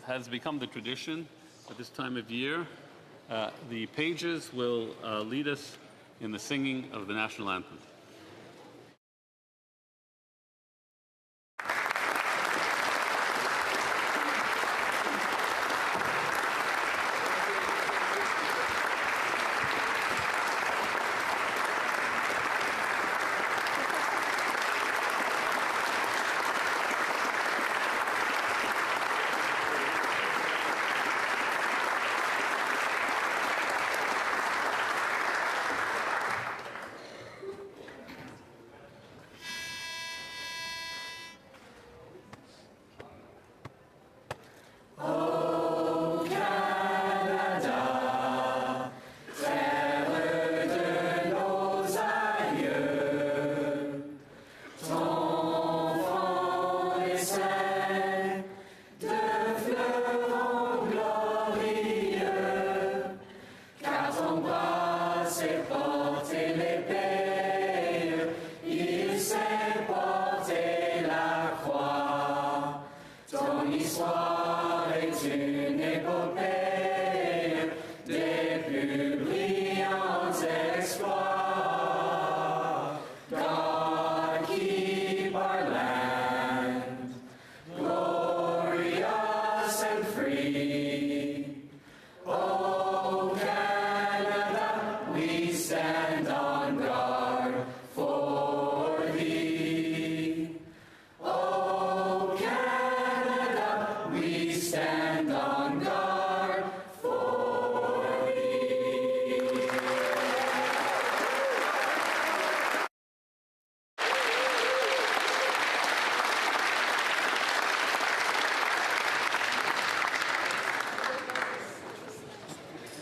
Has become the tradition at this time of year, the pages will lead us in the singing of the national anthem.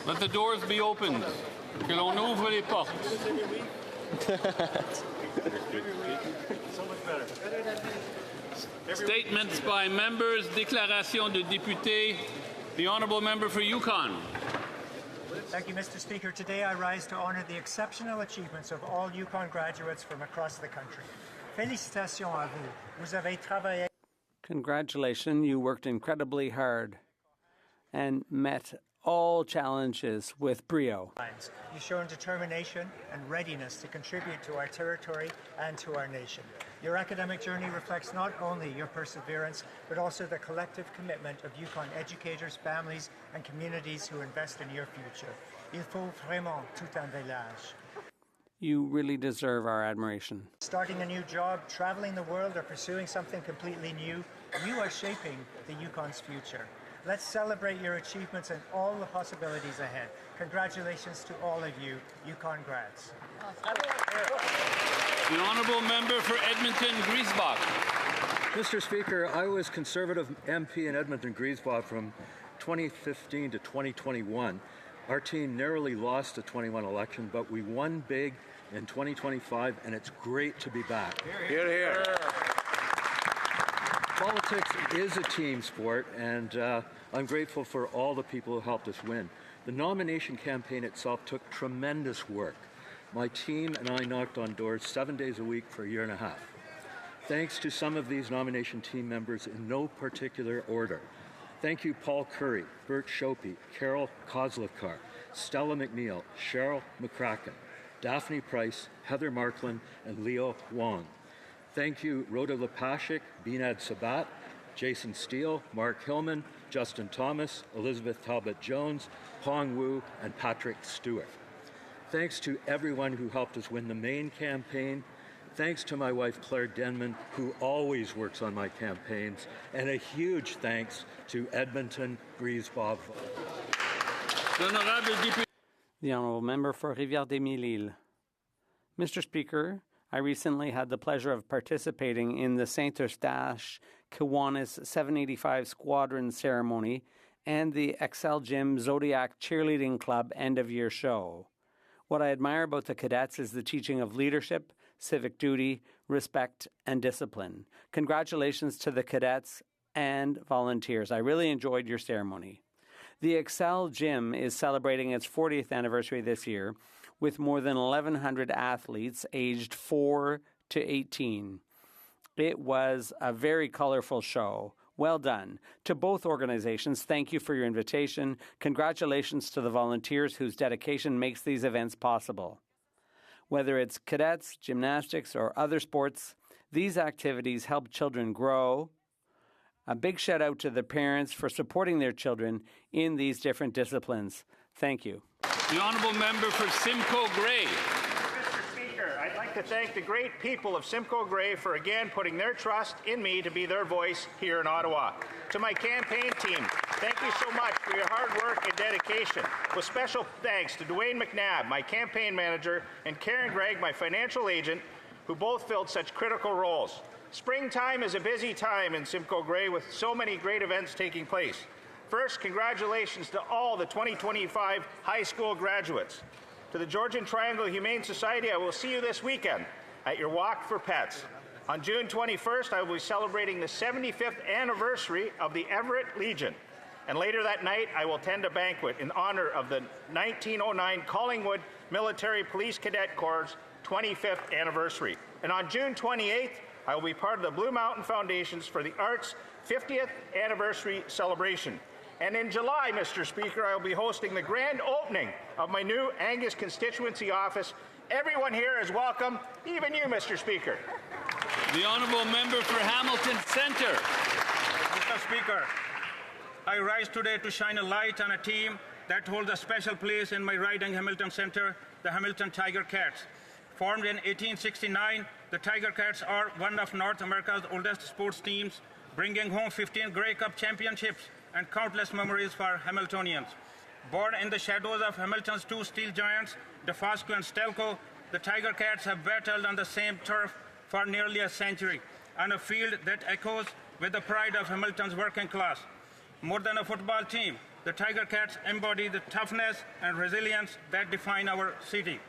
Let the doors be opened. Que l'on ouvre les portes. Statements by members, déclaration de députés. The honourable member for Yukon. Thank you, Mr. Speaker. Today I rise to honour the exceptional achievements of all Yukon graduates from across the country. Félicitations à vous. Vous avez travaillé. Congratulations, you worked incredibly hard and met all challenges with brio. You've shown determination and readiness to contribute to our territory and to our nation. Your academic journey reflects not only your perseverance, but also the collective commitment of Yukon educators, families, and communities who invest in your future. Il faut vraiment tout un village. You really deserve our admiration. Starting a new job, traveling the world, or pursuing something completely new, you are shaping the Yukon's future. Let's celebrate your achievements and all the possibilities ahead. Congratulations to all of you, Yukon grads. The honourable member for Edmonton-Griesbach. Mr. Speaker, I was Conservative MP in Edmonton-Griesbach from 2015 to 2021. Our team narrowly lost the 21 election, but we won big in 2025, and it's great to be back. Hear, hear. Politics is a team sport, and I'm grateful for all the people who helped us win. The nomination campaign itself took tremendous work. My team and I knocked on doors 7 days a week for a year and a half. Thanks to some of these nomination team members in no particular order. Thank you, Paul Curry, Bert Shopey, Carol Kozlikar, Stella McNeil, Cheryl McCracken, Daphne Price, Heather Markland, and Leo Wong. Thank you, Rhoda Lepashik, Beanad Sabat, Jason Steele, Mark Hillman, Justin Thomas, Elizabeth Talbot-Jones, Hong Wu, and Patrick Stewart. Thanks to everyone who helped us win the main campaign. Thanks to my wife, Claire Denman, who always works on my campaigns. And a huge thanks to Edmonton-Griesbach. The honourable member for Rivière-des-Mille-Îles. Mr. Speaker, I recently had the pleasure of participating in the Saint-Eustache Kiwanis 785 Squadron ceremony and the Excel Gym Zodiac Cheerleading Club end-of-year show. What I admire about the cadets is the teaching of leadership, civic duty, respect, and discipline. Congratulations to the cadets and volunteers. I really enjoyed your ceremony. The Excel Gym is celebrating its 40th anniversary this year with more than 1,100 athletes aged 4 to 18. It was a very colorful show. Well done. To both organizations, thank you for your invitation. Congratulations to the volunteers whose dedication makes these events possible. Whether it's cadets, gymnastics, or other sports, these activities help children grow. A big shout out to the parents for supporting their children in these different disciplines. Thank you. The Honourable Member for Simcoe Grey. Mr. Speaker, I'd like to thank the great people of Simcoe Grey for again putting their trust in me to be their voice here in Ottawa. To my campaign team, thank you so much for your hard work and dedication. With special thanks to Dwayne McNabb, my campaign manager, and Karen Gregg, my financial agent, who both filled such critical roles. Springtime is a busy time in Simcoe Grey with so many great events taking place. First, congratulations to all the 2025 high school graduates. To the Georgian Triangle Humane Society, I will see you this weekend at your Walk for Pets. On June 21st, I will be celebrating the 75th anniversary of the Everett Legion. And later that night, I will attend a banquet in honor of the 1909 Collingwood Military Police Cadet Corps' 25th anniversary. And on June 28th, I will be part of the Blue Mountain Foundations for the Arts' 50th anniversary celebration. And in July, Mr. Speaker, I will be hosting the grand opening of my new Angus constituency office. Everyone here is welcome, even you, Mr. Speaker. The Honourable Member for Hamilton Centre. Mr. Speaker, I rise today to shine a light on a team that holds a special place in my riding Hamilton Centre, the Hamilton Tiger Cats. Formed in 1869, the Tiger Cats are one of North America's oldest sports teams, bringing home 15 Grey Cup championships and countless memories for Hamiltonians. Born in the shadows of Hamilton's two steel giants, DeFosco and Stelco, the Tiger Cats have battled on the same turf for nearly a century, on a field that echoes with the pride of Hamilton's working class. More than a football team, the Tiger Cats embody the toughness and resilience that define our city.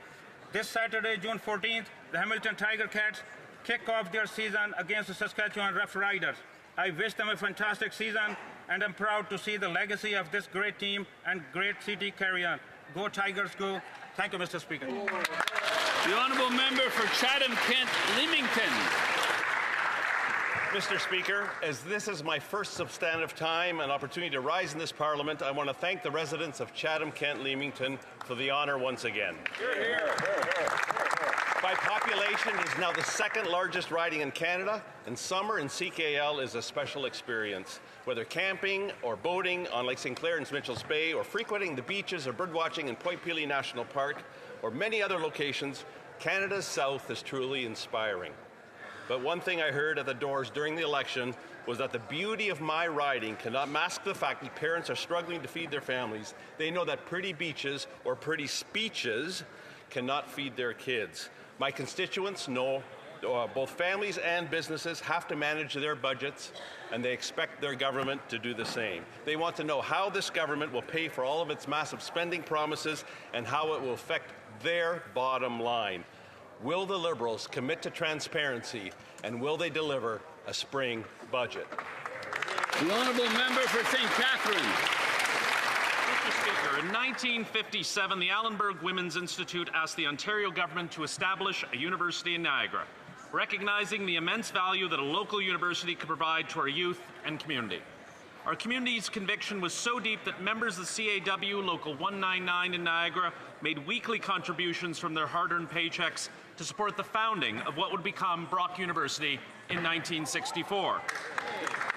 This Saturday, June 14th, the Hamilton Tiger Cats kick off their season against the Saskatchewan Rough Riders. I wish them a fantastic season, and I'm proud to see the legacy of this great team and great city carry on. Go Tigers, go. Thank you, Mr. Speaker. The Honourable Member for Chatham-Kent Leamington. Mr. Speaker, as this is my first substantive time and opportunity to rise in this Parliament, I want to thank the residents of Chatham-Kent Leamington for the honour once again. Hear, hear. By population, it is now the second largest riding in Canada, and summer in CKL is a special experience. Whether camping or boating on Lake St. Clair and Mitchell's Bay, or frequenting the beaches or birdwatching in Point Pelee National Park, or many other locations, Canada's South is truly inspiring. But one thing I heard at the doors during the election was that the beauty of my riding cannot mask the fact that parents are struggling to feed their families. They know that pretty beaches or pretty speeches cannot feed their kids. My constituents know both families and businesses have to manage their budgets, and they expect their government to do the same. They want to know how this government will pay for all of its massive spending promises and how it will affect their bottom line. Will the Liberals commit to transparency, and will they deliver a spring budget? The Honourable Member for St. Catharines. Mr. Speaker, in 1957, the Allenberg Women's Institute asked the Ontario government to establish a university in Niagara, recognizing the immense value that a local university could provide to our youth and community. Our community's conviction was so deep that members of the CAW Local 199 in Niagara made weekly contributions from their hard-earned paychecks to support the founding of what would become Brock University in 1964.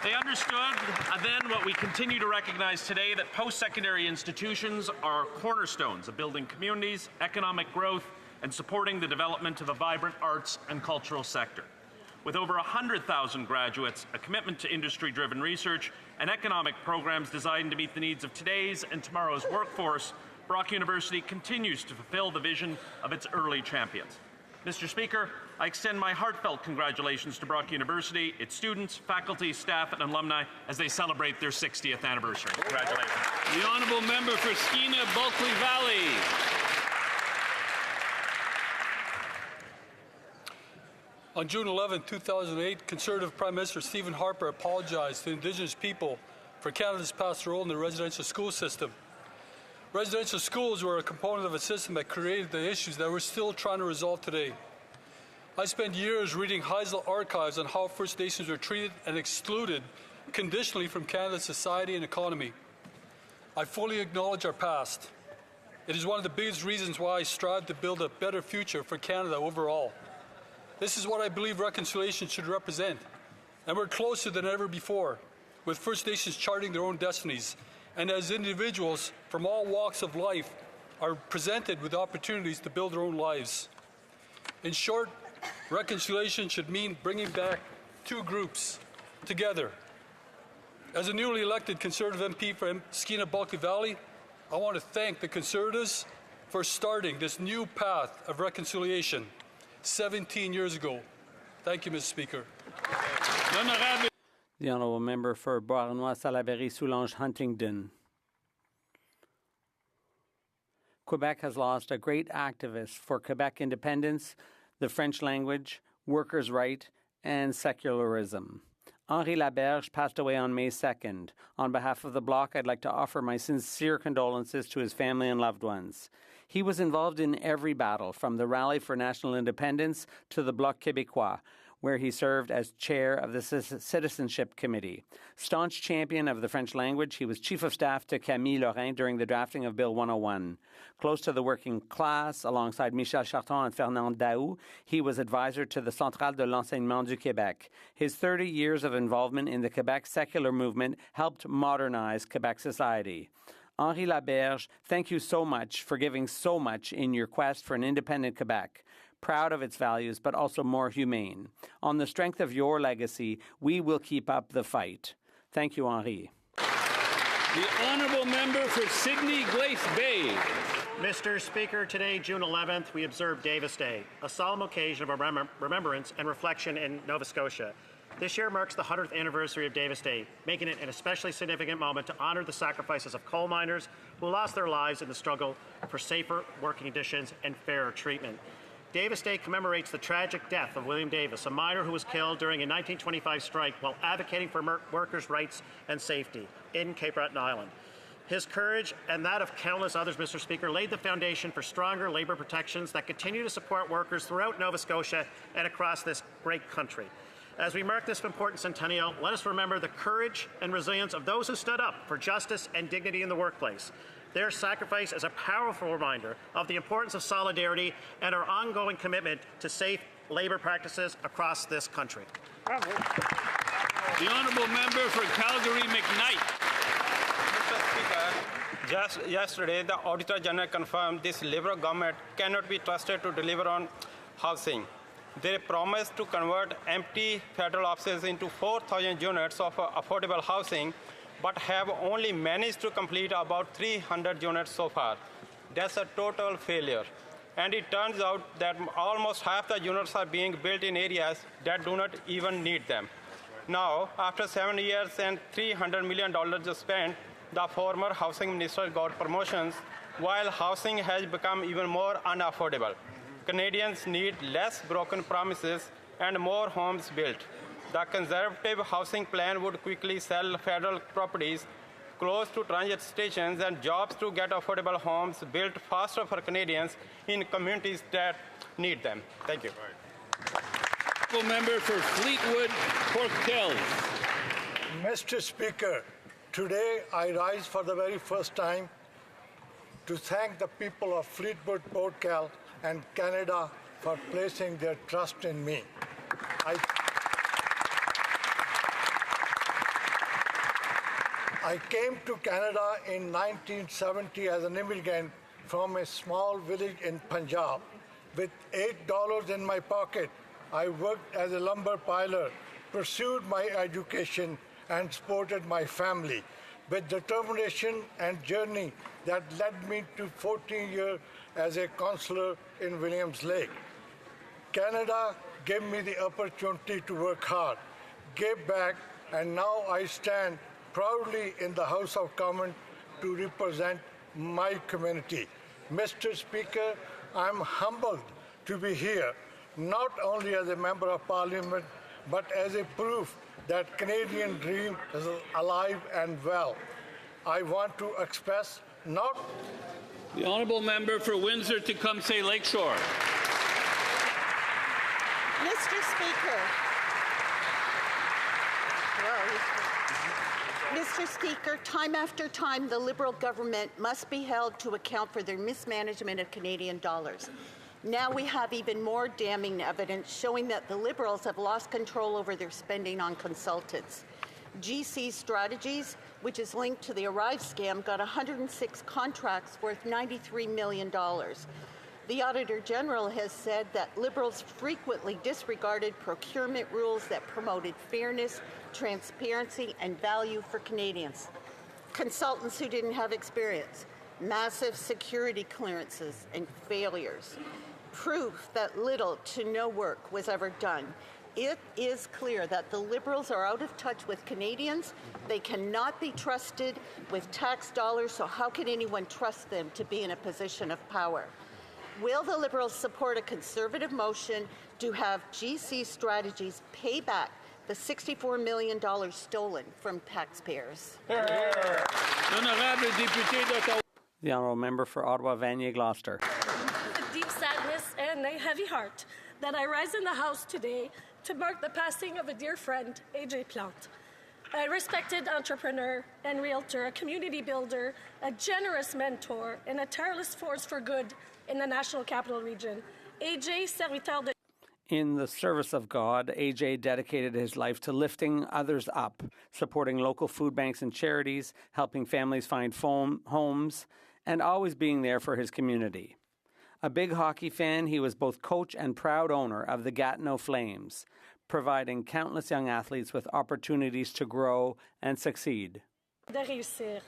They understood then what we continue to recognize today, that post-secondary institutions are cornerstones of building communities, economic growth, and supporting the development of a vibrant arts and cultural sector. With over 100,000 graduates, a commitment to industry-driven research, and economic programs designed to meet the needs of today's and tomorrow's workforce, Brock University continues to fulfill the vision of its early champions. Mr. Speaker, I extend my heartfelt congratulations to Brock University, its students, faculty, staff, and alumni as they celebrate their 60th anniversary. Congratulations. The Honourable Member for Skeena Bulkley Valley. On June 11, 2008, Conservative Prime Minister Stephen Harper apologized to Indigenous people for Canada's past role in the residential school system. Residential schools were a component of a system that created the issues that we're still trying to resolve today. I spent years reading Heisel archives on how First Nations were treated and excluded conditionally from Canada's society and economy. I fully acknowledge our past. It is one of the biggest reasons why I strive to build a better future for Canada overall. This is what I believe reconciliation should represent. And we're closer than ever before, with First Nations charting their own destinies, and as individuals from all walks of life are presented with opportunities to build their own lives. In short, reconciliation should mean bringing back two groups together. As a newly elected Conservative MP from Skeena-Bulkley Valley, I want to thank the Conservatives for starting this new path of reconciliation 17 years ago. Thank you, Mr. Speaker. The honourable member for Beauharnois-Salaberry-Soulanges-Huntingdon. Quebec has lost a great activist for Quebec independence, the French language, workers' right, and secularism. Henri Laberge passed away on May 2nd. On behalf of the Bloc, I'd like to offer my sincere condolences to his family and loved ones. He was involved in every battle, from the Rally for National Independence to the Bloc Québécois, where he served as chair of the Citizenship Committee. Staunch champion of the French language, he was chief of staff to Camille Lorrain during the drafting of Bill 101. Close to the working class, alongside Michel Charton and Fernand Daou, he was advisor to the Centrale de l'Enseignement du Québec. His 30 years of involvement in the Quebec secular movement helped modernize Quebec society. Henri Laberge, thank you so much for giving so much in your quest for an independent Quebec. Proud of its values, but also more humane. On the strength of your legacy, we will keep up the fight. Thank you, Henri. The honourable member for Sydney Glace Bay. Mr. Speaker, today, June 11th, we observe Davis Day, a solemn occasion of remembrance and reflection in Nova Scotia. This year marks the 100th anniversary of Davis Day, making it an especially significant moment to honour the sacrifices of coal miners who lost their lives in the struggle for safer working conditions and fairer treatment. Davis Day commemorates the tragic death of William Davis, a miner who was killed during a 1925 strike while advocating for workers' rights and safety in Cape Breton Island. His courage and that of countless others, Mr. Speaker, laid the foundation for stronger labour protections that continue to support workers throughout Nova Scotia and across this great country. As we mark this important centennial, let us remember the courage and resilience of those who stood up for justice and dignity in the workplace. Their sacrifice is a powerful reminder of the importance of solidarity and our ongoing commitment to safe labour practices across this country. Bravo. The honourable member for Calgary-McKnight. Mr. Speaker, just yesterday the Auditor General confirmed this Liberal government cannot be trusted to deliver on housing. They promised to convert empty federal offices into 4,000 units of affordable housing, but have only managed to complete about 300 units so far. That's a total failure. And it turns out that almost half the units are being built in areas that do not even need them. Now, after 7 years and $300 million spent, the former housing minister got promotions, while housing has become even more unaffordable. Canadians need less broken promises and more homes built. The Conservative housing plan would quickly sell federal properties close to transit stations and jobs to get affordable homes built faster for Canadians in communities that need them. Thank you. Member for Fleetwood, Port Kells. Mr. Speaker, today I rise for the very first time to thank the people of Fleetwood, Port Kells and Canada for placing their trust in me. I came to Canada in 1970 as an immigrant from a small village in Punjab. With $8 in my pocket, I worked as a lumber piler, pursued my education, and supported my family with determination and journey that led me to 14 years as a counselor in Williams Lake. Canada gave me the opportunity to work hard, give back, and now I stand proudly in the House of Commons to represent my community. Mr. Speaker, I'm humbled to be here, not only as a member of Parliament, but as a proof that Canadian dream is alive and well. I want to express not... The honourable member for Windsor-Tecumseh Lakeshore. Mr. Speaker. Mr. Speaker, time after time, the Liberal government must be held to account for their mismanagement of Canadian dollars. Now we have even more damning evidence showing that the Liberals have lost control over their spending on consultants. GC Strategies, which is linked to the Arrive scam, got 106 contracts worth $93 million. The Auditor General has said that Liberals frequently disregarded procurement rules that promoted fairness, transparency, and value for Canadians. Consultants who didn't have experience, massive security clearances, and failures. Proof that little to no work was ever done. It is clear that the Liberals are out of touch with Canadians. They cannot be trusted with tax dollars, so how can anyone trust them to be in a position of power? Will the Liberals support a Conservative motion to have GC Strategies pay back the $64 million stolen from taxpayers? The Honourable Member for Ottawa, Vanier-Gloucester. With deep sadness and a heavy heart that I rise in the House today to mark the passing of a dear friend, AJ Plante. A respected entrepreneur and realtor, a community builder, a generous mentor, and a tireless force for good in the National Capital Region. AJ, serviteur de... In the service of God, AJ dedicated his life to lifting others up, supporting local food banks and charities, helping families find homes, and always being there for his community. A big hockey fan, he was both coach and proud owner of the Gatineau Flames, providing countless young athletes with opportunities to grow and succeed. De réussir.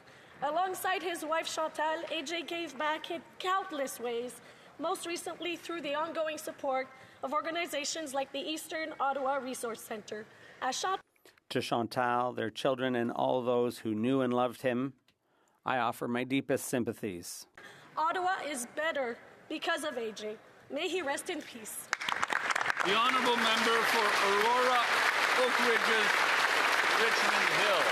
Alongside his wife Chantal, AJ gave back in countless ways, most recently through the ongoing support of organizations like the Eastern Ottawa Resource Centre. To Chantal, their children, and all those who knew and loved him, I offer my deepest sympathies. Ottawa is better because of AJ. May he rest in peace. The Honourable Member for Aurora, Oak Ridges, Richmond Hill.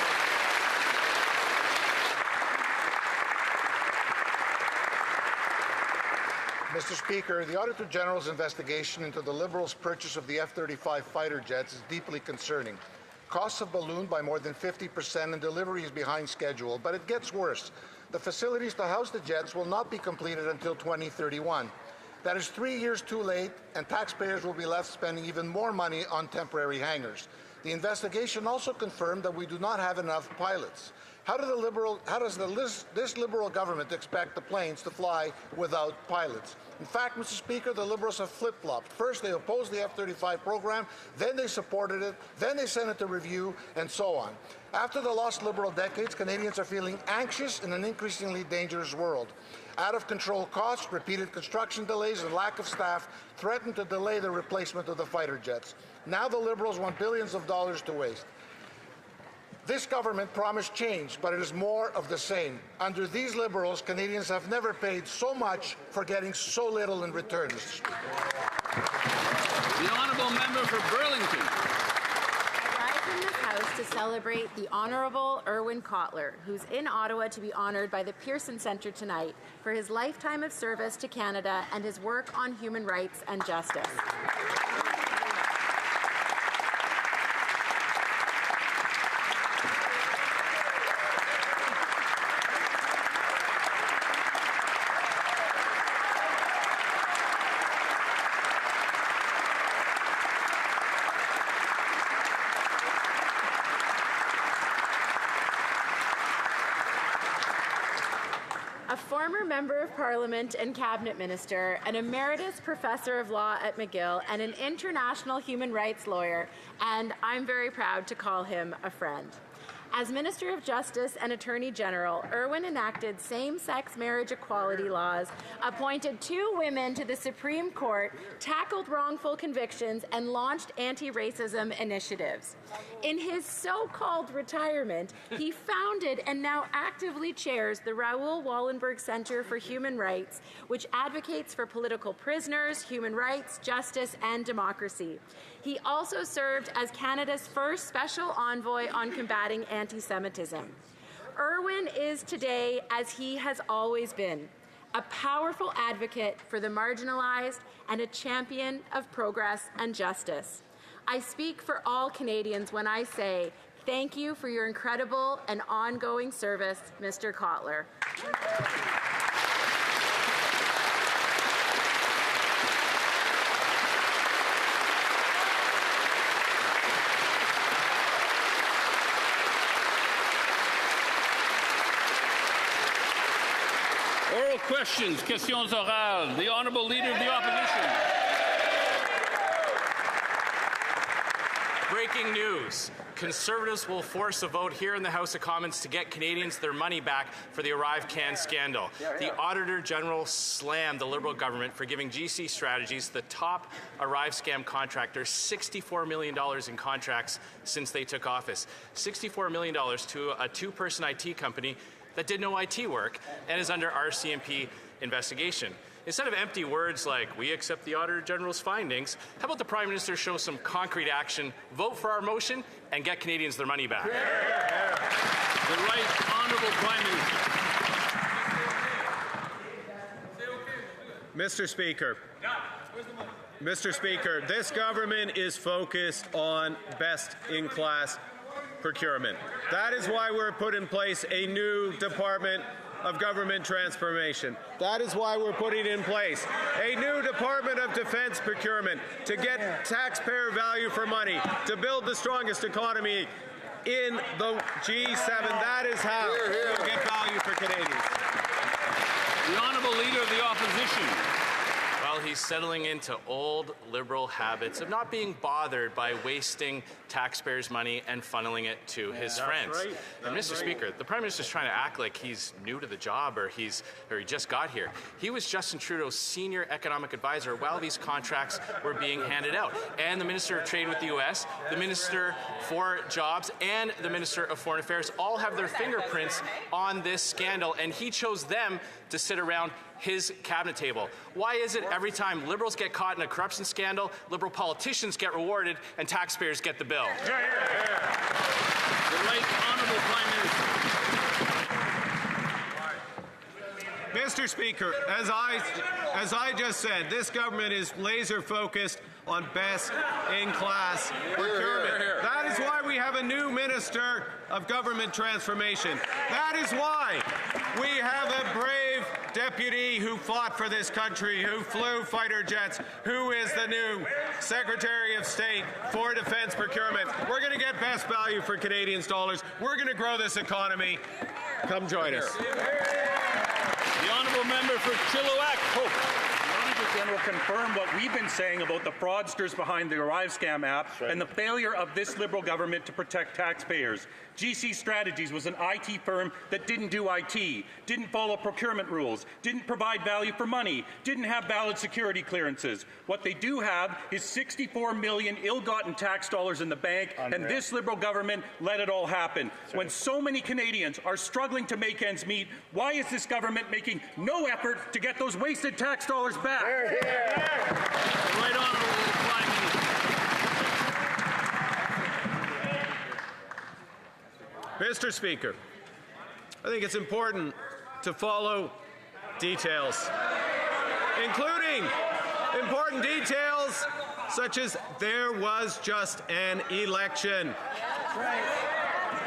Mr. Speaker, the Auditor General's investigation into the Liberals' purchase of the F-35 fighter jets is deeply concerning. Costs have ballooned by more than 50% and delivery is behind schedule, but it gets worse. The facilities to house the jets will not be completed until 2031. That is 3 years too late, and taxpayers will be left spending even more money on temporary hangars. The investigation also confirmed that we do not have enough pilots. How does this Liberal government expect the planes to fly without pilots? In fact, Mr. Speaker, the Liberals have flip-flopped. First, they opposed the F-35 program, then they supported it, then they sent it to review, and so on. After the lost Liberal decades, Canadians are feeling anxious in an increasingly dangerous world. Out-of-control costs, repeated construction delays, and lack of staff threaten to delay the replacement of the fighter jets. Now the Liberals want billions of dollars to waste. This government promised change, but it is more of the same. Under these Liberals, Canadians have never paid so much for getting so little in return. The Honourable Member for Burlington. I rise in this House to celebrate the Honourable Irwin Cotler, who's in Ottawa to be honoured by the Pearson Centre tonight for his lifetime of service to Canada and his work on human rights and justice. A former Member of Parliament and Cabinet Minister, an emeritus professor of law at McGill, and an international human rights lawyer, and I'm very proud to call him a friend. As Minister of Justice and Attorney General, Irwin enacted same-sex marriage equality laws, appointed 2 women to the Supreme Court, tackled wrongful convictions, and launched anti-racism initiatives. In his so-called retirement, he founded and now actively chairs the Raoul Wallenberg Centre for Human Rights, which advocates for political prisoners, human rights, justice, and democracy. He also served as Canada's first special envoy on combating anti-Semitism. Irwin is today, as he has always been, a powerful advocate for the marginalized, and a champion of progress and justice. I speak for all Canadians when I say thank you for your incredible and ongoing service, Mr. Kotler. Oral questions, questions orales. The Honourable Leader of the Opposition. Breaking news. Conservatives will force a vote here in the House of Commons to get Canadians their money back for the ArriveCan scandal. The Auditor General slammed the Liberal government for giving GC Strategies, the top Arrive scam contractor, $64 million in contracts since they took office. $64 million to a two-person IT company that did no IT work and is under RCMP investigation. Instead of empty words like, we accept the Auditor General's findings, how about the Prime Minister show some concrete action, vote for our motion, and get Canadians their money back? The Right Honourable Prime Minister. Mr. Speaker. Mr. Speaker, this government is focused on best-in-class procurement. That is why we're put in place a new Department of Government Transformation. That is why we're putting in place a new Department of Defense Procurement to get taxpayer value for money, to build the strongest economy in the G7. That is how we'll get value for Canadians. The Honourable Leader of the Opposition. Well, he's settling into old Liberal habits of not being bothered by wasting taxpayers' money and funneling it to his friends. Right. And Mr. Speaker, the Prime Minister's trying to act like he's new to the job or he just got here. He was Justin Trudeau's senior economic advisor while these contracts were being handed out. And the Minister of Trade with the U.S., the Minister for Jobs, and the Minister of Foreign Affairs all have their fingerprints on this scandal, and he chose them to sit around his cabinet table. Why is it every time Liberals get caught in a corruption scandal, Liberal politicians get rewarded and taxpayers get the bill? The Right Honourable Prime Minister. Mr. Speaker, as I just said, this government is laser focused on best-in-class procurement. That is why we have a new Minister of Government Transformation. That is why we have a brave deputy who fought for this country, who flew fighter jets, who is the new Secretary of State for Defence Procurement. We're going to get best value for Canadians' dollars. We're going to grow this economy. Come join us. The Honourable Member for Chilliwack, Hope. The Auditor General confirmed what we've been saying about the fraudsters behind the Arrive Scam app and the failure of this Liberal government to protect taxpayers. GC Strategies was an IT firm that didn't do IT, didn't follow procurement rules, didn't provide value for money, didn't have valid security clearances. What they do have is 64 million ill-gotten tax dollars in the bank, and this Liberal government let it all happen. When so many Canadians are struggling to make ends meet, why is this government making no effort to get those wasted tax dollars back? The Right Honourable Prime Minister. Mr. Speaker, I think it's important to follow details, including important details such as there was just an election.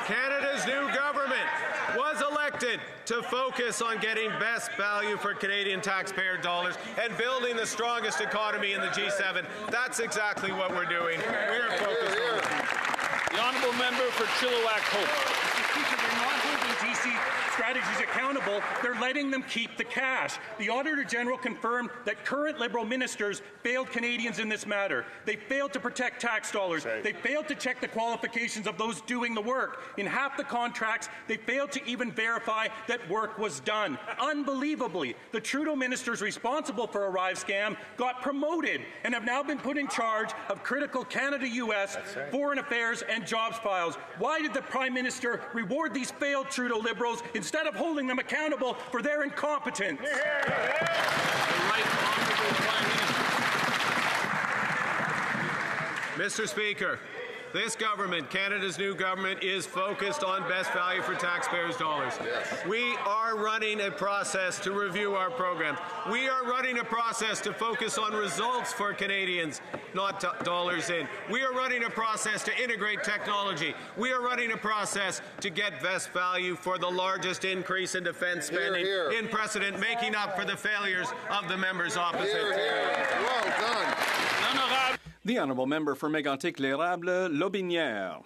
Canada's new government was elected to focus on getting best value for Canadian taxpayer dollars and building the strongest economy in the G7. That's exactly what we're doing. We're focused on it. The Honourable Member for Chilliwack, Hope. Speaker, they're not holding GC Strategies accountable. They're letting them keep the cash. The Auditor General confirmed that current Liberal ministers failed Canadians in this matter. They failed to protect tax dollars. They failed to check the qualifications of those doing the work. In half the contracts, they failed to even verify that work was done. Unbelievably, the Trudeau ministers responsible for Arrive Scam got promoted and have now been put in charge of critical Canada-US foreign affairs and jobs files. Why did the Prime Minister reward these failed Trudeau Liberals instead of holding them accountable for their incompetence? The Right Honourable Prime Minister. Mr. Speaker, this government, Canada's new government, is focused on best value for taxpayers' dollars. We are running a process to review our program. We are running a process to focus on results for Canadians, not dollars in. We are running a process to integrate technology. We are running a process to get best value for the largest increase in defence spending in precedent, making up for the failures of the members opposite. Well done. The Honourable Member for Mégantic-l'Érable, Lotbinière.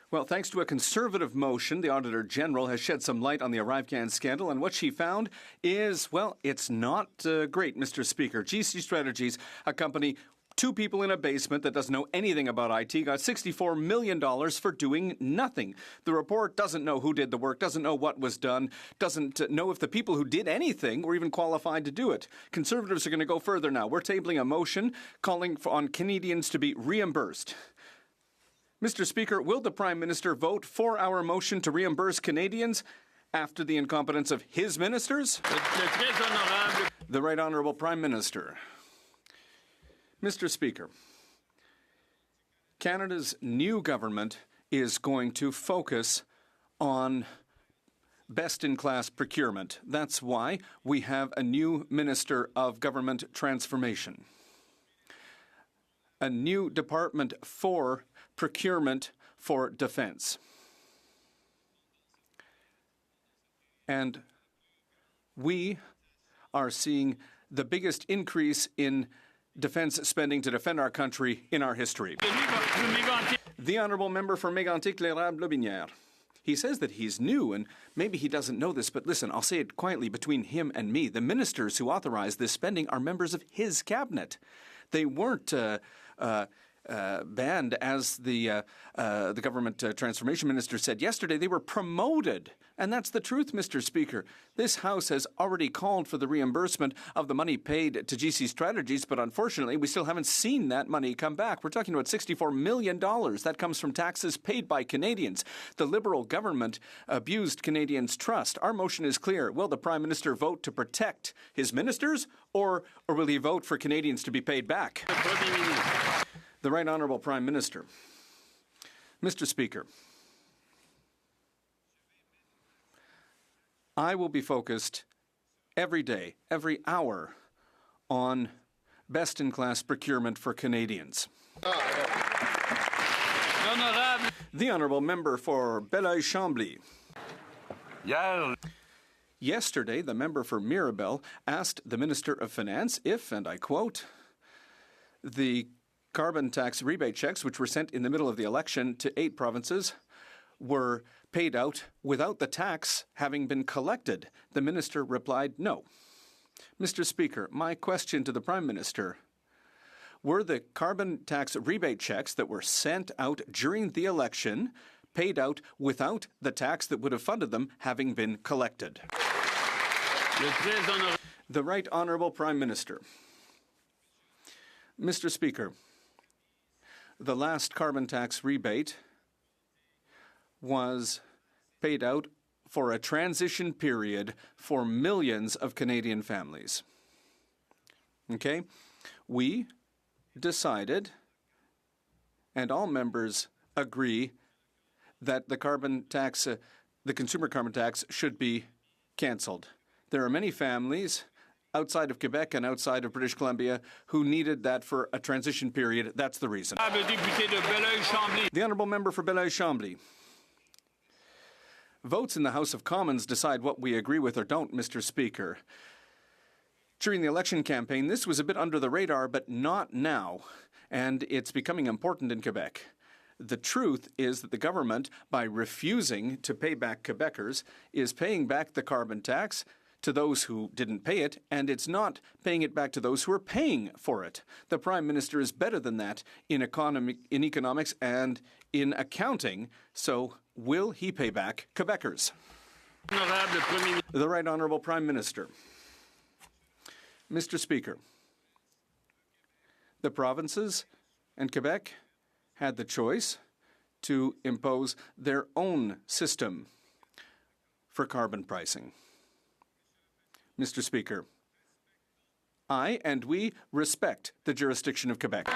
Well, thanks to a Conservative motion, the Auditor General has shed some light on the ArriveCan scandal, and what she found is, well, it's not great, Mr. Speaker. GC Strategies, a company, two people in a basement that doesn't know anything about IT, got $64 million for doing nothing. The report doesn't know who did the work, doesn't know what was done, doesn't know if the people who did anything were even qualified to do it. Conservatives are going to go further now. We're tabling a motion calling on Canadians to be reimbursed. Mr. Speaker, will the Prime Minister vote for our motion to reimburse Canadians after the incompetence of his ministers? The Right Honourable Prime Minister. Mr. Speaker, Canada's new government is going to focus on best-in-class procurement. That's why we have a new Minister of Government Transformation, a new department for procurement for defence. And we are seeing the biggest increase in defence spending to defend our country in our history. The Honourable Member for Mégantic-l'Érable, Lotbinière. He says that he's new, and maybe he doesn't know this, but listen, I'll say it quietly between him and me. The ministers who authorized this spending are members of his cabinet. They weren't banned, as the government transformation minister said yesterday. They were promoted. And that's the truth, Mr. Speaker. This House has already called for the reimbursement of the money paid to GC Strategies, but unfortunately, we still haven't seen that money come back. We're talking about $64 million. That comes from taxes paid by Canadians. The Liberal government abused Canadians' trust. Our motion is clear. Will the Prime Minister vote to protect his ministers, or will he vote for Canadians to be paid back? The Right Honourable Prime Minister. Mr. Speaker, I will be focused every day, every hour, on best-in-class procurement for Canadians. The Honourable Member for Belleuil-Chambly. Yesterday, the member for Mirabel asked the Minister of Finance if, and I quote, the carbon tax rebate checks, which were sent in the middle of the election to 8 provinces, were paid out without the tax having been collected. The minister replied, no. Mr. Speaker, my question to the Prime Minister, were the carbon tax rebate checks that were sent out during the election paid out without the tax that would have funded them having been collected? The Right Honourable Prime Minister. Mr. Speaker, the last carbon tax rebate was paid out for a transition period for millions of Canadian families. Okay? We decided, and all members agree, that the carbon tax, the consumer carbon tax, should be cancelled. There are many families outside of Quebec and outside of British Columbia who needed that for a transition period. That's the reason. The Honourable Member for Belleuil-Chambly. Votes in the House of Commons decide what we agree with or don't, Mr. Speaker. During the election campaign, this was a bit under the radar, but not now, and it's becoming important in Quebec. The truth is that the government, by refusing to pay back Quebecers, is paying back the carbon tax to those who didn't pay it, and it's not paying it back to those who are paying for it. The Prime Minister is better than that in economics and in accounting, so will he pay back Quebecers? The Right Honourable Prime Minister. Mr. Speaker, the provinces and Quebec had the choice to impose their own system for carbon pricing. Mr. Speaker, I and we respect the jurisdiction of Quebec.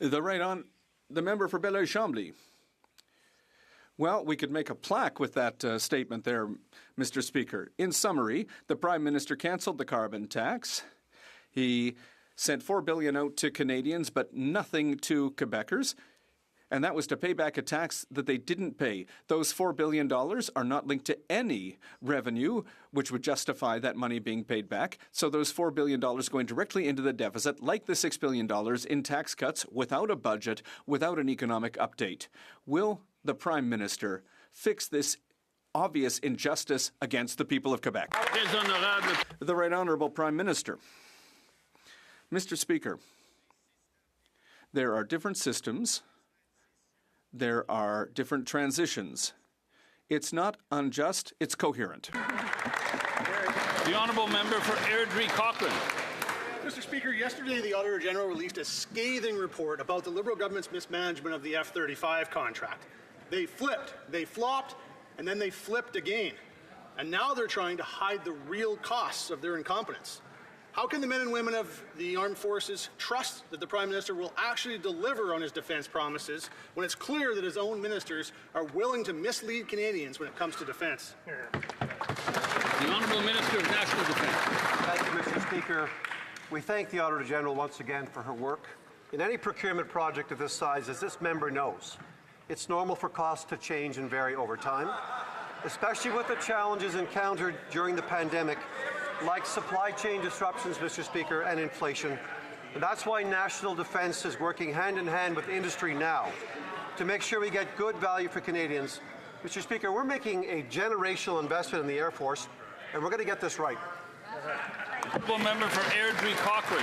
The member for Belleuil-Chambly. Well, we could make a plaque with that statement there, Mr. Speaker. In summary, the Prime Minister cancelled the carbon tax. He sent $4 billion out to Canadians, but nothing to Quebecers. And that was to pay back a tax that they didn't pay. Those $4 billion are not linked to any revenue, which would justify that money being paid back. So those $4 billion going directly into the deficit, like the $6 billion in tax cuts, without a budget, without an economic update. Will the Prime Minister fix this obvious injustice against the people of Quebec? The Right Honourable Prime Minister. Mr. Speaker, there are different systems. There are different transitions. It's not unjust, it's coherent. The Honourable Member for Airdrie Cochrane. Mr. Speaker, yesterday the Auditor General released a scathing report about the Liberal government's mismanagement of the F-35 contract. They flipped, they flopped, and then they flipped again. And now they're trying to hide the real costs of their incompetence. How can the men and women of the armed forces trust that the Prime Minister will actually deliver on his defence promises when it's clear that his own ministers are willing to mislead Canadians when it comes to defence? The Honourable Minister of National Defence. Thank you, Mr. Speaker. We thank the Auditor General once again for her work. In any procurement project of this size, as this member knows, it's normal for costs to change and vary over time, especially with the challenges encountered during the pandemic, like supply chain disruptions, Mr. Speaker, and inflation. And that's why National Defence is working hand in hand with industry now to make sure we get good value for Canadians. Mr. Speaker, we're making a generational investment in the Air Force, and we're going to get this right. Honourable Member for Airdrie Cochrane.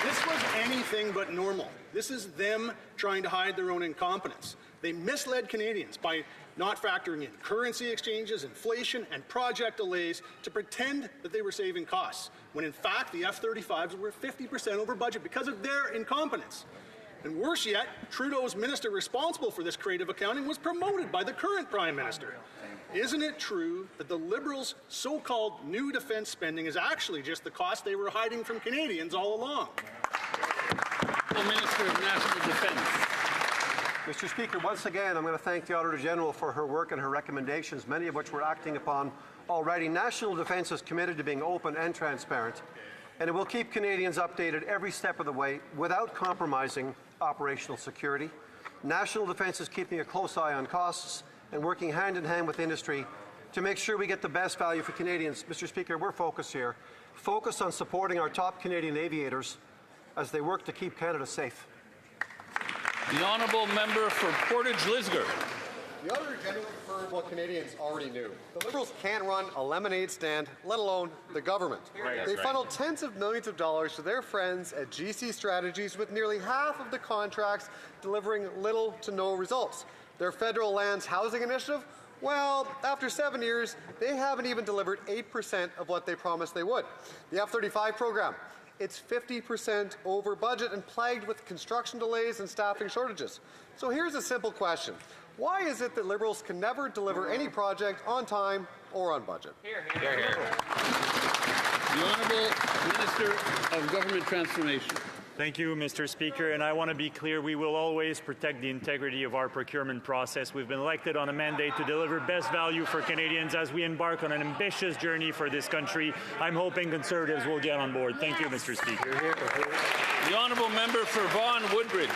This was anything but normal. This is them trying to hide their own incompetence. They misled Canadians by not factoring in currency exchanges, inflation, and project delays to pretend that they were saving costs, when in fact the F-35s were 50% over budget because of their incompetence. And worse yet, Trudeau's minister responsible for this creative accounting was promoted by the current Prime Minister. Isn't it true that the Liberals' so-called new defence spending is actually just the cost they were hiding from Canadians all along? The Minister of National Defence. Mr. Speaker, once again, I'm going to thank the Auditor General for her work and her recommendations, many of which we're acting upon already. National Defence is committed to being open and transparent, and it will keep Canadians updated every step of the way without compromising operational security. National Defence is keeping a close eye on costs and working hand in hand with industry to make sure we get the best value for Canadians. Mr. Speaker, we're focused here, focused on supporting our top Canadian aviators as they work to keep Canada safe. The Honourable Member for Portage-Lisgar. The Auditor General confirmed what Canadians already knew. The Liberals can't run a lemonade stand, let alone the government. They funneled tens of millions of dollars to their friends at GC Strategies, with nearly half of the contracts delivering little to no results. Their federal lands housing initiative, well, after 7 years, they haven't even delivered 8% of what they promised they would. The F-35 program, it's 50% over budget and plagued with construction delays and staffing shortages. So here's a simple question. Why is it that Liberals can never deliver any project on time or on budget? Hear, hear. The Honourable Minister of Government Transformation. Thank you, Mr. Speaker, and I want to be clear, we will always protect the integrity of our procurement process. We've been elected on a mandate to deliver best value for Canadians as we embark on an ambitious journey for this country. I'm hoping Conservatives will get on board. Thank you, Mr. Speaker. The Honourable Member for Vaughan Woodbridge.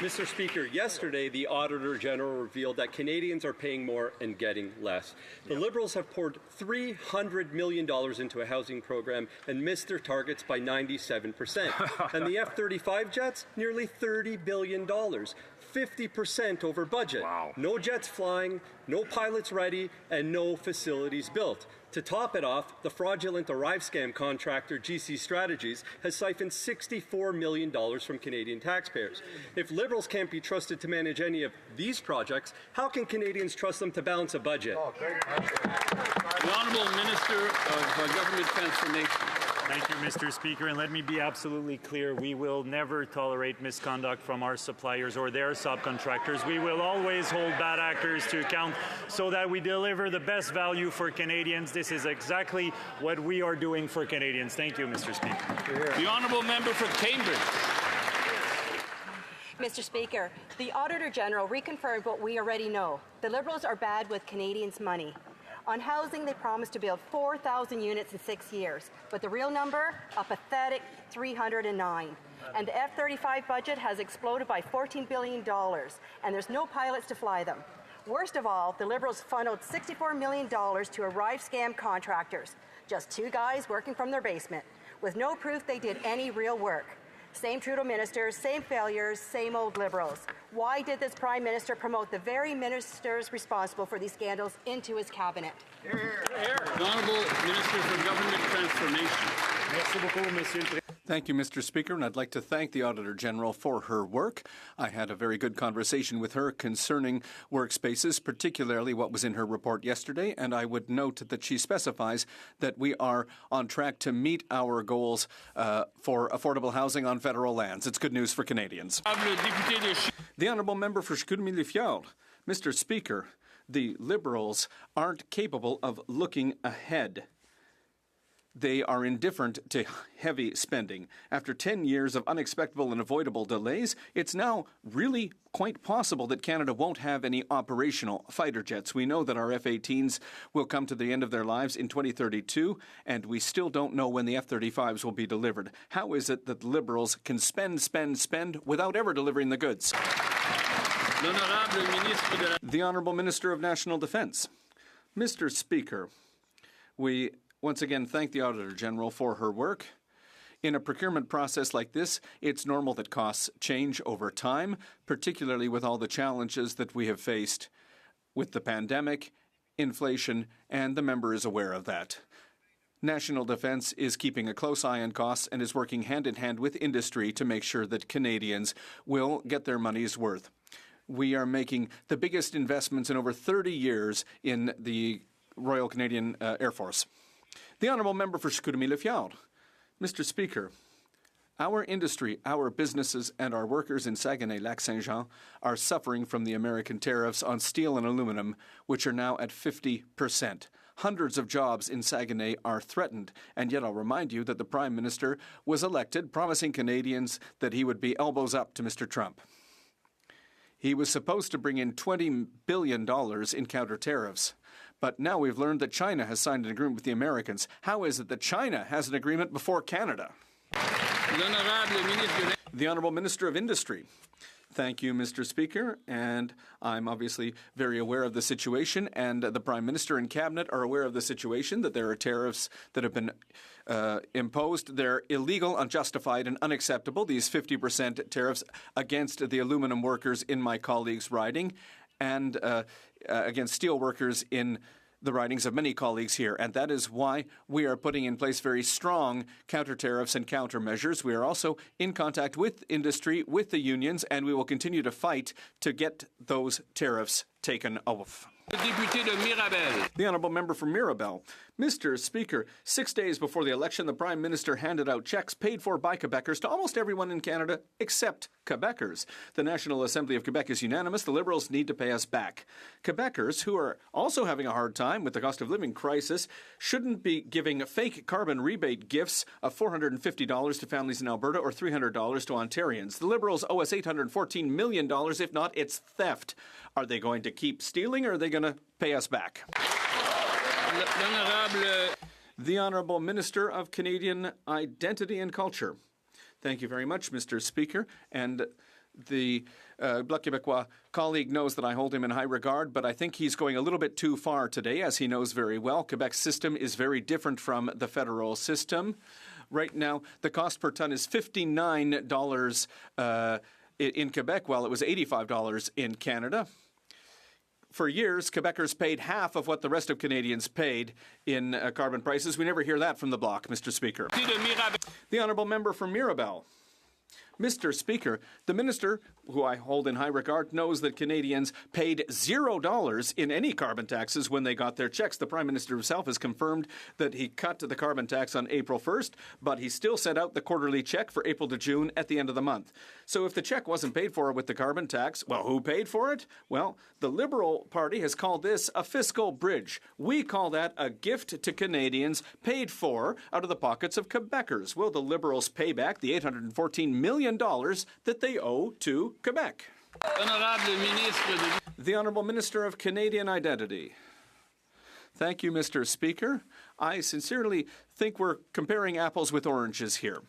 Mr. Speaker, yesterday the Auditor General revealed that Canadians are paying more and getting less. The Liberals have poured $300 million into a housing program and missed their targets by 97%. And the F-35 jets, nearly $30 billion. 50% over budget. Wow. No jets flying, no pilots ready, and no facilities built. To top it off, the fraudulent Arrive scam contractor GC Strategies has siphoned $64 million from Canadian taxpayers. If Liberals can't be trusted to manage any of these projects, how can Canadians trust them to balance a budget? The Honourable Minister of Government Transformation. Thank you, Mr. Speaker, and let me be absolutely clear. We will never tolerate misconduct from our suppliers or their subcontractors. We will always hold bad actors to account so that we deliver the best value for Canadians. This is exactly what we are doing for Canadians. Thank you, Mr. Speaker. The Honourable Member for Cambridge. Mr. Speaker, the Auditor General reconfirmed what we already know. The Liberals are bad with Canadians' money. On housing, they promised to build 4,000 units in 6 years, but the real number, a pathetic 309. And the F-35 budget has exploded by $14 billion, and there's no pilots to fly them. Worst of all, the Liberals funneled $64 million to Arrive scam contractors, just two guys working from their basement, with no proof they did any real work. Same Trudeau ministers, same failures, same old Liberals. Why did this Prime Minister promote the very ministers responsible for these scandals into his cabinet? The Honourable Minister for Government Transformation. Merci beaucoup, Monsieur le Président. Thank you, Mr. Speaker, and I'd like to thank the Auditor General for her work. I had a very good conversation with her concerning workspaces, particularly what was in her report yesterday, and I would note that she specifies that we are on track to meet our goals for affordable housing on federal lands. It's good news for Canadians. The Honourable Member for Chicoutimi-Le-Fjord. Mr. Speaker, the Liberals aren't capable of looking ahead. They are indifferent to heavy spending. After 10 years of unexpected and avoidable delays, it's now really quite possible that Canada won't have any operational fighter jets. We know that our F-18s will come to the end of their lives in 2032, and we still don't know when the F-35s will be delivered. How is it that the Liberals can spend without ever delivering the goods? The Honourable Minister of National Defence. Mr. Speaker, we once again thank the Auditor General for her work. In a procurement process like this, it's normal that costs change over time, particularly with all the challenges that we have faced with the pandemic, inflation, and the member is aware of that. National Defence is keeping a close eye on costs and is working hand in hand with industry to make sure that Canadians will get their money's worth. We are making the biggest investments in over 30 years in the Royal Canadian Air Force. The Honourable Member for Chicoutimi-Le-Fjord. Mr. Speaker, our industry, our businesses, and our workers in Saguenay-Lac-Saint-Jean are suffering from the American tariffs on steel and aluminum, which are now at 50%. Hundreds of jobs in Saguenay are threatened, and yet I'll remind you that the Prime Minister was elected promising Canadians that he would be elbows up to Mr. Trump. He was supposed to bring in $20 billion in counter tariffs. But now we've learned that China has signed an agreement with the Americans. How is it that China has an agreement before Canada? The Honourable Minister of Industry. Thank you, Mr. Speaker, and I'm obviously very aware of the situation, and the Prime Minister and Cabinet are aware of the situation, that there are tariffs that have been imposed. They're illegal, unjustified, and unacceptable, these 50% tariffs against the aluminum workers in my colleague's riding, and against steel workers in the ridings of many colleagues here. And that is why we are putting in place very strong counter-tariffs and countermeasures. We are also in contact with industry, with the unions, and we will continue to fight to get those tariffs taken off. The Honourable Member for Mirabel. Mr. Speaker, 6 days before the election, the Prime Minister handed out checks paid for by Quebecers to almost everyone in Canada except Quebecers. The National Assembly of Quebec is unanimous. The Liberals need to pay us back. Quebecers, who are also having a hard time with the cost of living crisis, shouldn't be giving fake carbon rebate gifts of $450 to families in Alberta or $300 to Ontarians. The Liberals owe us $814 million. If not, it's theft. Are they going to keep stealing, or are they going to pay us back? The Honourable Minister of Canadian Identity and Culture. Thank you very much, Mr. Speaker. And the Bloc Québécois colleague knows that I hold him in high regard, but I think he's going a little bit too far today, as he knows very well. Quebec's system is very different from the federal system. Right now, the cost per ton is $59 in Quebec, while it was $85 in Canada. For years, Quebecers paid half of what the rest of Canadians paid in carbon prices. We never hear that from the Bloc, Mr. Speaker. The Honourable Member from Mirabel. Mr. Speaker, the Minister, who I hold in high regard, knows that Canadians paid $0 in any carbon taxes when they got their checks. The Prime Minister himself has confirmed that he cut the carbon tax on April 1st, but he still sent out the quarterly check for April to June at the end of the month. So if the check wasn't paid for with the carbon tax, well, who paid for it? Well, the Liberal Party has called this a fiscal bridge. We call that a gift to Canadians paid for out of the pockets of Quebecers. Will the Liberals pay back the $814 million million that they owe to Quebec. The Honourable Minister of Canadian Identity. Thank you, Mr. Speaker. I sincerely think we're comparing apples with oranges here.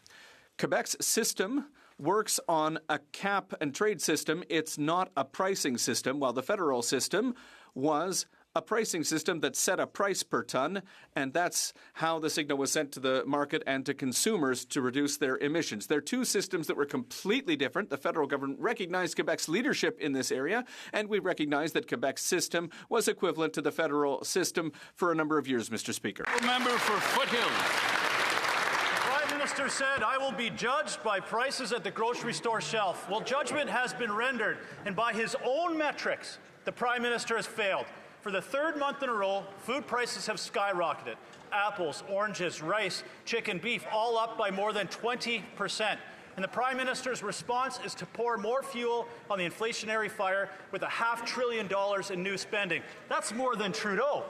Quebec's system works on a cap and trade system. It's not a pricing system, while the federal system was a pricing system that set a price per ton, and that's how the signal was sent to the market and to consumers to reduce their emissions. They're two systems that were completely different. The federal government recognized Quebec's leadership in this area, and we recognize that Quebec's system was equivalent to the federal system for a number of years, Mr. Speaker. Member for Foothills. Prime Minister said, I will be judged by prices at the grocery store shelf. Well, judgment has been rendered, and by his own metrics, the Prime Minister has failed. For the third month in a row, food prices have skyrocketed. Apples, oranges, rice, chicken, beef, all up by more than 20%. And the Prime Minister's response is to pour more fuel on the inflationary fire with $500 billion in new spending. That's more than Trudeau.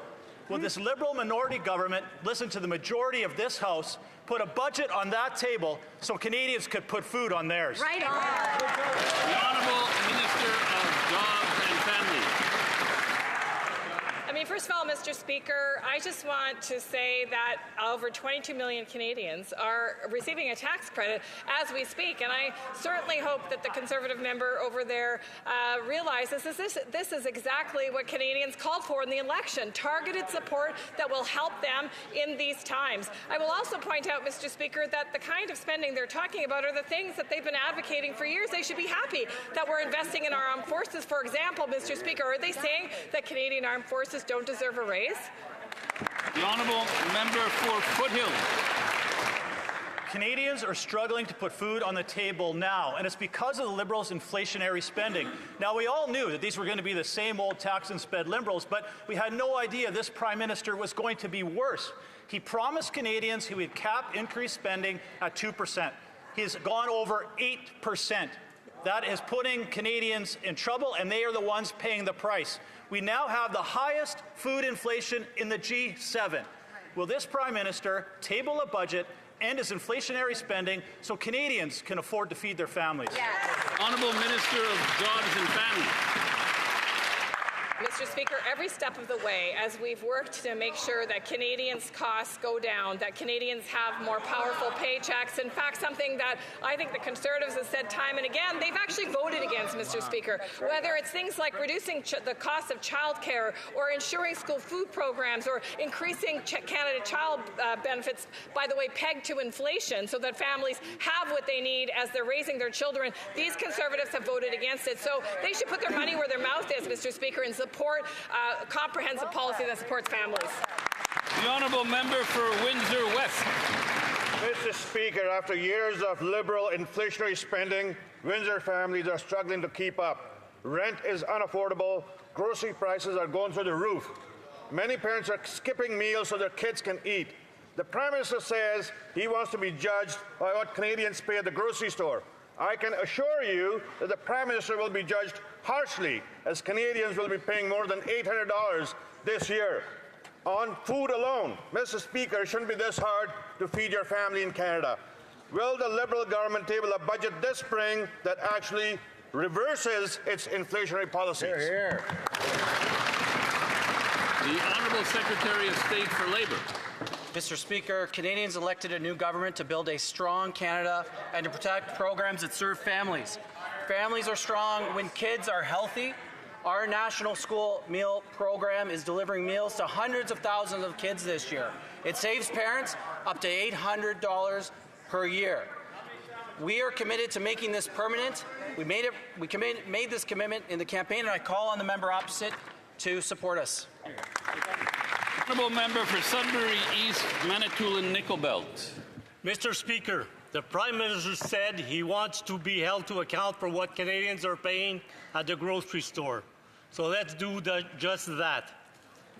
Will this Liberal minority government listen to the majority of this House, put a budget on that table so Canadians could put food on theirs? Right on. The Honourable Minister of Jobs and Family. I mean, first of all, Mr. Speaker, I just want to say that over 22 million Canadians are receiving a tax credit as we speak, and I certainly hope that the Conservative member over there realizes this is exactly what Canadians called for in the election, targeted support that will help them in these times. I will also point out, Mr. Speaker, that the kind of spending they're talking about are the things that they've been advocating for years. They should be happy that we're investing in our armed forces. For example, Mr. Speaker, are they saying that Canadian armed forces don't deserve a raise? The Honourable Member for Foothills. Canadians are struggling to put food on the table now, and it's because of the Liberals' inflationary spending. Now, we all knew that these were going to be the same old tax and spend Liberals, but we had no idea this Prime Minister was going to be worse. He promised Canadians he would cap increased spending at 2%. He has gone over 8%. That is putting Canadians in trouble, and they are the ones paying the price. We now have the highest food inflation in the G7. Will this Prime Minister table a budget, end his inflationary spending, so Canadians can afford to feed their families? Yes. Honourable Minister of Jobs and Family. Mr. Speaker, every step of the way, as we've worked to make sure that Canadians' costs go down, that Canadians have more powerful paychecks, in fact, something that I think the Conservatives have said time and again, they've actually voted against, Mr. Speaker. Whether it's things like reducing the cost of childcare or ensuring school food programs or increasing Canada Child benefits, by the way, pegged to inflation so that families have what they need as they're raising their children, these Conservatives have voted against it. So they should put their money where their mouth is, Mr. Speaker, and support a comprehensive policy that supports families. The Honourable Member for Windsor West. Mr. Speaker, after years of Liberal inflationary spending, Windsor families are struggling to keep up. Rent is unaffordable, grocery prices are going through the roof. Many parents are skipping meals so their kids can eat. The Prime Minister says he wants to be judged by what Canadians pay at the grocery store. I can assure you that the Prime Minister will be judged harshly, as Canadians will be paying more than $800 this year. On food alone, Mr. Speaker, it shouldn't be this hard to feed your family in Canada. Will the Liberal government table a budget this spring that actually reverses its inflationary policies? Hear, hear. The Honourable Secretary of State for Labour. Mr. Speaker, Canadians elected a new government to build a strong Canada and to protect programs that serve families. Families are strong when kids are healthy. Our National School Meal Program is delivering meals to hundreds of thousands of kids this year. It saves parents up to $800 per year. We are committed to making this permanent. We made this commitment in the campaign, and I call on the member opposite to support us. Honourable Member for Sudbury East, Manitoulin Nickel Belt. Mr. Speaker, the Prime Minister said he wants to be held to account for what Canadians are paying at the grocery store. So let's do just that.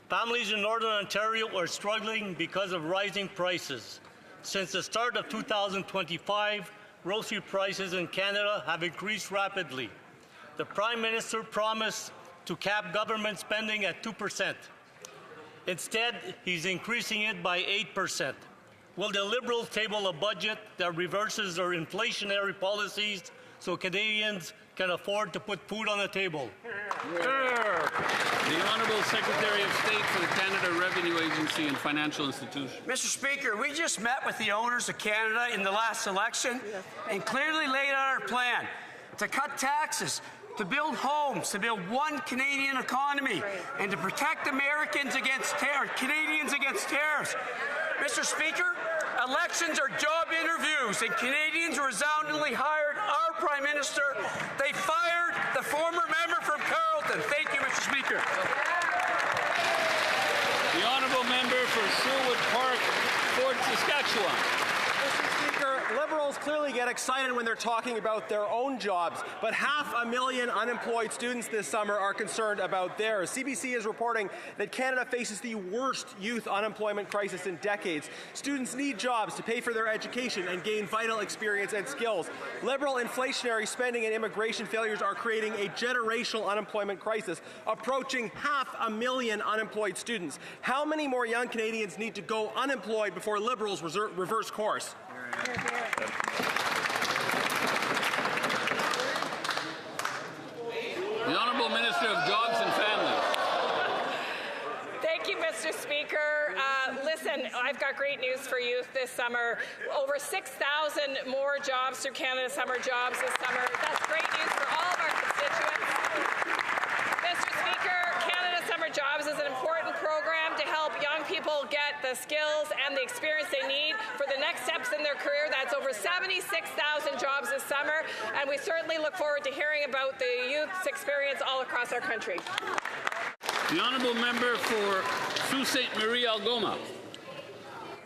Families in Northern Ontario are struggling because of rising prices. Since the start of 2025, grocery prices in Canada have increased rapidly. The Prime Minister promised to cap government spending at 2%. Instead, he's increasing it by 8%. Will the Liberals table a budget that reverses their inflationary policies so Canadians can afford to put food on the table? The Honourable Secretary of State for the Canada Revenue Agency and Financial Institutions. Mr. Speaker, we just met with the owners of Canada in the last election and clearly laid out our plan to cut taxes, to build homes, to build one Canadian economy, and to protect Americans against Canadians against tariffs. Mr. Speaker, elections are job interviews, and Canadians resoundingly hired our Prime Minister. They fired the former member from Carleton. Thank you, Mr. Speaker. The Honourable Member for Sherwood Park, Fort Saskatchewan. Mr. Speaker, Liberals clearly get excited when they're talking about their own jobs, but 500,000 unemployed students this summer are concerned about theirs. CBC is reporting that Canada faces the worst youth unemployment crisis in decades. Students need jobs to pay for their education and gain vital experience and skills. Liberal inflationary spending and immigration failures are creating a generational unemployment crisis, approaching 500,000 unemployed students. How many more young Canadians need to go unemployed before Liberals reverse course? The Honourable Minister of Jobs and Families. Thank you, Mr. Speaker. Listen, I've got great news for youth this summer. Over 6,000 more jobs through Canada Summer Jobs this summer. That's great news for all of our constituents. Mr. Speaker, Canada Summer Jobs is an important program to help young people get the skills and the experience they need for the next steps in their career. That's over 76,000 jobs this summer, and we certainly look forward to hearing about the youth's experience all across our country. The Honourable Member for Sault Ste. Marie Algoma.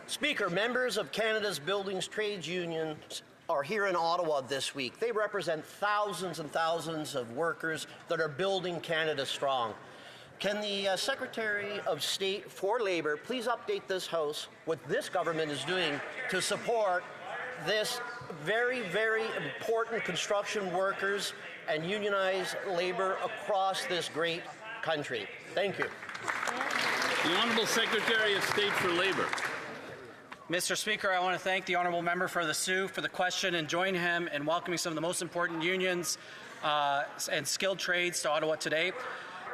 Speaker, members of Canada's buildings trades unions are here in Ottawa this week. They represent thousands and thousands of workers that are building Canada strong. Can the Secretary of State for Labour please update this House what this government is doing to support this very, very important construction workers and unionized labour across this great country? Thank you. The Honourable Secretary of State for Labour. Mr. Speaker, I want to thank the Honourable Member for the Sioux for the question and join him in welcoming some of the most important unions and skilled trades to Ottawa today.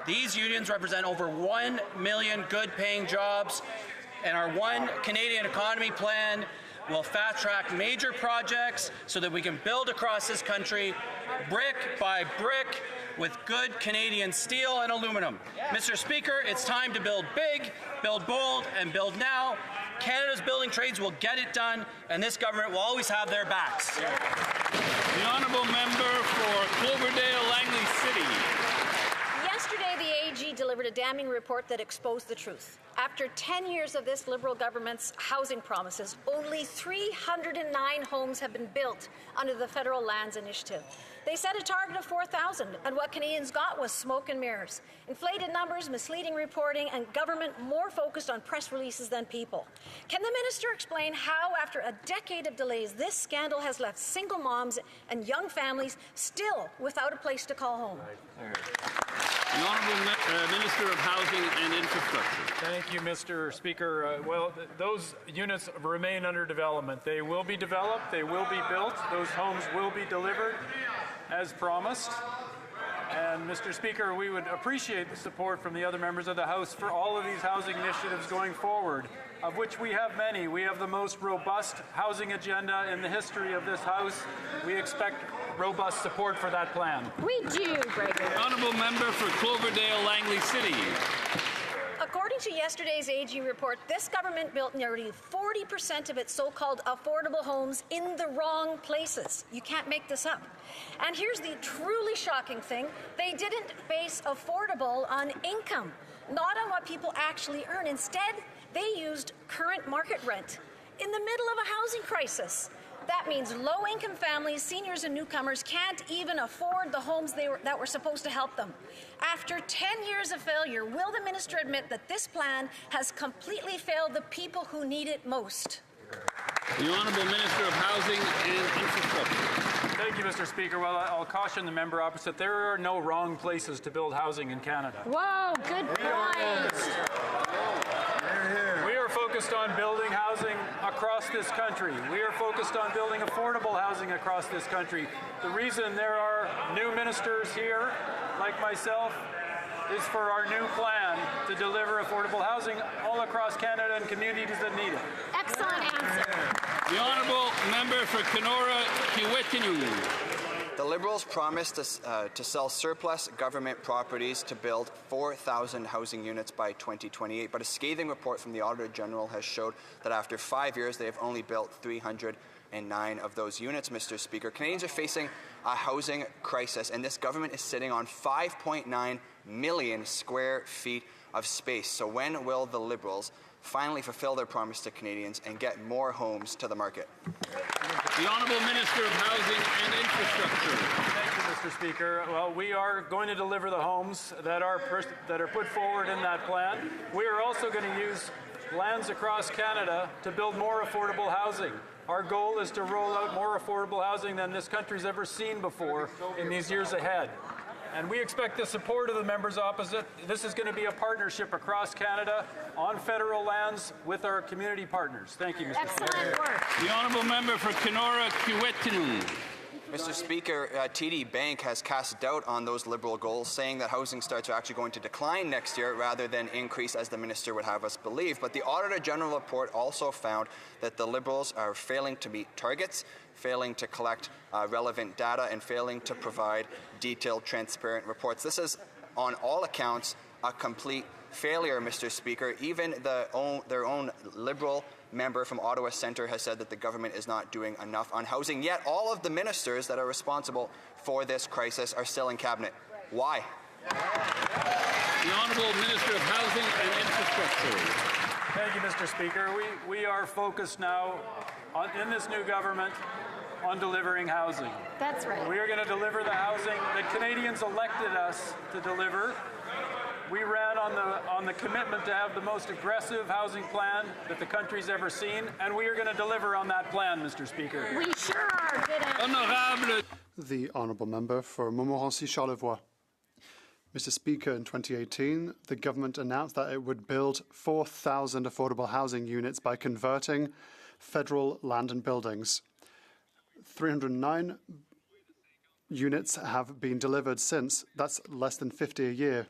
These unions represent over 1 million good-paying jobs, and our One Canadian Economy plan will fast-track major projects so that we can build across this country brick by brick with good Canadian steel and aluminum. Mr. Speaker, it's time to build big, build bold, and build now. Canada's building trades will get it done, and this government will always have their backs. The Honourable Member for Cloverdale, Langley City. Yesterday, the AG delivered a damning report that exposed the truth. After 10 years of this Liberal government's housing promises, only 309 homes have been built under the Federal Lands Initiative. They set a target of 4,000, and what Canadians got was smoke and mirrors. Inflated numbers, misleading reporting, and government more focused on press releases than people. Can the minister explain how, after a decade of delays, this scandal has left single moms and young families still without a place to call home? The Honourable Minister of Housing and Infrastructure. Thank you, Mr. Speaker. Those units remain under development. They will be developed. They will be built. Those homes will be delivered as promised. And, Mr. Speaker, we would appreciate the support from the other members of the House for all of these housing initiatives going forward, of which we have many. We have the most robust housing agenda in the history of this House. We expect robust support for that plan. We do, Gregor. Honourable Member for Cloverdale, Langley City. According to yesterday's AG report, this government built nearly 40% of its so-called affordable homes in the wrong places. You can't make this up. And here's the truly shocking thing. They didn't base affordable on income, not on what people actually earn. Instead, they used current market rent in the middle of a housing crisis. That means low-income families, seniors and newcomers can't even afford the homes that were supposed to help them. After 10 years of failure, will the minister admit that this plan has completely failed the people who need it most? The Honourable Minister of Housing and Infrastructure. Thank you, Mr. Speaker. Well, I'll caution the member opposite. There are no wrong places to build housing in Canada. Whoa, good point. We are focused focused on building housing across this country. We are focused on building affordable housing across this country. The reason there are new ministers here, like myself, is for our new plan to deliver affordable housing all across Canada and communities that need it. Excellent answer. The honourable member for Kenora Kiiwetinu. The Liberals promised to sell surplus government properties to build 4,000 housing units by 2028, but a scathing report from the Auditor General has showed that after 5 years they have only built 309 of those units, Mr. Speaker. Canadians are facing a housing crisis, and this government is sitting on 5.9 million square feet of space. So when will the Liberals finally fulfill their promise to Canadians and get more homes to the market? The Honourable Minister of Housing and Infrastructure. Thank you, Mr. Speaker. Well, we are going to deliver the homes that are put forward in that plan. We are also going to use lands across Canada to build more affordable housing. Our goal is to roll out more affordable housing than this country's ever seen before in these years ahead. And we expect the support of the members opposite. This is going to be a partnership across Canada on federal lands with our community partners. Thank you, Mr. Speaker. Excellent work. The honourable member for Kenora Kiiwetinu. Mr. Speaker, TD Bank has cast doubt on those Liberal goals, saying that housing starts are actually going to decline next year rather than increase, as the minister would have us believe. But the Auditor General report also found that the Liberals are failing to meet targets, failing to collect relevant data, and failing to provide detailed, transparent reports. This is, on all accounts, a complete failure, Mr. Speaker. Even their own Liberal member from Ottawa Centre has said that the government is not doing enough on housing, yet all of the ministers that are responsible for this crisis are still in cabinet. Why? The Honourable Minister of Housing and Infrastructure. Thank you, Mr. Speaker. We are focused now in this new government on delivering housing. That's right. We are going to deliver the housing that Canadians elected us to deliver. We ran on the commitment to have the most aggressive housing plan that the country's ever seen, and we are going to deliver on that plan, Mr. Speaker. We sure are. Good answer. Honourable. The Honourable Member for Montmorency-Charlevoix. Mr. Speaker, in 2018, the government announced that it would build 4,000 affordable housing units by converting federal land and buildings. 309 units have been delivered since. That's less than 50 a year.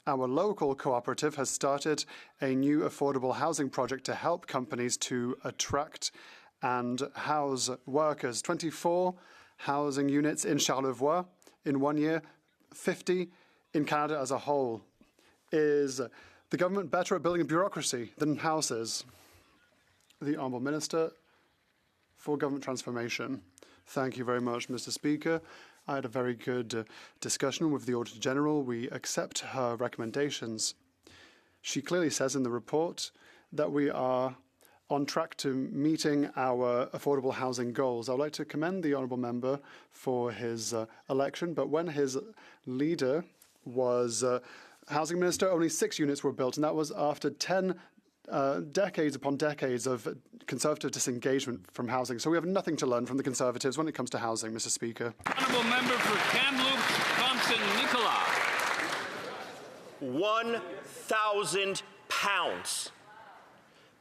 Our local cooperative has started a new affordable housing project to help companies to attract and house workers. 24 housing units in Charlevoix in 1 year, 50 in Canada as a whole. Is the government better at building a bureaucracy than houses? The Honourable Minister for Government Transformation. Thank you very much, Mr. Speaker. I had a very good discussion with the Auditor General. We accept her recommendations. She clearly says in the report that we are on track to meeting our affordable housing goals. I would like to commend the Honourable Member for his election, but when his leader was Housing Minister, only 6 units were built, and that was after 10 decades upon decades of Conservative disengagement from housing. So we have nothing to learn from the Conservatives when it comes to housing, Mr. Speaker. Honourable Member for Kamloops, Thompson, Nicola. 1,000 pounds.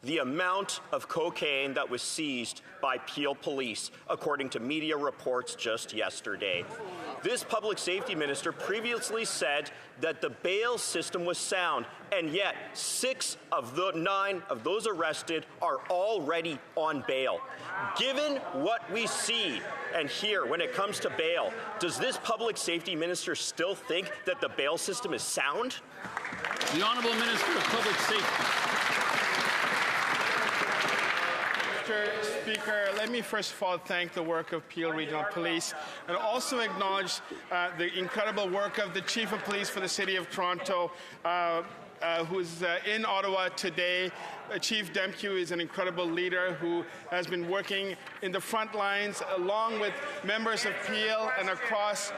The amount of cocaine that was seized by Peel Police, according to media reports just yesterday. This public safety minister previously said that the bail system was sound, and yet 6 of the 9 of those arrested are already on bail. Given what we see and hear when it comes to bail, does this public safety minister still think that the bail system is sound? The Honourable Minister of Public Safety. Mr. Speaker, let me first of all thank the work of Peel Regional Police and also acknowledge the incredible work of the Chief of Police for the City of Toronto, who's in Ottawa today. Chief Demkew is an incredible leader who has been working in the front lines along with members of Peel and across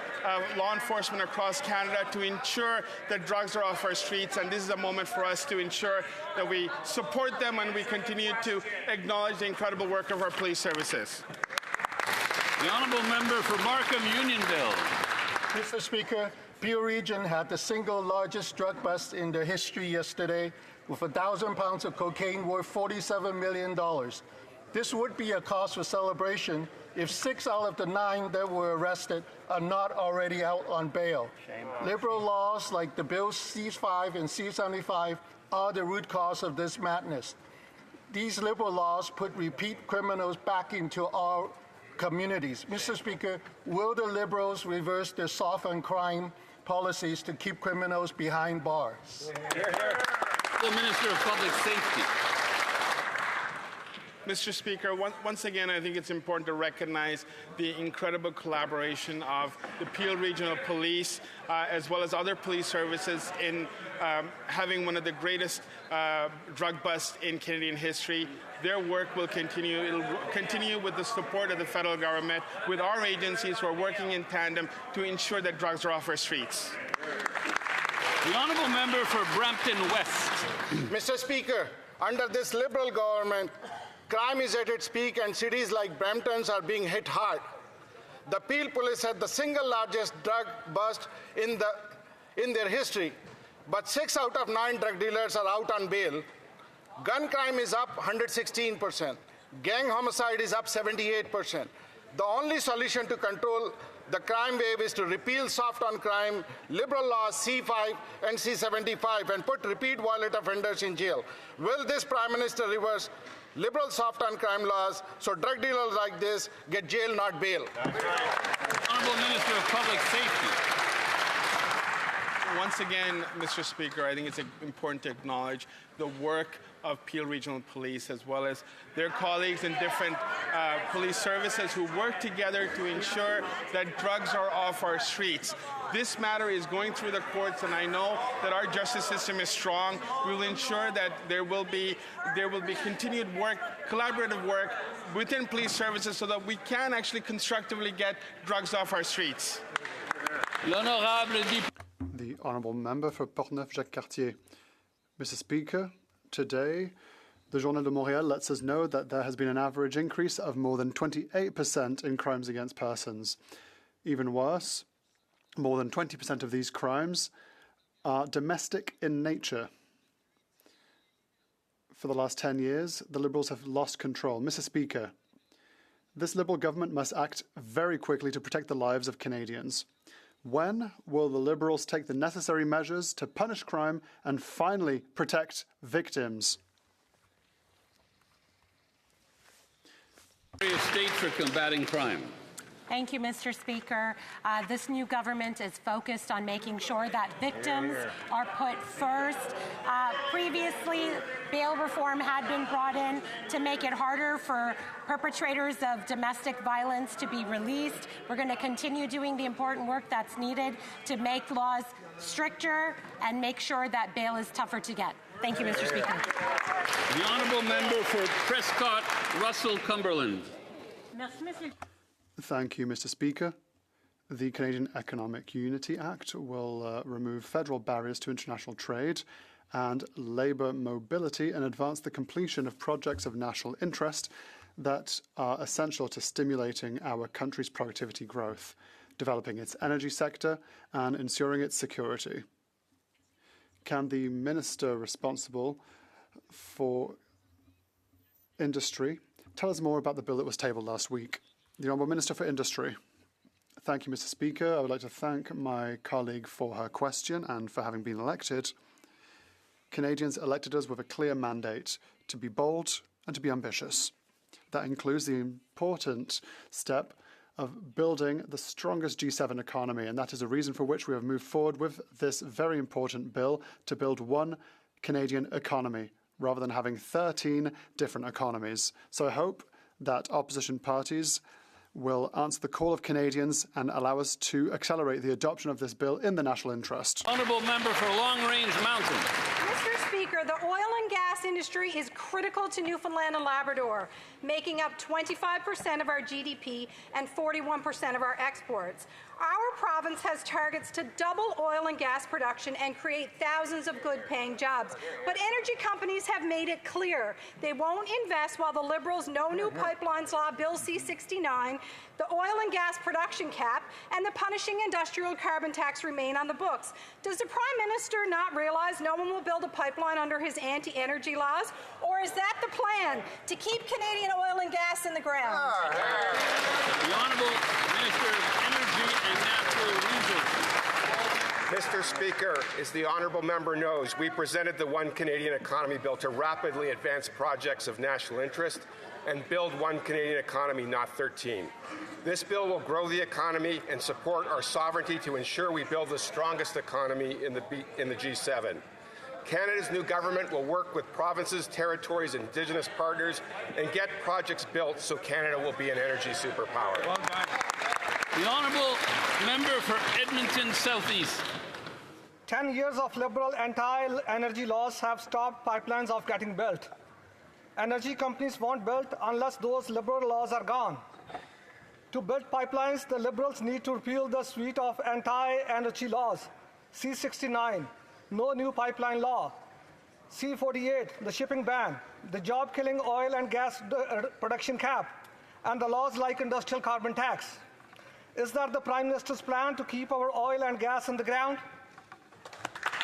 law enforcement across Canada to ensure that drugs are off our streets. And this is a moment for us to ensure that we support them and we continue to acknowledge the incredible work of our police services. The Honourable Member for Markham, Unionville. Mr. Speaker, Peel Region had the single largest drug bust in their history yesterday, with 1,000 pounds of cocaine worth $47 million. This would be a cause for celebration if 6 out of the 9 that were arrested are not already out on bail. Liberal laws like the Bill C5 and C75 are the root cause of this madness. These liberal laws put repeat criminals back into our communities. Mr. Speaker, will the Liberals reverse their soft on crime policies to keep criminals behind bars? The Minister of Public Safety. Mr. Speaker, once again, I think it's important to recognize the incredible collaboration of the Peel Regional Police, as well as other police services in having one of the greatest drug busts in Canadian history. Their work will continue. It will continue with the support of the federal government, with our agencies who are working in tandem to ensure that drugs are off our streets. The Honourable Member for Brampton West. Mr. Speaker, under this Liberal government, crime is at its peak and cities like Brampton's are being hit hard. The Peel Police had the single largest drug bust in their history, but 6 out of 9 drug dealers are out on bail. Gun crime is up 116%. Gang homicide is up 78%. The only solution to control the crime wave is to repeal soft on crime, Liberal laws C5 and C75 and put repeat violent offenders in jail. Will this Prime Minister reverse Liberal soft on crime laws so drug dealers like this get jail, not bail? Honourable Minister of Public Safety. Once again, Mr. Speaker, I think it's important to acknowledge the work of Peel Regional Police, as well as their colleagues in different police services who work together to ensure that drugs are off our streets. This matter is going through the courts, and I know that our justice system is strong. We will ensure that there will be continued work, collaborative work within police services so that we can actually constructively get drugs off our streets. The Honourable Member for Portneuf-Jacques-Cartier. Mr. Speaker, today, the Journal de Montréal lets us know that there has been an average increase of more than 28% in crimes against persons. Even worse, more than 20% of these crimes are domestic in nature. For the last 10 years, the Liberals have lost control. Mr. Speaker, this Liberal government must act very quickly to protect the lives of Canadians. When will the Liberals take the necessary measures to punish crime and finally protect victims? Secretary of State for Combating Crime. Thank you, Mr. Speaker. This new government is focused on making sure that victims are put first. Previously, bail reform had been brought in to make it harder for perpetrators of domestic violence to be released. We're going to continue doing the important work that's needed to make laws stricter and make sure that bail is tougher to get. Thank you, Mr. Speaker. The Honourable Member for Prescott Russell Cumberland. Thank you, Mr. Speaker. The Canadian Economic Unity Act will remove federal barriers to international trade and labour mobility and advance the completion of projects of national interest that are essential to stimulating our country's productivity growth, developing its energy sector and ensuring its security. Can the Minister responsible for Industry tell us more about the bill that was tabled last week? The Honourable Minister for Industry. Thank you, Mr. Speaker. I would like to thank my colleague for her question and for having been elected. Canadians elected us with a clear mandate to be bold and to be ambitious. That includes the important step of building the strongest G7 economy, and that is a reason for which we have moved forward with this very important bill to build one Canadian economy rather than having 13 different economies. So I hope that opposition parties will answer the call of Canadians and allow us to accelerate the adoption of this bill in the national interest. Honourable Member for Long Range Mountain. Mr. Speaker, the oil and gas gas industry is critical to Newfoundland and Labrador, making up 25% of our GDP and 41% of our exports. Our province has targets to double oil and gas production and create thousands of good-paying jobs. But energy companies have made it clear they won't invest while the Liberals' No New Pipelines Law, Bill C-69, the oil and gas production cap, and the punishing industrial carbon tax remain on the books. Does the Prime Minister not realize no one will build a pipeline under his anti-energy laws? Or is that the plan, to keep Canadian oil and gas in the ground? The Honourable Minister of Energy and Natural Resources. Mr. Speaker, as the honourable member knows, we presented the One Canadian Economy Bill to rapidly advance projects of national interest and build one Canadian economy, not 13. This bill will grow the economy and support our sovereignty to ensure we build the strongest economy in the G7. Canada's new government will work with provinces, territories, and Indigenous partners and get projects built so Canada will be an energy superpower. Well done. The Honourable Member for Edmonton Southeast. 10 years of Liberal anti-energy laws have stopped pipelines of getting built. Energy companies won't build unless those Liberal laws are gone. To build pipelines, the Liberals need to repeal the suite of anti-energy laws. C-69, no new pipeline law. C-48, the shipping ban, the job-killing oil and gas production cap, and the laws like industrial carbon tax. Is that the Prime Minister's plan to keep our oil and gas in the ground?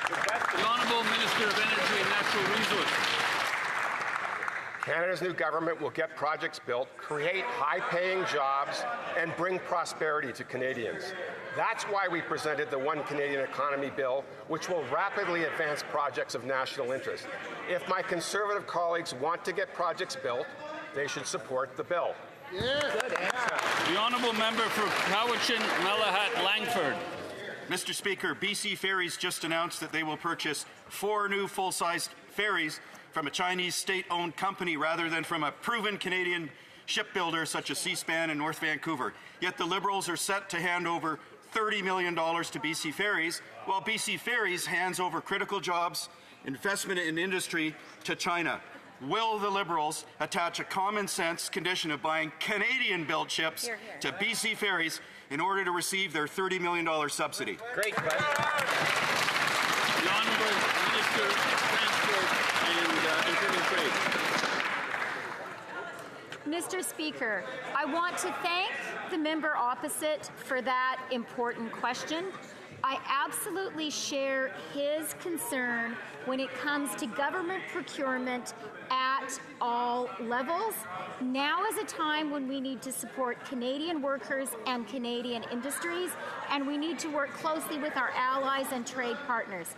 The Honourable Minister of Energy and Natural Resources. Canada's new government will get projects built, create high-paying jobs, and bring prosperity to Canadians. That's why we presented the One Canadian Economy Bill, which will rapidly advance projects of national interest. If my Conservative colleagues want to get projects built, they should support the bill. Yeah. Good answer. The Honourable Member for Cowichan, Mellahut, Langford. Mr. Speaker, BC Ferries just announced that they will purchase 4 new full-sized ferries from a Chinese state-owned company rather than from a proven Canadian shipbuilder such as Seaspan in North Vancouver. Yet the Liberals are set to hand over $30 million to BC Ferries, while BC Ferries hands over critical jobs, investment in industry to China. Will the Liberals attach a common-sense condition of buying Canadian-built ships to BC Ferries in order to receive their $30 million subsidy? Great question. The Honourable Minister of Transport and Internal Trade. Mr. Speaker, I want to thank the member opposite for that important question. I absolutely share his concern when it comes to government procurement at all levels. Now is a time when we need to support Canadian workers and Canadian industries, and we need to work closely with our allies and trade partners.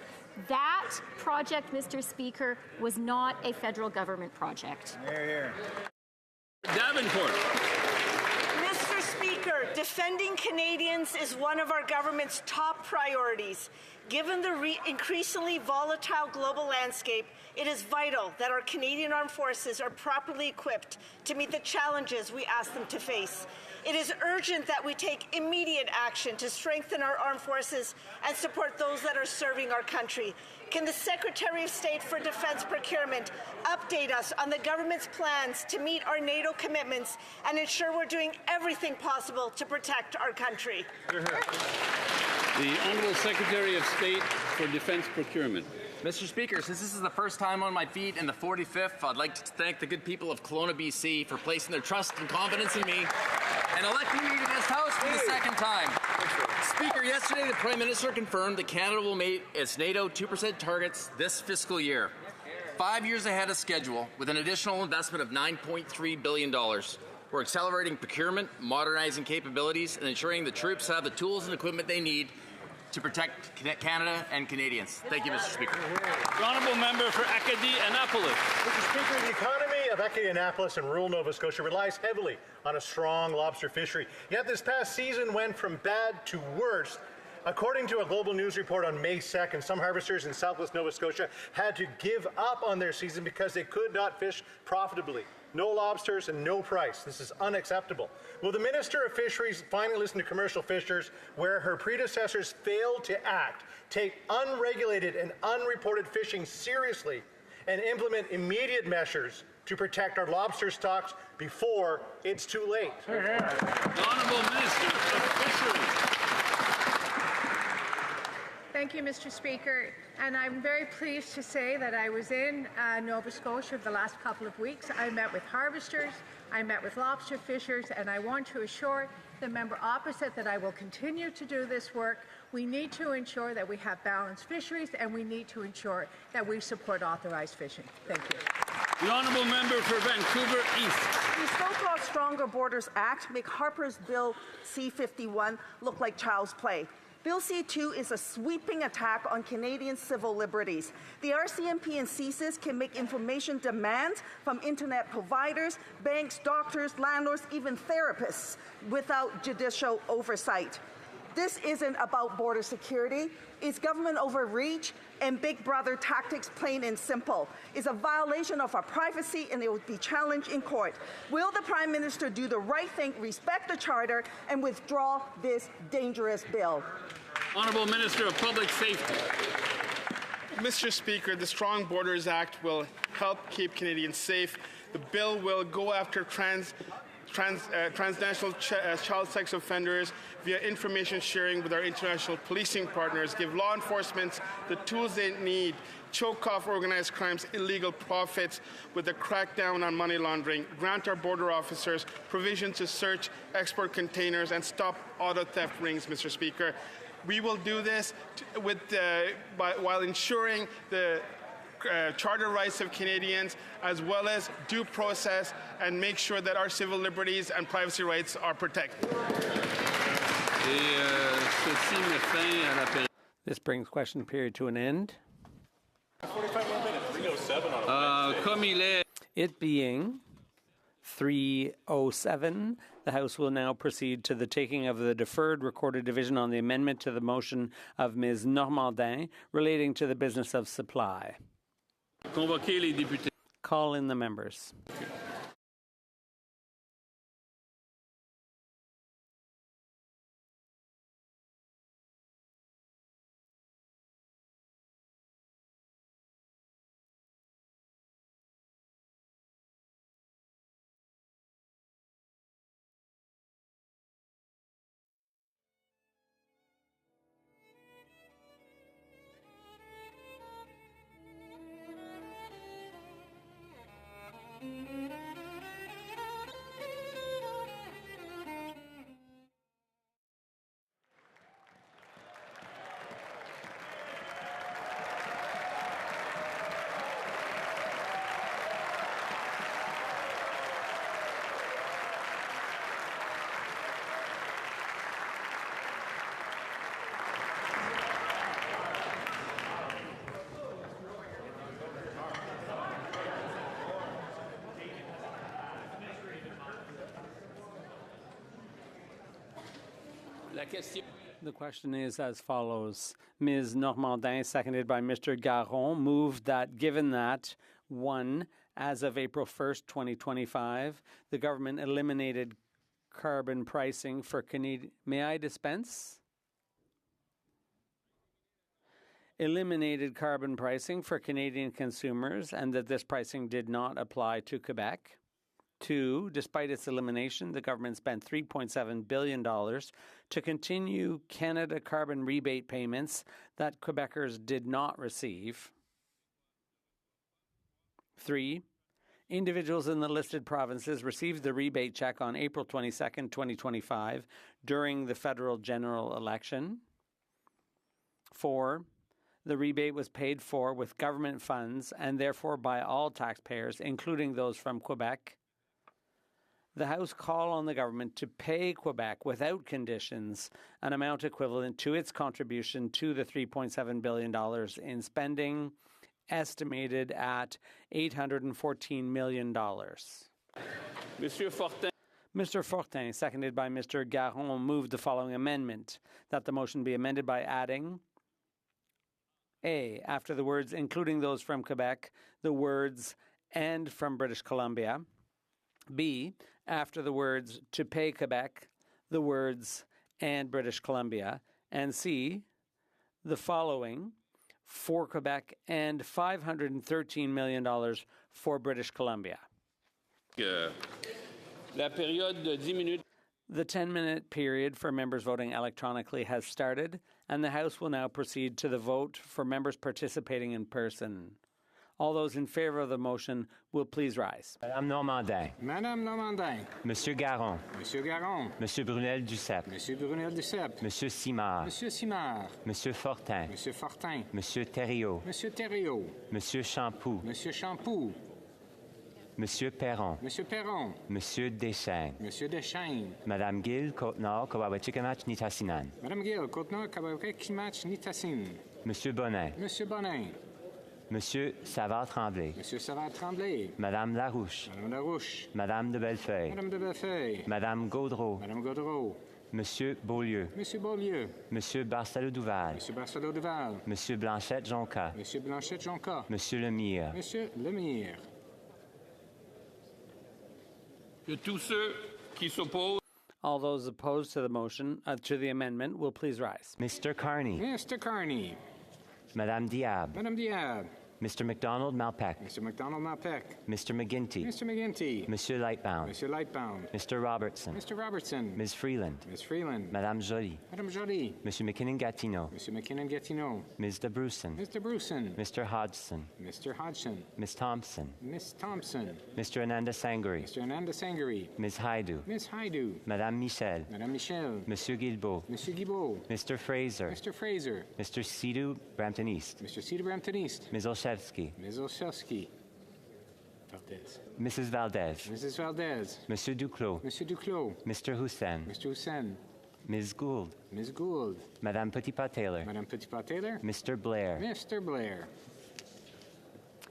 That project, Mr. Speaker, was not a federal government project. Davenport. Mr. Speaker, defending Canadians is one of our government's top priorities. Given the increasingly volatile global landscape, it is vital that our Canadian Armed Forces are properly equipped to meet the challenges we ask them to face. It is urgent that we take immediate action to strengthen our armed forces and support those that are serving our country. Can the Secretary of State for Defence Procurement update us on the government's plans to meet our NATO commitments and ensure we're doing everything possible to protect our country? The Honourable Secretary of State for Defence Procurement. Mr. Speaker, since this is the first time on my feet in the 45th, I'd like to thank the good people of Kelowna, BC for placing their trust and confidence in me and electing me to this House for the second time. Speaker, yesterday the Prime Minister confirmed that Canada will meet its NATO 2% targets this fiscal year, 5 years ahead of schedule, with an additional investment of $9.3 billion. We're accelerating procurement, modernizing capabilities, and ensuring the troops have the tools and equipment they need to protect Canada and Canadians. Thank you, Mr. Speaker. The Honourable Member for Acadie-Annapolis. Mr. Speaker, the economy of Acadie-Annapolis and rural Nova Scotia relies heavily on a strong lobster fishery. Yet this past season went from bad to worse. According to a Global News report on May 2nd, some harvesters in southwest Nova Scotia had to give up on their season because they could not fish profitably. No lobsters and no price. This is unacceptable. Will the Minister of Fisheries finally listen to commercial fishers where her predecessors failed to act, take unregulated and unreported fishing seriously, and implement immediate measures to protect our lobster stocks before it's too late. The Honourable Minister of Fisheries. Thank you, Mr. Speaker. And I'm very pleased to say that I was in Nova Scotia the last couple of weeks. I met with harvesters, I met with lobster fishers, and I want to assure the member opposite that I will continue to do this work. We need to ensure that we have balanced fisheries, and we need to ensure that we support authorized fishing. Thank you. The Honourable Member for Vancouver East. The so-called Stronger Borders Act make Harper's Bill C-51 look like child's play. Bill C-2 is a sweeping attack on Canadian civil liberties. The RCMP and CSIS can make information demands from internet providers, banks, doctors, landlords, even therapists without judicial oversight. This isn't about border security. It's government overreach and Big Brother tactics, plain and simple. It's a violation of our privacy, and it will be challenged in court. Will the Prime Minister do the right thing, respect the Charter, and withdraw this dangerous bill? Honourable Minister of Public Safety. Mr. Speaker, the Strong Borders Act will help keep Canadians safe. The bill will go after transnational child sex offenders via information sharing with our international policing partners, give law enforcement the tools they need, choke off organized crime's illegal profits with a crackdown on money laundering, grant our border officers provision to search export containers, and stop auto theft rings, Mr. Speaker. We will do this while ensuring the charter rights of Canadians, as well as due process, and make sure that our civil liberties and privacy rights are protected. This brings question period to an end. 45 more minutes. 3:07 on It being 3:07, the House will now proceed to the taking of the deferred recorded division on the amendment to the motion of Ms. Normandin relating to the business of supply. Call in the members. The question is as follows. Ms. Normandin, seconded by Mr. Garon, moved that given that, 1, as of April 1st, 2025, the government eliminated carbon pricing for Canadian... May I dispense? Eliminated carbon pricing for Canadian consumers, and that this pricing did not apply to Quebec. 2, despite its elimination, the government spent $3.7 billion to continue Canada carbon rebate payments that Quebecers did not receive. 3, individuals in the listed provinces received the rebate check on April 22nd, 2025, during the federal general election. 4, the rebate was paid for with government funds and therefore by all taxpayers, including those from Quebec. The House call on the government to pay Quebec without conditions an amount equivalent to its contribution to the $3.7 billion in spending, estimated at $814 million. Mr. Fortin, seconded by Mr. Garon, moved the following amendment, that the motion be amended by adding A, after the words including those from Quebec, the words and from British Columbia. B, after the words to pay Quebec, the words and British Columbia. And C, the following for Quebec and $513 million for British Columbia. La période de 10 minutes. The 10-minute period for members voting electronically has started, and the House will now proceed to the vote for members participating in person. All those in favor of the motion will please rise. Madame Normandin. Madame Normandin. Monsieur Garon. Monsieur Garon. Monsieur Brunel-Duceppe. Monsieur Brunel-Duceppe. Monsieur Simard. Monsieur Simard. Monsieur Fortin. Monsieur Fortin. Monsieur Thériault. Monsieur Thériault. Monsieur Champoux. Monsieur Champoux. Monsieur Perron. Monsieur Perron. Monsieur Deschaines. Monsieur Deschaines. Madame Gill, Côte-Nord, Kawawachikamach, Nitassinan. Madame Gill, Côte-Nord, Kawawachikamach, Nitassine. Monsieur Bonin. Monsieur Bonin. Monsieur Savard-Tremblay. Monsieur Savard-Tremblay. Madame Larouche. Madame Larouche. Madame de Bellefeuille. Madame de Bellefeuille. Madame Gaudreau. Madame Gaudreau. Monsieur Beaulieu. Monsieur Beaulieu. Monsieur Barcelo-Duval. Monsieur Barcelo-Duval. Monsieur Blanchette-Jonca. Monsieur Blanchette-Jonca. Monsieur Lemire. Monsieur Lemire. Que tous ceux qui s'opposent. All those opposed to the motion, to the amendment, will please rise. Mr. Carney. Mr. Carney. Madame Diab. Madame Diab. Mr. MacDonald-Malpeck. Mr. MacDonald-Malpeck. Mr. McGinty. Mr. McGinty. Monsieur Lightbound. Monsieur Lightbound. Mr. Robertson. Mr. Robertson. Ms. Freeland. Ms. Freeland. Madame Joly. Madame Joly. Monsieur McKinnon-Gatineau. Monsieur McKinnon-Gatineau. Ms. de Bruson. Mr. Bruson. Mr. Hodgson. Mr. Hodgson. Ms. Thompson. Miss Thompson. Mr. Ananda Sangari. Mr. Ananda Sangari. Ms. Haidu. Miss Haidu. Madame Michel. Madame Michel. Monsieur Guilbeault. Monsieur Guilbeault. Mr. Fraser. Mr. Fraser. Mr. Sidhu Brampton East. Mr. Cedar Brampton East. Ms. Olszewski. Ms. Olszewski. Valdez. Mrs. Valdez. Mrs. Valdez. Monsieur Duclos. Monsieur Duclos. Mr. Hussein. Mr. Hussein. Ms. Gould. Ms. Gould. Madame Petitpas-Taylor. Madame Petitpas-Taylor. Mr. Blair. Mr. Blair.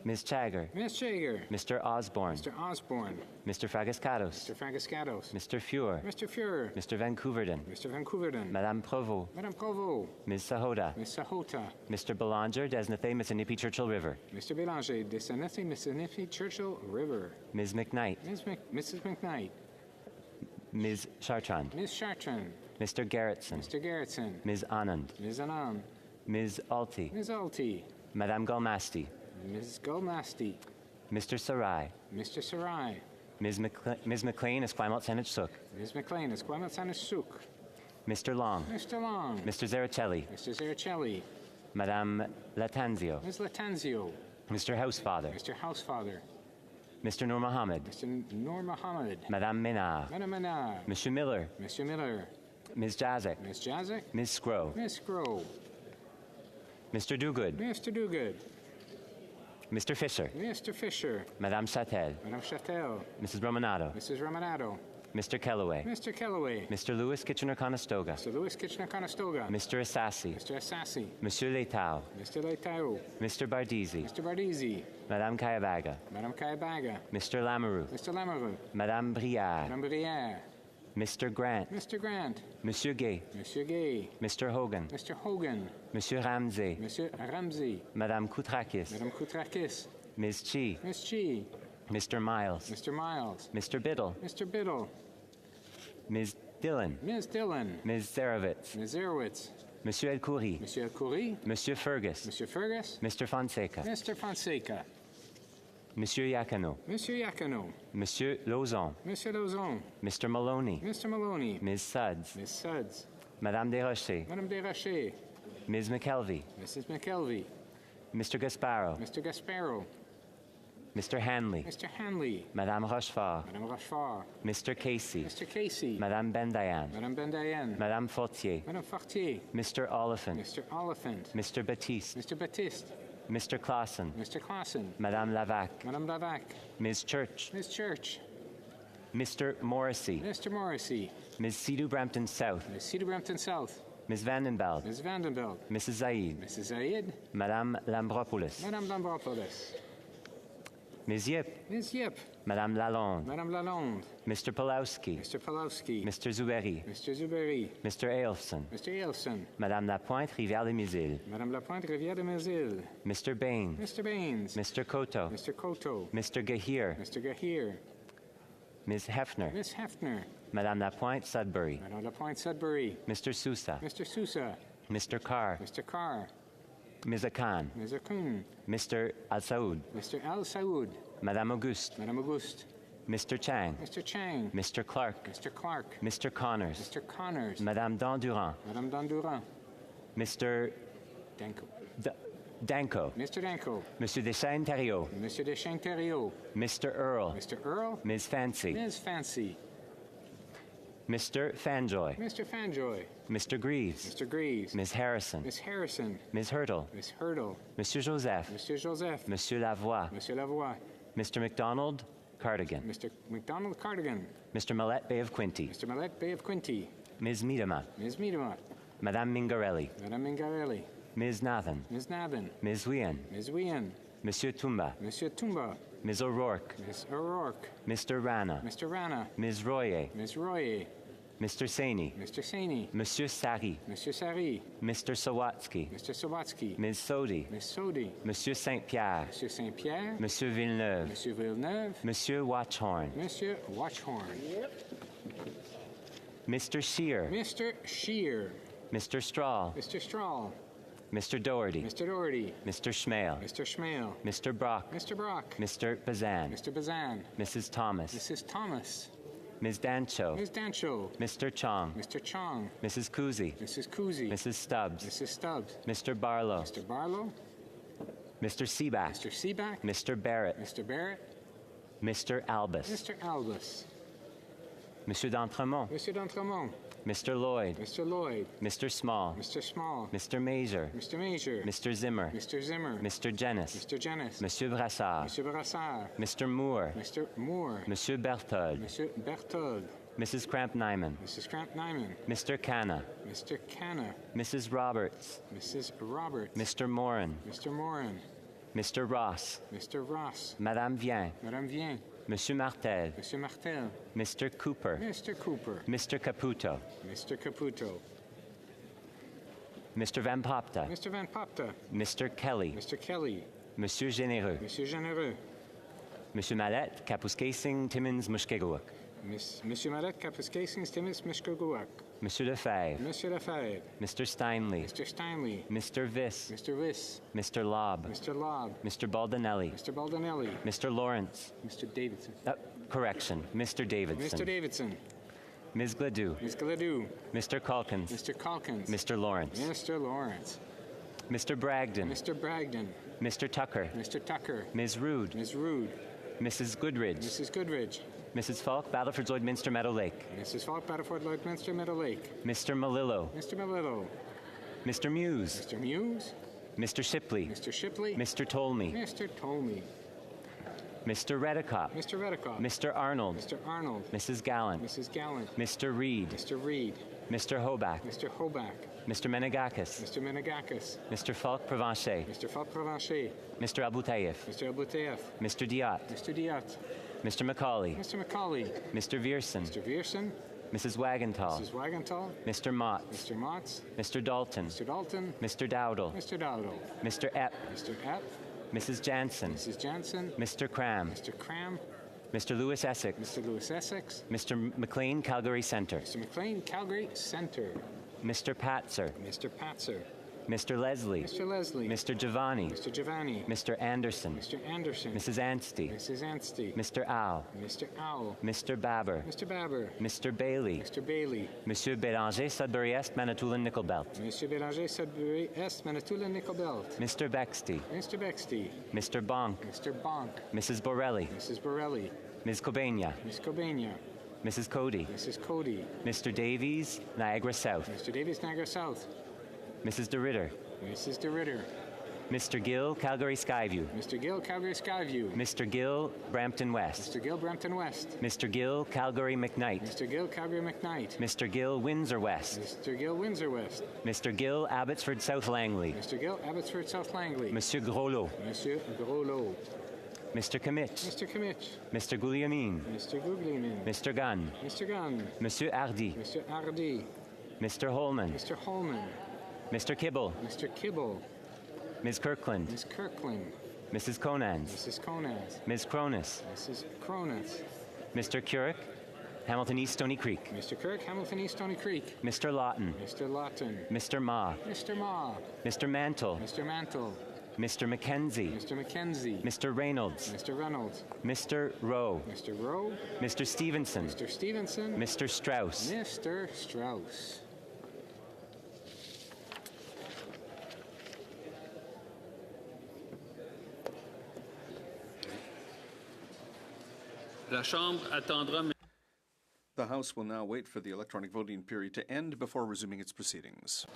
Ms. Chagger. Ms. Chagger. Mr. Osborne. Mr. Osborne. Mr. Fragascatos. Mr. Fragascatos. Mr. Fuhr. Mr. Fuhr. Mr. Vancouverden. Mr. Vancouverden. Madame Provost. Madame Provost. Ms. Sahota. Ms. Sahota. Mr. Belanger, Desnathay, Mississippi Churchill River. Mr. Belanger, Desnathay, Mississippi Churchill River. Ms. McKnight. Mrs. McKnight. Ms. Chartrand. Ms. Chartrand. Mr. Garrettson. Mr. Garrettson. Ms. Anand. Ms. Anand. Ms. Alty. Ms. Alty. Madame Galmasti. Ms. Galmasti. Mr. Sarai. Mr. Sarai. Ms. McLean, Esquimalt Saanich Suk. Ms. McLean, Esquimalt Saanich Suk. Mr. Long. Mr. Long. Mr. Zericelli. Mr. Zericelli. Madame Latanzio. Ms. Latanzio. Mr. Housefather. Mr. Housefather. Mr. Noor Mohammed. Mr. Noor Mohammed. Madame Menard. Madame Menard. Monsieur Miller. Monsieur Miller. Ms. Jazek. Ms. Jazek. Ms. Scrow. Ms. Scrow. Mr. Dogood. Mr. Dogood. Mr. Fisher. Mr. Fisher. Madame Chatel. Madame Chatel. Mrs. Romanado. Mrs. Romanado. Mr. Kellaway. Mr. Kellaway. Mr. Lewis Kitchener-Conestoga. Mr. Lewis Kitchener-Conestoga. Mr. Assassi. Mr. Assassi. Monsieur Letao. Mr. Letao. Mr. Bardisi. Mr. Bardisi. Madame Kayabaga. Madame Kayabaga. Mr. Lamoureux. Mr. Lamoureux. Madame Brière. Madame Brière. Mr. Grant. Mr. Grant. Monsieur Gay. Monsieur Gay. Mr. Hogan. Mr. Hogan. Monsieur Ramsey. Monsieur Ramsey. Madame Koutrakis. Madame Koutrakis. Ms. Chi. Ms. Chi. Mr. Miles. Mr. Miles. Mr. Biddle. Mr. Biddle. Ms. Dillon. Ms. Dillon. Ms. Zarowitz. Ms. Zarowitz. Monsieur El Khoury. Monsieur El Khoury. Monsieur Fergus. Monsieur Fergus. Mr. Fonseca. Mr. Fonseca. Monsieur Yakano. Monsieur Yakano. Monsieur Lauzon. Monsieur Lauzon. Mr. Maloney. Mr. Maloney. Ms. Suds. Ms. Suds. Madame Desrochers. Madame Desrochers. Ms. McKelvey. Mrs. McKelvey. Mr. Gasparo. Mr. Gasparo. Mr. Hanley. Mr. Hanley. Madame Rochefort. Madame Rochefort. Mr. Casey. Mr. Casey. Madame Bendayan. Madame Bendayan. Madame Fortier. Madame Fortier. Mr. Oliphant. Mr. Oliphant. Mr. Baptiste. Mr. Baptiste. Mr. Clausen. Mr. Clausen. Madame Lavac. Madame Lavac. Ms. Church. Ms. Church. Mr. Morrissey. Mr. Morrissey. Ms. Sidhu Brampton South. Ms. Cedar Brampton South. Ms. Vandenbeld. Ms. Vandenbeld. Mrs. Zaid. Mrs. Zaid. Madame Lambropoulos. Madame Lambropoulos. Ms. Yip. Ms. Yip. Madame Lalonde. Madame Lalonde. Mr. Pulowski. Mr. Pulowski. Mr. Zuberi. Mr. Zuberi. Mr. Ailson. Mr. Ailson. Madame Lapointe, Rivière-des-Mille. Madame Lapointe, Rivière-des-Mille. Mr. Baines. Mr. Baines. Mr. Koto. Mr. Koto. Mr. Gahir. Mr. Gahir. Ms. Hefner. Miss Hefner. Madame Lapointe, Sudbury. Madame Lapointe, Sudbury. Mr. Sousa. Mr. Sousa. Mr. Carr. Mr. Carr. Ms. Akan, Ms. Akun, Mr. Al Saoud, Mr. Al Saoud, Madame Auguste, Madame Auguste, Mr. Chang, Mr. Chang, Mr. Clark, Mr. Clark, Mr. Connors, Mr. Connors, Madame Dandurand, Madame Dandurand, Mr. Danko, Danko, Mr. Danko, Monsieur Deschênes-Thériault, Monsieur Deschênes-Thériault, Mr. Earl, Mr. Earl, Ms. Fancy, Ms. Fancy, Mr. Fanjoy, Mr. Fanjoy, Mr. Greaves, Mr. Greaves, Ms. Harrison, Ms. Harrison, Ms. Hurdle, Ms. Hurdle, Monsieur Joseph, Monsieur Joseph, Monsieur Lavoie, Monsieur Lavoie, Mr. McDonald Cardigan, Mr. McDonald Cardigan, Mr. Millette Bay of Quinte, Mr. Millette Bay of Quinte, Ms. Miedema, Ms. Miedema, Madame Mingarelli, Madame Mingarelli, Ms. Nathan, Ms. Nabin, Ms. Wien, Ms. Wien, Monsieur Tumba, Monsieur Tumba, Ms. O'Rourke, Ms. O'Rourke, Mr. Rana, Mr. Rana, Ms. Royer, Ms. Royer, Mr. Saini, Mr. Saini, Monsieur Sari, Monsieur Sari, Mr. Sawatsky, Mr. Sawatsky, Ms. Sodi, Ms. Sodi, Monsieur Saint-Pierre, Monsieur Saint-Pierre, Monsieur Villeneuve, Monsieur Villeneuve, Monsieur Watchhorn, Monsieur Watchhorn, Mr. Shear, Mr. Shear, Mr. Strahl, Mr. Strahl, Mr. Doherty, Mr. Doherty, Mr. Schmale, Mr. Schmale, Mr. Brock, Mr. Brock, Mr. Bazan, Mr. Bazan, Mrs. Thomas, Mrs. Thomas, Ms. Dancho, Ms. Dancho, Mr. Chong, Mr. Chong, Mrs. Kuzi, Mrs. Kuzi, Mrs. Stubbs, Mrs. Stubbs, Mr. Barlow, Mr. Barlow, Mr. Seaback, Mr. Seaback, Mr. Barrett, Mr. Barrett, Mr. Albus, Mr. Albus, Monsieur d'Entremont, Monsieur d'Entremont, Mr. Lloyd, Mr. Lloyd, Mr. Small, Mr. Small, Mr. Major, Mr. Major, Mr. Zimmer, Mr. Zimmer, Mr. Jennis, Mr. Jennis, Monsieur Brassard, Monsieur Brassard, Mr. Moore, Mr. Moore, Monsieur Berthold, Monsieur Berthold, Mrs. Cramp-Nyman, Mrs. Cramp-Nyman, Mr. Canna, Mr. Canna, Mrs. Roberts, Mrs. Roberts, Mr. Morin, Mr. Morin, Mr. Ross, Mr. Ross, Madame Vien, Madame Vien, Monsieur Martel, Monsieur Martel, Mr. Cooper, Mr. Cooper, Mr. Caputo, Mr. Caputo, Mr. Van Popta, Mr. Van Popta, Mr. Kelly, Mr. Kelly, Monsieur Généreux, Monsieur Généreux, Monsieur Mallette, Kapuskasing, Timmins, Mushkegowuk, Monsieur Maret, Kapuskasing, Timmins, Mishkogouak, Monsieur Lefebvre, Monsieur Lefebvre, Mr. Steinley, Mr. Steinley, Mr. Viss, Mr. Wiss, Mr. Lobb, Mr. Lobb, Mr. Baldinelli, Mr. Baldinelli, Mr. Lawrence, Mr. Davidson, correction, Mr. Davidson, Mr. Davidson, Ms. Gladue, Ms. Gladue, Mr. Calkins, Mr. Calkins, Mr. Lawrence, Mr. Lawrence, Mr. Bragdon, Mr. Bragdon, Mr. Tucker, Mr. Tucker, Ms. Rood, Ms. Rood, Mrs. Goodridge, Mrs. Goodridge, Mrs. Falk, Battleford Lloydminster Meadow Lake, Mrs. Falk, Battleford, Lloydminster, Meadow Lake, Mr. Malillo, Mr. Melillo, Mr. Muse, Mr. Muse, Mr. Shipley, Mr. Shipley, Mr. Tolmie, Mr. Tolmie, Mr. Redicott, Mr. Redicott, Mr. Arnold, Mr. Arnold, Mrs. Gallant, Mrs. Gallant, Mr. Reed, Mr. Reed, Mr. Hoback, Mr. Hoback, Mr. Menegakis, Mr. Menegakis, Mr. Falk Provencher, Mr. Falk Provencher, Mr. Aboutaïf, Mr. Aboutaïf, Mr. Diot, Mr. Diot, Mr. Macaulay, Mr. Macaulay, Mr. Vierson, Mr. Vierson, Mrs. Wagenthal, Mrs. Wagenthal, Mr. Mott, Mr. Motts, Mr. Dalton, Mr. Dalton, Mr. Dowdle, Mr. Dowdle, Mr. Epp, Mr. Epp, Mrs. Jansen, Mrs. Jansen, Mr. Cram, Mr. Cram, Mr. Lewis Essex, Mr. Lewis Essex, Mr. McLean, Calgary Centre, Mr. McLean, Calgary Centre, Mr. Patzer, Mr. Patzer, Mr. Leslie, Mr. Leslie, Mr. Giovanni, Mr. Giovanni, Mr. Anderson, Mr. Anderson, Mrs. Anstey, Mrs. Anstey, Mr. Owl, Mr. Owl, Mr. Babber, Mr. Babber, Mr. Bailey, Mr. Bailey, Monsieur Bélanger, Sudbury Est, Manitoulin, Nickelbelt, Monsieur Bélanger, Sudbury Est, Manitoulin, Nickelbelt, Mr. Bexty, Mr. Bexty, Mr. Bonk, Mr. Bonk, Mrs. Borelli, Mrs. Borelli, Ms. Cobania, Miss Cobania, Mrs. Cody, Mrs. Cody, Mr. Davies, Niagara South, Mr. Davies, Niagara South, Mrs. DeRitter, Mrs. DeRitter, Mr. Gill, Calgary Skyview, Mr. Gill, Calgary Skyview, Mr. Gill, Brampton West, Mr. Gill, Brampton West, Mr. Gill, Calgary McKnight, Mr. Gill, Calgary McKnight, Mr. Gill, Windsor West, Mr. Gill, Windsor West, Mr. Gill, Abbotsford South Langley, Mr. Gill, Abbotsford South Langley, Monsieur Groslo, Monsieur Groslo, Mr. Kimmich, Mr. Kimmich, Mr. Guglielmin, Mr. Guglielmin, Mr. Gunn, Mr. Gunn, Monsieur Hardy, Mr. Hardy, Mr. Holman, Mr. Holman, Mr. Kibble, Mr. Kibble, Ms. Kirkland, Miss Kirkland, Mrs. Conans, Mrs. Conans, Ms. Cronus, Mrs. Cronus, Mr. Curick, Hamilton East Stony Creek. Mr. Kirk, Hamilton East Stony Creek. Mr. Lawton. Mr. Lawton. Mr. Ma. Mr. Ma. Mr. Mantle. Mr. Mantle. Mr. McKenzie. Mr. McKenzie. Mr. Reynolds. Mr. Reynolds. Mr. Rowe. Mr. Rowe. Mr. Stevenson. Mr. Stevenson. Mr. Strauss. Mr. Strauss. La Chambre attendra. The House will now wait for the electronic voting period to end before resuming its proceedings.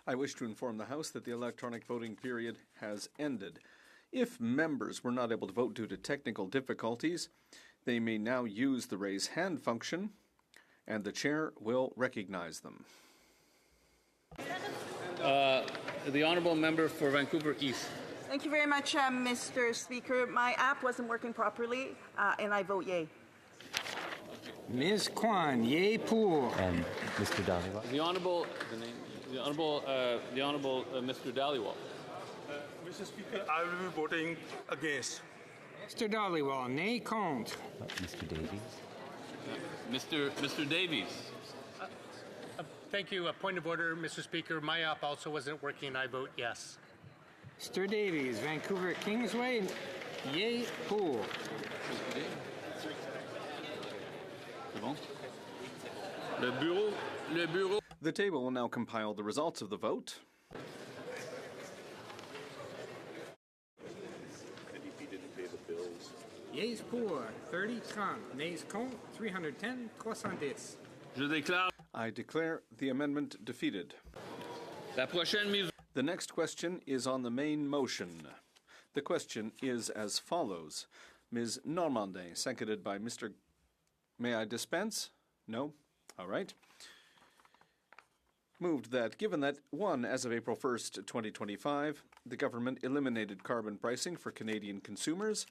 I wish to inform the House that the electronic voting period has ended. If members were not able to vote due to technical difficulties, they may now use the raise hand function, and the chair will recognize them. The honourable member for Vancouver East. Thank you very much, Mr. Speaker. My app wasn't working properly, and I vote yay. Ms. Kwan, yay pour. And Mr. Dhaliwal. The honourable Mr. Dhaliwal. Mr. Speaker, I will be voting against. Mr. Dhaliwal, nay contre. Mr. Davies. Mr. Davies. Thank you. A point of order, Mr. Speaker. My app also wasn't working. I vote yes. Mr. Davies, Vancouver Kingsway, yay pour. The table will now compile the results of the vote. Yeas pour, 30, 30. Nays contre, 310, 310. I declare the amendment defeated. The next question is on the main motion. The question is as follows. Ms. Normandin, seconded by Mr. May I dispense? No? All right. Moved that, given that, 1, as of April 1st, 2025, the government eliminated carbon pricing for Canadian consumers,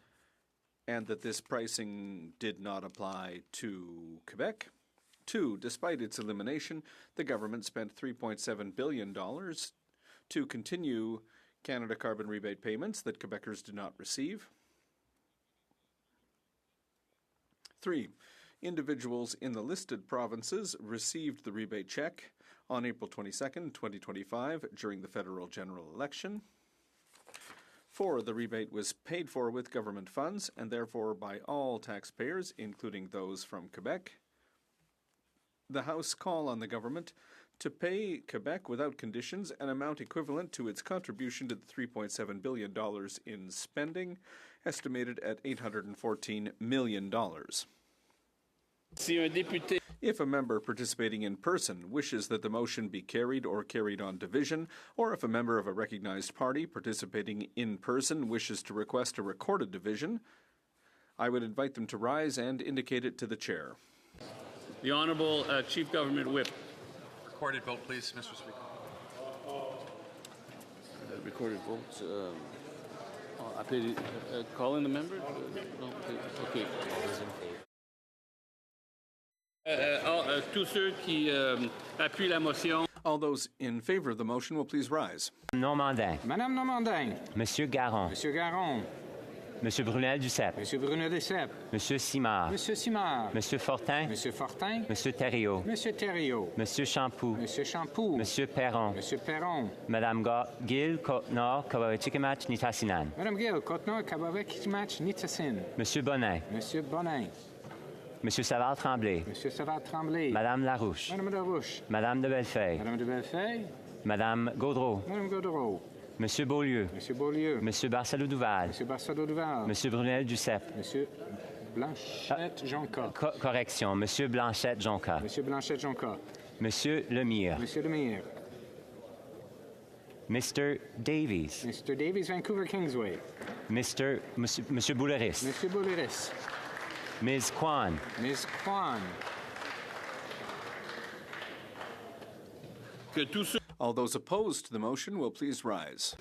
and that this pricing did not apply to Quebec. 2, despite its elimination, the government spent $3.7 billion to continue Canada carbon rebate payments that Quebecers do not receive. 3, individuals in the listed provinces received the rebate check on April 22nd, 2025, during the federal general election. 4, the rebate was paid for with government funds and therefore by all taxpayers, including those from Quebec. The House call on the government to pay Quebec without conditions an amount equivalent to its contribution to the $3.7 billion in spending, estimated at $814 million. If a member participating in person wishes that the motion be carried or carried on division, or if a member of a recognized party participating in person wishes to request a recorded division, I would invite them to rise and indicate it to the chair. The Honourable Chief Government Whip. Recorded vote, please, Mr. Speaker. Recorded votes. Call in the member? No, okay. Tous ceux qui appuient la motion. All those in favor of the motion will please rise. Normandin. Madame Normandin. Monsieur Garon. Monsieur Garon. Monsieur Brunel-Duceppe. Monsieur Brunel-Duceppe. Monsieur Simard. Monsieur Simard. Monsieur Fortin. Monsieur Fortin. Monsieur Thériault. Monsieur Thériault. Monsieur Champoux. Monsieur Champoux. Monsieur Perron. Monsieur Perron. Madame Gill, Côte-Nord, Kawachikamach, Nitassinan. Madame Gill, Côte-Nord, Kawachikamach, Nitassinan. Monsieur Bonin. Monsieur Bonin. Monsieur Savard-Tremblay. Monsieur Savard-Tremblay. Madame Larouche. Madame Larouche. Madame de Bellefeuille. Madame de Bellefeuille. Madame Gaudreau. Madame Gaudreau. Monsieur Beaulieu. Monsieur Beaulieu. Monsieur Barcelou-Duval. Monsieur Barcelou-Duval. Monsieur Brunel-Duceppe. Monsieur Blanchette-Jonca. Correction. Monsieur Blanchette-Jonca. Monsieur Blanchette-Jonca. Monsieur Lemire. Monsieur Lemire. Mr. Davies. Mr. Davies, Vancouver Kingsway. Monsieur Bouleris. Monsieur Bouleris. Ms. Kwan. Ms. Kwan. All those opposed to the motion will please rise.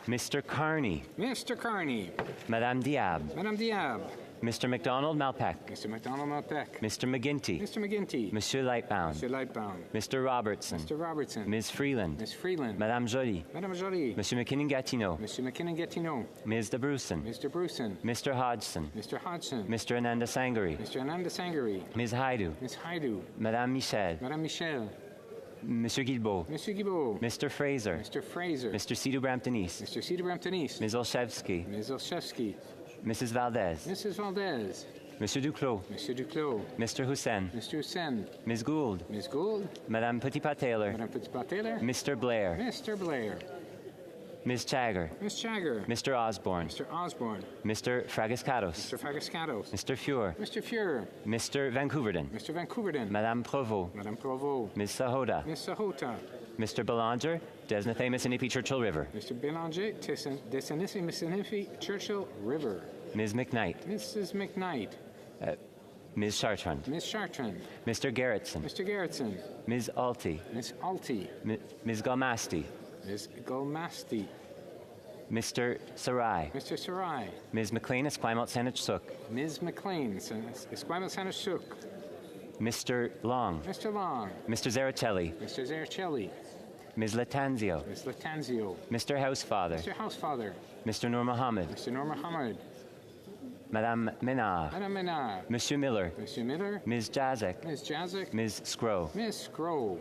Mr. Carney. Mr. Carney. Madame Diab. Madame Diab. Mr. McDonald-Malpeck. Mr. McDonald-Malpeck. Mr. McGinty. Mr. McGinty. Monsieur Lightbound. Monsieur Lightbound. Mr. Robertson. Mr. Robertson. Ms. Freeland. Ms. Freeland. Madame Joly. Madame Joly. Monsieur McKinnon-Gatineau. Monsieur McKinnon-Gatineau. Ms. De Bruson. Mr. Bruson. Mr. Hodgson. Mr. Hodgson. Mr. Ananda Sangari. Mr. Ananda Sangari. Ms. Haidu. Ms. Haidu. Madame Michel. Madame Michel. Monsieur Guilbeault. Monsieur Guilbeault. Mr. Fraser. Mr. Fraser. Mr. Cedar Brampton East. Mr. Cedar Brampton East. Ms. Olszewski. Ms. Olszewski. Mrs. Valdez. Mrs. Valdez. Monsieur Duclos. Monsieur Duclos. Mr. Hussein. Mr. Hussein. Ms. Gould. Ms. Gould. Madame Petitpas-Taylor. Madame Petitpas-Taylor. Mr. Blair. Mr. Blair. Ms. Chagger. Ms. Chagger. Mr. Osborne. Mr. Osborne. Mr. Fragascatos. Mr. Fragascatos. Mr. Fuhr. Mr. Fuhr. Mr. Vancouverden. Mr. Vancouverden. Madame Provost. Madame Provost. Ms. Sahota. Ms. Sahota. Mr. Belanger, Desnathamus Inipi Churchill River. Mr. Belanger, Desanissi Churchill River. Ms. McKnight. Mrs. McKnight. Ms. Chartrand. Ms. Chartrand. Mr. Gerritsen. Mr. Gerritsen. Ms. Alty. Ms. Alty. Ms. Galmasti. Ms. Galmasti. Mr. Sarai. Mr. Sarai. Ms. McLean, Esquimalt Saanich Suk. Ms. McLean, Esquimalt Saanich Suk. Mr. Long. Mr. Long. Mr. Zaricelli. Mr. Zaricelli. Ms. Latanzio. Ms. Latanzio. Mr. Housefather. Mr. Housefather. Mr. Nur Mohammed. Mr. Nur Mohammed. Madame Menard. Madame Menard. Monsieur Miller. Monsieur Miller. Ms. Jazek. Ms. Jazek. Ms. Scrow. Ms. Scrow.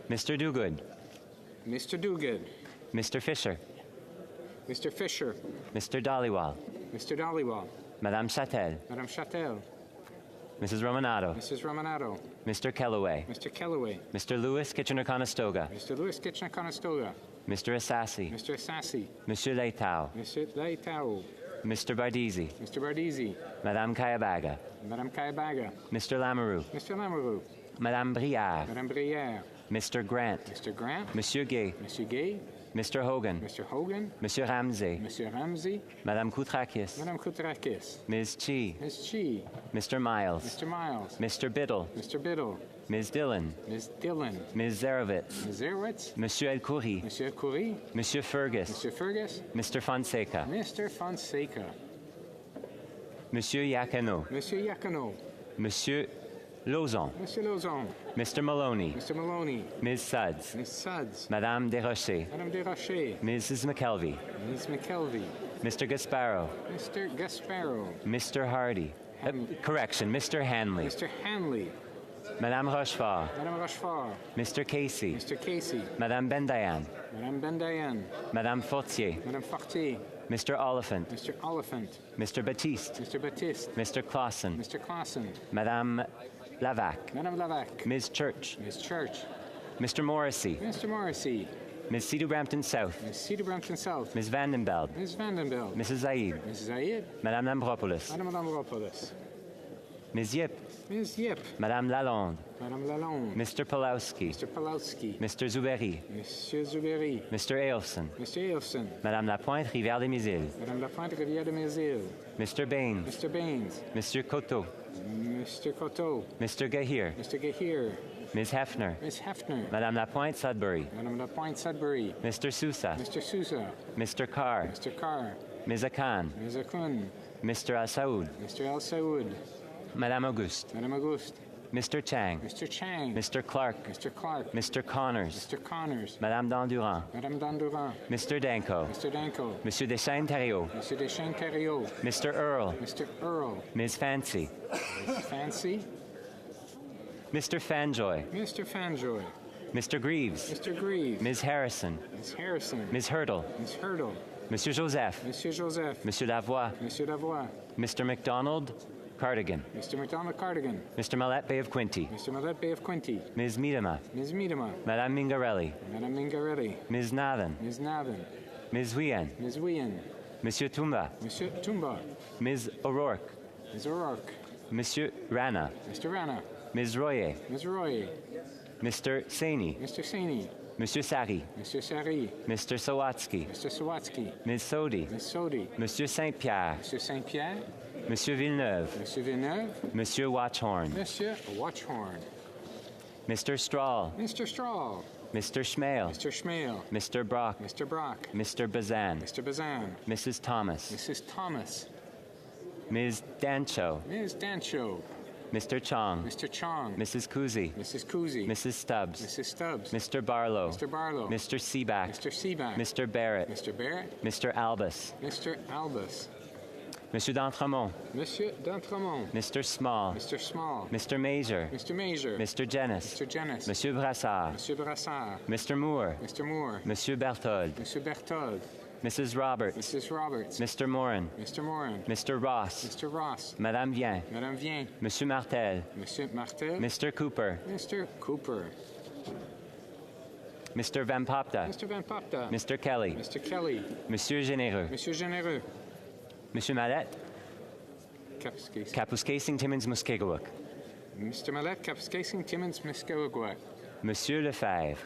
Mr. Duguid. Mr. Duguid. Mr. Fisher. Mr. Fisher. Mr. Dollywall. Mr. Dollywall. Madame Châtel. Madame Châtel. Mrs. Romanato. Mrs. Romanato. Mr. Kellaway. Mr. Kellaway. Mr. Lewis Kitchener-Conestoga. Mr. Lewis Kitchener-Conestoga. Mr. Assassi. Mr. Assassi. Monsieur Leitao. Monsieur Leitao. Mr. Bardisi. Mr. Bardisi. Madame Kayabaga. Madame Kayabaga. Mr. Lamoureux. Mr. Lamoureux. Madame Brière. Madame Brière. Mr. Grant. Mr. Grant. Monsieur Gay. Monsieur Gay. Mr. Hogan. Mr. Hogan. Monsieur Ramsey. Monsieur Ramsey. Madame Koutrakis. Madame Koutrakis. Ms. Chi. Ms. Chi. Mr. Miles. Mr. Miles. Mr. Biddle. Mr. Biddle. Ms. Dillon. Ms. Dillon. Ms. Zarowitz. Ms. Zarowitz. Monsieur El Khoury. Monsieur El Khoury. Monsieur Fergus. Monsieur Fergus. Mr. Fonseca. Mr. Fonseca. Monsieur Yakano. Monsieur Yakano. Monsieur Lauzon. Monsieur Lauzon. Mr. Maloney. Mr. Maloney. Ms. Suds. Ms. Suds. Madame Desrochers. Madame Desrochers. Mrs. McKelvey. Ms. McKelvey. Mr. Gasparo. Mr. Gasparo. Mr. Hardy. Correction, Mr. Hanley. Mr. Hanley. Madame Rochefort. Madame Rochefort. Mr. Casey. Mr. Casey. Madame Bendayan. Madame Bendayan. Madame Fortier. Madame Fortier. Mr. Oliphant. Mr. Oliphant. Mr. Baptiste. Mr. Baptiste. Mr. Clausen. Mr. Clausen. Madame Lavac. Madame Lavac. Ms. Church. Ms. Church. Mr. Morrissey. Mr. Morrissey. Ms. Cedar Brampton South. Ms. Cedar Brampton South. Ms. Vandenbeld. Ms. Vandenbeld. Mrs. Zaid. Mrs. Zaid. Madame Lambropoulos. Madame Lambropoulos. Ms. Yip. Ms. Yip. Madame Lalonde. Madame Lalonde. Mr. Pulowski. Mr. Pulowski. Mr. Zuberi. Monsieur Zuberi. Mr. Ailson. Mr. Ailson. Madame Lapointe, Rivière-des-Mille. Madame Lapointe, Rivière-des-Mille. Mr. Baines. Mr. Baines. Mr. Coteau. Mr. Coteau. Mr. Gahir. Mr. Gahir. Ms. Hefner. Ms. Hefner. Madame Lapointe, Sudbury. Madame Lapointe, Sudbury. Mr. Sousa. Mr. Sousa. Mr. Carr. Mr. Carr. Ms. Akan. Ms. Akun. Mr. Al Saoud. Mr. Al Saoud. Madame Auguste. Madame Auguste. Mr. Chang. Mr. Chang. Mr. Clark. Mr. Clark. Mr. Connors. Mr. Connors. Madame Dandurand. Madame Dandurand. Mr. Danko. Mr. Danko. Monsieur Deschênes-Thériault. Monsieur Deschênes-Thériault. Mr. Earl. Mr. Earl. Ms. Fancy. Ms. Fancy. Mr. Fanjoy. Mr. Fanjoy. Mr. Greaves. Mr. Greaves. Ms. Harrison. Ms. Harrison. Ms. Hurdle. Ms. Hurdle. Monsieur Joseph. Monsieur Joseph. Monsieur Lavoie. Monsieur Lavoie. Mr. McDonald Cardigan. Mr. McDonald Cardigan. Mr. Millette Bay of Quinty. Mr. Millette Bay of Quinty. Ms. Miedema. Ms. Miedema. Madame Mingarelli. Madame Mingarelli. Ms. Nathan. Ms. Nathan. Ms. Wien. Ms. Wien. Monsieur Tumba. Monsieur Tumba. Ms. O'Rourke. Ms. O'Rourke. Monsieur Rana. Mr. Rana. Ms. Royer. Ms. Royer. Mr. Saini. Mr. Saini. Monsieur Sari. Monsieur Sari. Mr. Sawatsky. Mr. Sawatsky. Ms. Sodi. Ms. Sodi. Monsieur Saint-Pierre. Monsieur Saint-Pierre. Monsieur Villeneuve. Monsieur Villeneuve. Monsieur Watchhorn. Monsieur Watchhorn. Mr. Strahl. Mr. Strahl. Mr. Schmale. Mr. Schmale. Mr. Brock. Mr. Brock. Mr. Bazan. Mr. Bazan. Mrs. Thomas. Mrs. Thomas. Ms. Dancho. Ms. Dancho. Mr. Chong. Mr. Chong. Mrs. Kuzi. Mrs. Kuzi. Mrs. Stubbs. Mrs. Stubbs. Mr. Barlow. Mr. Barlow. Mr. Seaback. Mr. Seaback. Mr. Barrett. Mr. Barrett. Mr. Albus. Mr. Albus. Monsieur d'Entremont. Monsieur d'Entremont. Mr. Small. Mr. Small. Mr. Major. Mr. Major. Mr. Jennis. Mr. Jennis. Monsieur Brassard. Monsieur Brassard. Mr. Moore. Mr. Moore. Monsieur Berthold. Monsieur Berthold. Mrs. Roberts. Mrs. Roberts. Mr. Morin. Mr. Morin. Mr. Ross. Mr. Ross. Madame Vien. Madame Vien. Monsieur Martel. Monsieur Martel. Mr. Cooper. Mr. Cooper. Mr. Van Popta. Mr. Van Popta. Mr. Kelly. Mr. Kelly. Monsieur Généreux. Monsieur Généreux. Monsieur Mallette. Kapuskasing Timmins Muskegawuk. Mr. Mallette. Kapuskasing Timmins Muskegawuk. Monsieur Lefebvre.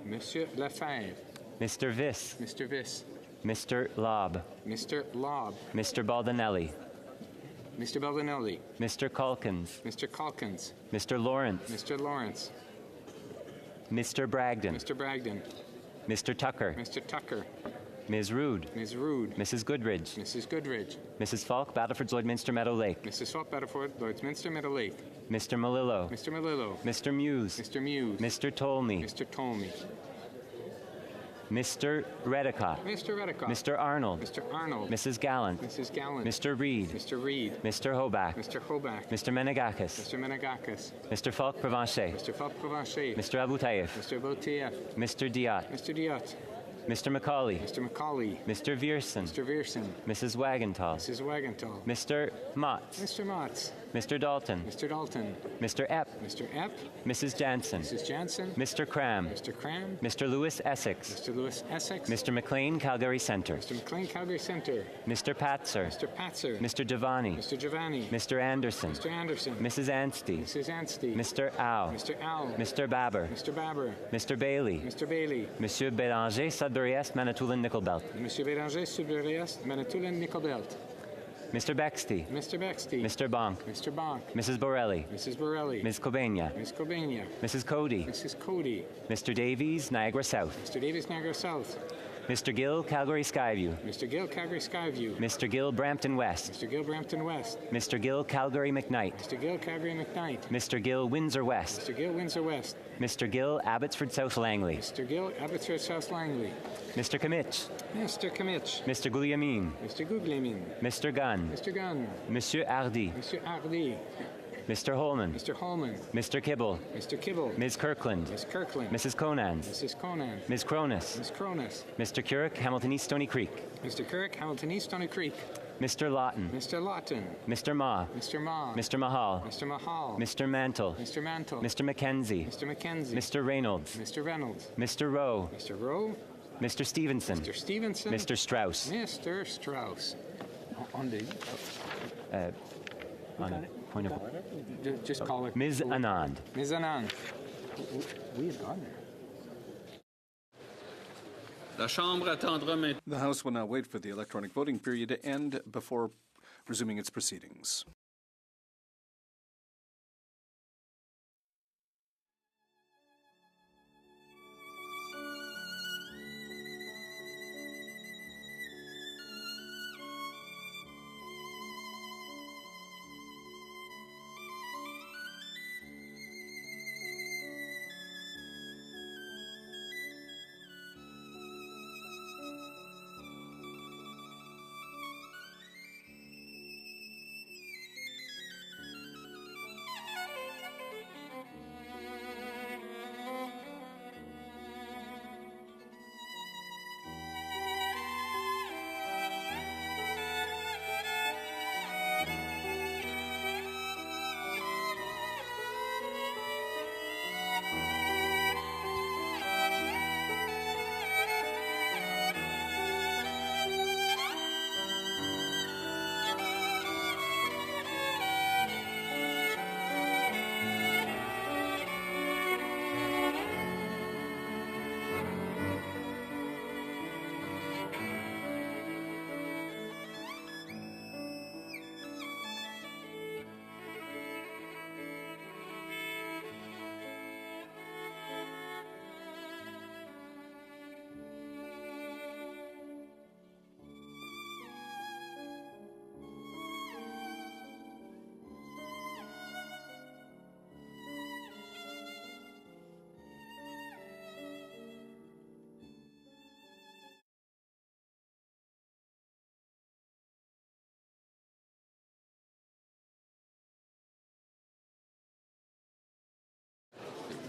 Monsieur Lefebvre. Mr. Viss. Mr. Viss. Mr. Lobb. Mr. Lobb. Mr. Baldinelli. Mr. Baldinelli. Mr. Calkins. Mr. Calkins. Mr. Lawrence. Mr. Lawrence. Mr. Bragdon. Mr. Bragdon. Mr. Tucker. Mr. Tucker. Ms. Rood. Ms. Rood. Mrs. Goodridge. Mrs. Goodridge. Mrs. Falk, Battleford's Lloydminster Meadow Lake. Mrs. Falk, Battleford, Lloydminster Meadow Lake. Mr. Malillo. Mr. Malillo. Mr. Muse. Mr. Muse. Mr. Tolney. Mr. Tolney. Mr. Redicott. Mr. Redicott. Mr. Arnold. Mr. Arnold. Mrs. Gallant. Mrs. Gallant. Mr. Reed. Mr. Reed. Mr. Hoback. Mr. Hoback. Mr. Menegakis. Mr. Menegakis. Mr. Falk Provencher. Mr. Falk Provencher. Mr. Aboutayev. Mr. Boutieff. Mr. Diot. Mr. Diot. Mr. Macaulay. Mr. Macaulay. Mr. Vierson. Mr. Vierson. Mrs. Wagenthal. Mrs. Wagenthal. Mr. Motts. Mr. Motts. Mr. Dalton. Mr. Dalton. Mr. Epp. Mr. Epp. Mrs. Jansen. Mrs. Jansen. Mr. Cram. Mr. Cram. Mr. Lewis Essex. Mr. Lewis Essex. Mr. McLean, Calgary Centre. Mr. McLean, Calgary Centre. Mr. Patzer. Mr. Patzer. Mr. Giovanni. Mr. Giovanni. Mr. Anderson. Mr. Anderson. Mrs. Anstey. Mrs. Anstey. Mr. Au. Mr. Owl. Mr. Babber. Mr. Babber. Mr. Bailey. Mr. Bailey. Monsieur Bélanger, Sudbury Est, Manitoulin, Nickelbelt. Monsieur Bélanger, Sudbury Est, Manitoulin, Nickelbelt. Mr. Bexty. Mr. Bexty. Mr. Bonk. Mr. Bonk. Mrs. Borelli. Mrs. Borelli. Ms. Cobania. Ms. Cobania. Mrs. Cody. Mrs. Cody. Mr. Davies, Niagara South. Mr. Davis, Niagara South. Mr. Gill, Calgary Skyview. Mr. Gill, Calgary Skyview. Mr. Gill, Brampton West. Mr. Gill, Brampton West. Mr. Gill, Calgary McKnight. Mr. Gill, Calgary McKnight. Mr. Gill, Windsor West. Mr. Gill, Windsor West. Mr. Gill, Abbotsford South Langley. Mr. Gill, Abbotsford South Langley. Mr. Kamich. Mr. Kamich. Mr. Guglielmin. Mr. Guglielmin. Mr. Gunn. Mr. Gunn. Monsieur Hardy. Mr. Hardy. Mr. Holman. Mr. Holman. Mr. Kibble. Mr. Kibble. Ms. Kirkland. Ms. Kirkland. Mrs. Conans. Mrs. Conan. Ms. Cronus. Ms. Cronus. Mr. Currick, Hamilton East Stony Creek. Mr. Kirk, Hamilton East Stony Creek. Mr. Lawton. Mr. Lawton. Mr. Ma. Mr. Ma. Mr. Mahal. Mr. Mahal. Mr. Mantle. Mr. Mantle. Mr. Mackenzie. Mr. Mackenzie. Mr. Reynolds. Mr. Reynolds. Mr. Rowe. Mr. Rowe. Mr. Stevenson. Mr. Stevenson. Mr. Strauss. Mr. Strauss. On the on a point of just call it Ms. Anand. Ms. Anand. We had gone there. La Chambre attendra maintenant. The House will now wait for the electronic voting period to end before resuming its proceedings.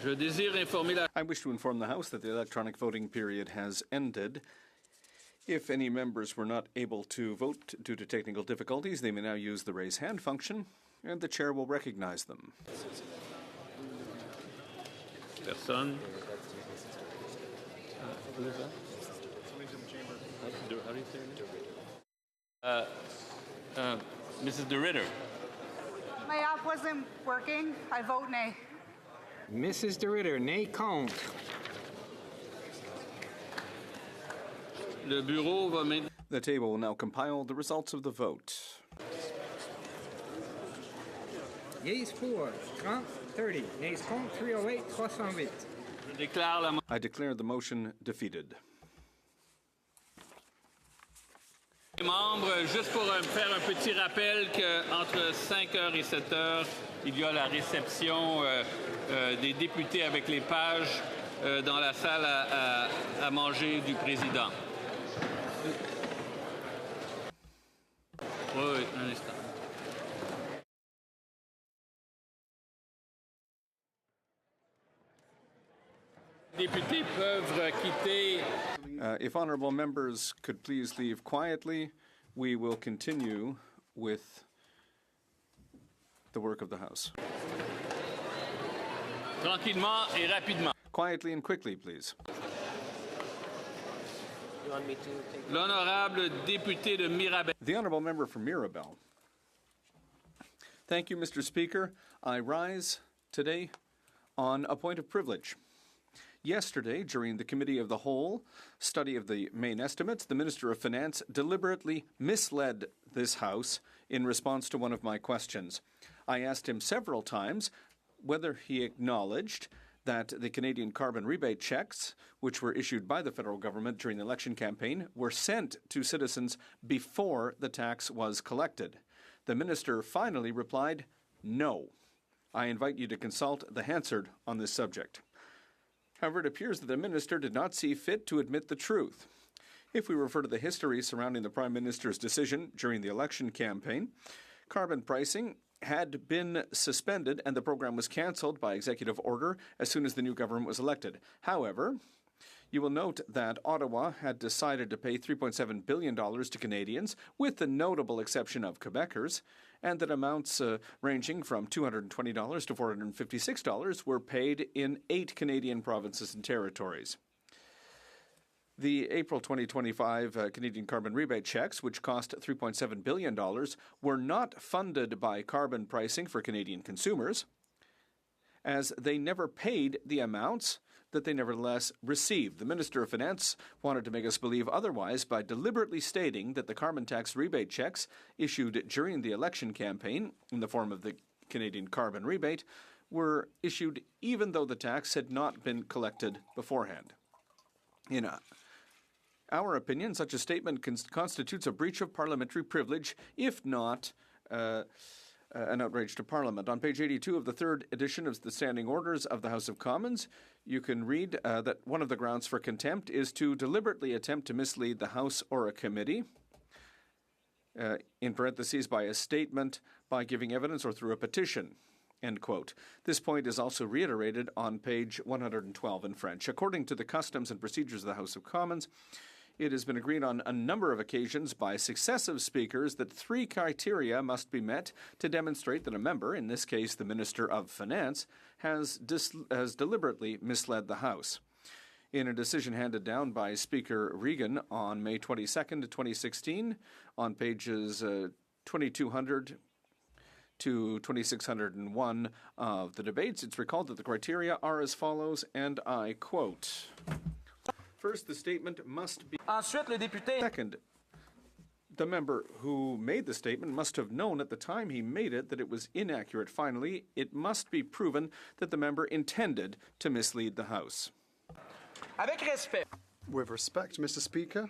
I wish to inform the House that the electronic voting period has ended. If any members were not able to vote due to technical difficulties, they may now use the raise hand function, and the chair will recognize them. Personne. Mrs. De Ritter. My app wasn't working. I vote nay. Mrs. De Ritter, nay contre. Le bureau va The table will now compile the results of the vote. Yeas 4, 30. Nays contre, 308, 308. I declare the motion defeated. Membres, juste pour faire un petit rappel qu'entre 5h et 7h, il y a la réception des députés avec les pages dans la salle à manger du président. Oui, un instant. Députés peuvent quitter. If honorable members could please leave quietly, we will continue with the work of the House. Tranquillement et rapidement. Quietly and quickly, please. You want me to take L'honorable député de Mirabel. The honorable member from Mirabel. Thank you, Mr. Speaker. I rise today on a point of privilege. Yesterday, during the Committee of the Whole study of the main estimates, the Minister of Finance deliberately misled this House in response to one of my questions. I asked him several times whether he acknowledged that the Canadian carbon rebate checks, which were issued by the federal government during the election campaign, were sent to citizens before the tax was collected. The minister finally replied, no. I invite you to consult the Hansard on this subject. However, it appears that the minister did not see fit to admit the truth. If we refer to the history surrounding the Prime Minister's decision during the election campaign, carbon pricing had been suspended and the program was cancelled by executive order as soon as the new government was elected. However, you will note that Ottawa had decided to pay $3.7 billion to Canadians, with the notable exception of Quebecers, and that amounts ranging from $220 to $456 were paid in 8 Canadian provinces and territories. The April 2025 Canadian carbon rebate checks, which cost $3.7 billion, were not funded by carbon pricing for Canadian consumers, as they never paid the amounts that they nevertheless received. The Minister of Finance wanted to make us believe otherwise by deliberately stating that the carbon tax rebate checks issued during the election campaign in the form of the Canadian carbon rebate were issued even though the tax had not been collected beforehand. In our opinion, such a statement constitutes a breach of parliamentary privilege, if not an outrage to Parliament. On page 82 of the third edition of the Standing Orders of the House of Commons, you can read that one of the grounds for contempt is to deliberately attempt to mislead the House or a committee, in parentheses, by a statement, by giving evidence, or through a petition, end quote. This point is also reiterated on page 112 in French. According to the customs and procedures of the House of Commons, it has been agreed on a number of occasions by successive speakers that 3 criteria must be met to demonstrate that a member, in this case the Minister of Finance, has deliberately misled the House. In a decision handed down by Speaker Regan on May 22nd, 2016, on pages 2200 to 2601 of the debates, it's recalled that the criteria are as follows, and I quote, first, the statement must be... Second, the member who made the statement must have known at the time he made it that it was inaccurate. Finally, it must be proven that the member intended to mislead the House. With respect, Mr. Speaker,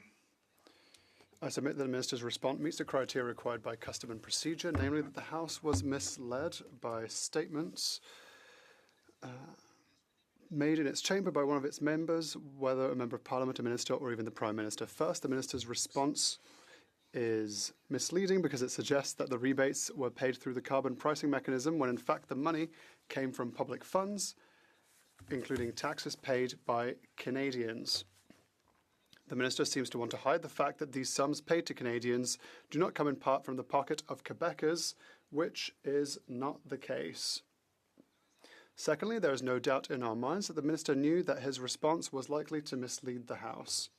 I submit that the Minister's response meets the criteria required by custom and procedure, namely that the House was misled by statements made in its chamber by one of its members, whether a member of Parliament, a minister, or even the Prime Minister. First, the Minister's response is misleading because it suggests that the rebates were paid through the carbon pricing mechanism when in fact the money came from public funds including taxes paid by Canadians. The Minister seems to want to hide the fact that these sums paid to Canadians do not come in part from the pocket of Quebecers, which is not the case. Secondly, there is no doubt in our minds that the Minister knew that his response was likely to mislead the House.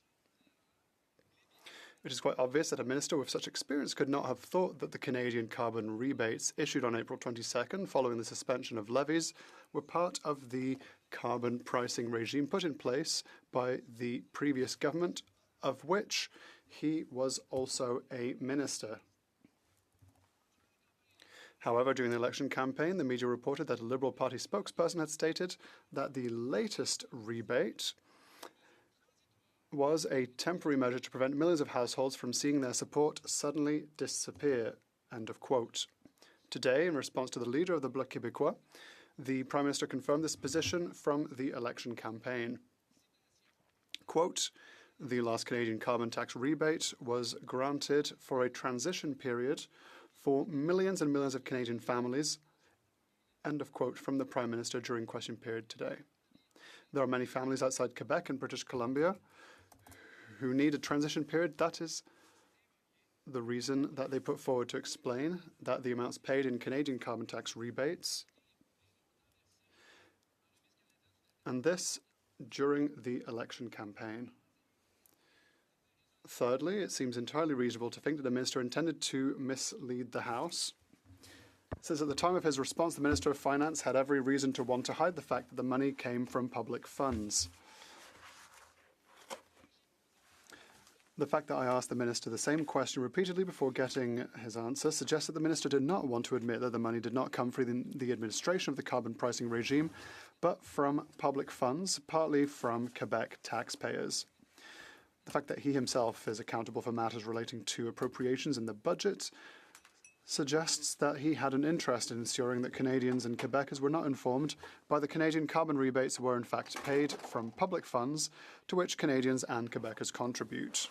It is quite obvious that a minister with such experience could not have thought that the Canadian carbon rebates issued on April 22nd following the suspension of levies were part of the carbon pricing regime put in place by the previous government, of which he was also a minister. However, during the election campaign, the media reported that a Liberal Party spokesperson had stated that the latest rebate was a temporary measure to prevent millions of households from seeing their support suddenly disappear. End of quote. Today, in response to the leader of the Bloc Québécois, the Prime Minister confirmed this position from the election campaign. Quote, the last Canadian carbon tax rebate was granted for a transition period for millions and millions of Canadian families. End of quote from the Prime Minister during question period today. There are many families outside Quebec and British Columbia who need a transition period. That is the reason that they put forward to explain that the amounts paid in Canadian carbon tax rebates, and this during the election campaign. Thirdly, it seems entirely reasonable to think that the Minister intended to mislead the House. It says at the time of his response, the Minister of Finance had every reason to want to hide the fact that the money came from public funds. The fact that I asked the Minister the same question repeatedly before getting his answer suggests that the Minister did not want to admit that the money did not come from the administration of the carbon pricing regime, but from public funds, partly from Quebec taxpayers. The fact that he himself is accountable for matters relating to appropriations in the budget suggests that he had an interest in ensuring that Canadians and Quebecers were not informed by the Canadian carbon rebates were in fact paid from public funds to which Canadians and Quebecers contribute.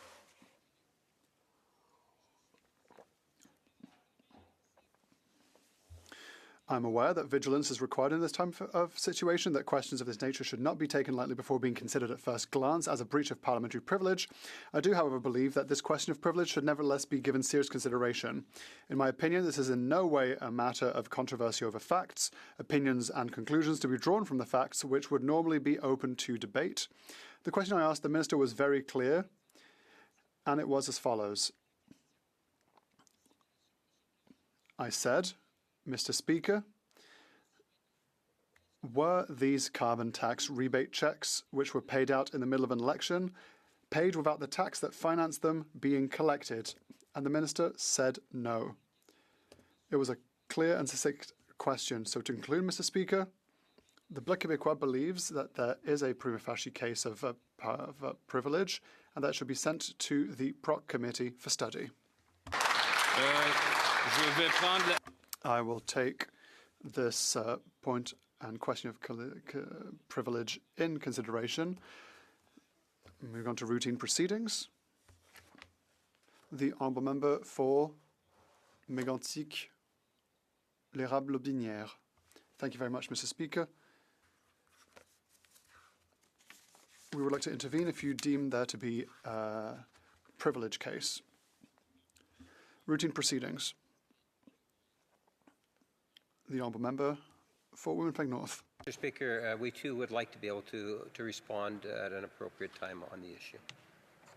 I'm aware that vigilance is required in this type of situation, that questions of this nature should not be taken lightly before being considered at first glance as a breach of parliamentary privilege. I do, however, believe that this question of privilege should nevertheless be given serious consideration. In my opinion, this is in no way a matter of controversy over facts, opinions and conclusions to be drawn from the facts, which would normally be open to debate. The question I asked the Minister was very clear, and it was as follows. I said, Mr. Speaker, were these carbon tax rebate checks, which were paid out in the middle of an election, paid without the tax that financed them being collected? And the Minister said no. It was a clear and succinct question. So to conclude, Mr. Speaker, the Bloc Québécois believes that there is a prima facie case of privilege, and that should be sent to the Proc Committee for study. I will take this point and question of privilege in consideration. Moving on to routine proceedings. The Honourable Member for Mégantic, l'Érable-Lobinière. Thank you very much, Mr. Speaker. We would like to intervene if you deem there to be a privilege case. Routine proceedings. The Honourable Member for Women North. Mr. Speaker, we too would like to be able to respond at an appropriate time on the issue.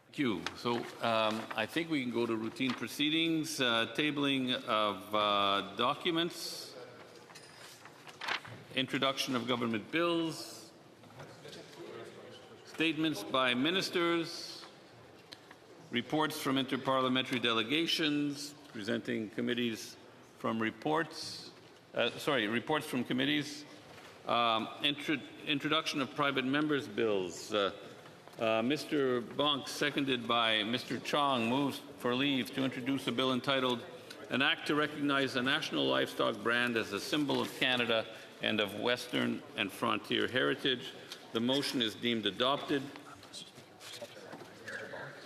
Thank you. So I think we can go to routine proceedings, tabling of documents, introduction of government bills, statements by ministers, reports from interparliamentary delegations, presenting committees from reports. Reports from committees, introduction of private members' bills. Mr. Bonk, seconded by Mr. Chong, moves for leave to introduce a bill entitled An Act to Recognize a National Livestock Brand as a Symbol of Canada and of Western and Frontier Heritage. The motion is deemed adopted.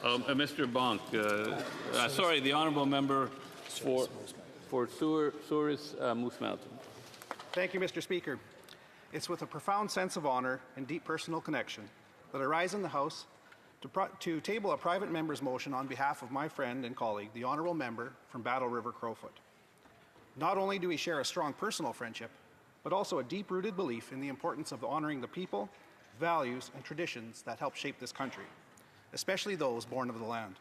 Mr. Bonk, the Honourable Member for Souris Moose Mountain. Thank you, Mr. Speaker. It's with a profound sense of honor and deep personal connection that I rise in the House to table a private member's motion on behalf of my friend and colleague, the Honourable Member from Battle River Crowfoot. Not only do we share a strong personal friendship, but also a deep-rooted belief in the importance of honouring the people, values, and traditions that help shape this country, especially those born of the land.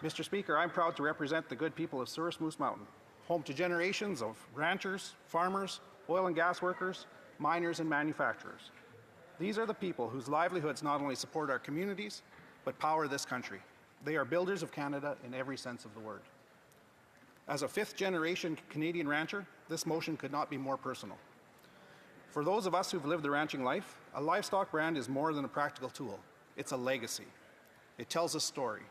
Mr. Speaker, I'm proud to represent the good people of Souris Moose Mountain, home to generations of ranchers, farmers, oil and gas workers, miners, and manufacturers. These are the people whose livelihoods not only support our communities, but power this country. They are builders of Canada in every sense of the word. As a fifth-generation Canadian rancher, this motion could not be more personal. For those of us who've lived the ranching life, a livestock brand is more than a practical tool. It's a legacy. It tells a story.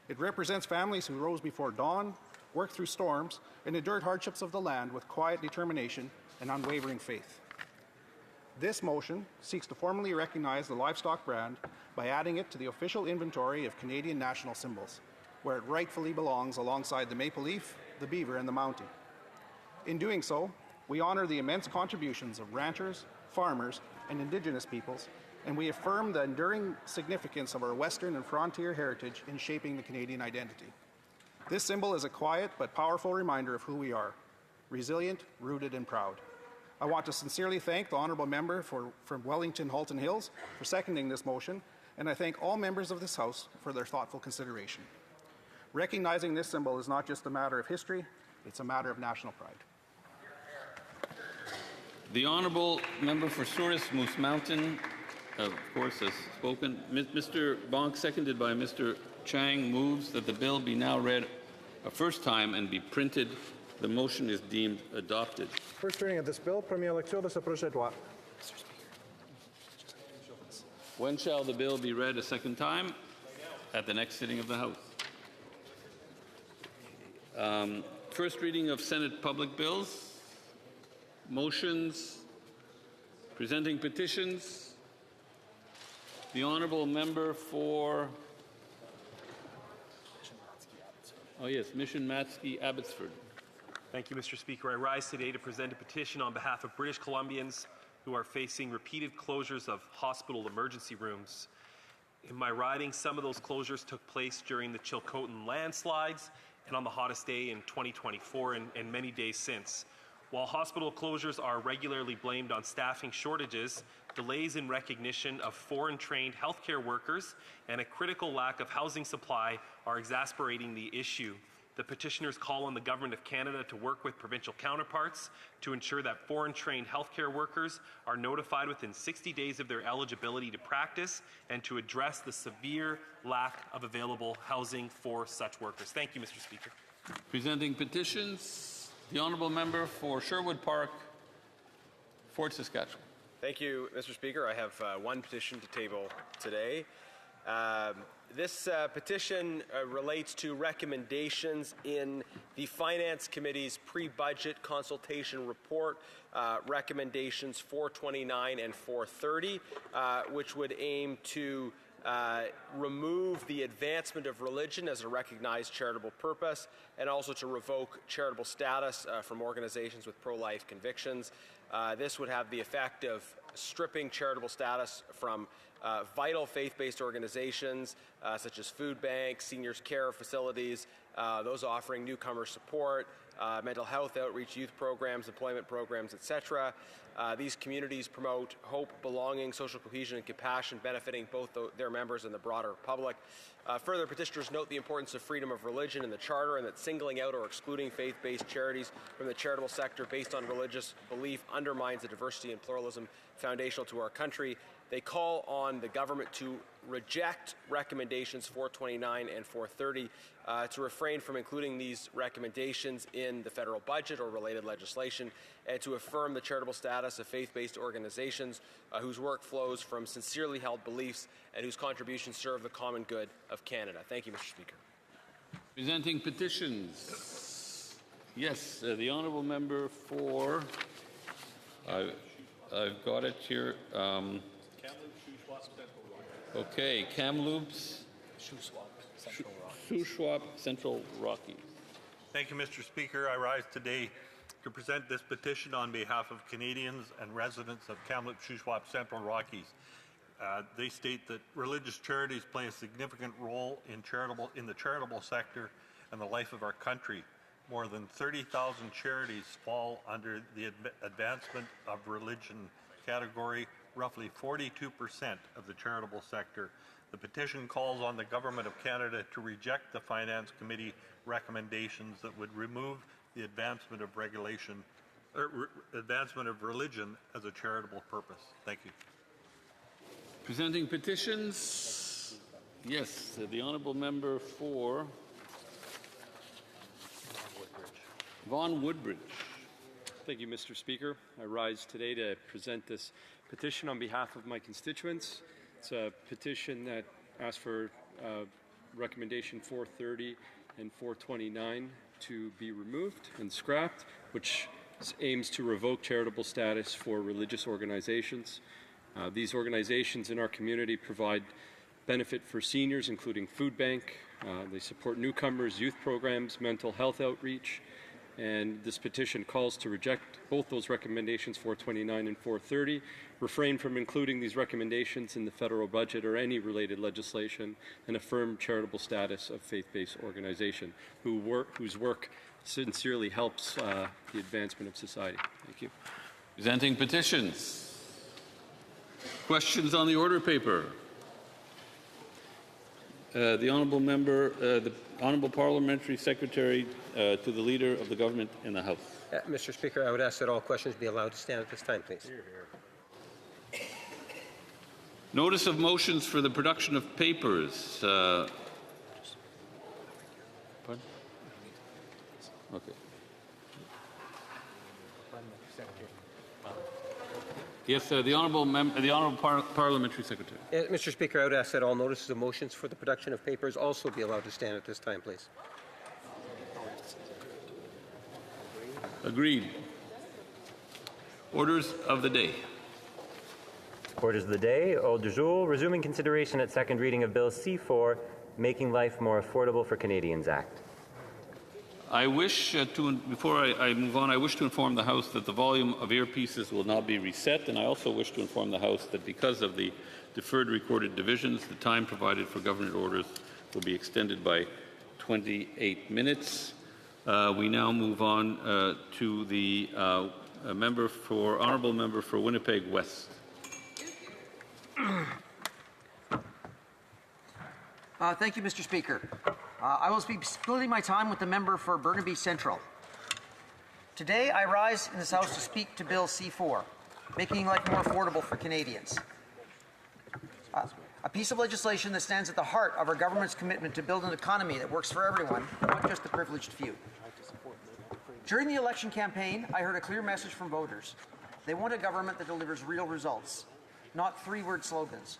It represents families who rose before dawn, worked through storms, and endured hardships of the land with quiet determination and unwavering faith. This motion seeks to formally recognize the livestock brand by adding it to the official inventory of Canadian national symbols, where it rightfully belongs alongside the maple leaf, the beaver, and the mountie. In doing so, we honor the immense contributions of ranchers, farmers, and Indigenous peoples, and we affirm the enduring significance of our Western and frontier heritage in shaping the Canadian identity. This symbol is a quiet but powerful reminder of who we are, resilient, rooted, and proud. I want to sincerely thank the Honourable Member from Wellington Halton Hills for seconding this motion, and I thank all members of this House for their thoughtful consideration. Recognizing this symbol is not just a matter of history, it's a matter of national pride. The Honourable Member for Souris Moose Mountain, of course, has spoken. Mr. Bonk, seconded by Mr. Chang, moves that the bill be now read a first time and be printed. The motion is deemed adopted. First reading of this bill, première lecture de ce projet de loi. When shall the bill be read a second time? At the next sitting of the House. First reading of Senate public bills, motions, presenting petitions. The Honourable Member for, Mission Matsky, Abbotsford. Thank you, Mr. Speaker. I rise today to present a petition on behalf of British Columbians who are facing repeated closures of hospital emergency rooms. In my riding, some of those closures took place during the Chilcotin landslides and on the hottest day in 2024 and many days since. While hospital closures are regularly blamed on staffing shortages, delays in recognition of foreign-trained healthcare workers and a critical lack of housing supply are exasperating the issue. The petitioners call on the Government of Canada to work with provincial counterparts to ensure that foreign-trained healthcare workers are notified within 60 days of their eligibility to practice and to address the severe lack of available housing for such workers. Thank you, Mr. Speaker. Presenting petitions, the Honourable Member for Sherwood Park, Fort Saskatchewan. Thank you, Mr. Speaker. I have one petition to table today. This petition relates to recommendations in the Finance Committee's pre-budget consultation report, recommendations 429 and 430, which would aim to remove the advancement of religion as a recognized charitable purpose, and also to revoke charitable status from organizations with pro-life convictions. This would have the effect of stripping charitable status from vital faith-based organizations such as food banks, seniors care facilities, those offering newcomer support, mental health outreach, youth programs, employment programs, etc. These communities promote hope, belonging, social cohesion, and compassion, benefiting both their members and the broader public. Further, petitioners note the importance of freedom of religion in the Charter, and that singling out or excluding faith-based charities from the charitable sector based on religious belief undermines the diversity and pluralism foundational to our country. They call on the government to reject recommendations 429 and 430, to refrain from including these recommendations in the federal budget or related legislation, and to affirm the charitable status of faith-based organizations whose work flows from sincerely held beliefs and whose contributions serve the common good of Canada. Thank you, Mr. Speaker. Presenting petitions. Yes, the Honourable Member for, I've got it here. Okay, Kamloops, Shuswap, Central Rockies. Thank you, Mr. Speaker. I rise today to present this petition on behalf of Canadians and residents of Kamloops, Shuswap, Central Rockies. They state that religious charities play a significant role in the charitable sector and the life of our country. More than 30,000 charities fall under the advancement of religion category, roughly 42% of the charitable sector. The petition calls on the Government of Canada to reject the Finance Committee recommendations that would remove the advancement of advancement of religion as a charitable purpose. Thank you. Presenting petitions. Yes, the honourable member for Vaughan Woodbridge. Thank you, Mr. Speaker. I rise today to present this petition on behalf of my constituents. It's a petition that asks for recommendation 430 and 429 to be removed and scrapped, which aims to revoke charitable status for religious organizations. These organizations in our community provide benefit for seniors, including food bank. They support newcomers, youth programs, mental health outreach, and this petition calls to reject both those recommendations, 429 and 430, refrain from including these recommendations in the federal budget or any related legislation, and affirm charitable status of faith-based organization whose work sincerely helps the advancement of society. Thank you. Presenting petitions. Questions on the order paper? The honourable member, the honourable parliamentary secretary to the leader of the government in the House. Mr. Speaker, I would ask that all questions be allowed to stand at this time, please. Notice of motions for the production of papers. Pardon? Okay. Yes, the honourable parliamentary secretary. Mr. Speaker, I would ask that all notices of motions for the production of papers also be allowed to stand at this time, please. Agreed. Orders of the day. Orders of the day. Ordre du jour. Resuming consideration at second reading of Bill C4, Making Life More Affordable for Canadians Act. I wish before I move on, I wish to inform the House that the volume of earpieces will not be reset, and I also wish to inform the House that because of the deferred recorded divisions, the time provided for government orders will be extended by 28 minutes. We now move on to the honourable member for Winnipeg West. Thank you, Mr. Speaker. I will be splitting my time with the member for Burnaby Central. Today, I rise in this House to speak to Bill C4, Making Life More Affordable for Canadians. A piece of legislation that stands at the heart of our government's commitment to build an economy that works for everyone, not just the privileged few. During the election campaign, I heard a clear message from voters. They want a government that delivers real results, not three-word slogans.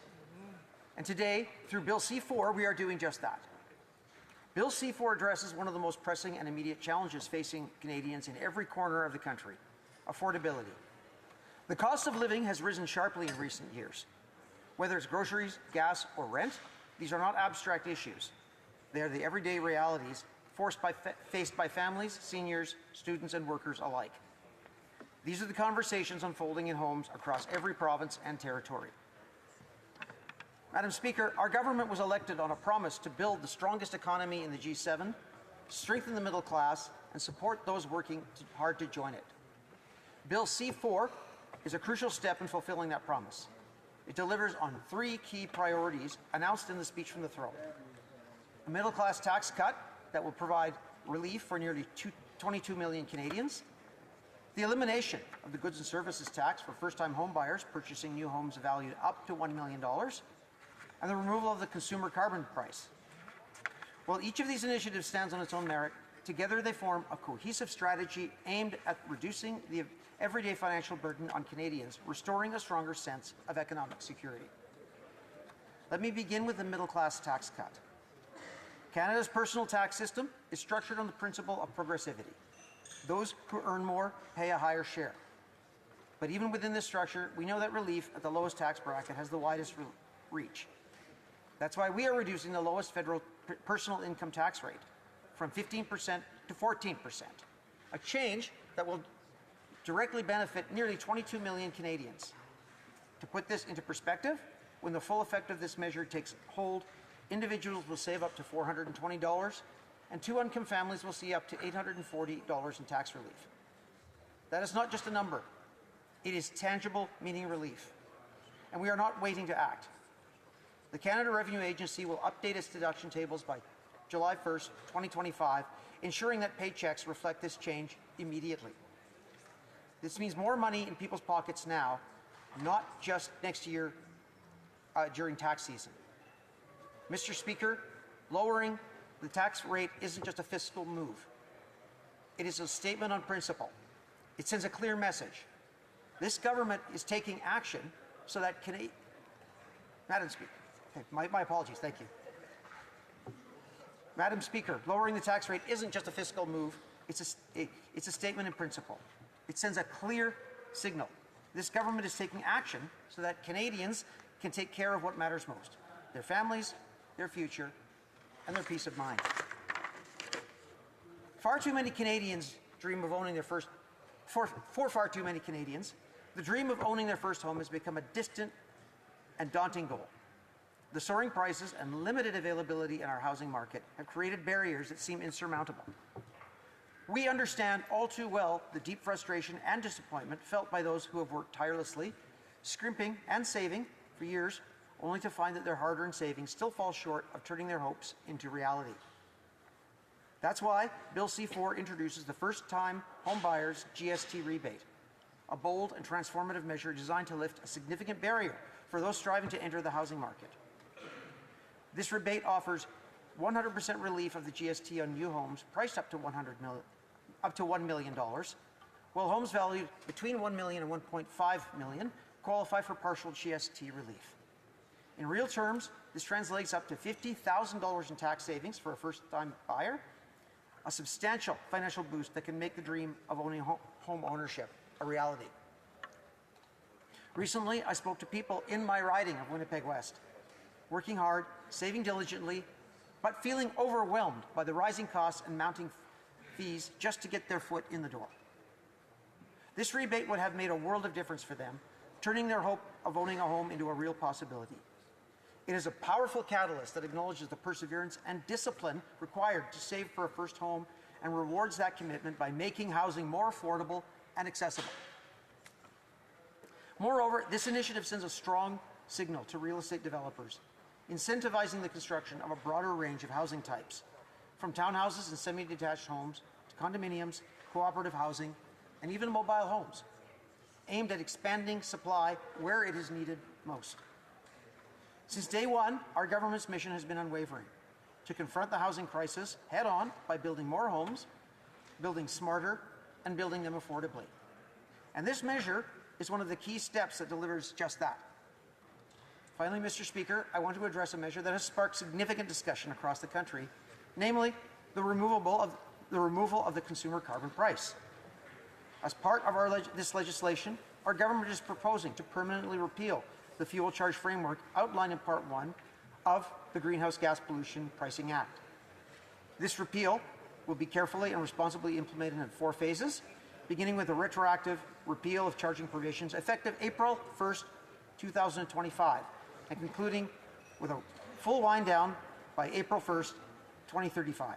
And today, through Bill C4, we are doing just that. Bill C4 addresses one of the most pressing and immediate challenges facing Canadians in every corner of the country: affordability. The cost of living has risen sharply in recent years. Whether it's groceries, gas, or rent, these are not abstract issues. They are the everyday realities faced by families, seniors, students, and workers alike. These are the conversations unfolding in homes across every province and territory. Madam Speaker, our government was elected on a promise to build the strongest economy in the G7, strengthen the middle class, and support those working hard to join it. Bill C4 is a crucial step in fulfilling that promise. It delivers on three key priorities announced in the speech from the throne: a middle-class tax cut that will provide relief for nearly 22 million Canadians, the elimination of the goods and services tax for first-time home buyers purchasing new homes valued up to $1 million, and the removal of the consumer carbon price. While each of these initiatives stands on its own merit, together they form a cohesive strategy aimed at reducing the everyday financial burden on Canadians, restoring a stronger sense of economic security. Let me begin with the middle-class tax cut. Canada's personal tax system is structured on the principle of progressivity. Those who earn more pay a higher share. But even within this structure, we know that relief at the lowest tax bracket has the widest reach. That's why we are reducing the lowest federal personal income tax rate from 15% to 14%, a change that will directly benefit nearly 22 million Canadians. To put this into perspective, when the full effect of this measure takes hold, individuals will save up to $420, and two-income families will see up to $840 in tax relief. That is not just a number. It is tangible, meaning relief. And we are not waiting to act. The Canada Revenue Agency will update its deduction tables by July 1st, 2025, ensuring that paychecks reflect this change immediately. This means more money in people's pockets now, not just next year during tax season. Mr. Speaker, lowering the tax rate isn't just a fiscal move. It is a statement on principle. It sends a clear message. This government is taking action so that Madam Speaker, okay, my apologies, thank you. Madam Speaker, lowering the tax rate isn't just a fiscal move, it's a statement in principle. It sends a clear signal. This government is taking action so that Canadians can take care of what matters most: their families, their future, and their peace of mind. Far too many Canadians dream of owning their first, for far too many Canadians, the dream of owning their first home has become a distant and daunting goal. The soaring prices and limited availability in our housing market have created barriers that seem insurmountable. We understand all too well the deep frustration and disappointment felt by those who have worked tirelessly, scrimping and saving for years, only to find that their hard-earned savings still fall short of turning their hopes into reality. That's why Bill C-4 introduces the first-time home buyers GST rebate, a bold and transformative measure designed to lift a significant barrier for those striving to enter the housing market. This rebate offers 100% relief of the GST on new homes priced up to $1 million, while homes valued between $1 million and $1.5 million qualify for partial GST relief. In real terms, this translates up to $50,000 in tax savings for a first-time buyer, a substantial financial boost that can make the dream of owning home ownership a reality. Recently, I spoke to people in my riding of Winnipeg West, working hard, saving diligently, but feeling overwhelmed by the rising costs and mounting fees just to get their foot in the door. This rebate would have made a world of difference for them, turning their hope of owning a home into a real possibility. It is a powerful catalyst that acknowledges the perseverance and discipline required to save for a first home and rewards that commitment by making housing more affordable and accessible. Moreover, this initiative sends a strong signal to real estate developers, incentivizing the construction of a broader range of housing types, from townhouses and semi-detached homes to condominiums, cooperative housing, and even mobile homes, aimed at expanding supply where it is needed most. Since day one, our government's mission has been unwavering: to confront the housing crisis head-on by building more homes, building smarter, and building them affordably. And this measure is one of the key steps that delivers just that. Finally, Mr. Speaker, I want to address a measure that has sparked significant discussion across the country, namely the removal of the consumer carbon price. As part of this legislation, our government is proposing to permanently repeal the fuel charge framework outlined in Part 1 of the Greenhouse Gas Pollution Pricing Act. This repeal will be carefully and responsibly implemented in 4 phases, beginning with a retroactive repeal of charging provisions effective April 1st, 2025, and concluding with a full wind down by April 1st, 2035.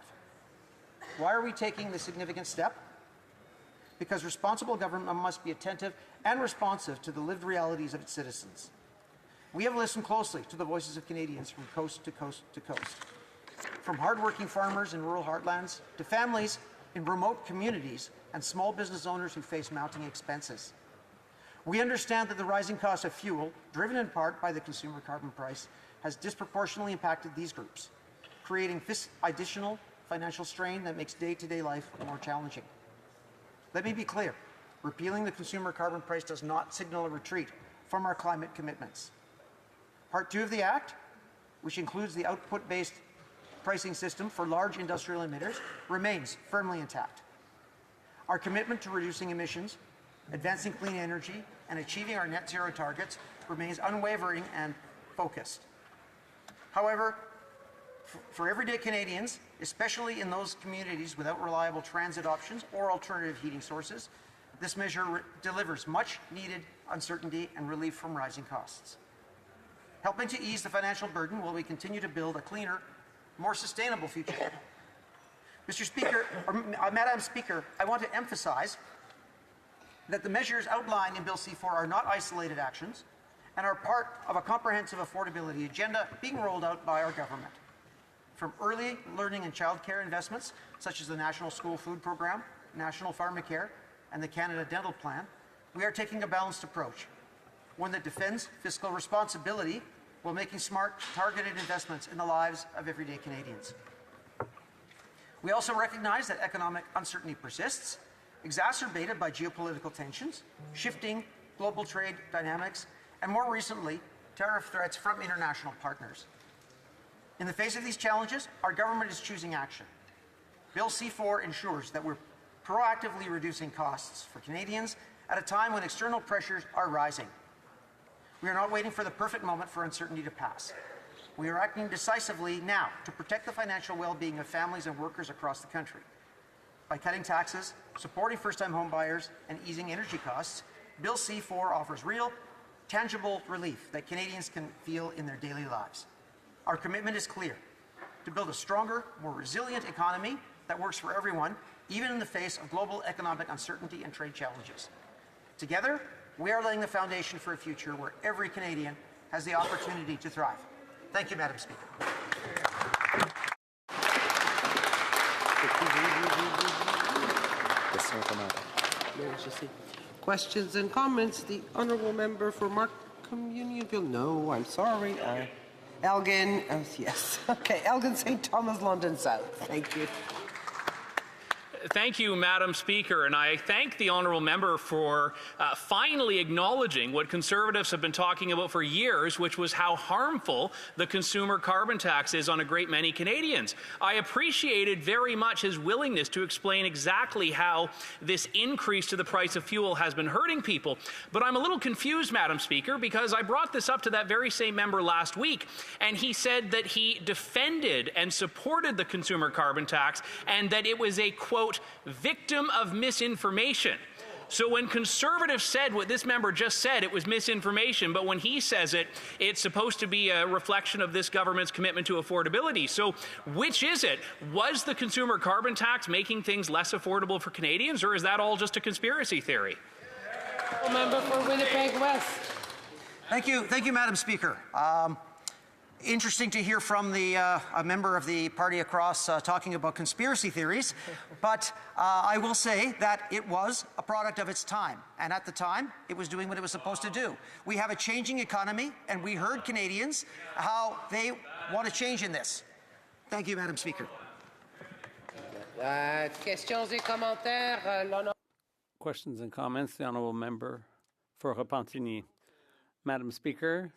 Why are we taking this significant step? Because responsible government must be attentive and responsive to the lived realities of its citizens. We have listened closely to the voices of Canadians from coast to coast to coast, from hardworking farmers in rural heartlands to families in remote communities and small business owners who face mounting expenses. We understand that the rising cost of fuel, driven in part by the consumer carbon price, has disproportionately impacted these groups, creating additional financial strain that makes day-to-day life more challenging. Let me be clear: repealing the consumer carbon price does not signal a retreat from our climate commitments. Part 2 of the Act, which includes the output-based pricing system for large industrial emitters, remains firmly intact. Our commitment to reducing emissions, advancing clean energy, and achieving our net zero targets remains unwavering and focused. However, For everyday Canadians, especially in those communities without reliable transit options or alternative heating sources, this measure delivers much needed uncertainty and relief from rising costs. Helping to ease the financial burden while we continue to build a cleaner, more sustainable future. Mr. Speaker, Madam Speaker, I want to emphasize that the measures outlined in Bill C4 are not isolated actions and are part of a comprehensive affordability agenda being rolled out by our government. From early learning and childcare investments, such as the National School Food Program, National Pharmacare, and the Canada Dental Plan, we are taking a balanced approach, one that defends fiscal responsibility while making smart, targeted investments in the lives of everyday Canadians. We also recognize that economic uncertainty persists, exacerbated by geopolitical tensions, shifting global trade dynamics, and more recently, tariff threats from international partners. In the face of these challenges, our government is choosing action. Bill C4 ensures that we're proactively reducing costs for Canadians at a time when external pressures are rising. We are not waiting for the perfect moment for uncertainty to pass. We are acting decisively now to protect the financial well-being of families and workers across the country. By cutting taxes, supporting first-time homebuyers, and easing energy costs, Bill C4 offers real, tangible relief that Canadians can feel in their daily lives. Our commitment is clear: to build a stronger, more resilient economy that works for everyone, even in the face of global economic uncertainty and trade challenges. Together, we are laying the foundation for a future where every Canadian has the opportunity to thrive. Thank you, Madam Speaker. Questions and comments? The Honourable Member for Markham Unionville. No, I'm sorry. Elgin, yes. Okay, Elgin, St. Thomas, London South. Thank you. Thank you, Madam Speaker, and I thank the honourable member for finally acknowledging what Conservatives have been talking about for years, which was how harmful the consumer carbon tax is on a great many Canadians. I appreciated very much his willingness to explain exactly how this increase to the price of fuel has been hurting people, but I'm a little confused, Madam Speaker, because I brought this up to that very same member last week, and he said that he defended and supported the consumer carbon tax and that it was a, quote, victim of misinformation. So when Conservatives said what this member just said, it was misinformation, but when he says it, it's supposed to be a reflection of this government's commitment to affordability. So which is it? Was the consumer carbon tax making things less affordable for Canadians, or is that all just a conspiracy theory? Member for Winnipeg West. Thank you, Madam Speaker. Interesting to hear from a member of the party across talking about conspiracy theories, but I will say that it was a product of its time, and at the time, it was doing what it was supposed to do. We have a changing economy, and we heard Canadians how they want to change in this. Thank you, Madam Speaker. Questions et commentaires. Questions and comments. The Honourable Member for Repentigny. Madam Speaker,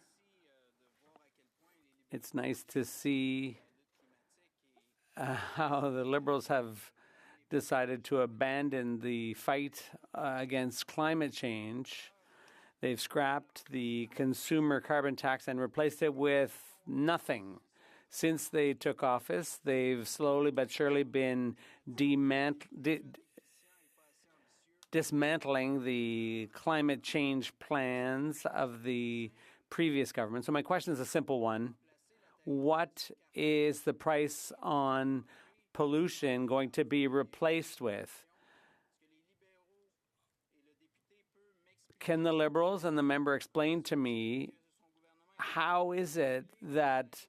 it's nice to see how the Liberals have decided to abandon the fight against climate change. They've scrapped the consumer carbon tax and replaced it with nothing. Since they took office, they've slowly but surely been dismantling the climate change plans of the previous government. So my question is a simple one. What is the price on pollution going to be replaced with? Can the Liberals and the member explain to me how is it that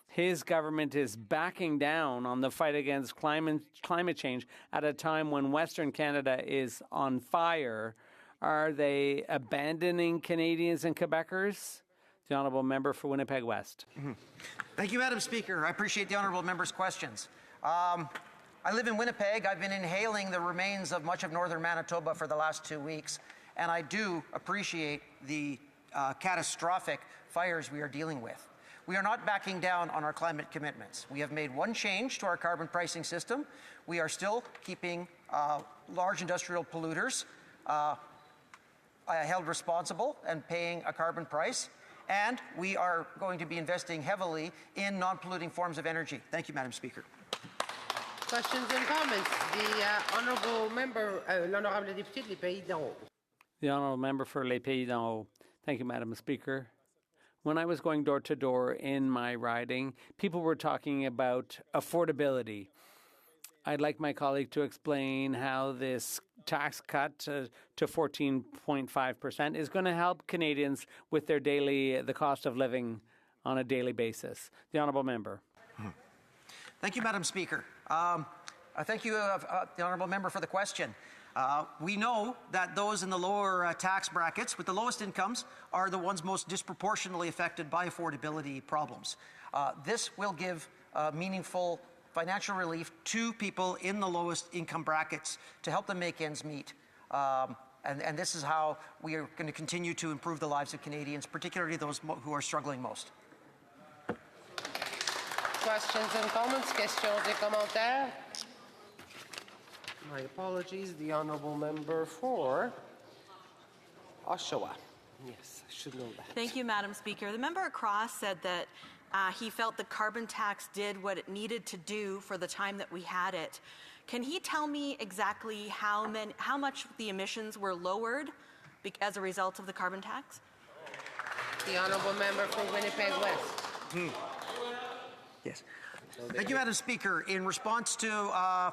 his government is backing down on the fight against climate change at a time when Western Canada is on fire? Are they abandoning Canadians and Quebecers? The Honourable Member for Winnipeg West. Thank you, Madam Speaker. I appreciate the Honourable Member's questions. I live in Winnipeg. I've been inhaling the remains of much of northern Manitoba for the last 2 weeks, and I do appreciate the catastrophic fires we are dealing with. We are not backing down on our climate commitments. We have made one change to our carbon pricing system. We are still keeping large industrial polluters held responsible and paying a carbon price. and we are going to be investing heavily in non-polluting forms of energy. Thank you, Madam Speaker. Questions and comments? The honourable member, l'honorable député des Pays d'en Haut. The honourable member for Les Pays d'en Haut. Thank you, Madam Speaker. When I was going door to door in my riding, people were talking about affordability. I'd like my colleague to explain how this tax cut to 14.5% is going to help Canadians with their the cost of living on a daily basis. The honourable member. Thank you, Madam Speaker. Thank you, the honourable member, for the question. We know that those in the lower tax brackets with the lowest incomes are the ones most disproportionately affected by affordability problems. This will give meaningful financial relief to people in the lowest income brackets to help them make ends meet. And this is how we are going to continue to improve the lives of Canadians, particularly those who are struggling most. Questions and comments? Questions et commentaires? My apologies, the honourable member for Oshawa. Yes, I should know that. Thank you, Madam Speaker. The member across said that he felt the carbon tax did what it needed to do for the time that we had it. Can he tell me exactly how much the emissions were lowered as a result of the carbon tax? The honourable member for Winnipeg West. Yes. Thank you, Madam Speaker. In response to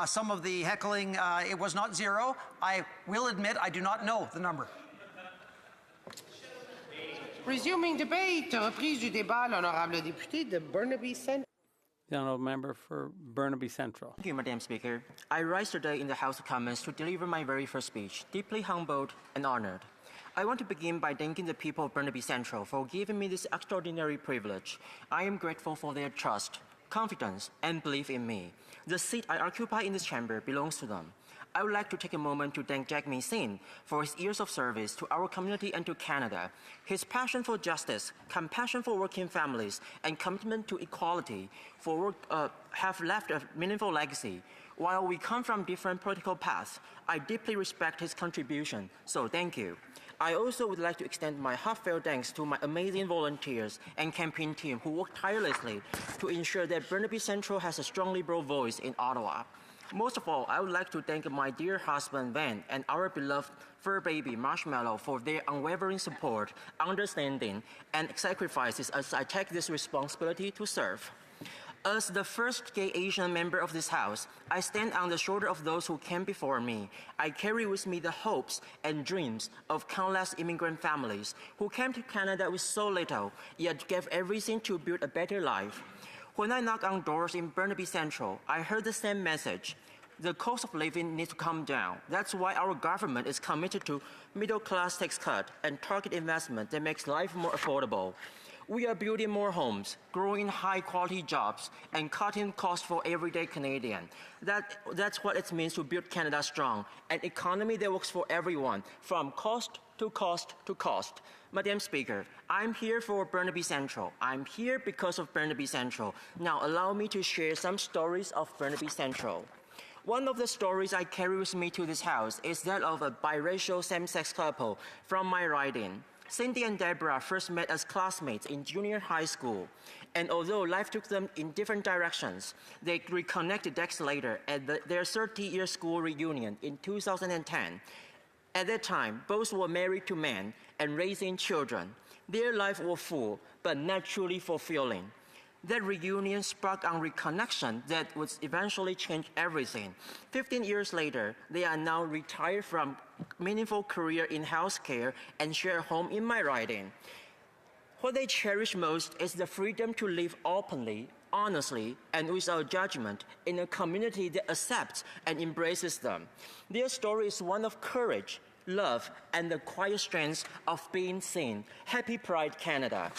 some of the heckling, it was not zero. I will admit I do not know the number. Resuming debate, reprise du débat, l'honorable député de Burnaby Central. The honourable member for Burnaby Central. Thank you, Madam Speaker. I rise today in the House of Commons to deliver my very first speech, deeply humbled and honoured. I want to begin by thanking the people of Burnaby Central for giving me this extraordinary privilege. I am grateful for their trust, confidence, and belief in me. The seat I occupy in this chamber belongs to them. I would like to take a moment to thank Jagmeet Singh for his years of service to our community and to Canada. His passion for justice, compassion for working families, and commitment to equality have left a meaningful legacy. While we come from different political paths, I deeply respect his contribution, so thank you. I also would like to extend my heartfelt thanks to my amazing volunteers and campaign team who work tirelessly to ensure that Burnaby Central has a strong Liberal voice in Ottawa. Most of all, I would like to thank my dear husband, Van, and our beloved fur baby, Marshmallow, for their unwavering support, understanding, and sacrifices as I take this responsibility to serve. As the first gay Asian member of this House, I stand on the shoulder of those who came before me. I carry with me the hopes and dreams of countless immigrant families who came to Canada with so little, yet gave everything to build a better life. When I knock on doors in Burnaby Central, I heard the same message. The cost of living needs to come down. That's why our government is committed to middle-class tax cut and target investment that makes life more affordable. We are building more homes, growing high-quality jobs, and cutting costs for everyday Canadian. That's what it means to build Canada strong, an economy that works for everyone, from cost to cost to cost. Madam Speaker, I'm here for Burnaby Central. I'm here because of Burnaby Central. Now allow me to share some stories of Burnaby Central. One of the stories I carry with me to this House is that of a biracial same-sex couple from my riding. Cindy and Deborah first met as classmates in junior high school, and although life took them in different directions, they reconnected decades later at their 30-year school reunion in 2010. At that time, both were married to men and raising children. Their lives were full, but not truly fulfilling. That reunion sparked a reconnection that would eventually change everything. 15 years later, they are now retired from meaningful career in healthcare and share a home in my riding. What they cherish most is the freedom to live openly, honestly, and without judgment in a community that accepts and embraces them. Their story is one of courage, love, and the quiet strength of being seen. Happy Pride, Canada.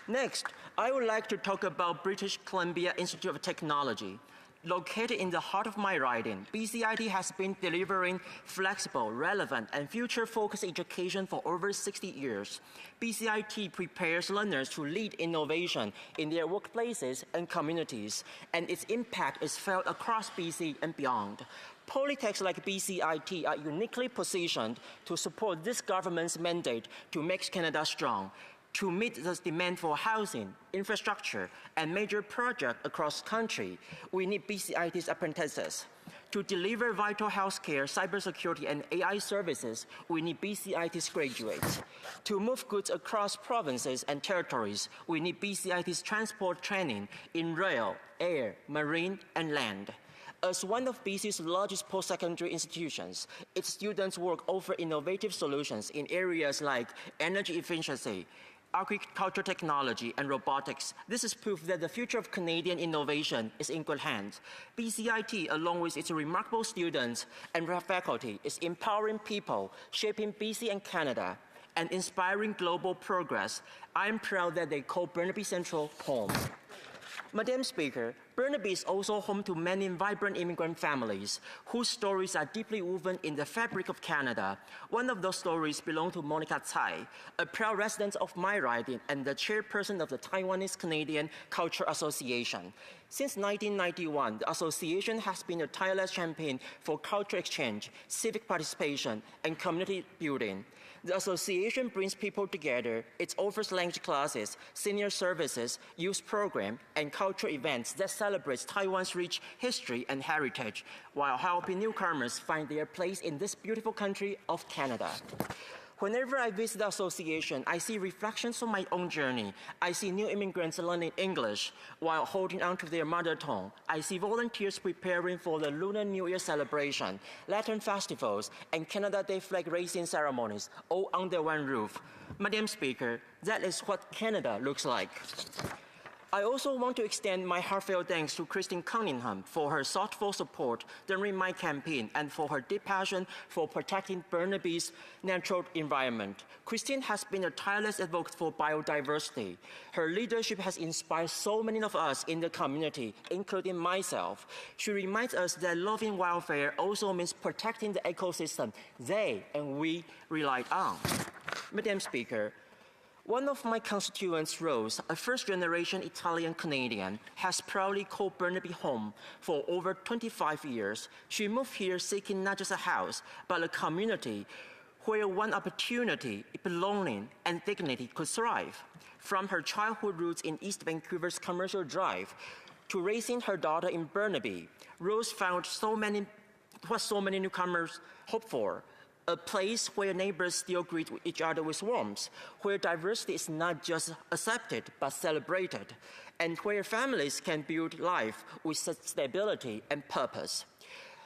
Next, I would like to talk about British Columbia Institute of Technology. Located in the heart of my riding, BCIT has been delivering flexible, relevant, and future-focused education for over 60 years. BCIT prepares learners to lead innovation in their workplaces and communities, and its impact is felt across BC and beyond. Polytechs like BCIT are uniquely positioned to support this government's mandate to make Canada strong, to meet the demand for housing, infrastructure, and major projects across the country. We need BCIT's apprentices. To deliver vital healthcare, cybersecurity, and AI services, we need BCIT's graduates. To move goods across provinces and territories, we need BCIT's transport training in rail, air, marine, and land. As one of BC's largest post-secondary institutions, its students work over innovative solutions in areas like energy efficiency, agriculture technology, and robotics. This is proof that the future of Canadian innovation is in good hands. BCIT, along with its remarkable students and faculty, is empowering people, shaping BC and Canada, and inspiring global progress. I am proud that they call Burnaby Central home. Madam Speaker, Burnaby is also home to many vibrant immigrant families whose stories are deeply woven in the fabric of Canada. One of those stories belongs to Monica Tsai, a proud resident of my riding and the chairperson of the Taiwanese Canadian Culture Association. Since 1991, the association has been a tireless champion for cultural exchange, civic participation, and community building. The association brings people together. It offers language classes, senior services, youth program, and cultural events that celebrate Taiwan's rich history and heritage, while helping newcomers find their place in this beautiful country of Canada. Whenever I visit the association, I see reflections of my own journey. I see new immigrants learning English while holding on to their mother tongue. I see volunteers preparing for the Lunar New Year celebration, Lantern festivals, and Canada Day flag raising ceremonies, all under one roof. Madam Speaker, that is what Canada looks like. I also want to extend my heartfelt thanks to Christine Cunningham for her thoughtful support during my campaign and for her deep passion for protecting Burnaby's natural environment. Christine has been a tireless advocate for biodiversity. Her leadership has inspired so many of us in the community, including myself. She reminds us that loving wildfire also means protecting the ecosystem they and we rely on. Madam Speaker, one of my constituents, Rose, a first-generation Italian-Canadian, has proudly called Burnaby home for over 25 years. She moved here seeking not just a house, but a community where one opportunity, belonging, and dignity could thrive. From her childhood roots in East Vancouver's Commercial Drive to raising her daughter in Burnaby, Rose found what so many newcomers hope for. A place where neighbors still greet each other with warmth, where diversity is not just accepted but celebrated, and where families can build life with stability and purpose.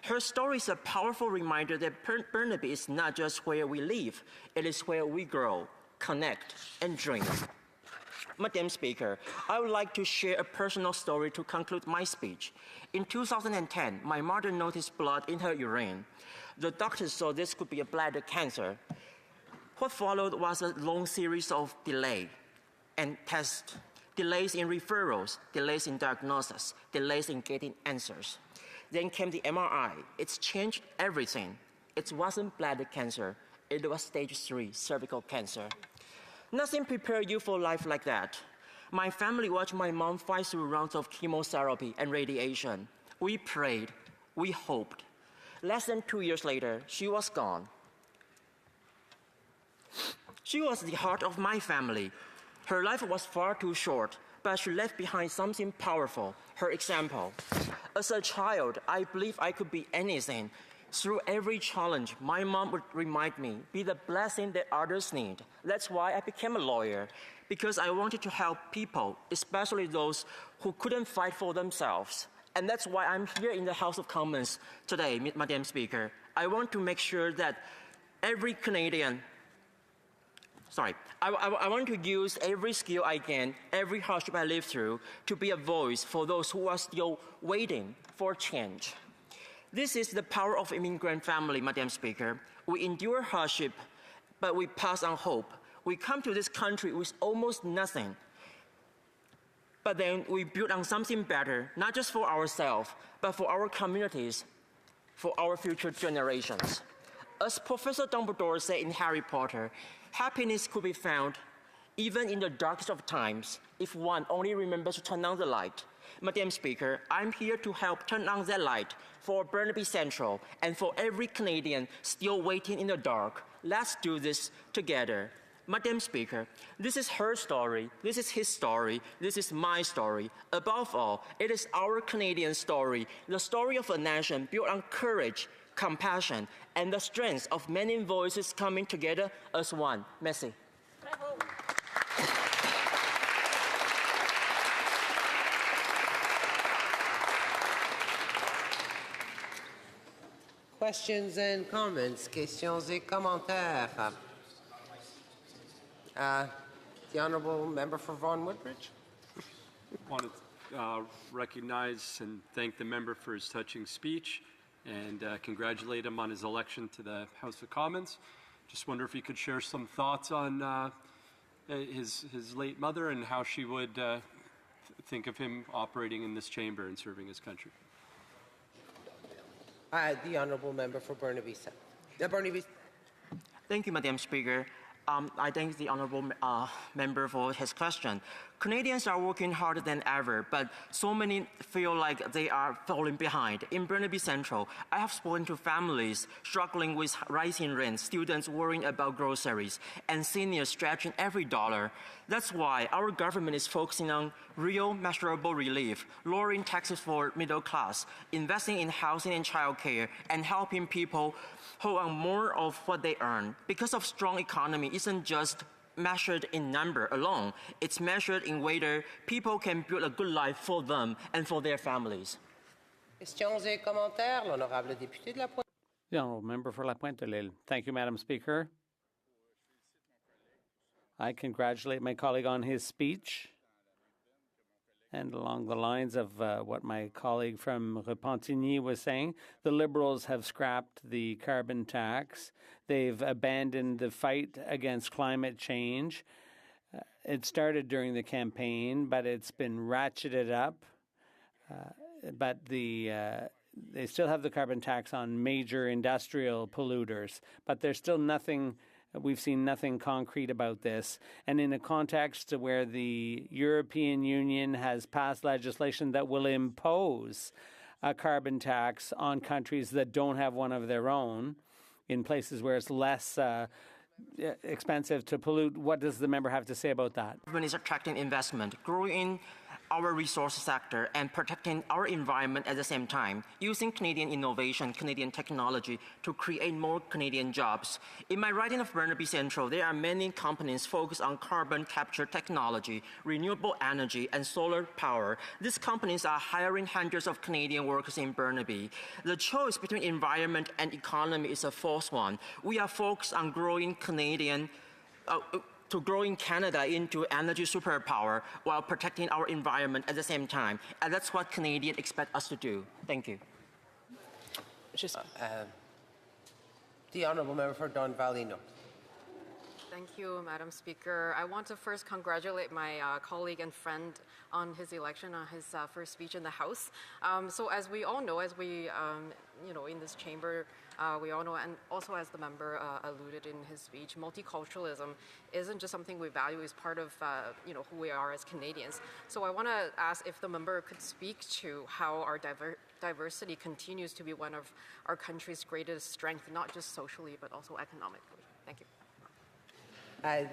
Her story is a powerful reminder that Burnaby is not just where we live, it is where we grow, connect, and dream. Madam Speaker, I would like to share a personal story to conclude my speech. In 2010, my mother noticed blood in her urine. The doctors thought this could be a bladder cancer. What followed was a long series of delays and tests, delays in referrals, delays in diagnosis, delays in getting answers. Then came the MRI. It's changed everything. It wasn't bladder cancer. It was stage 3 cervical cancer. Nothing prepared you for life like that. My family watched my mom fight through rounds of chemotherapy and radiation. We prayed. We hoped. Less than 2 years later, she was gone. She was the heart of my family. Her life was far too short, but she left behind something powerful, her example. As a child, I believed I could be anything. Through every challenge, my mom would remind me, be the blessing that others need. That's why I became a lawyer, because I wanted to help people, especially those who couldn't fight for themselves. And that's why I'm here in the House of Commons today, Madam Speaker. I want to make sure that every Canadian, I want to use every skill I can, every hardship I live through, to be a voice for those who are still waiting for change. This is the power of immigrant family, Madam Speaker. We endure hardship, but we pass on hope. We come to this country with almost nothing. But then we build on something better, not just for ourselves, but for our communities, for our future generations. As Professor Dumbledore said in Harry Potter, happiness could be found even in the darkest of times, if one only remembers to turn on the light. Madam Speaker, I'm here to help turn on that light for Burnaby Central and for every Canadian still waiting in the dark. Let's do this together. Madam Speaker, this is her story, this is his story, this is my story. Above all, it is our Canadian story, the story of a nation built on courage, compassion, and the strength of many voices coming together as one. Merci. Questions and comments? Questions et commentaires? The Honourable Member for Vaughan Woodbridge. I want to recognize and thank the member for his touching speech and congratulate him on his election to the House of Commons. Just wonder if he could share some thoughts on his late mother and how she would think of him operating in this chamber and serving his country. The Honourable Member for Burnaby South. Burnaby. Thank you, Madam Speaker. I thank the Honourable Member for his question. Canadians are working harder than ever, but so many feel like they are falling behind. In Burnaby Central, I have spoken to families struggling with rising rent, students worrying about groceries, and seniors stretching every dollar. That's why our government is focusing on real, measurable relief, lowering taxes for middle class, investing in housing and childcare, and helping people hold on more of what they earn. Because of strong economy isn't just measured in number alone, it's measured in whether people can build a good life for them and for their families. Questions et commentaires? L'honorable député de la Pointe. The Honourable Member for La Pointe-de-l'Île. Thank you, Madam Speaker. I congratulate my colleague on his speech. And along the lines of what my colleague from Repentigny was saying, the Liberals have scrapped the carbon tax. They've abandoned the fight against climate change. It started during the campaign, but it's been ratcheted up. But they still have the carbon tax on major industrial polluters, but there's still nothing. We've seen nothing concrete about this. And in a context where the European Union has passed legislation that will impose a carbon tax on countries that don't have one of their own, in places where it's less expensive to pollute, what does the member have to say about that? Government is attracting investment, growing our resource sector, and protecting our environment at the same time, using Canadian innovation, Canadian technology to create more Canadian jobs. In my riding of Burnaby Central, there are many companies focused on carbon capture technology, renewable energy, and solar power. These companies are hiring hundreds of Canadian workers in Burnaby. The choice between environment and economy is a false one. We are focused on growing growing Canada into energy superpower while protecting our environment at the same time. And that's what Canadians expect us to do. Thank you. The Honourable Member for Don Valley North. Thank you, Madam Speaker. I want to first congratulate my colleague and friend on his election, on his first speech in the House. So as we all know, as we, in this chamber, we all know, and also as the member alluded in his speech, multiculturalism isn't just something we value, it's part of, who we are as Canadians. So I want to ask if the member could speak to how our diversity continues to be one of our country's greatest strengths, not just socially, but also economically. Thank you.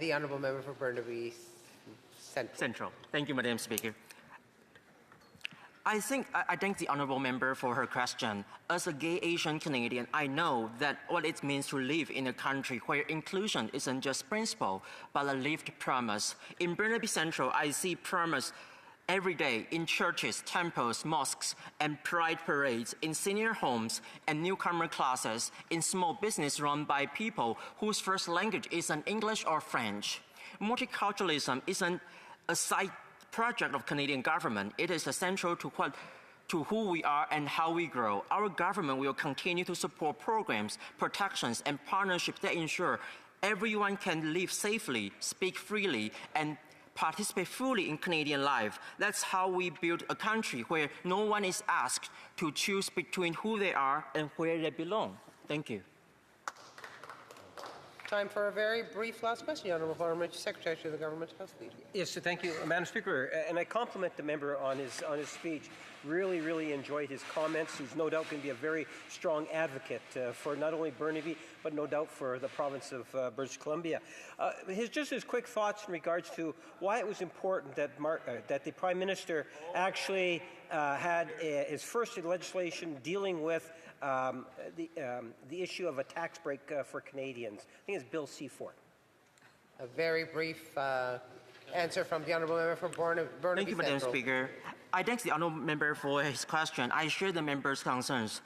The Honourable Member for Burnaby Central. Thank you, Madam Speaker. I thank the Honourable Member for her question. As a gay Asian Canadian, I know that what it means to live in a country where inclusion isn't just principle, but a lived promise. In Burnaby Central, I see promise every day in churches, temples, mosques, and pride parades, in senior homes and newcomer classes, in small business run by people whose first language isn't English or French. Multiculturalism isn't a side project of Canadian government. It is essential to who we are and how we grow. Our government will continue to support programs, protections, and partnerships that ensure everyone can live safely, speak freely, and participate fully in Canadian life. That's how we build a country where no one is asked to choose between who they are and where they belong. Thank you. Time for a very brief last question, Honourable Parliamentary Secretary to the Government House Leader. Yes, so thank you, Madam Speaker. And I compliment the member on his speech. Really enjoyed his comments. He's no doubt going to be a very strong advocate for not only Burnaby, but no doubt for the province of British Columbia. His quick thoughts in regards to why it was important that that the Prime Minister actually had his first legislation dealing with the issue of a tax break for Canadians. I think it's Bill C4. A very brief answer from the Honourable Member for Burnaby Thank you, Madam Central. Speaker. I thank the Honourable Member for his question. I share the member's concerns.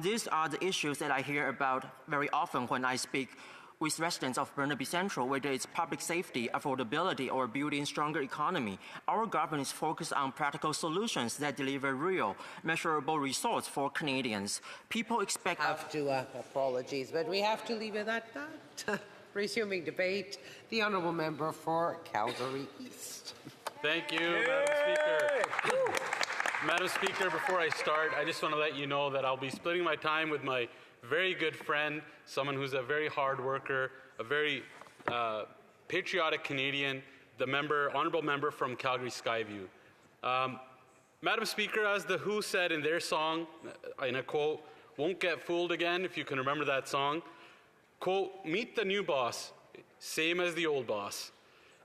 These are the issues that I hear about very often when I speak with residents of Burnaby Central, whether it's public safety, affordability, or building a stronger economy. Our government is focused on practical solutions that deliver real, measurable results for Canadians. People expect... Apologies, but we have to leave it at that. Resuming debate, the Honourable Member for Calgary East. Thank you, Madam Speaker. Madam Speaker, before I start, I just want to let you know that I'll be splitting my time with my very good friend, someone who's a very hard worker, a very patriotic Canadian, the honourable member from Calgary Skyview. Madam Speaker, as the Who said in their song, in a quote, "Won't get fooled again," if you can remember that song, quote, "Meet the new boss, same as the old boss."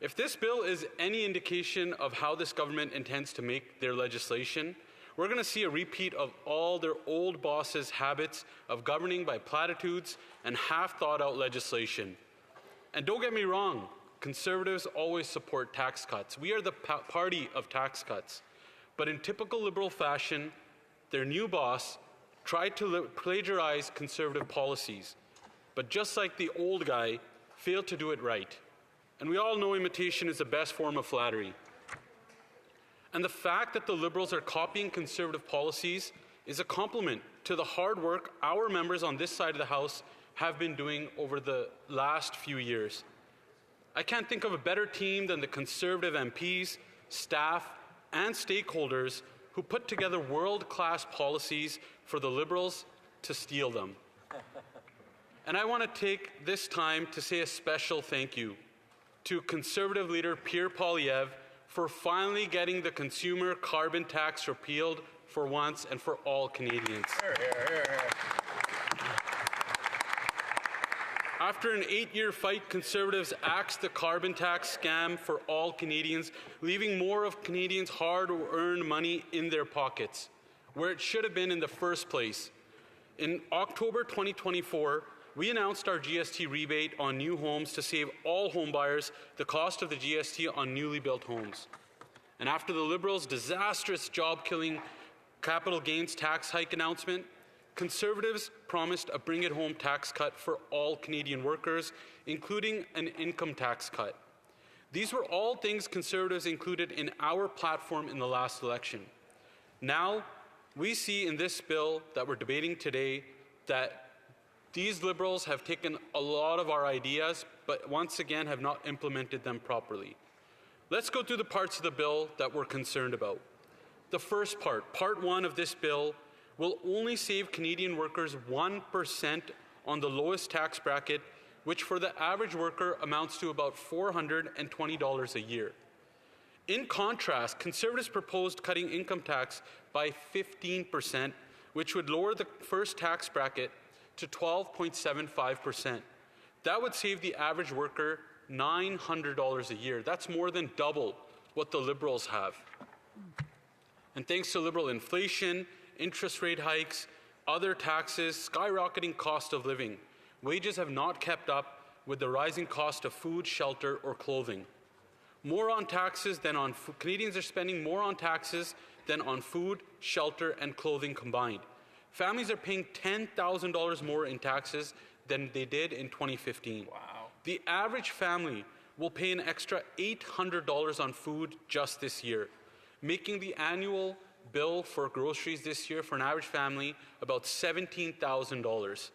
If this bill is any indication of how this government intends to make their legislation, we're going to see a repeat of all their old bosses' habits of governing by platitudes and half-thought-out legislation. And don't get me wrong, Conservatives always support tax cuts. We are the party of tax cuts. But in typical Liberal fashion, their new boss tried to plagiarize Conservative policies, but just like the old guy, failed to do it right. And we all know imitation is the best form of flattery. And the fact that the Liberals are copying Conservative policies is a compliment to the hard work our members on this side of the House have been doing over the last few years. I can't think of a better team than the Conservative MPs, staff, and stakeholders who put together world-class policies for the Liberals to steal them. And I want to take this time to say a special thank you to Conservative leader Pierre Poilievre for finally getting the consumer carbon tax repealed for once and for all Canadians. After an 8-year fight, Conservatives axed the carbon tax scam for all Canadians, leaving more of Canadians' hard-earned money in their pockets, where it should have been in the first place. In October 2024, we announced our GST rebate on new homes to save all homebuyers the cost of the GST on newly built homes. And after the Liberals' disastrous job-killing capital gains tax hike announcement, Conservatives promised a bring-it-home tax cut for all Canadian workers, including an income tax cut. These were all things Conservatives included in our platform in the last election. Now, we see in this bill that we're debating today that these Liberals have taken a lot of our ideas, but once again have not implemented them properly. Let's go through the parts of the bill that we're concerned about. The first part, Part 1 of this bill, will only save Canadian workers 1% on the lowest tax bracket, which for the average worker amounts to about $420 a year. In contrast, Conservatives proposed cutting income tax by 15%, which would lower the first tax bracket to 12.75%. That would save the average worker $900 a year. That's more than double what the Liberals have. And thanks to Liberal inflation, interest rate hikes, other taxes, skyrocketing cost of living, wages have not kept up with the rising cost of food, shelter, or clothing. More on taxes than on food. Canadians are spending more on taxes than on food, shelter, and clothing combined. Families are paying $10,000 more in taxes than they did in 2015. Wow. The average family will pay an extra $800 on food just this year, making the annual bill for groceries this year for an average family about $17,000.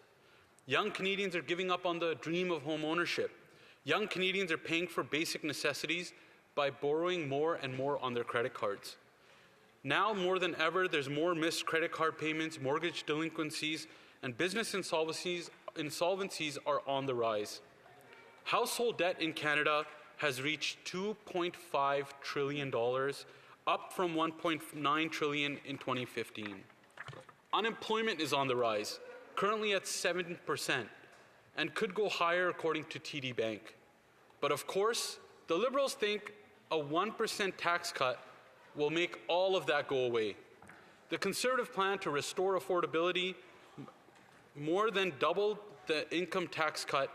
Young Canadians are giving up on the dream of home ownership. Young Canadians are paying for basic necessities by borrowing more and more on their credit cards. Now more than ever, there's more missed credit card payments, mortgage delinquencies, and business insolvencies are on the rise. Household debt in Canada has reached $2.5 trillion, up from $1.9 trillion in 2015. Unemployment is on the rise, currently at 7%, and could go higher according to TD Bank. But of course, the Liberals think a 1% tax cut will make all of that go away. The Conservative plan to restore affordability more than doubled the income tax cut,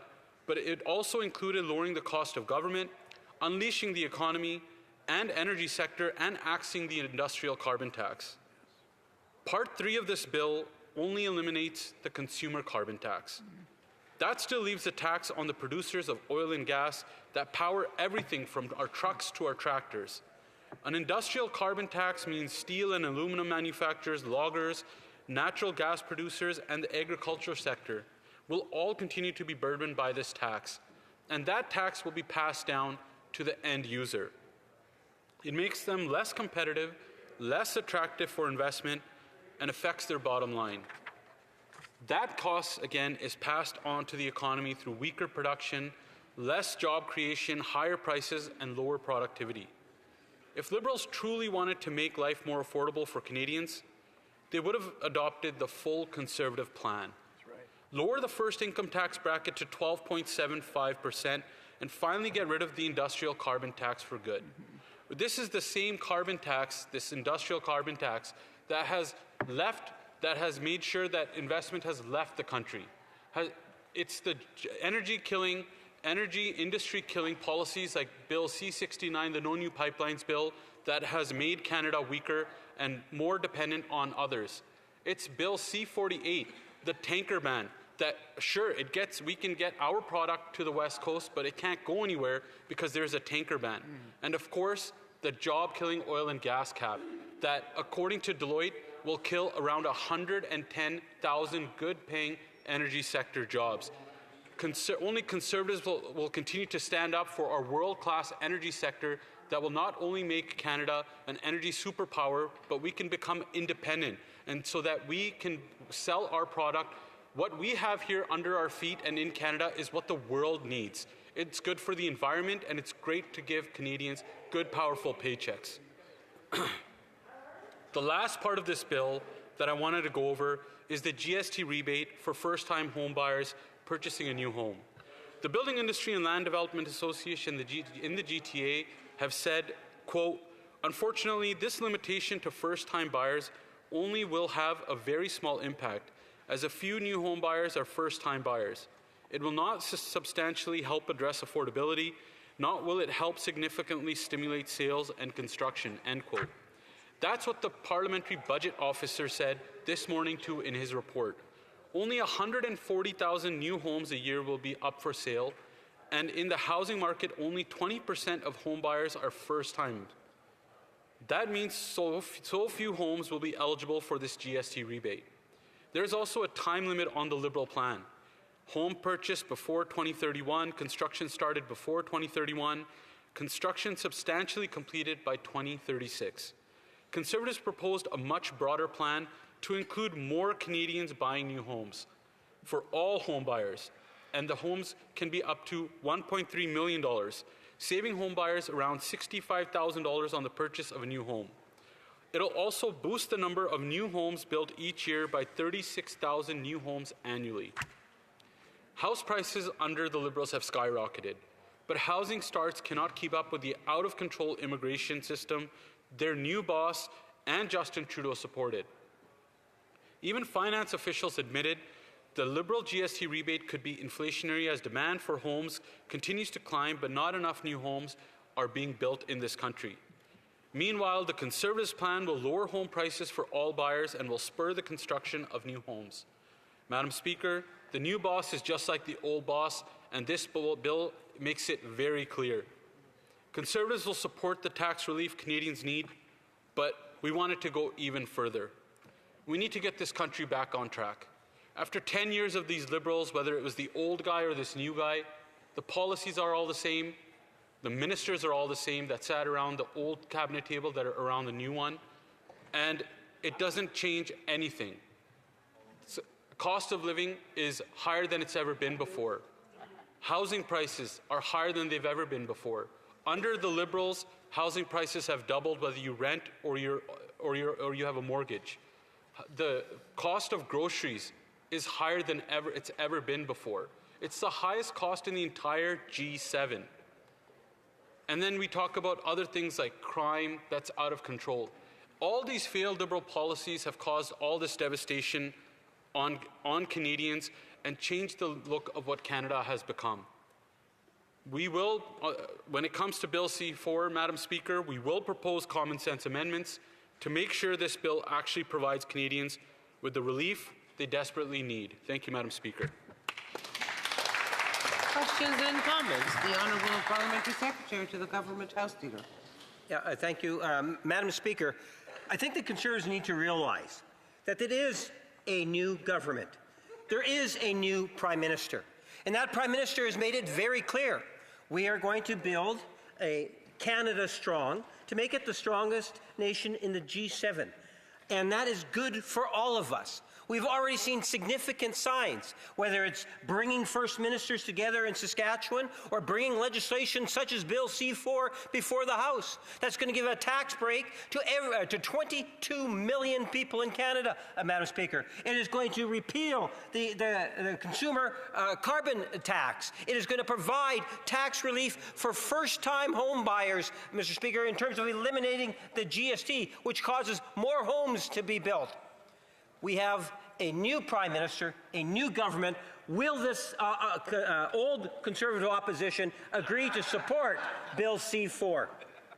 but it also included lowering the cost of government, unleashing the economy and energy sector, and axing the industrial carbon tax. Part 3 of this bill only eliminates the consumer carbon tax. That still leaves a tax on the producers of oil and gas that power everything from our trucks to our tractors. An industrial carbon tax means steel and aluminum manufacturers, loggers, natural gas producers, and the agriculture sector will all continue to be burdened by this tax, and that tax will be passed down to the end user. It makes them less competitive, less attractive for investment, and affects their bottom line. That cost, again, is passed on to the economy through weaker production, less job creation, higher prices, and lower productivity. If Liberals truly wanted to make life more affordable for Canadians, they would have adopted the full Conservative plan. Lower the first income tax bracket to 12.75% and finally get rid of the industrial carbon tax for good. This is the same carbon tax, this industrial carbon tax, that has made sure that investment has left the country. It's the energy industry killing policies like Bill C-69, the No New Pipelines Bill, that has made Canada weaker and more dependent on others. It's Bill C-48, the tanker ban, that sure, we can get our product to the West Coast, but it can't go anywhere because there's a tanker ban. And of course, the job-killing oil and gas cap that, according to Deloitte, will kill around 110,000 good-paying energy sector jobs. Only Conservatives will continue to stand up for our world-class energy sector that will not only make Canada an energy superpower, but we can become independent, and so that we can sell our product. What we have here under our feet and in Canada is what the world needs. It's good for the environment, and it's great to give Canadians good, powerful paychecks. The last part of this bill that I wanted to go over is the GST rebate for first-time home buyers purchasing a new home. The Building Industry and Land Development Association in the GTA have said, quote, "Unfortunately, this limitation to first-time buyers only will have a very small impact, as a few new home buyers are first-time buyers. It will not substantially help address affordability, nor will it help significantly stimulate sales and construction," end quote. That's what the Parliamentary Budget Officer said this morning too in his report. Only 140,000 new homes a year will be up for sale, and in the housing market, only 20% of home buyers are first-time. That means so few homes will be eligible for this GST rebate. There's also a time limit on the Liberal plan. Home purchase before 2031, construction started before 2031, construction substantially completed by 2036. Conservatives proposed a much broader plan to include more Canadians buying new homes for all home buyers, and the homes can be up to $1.3 million, saving home buyers around $65,000 on the purchase of a new home. It'll also boost the number of new homes built each year by 36,000 new homes annually. House prices under the Liberals have skyrocketed, but housing starts cannot keep up with the out-of-control immigration system their new boss and Justin Trudeau supported. Even finance officials admitted the Liberal GST rebate could be inflationary as demand for homes continues to climb, but not enough new homes are being built in this country. Meanwhile, the Conservatives' plan will lower home prices for all buyers and will spur the construction of new homes. Madam Speaker, the new boss is just like the old boss, and this bill makes it very clear. Conservatives will support the tax relief Canadians need, but we want it to go even further. We need to get this country back on track. After 10 years of these Liberals, whether it was the old guy or this new guy, the policies are all the same, the ministers are all the same that sat around the old cabinet table that are around the new one, and it doesn't change anything. So, cost of living is higher than it's ever been before. Housing prices are higher than they've ever been before. Under the Liberals, housing prices have doubled whether you rent or you have a mortgage. The cost of groceries is higher than it's ever been before. It's the highest cost in the entire G7. And then we talk about other things like crime that's out of control. All these failed Liberal policies have caused all this devastation on Canadians and changed the look of what Canada has become. We will, when it comes to Bill C-4, Madam Speaker, we will propose common sense amendments to make sure this bill actually provides Canadians with the relief they desperately need. Thank you, Madam Speaker. Questions and comments. The Honourable Parliamentary Secretary to the Government House Leader. Yeah, thank you. Madam Speaker, I think the Conservatives need to realize that it is a new government. There is a new Prime Minister. And that Prime Minister has made it very clear. We are going to build a Canada strong to make it the strongest nation in the G7. And that is good for all of us. We've already seen significant signs, whether it's bringing First Ministers together in Saskatchewan or bringing legislation such as Bill C-4 before the House. That's going to give a tax break to 22 million people in Canada, Madam Speaker. It is going to repeal the consumer carbon tax. It is going to provide tax relief for first-time home buyers, Mr. Speaker, in terms of eliminating the GST, which causes more homes to be built. We have a new Prime Minister, a new government. Will this old Conservative opposition agree to support Bill C-4?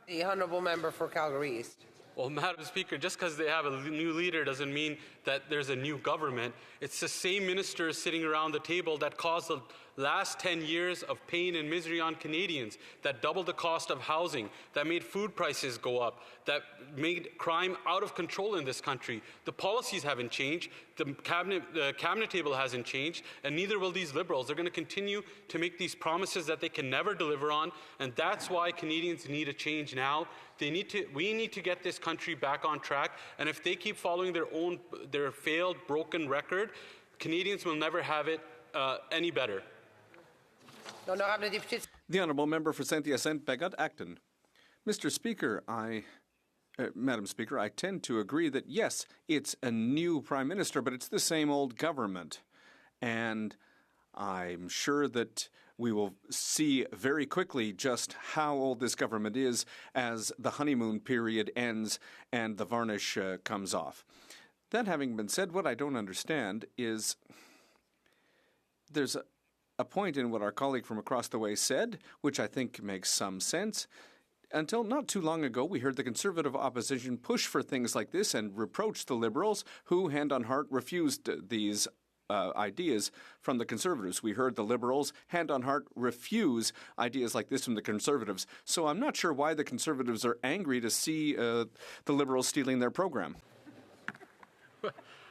The Honourable Member for Calgary East. Well, Madam Speaker, just because they have a new leader doesn't mean that there's a new government. It's the same ministers sitting around the table that caused the last 10 years of pain and misery on Canadians, that doubled the cost of housing, that made food prices go up, that made crime out of control in this country. The policies haven't changed, the cabinet table hasn't changed, and neither will these Liberals. They're going to continue to make these promises that they can never deliver on, and that's why Canadians need a change now. We need to get this country back on track, and if they keep following their failed, broken record, Canadians will never have it any better. The Honourable Member for Saint-Hyacinthe, Bagot-Acton. Mr. Speaker, Madam Speaker, I tend to agree that, yes, it's a new Prime Minister, but it's the same old government. And I'm sure that we will see very quickly just how old this government is as the honeymoon period ends and the varnish comes off. That having been said, what I don't understand is there's a point in what our colleague from across the way said, which I think makes some sense. Until not too long ago, we heard the Conservative opposition push for things like this and reproach the Liberals, who, hand on heart, refused these ideas from the Conservatives. We heard the Liberals, hand on heart, refuse ideas like this from the Conservatives. So I'm not sure why the Conservatives are angry to see the Liberals stealing their program.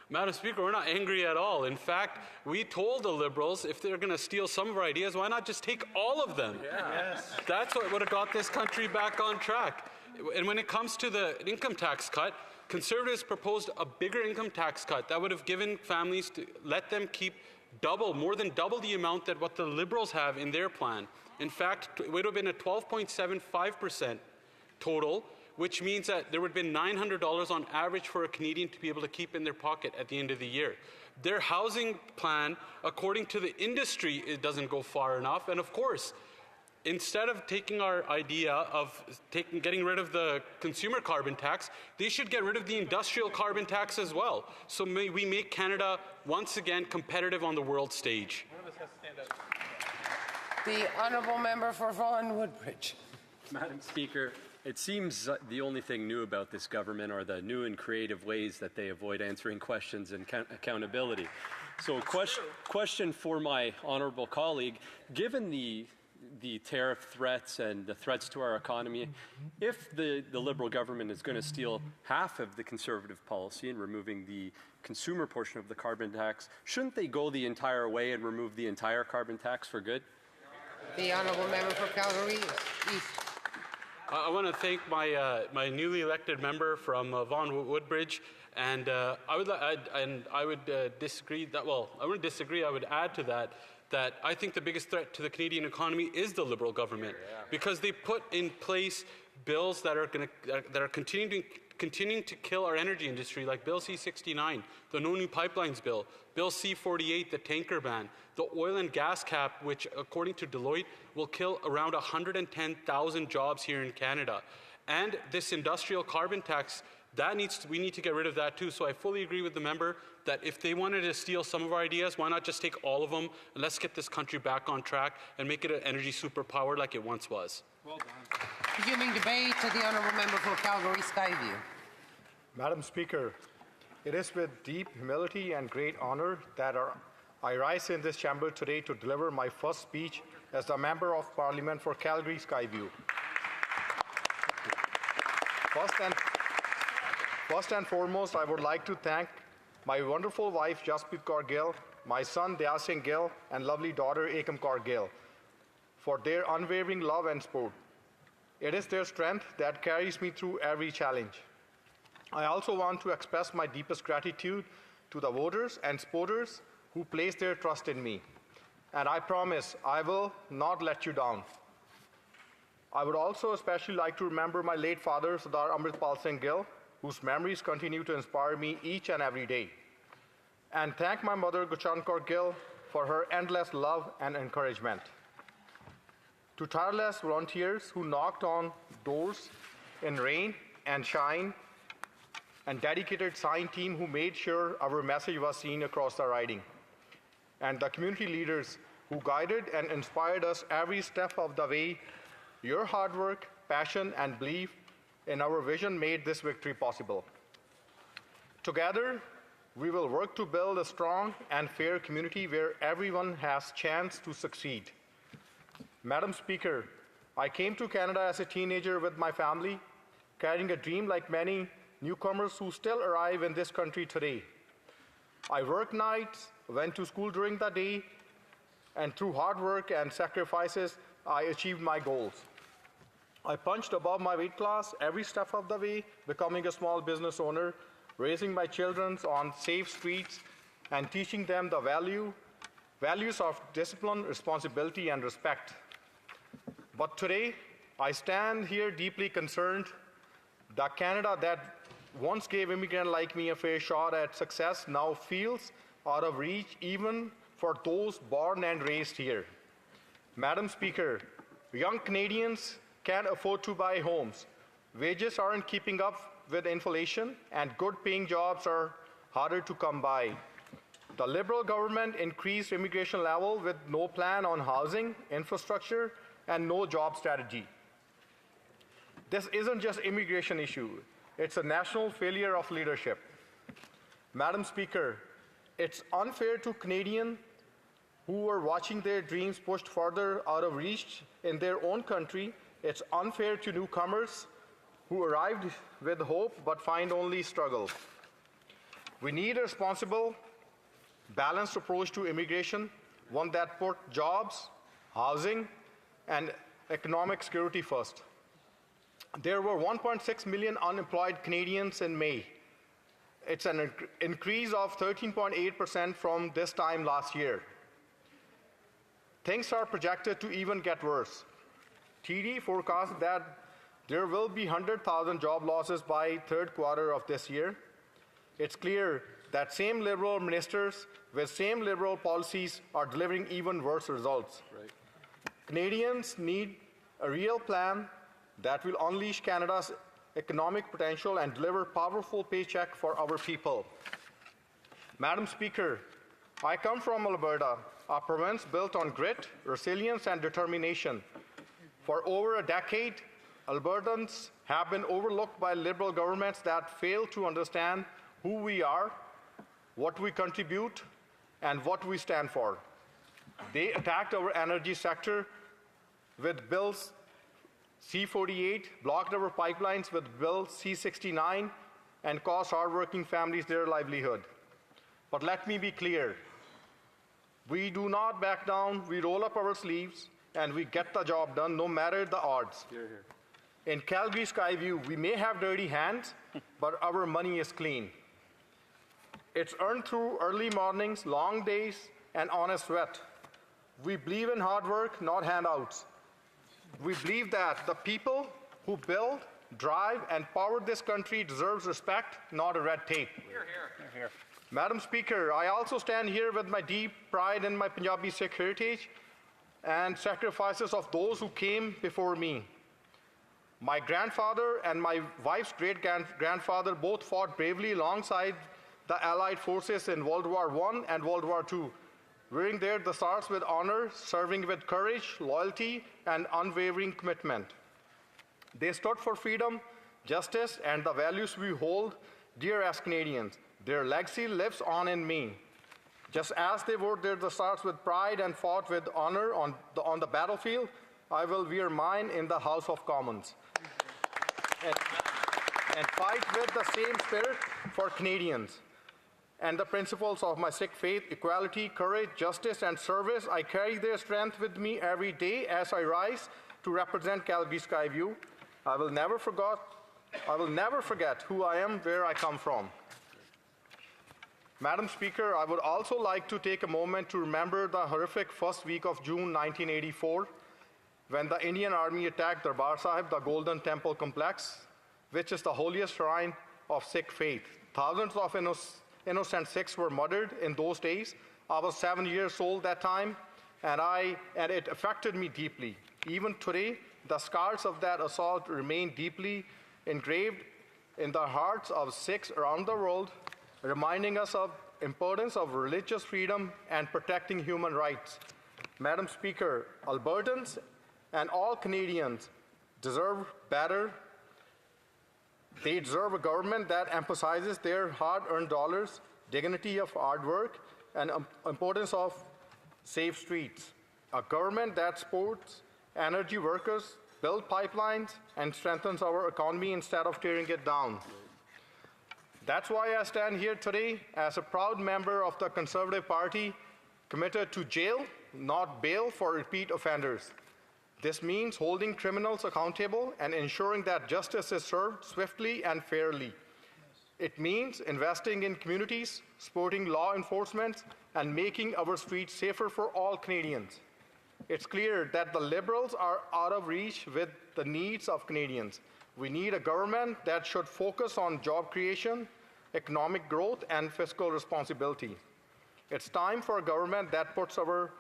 Madam Speaker, we're not angry at all. In fact, we told the Liberals if they're going to steal some of our ideas, why not just take all of them? Yeah. Yes. That's what would have got this country back on track. And when it comes to the income tax cut, Conservatives proposed a bigger income tax cut that would have given families to let them keep more than double the amount that what the Liberals have in their plan. In fact, it would have been a 12.75% total, which means that there would have been $900 on average for a Canadian to be able to keep in their pocket at the end of the year. Their housing plan, according to the industry, it doesn't go far enough. And of course, instead of taking our idea of getting rid of the consumer carbon tax, they should get rid of the industrial carbon tax as well. So may we make Canada once again competitive on the world stage. The Honourable Member for Vaughan Woodbridge. Madam Speaker, it seems the only thing new about this government are the new and creative ways that they avoid answering questions and accountability. So question for my honourable colleague, given the tariff threats and the threats to our economy, if the Liberal government is going to steal half of the Conservative policy and removing the consumer portion of the carbon tax, shouldn't they go the entire way and remove the entire carbon tax for good? The Honourable Member for Calgary East. I want to thank my newly elected member from Vaughan Woodbridge, and I would disagree that. Well, I wouldn't disagree. I would add to that that I think the biggest threat to the Canadian economy is the Liberal government, because they put in place bills that are continuing to kill our energy industry, like Bill C-69, the No New Pipelines Bill, Bill C-48, the tanker ban, the oil and gas cap, which according to Deloitte will kill around 110,000 jobs here in Canada. And this industrial carbon tax, we need to get rid of that too. So I fully agree with the member that if they wanted to steal some of our ideas, why not just take all of them and let's get this country back on track and make it an energy superpower like it once was. Well done. Resuming debate to the honourable member for Calgary Skyview. Madam Speaker, it is with deep humility and great honour that I rise in this chamber today to deliver my first speech as the Member of Parliament for Calgary Skyview. First and foremost, I would like to thank my wonderful wife, Jasprit Kaur Gill, my son, Dayal Singh Gill, and lovely daughter, Ekam Kaur Gill, for their unwavering love and support. It is their strength that carries me through every challenge. I also want to express my deepest gratitude to the voters and supporters who place their trust in me. And I promise I will not let you down. I would also especially like to remember my late father, Sardar Amritpal Singh Gill, whose memories continue to inspire me each and every day. And thank my mother, Gurcharan Kaur Gill, for her endless love and encouragement. To tireless volunteers who knocked on doors in rain and shine, and dedicated sign team who made sure our message was seen across the riding, and the community leaders who guided and inspired us every step of the way, your hard work, passion, and belief in our vision made this victory possible. Together, we will work to build a strong and fair community where everyone has a chance to succeed. Madam Speaker, I came to Canada as a teenager with my family, carrying a dream like many newcomers who still arrive in this country today. I worked nights, went to school during the day, and through hard work and sacrifices, I achieved my goals. I punched above my weight class every step of the way, becoming a small business owner, raising my children on safe streets, and teaching them the values of discipline, responsibility, and respect. But today, I stand here deeply concerned that Canada that once gave immigrants like me a fair shot at success now feels out of reach even for those born and raised here. Madam Speaker, young Canadians can't afford to buy homes. Wages aren't keeping up with inflation, and good-paying jobs are harder to come by. The Liberal government increased immigration level with no plan on housing, infrastructure, and no job strategy. This isn't just an immigration issue. It's a national failure of leadership. Madam Speaker, it's unfair to Canadians who are watching their dreams pushed further out of reach in their own country. It's unfair to newcomers who arrived with hope but find only struggle. We need a responsible, balanced approach to immigration, one that puts jobs, housing, and economic security first. There were 1.6 million unemployed Canadians in May. It's an increase of 13.8% from this time last year. Things are projected to even get worse. TD forecasts that there will be 100,000 job losses by third quarter of this year. It's clear that same Liberal ministers with same Liberal policies are delivering even worse results. Right. Canadians need a real plan that will unleash Canada's economic potential and deliver powerful paycheck for our people. Madam Speaker, I come from Alberta, a province built on grit, resilience, and determination. For over a decade, Albertans have been overlooked by Liberal governments that fail to understand who we are, what we contribute, and what we stand for. They attacked our energy sector with bills C-48, blocked our pipelines with Bill C-69, and cost hardworking families their livelihood. But let me be clear. We do not back down, we roll up our sleeves, and we get the job done no matter the odds. Hear, hear. In Calgary Skyview, we may have dirty hands, but our money is clean. It's earned through early mornings, long days, and honest sweat. We believe in hard work, not handouts. We believe that the people who build, drive, and power this country deserves respect, not a red tape. Hear, hear. Madam Speaker, I also stand here with my deep pride in my Punjabi Sikh heritage and sacrifices of those who came before me. My grandfather and my wife's great-grandfather both fought bravely alongside the Allied forces in World War I and World War II, wearing their stars with honor, serving with courage, loyalty, and unwavering commitment. They stood for freedom, justice, and the values we hold dear as Canadians. Their legacy lives on in me. Just as they wore their stars with pride and fought with honor on the battlefield, I will wear mine in the House of Commons and fight with the same spirit for Canadians. And the principles of my Sikh faith, equality, courage, justice, and service, I carry their strength with me every day as I rise to represent Calgary Skyview. I will never forget who I am, where I come from. Madam Speaker, I would also like to take a moment to remember the horrific first week of June 1984, when the Indian Army attacked Darbar Sahib, the Golden Temple Complex, which is the holiest shrine of Sikh faith. Thousands of innocent Sikhs were murdered in those days. I was 7 years old that time, and it affected me deeply. Even today, the scars of that assault remain deeply engraved in the hearts of Sikhs around the world, reminding us of the importance of religious freedom and protecting human rights. Madam Speaker, Albertans and all Canadians deserve better. They deserve a government that emphasizes their hard-earned dollars, dignity of hard work, and importance of safe streets. A government that supports energy workers, builds pipelines, and strengthens our economy instead of tearing it down. That's why I stand here today as a proud member of the Conservative Party, committed to jail, not bail, for repeat offenders. This means holding criminals accountable and ensuring that justice is served swiftly and fairly. It means investing in communities, supporting law enforcement, and making our streets safer for all Canadians. It's clear that the Liberals are out of reach with the needs of Canadians. We need a government that should focus on job creation, economic growth, and fiscal responsibility. It's time for a government that puts our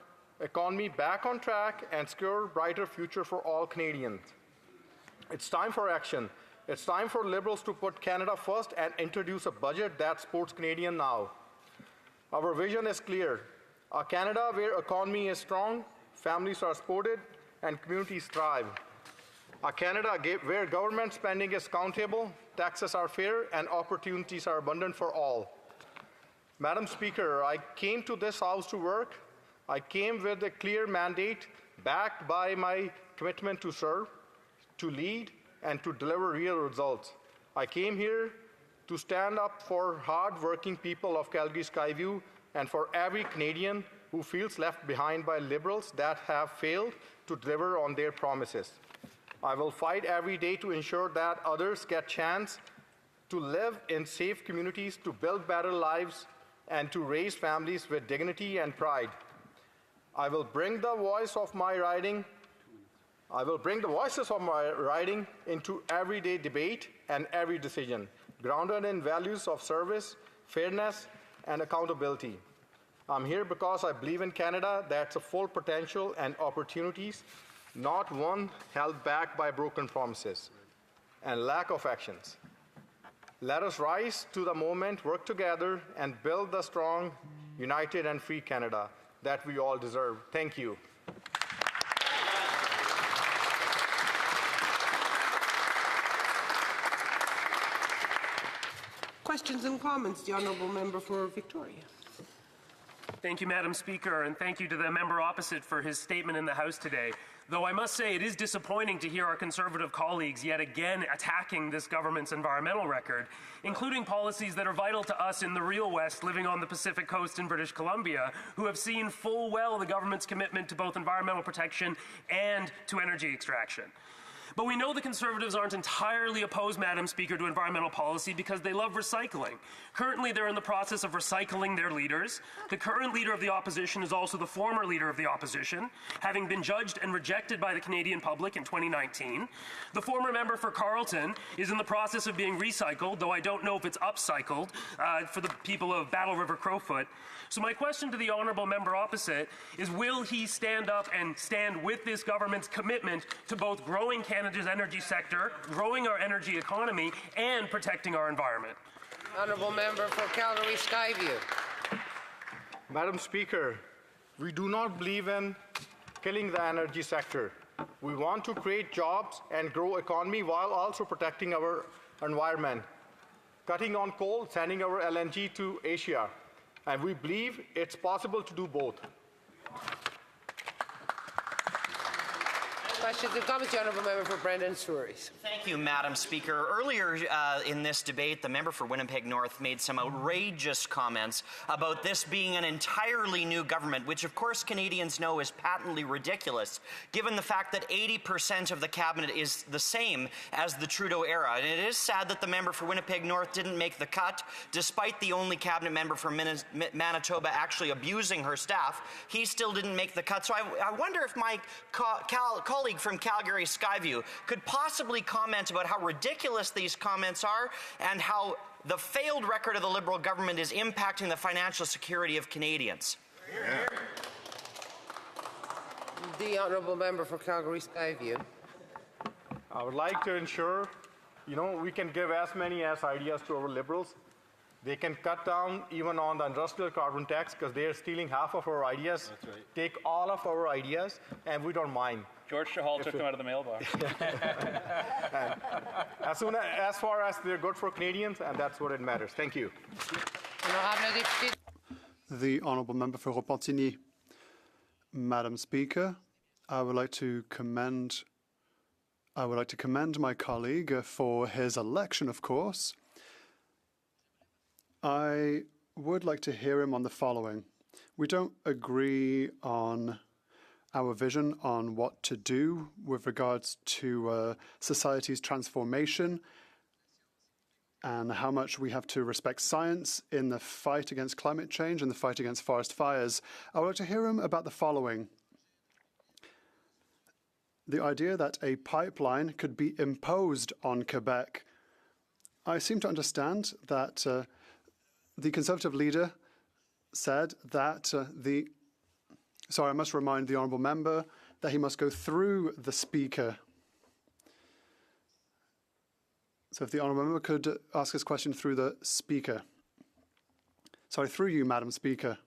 economy back on track and secure a brighter future for all Canadians. It's time for action. It's time for Liberals to put Canada first and introduce a budget that supports Canadians now. Our vision is clear: a Canada where economy is strong, families are supported, and communities thrive. A Canada where government spending is accountable, taxes are fair, and opportunities are abundant for all. Madam Speaker, I came to this House to work. I came with a clear mandate backed by my commitment to serve, to lead, and to deliver real results. I came here to stand up for hard-working people of Calgary Skyview and for every Canadian who feels left behind by Liberals that have failed to deliver on their promises. I will fight every day to ensure that others get a chance to live in safe communities, to build better lives, and to raise families with dignity and pride. I will bring the voice of my riding into everyday debate and every decision, grounded in values of service, fairness, and accountability. I'm here because I believe in Canada that's a full potential and opportunities, not one held back by broken promises and lack of actions. Let us rise to the moment, work together, and build the strong, united, and free Canada that we all deserve. Thank you. Questions and comments. The Honourable Member for Victoria. Thank you, Madam Speaker, and thank you to the member opposite for his statement in the House today. Though I must say it is disappointing to hear our Conservative colleagues yet again attacking this government's environmental record, including policies that are vital to us in the real West living on the Pacific Coast in British Columbia, who have seen full well the government's commitment to both environmental protection and to energy extraction. But we know the Conservatives aren't entirely opposed, Madam Speaker, to environmental policy because they love recycling. Currently, they're in the process of recycling their leaders. The current leader of the opposition is also the former leader of the opposition, having been judged and rejected by the Canadian public in 2019. The former member for Carleton is in the process of being recycled, though I don't know if it's upcycled, for the people of Battle River Crowfoot. So my question to the honourable member opposite is, will he stand up and stand with this government's commitment to both growing Canada's energy sector, growing our energy economy, and protecting our environment? Honourable member for Calgary Skyview. Madam Speaker, we do not believe in killing the energy sector. We want to create jobs and grow economy while also protecting our environment, cutting on coal, sending our LNG to Asia. And we believe it's possible to do both. Questions and comments, the Honourable Member for Brandon Souris. Thank you, Madam Speaker. Earlier in this debate, the member for Winnipeg North made some outrageous comments about this being an entirely new government, which of course Canadians know is patently ridiculous, given the fact that 80% of the cabinet is the same as the Trudeau era. And it is sad that the member for Winnipeg North didn't make the cut, despite the only cabinet member from Manitoba actually abusing her staff. He still didn't make the cut. So I wonder if my colleague from Calgary Skyview could possibly comment about how ridiculous these comments are and how the failed record of the Liberal government is impacting the financial security of Canadians. Yeah. The Honourable Member for Calgary Skyview. I would like to ensure, we can give as many ideas to our Liberals. They can cut down even on the industrial carbon tax because they are stealing half of our ideas. That's right. Take all of our ideas, and we don't mind. George Chahal took them out of the mailbox. As far as they're good for Canadians, and that's what it matters. Thank you. The Honourable Member for Repentigny. Madam Speaker, I would like to commend my colleague for his election, of course. I would like to hear him on the following. We don't agree on our vision on what to do with regards to society's transformation and how much we have to respect science in the fight against climate change and the fight against forest fires. I would like to hear him about the following. The idea that a pipeline could be imposed on Quebec. I seem to understand that the Conservative leader said that I must remind the Honourable Member that he must go through the Speaker. So if the Honourable Member could ask his question through the Speaker. Sorry, through you, Madam Speaker.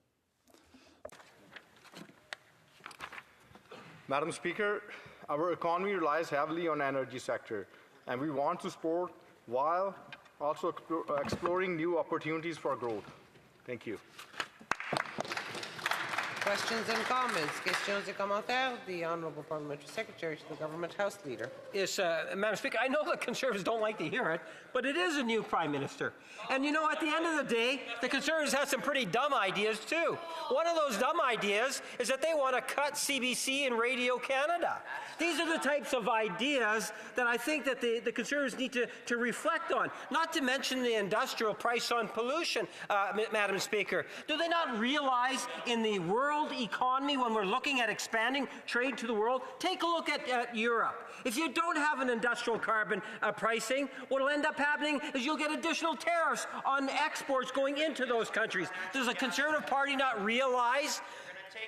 Madam Speaker, our economy relies heavily on the energy sector, and we want to support while also exploring new opportunities for growth. Thank you. Questions and comments. Questions et commentaires. The Honourable Parliamentary Secretary to the Government House Leader. Yes, Madam Speaker, I know the Conservatives don't like to hear it, but it is a new Prime Minister. And at the end of the day, the Conservatives have some pretty dumb ideas too. One of those dumb ideas is that they want to cut CBC and Radio Canada. These are the types of ideas that I think that the Conservatives need to reflect on, not to mention the industrial price on pollution, Madam Speaker. Do they not realize in the world economy, when we're looking at expanding trade to the world, take a look at Europe. If you don't have an industrial carbon pricing, what will end up happening is you'll get additional tariffs on exports going into those countries. Does the Conservative Party not realize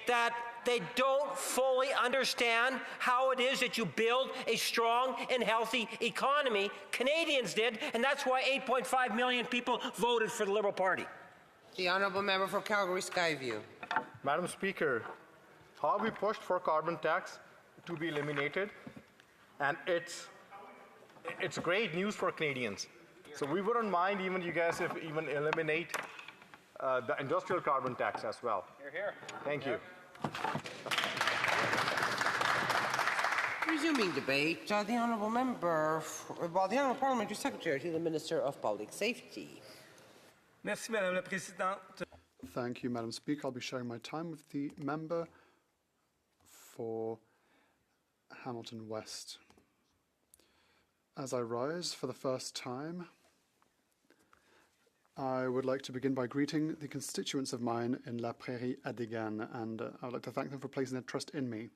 that they don't fully understand how it is that you build a strong and healthy economy? Canadians did, and that's why 8.5 million people voted for the Liberal Party. The Honourable Member for Calgary Skyview. Madam Speaker, how we pushed for carbon tax to be eliminated, and it's great news for Canadians. So we wouldn't mind even you guys if even eliminate the industrial carbon tax as well. Hear, hear. Thank you. Resuming debate, the Honourable Member, the Honourable Parliamentary Secretary to the Minister of Public Safety. Merci, Madame la Présidente. Thank you, Madam Speaker. I'll be sharing my time with the member for Hamilton West. As I rise for the first time, I would like to begin by greeting the constituents of mine in La Prairie Adigan, and I would like to thank them for placing their trust in me.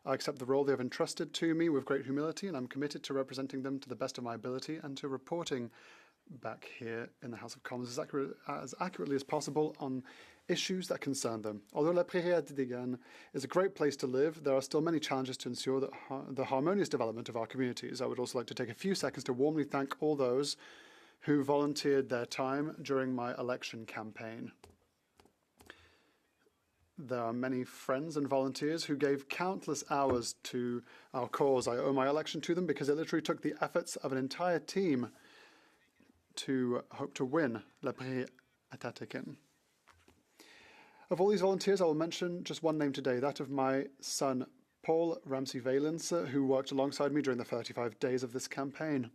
I accept the role they have entrusted to me with great humility, and I'm committed to representing them to the best of my ability and to reporting back here in the House of Commons as accurately as possible on issues that concern them. Although La Prairie Adigan is a great place to live, there are still many challenges to ensure that the harmonious development of our communities. I would also like to take a few seconds to warmly thank all those who volunteered their time during my election campaign. There are many friends and volunteers who gave countless hours to our cause. I owe my election to them because it literally took the efforts of an entire team to hope to win La Prairie Adigan. Of all these volunteers, I will mention just one name today, that of my son, Paul Ramsey Valens, who worked alongside me during the 35 days of this campaign.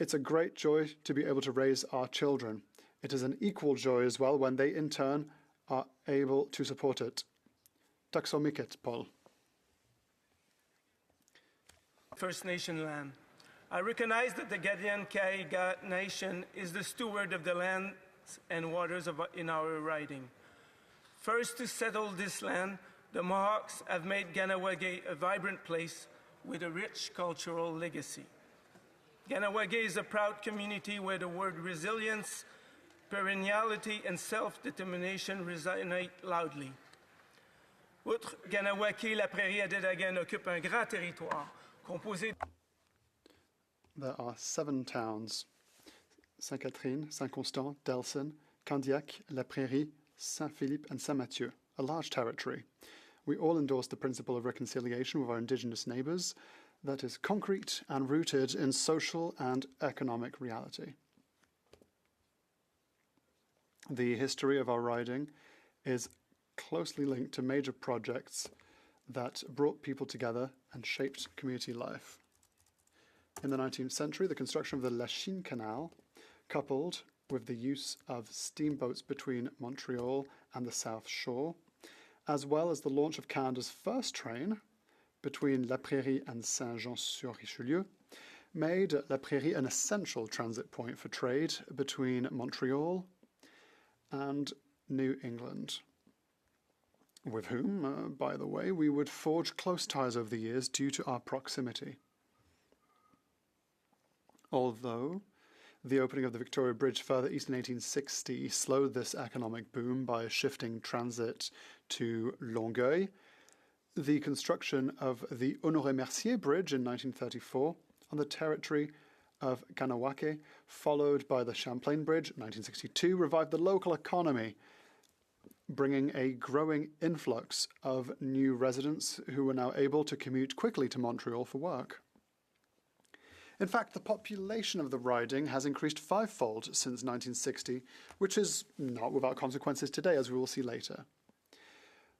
It's a great joy to be able to raise our children. It is an equal joy as well when they, in turn, are able to support it. Tack så mycket, Paul. First Nation land. I recognize that the Gadian-Kaiga Nation is the steward of the lands and waters in our riding. First to settle this land, the Mohawks have made Ganawage a vibrant place with a rich cultural legacy. Ganawage is a proud community where the word resilience, perenniality, and self-determination resonate loudly. Outre Ganawake, la Prairie Adigan occupe un grand territoire composé. There are 7 towns: Sainte-Catherine, Saint-Constant, Delson, Candiac, La Prairie, Saint-Philippe, and Saint-Mathieu, a large territory. We all endorse the principle of reconciliation with our indigenous neighbours that is concrete and rooted in social and economic reality. The history of our riding is closely linked to major projects that brought people together and shaped community life. In the 19th century, the construction of the Lachine Canal, coupled with the use of steamboats between Montreal and the South Shore, as well as the launch of Canada's first train between La Prairie and Saint-Jean-sur-Richelieu, made La Prairie an essential transit point for trade between Montreal and New England, with whom, by the way, we would forge close ties over the years due to our proximity. Although the opening of the Victoria Bridge further east in 1860 slowed this economic boom by shifting transit to Longueuil, the construction of the Honoré-Mercier Bridge in 1934 on the territory of Ganawake, followed by the Champlain Bridge in 1962, revived the local economy, bringing a growing influx of new residents who were now able to commute quickly to Montreal for work. In fact, the population of the riding has increased 5-fold since 1960, which is not without consequences today, as we will see later.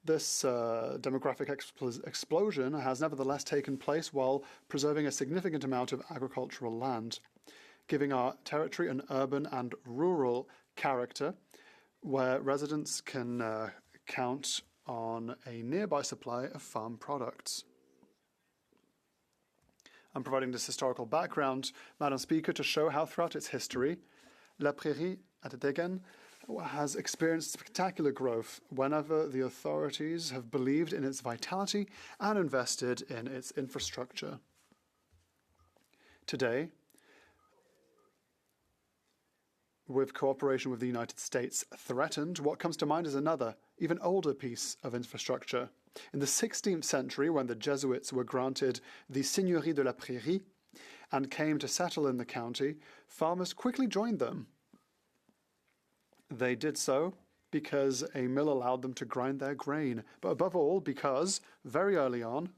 This demographic explosion has nevertheless taken place while preserving a significant amount of agricultural land, giving our territory an urban and rural character where residents can count on a nearby supply of farm products. I'm providing this historical background, Madam Speaker, to show how throughout its history, La Prairie Adigan has experienced spectacular growth whenever the authorities have believed in its vitality and invested in its infrastructure. Today, with cooperation with the United States threatened, what comes to mind is another, even older piece of infrastructure. In the 16th century, when the Jesuits were granted the Seigneurie de la Prairie and came to settle in the county, farmers quickly joined them. They did so because a mill allowed them to grind their grain, but above all because, very early on,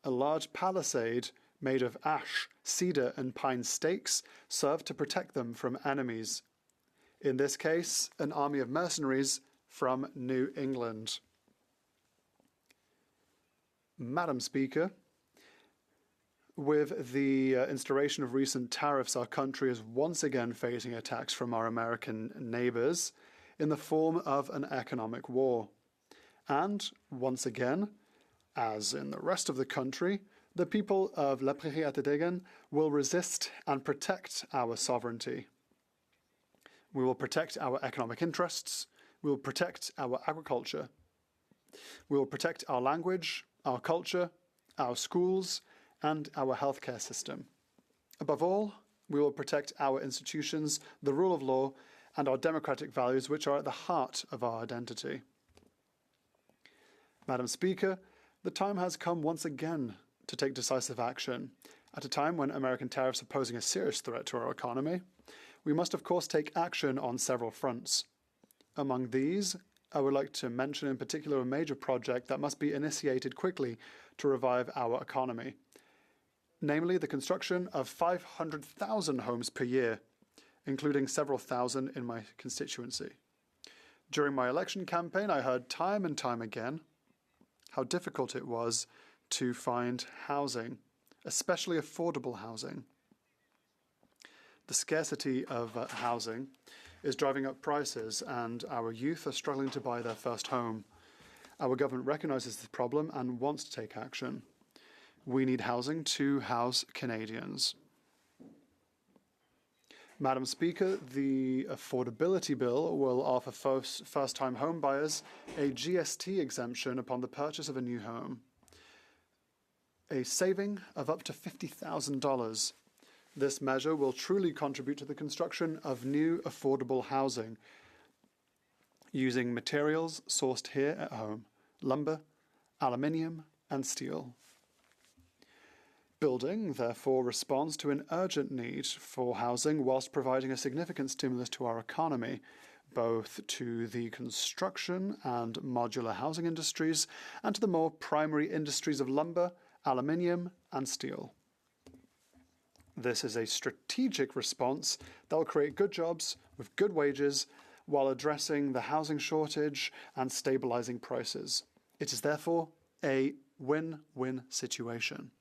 a large palisade made of ash, cedar, and pine stakes served to protect them from enemies. In this case, an army of mercenaries from New England. Madam Speaker, with the instauration of recent tariffs, our country is once again facing attacks from our American neighbors in the form of an economic war. And, once again, as in the rest of the country, The people of La Prairie-Attidagan will resist and protect our sovereignty. We will protect our economic interests. We will protect our agriculture. We will protect our language, our culture, our schools, and our healthcare system. Above all, we will protect our institutions, the rule of law, and our democratic values, which are at the heart of our identity. Madam Speaker, the time has come once again to take decisive action. At a time when American tariffs are posing a serious threat to our economy, we must of course take action on several fronts. Among these, I would like to mention in particular a major project that must be initiated quickly to revive our economy, namely the construction of 500,000 homes per year, including several thousand in my constituency. During my election campaign, I heard time and time again how difficult it was to find housing, especially affordable housing. The scarcity of housing is driving up prices, and our youth are struggling to buy their first home. Our government recognizes this problem and wants to take action. We need housing to house Canadians. Madam Speaker, the affordability bill will offer first-time home buyers a GST exemption upon the purchase of a new home, a saving of up to $50,000. This measure will truly contribute to the construction of new affordable housing using materials sourced here at home: lumber, aluminium, and steel. Building, therefore, responds to an urgent need for housing whilst providing a significant stimulus to our economy, both to the construction and modular housing industries and to the more primary industries of lumber, aluminium, and steel. This is a strategic response that will create good jobs with good wages while addressing the housing shortage and stabilizing prices. It is therefore a win-win situation.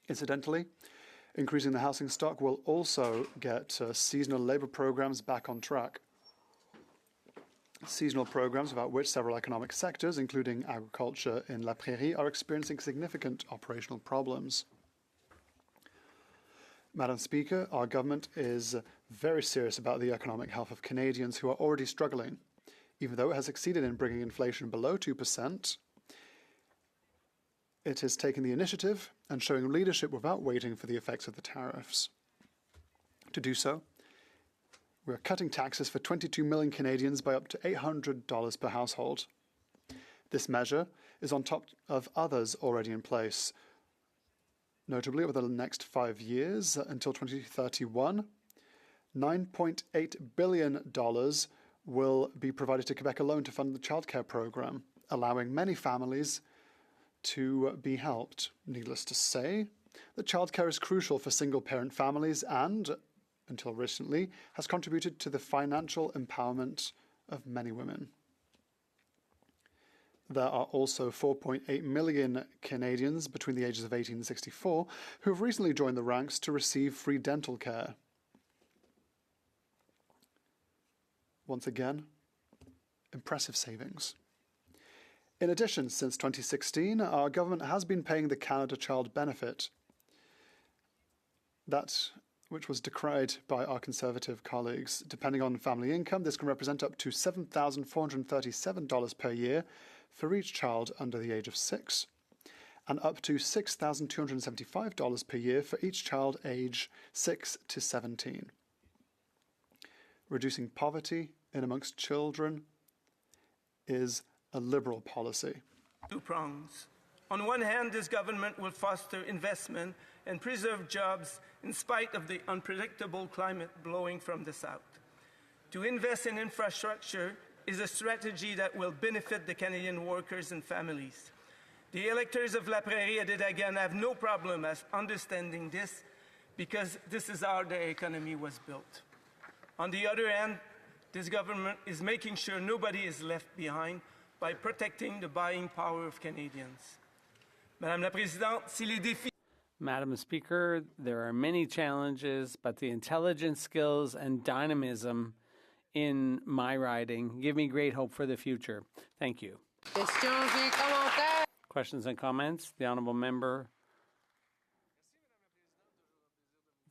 Incidentally, increasing the housing stock will also get seasonal labour programs back on track. Seasonal programs about which several economic sectors, including agriculture in La Prairie, are experiencing significant operational problems. Madam Speaker, our government is very serious about the economic health of Canadians who are already struggling. Even though it has succeeded in bringing inflation below 2%, it has taken the initiative and showing leadership without waiting for the effects of the tariffs. To do so, we are cutting taxes for 22 million Canadians by up to $800 per household. This measure is on top of others already in place. Notably, over the next 5 years, until 2031, $9.8 billion will be provided to Quebec alone to fund the childcare program, allowing many families to be helped. Needless to say, that childcare is crucial for single-parent families and, until recently, has contributed to the financial empowerment of many women. There are also 4.8 million Canadians between the ages of 18 and 64 who have recently joined the ranks to receive free dental care. Once again, impressive savings. In addition, since 2016, our government has been paying the Canada Child Benefit, that which was decried by our Conservative colleagues. Depending on family income, this can represent up to $7,437 per year for each child under the age of 6, and up to $6,275 per year for each child age 6 to 17. Reducing poverty in amongst children is a Liberal policy. Two prongs. On one hand, this government will foster investment and preserve jobs in spite of the unpredictable climate blowing from the south. To invest in infrastructure is a strategy that will benefit the Canadian workers and families. The electors of La Prairie-Attidagan have no problem as understanding this because this is how the economy was built. On the other hand, this government is making sure nobody is left behind by protecting the buying power of Canadians. Madame la Présidente, si les défis... Madam Speaker, there are many challenges, but the intelligence, skills, and dynamism in my riding give me great hope for the future. Thank you. Questions and comments? The honourable member.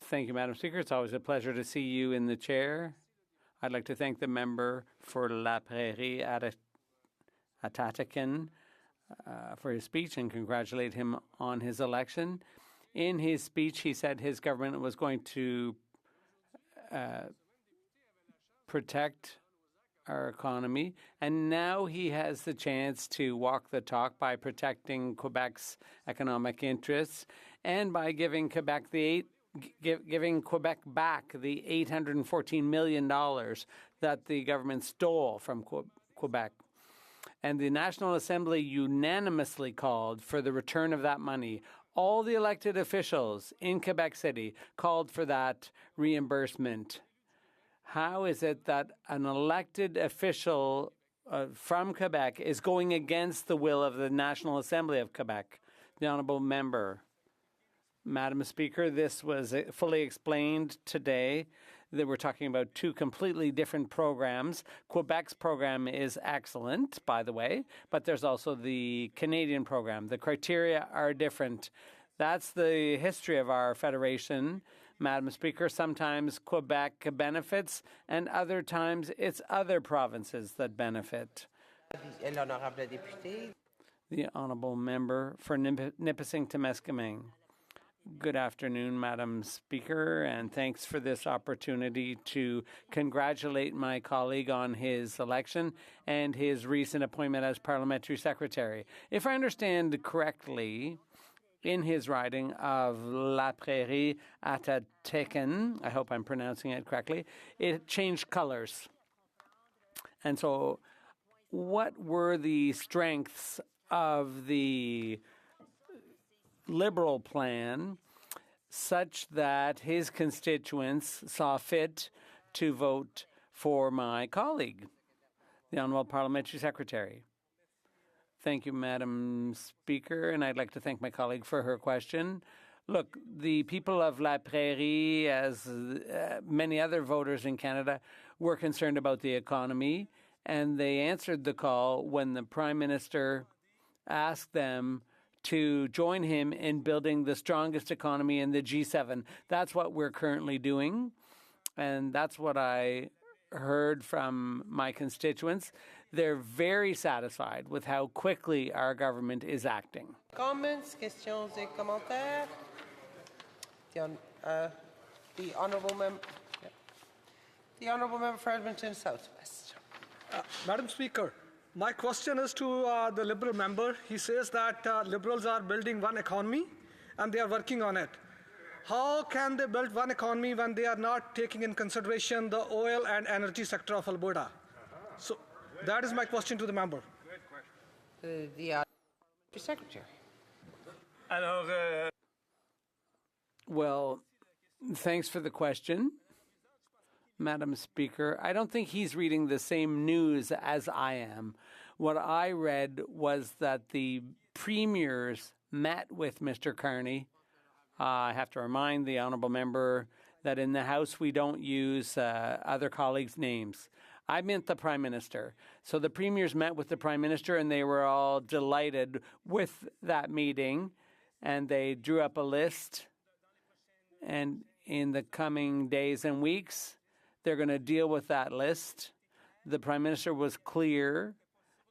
Thank you, Madam Speaker. It's always a pleasure to see you in the chair. I'd like to thank the member for La Prairie Atatakan for his speech and congratulate him on his election. In his speech, he said his government was going to protect our economy, and now he has the chance to walk the talk by protecting Quebec's economic interests and by giving Quebec back the $814 million that the government stole from Quebec. And the National Assembly unanimously called for the return of that money. All the elected officials in Quebec City called for that reimbursement. How is it that an elected official from Quebec is going against the will of the National Assembly of Quebec? The honourable member. Madam Speaker, this was fully explained today. That we're talking about two completely different programs. Quebec's program is excellent, by the way, but there's also the Canadian program. The criteria are different. That's the history of our federation. Madam Speaker, sometimes Quebec benefits and other times it's other provinces that benefit. The honourable member for Nipissing-Temiskaming. Good afternoon, Madam Speaker, and thanks for this opportunity to congratulate my colleague on his election and his recent appointment as parliamentary secretary. If I understand correctly, in his riding of La Prairie Atatakan, I hope I'm pronouncing it correctly, it changed colors. And so what were the strengths of the Liberal plan such that his constituents saw fit to vote for my colleague, the Honourable Parliamentary Secretary? Thank you, Madam Speaker, and I'd like to thank my colleague for her question. Look, the people of La Prairie, as many other voters in Canada, were concerned about the economy, and they answered the call when the Prime Minister asked them to join him in building the strongest economy in the G7. That's what we're currently doing, and that's what I heard from my constituents. They're very satisfied with how quickly our government is acting. Comments, questions et commentaires? The honourable member. The honourable member for Edmonton Southwest. Madam Speaker, my question is to the Liberal member. He says that Liberals are building one economy and they are working on it. How can they build one economy when they are not taking in consideration the oil and energy sector of Alberta? So that is my question to the member. The Secretary. Well, thanks for the question, Madam Speaker. I don't think he's reading the same news as I am. What I read was that the premiers met with Mr. Carney. I have to remind the honourable member that in the House we don't use other colleagues' names. I meant the Prime Minister. So the premiers met with the Prime Minister and they were all delighted with that meeting, and they drew up a list, and in the coming days and weeks they're going to deal with that list. The Prime Minister was clear.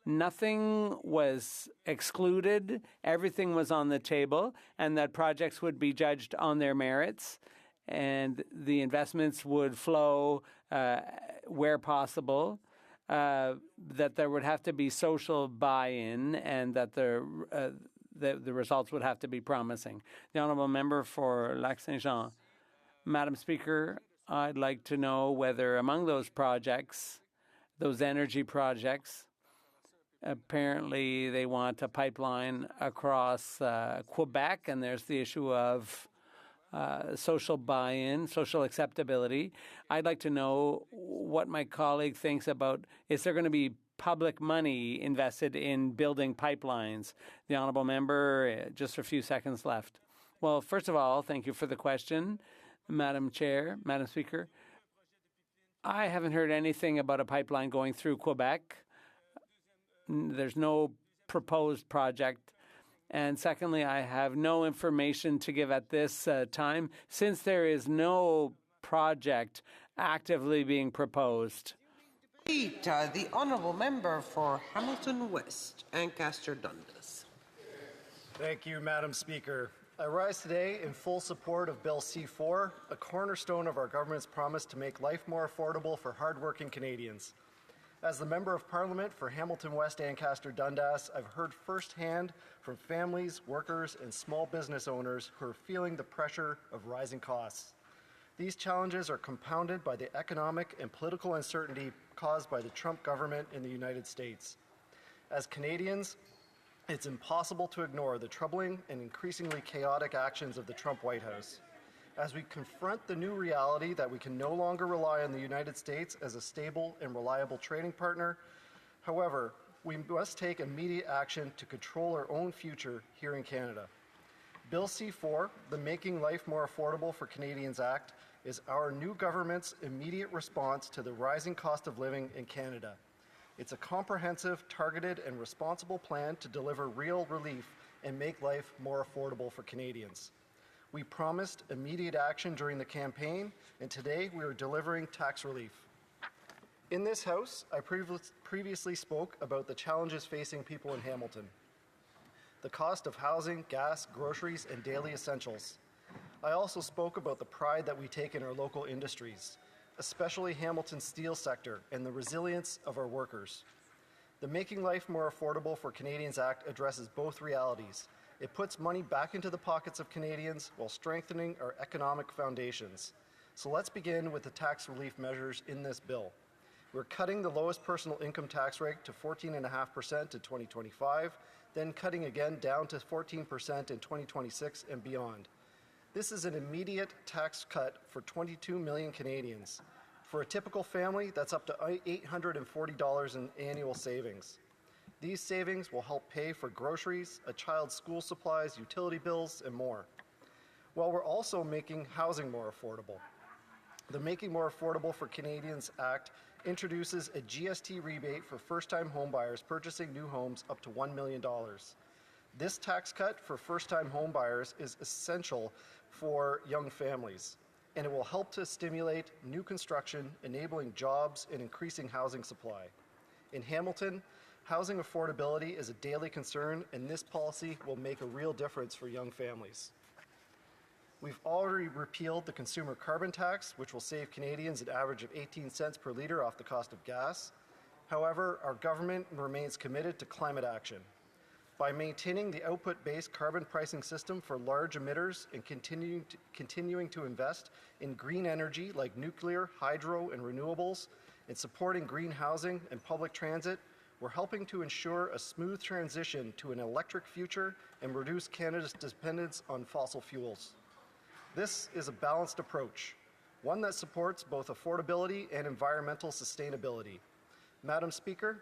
Nothing was excluded. Everything was on the table, and that projects would be judged on their merits, and the investments would flow where possible, that there would have to be social buy-in, and that the results would have to be promising. The honourable member for Lac-Saint-Jean. Madam Speaker, I'd like to know whether among those projects, those energy projects, apparently they want a pipeline across Quebec, and there's the issue of social buy-in, social acceptability. I'd like to know what my colleague thinks about, is there going to be public money invested in building pipelines? The honourable member, just a few seconds left. Well, first of all, thank you for the question, Madam Chair, Madam Speaker. I haven't heard anything about a pipeline going through Quebec. There's no proposed project. And secondly, I have no information to give at this time since there is no project actively being proposed. The Honourable Member for Hamilton West, Ancaster Dundas. Thank you, Madam Speaker. I rise today in full support of Bill C-4, a cornerstone of our government's promise to make life more affordable for hardworking Canadians. As the Member of Parliament for Hamilton West, Ancaster Dundas, I've heard firsthand from families, workers, and small business owners who are feeling the pressure of rising costs. These challenges are compounded by the economic and political uncertainty caused by the Trump government in the United States. As Canadians, it's impossible to ignore the troubling and increasingly chaotic actions of the Trump White House. As we confront the new reality that we can no longer rely on the United States as a stable and reliable trading partner, however, we must take immediate action to control our own future here in Canada. Bill C-4, the Making Life More Affordable for Canadians Act, is our new government's immediate response to the rising cost of living in Canada. It's a comprehensive, targeted, and responsible plan to deliver real relief and make life more affordable for Canadians. We promised immediate action during the campaign, and today we are delivering tax relief. In this House, I previously spoke about the challenges facing people in Hamilton. The cost of housing, gas, groceries, and daily essentials. I also spoke about the pride that we take in our local industries, especially Hamilton's steel sector and the resilience of our workers. The Making Life More Affordable for Canadians Act addresses both realities. It puts money back into the pockets of Canadians while strengthening our economic foundations. So let's begin with the tax relief measures in this bill. We're cutting the lowest personal income tax rate to 14.5% in 2025, then cutting again down to 14% in 2026 and beyond. This is an immediate tax cut for 22 million Canadians. For a typical family, that's up to $840 in annual savings. These savings will help pay for groceries, a child's school supplies, utility bills, and more, while we're also making housing more affordable. The Making More Affordable for Canadians Act introduces a GST rebate for first-time homebuyers purchasing new homes up to $1 million. This tax cut for first-time homebuyers is essential for young families, and it will help to stimulate new construction, enabling jobs and increasing housing supply. In Hamilton, housing affordability is a daily concern, and this policy will make a real difference for young families. We've already repealed the consumer carbon tax, which will save Canadians an average of 18 cents per litre off the cost of gas. However, our government remains committed to climate action. By maintaining the output-based carbon pricing system for large emitters and continuing to invest in green energy like nuclear, hydro, and renewables, and supporting green housing and public transit, we're helping to ensure a smooth transition to an electric future and reduce Canada's dependence on fossil fuels. This is a balanced approach, one that supports both affordability and environmental sustainability. Madam Speaker,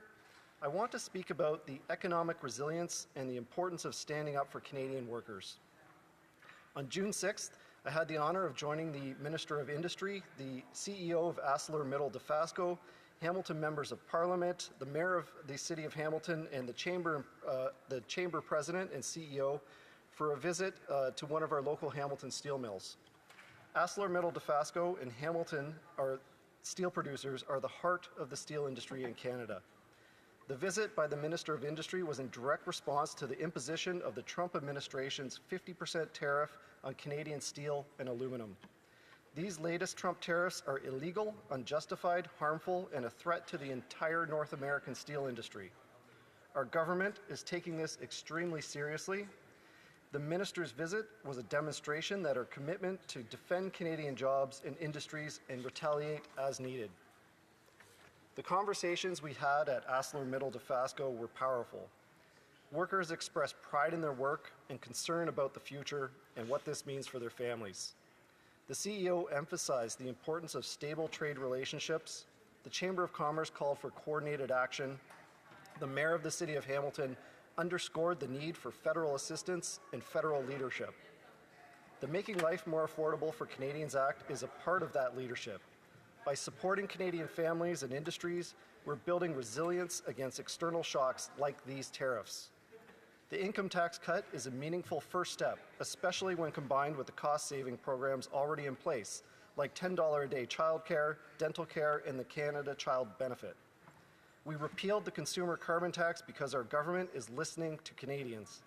I want to speak about the economic resilience and the importance of standing up for Canadian workers. On June 6th, I had the honor of joining the Minister of Industry, the CEO of ArcelorMittal Dofasco, Hamilton members of Parliament, the Mayor of the City of Hamilton, and the Chamber President and CEO for a visit to one of our local Hamilton steel mills. ArcelorMittal Dofasco and Hamilton, our steel producers, are the heart of the steel industry in Canada. The visit by the Minister of Industry was in direct response to the imposition of the Trump administration's 50% tariff on Canadian steel and aluminum. These latest Trump tariffs are illegal, unjustified, harmful, and a threat to the entire North American steel industry. Our government is taking this extremely seriously. The minister's visit was a demonstration that our commitment to defend Canadian jobs and industries and retaliate as needed. The conversations we had at ArcelorMittal Dofasco were powerful. Workers expressed pride in their work and concern about the future and what this means for their families. The CEO emphasized the importance of stable trade relationships. The Chamber of Commerce called for coordinated action. The Mayor of the City of Hamilton underscored the need for federal assistance and federal leadership. The Making Life More Affordable for Canadians Act is a part of that leadership. By supporting Canadian families and industries, we're building resilience against external shocks like these tariffs. The income tax cut is a meaningful first step, especially when combined with the cost-saving programs already in place, like $10 a day childcare, dental care, and the Canada Child Benefit. We repealed the consumer carbon tax because our government is listening to Canadians.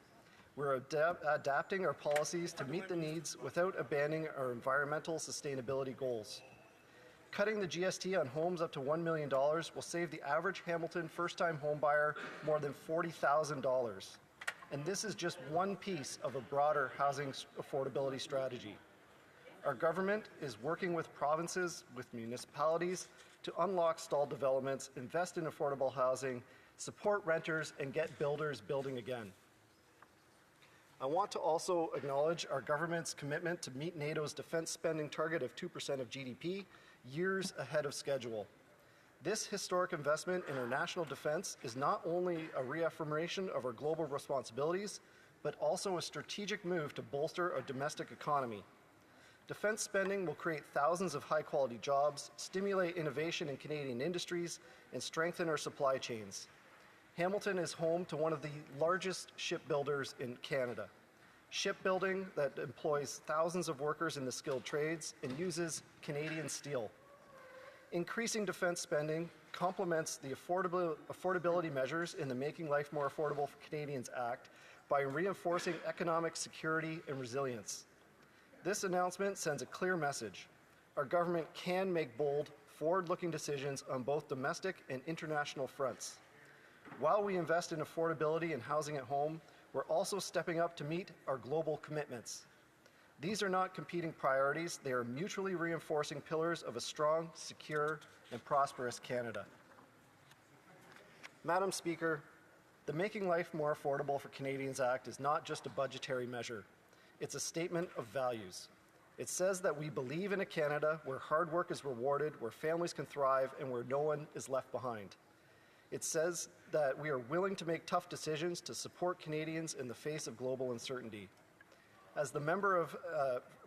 We're adapting our policies to meet the needs without abandoning our environmental sustainability goals. Cutting the GST on homes up to $1 million will save the average Hamilton first-time homebuyer more than $40,000. And this is just one piece of a broader housing affordability strategy. Our government is working with provinces, with municipalities, to unlock stalled developments, invest in affordable housing, support renters, and get builders building again. I want to also acknowledge our government's commitment to meet NATO's defense spending target of 2% of GDP years ahead of schedule. This historic investment in our national defense is not only a reaffirmation of our global responsibilities, but also a strategic move to bolster our domestic economy. Defense spending will create thousands of high-quality jobs, stimulate innovation in Canadian industries, and strengthen our supply chains. Hamilton is home to one of the largest shipbuilders in Canada. Shipbuilding that employs thousands of workers in the skilled trades and uses Canadian steel. Increasing defense spending complements the affordability measures in the Making Life More Affordable for Canadians Act by reinforcing economic security and resilience. This announcement sends a clear message. Our government can make bold, forward-looking decisions on both domestic and international fronts. While we invest in affordability and housing at home, we're also stepping up to meet our global commitments. These are not competing priorities, they are mutually reinforcing pillars of a strong, secure, and prosperous Canada. Madam Speaker, the Making Life More Affordable for Canadians Act is not just a budgetary measure. It's a statement of values. It says that we believe in a Canada where hard work is rewarded, where families can thrive, and where no one is left behind. It says that we are willing to make tough decisions to support Canadians in the face of global uncertainty. As the Member of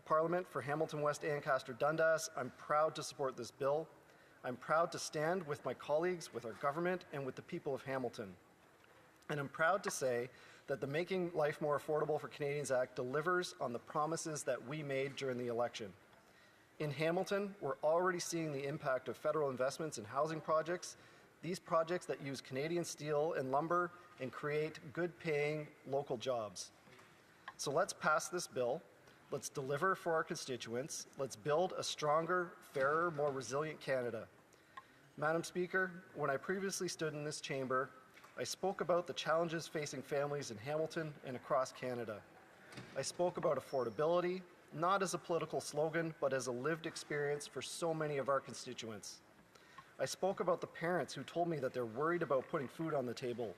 Parliament for Hamilton West Ancaster Dundas, I'm proud to support this bill. I'm proud to stand with my colleagues, with our government, and with the people of Hamilton. And I'm proud to say that the Making Life More Affordable for Canadians Act delivers on the promises that we made during the election. In Hamilton, we're already seeing the impact of federal investments in housing projects, these projects that use Canadian steel and lumber and create good-paying local jobs. So let's pass this bill. Let's deliver for our constituents. Let's build a stronger, fairer, more resilient Canada. Madam Speaker, when I previously stood in this chamber, I spoke about the challenges facing families in Hamilton and across Canada. I spoke about affordability, not as a political slogan, but as a lived experience for so many of our constituents. I spoke about the parents who told me that they're worried about putting food on the table,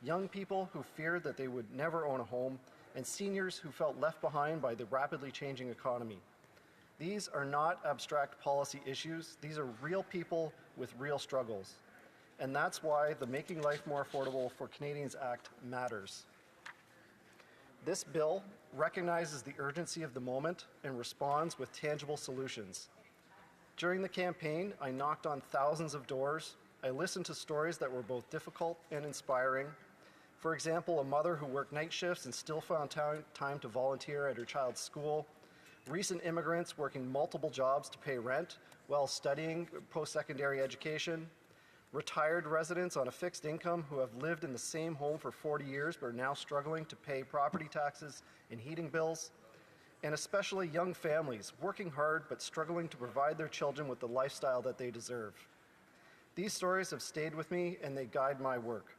young people who feared that they would never own a home, and seniors who felt left behind by the rapidly changing economy. These are not abstract policy issues. These are real people with real struggles. And that's why the Making Life More Affordable for Canadians Act matters. This bill recognizes the urgency of the moment and responds with tangible solutions. During the campaign, I knocked on thousands of doors. I listened to stories that were both difficult and inspiring. For example, a mother who worked night shifts and still found time to volunteer at her child's school. Recent immigrants working multiple jobs to pay rent while studying post-secondary education. Retired residents on a fixed income who have lived in the same home for 40 years but are now struggling to pay property taxes and heating bills. And especially young families working hard but struggling to provide their children with the lifestyle that they deserve. These stories have stayed with me and they guide my work.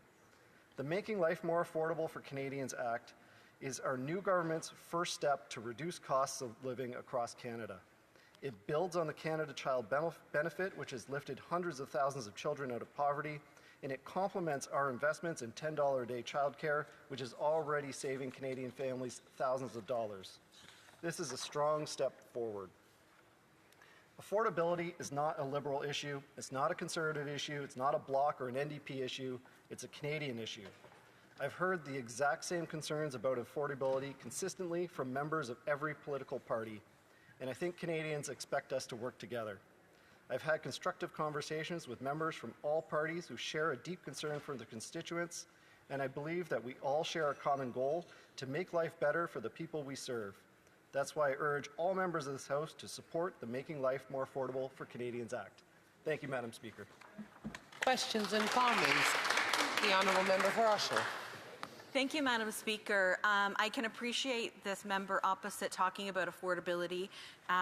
The Making Life More Affordable for Canadians Act is our new government's first step to reduce costs of living across Canada. It builds on the Canada Child Benefit, which has lifted hundreds of thousands of children out of poverty, and it complements our investments in $10 a day childcare, which is already saving Canadian families thousands of dollars. This is a strong step forward. Affordability is not a Liberal issue, it's not a Conservative issue, it's not a Bloc or an NDP issue, it's a Canadian issue. I've heard the exact same concerns about affordability consistently from members of every political party, and I think Canadians expect us to work together. I've had constructive conversations with members from all parties who share a deep concern for their constituents, and I believe that we all share a common goal to make life better for the people we serve. That's why I urge all members of this House to support the Making Life More Affordable for Canadians Act. Thank you, Madam Speaker. Questions and comments? The Honourable Member for Oshawa. Thank you, Madam Speaker. I can appreciate this member opposite talking about affordability.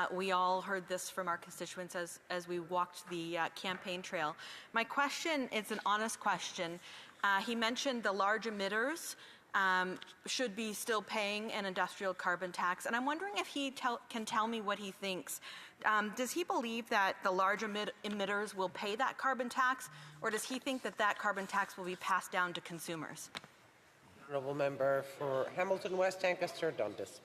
We all heard this from our constituents as we walked the campaign trail. My question is an honest question. He mentioned the large emitters should be still paying an industrial carbon tax, and I'm wondering if he can tell me what he thinks. Does he believe that the large emitters will pay that carbon tax, or does he think that that carbon tax will be passed down to consumers? Honourable Member for Hamilton West, Ancaster Dundas.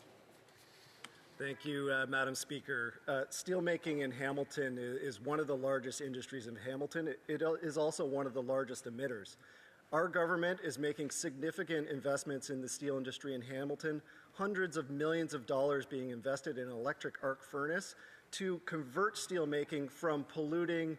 Thank you, Madam Speaker. Steelmaking in Hamilton is one of the largest industries in Hamilton. It is also one of the largest emitters. Our government is making significant investments in the steel industry in Hamilton, hundreds of millions of dollars being invested in an electric arc furnace to convert steelmaking from polluting,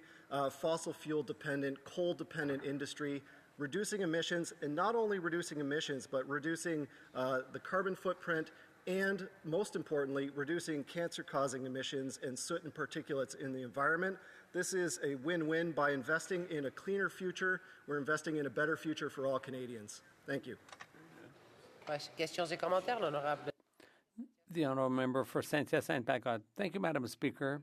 fossil fuel dependent, coal dependent industry, reducing emissions, and not only reducing emissions, but reducing the carbon footprint and, most importantly, reducing cancer-causing emissions and soot and particulates in the environment. This is a win-win. By investing in a cleaner future, we're investing in a better future for all Canadians. Thank you. Questions et commentaires, l'honorable. The Honourable Member for Saint-Hyacinthe-Bagot. Thank you, Madam Speaker.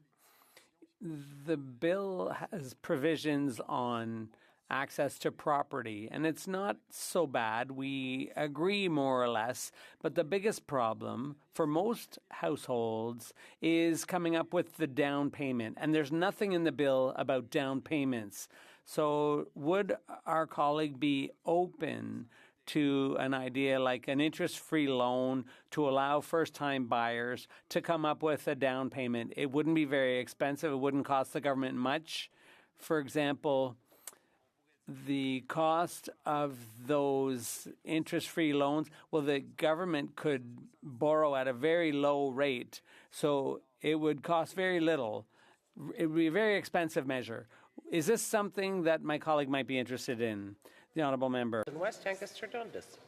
The bill has provisions on access to property, and it's not so bad. We agree more or less, but the biggest problem for most households is coming up with the down payment, and there's nothing in the bill about down payments. So would our colleague be open to an idea like an interest-free loan to allow first-time buyers to come up with a down payment? It wouldn't be very expensive. It wouldn't cost the government much. For example, the cost of those interest-free loans, well, the government could borrow at a very low rate, so it would cost very little. It would be a very expensive measure. Is this something that my colleague might be interested in? The Honourable Member. West Ancaster Dundas.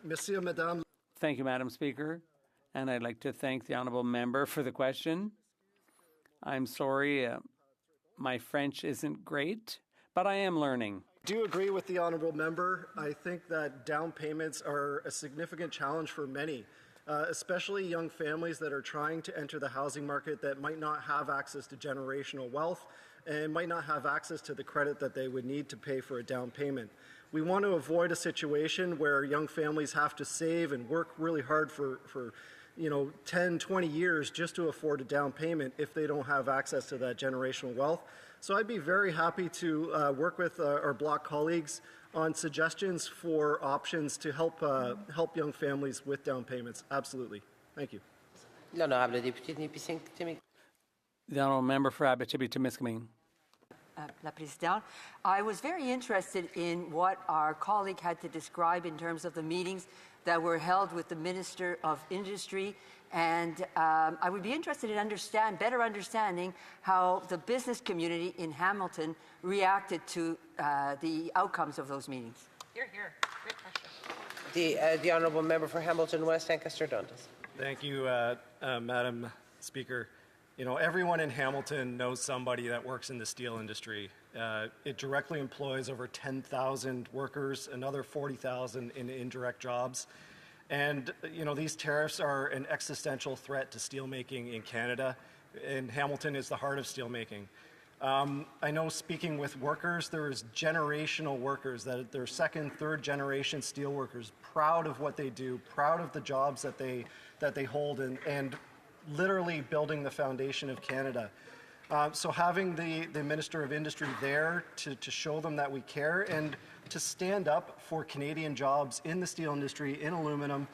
Monsieur, Madame. Thank you, Madam Speaker. And I'd like to thank the Honourable Member for the question. I'm sorry, my French isn't great, but I am learning. I do agree with the Honourable Member. I think that down payments are a significant challenge for many, especially young families that are trying to enter the housing market that might not have access to generational wealth and might not have access to the credit that they would need to pay for a down payment. We want to avoid a situation where young families have to save and work really hard for 10, 20 years just to afford a down payment if they don't have access to that generational wealth. So I'd be very happy to work with our Bloc colleagues on suggestions for options to help young families with down payments. Absolutely. Thank you. L'honorable député de Nipissing-Témiscamingue. The Honourable Member for Abitibi-Témiscamingue. La Présidente. I was very interested in what our colleague had to describe in terms of the meetings that were held with the Minister of Industry, and I would be interested in better understanding how the business community in Hamilton reacted to the outcomes of those meetings. Here. Great question. The Honourable Member for Hamilton West, Ancaster Dundas. Thank you, Madam Speaker. You know, everyone in Hamilton knows somebody that works in the steel industry. It directly employs over 10,000 workers, another 40,000 in indirect jobs. And, these tariffs are an existential threat to steelmaking in Canada, and Hamilton is the heart of steelmaking. I know, speaking with workers, there's generational workers that they're second, third generation steel workers, proud of what they do, proud of the jobs that they hold, and literally building the foundation of Canada. So having the Minister of Industry there to show them that we care and to stand up for Canadian jobs in the steel industry, in aluminum,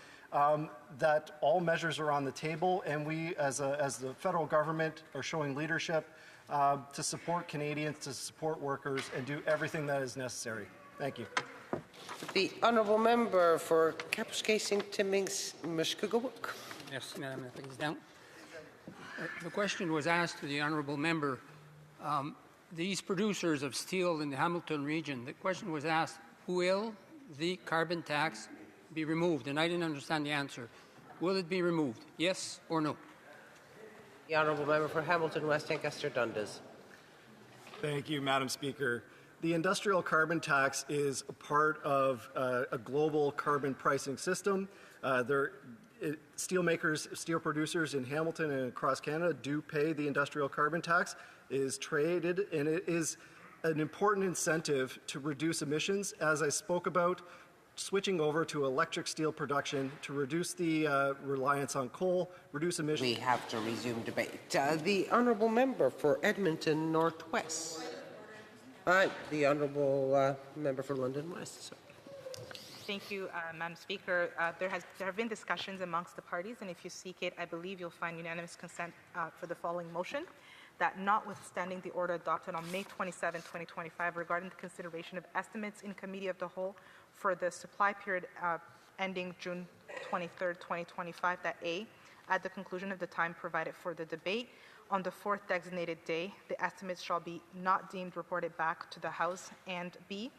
that all measures are on the table, and we as the federal government are showing leadership to support Canadians, to support workers, and do everything that is necessary. Thank you. The Honourable Member for Kapuskasing-Témiscamingue. Merci, Madame la Présidente. The question was asked to the Honourable Member. These producers of steel in the Hamilton region, the question was asked, will the carbon tax be removed? And I didn't understand the answer. Will it be removed? Yes or no? The Honourable Member for Hamilton West, Ancaster Dundas. Thank you, Madam Speaker. The industrial carbon tax is a part of a global carbon pricing system. Steel producers in Hamilton and across Canada do pay the industrial carbon tax. It is traded, and it is an important incentive to reduce emissions. As I spoke about, switching over to electric steel production to reduce the reliance on coal, reduce emissions. We have to resume debate. The Honourable Member for Edmonton Northwest. The Honourable Member for London West. Sorry. Thank you, Madam Speaker. There have been discussions amongst the parties, and if you seek it, I believe you'll find unanimous consent for the following motion: that notwithstanding the order adopted on May 27, 2025, regarding the consideration of estimates in Committee of the Whole for the supply period ending June 23, 2025, that A, at the conclusion of the time provided for the debate, on the fourth designated day, the estimates shall be not deemed reported back to the House, and B,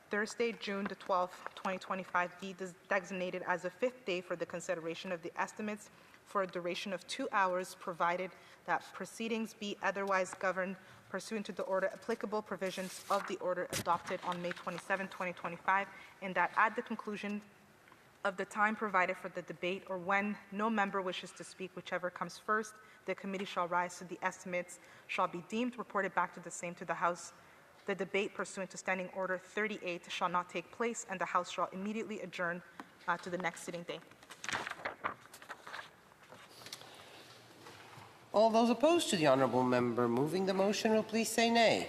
Thursday, June the 12th, 2025, be designated as a fifth day for the consideration of the estimates for a duration of 2 hours, provided that proceedings be otherwise governed pursuant to the order applicable provisions of the order adopted on May 27, 2025, and that at the conclusion of the time provided for the debate, or when no member wishes to speak, whichever comes first, the committee shall rise to the estimates, shall be deemed reported back to the same to the House. The debate pursuant to Standing Order 38 shall not take place, and the House shall immediately adjourn to the next sitting day. All those opposed to the Honourable Member moving the motion will please say nay.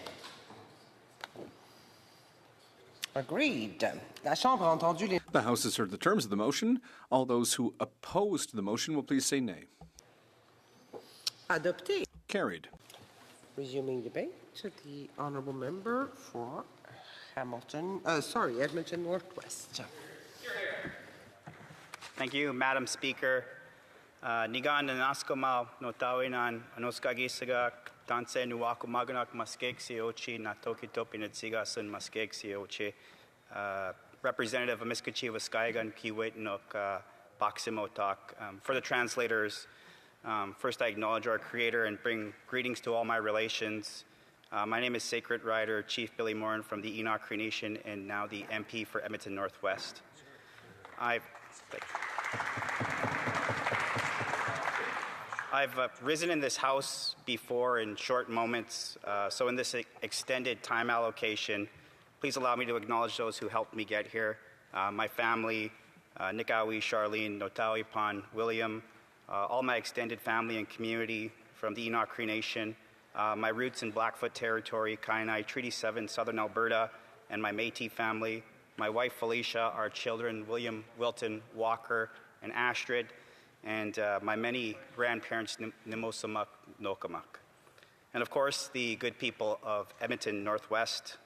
Agreed. La Chambre a entendu les... The House has heard the terms of the motion. All those who oppose to the motion will please say nay. Adopté. Carried. Resuming debate, the Honourable Member for Edmonton Northwest. Thank you, Madam Speaker. Nigan nanaskomal notawinan anoskagisaga tanse nuwaku maganak maskexi ochi natoki topinatsiga sun maskexi ochi. Representative of Miskachi Waskaigan Kiwait Nok Baksimotok. For the translators, first I acknowledge our Creator and bring greetings to all my relations. My name is Sacred Rider Chief Billy Morin from the Enoch Cree Nation and now the MP for Edmonton Northwest. I've risen in this House before in short moments, so in this extended time allocation, please allow me to acknowledge those who helped me get here. My family, Nikawi, Charlene, Notawi, Pan, William, all my extended family and community from the Enoch Cree Nation, my roots in Blackfoot Territory, Kainai, Treaty 7, Southern Alberta, and my Métis family, my wife Felicia, our children William, Wilton, Walker, and Astrid, and my many grandparents, Nimosamak, Nokamak. And of course, the good people of Edmonton Northwest,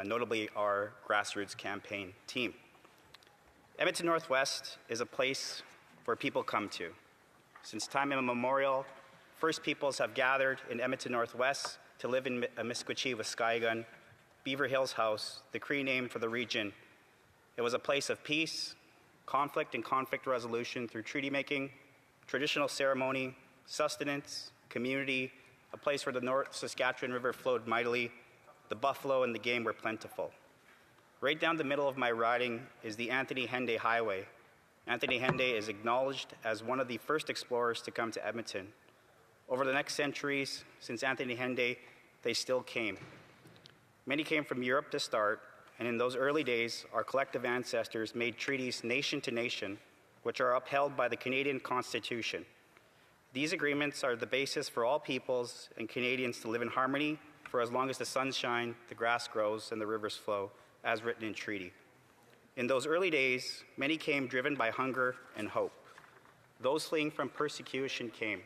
notably our grassroots campaign team. Edmonton Northwest is a place where people come to. Since time immemorial, First Peoples have gathered in Edmonton Northwest to live in Miskwachi, Waskaigan, Beaver Hills House, the Cree name for the region. It was a place of peace, conflict and conflict resolution through treaty making, traditional ceremony, sustenance, community, a place where the North Saskatchewan River flowed mightily, the buffalo and the game were plentiful. Right down the middle of my riding is the Anthony Henday Highway. Anthony Henday is acknowledged as one of the first explorers to come to Edmonton. Over the next centuries, since Anthony Henday, they still came. Many came from Europe to start, and in those early days, our collective ancestors made treaties nation to nation, which are upheld by the Canadian Constitution. These agreements are the basis for all peoples and Canadians to live in harmony for as long as the sun shines, the grass grows, and the rivers flow, as written in treaty. In those early days, many came driven by hunger and hope. Those fleeing from persecution came.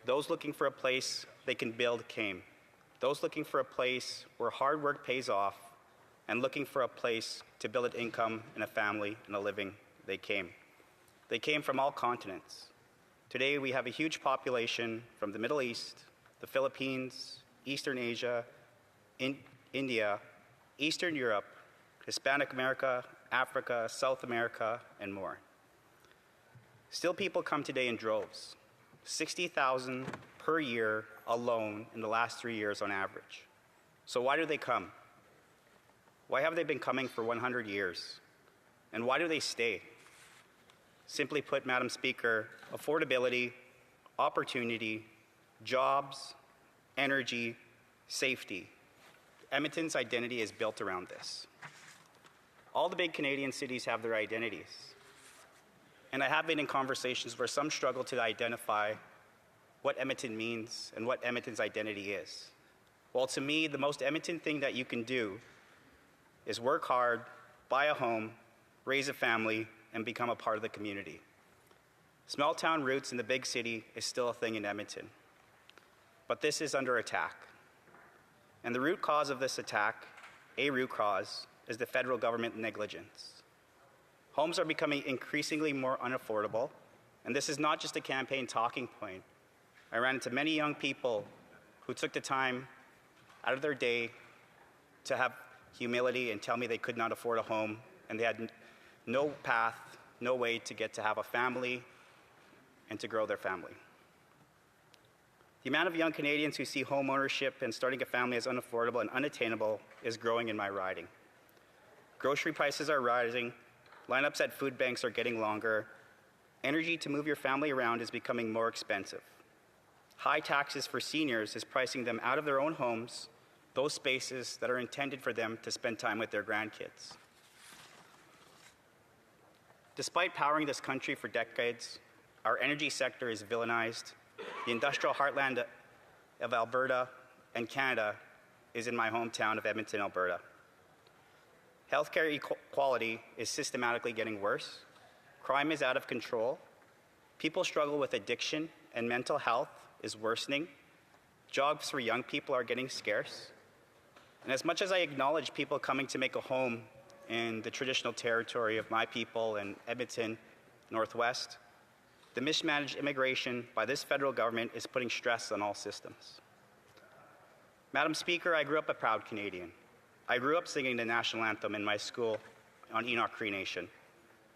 Those looking for a place they can build came. Those looking for a place where hard work pays off and looking for a place to build an income and a family and a living, they came. They came from all continents. Today we have a huge population from the Middle East, the Philippines, Eastern Asia, India, Eastern Europe, Hispanic America, Africa, South America, and more. Still, people come today in droves, 60,000 per year alone in the last 3 years on average. So why do they come? Why have they been coming for 100 years? And why do they stay? Simply put, Madam Speaker, affordability, opportunity, jobs, energy, safety. Edmonton's identity is built around this. All the big Canadian cities have their identities. And I have been in conversations where some struggle to identify what Edmonton means and what Edmonton's identity is. Well, to me, the most Edmonton thing that you can do is work hard, buy a home, raise a family, and become a part of the community. Small town roots in the big city is still a thing in Edmonton. But this is under attack. And the root cause of this attack, a root cause, is the federal government negligence. Homes are becoming increasingly more unaffordable, and this is not just a campaign talking point. I ran into many young people who took the time out of their day to have humility and tell me they could not afford a home, and they had no path, no way to get to have a family and to grow their family. The amount of young Canadians who see home ownership and starting a family as unaffordable and unattainable is growing in my riding. Grocery prices are rising, lineups at food banks are getting longer, energy to move your family around is becoming more expensive. High taxes for seniors is pricing them out of their own homes, those spaces that are intended for them to spend time with their grandkids. Despite powering this country for decades, our energy sector is villainized. The industrial heartland of Alberta and Canada is in my hometown of Edmonton, Alberta. Healthcare equality is systematically getting worse. Crime is out of control. People struggle with addiction, and mental health is worsening. Jobs for young people are getting scarce. And as much as I acknowledge people coming to make a home in the traditional territory of my people in Edmonton, Northwest, the mismanaged immigration by this federal government is putting stress on all systems. Madam Speaker, I grew up a proud Canadian. I grew up singing the national anthem in my school on Enoch Cree Nation.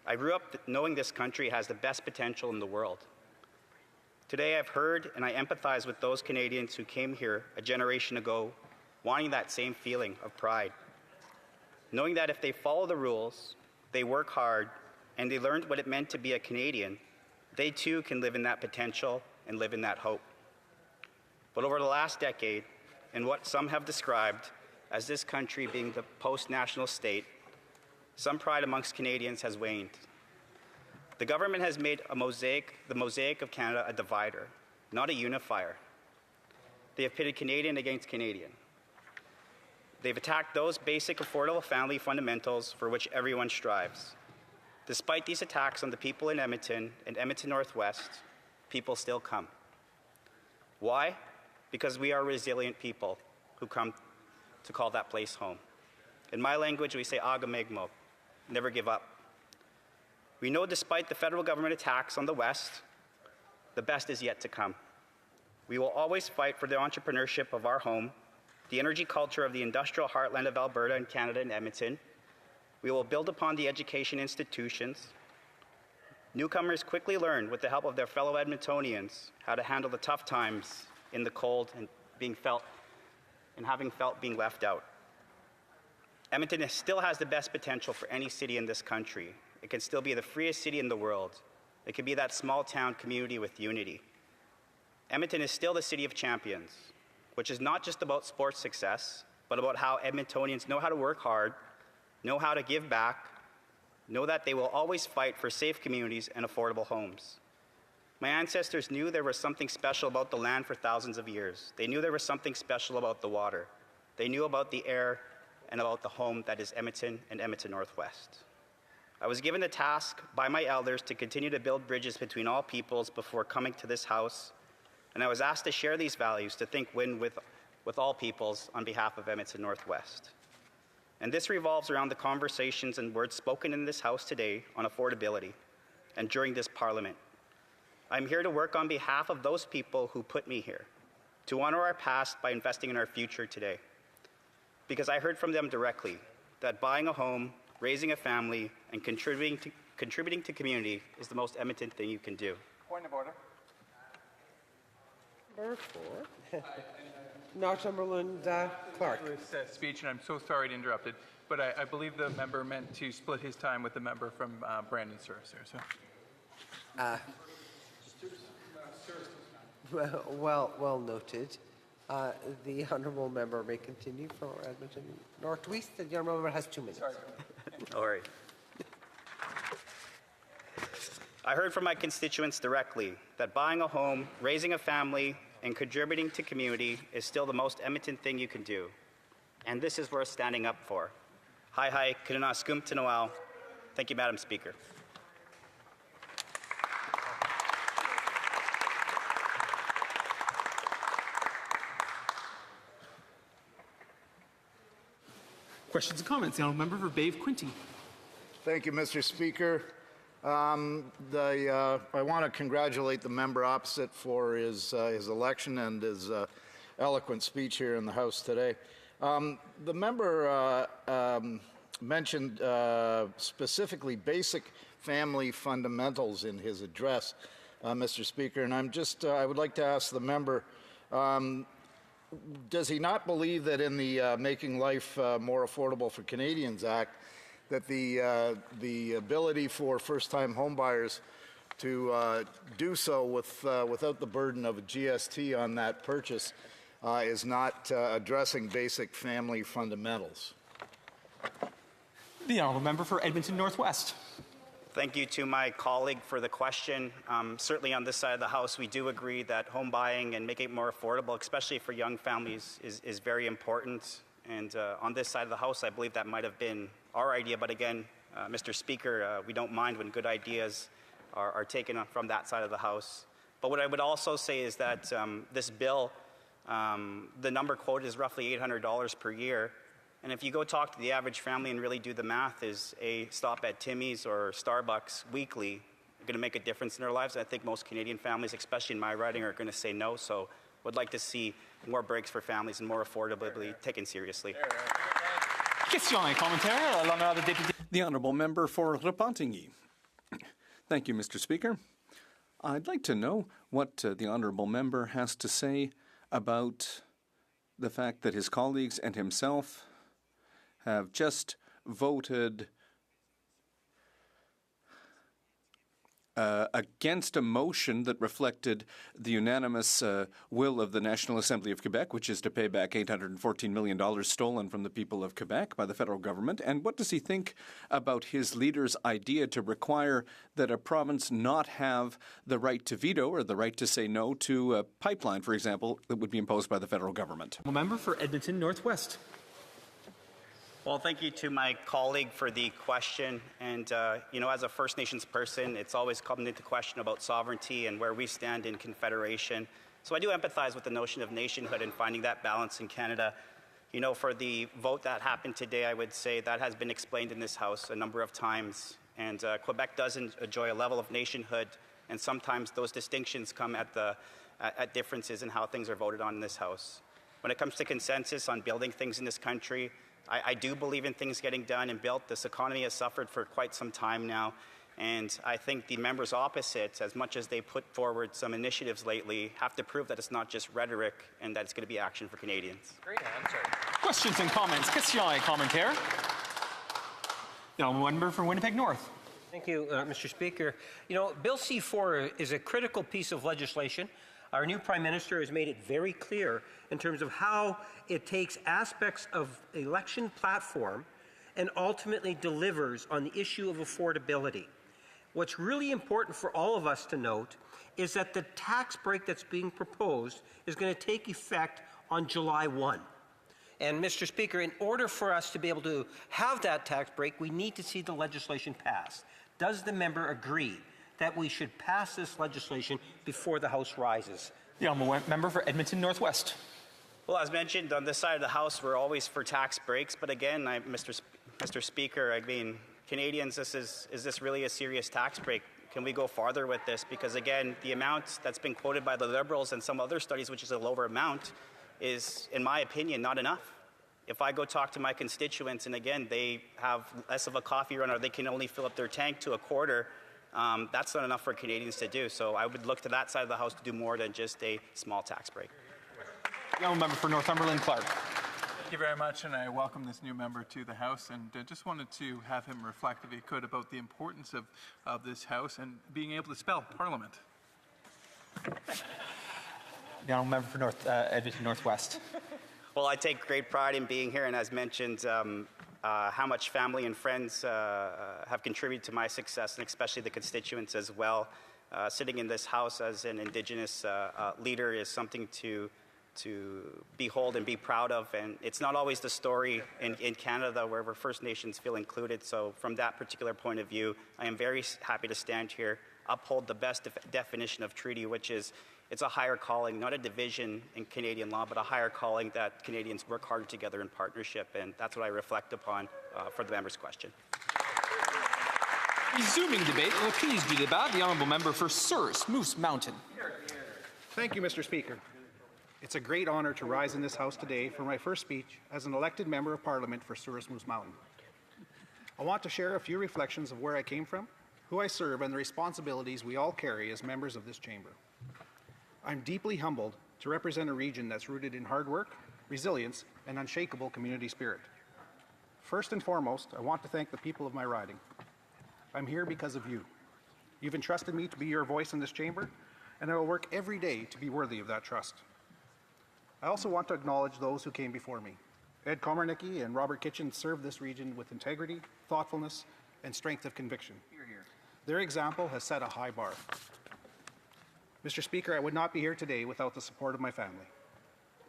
I grew up knowing this country has the best potential in the world. Today I've heard and I empathize with those Canadians who came here a generation ago wanting that same feeling of pride. Knowing that if they follow the rules, they work hard, and they learned what it meant to be a Canadian, they too can live in that potential and live in that hope. But over the last decade, in what some have described as this country being the post-national state, some pride amongst Canadians has waned. The government has made the mosaic of Canada a divider, not a unifier. They have pitted Canadian against Canadian. They've attacked those basic affordable family fundamentals for which everyone strives. Despite these attacks on the people in Edmonton and Edmonton Northwest, people still come. Why? Because we are resilient people who come to call that place home. In my language, we say aga megmo, never give up. We know despite the federal government attacks on the West, the best is yet to come. We will always fight for the entrepreneurship of our home, the energy culture of the industrial heartland of Alberta and Canada and Edmonton. We will build upon the education institutions. Newcomers quickly learn, with the help of their fellow Edmontonians, how to handle the tough times in the cold and having felt being left out. Edmonton still has the best potential for any city in this country. It can still be the freest city in the world. It can be that small town community with unity. Edmonton is still the city of champions, which is not just about sports success, but about how Edmontonians know how to work hard, know how to give back, know that they will always fight for safe communities and affordable homes. My ancestors knew there was something special about the land for thousands of years. They knew there was something special about the water. They knew about the air and about the home that is Edmonton and Edmonton Northwest. I was given the task by my elders to continue to build bridges between all peoples before coming to this house, and I was asked to share these values, to think win with all peoples on behalf of Edmonton Northwest. And this revolves around the conversations and words spoken in this house today on affordability and during this parliament. I'm here to work on behalf of those people who put me here, to honor our past by investing in our future today. Because I heard from them directly that buying a home, raising a family, and contributing to community is the most eminent thing you can do. Point of order. Number 4. Northumberland Clark. This speech, and I'm so sorry to interrupt it, but I believe the member meant to split his time with the member from Brandon Surf there. So. Well noted. The honourable member may continue for Edmonton Northwest. The honourable member has 2 minutes. All right. I heard from my constituents directly that buying a home, raising a family, and contributing to community is still the most eminent thing you can do. And this is worth standing up for. Hi, Kinunaskum Tanoal. Thank you, Madam Speaker. Questions and comments? The honourable member for Bay Quinte. Thank you, Mr. Speaker. I want to congratulate the member opposite for his election and his eloquent speech here in the House today. The member mentioned specifically basic family fundamentals in his address, Mr. Speaker, and I would like to ask the member, does he not believe that in the Making Life More Affordable for Canadians Act, that the ability for first-time homebuyers to do so without the burden of a GST on that purchase is not addressing basic family fundamentals? The honourable member for Edmonton Northwest. Thank you to my colleague for the question. Certainly on this side of the House, we do agree that home buying and making it more affordable, especially for young families, is very important. And on this side of the House, I believe that might have been our idea. But again, Mr. Speaker, we don't mind when good ideas are taken from that side of the House. But what I would also say is that this bill, the number quoted is roughly $800 per year. And if you go talk to the average family and really do the math, is a stop at Timmy's or Starbucks weekly going to make a difference in their lives? I think most Canadian families, especially in my riding, are going to say no. So would like to see more breaks for families and more affordability taken seriously. Question et commentaire. L'honorable député. The honourable member for Repentigny. Thank you, Mr. Speaker. I'd like to know what the honourable member has to say about the fact that his colleagues and himself have just voted against a motion that reflected the unanimous will of the National Assembly of Quebec, which is to pay back $814 million stolen from the people of Quebec by the federal government. And what does he think about his leader's idea to require that a province not have the right to veto or the right to say no to a pipeline, for example, that would be imposed by the federal government? Member for Edmonton Northwest. Well, thank you to my colleague for the question. And, as a First Nations person, it's always come into question about sovereignty and where we stand in confederation. So I do empathize with the notion of nationhood and finding that balance in Canada. For the vote that happened today, I would say that has been explained in this House a number of times. And Quebec does enjoy a level of nationhood, and sometimes those distinctions come at differences in how things are voted on in this House. When it comes to consensus on building things in this country, I do believe in things getting done and built. This economy has suffered for quite some time now, and I think the members opposite, as much as they put forward some initiatives lately, have to prove that it's not just rhetoric and that it's going to be action for Canadians. Great answer. Questions and comments. Question et commentaire. The honourable member for Winnipeg North. Thank you, Mr. Speaker. Bill C-4 is a critical piece of legislation. Our new Prime Minister has made it very clear in terms of how it takes aspects of election platform and ultimately delivers on the issue of affordability. What's really important for all of us to note is that the tax break that's being proposed is going to take effect on July 1. And Mr. Speaker, in order for us to be able to have that tax break, we need to see the legislation passed. Does the member agree that we should pass this legislation before the House rises? The honourable member for Edmonton Northwest. Well, as mentioned, on this side of the House, we're always for tax breaks. But again, Mr. Speaker, I mean, Canadians, is this really a serious tax break? Can we go farther with this? Because again, the amount that's been quoted by the Liberals and some other studies, which is a lower amount, is, in my opinion, not enough. If I go talk to my constituents, and again, they have less of a coffee run, or they can only fill up their tank to a quarter, that's not enough for Canadians to do. So I would look to that side of the House to do more than just a small tax break. The honourable member for Northumberland Clark. Thank you very much, and I welcome this new member to the House, and just wanted to have him reflect, if he could, about the importance of this House and being able to spell Parliament. The honourable member for Edmonton Northwest. Well, I take great pride in being here, and as mentioned, how much family and friends have contributed to my success, and especially the constituents as well. Sitting in this House as an Indigenous leader is something to behold and be proud of, and it's not always the story in Canada where First Nations feel included. So from that particular point of view, I am very happy to stand here, uphold the best definition of treaty, which is it's a higher calling, not a division in Canadian law, but a higher calling that Canadians work hard together in partnership, and that's what I reflect upon for the member's question. Resuming debate, please du débat, the honourable member for Souris, Moose Mountain. Thank you, Mr. Speaker. It's a great honour to rise in this House today for my first speech as an elected member of Parliament for Souris Moose Mountain. I want to share a few reflections of where I came from, who I serve, and the responsibilities we all carry as members of this chamber. I'm deeply humbled to represent a region that's rooted in hard work, resilience, and unshakable community spirit. First and foremost, I want to thank the people of my riding. I'm here because of you. You've entrusted me to be your voice in this chamber, and I will work every day to be worthy of that trust. I also want to acknowledge those who came before me. Ed Komarnicki and Robert Kitchen served this region with integrity, thoughtfulness, and strength of conviction. Their example has set a high bar. Mr. Speaker, I would not be here today without the support of my family.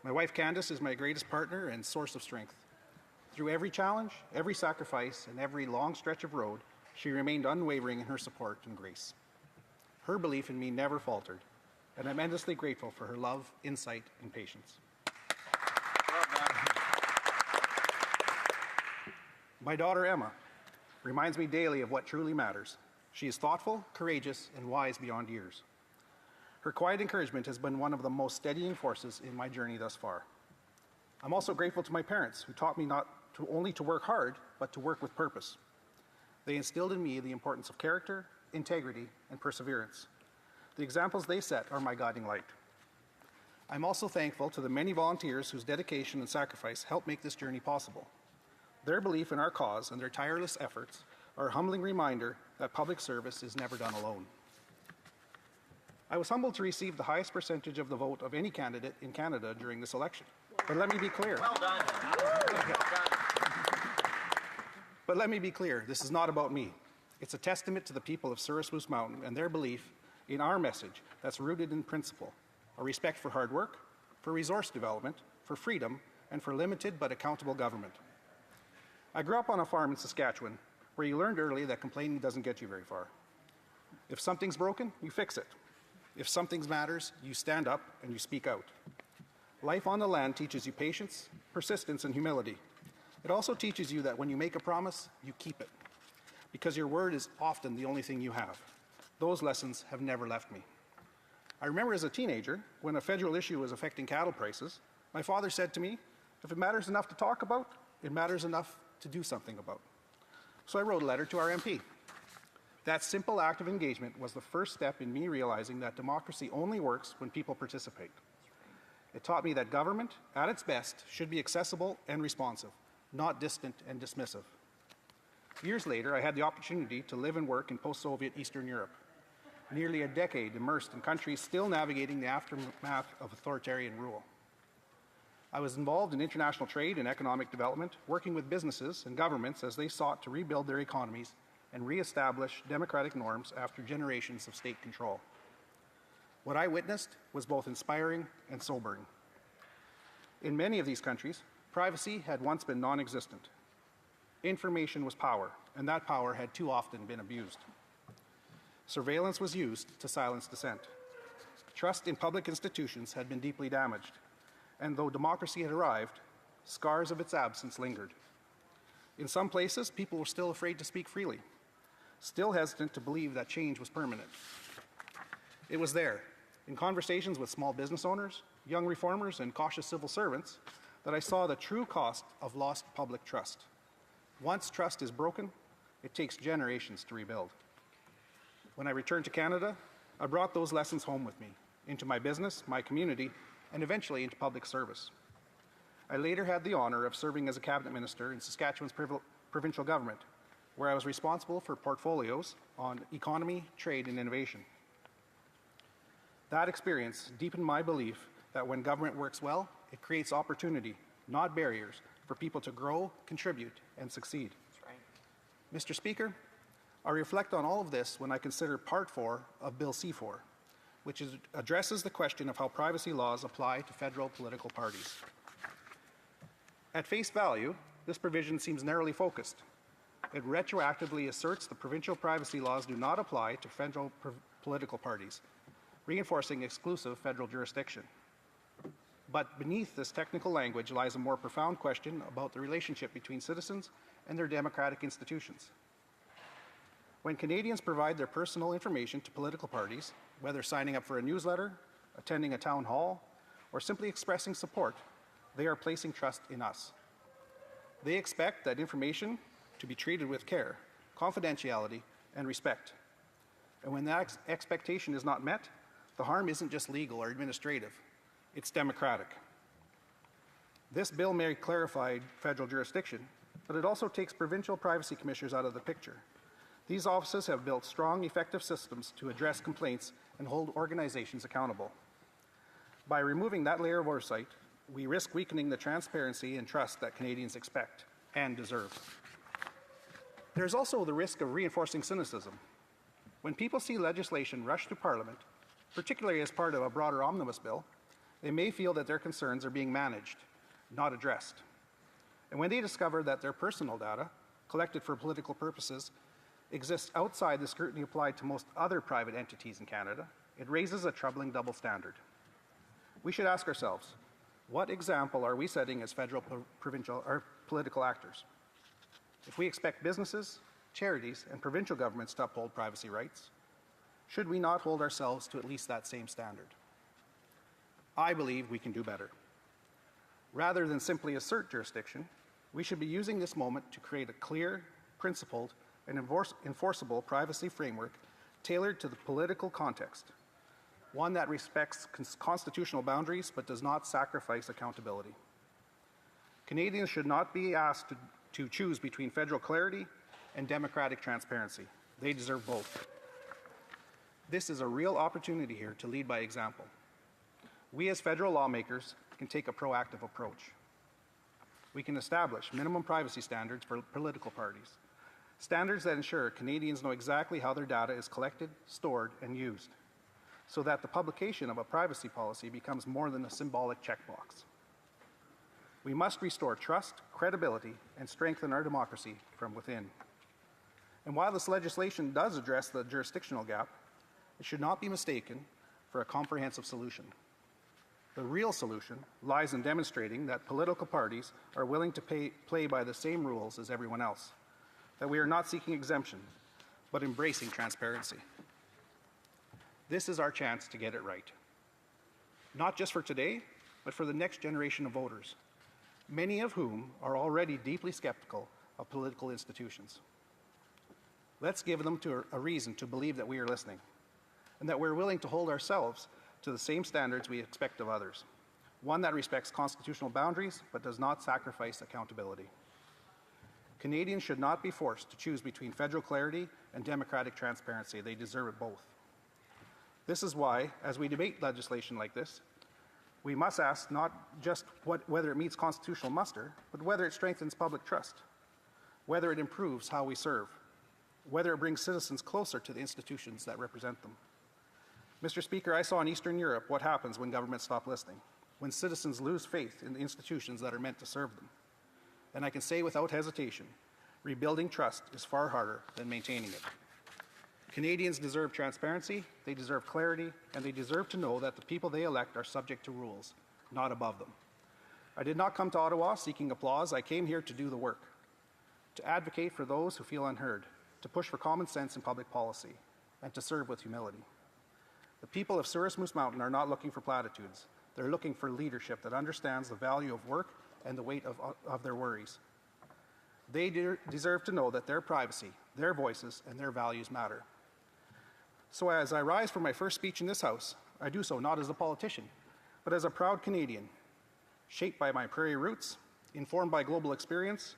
My wife Candace is my greatest partner and source of strength. Through every challenge, every sacrifice, and every long stretch of road, she remained unwavering in her support and grace. Her belief in me never faltered, and I'm endlessly grateful for her love, insight, and patience. My daughter Emma reminds me daily of what truly matters. She is thoughtful, courageous, and wise beyond years. Her quiet encouragement has been one of the most steadying forces in my journey thus far. I'm also grateful to my parents, who taught me not only to work hard, but to work with purpose. They instilled in me the importance of character, integrity, and perseverance. The examples they set are my guiding light. I'm also thankful to the many volunteers whose dedication and sacrifice helped make this journey possible. Their belief in our cause and their tireless efforts are a humbling reminder that public service is never done alone. I was humbled to receive the highest percentage of the vote of any candidate in Canada during this election. But let me be clear. Well done. But let me be clear, this is not about me. It's a testament to the people of Souris Moose Mountain and their belief in our message that's rooted in principle, a respect for hard work, for resource development, for freedom, and for limited but accountable government. I grew up on a farm in Saskatchewan where you learned early that complaining doesn't get you very far. If something's broken, you fix it. If something matters, you stand up and you speak out. Life on the land teaches you patience, persistence, and humility. It also teaches you that when you make a promise, you keep it, because your word is often the only thing you have. Those lessons have never left me. I remember as a teenager, when a federal issue was affecting cattle prices, my father said to me, if it matters enough to talk about, it matters enough to do something about. So I wrote a letter to our MP. That simple act of engagement was the first step in me realizing that democracy only works when people participate. It taught me that government, at its best, should be accessible and responsive, not distant and dismissive. Years later, I had the opportunity to live and work in post-Soviet Eastern Europe, nearly a decade immersed in countries still navigating the aftermath of authoritarian rule. I was involved in international trade and economic development, working with businesses and governments as they sought to rebuild their economies and reestablish democratic norms after generations of state control. What I witnessed was both inspiring and sobering. In many of these countries, privacy had once been non-existent. Information was power, and that power had too often been abused. Surveillance was used to silence dissent. Trust in public institutions had been deeply damaged, and though democracy had arrived, scars of its absence lingered. In some places, people were still afraid to speak freely, still hesitant to believe that change was permanent. It was there, in conversations with small business owners, young reformers, and cautious civil servants, that I saw the true cost of lost public trust. Once trust is broken, it takes generations to rebuild. When I returned to Canada, I brought those lessons home with me, into my business, my community, and eventually into public service. I later had the honor of serving as a cabinet minister in Saskatchewan's provincial government, where I was responsible for portfolios on economy, trade, and innovation. That experience deepened my belief that when government works well, it creates opportunity, not barriers, for people to grow, contribute, and succeed. That's right. Mr. Speaker, I reflect on all of this when I consider Part 4 of Bill C4, which addresses the question of how privacy laws apply to federal political parties. At face value, this provision seems narrowly focused. It retroactively asserts the provincial privacy laws do not apply to federal political parties, reinforcing exclusive federal jurisdiction. But beneath this technical language lies a more profound question about the relationship between citizens and their democratic institutions. When Canadians provide their personal information to political parties, whether signing up for a newsletter, attending a town hall, or simply expressing support, they are placing trust in us. They expect that information to be treated with care, confidentiality, and respect. And when that expectation is not met, the harm isn't just legal or administrative, it's democratic. This bill may clarify federal jurisdiction, but it also takes provincial privacy commissioners out of the picture. These offices have built strong, effective systems to address complaints and hold organizations accountable. By removing that layer of oversight, we risk weakening the transparency and trust that Canadians expect and deserve. There's also the risk of reinforcing cynicism. When people see legislation rush through Parliament, particularly as part of a broader omnibus bill, they may feel that their concerns are being managed, not addressed. And when they discover that their personal data, collected for political purposes, exists outside the scrutiny applied to most other private entities in Canada, it raises a troubling double standard. We should ask ourselves, what example are we setting as federal, provincial, or political actors? If we expect businesses, charities, and provincial governments to uphold privacy rights, should we not hold ourselves to at least that same standard? I believe we can do better. Rather than simply assert jurisdiction, we should be using this moment to create a clear, principled, and enforceable privacy framework tailored to the political context, one that respects constitutional boundaries but does not sacrifice accountability. Canadians should not be asked to choose between federal clarity and democratic transparency. They deserve both. This is a real opportunity here to lead by example. We as federal lawmakers can take a proactive approach. We can establish minimum privacy standards for political parties, standards that ensure Canadians know exactly how their data is collected, stored, and used, so that the publication of a privacy policy becomes more than a symbolic checkbox. We must restore trust, credibility, and strengthen our democracy from within. And while this legislation does address the jurisdictional gap, it should not be mistaken for a comprehensive solution. The real solution lies in demonstrating that political parties are willing to play by the same rules as everyone else, that we are not seeking exemption, but embracing transparency. This is our chance to get it right. Not just for today, but for the next generation of voters, many of whom are already deeply skeptical of political institutions. Let's give them a reason to believe that we are listening, and that we're willing to hold ourselves to the same standards we expect of others, one that respects constitutional boundaries but does not sacrifice accountability. Canadians should not be forced to choose between federal clarity and democratic transparency. They deserve it both. This is why, as we debate legislation like this, we must ask not just whether it meets constitutional muster, but whether it strengthens public trust, whether it improves how we serve, whether it brings citizens closer to the institutions that represent them. Mr. Speaker, I saw in Eastern Europe what happens when governments stop listening, when citizens lose faith in the institutions that are meant to serve them. And I can say without hesitation, rebuilding trust is far harder than maintaining it. Canadians deserve transparency, they deserve clarity, and they deserve to know that the people they elect are subject to rules, not above them. I did not come to Ottawa seeking applause. I came here to do the work, to advocate for those who feel unheard, to push for common sense in public policy, and to serve with humility. The people of Souris Moose Mountain are not looking for platitudes. They're looking for leadership that understands the value of work and the weight of their worries. They deserve to know that their privacy, their voices, and their values matter. So as I rise for my first speech in this House, I do so not as a politician, but as a proud Canadian, shaped by my prairie roots, informed by global experience,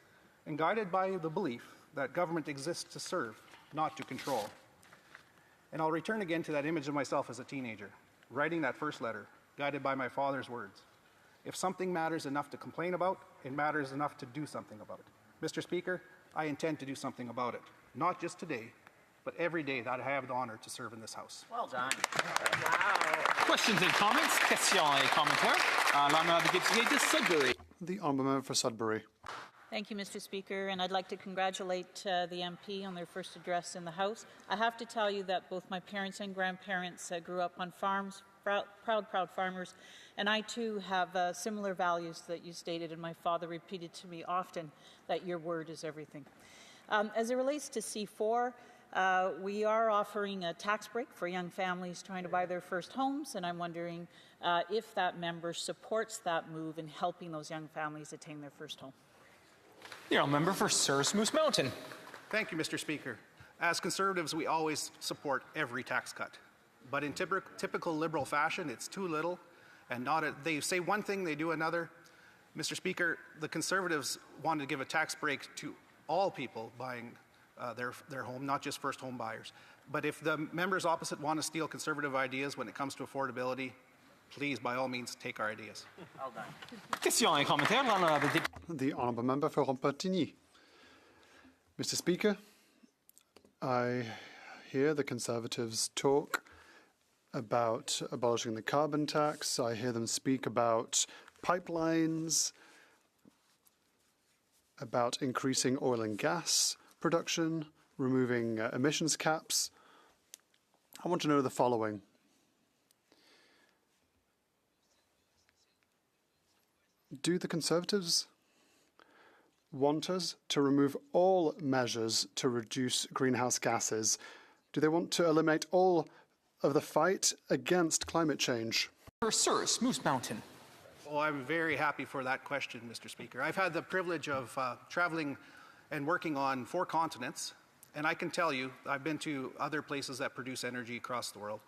and guided by the belief that government exists to serve, not to control. And I'll return again to that image of myself as a teenager, writing that first letter, guided by my father's words. If something matters enough to complain about, it matters enough to do something about it. Mr. Speaker, I intend to do something about it, not just today, but every day that I have the honor to serve in this House. Well done. Questions and comments? Questions et commentaires? L'honorable député de Sudbury. The honourable member for Sudbury. Thank you, Mr. Speaker, and I'd like to congratulate the MP on their first address in the House. I have to tell you that both my parents and grandparents grew up on farms, proud farmers, and I too have similar values that you stated, and my father repeated to me often that your word is everything. As it relates to C4, we are offering a tax break for young families trying to buy their first homes, and I'm wondering if that member supports that move in helping those young families attain their first home. The honourable member for Souris Moose Mountain. Thank you, Mr. Speaker. As Conservatives, we always support every tax cut. But in typical Liberal fashion, it's too little, and they say one thing, they do another. Mr. Speaker, the Conservatives wanted to give a tax break to all people buying their home, not just first home buyers. But if the members opposite want to steal Conservative ideas when it comes to affordability, please, by all means, take our ideas. Well done. Questions et commentaires? L'honorable député. The honourable member for Repentigny. Mr. Speaker, I hear the Conservatives talk about abolishing the carbon tax. I hear them speak about pipelines, about increasing oil and gas production, removing emissions caps. I want to know the following. Do the Conservatives want us to remove all measures to reduce greenhouse gases? Do they want to eliminate all of the fight against climate change? For Souris Moose Mountain. Oh, I'm very happy for that question, Mr. Speaker. I've had the privilege of traveling and working on 4 continents, and I can tell you, I've been to other places that produce energy across the world.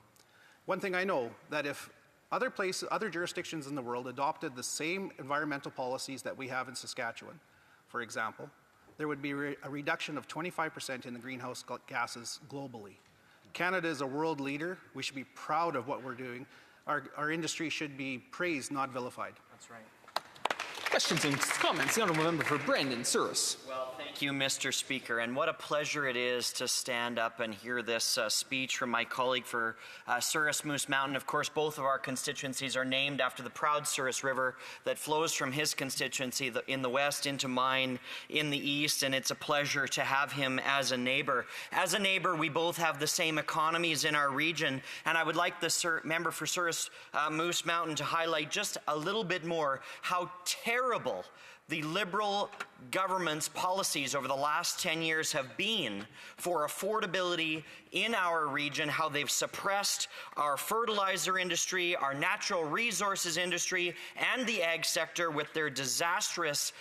One thing I know, that if other jurisdictions in the world adopted the same environmental policies that we have in Saskatchewan, for example, there would be a reduction of 25% in the greenhouse gases globally. Canada is a world leader. We should be proud of what we're doing. Our industry should be praised, not vilified. That's right. Questions and comments? The honourable member for Brandon Souris. Well, thank you, Mr. Speaker, and what a pleasure it is to stand up and hear this speech from my colleague for Souris Moose Mountain. Of course, both of our constituencies are named after the proud Souris River that flows from his constituency in the west into mine in the east, and it's a pleasure to have him as a neighbor. As a neighbor, we both have the same economies in our region, and I would like the member for Souris Moose Mountain to highlight just a little bit more how terrible the Liberal government's policies over the last 10 years have been for affordability in our region, how they've suppressed our fertilizer industry, our natural resources industry, and the ag sector with their disastrous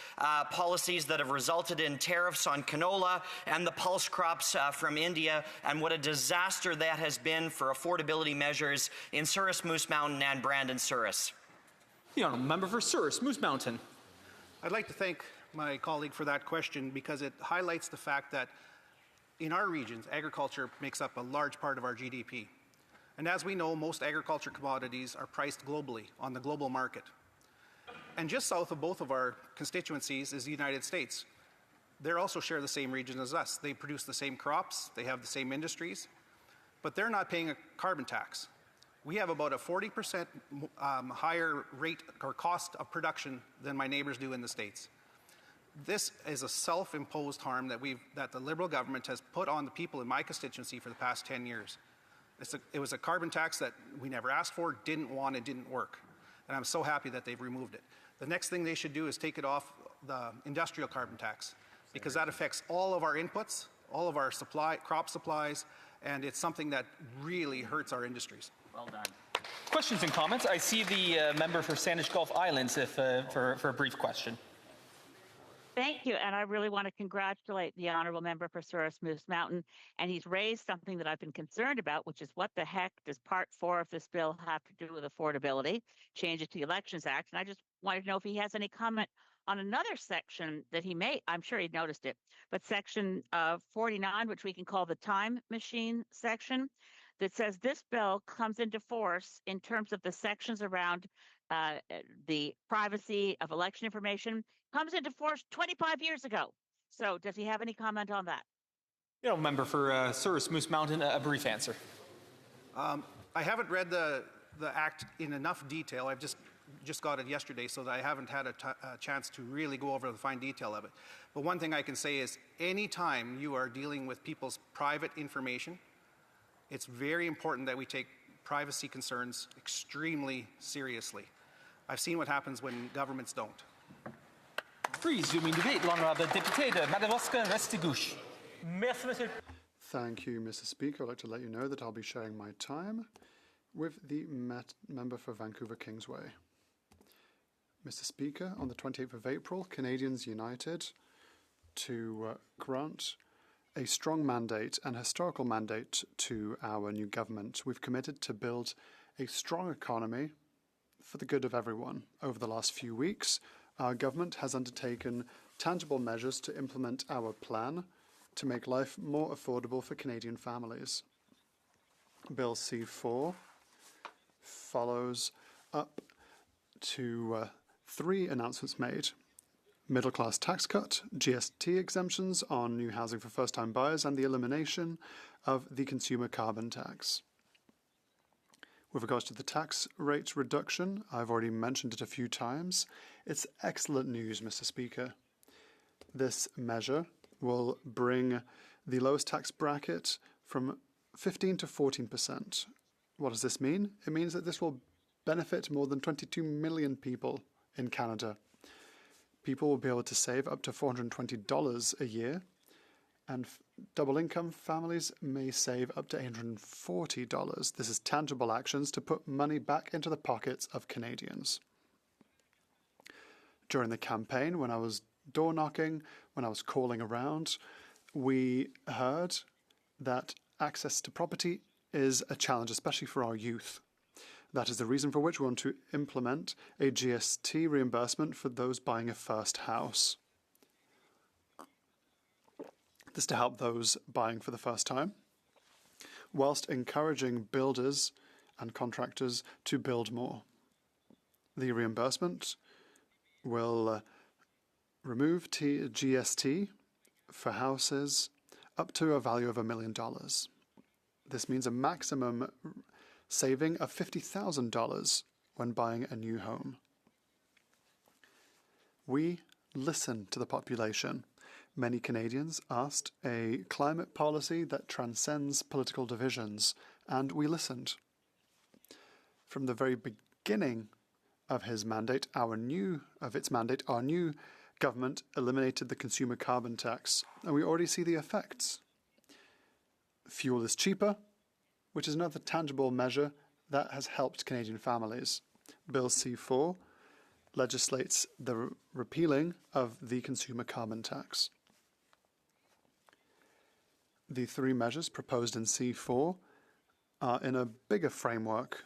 policies that have resulted in tariffs on canola and the pulse crops from India, and what a disaster that has been for affordability measures in Souris Moose Mountain and Brandon Souris. The honourable member for Souris Moose Mountain. I'd like to thank my colleague for that question because it highlights the fact that in our regions, agriculture makes up a large part of our GDP. And as we know, most agriculture commodities are priced globally on the global market. And just south of both of our constituencies is the United States. They also share the same region as us. They produce the same crops, they have the same industries, but they're not paying a carbon tax. We have about a 40% higher rate or cost of production than my neighbors do in the States. This is a self-imposed harm that the Liberal government has put on the people in my constituency for the past 10 years. It was a carbon tax that we never asked for, didn't want, and didn't work. And I'm so happy that they've removed it. The next thing they should do is take it off the industrial carbon tax, because that affects all of our inputs, all of our crop supplies, and it's something that really hurts our industries. Well done. Questions and comments? I see the member for Sandwich Gulf Islands for a brief question. Thank you, and I really want to congratulate the honourable member for Souris Moose Mountain, and he's raised something that I've been concerned about, which is what the heck does Part 4 of this bill have to do with affordability, changes to the Elections Act, and I just wanted to know if he has any comment on another section that he may, I'm sure he'd noticed it, but section 49, which we can call the time machine section, that says this bill comes into force in terms of the sections around the privacy of election information, comes into force 25 years ago. So does he have any comment on that? Member for Souris Moose Mountain, a brief answer. I haven't read the Act in enough detail. I've just got it yesterday, so that I haven't had a chance to really go over the fine detail of it. But one thing I can say is anytime you are dealing with people's private information, it's very important that we take privacy concerns extremely seriously. I've seen what happens when governments don't. Resuming debate, l'honorable député de Madawaska-Restigouche. Merci, monsieur. Thank you, Mr. Speaker. I'd like to let you know that I'll be sharing my time with the member for Vancouver Kingsway. Mr. Speaker, on the 28th of April, Canadians united to grant a strong mandate, an historical mandate to our new government. We've committed to build a strong economy for the good of everyone. Over the last few weeks, our government has undertaken tangible measures to implement our plan to make life more affordable for Canadian families. Bill C4 follows up to 3 announcements made: middle-class tax cut, GST exemptions on new housing for first-time buyers, and the elimination of the consumer carbon tax. With regards to the tax rate reduction, I've already mentioned it a few times. It's excellent news, Mr. Speaker. This measure will bring the lowest tax bracket from 15 to 14%. What does this mean? It means that this will benefit more than 22 million people in Canada. People will be able to save up to $420 a year, and double-income families may save up to $840. This is tangible actions to put money back into the pockets of Canadians. During the campaign, when I was door knocking, when I was calling around, we heard that access to property is a challenge, especially for our youth. That is the reason for which we want to implement a GST reimbursement for those buying a first house. This to help those buying for the first time, whilst encouraging builders and contractors to build more. The reimbursement will remove GST for houses up to a value of $1 million. This means a maximum saving of $50,000 when buying a new home. We listen to the population. Many Canadians asked a climate policy that transcends political divisions, and we listened. From the very beginning of its mandate, our new government eliminated the consumer carbon tax, and we already see the effects. Fuel is cheaper, which is another tangible measure that has helped Canadian families. Bill C4 legislates the repealing of the consumer carbon tax. The 3 measures proposed in C4 are in a bigger framework,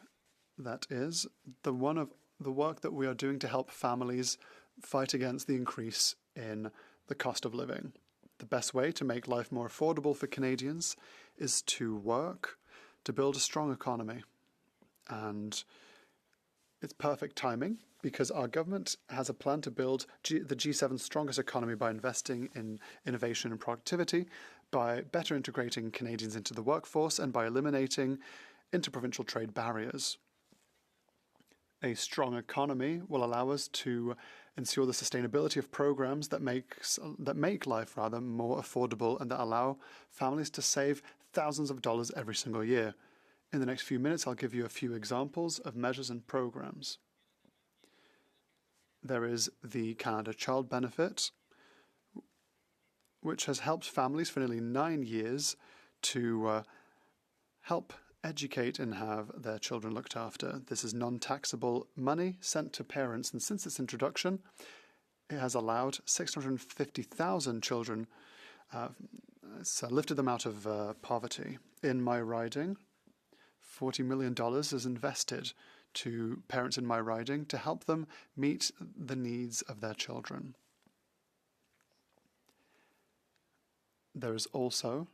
that is, the work that we are doing to help families fight against the increase in the cost of living. The best way to make life more affordable for Canadians is to work to build a strong economy. And it's perfect timing because our government has a plan to build the G7's strongest economy by investing in innovation and productivity, by better integrating Canadians into the workforce, and by eliminating interprovincial trade barriers. A strong economy will allow us to ensure the sustainability of programs that make life more affordable and that allow families to save thousands of dollars every single year. In the next few minutes, I'll give you a few examples of measures and programs. There is the Canada Child Benefit, which has helped families for nearly 9 years to help educate and have their children looked after. This is non-taxable money sent to parents, and since its introduction, it has allowed 650,000 children, it's lifted them out of poverty. In my riding, $40 million is invested to parents in my riding to help them meet the needs of their children. There is also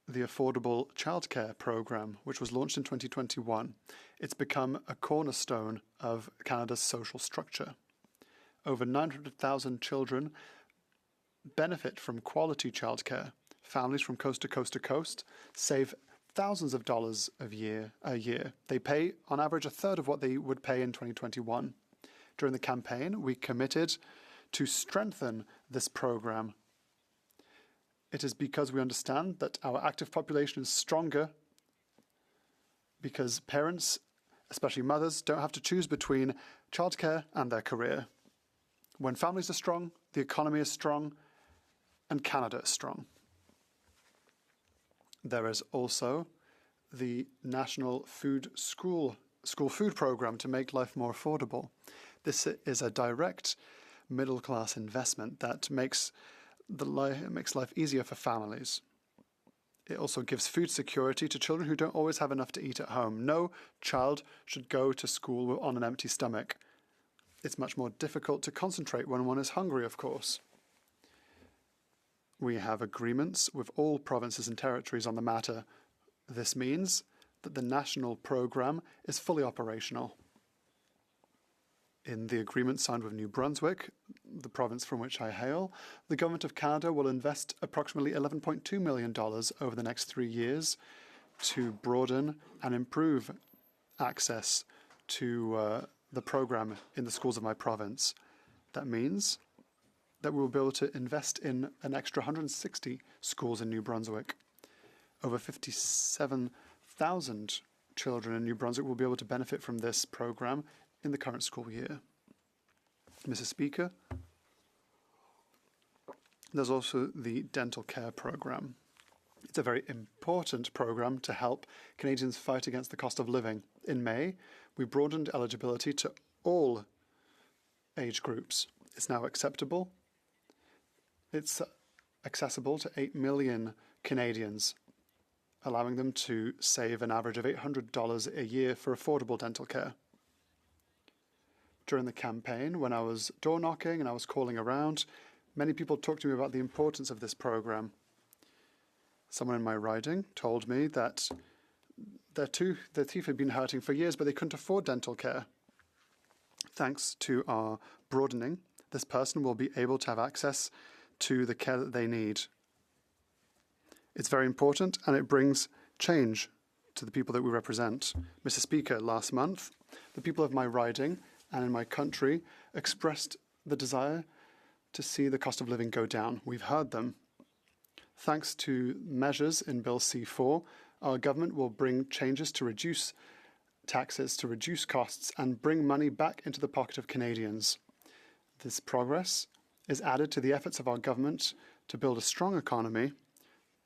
the Affordable Childcare Programme, which was launched in 2021. It's become a cornerstone of Canada's social structure. Over 900,000 children benefit from quality childcare. Families from coast to coast to coast save thousands of dollars a year. They pay, on average, a third of what they would pay in 2021. During the campaign, we committed to strengthen this program. It is because we understand that our active population is stronger because parents, especially mothers, don't have to choose between childcare and their career. When families are strong, the economy is strong, and Canada is strong. There is also the National School Food Program to make life more affordable. This is a direct middle-class investment that makes life easier for families. It also gives food security to children who don't always have enough to eat at home. No child should go to school on an empty stomach. It's much more difficult to concentrate when one is hungry, of course. We have agreements with all provinces and territories on the matter. This means that the national program is fully operational. In the agreement signed with New Brunswick, the province from which I hail, the Government of Canada will invest approximately $11.2 million over the next 3 years to broaden and improve access to the program in the schools of my province. That means that we will be able to invest in an extra 160 schools in New Brunswick. Over 57,000 children in New Brunswick will be able to benefit from this program in the current school year. Mrs. Speaker, there's also the dental care program. It's a very important program to help Canadians fight against the cost of living. In May, we broadened eligibility to all age groups. It's now acceptable. It's accessible to 8 million Canadians, allowing them to save an average of $800 a year for affordable dental care. During the campaign, when I was door knocking and I was calling around, many people talked to me about the importance of this program. Someone in my riding told me that their teeth had been hurting for years, but they couldn't afford dental care. Thanks to our broadening, this person will be able to have access to the care that they need. It's very important, and it brings change to the people that we represent. Mr. Speaker, last month, the people of my riding and in my country expressed the desire to see the cost of living go down. We've heard them. Thanks to measures in Bill C4, our government will bring changes to reduce taxes, to reduce costs, and bring money back into the pocket of Canadians. This progress is added to the efforts of our government to build a strong economy,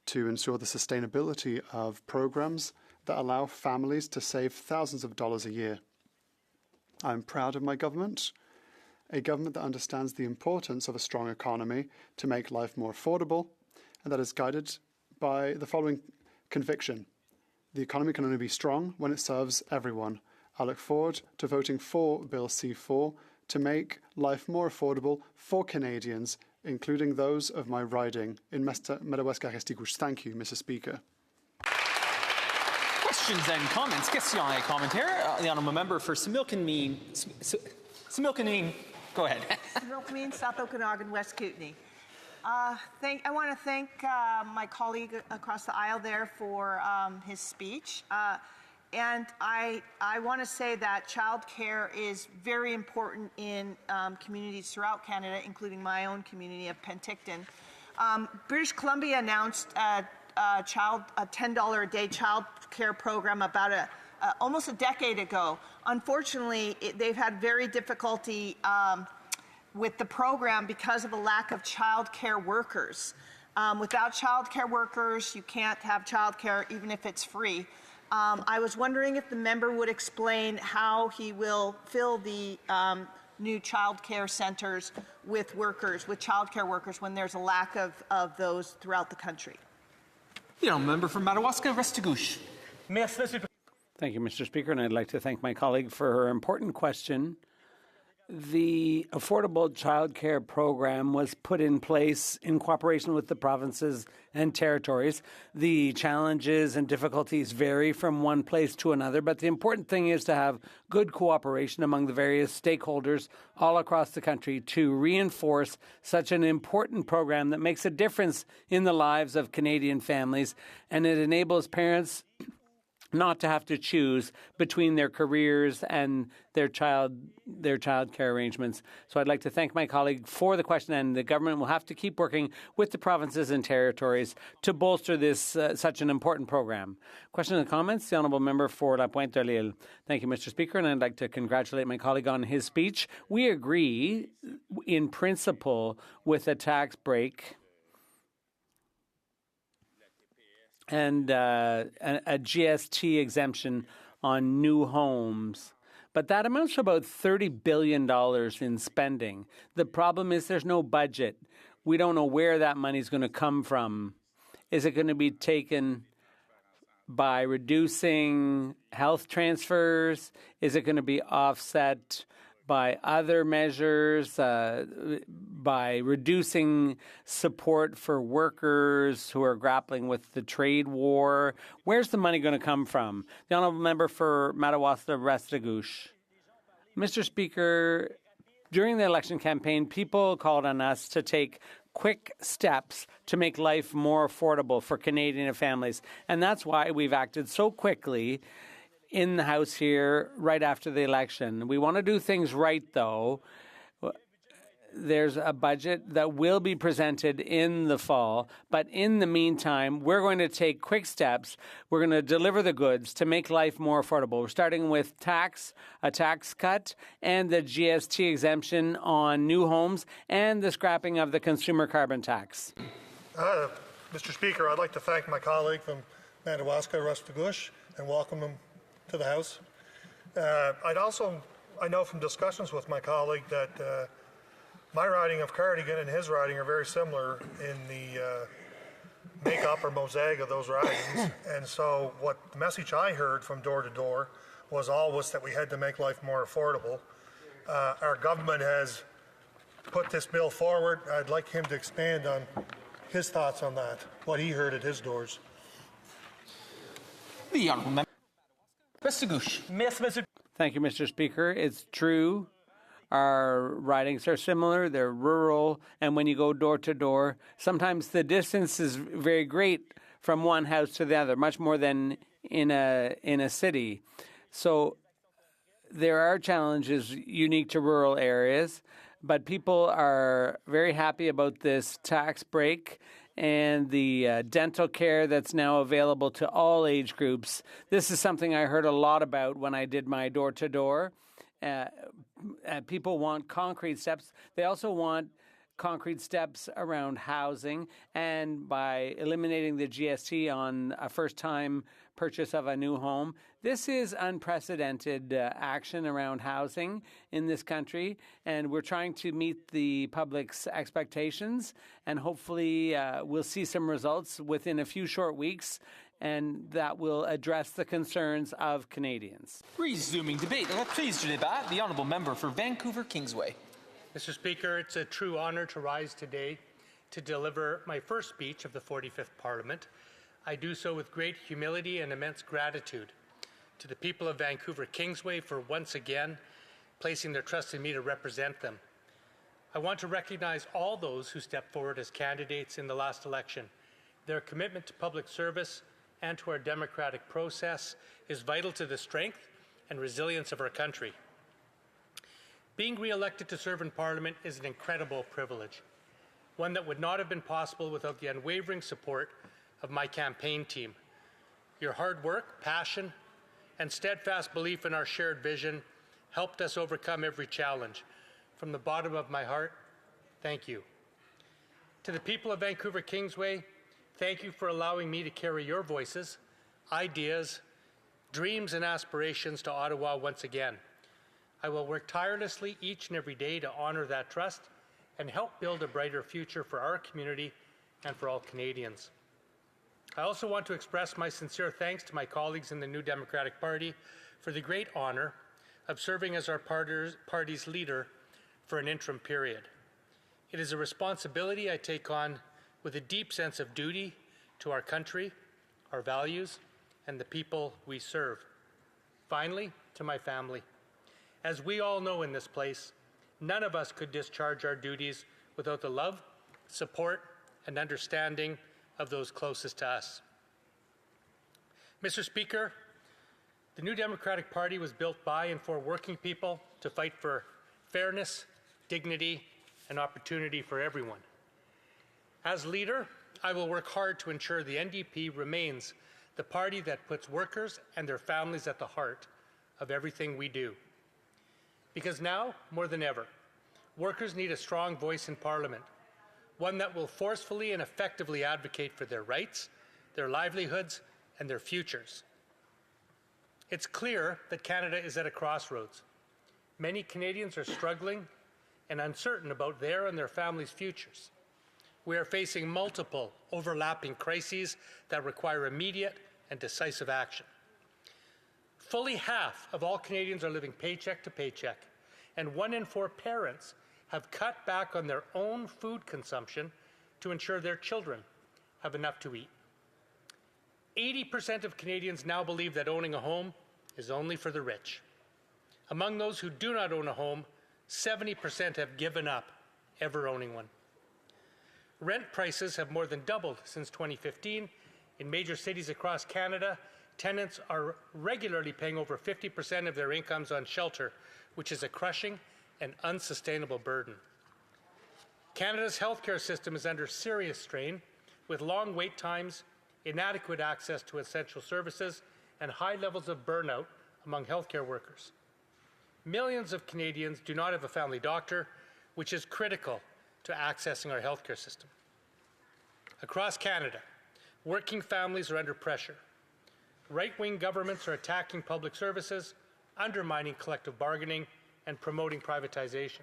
to ensure the sustainability of programs that allow families to save thousands of dollars a year. I'm proud of my government, a government that understands the importance of a strong economy to make life more affordable, and that is guided by the following conviction. The economy can only be strong when it serves everyone. I look forward to voting for Bill C4 to make life more affordable for Canadians, including those of my riding in Madawaska-Restigouche. Thank you, Mr. Speaker. Questions and comments. Questions et commentaires. The honourable member for Similkameen. Similkameen, go ahead. Similkameen, South Okanagan, West Kootenay. I want to thank my colleague across the aisle there for his speech. And I want to say that childcare is very important in communities throughout Canada, including my own community of Penticton. British Columbia announced a $10 a day child care program about almost a decade ago. Unfortunately, they've had very difficulty with the program because of a lack of child care workers. Without child care workers, you can't have child care even if it's free. I was wondering if the member would explain how he will fill the new child care centers with workers, with child care workers, when there's a lack of those throughout the country. Member for Madawaska, Restigouche. Thank you, Mr. Speaker, and I'd like to thank my colleague for her important question. The Affordable Child Care Program was put in place in cooperation with the provinces and territories. The challenges and difficulties vary from one place to another, but the important thing is to have good cooperation among the various stakeholders all across the country to reinforce such an important program that makes a difference in the lives of Canadian families, and it enables parents not to have to choose between their careers and their child care arrangements. So I'd like to thank my colleague for the question, and the government will have to keep working with the provinces and territories to bolster this such an important program. Questions and comments? The Honourable Member for La Pointe-de-l'Île. Thank you, Mr. Speaker, and I'd like to congratulate my colleague on his speech. We agree in principle with a tax break and a GST exemption on new homes. But that amounts to about $30 billion in spending. The problem is there's no budget. We don't know where that money is going to come from. Is it going to be taken by reducing health transfers? Is it going to be offset by other measures, by reducing support for workers who are grappling with the trade war? Where's the money going to come from? The Honourable Member for Madawaska Restigouche. Mr. Speaker, during the election campaign, people called on us to take quick steps to make life more affordable for Canadian families. And that's why we've acted so quickly in the House here right after the election. We want to do things right, though. There's a budget that will be presented in the fall, but in the meantime, we're going to take quick steps. We're going to deliver the goods to make life more affordable. We're starting with a tax cut, and the GST exemption on new homes, and the scrapping of the consumer carbon tax. Mr. Speaker, I'd like to thank my colleague from Madawaska, Restigouche, and welcome him to the House. I know from discussions with my colleague that my riding of Cardigan and his riding are very similar in the makeup or mosaic of those ridings. And so what the message I heard from door to door was always that we had to make life more affordable. Our government has put this bill forward. I'd like him to expand on his thoughts on that, what he heard at his doors. The Honourable Member. Thank you, Mr. Speaker. It's true. Our ridings are similar. They're rural. And when you go door to door, sometimes the distance is very great from one house to the other, much more than in a city. So there are challenges unique to rural areas, but people are very happy about this tax break and the dental care that's now available to all age groups. This is something I heard a lot about when I did my door-to-door. People want concrete steps. They also want concrete steps around housing, and by eliminating the GST on a first-time purchase of a new home. This is unprecedented action around housing in this country, and we're trying to meet the public's expectations, and hopefully we'll see some results within a few short weeks, and that will address the concerns of Canadians. Resuming debate. Please to debate the Honourable Member for Vancouver Kingsway. Mr. Speaker, it's a true honour to rise today to deliver my first speech of the 45th Parliament. I do so with great humility and immense gratitude to the people of Vancouver Kingsway for once again placing their trust in me to represent them. I want to recognize all those who stepped forward as candidates in the last election. Their commitment to public service and to our democratic process is vital to the strength and resilience of our country. Being re-elected to serve in Parliament is an incredible privilege, one that would not have been possible without the unwavering support of my campaign team. Your hard work, passion, and steadfast belief in our shared vision helped us overcome every challenge. From the bottom of my heart, thank you. To the people of Vancouver Kingsway, thank you for allowing me to carry your voices, ideas, dreams and aspirations to Ottawa once again. I will work tirelessly each and every day to honour that trust and help build a brighter future for our community and for all Canadians. I also want to express my sincere thanks to my colleagues in the New Democratic Party for the great honour of serving as our party's leader for an interim period. It is a responsibility I take on with a deep sense of duty to our country, our values, and the people we serve. Finally, to my family. As we all know in this place, none of us could discharge our duties without the love, support, and understanding of those closest to us. Mr. Speaker, the New Democratic Party was built by and for working people to fight for fairness, dignity, and opportunity for everyone. As leader, I will work hard to ensure the NDP remains the party that puts workers and their families at the heart of everything we do. Because now, more than ever, workers need a strong voice in Parliament, one that will forcefully and effectively advocate for their rights, their livelihoods, and their futures. It's clear that Canada is at a crossroads. Many Canadians are struggling and uncertain about their and their families' futures. We are facing multiple overlapping crises that require immediate and decisive action. Fully half of all Canadians are living paycheck to paycheck, and 1 in 4 parents have cut back on their own food consumption to ensure their children have enough to eat. 80% of Canadians now believe that owning a home is only for the rich. Among those who do not own a home, 70% have given up ever owning one. Rent prices have more than doubled since 2015. In major cities across Canada, tenants are regularly paying over 50% of their incomes on shelter, which is a crushing and unsustainable burden. Canada's healthcare system is under serious strain, with long wait times, inadequate access to essential services, and high levels of burnout among healthcare workers. Millions of Canadians do not have a family doctor, which is critical to accessing our healthcare system. Across Canada, working families are under pressure. Right-wing governments are attacking public services, undermining collective bargaining, and promoting privatization.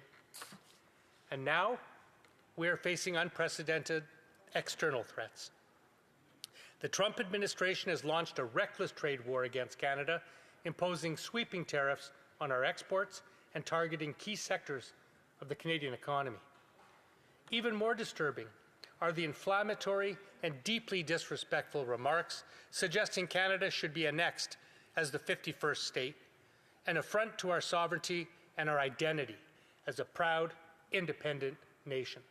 And now, we are facing unprecedented external threats. The Trump administration has launched a reckless trade war against Canada, imposing sweeping tariffs on our exports and targeting key sectors of the Canadian economy. Even more disturbing are the inflammatory and deeply disrespectful remarks suggesting Canada should be annexed as the 51st state, an affront to our sovereignty and our identity as a proud, independent nation.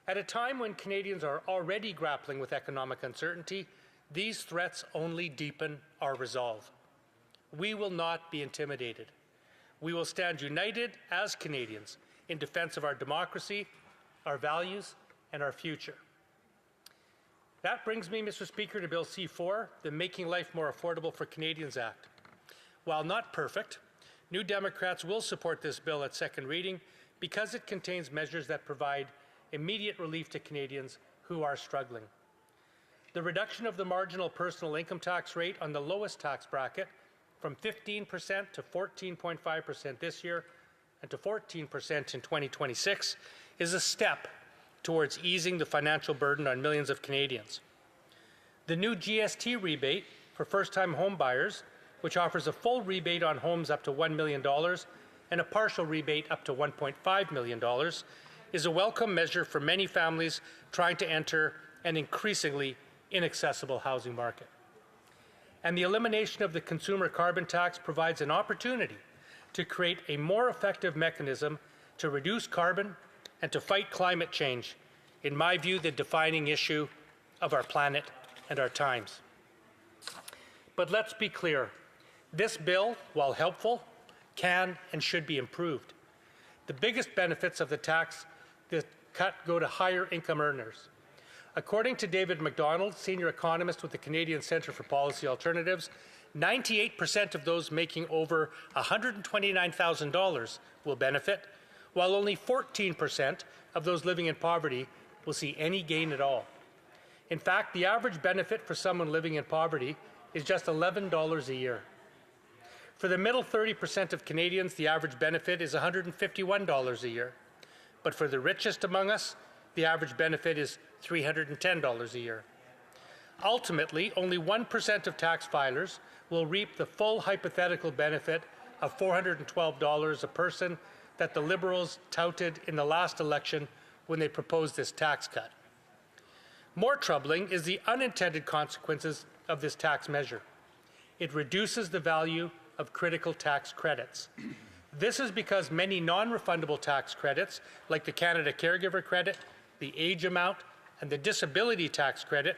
At a time when Canadians are already grappling with economic uncertainty, these threats only deepen our resolve. We will not be intimidated. We will stand united as Canadians in defense of our democracy, our values, and our future. That brings me, Mr. Speaker, to Bill C-4, the Making Life More Affordable for Canadians Act. While not perfect, New Democrats will support this bill at second reading because it contains measures that provide immediate relief to Canadians who are struggling. The reduction of the marginal personal income tax rate on the lowest tax bracket from 15% to 14.5% this year and to 14% in 2026 is a step towards easing the financial burden on millions of Canadians. The new GST rebate for first-time home buyers, which offers a full rebate on homes up to $1 million and a partial rebate up to $1.5 million, is a welcome measure for many families trying to enter an increasingly inaccessible housing market. And the elimination of the consumer carbon tax provides an opportunity to create a more effective mechanism to reduce carbon and to fight climate change, in my view, the defining issue of our planet and our times. But let's be clear, this bill, while helpful, can and should be improved. The biggest benefits of the tax cut go to higher income earners. According to David MacDonald, senior economist with the Canadian Centre for Policy Alternatives, 98% of those making over $129,000 will benefit, while only 14% of those living in poverty will see any gain at all. In fact, the average benefit for someone living in poverty is just $11 a year. For the middle 30% of Canadians, the average benefit is $151 a year. But for the richest among us, the average benefit is $310 a year. Ultimately, only 1% of tax filers will reap the full hypothetical benefit of $412 a person that the Liberals touted in the last election when they proposed this tax cut. More troubling is the unintended consequences of this tax measure. It reduces the value of critical tax credits. This is because many non-refundable tax credits, like the Canada Caregiver Credit, the age amount, and the disability tax credit,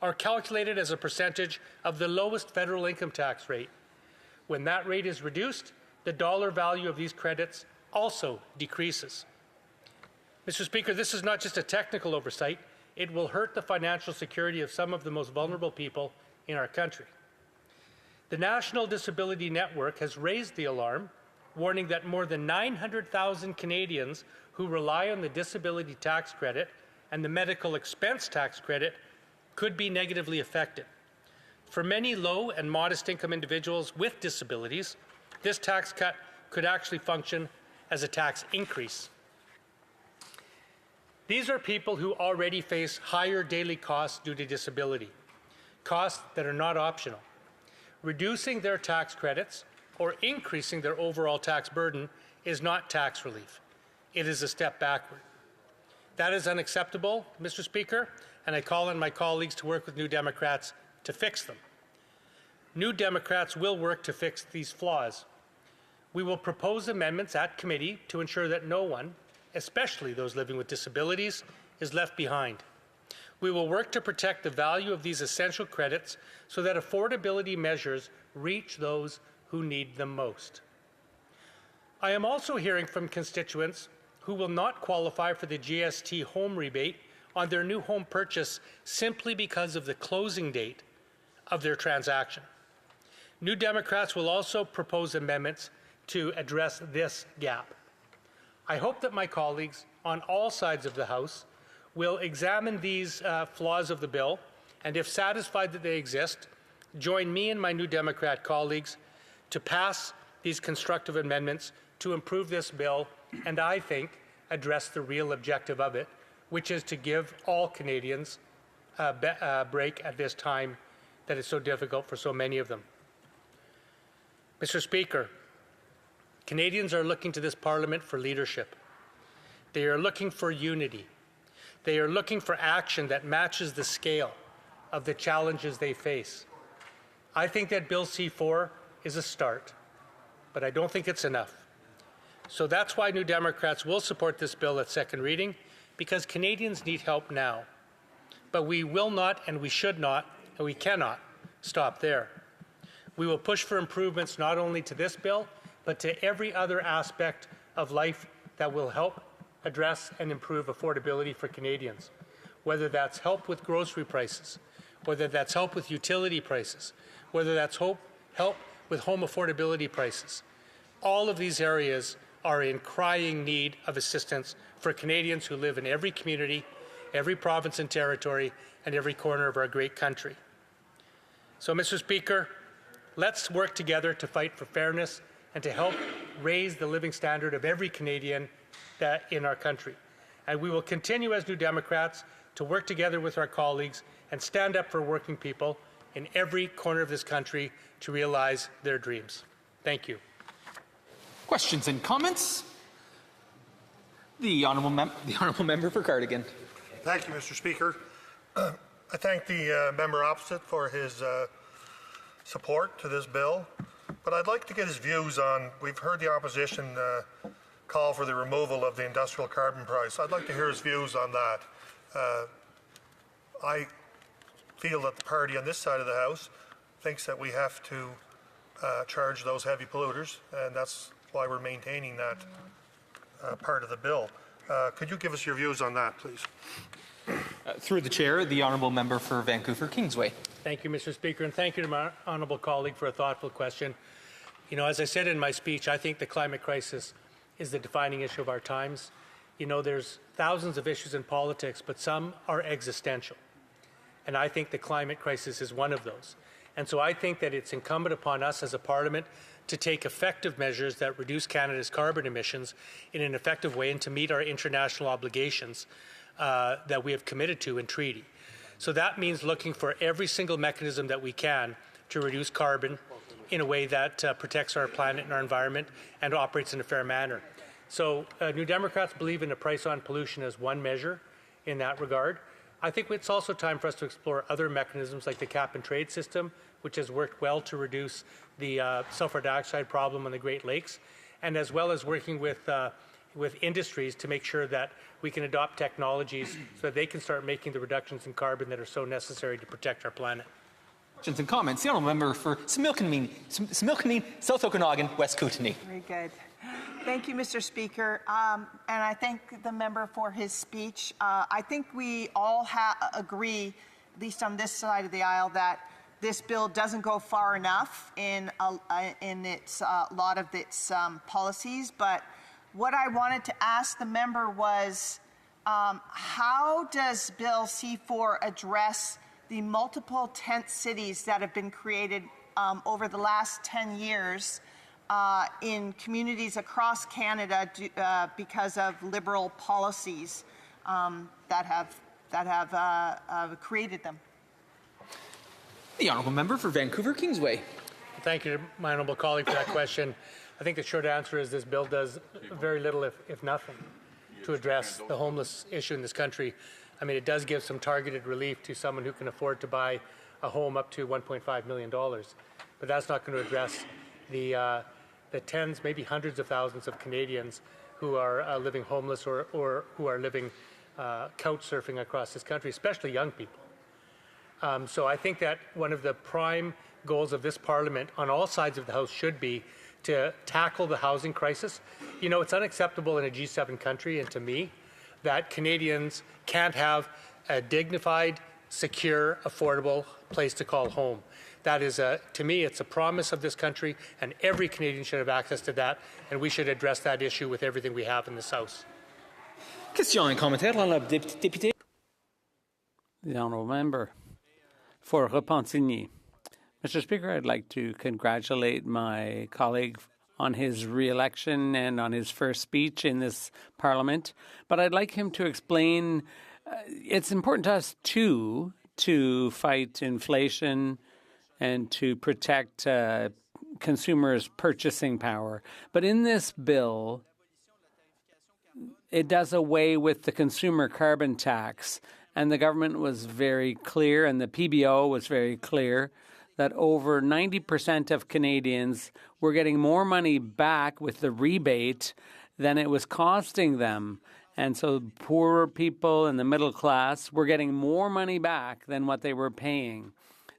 are calculated as a percentage of the lowest federal income tax rate. When that rate is reduced, the dollar value of these credits also decreases. Mr. Speaker, this is not just a technical oversight. It will hurt the financial security of some of the most vulnerable people in our country. The National Disability Network has raised the alarm, warning that more than 900,000 Canadians who rely on the disability tax credit and the medical expense tax credit could be negatively affected. For many low and modest income individuals with disabilities, this tax cut could actually function as a tax increase. These are people who already face higher daily costs due to disability, costs that are not optional. Reducing their tax credits or increasing their overall tax burden is not tax relief. It is a step backward. That is unacceptable, Mr. Speaker, and I call on my colleagues to work with New Democrats to fix them. New Democrats will work to fix these flaws. We will propose amendments at committee to ensure that no one, especially those living with disabilities, is left behind. We will work to protect the value of these essential credits so that affordability measures reach those who need them most. I am also hearing from constituents who will not qualify for the GST home rebate on their new home purchase simply because of the closing date of their transaction. New Democrats will also propose amendments to address this gap. I hope that my colleagues on all sides of the House will examine these flaws of the bill, and if satisfied that they exist, join me and my New Democrat colleagues to pass these constructive amendments to improve this bill and, I think, address the real objective of it, which is to give all Canadians a break at this time that is so difficult for so many of them. Mr. Speaker, Canadians are looking to this Parliament for leadership. They are looking for unity. They are looking for action that matches the scale of the challenges they face. I think that Bill C-4 is a start, but I don't think it's enough. So that's why New Democrats will support this bill at second reading, because Canadians need help now. But we will not, and we should not, and we cannot stop there. We will push for improvements not only to this bill, but to every other aspect of life that will help address and improve affordability for Canadians, whether that's help with grocery prices, whether that's help with utility prices, whether that's help with home affordability prices. All of these areas are in crying need of assistance for Canadians who live in every community, every province and territory, and every corner of our great country. So, Mr. Speaker, let's work together to fight for fairness and to help raise the living standard of every Canadian in our country. And we will continue as New Democrats to work together with our colleagues and stand up for working people in every corner of this country to realize their dreams. Thank you. Questions and comments? The honourable member for Cardigan. Thank you, Mr. Speaker. I thank the member opposite for his support to this bill, but I'd like to get his views on, we've heard the opposition call for the removal of the industrial carbon price. I'd like to hear his views on that. I feel that the party on this side of the House thinks that we have to charge those heavy polluters, and that's why we're maintaining that part of the bill. Could you give us your views on that, please? Through the chair, the honourable member for Vancouver Kingsway. Thank you, Mr. Speaker, and thank you to my honourable colleague for a thoughtful question. You know, as I said in my speech, I think the climate crisis is the defining issue of our times. You know, there's thousands of issues in politics, but some are existential. And I think the climate crisis is one of those. And so I think that it's incumbent upon us as a parliament to take effective measures that reduce Canada's carbon emissions in an effective way and to meet our international obligations that we have committed to in treaty. So that means looking for every single mechanism that we can to reduce carbon in a way that protects our planet and our environment and operates in a fair manner. So New Democrats believe in a price on pollution as one measure in that regard. I think it's also time for us to explore other mechanisms like the cap-and-trade system, which has worked well to reduce the sulfur dioxide problem on the Great Lakes, and as well as working with industries to make sure that we can adopt technologies so that they can start making the reductions in carbon that are so necessary to protect our planet. Questions and comments. The honourable member for Similkameen, South Okanagan, West Kootenay. Very good. Thank you, Mr. Speaker. And I thank the member for his speech. I think we all agree, at least on this side of the aisle, that this bill doesn't go far enough in its lot of its policies. But what I wanted to ask the member was, how does Bill C-4 address the multiple tent cities that have been created over the last 10 years in communities across Canada because of Liberal policies that have created them? The honourable member for Vancouver Kingsway. Thank you, my honourable colleague, for that question. I think the short answer is this bill does very little, if nothing, to address the homeless issue in this country. I mean, it does give some targeted relief to someone who can afford to buy a home up to $1.5 million. But that's not going to address the tens, maybe hundreds of thousands of Canadians who are living homeless or who are living couch surfing across this country, especially young people. So I think that one of the prime goals of this Parliament on all sides of the House should be to tackle the housing crisis. You know, it's unacceptable in a G7 country, and to me, that Canadians can't have a dignified, secure, affordable place to call home. That is, to me, it's a promise of this country, and every Canadian should have access to that, and we should address that issue with everything we have in this House. Question et commentaire, l'honorable député. The honourable member for Repentigny. Mr. Speaker, I'd like to congratulate my colleague on his re-election and on his first speech in this Parliament, but I'd like him to explain it's important to us, too, to fight inflation and to protect consumers' purchasing power. But in this bill, it does away with the consumer carbon tax, and the government was very clear, and the PBO was very clear, that over 90% of Canadians were getting more money back with the rebate than it was costing them. And so poorer people and the middle class were getting more money back than what they were paying.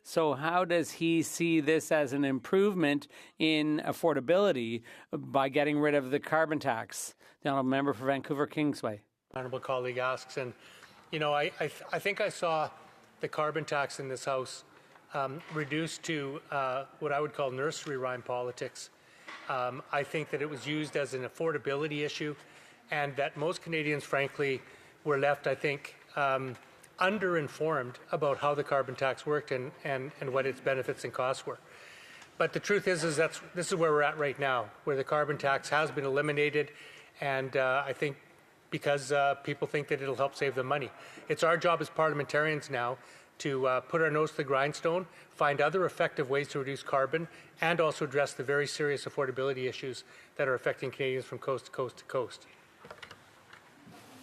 So how does he see this as an improvement in affordability by getting rid of the carbon tax? The honourable member for Vancouver Kingsway. Honourable colleague asks, and you know, I think I saw the carbon tax in this House reduced to what I would call nursery rhyme politics. I think that it was used as an affordability issue, and that most Canadians, frankly, were left, I think, underinformed about how the carbon tax worked and what its benefits and costs were. But the truth is this is where we're at right now, where the carbon tax has been eliminated, and I think because people think that it'll help save them money. It's our job as parliamentarians now to put our nose to the grindstone, find other effective ways to reduce carbon, and also address the very serious affordability issues that are affecting Canadians from coast to coast to coast.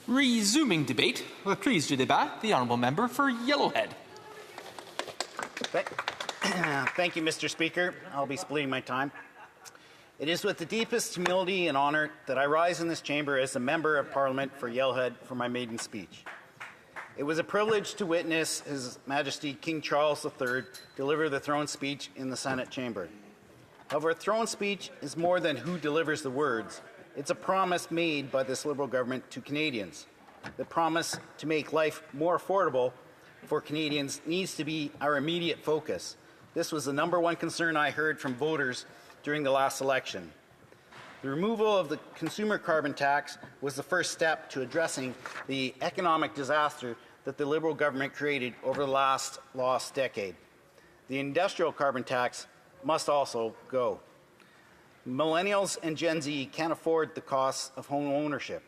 Resuming debate, reprise du débat, the honourable member for Yellowhead. Thank you, Mr. Speaker. I'll be splitting my time. It is with the deepest humility and honour that I rise in this chamber as a member of Parliament for Yellowhead for my maiden speech. It was a privilege to witness His Majesty King Charles III deliver the throne speech in the Senate chamber. However, a throne speech is more than who delivers the words. It's a promise made by this Liberal government to Canadians. The promise to make life more affordable for Canadians needs to be our immediate focus. This was the #1 concern I heard from voters during the last election. The removal of the consumer carbon tax was the first step to addressing the economic disaster that the Liberal government created over the lost decade. The industrial carbon tax must also go. Millennials and Gen Z can't afford the costs of home ownership.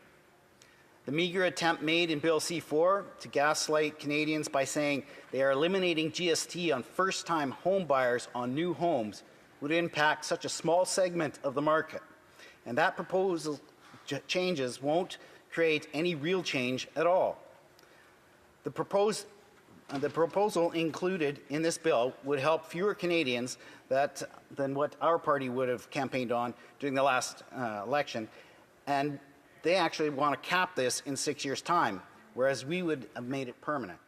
The meager attempt made in Bill C4 to gaslight Canadians by saying they are eliminating GST on first-time home buyers on new homes would impact such a small segment of the market. And that proposal changes won't create any real change at all. The proposal included in this bill would help fewer Canadians than what our party would have campaigned on during the last election, and they actually want to cap this in 6 years' time, whereas we would have made it permanent.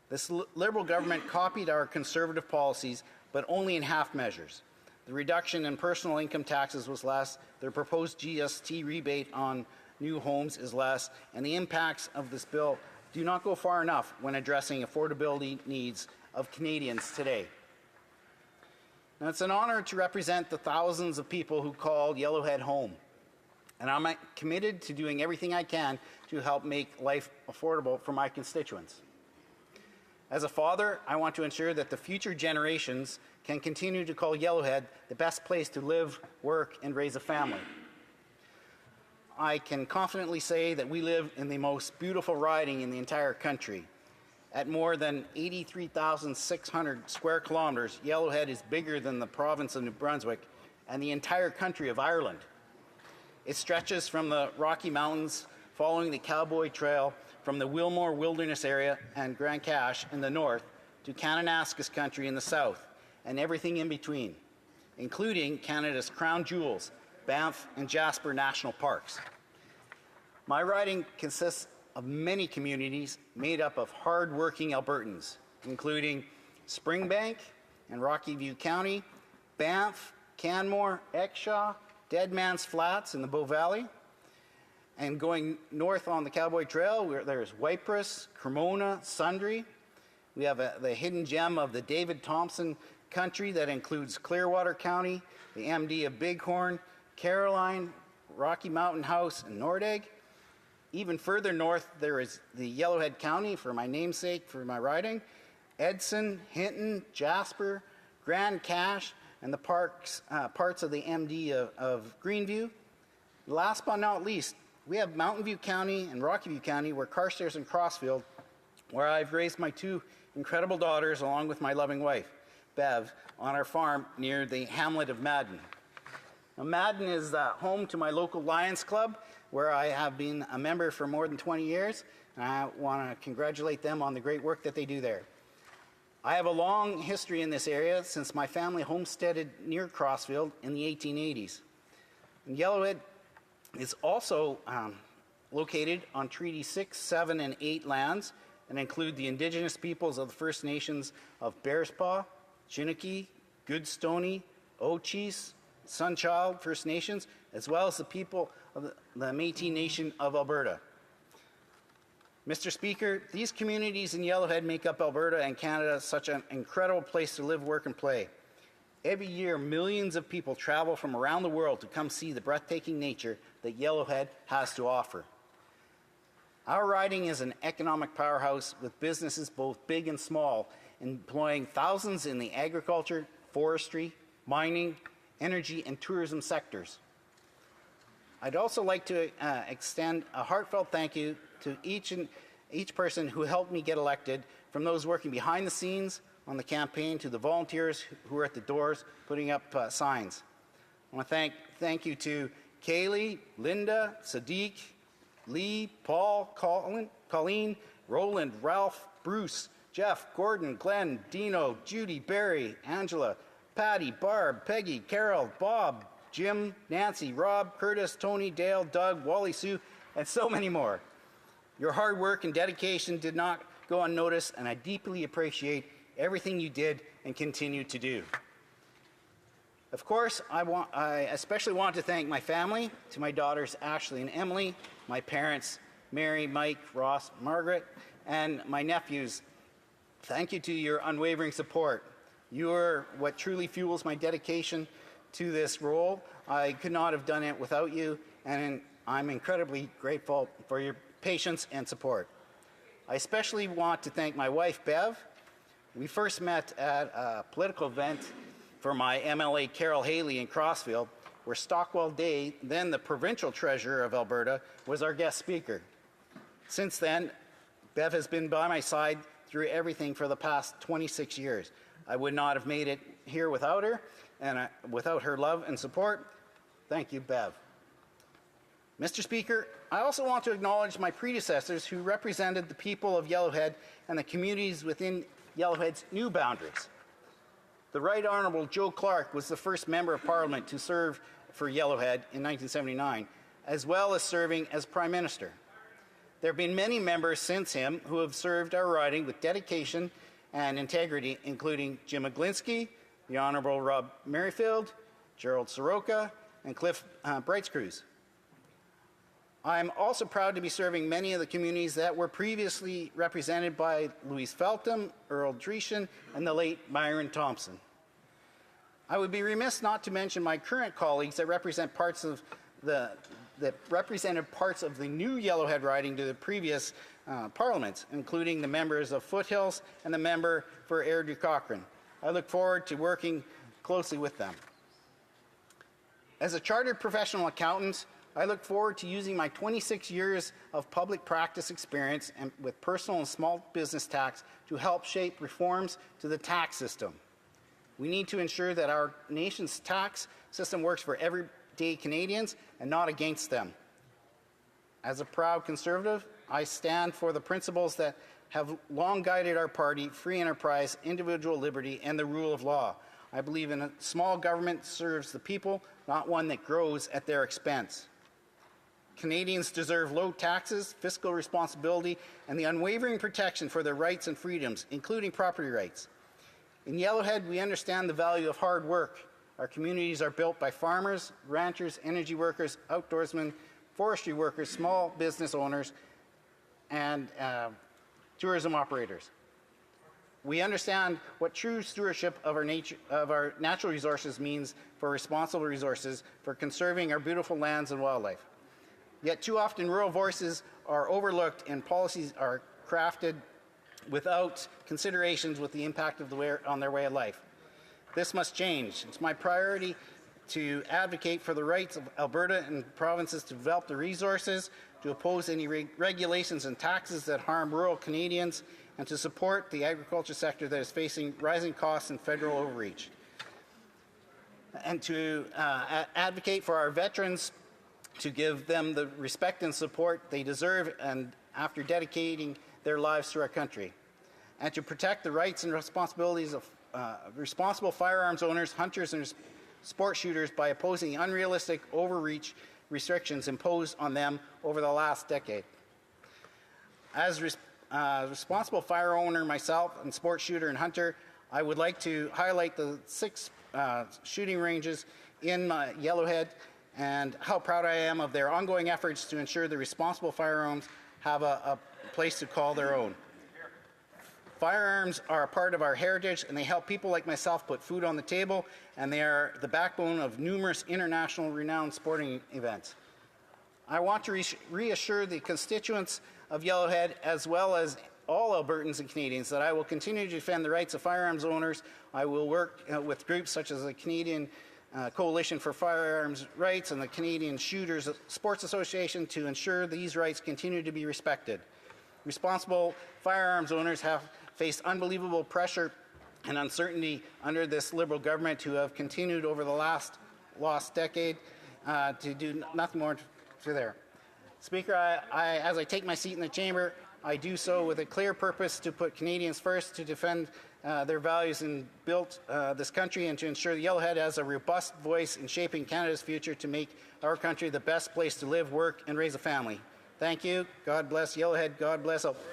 This Liberal government copied our Conservative policies, but only in half measures. The reduction in personal income taxes was less, their proposed GST rebate on new homes is less, and the impacts of this bill do not go far enough when addressing affordability needs of Canadians today. Now, it's an honor to represent the thousands of people who call Yellowhead home, and I'm committed to doing everything I can to help make life affordable for my constituents. As a father, I want to ensure that the future generations can continue to call Yellowhead the best place to live, work, and raise a family. I can confidently say that we live in the most beautiful riding in the entire country. At more than 83,600 square kilometers, Yellowhead is bigger than the province of New Brunswick and the entire country of Ireland. It stretches from the Rocky Mountains, following the Cowboy Trail, from the Wilmore Wilderness Area and Grand Cache in the north to Kananaskis country in the south, and everything in between, including Canada's crown jewels, Banff and Jasper National Parks. My riding consists of many communities made up of hard-working Albertans, including Springbank and Rocky View County, Banff, Canmore, Exshaw, Dead Man's Flats in the Bow Valley, and going north on the Cowboy Trail, there's Wyprus, Cremona, Sundre. We have the hidden gem of the David Thompson country that includes Clearwater County, the MD of Bighorn, Caroline, Rocky Mountain House, and Nordegg. Even further north, there is the Yellowhead County, for my namesake, for my riding, Edson, Hinton, Jasper, Grand Cache, and the parts of the MD of Greenview. Last but not least, we have Mountain View County and Rocky View County, where Carstairs and Crossfield, where I've raised my two incredible daughters along with my loving wife, Bev, on our farm near the hamlet of Madden. Now, Madden is home to my local Lions Club, where I have been a member for more than 20 years, and I want to congratulate them on the great work that they do there. I have a long history in this area since my family homesteaded near Crossfield in the 1880s. And Yellowhead is also located on Treaty 6, 7, and 8 lands, and include the Indigenous peoples of the First Nations of Bearspaw, Chiniki, Goodstoney, Ochis, Sunchild First Nations, as well as the people of the Métis Nation of Alberta. Mr. Speaker, these communities in Yellowhead make up Alberta and Canada such an incredible place to live, work, and play. Every year, millions of people travel from around the world to come see the breathtaking nature that Yellowhead has to offer. Our riding is an economic powerhouse with businesses both big and small, employing thousands in the agriculture, forestry, mining, energy, and tourism sectors. I'd also like to extend a heartfelt thank you to each person who helped me get elected, from those working behind the scenes on the campaign to the volunteers who are at the doors putting up signs. I want to thank you to Kaylee, Linda, Sadiq, Lee, Paul, Colleen, Roland, Ralph, Bruce, Jeff, Gordon, Glenn, Dino, Judy, Barry, Angela, Patty, Barb, Peggy, Carol, Bob, Jim, Nancy, Rob, Curtis, Tony, Dale, Doug, Wally, Sue, and so many more. Your hard work and dedication did not go unnoticed, and I deeply appreciate everything you did and continue to do. Of course, I especially want to thank my family, to my daughters Ashley and Emily, my parents Mary, Mike, Ross, Margaret, and my nephews. Thank you to your unwavering support. You are what truly fuels my dedication to this role. I could not have done it without you, and I'm incredibly grateful for your patience and support. I especially want to thank my wife, Bev, We first met at a political event for my MLA Carol Haley in Crossfield, where Stockwell Day, then the provincial treasurer of Alberta, was our guest speaker. Since then, Bev has been by my side through everything for the past 26 years. I would not have made it here without her, and without her love and support. Thank you, Bev. Mr. Speaker, I also want to acknowledge my predecessors who represented the people of Yellowhead and the communities within Yellowhead's new boundaries. The Right Honourable Joe Clark was the first Member of Parliament to serve for Yellowhead in 1979, as well as serving as Prime Minister. There have been many members since him who have served our riding with dedication and integrity, including Jim Aglinski, the Honourable Rob Merrifield, Gerald Soroka, and Cliff Brightscrews. I'm also proud to be serving many of the communities that were previously represented by Louise Feltham, Earl Dreeshen, and the late Myron Thompson. I would be remiss not to mention my current colleagues that represented parts of the new Yellowhead riding to the previous parliaments, including the members of Foothills and the member for Airdrie Cochrane. I look forward to working closely with them. As a chartered professional accountant, I look forward to using my 26 years of public practice experience and with personal and small business tax to help shape reforms to the tax system. We need to ensure that our nation's tax system works for everyday Canadians and not against them. As a proud Conservative, I stand for the principles that have long guided our party: free enterprise, individual liberty, and the rule of law. I believe in a small government serves the people, not one that grows at their expense. Canadians deserve low taxes, fiscal responsibility, and the unwavering protection for their rights and freedoms, including property rights. In Yellowhead, we understand the value of hard work. Our communities are built by farmers, ranchers, energy workers, outdoorsmen, forestry workers, small business owners, and tourism operators. We understand what true stewardship of our natural resources means for responsible resources, for conserving our beautiful lands and wildlife. Yet too often rural voices are overlooked and policies are crafted without considerations with the impact of on their way of life. This must change. It's my priority to advocate for the rights of Alberta and provinces to develop the resources, to oppose any regulations and taxes that harm rural Canadians, and to support the agriculture sector that is facing rising costs and federal overreach. And to advocate for our veterans, to give them the respect and support they deserve and after dedicating their lives to our country. And to protect the rights and responsibilities of responsible firearms owners, hunters, and sport shooters by opposing the unrealistic overreach restrictions imposed on them over the last decade. As responsible fire owner myself and sport shooter and hunter, I would like to highlight the 6 shooting ranges in Yellowhead and how proud I am of their ongoing efforts to ensure the responsible firearms have a place to call their own. Firearms are a part of our heritage, and they help people like myself put food on the table, and they are the backbone of numerous international renowned sporting events. I want to reassure the constituents of Yellowhead, as well as all Albertans and Canadians, that I will continue to defend the rights of firearms owners. I will work with groups such as the Canadian Coalition for Firearms Rights and the Canadian Shooters Sports Association to ensure these rights continue to be respected. Responsible firearms owners have faced unbelievable pressure and uncertainty under this Liberal government, who have continued over the last decade to do nothing more to there. Speaker, as I take my seat in the chamber, I do so with a clear purpose to put Canadians first, to defend their values and build this country, and to ensure that Yellowhead has a robust voice in shaping Canada's future to make our country the best place to live, work, and raise a family. Thank you. God bless Yellowhead. God bless Alberta.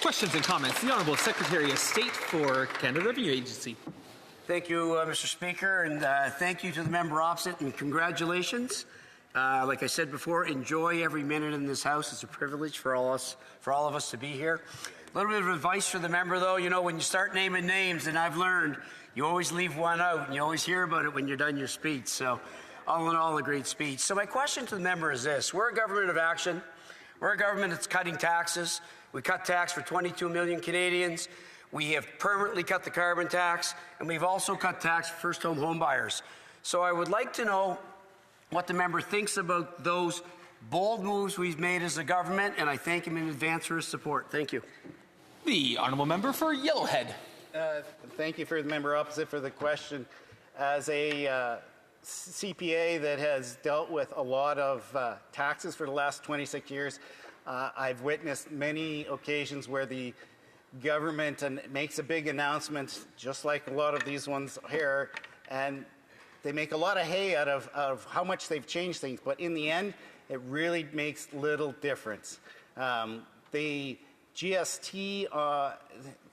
Questions and comments. The Honourable Secretary of State for Canada Revenue Agency. Thank you, Mr. Speaker, and thank you to the member opposite, and congratulations. Like I said before, enjoy every minute in this House. It's a privilege for all of us to be here. A little bit of advice for the member, though. You know, when you start naming names, and I've learned, you always leave one out, and you always hear about it when you're done your speech. So, all in all, a great speech. So my question to the member is this. We're a government of action. We're a government that's cutting taxes. We cut tax for 22 million Canadians. We have permanently cut the carbon tax, and we've also cut tax for first-home buyers. So I would like to know what the member thinks about those bold moves we've made as a government, and I thank him in advance for his support. Thank you. The honourable member for Yellowhead. Thank you for the member opposite for the question. As a CPA that has dealt with a lot of taxes for the last 26 years, I've witnessed many occasions where the government makes a big announcement, just like a lot of these ones here, and they make a lot of hay out of how much they've changed things, but in the end, it really makes little difference. The GST,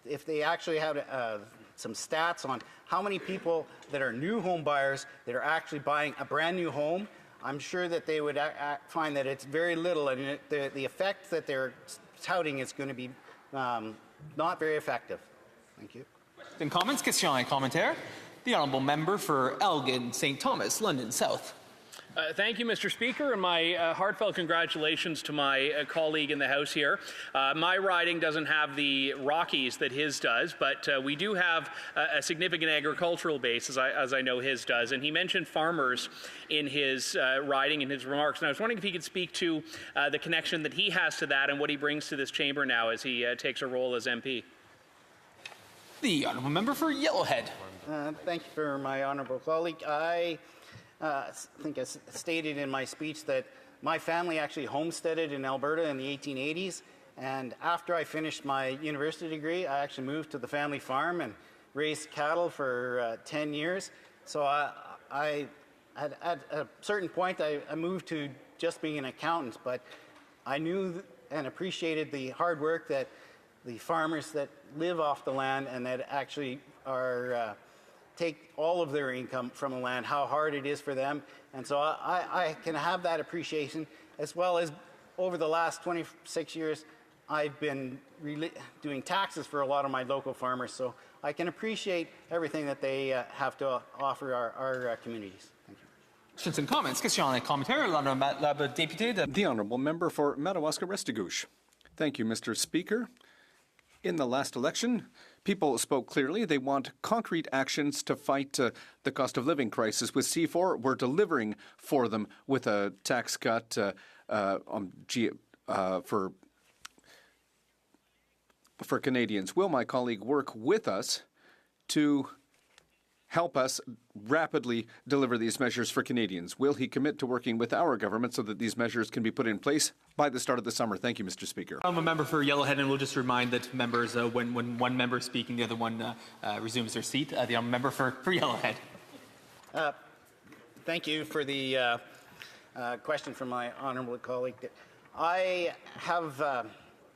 if they actually had some stats on how many people that are new home buyers that are actually buying a brand new home, I'm sure that they would find that it's very little, and the effect that they're touting is going to be not very effective. Thank you. In comments, questions et commentaires. The honourable member for Elgin, St. Thomas, London South. Thank you, Mr. Speaker, and my heartfelt congratulations to my colleague in the House here. My riding doesn't have the Rockies that his does, but we do have a significant agricultural base, as I know his does. And he mentioned farmers in his riding, in his remarks. And I was wondering if he could speak to the connection that he has to that and what he brings to this chamber now as he takes a role as MP. The honourable member for Yellowhead. Thank you for my honourable colleague. I think I stated in my speech that my family actually homesteaded in Alberta in the 1880s, and after I finished my university degree, I actually moved to the family farm and raised cattle for 10 years. So at a certain point, I moved to just being an accountant, but I knew and appreciated the hard work that the farmers that live off the land and that actually are take all of their income from the land, how hard it is for them. And so I can have that appreciation, as well as over the last 26 years, I've been doing taxes for a lot of my local farmers. So I can appreciate everything that they have to offer our communities. Thank you. Questions and comments. Questions et commentaires. L'honourable député de... The honourable member for Madawaska-Restigouche. Thank you, Mr. Speaker. In the last election, people spoke clearly. They want concrete actions to fight the cost of living crisis. With C4, we're delivering for them with a tax cut for Canadians. Will my colleague work with us to help us rapidly deliver these measures for Canadians? Will he commit to working with our government so that these measures can be put in place by the start of the summer? Thank you, Mr. Speaker. I'm a member for Yellowhead, and we'll just remind that members, when one member is speaking, the other one resumes their seat. The member for Yellowhead. Thank you for the question from my honourable colleague. I have,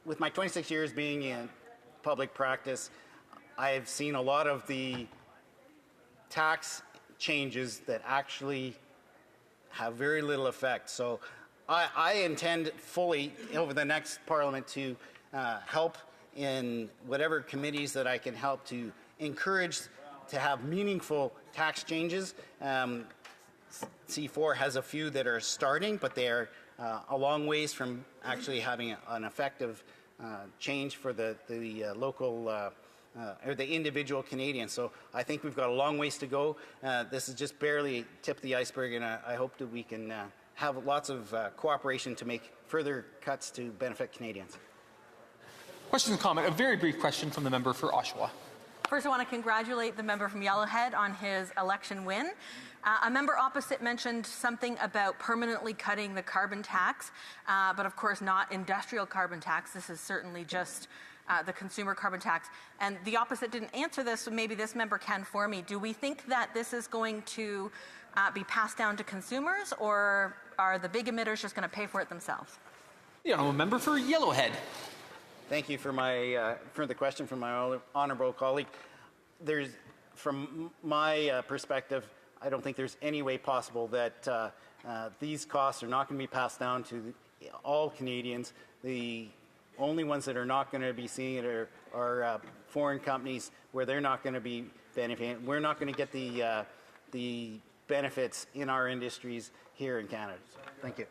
with my 26 years being in public practice, I've seen a lot of the tax changes that actually have very little effect. So I intend fully over the next Parliament to help in whatever committees that I can help to encourage to have meaningful tax changes. C4 has a few that are starting, but they are a long ways from actually having an effective change for the local or the individual Canadian. So I think we've got a long ways to go. This is just barely tip of the iceberg, and I hope that we can have lots of cooperation to make further cuts to benefit Canadians. Questions and comment. A very brief question from the member for Oshawa. First, I want to congratulate the member from Yellowhead on his election win. A member opposite mentioned something about permanently cutting the carbon tax, but of course not industrial carbon tax. This is certainly just the consumer carbon tax. And the opposite didn't answer this, so maybe this member can for me. Do we think that this is going to be passed down to consumers, or are the big emitters just going to pay for it themselves? The honourable member for Yellowhead. Thank you for the question from my honourable colleague. From my perspective, I don't think there's any way possible that these costs are not going to be passed down to all Canadians. The only ones that are not going to be seeing it are foreign companies, where they're not going to be benefiting. We're not going to get the benefits in our industries here in Canada. So, thank you.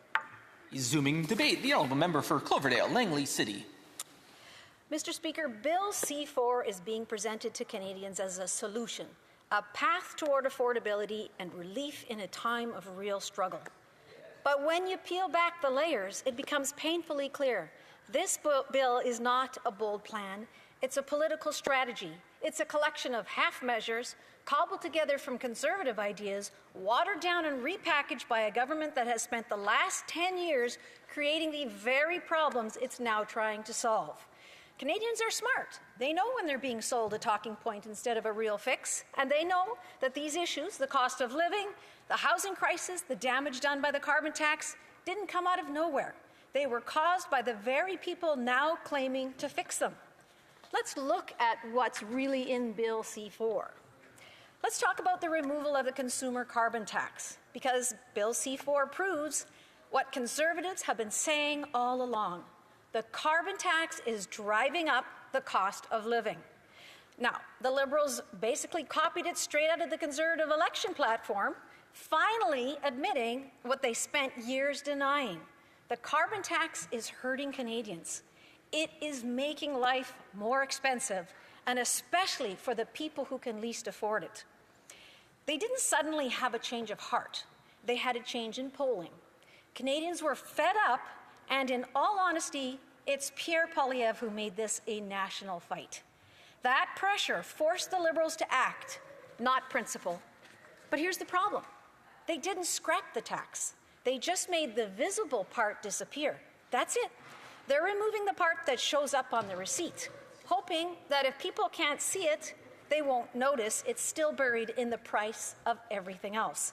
Resuming debate, the honourable member for Cloverdale, Langley City. Mr. Speaker, Bill C-4 is being presented to Canadians as a solution, a path toward affordability and relief in a time of real struggle. But when you peel back the layers, it becomes painfully clear. This bill is not a bold plan. It's a political strategy. It's a collection of half measures cobbled together from conservative ideas, watered down and repackaged by a government that has spent the last 10 years creating the very problems it's now trying to solve. Canadians are smart. They know when they're being sold a talking point instead of a real fix, and they know that these issues, the cost of living, the housing crisis, the damage done by the carbon tax, didn't come out of nowhere. They were caused by the very people now claiming to fix them. Let's look at what's really in Bill C-4. Let's talk about the removal of the consumer carbon tax, because Bill C-4 proves what Conservatives have been saying all along. The carbon tax is driving up the cost of living. Now, the Liberals basically copied it straight out of the Conservative election platform, finally admitting what they spent years denying. The carbon tax is hurting Canadians. It is making life more expensive, and especially for the people who can least afford it. They didn't suddenly have a change of heart. They had a change in polling. Canadians were fed up, and in all honesty, it's Pierre Poilievre who made this a national fight. That pressure forced the Liberals to act, not principle. But here's the problem. They didn't scrap the tax. They just made the visible part disappear. That's it. They're removing the part that shows up on the receipt, hoping that if people can't see it, they won't notice it's still buried in the price of everything else.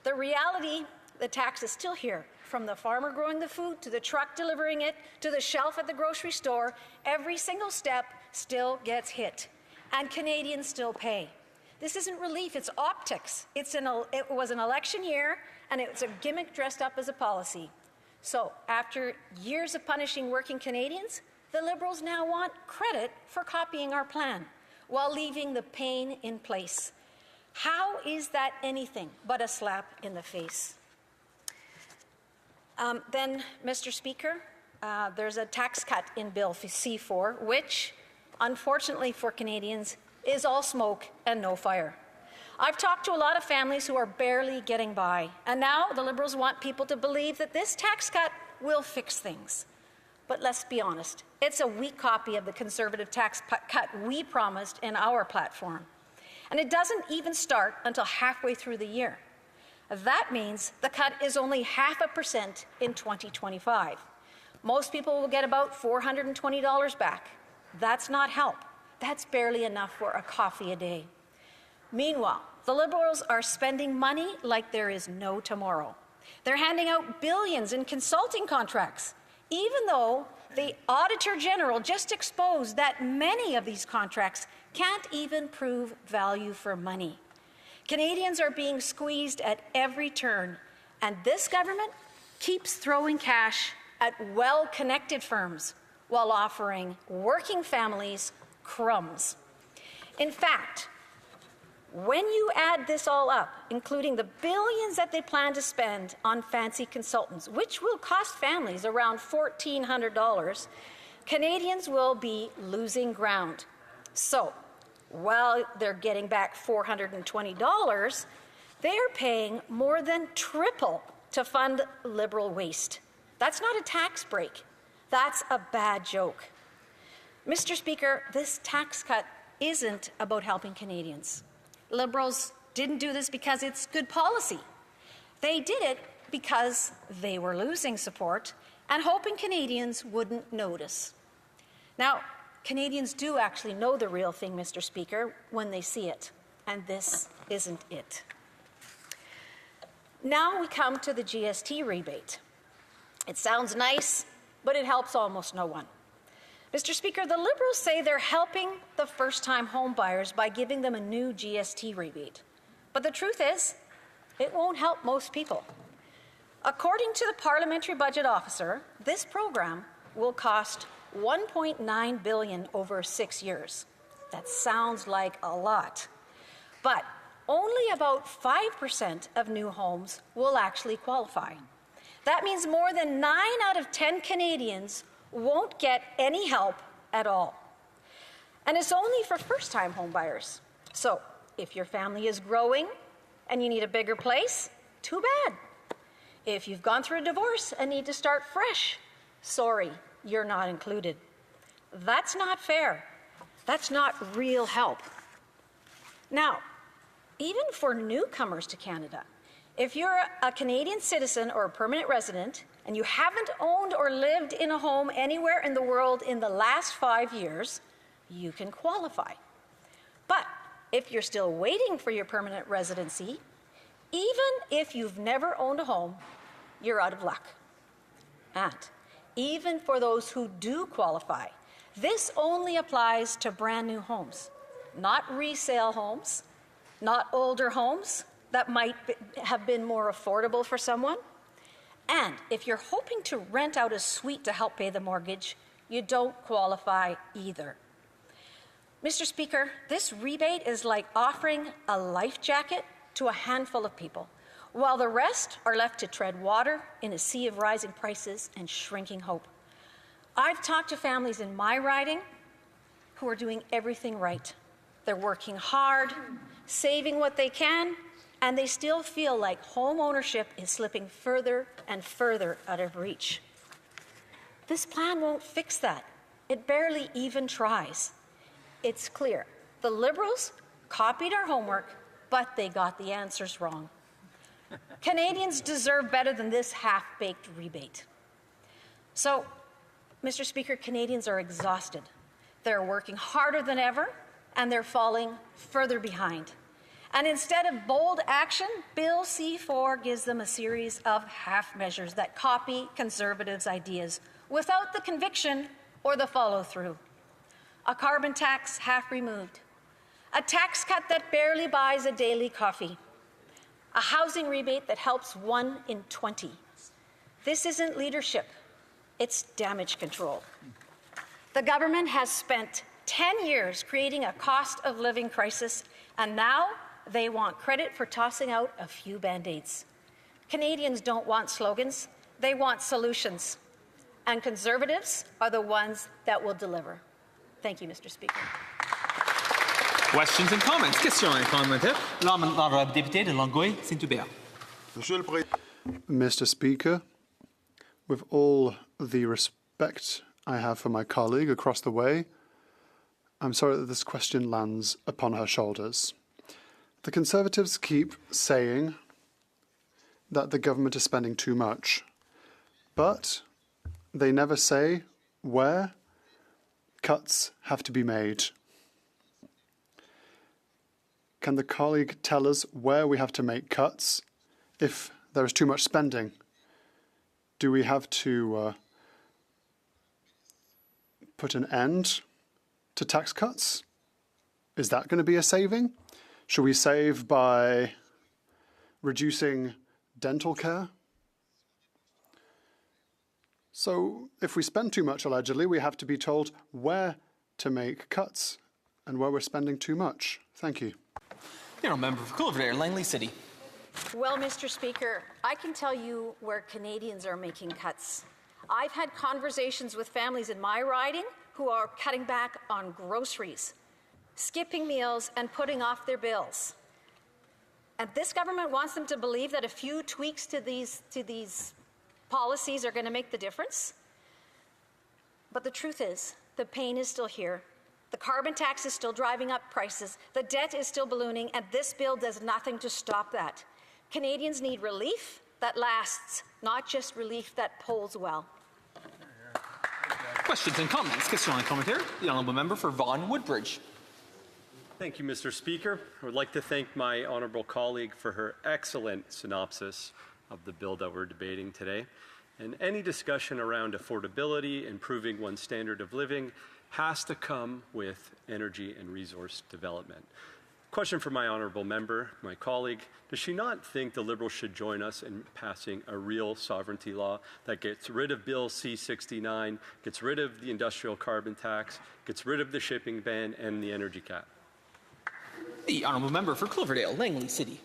The reality, the tax is still here. From the farmer growing the food, to the truck delivering it, to the shelf at the grocery store, every single step still gets hit. And Canadians still pay. This isn't relief, it's optics. It was an election year, and it's a gimmick dressed up as a policy. So, after years of punishing working Canadians, the Liberals now want credit for copying our plan, while leaving the pain in place. How is that anything but a slap in the face? Then, Mr. Speaker, there's a tax cut in Bill C-4, which, unfortunately for Canadians, is all smoke and no fire. I've talked to a lot of families who are barely getting by, and now the Liberals want people to believe that this tax cut will fix things. But let's be honest, it's a weak copy of the Conservative tax cut we promised in our platform. And it doesn't even start until halfway through the year. That means the cut is only 0.5% in 2025. Most people will get about $420 back. That's not help. That's barely enough for a coffee a day. Meanwhile, the Liberals are spending money like there is no tomorrow. They're handing out billions in consulting contracts, even though the Auditor General just exposed that many of these contracts can't even prove value for money. Canadians are being squeezed at every turn, and this government keeps throwing cash at well-connected firms while offering working families crumbs. In fact, when you add this all up, including the billions that they plan to spend on fancy consultants, which will cost families around $1,400, Canadians will be losing ground. So, while they're getting back $420, they're paying more than triple to fund Liberal waste. That's not a tax break. That's a bad joke. Mr. Speaker, this tax cut isn't about helping Canadians. Liberals didn't do this because it's good policy. They did it because they were losing support and hoping Canadians wouldn't notice. Now, Canadians do actually know the real thing, Mr. Speaker, when they see it, and this isn't it. Now we come to the GST rebate. It sounds nice, but it helps almost no one. Mr. Speaker, the Liberals say they're helping the first-time home buyers by giving them a new GST rebate. But the truth is, it won't help most people. According to the Parliamentary Budget Officer, this program will cost $1.9 billion over 6 years. That sounds like a lot. But only about 5% of new homes will actually qualify. That means more than 9 out of 10 Canadians won't get any help at all. And it's only for first-time homebuyers. So if your family is growing and you need a bigger place, too bad. If you've gone through a divorce and need to start fresh, sorry, you're not included. That's not fair. That's not real help. Now, even for newcomers to Canada, if you're a Canadian citizen or a permanent resident and you haven't owned or lived in a home anywhere in the world in the last 5 years, you can qualify. But if you're still waiting for your permanent residency, even if you've never owned a home, you're out of luck. And even for those who do qualify, this only applies to brand new homes, not resale homes, not older homes that might have been more affordable for someone. And if you're hoping to rent out a suite to help pay the mortgage, you don't qualify either. Mr. Speaker, this rebate is like offering a life jacket to a handful of people, while the rest are left to tread water in a sea of rising prices and shrinking hope. I've talked to families in my riding who are doing everything right. They're working hard, saving what they can, and they still feel like home ownership is slipping further and further out of reach. This plan won't fix that. It barely even tries. It's clear. The Liberals copied our homework, but they got the answers wrong. Canadians deserve better than this half-baked rebate. So, Mr. Speaker, Canadians are exhausted. They're working harder than ever, and they're falling further behind. And instead of bold action, Bill C-4 gives them a series of half measures that copy Conservatives' ideas without the conviction or the follow-through. A carbon tax half removed, a tax cut that barely buys a daily coffee, a housing rebate that helps 1 in 20. This isn't leadership, it's damage control. The government has spent 10 years creating a cost of living crisis, and now they want credit for tossing out a few Band-Aids. Canadians don't want slogans, they want solutions. And Conservatives are the ones that will deliver. Thank you, Mr. Speaker. Questions and comments. Questions et commentaires. L'honorable député de Longueuil, Saint-Hubert. Mr. Speaker, with all the respect I have for my colleague across the way, I'm sorry that this question lands upon her shoulders. The Conservatives keep saying that the government is spending too much, but they never say where cuts have to be made. Can the colleague tell us where we have to make cuts if there is too much spending? Do we have to put an end to tax cuts? Is that going to be a saving? Should we save by reducing dental care? So if we spend too much, allegedly, we have to be told where to make cuts and where we're spending too much. Thank you. Member for Culver, Langley City. Well, Mr. Speaker, I can tell you where Canadians are making cuts. I've had conversations with families in my riding who are cutting back on groceries, skipping meals, and putting off their bills. And this government wants them to believe that a few tweaks to these policies are going to make the difference. But the truth is, the pain is still here. The carbon tax is still driving up prices. The debt is still ballooning, and this bill does nothing to stop that. Canadians need relief that lasts, not just relief that polls well. Questions and comments. Questions and commentaires. The honourable member for Vaughan Woodbridge. Thank you, Mr. Speaker. I would like to thank my honourable colleague for her excellent synopsis of the bill that we're debating today. And any discussion around affordability, improving one's standard of living, has to come with energy and resource development. Question for my honourable member, my colleague, does she not think the Liberals should join us in passing a real sovereignty law that gets rid of Bill C-69, gets rid of the industrial carbon tax, gets rid of the shipping ban and the energy cap? The honourable member for Cloverdale, Langley City.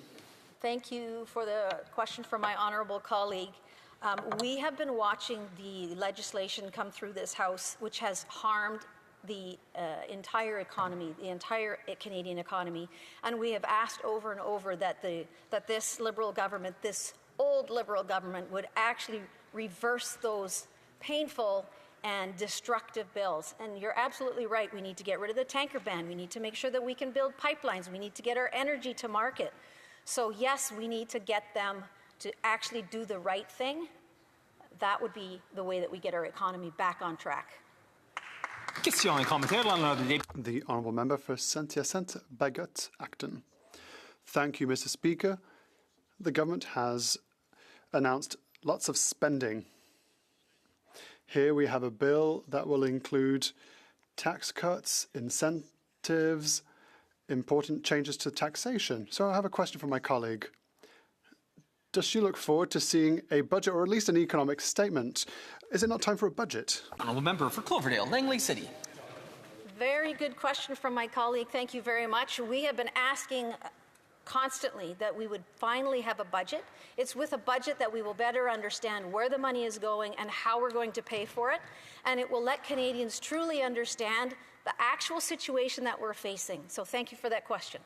Thank you for the question from my honourable colleague. We have been watching the legislation come through this House, which has harmed the entire economy, the entire Canadian economy, and we have asked over and over that this Liberal government, this old Liberal government, would actually reverse those painful and destructive bills. And you're absolutely right. We need to get rid of the tanker ban. We need to make sure that we can build pipelines. We need to get our energy to market. So yes, we need to get them to actually do the right thing. That would be the way that we get our economy back on track. The Honourable Member for Saint-Hyacinthe Bagot Acton. Thank you, Mr. Speaker. The government has announced lots of spending. Here we have a bill that will include tax cuts, incentives, important changes to taxation. So I have a question for my colleague. Does she look forward to seeing a budget, or at least an economic statement? Is it not time for a budget? Honourable Member for Cloverdale, Langley City. Very good question from my colleague. Thank you very much. We have been asking constantly that we would finally have a budget. It's with a budget that we will better understand where the money is going and how we're going to pay for it. And it will let Canadians truly understand the actual situation that we're facing. So thank you for that question.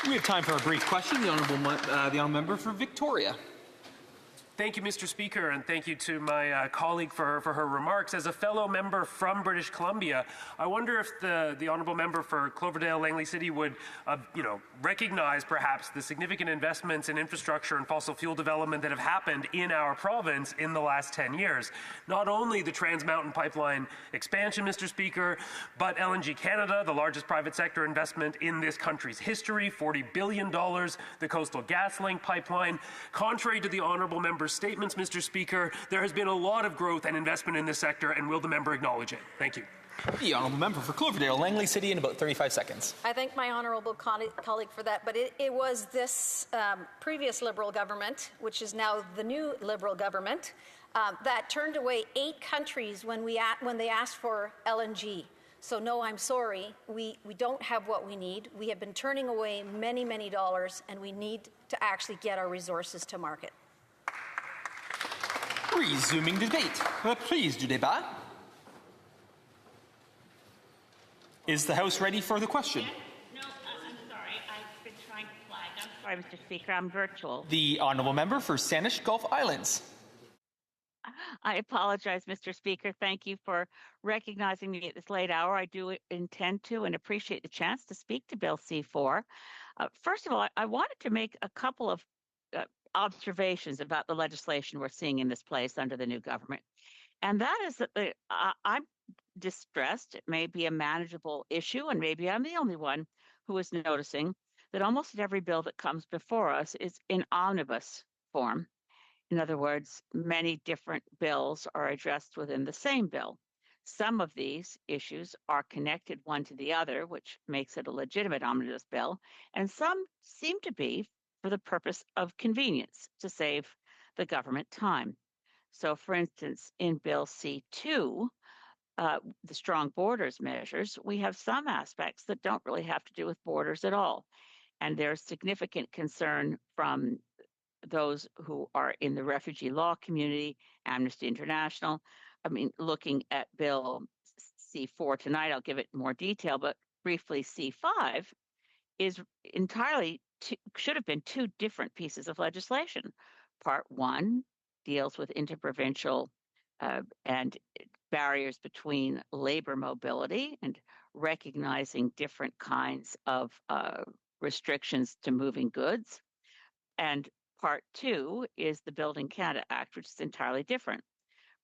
We have time for a brief question. The Honourable Member for Victoria. Thank you, Mr. Speaker, and thank you to my colleague for her remarks. As a fellow member from British Columbia, I wonder if the Honourable Member for Cloverdale, Langley City would, recognize perhaps the significant investments in infrastructure and fossil fuel development that have happened in our province in the last 10 years. Not only the Trans Mountain Pipeline expansion, Mr. Speaker, but LNG Canada, the largest private sector investment in this country's history, $40 billion, the Coastal GasLink pipeline. Contrary to the Honourable Member's statements, Mr. Speaker, there has been a lot of growth and investment in this sector, and will the member acknowledge it? Thank you. The Honourable Member for Cloverdale, Langley City, in about 35 seconds. I thank my honourable colleague for that, but it was this previous Liberal government, which is now the new Liberal government, that turned away 8 countries when they asked for LNG. So no, I'm sorry, we don't have what we need. We have been turning away many, many dollars, and we need to actually get our resources to market. Resuming debate. Reprise du débat. Is the House ready for the question? No, I'm sorry. I've been trying to flag. I'm sorry, Mr. Speaker. I'm virtual. The Honourable Member for Saanich Gulf Islands. I apologize, Mr. Speaker. Thank you for recognizing me at this late hour. I do intend to and appreciate the chance to speak to Bill C-4. First of all, I wanted to make a couple of observations about the legislation we're seeing in this place under the new government. And that is that I'm distressed. It may be a manageable issue, and maybe I'm the only one who is noticing that almost every bill that comes before us is in omnibus form. In other words, many different bills are addressed within the same bill. Some of these issues are connected one to the other, which makes it a legitimate omnibus bill, and some seem to be for the purpose of convenience, to save the government time. So, for instance, in Bill C-2, the strong borders measures, we have some aspects that don't really have to do with borders at all. And there's significant concern from those who are in the refugee law community, Amnesty International. I mean, looking at Bill C-4 tonight, I'll give it more detail, but briefly, C-5 is entirely should have been 2 different pieces of legislation. Part 1 deals with interprovincial and barriers between labor mobility and recognizing different kinds of restrictions to moving goods. And Part 2 is the Building Canada Act, which is entirely different.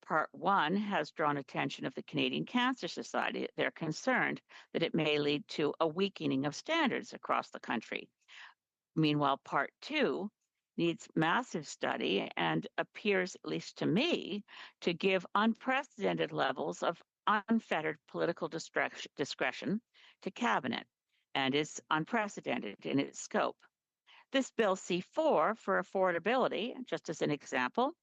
Part 1 has drawn attention of the Canadian Cancer Society. They're concerned that it may lead to a weakening of standards across the country. Meanwhile, Part 2 needs massive study and appears, at least to me, to give unprecedented levels of unfettered political discretion to Cabinet and is unprecedented in its scope. This Bill C-4 for affordability, just as an example,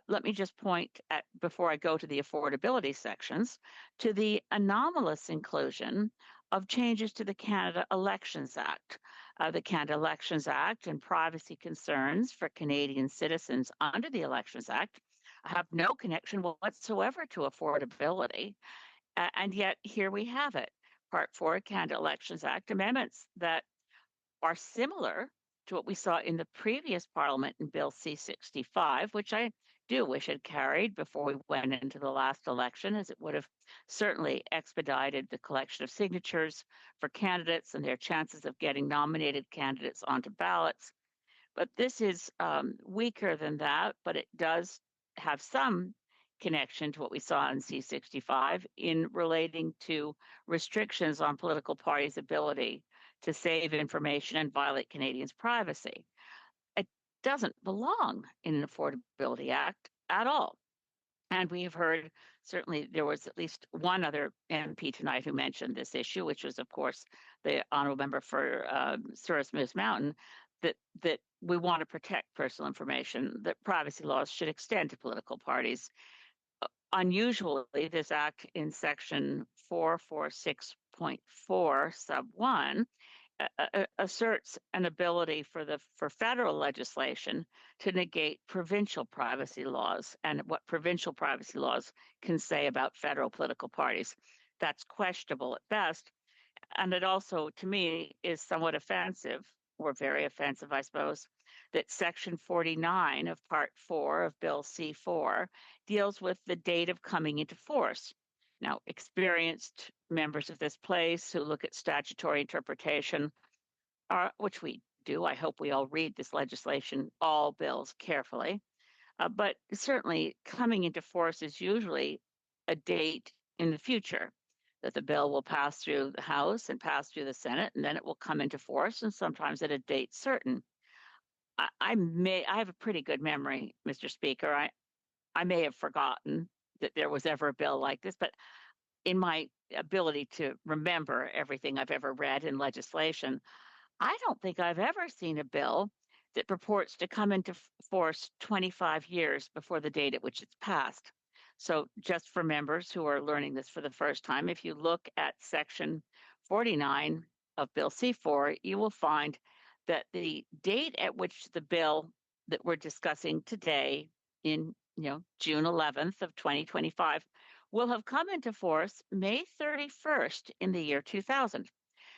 let me just point at, before I go to the affordability sections, to the anomalous inclusion of changes to the Canada Elections Act. The Canada Elections Act and privacy concerns for Canadian citizens under the Elections Act have no connection whatsoever to affordability. And yet, here we have it. Part 4 Canada Elections Act amendments that are similar to what we saw in the previous Parliament in Bill C-65, which I do wish had carried before we went into the last election, as it would have certainly expedited the collection of signatures for candidates and their chances of getting nominated candidates onto ballots. But this is weaker than that, but it does have some connection to what we saw in C-65 in relating to restrictions on political parties' ability to save information and violate Canadians' privacy. It doesn't belong in an Affordability Act at all. And we have heard, certainly there was at least one other MP tonight who mentioned this issue, which was, of course, the honourable member for Souris Moose Mountain, that we want to protect personal information, that privacy laws should extend to political parties. Unusually, this act in section 446.4 sub 1 asserts an ability for federal legislation to negate provincial privacy laws and what provincial privacy laws can say about federal political parties. That's questionable at best. And it also, to me, is somewhat offensive, or very offensive, I suppose, that Section 49 of Part 4 of Bill C-4 deals with the date of coming into force. Now, experienced members of this place who look at statutory interpretation, which we do, I hope we all read this legislation, all bills carefully, but certainly coming into force is usually a date in the future, that the bill will pass through the House and pass through the Senate, and then it will come into force, and sometimes at a date certain. I have a pretty good memory, Mr. Speaker. I may have forgotten that there was ever a bill like this, but in my ability to remember everything I've ever read in legislation, I don't think I've ever seen a bill that purports to come into force 25 years before the date at which it's passed. So just for members who are learning this for the first time, if you look at Section 49 of Bill C-4, you will find that the date at which the bill that we're discussing today in June 11th of 2025 will have come into force May 31st in the year 2000.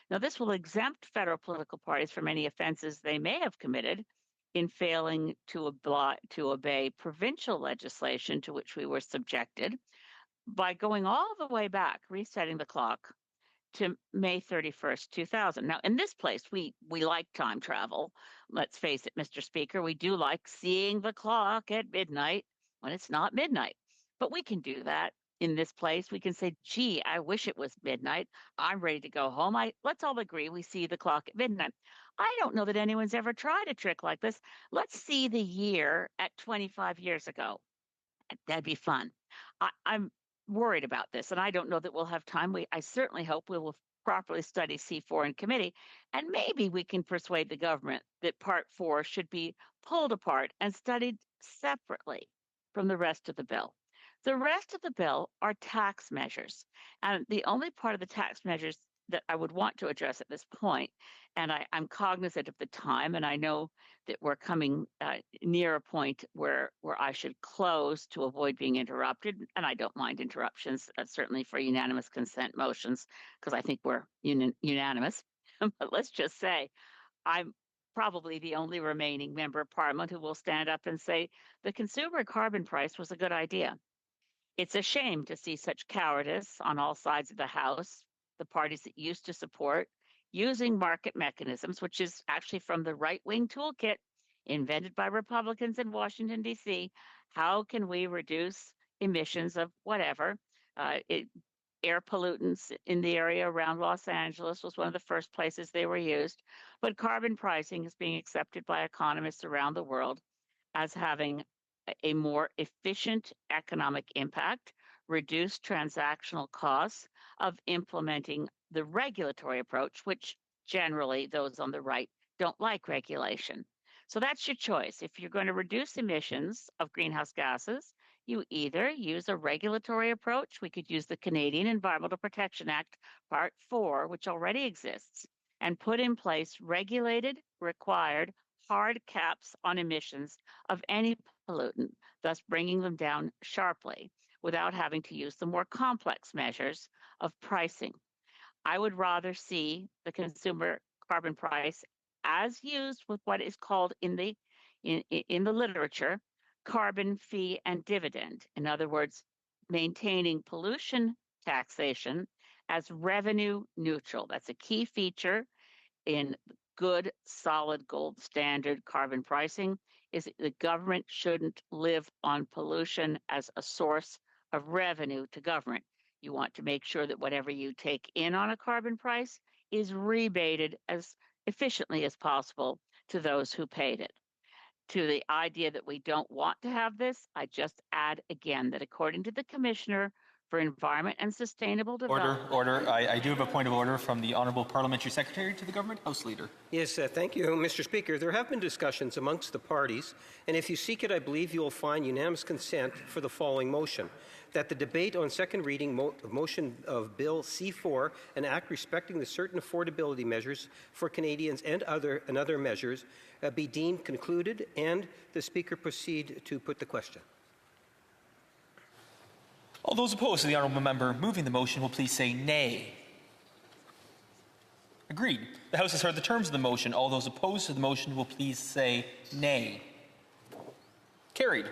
Now, this will exempt federal political parties from any offenses they may have committed in failing to obey provincial legislation to which we were subjected by going all the way back, resetting the clock to May 31st, 2000. Now, in this place, we like time travel. Let's face it, Mr. Speaker, we do like seeing the clock at midnight when it's not midnight. But we can do that in this place. We can say, gee, I wish it was midnight. I'm ready to go home. Let's all agree we see the clock at midnight. I don't know that anyone's ever tried a trick like this. Let's see the year at 25 years ago. That'd be fun. I'm worried about this, and I don't know that we'll have time. I certainly hope we will properly study C-4 in committee, and maybe we can persuade the government that Part 4 should be pulled apart and studied separately from the rest of the bill. The rest of the bill are tax measures, and the only part of the tax measures that I would want to address at this point, and I'm cognizant of the time, and I know that we're coming near a point where I should close to avoid being interrupted, and I don't mind interruptions, certainly for unanimous consent motions, because I think we're unanimous. But let's just say I'm probably the only remaining member of Parliament who will stand up and say the consumer carbon price was a good idea. It's a shame to see such cowardice on all sides of the House, the parties that used to support using market mechanisms, which is actually from the right-wing toolkit invented by Republicans in Washington, D.C. How can we reduce emissions of whatever? Air pollutants in the area around Los Angeles was one of the first places they were used. But carbon pricing is being accepted by economists around the world as having a more efficient economic impact, reduced transactional costs of implementing the regulatory approach, which generally those on the right don't like regulation. So that's your choice. If you're going to reduce emissions of greenhouse gases, you either use a regulatory approach. We could use the Canadian Environmental Protection Act, Part 4, which already exists. and put in place regulated, required, hard caps on emissions of any pollutant, thus bringing them down sharply without having to use the more complex measures of pricing. I would rather see the consumer carbon price as used with what is called in the literature carbon fee and dividend. In other words, maintaining pollution taxation as revenue neutral. That's a key feature in good, solid gold standard carbon pricing, is that the government shouldn't live on pollution as a source of revenue to government. You want to make sure that whatever you take in on a carbon price is rebated as efficiently as possible to those who paid it. To the idea that we don't want to have this, I just add again that according to the Commissioner for Environment and Sustainable Development... Order. I do have a point of order from the Honourable Parliamentary Secretary to the Government House Leader. Yes, thank you, Mr. Speaker. There have been discussions amongst the parties, and if you seek it, I believe you will find unanimous consent for the following motion: that the debate on second reading motion of Bill C4, an act respecting the certain affordability measures for Canadians and other measures, be deemed concluded, and the Speaker proceed to put the question. All those opposed to the Honourable Member moving the motion will please say nay. Agreed. The House has heard the terms of the motion. All those opposed to the motion will please say nay. Carried.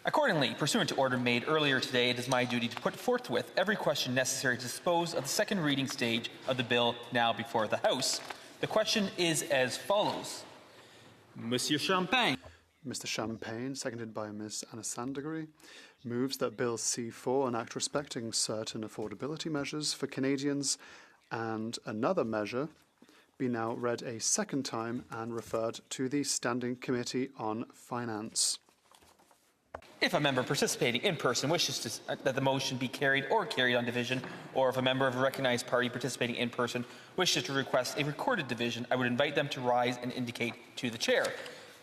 Accordingly, pursuant to order made earlier today, it is my duty to put forthwith every question necessary to dispose of the second reading stage of the bill now before the House. The question is as follows. Monsieur Champagne. Mr. Champagne, seconded by Ms. Anasandagri, moves that Bill C4, an act respecting certain affordability measures for Canadians and another measure, be now read a second time and referred to the Standing Committee on Finance. If a member participating in person wishes that the motion be carried or carried on division, or if a member of a recognized party participating in person wishes to request a recorded division, I would invite them to rise and indicate to the chair.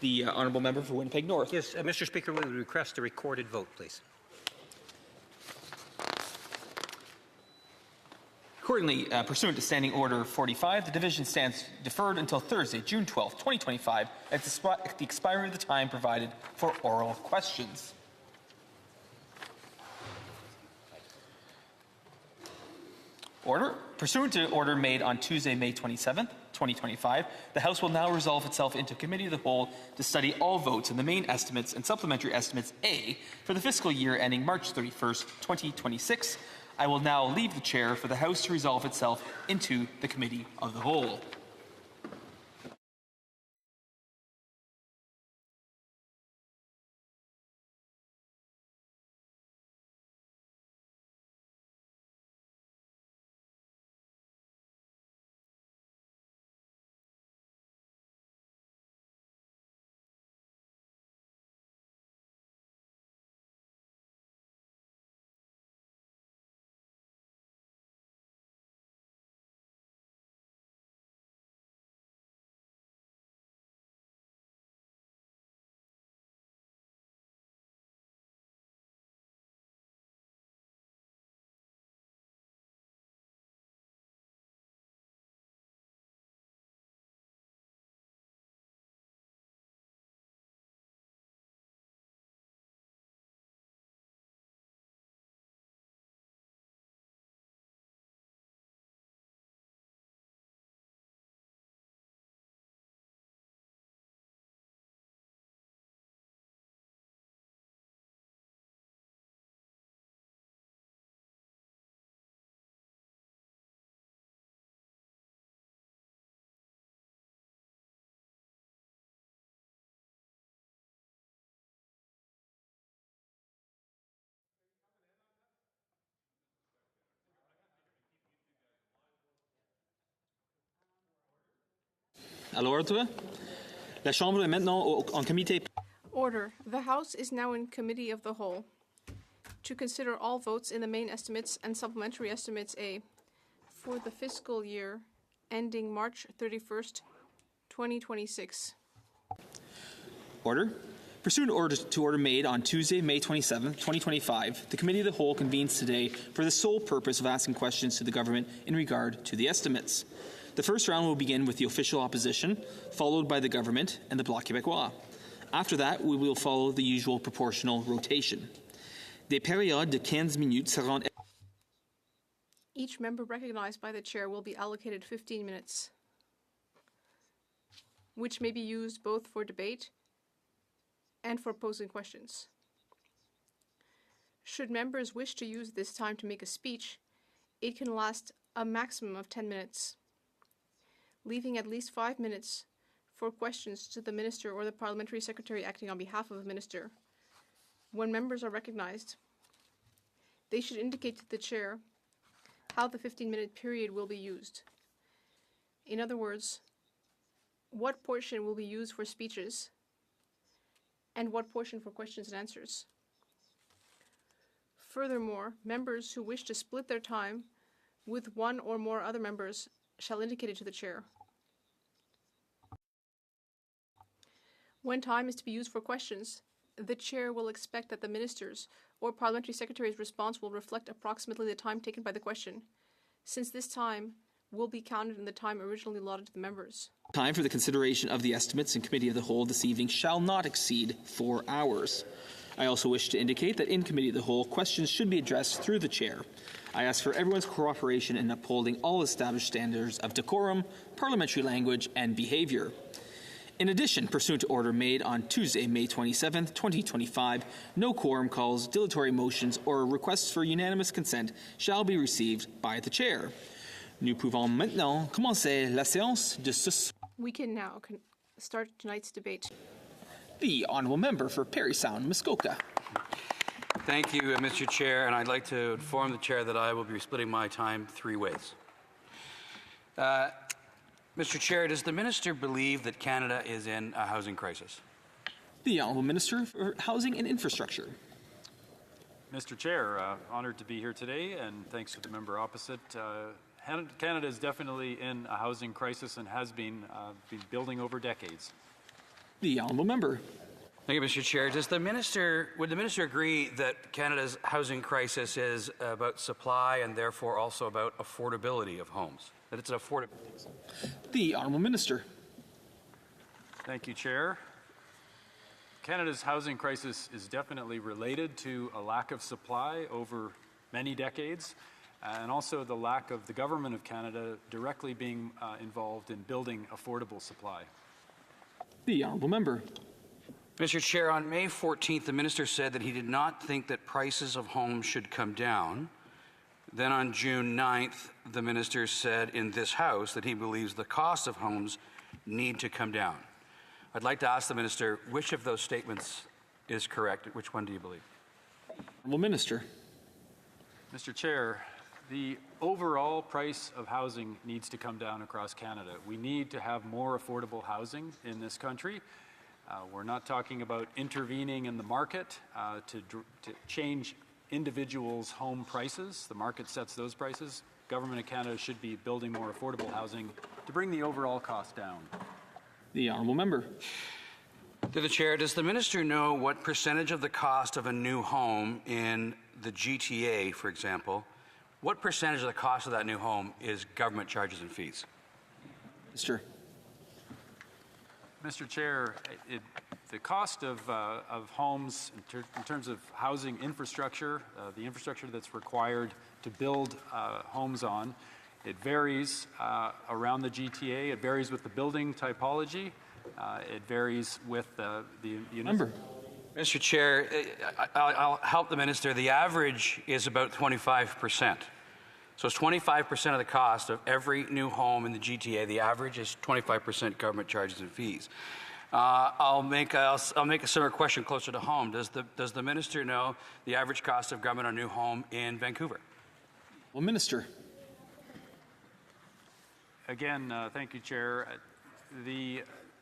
The Honourable Member for Winnipeg North. Yes, Mr. Speaker, we would request a recorded vote, please. Accordingly, pursuant to Standing Order 45, the division stands deferred until Thursday, June 12, 2025, at the expiry of the time provided for oral questions. Order. Pursuant to order made on Tuesday, May 27, 2025, the House will now resolve itself into Committee of the Whole to study all votes in the main estimates and supplementary estimates A for the fiscal year ending March 31st, 2026. I will now leave the chair for the House to resolve itself into the Committee of the Whole. À l'ordre. La Chambre est maintenant en comité. Order. The House is now in Committee of the Whole to consider all votes in the main estimates and supplementary estimates A for the fiscal year ending March 31st, 2026. Order. Pursuant to order made on Tuesday, May 27, 2025, the Committee of the Whole convenes today for the sole purpose of asking questions to the government in regard to the estimates. The first round will begin with the official opposition, followed by the government and the Bloc Québécois. After that, we will follow the usual proportional rotation. Des périodes de 15 minutes seront. Each member recognized by the chair will be allocated 15 minutes, which may be used both for debate and for posing questions. Should members wish to use this time to make a speech, it can last a maximum of 10 minutes, leaving at least 5 minutes for questions to the minister or the parliamentary secretary acting on behalf of the minister. When members are recognized, they should indicate to the chair how the 15-minute period will be used. In other words, what portion will be used for speeches and what portion for questions and answers. Furthermore, members who wish to split their time with one or more other members shall indicate it to the chair. When time is to be used for questions, the chair will expect that the minister's or parliamentary secretary's response will reflect approximately the time taken by the question, since this time will be counted in the time originally allotted to the members. Time for the consideration of the estimates in Committee of the Whole this evening shall not exceed 4 hours. I also wish to indicate that in Committee of the Whole, questions should be addressed through the chair. I ask for everyone's cooperation in upholding all established standards of decorum, parliamentary language, and behaviour. In addition, pursuant to order made on Tuesday, May 27, 2025, no quorum calls, dilatory motions, or requests for unanimous consent shall be received by the chair. Nous pouvons maintenant commencer la séance de ce. We can now start tonight's debate. The Honourable Member for Parry Sound, Muskoka. Thank you, Mr. Chair, and I'd like to inform the Chair that I will be splitting my time 3 ways. Mr. Chair, does the Minister believe that Canada is in a housing crisis? The Honourable Minister for Housing and Infrastructure. Mr. Chair, honoured to be here today, and thanks to the member opposite. Canada is definitely in a housing crisis and has been building over decades. The Honourable Member. Thank you, Mr. Chair. Would the Minister agree that Canada's housing crisis is about supply and therefore also about affordability of homes? That it's an affordability? The Honourable Minister. Thank you, Chair. Canada's housing crisis is definitely related to a lack of supply over many decades, and also the lack of the Government of Canada directly being involved in building affordable supply. The Honourable Member. Mr. Chair, on May 14th, the Minister said that he did not think that prices of homes should come down. Then on June 9th, the Minister said in this House that he believes the cost of homes need to come down. I'd like to ask the Minister which of those statements is correct. Which one do you believe? Honourable Minister. Mr. Chair, the overall price of housing needs to come down across Canada. We need to have more affordable housing in this country. We're not talking about intervening in the market to change individuals' home prices. The market sets those prices. Government of Canada should be building more affordable housing to bring the overall cost down. The Honourable Member. To the Chair, does the Minister know what percentage of the cost of a new home in the GTA, for example, what percentage of the cost of that new home is government charges and fees? Mr. Chair, the cost of homes in terms of housing infrastructure, the infrastructure that's required to build homes on, it varies around the GTA. It varies with the building typology. It varies with the units. Mr. Chair, I'll help the Minister. The average is about 25%. So it's 25% of the cost of every new home in the GTA. The average is 25% government charges and fees. I'll make a similar question closer to home. Does the Minister know the average cost of government on a new home in Vancouver? Well, Minister. Again, thank you, Chair.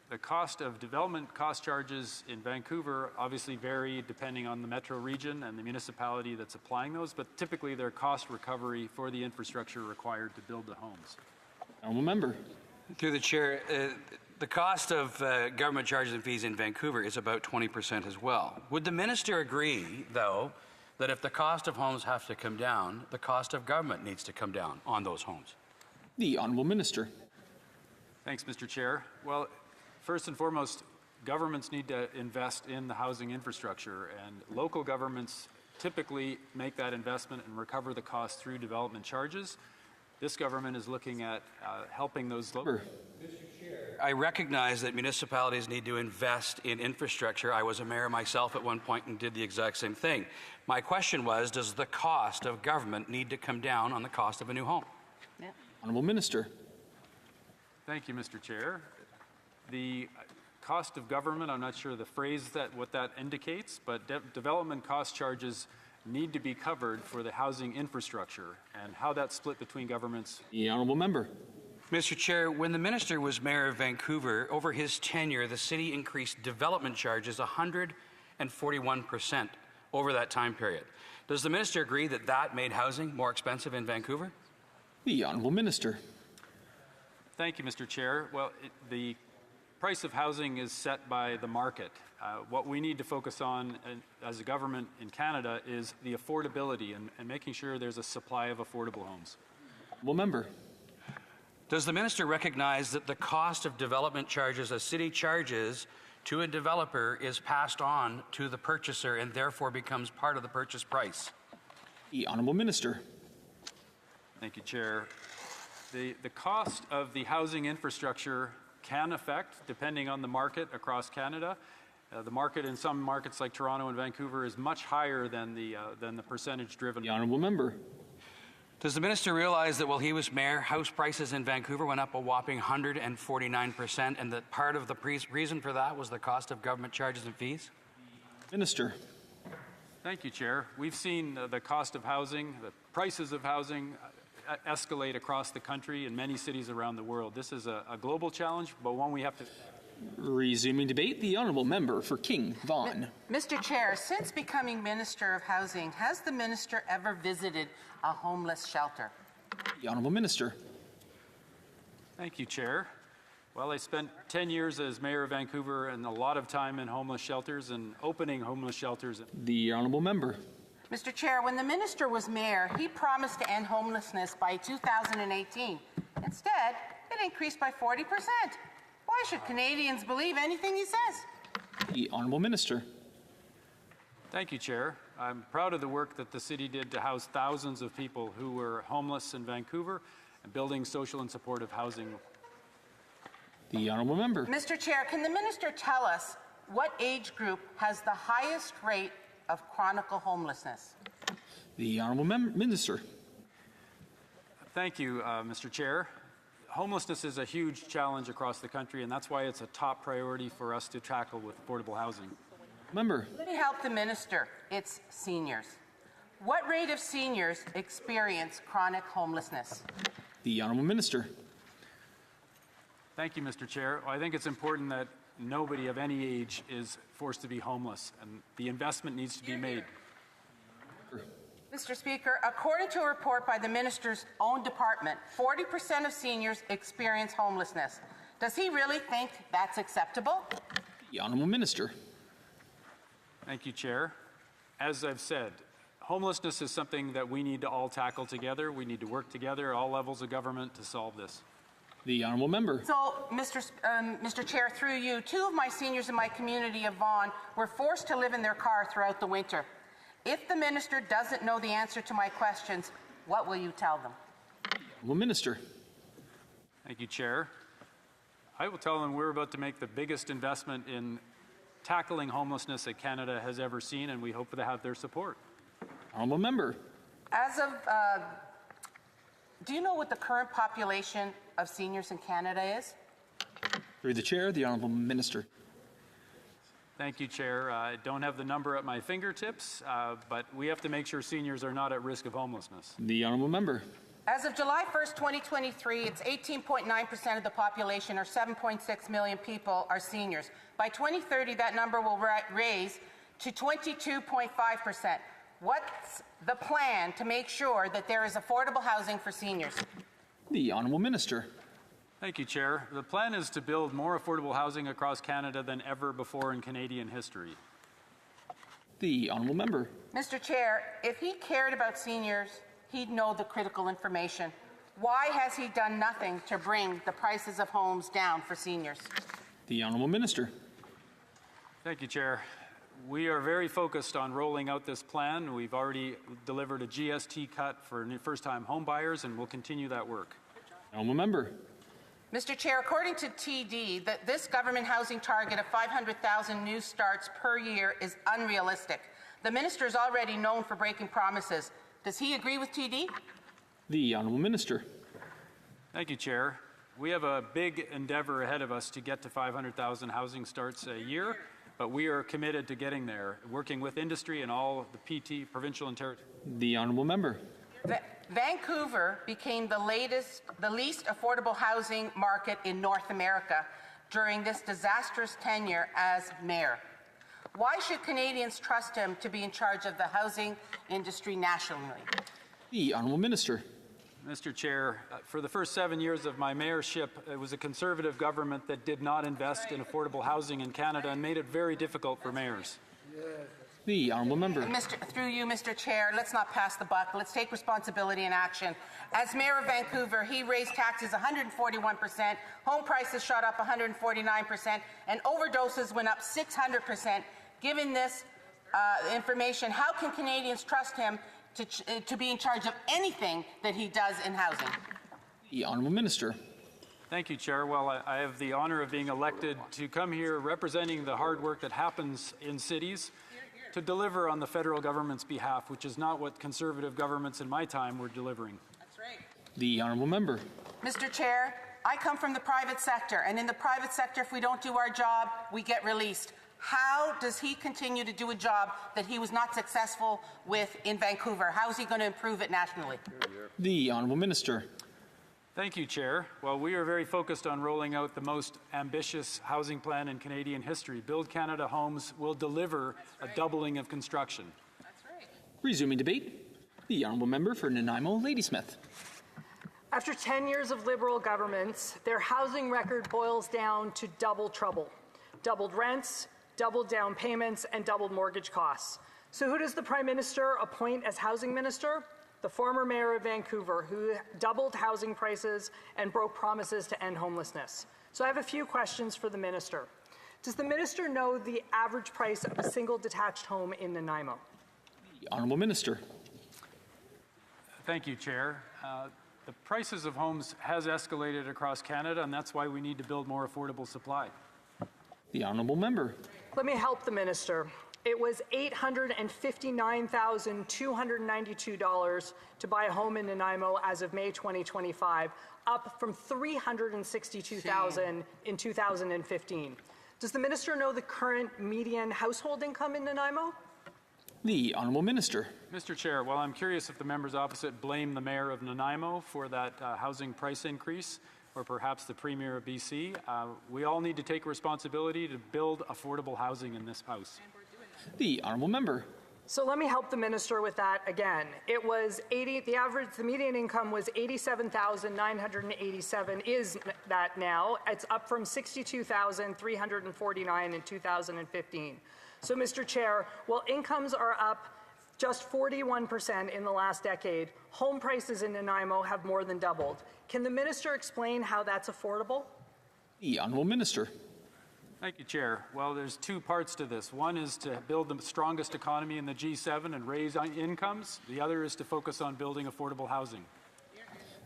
The cost of development cost charges in Vancouver obviously vary depending on the metro region and the municipality that's applying those, but typically they're cost recovery for the infrastructure required to build the homes. Honourable Member. Through the Chair, The cost of government charges and fees in Vancouver is about 20% as well. Would the minister agree, though, that if the cost of homes have to come down, the cost of government needs to come down on those homes? The Honourable Minister. Thanks, Mr. Chair. Well, first and foremost, governments need to invest in the housing infrastructure, and local governments typically make that investment and recover the cost through development charges. This government is looking at helping those local. I recognize that municipalities need to invest in infrastructure. I was a mayor myself at one point and did the exact same thing. My question was, does the cost of government need to come down on the cost of a new home? Yeah. Honourable Minister. Thank you, Mr. Chair. The cost of government, I'm not sure the phrase what that indicates, but development cost charges need to be covered for the housing infrastructure, and how that's split between governments. The Honourable Member. Mr. Chair, when the minister was mayor of Vancouver, over his tenure, the city increased development charges 141% over that time period. Does the minister agree that that made housing more expensive in Vancouver? The Honourable Minister. Thank you, Mr. Chair. Well, the price of housing is set by the market. What we need to focus on as a government in Canada is the affordability and making sure there's a supply of affordable homes. Well, Member. Does the minister recognize that the cost of development charges a city charges to a developer is passed on to the purchaser and therefore becomes part of the purchase price? The Honourable Minister. Thank you, Chair. The cost of the housing infrastructure can affect, depending on the market across Canada. The market in some markets like Toronto and Vancouver is much higher than the percentage driven. The Honourable Member. Does the minister realize that while he was mayor, house prices in Vancouver went up a whopping 149%, and that part of the reason for that was the cost of government charges and fees? Minister. Thank you, Chair. We've seen the cost of housing, the prices of housing escalate across the country in many cities around the world. This is a global challenge, but one we have to... Resuming debate, the Honourable Member for King Vaughan. Mr. Chair, since becoming Minister of Housing, has the Minister ever visited a homeless shelter? The Honourable Minister. Thank you, Chair. Well, I spent 10 years as Mayor of Vancouver and a lot of time in homeless shelters and opening homeless shelters. The Honourable Member. Mr. Chair, when the Minister was Mayor, he promised to end homelessness by 2018. Instead, it increased by 40%. Why should Canadians believe anything he says? The Honourable Minister. Thank you, Chair. I'm proud of the work that the city did to house thousands of people who were homeless in Vancouver and building social and supportive housing. The Honourable Member. Mr. Chair, can the Minister tell us what age group has the highest rate of chronic homelessness? The Honourable Minister. Thank you, Mr. Chair. Homelessness is a huge challenge across the country, and that's why it's a top priority for us to tackle with affordable housing. Member. Let me help the Minister. It's seniors. What rate of seniors experience chronic homelessness? The Honourable Minister. Thank you, Mr. Chair. Well, I think it's important that nobody of any age is forced to be homeless, and the investment needs to be made. Mr. Speaker, according to a report by the Minister's own department, 40% of seniors experience homelessness. Does he really think that's acceptable? The Honourable Minister. Thank you, Chair. As I've said, homelessness is something that we need to all tackle together. We need to work together at all levels of government to solve this. The Honourable Member. So, Mr. Chair, through you, 2 of my seniors in my community of Vaughan were forced to live in their car throughout the winter. If the Minister doesn't know the answer to my questions, what will you tell them? Well, Minister. Thank you, Chair. I will tell them we're about to make the biggest investment in tackling homelessness that Canada has ever seen, and we hope to have their support. Honourable Member. As of, do you know what the current population of seniors in Canada is? Through the Chair, the Honourable Minister. Thank you, Chair. I don't have the number at my fingertips, but we have to make sure seniors are not at risk of homelessness. The Honourable Member. As of July 1st, 2023, it's 18.9% of the population, or 7.6 million people, are seniors. By 2030, that number will raise to 22.5%. What's the plan to make sure that there is affordable housing for seniors? The Honourable Minister. Thank you, Chair. The plan is to build more affordable housing across Canada than ever before in Canadian history. The honourable member. Mr. Chair, if he cared about seniors, he'd know the critical information. Why has he done nothing to bring the prices of homes down for seniors? The honourable minister. Thank you, Chair. We are very focused on rolling out this plan. We've already delivered a GST cut for first-time home buyers, and we'll continue that work. Honourable member. Mr. Chair, according to TD, this government housing target of 500,000 new starts per year is unrealistic. The minister is already known for breaking promises. Does he agree with TD? The honourable minister. Thank you, Chair. We have a big endeavour ahead of us to get to 500,000 housing starts a year, but we are committed to getting there, working with industry and all the PT, provincial and territorial. The honourable member. Vancouver became the least affordable housing market in North America during this disastrous tenure as mayor. Why should Canadians trust him to be in charge of the housing industry nationally? The honourable minister. Mr. Chair, for the first 7 years of my mayorship, it was a Conservative government that did not invest in affordable housing in Canada and made it very difficult for mayors. The honourable member. Through you, Mr. Chair, let's not pass the buck. Let's take responsibility and action. As Mayor of Vancouver, he raised taxes 141%, home prices shot up 149%, and overdoses went up 600%. Given this information, how can Canadians trust him to be in charge of anything that he does in housing? The honourable minister. Thank you, Chair. Well, I have the honour of being elected to come here representing the hard work that happens in cities to deliver on the federal government's behalf, which is not what Conservative governments in my time were delivering. That's right. The honourable member. Mr. Chair, I come from the private sector, and in the private sector, if we don't do our job, we get released. How does he continue to do a job that he was not successful with in Vancouver? How is he going to improve it nationally? The honourable minister. Thank you, Chair. Well, we are very focused on rolling out the most ambitious housing plan in Canadian history. Build Canada Homes will deliver a doubling of construction. That's right. Resuming debate, the honourable member for Nanaimo, Ladysmith. After 10 years of Liberal governments, their housing record boils down to double trouble. Doubled rents, doubled down payments, and doubled mortgage costs. So who does the Prime Minister appoint as housing minister? The former mayor of Vancouver, who doubled housing prices and broke promises to end homelessness. So I have a few questions for the minister. Does the minister know the average price of a single detached home in Nanaimo? The honourable minister. Thank you, Chair. The prices of homes has escalated across Canada, and that's why we need to build more affordable supply. The honourable member. Let me help the minister. It was $859,292 to buy a home in Nanaimo as of May 2025, up from $362,000 in 2015. Does the minister know the current median household income in Nanaimo? The honourable minister. Mr. Chair, well, I'm curious if the members opposite blame the mayor of Nanaimo for that housing price increase, or perhaps the Premier of BC. We all need to take responsibility to build affordable housing in this House. The honourable member. So let me help the minister with that again. It was the median income was $87,987 is that now. It's up from $62,349 in 2015. So Mr. Chair, while incomes are up just 41% in the last decade, home prices in Nanaimo have more than doubled. Can the minister explain how that's affordable? The honourable minister. Thank you, Chair. Well, there's two parts to this. One is to build the strongest economy in the G7 and raise incomes. The other is to focus on building affordable housing.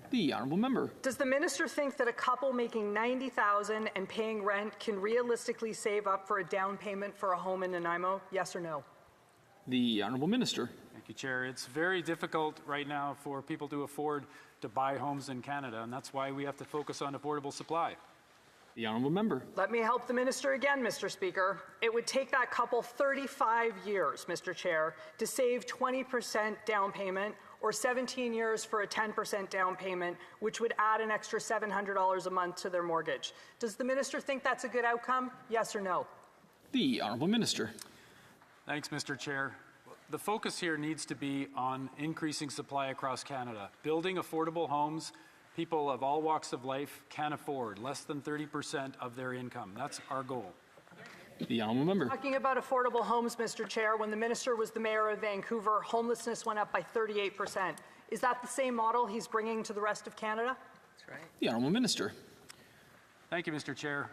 The honourable member. Does the minister think that a couple making $90,000 and paying rent can realistically save up for a down payment for a home in Nanaimo? Yes or no? The honourable minister. Thank you, Chair. It's very difficult right now for people to afford to buy homes in Canada, and that's why we have to focus on affordable supply. The honourable member. Let me help the minister again, Mr. Speaker. It would take that couple 35 years, Mr. Chair, to save 20% down payment, or 17 years for a 10% down payment, which would add an extra $700 a month to their mortgage. Does the minister think that's a good outcome? Yes or no? The honourable minister. Thanks, Mr. Chair. The focus here needs to be on increasing supply across Canada, building affordable homes, people of all walks of life can afford, less than 30% of their income. That's our goal. The honourable member. Talking about affordable homes, Mr. Chair, when the minister was the mayor of Vancouver, homelessness went up by 38%. Is that the same model he's bringing to the rest of Canada? That's right. The honourable minister. Thank you, Mr. Chair.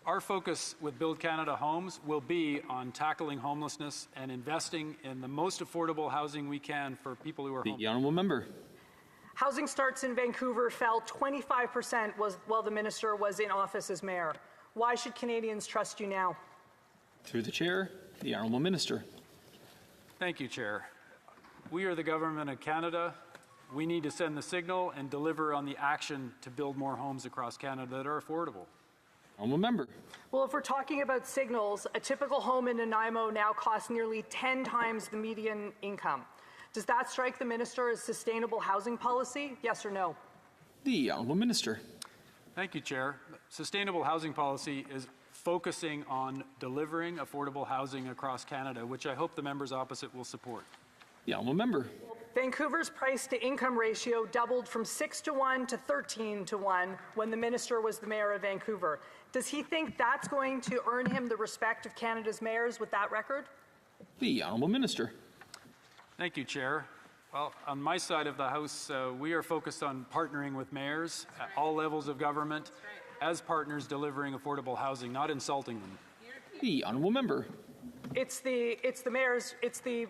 Our focus with Build Canada Homes will be on tackling homelessness and investing in the most affordable housing we can for people who are homeless. The honourable member. Housing starts in Vancouver fell 25% while the minister was in office as mayor. Why should Canadians trust you now? Through the chair, the honourable minister. Thank you, Chair. We are the government of Canada. We need to send the signal and deliver on the action to build more homes across Canada that are affordable. Honourable member. Well, if we're talking about signals, a typical home in Nanaimo now costs nearly 10 times the median income. Does that strike the minister as sustainable housing policy? Yes or no? The honourable minister. Thank you, Chair. Sustainable housing policy is focusing on delivering affordable housing across Canada, which I hope the members opposite will support. The honourable member. Vancouver's price-to-income ratio doubled from 6-to-1 to 13-to-1 when the minister was the mayor of Vancouver. Does he think that's going to earn him the respect of Canada's mayors with that record? The honourable minister. Thank you, Chair. Well, on my side of the House, we are focused on partnering with mayors at all levels of government as partners delivering affordable housing, not insulting them. The honourable member. It's the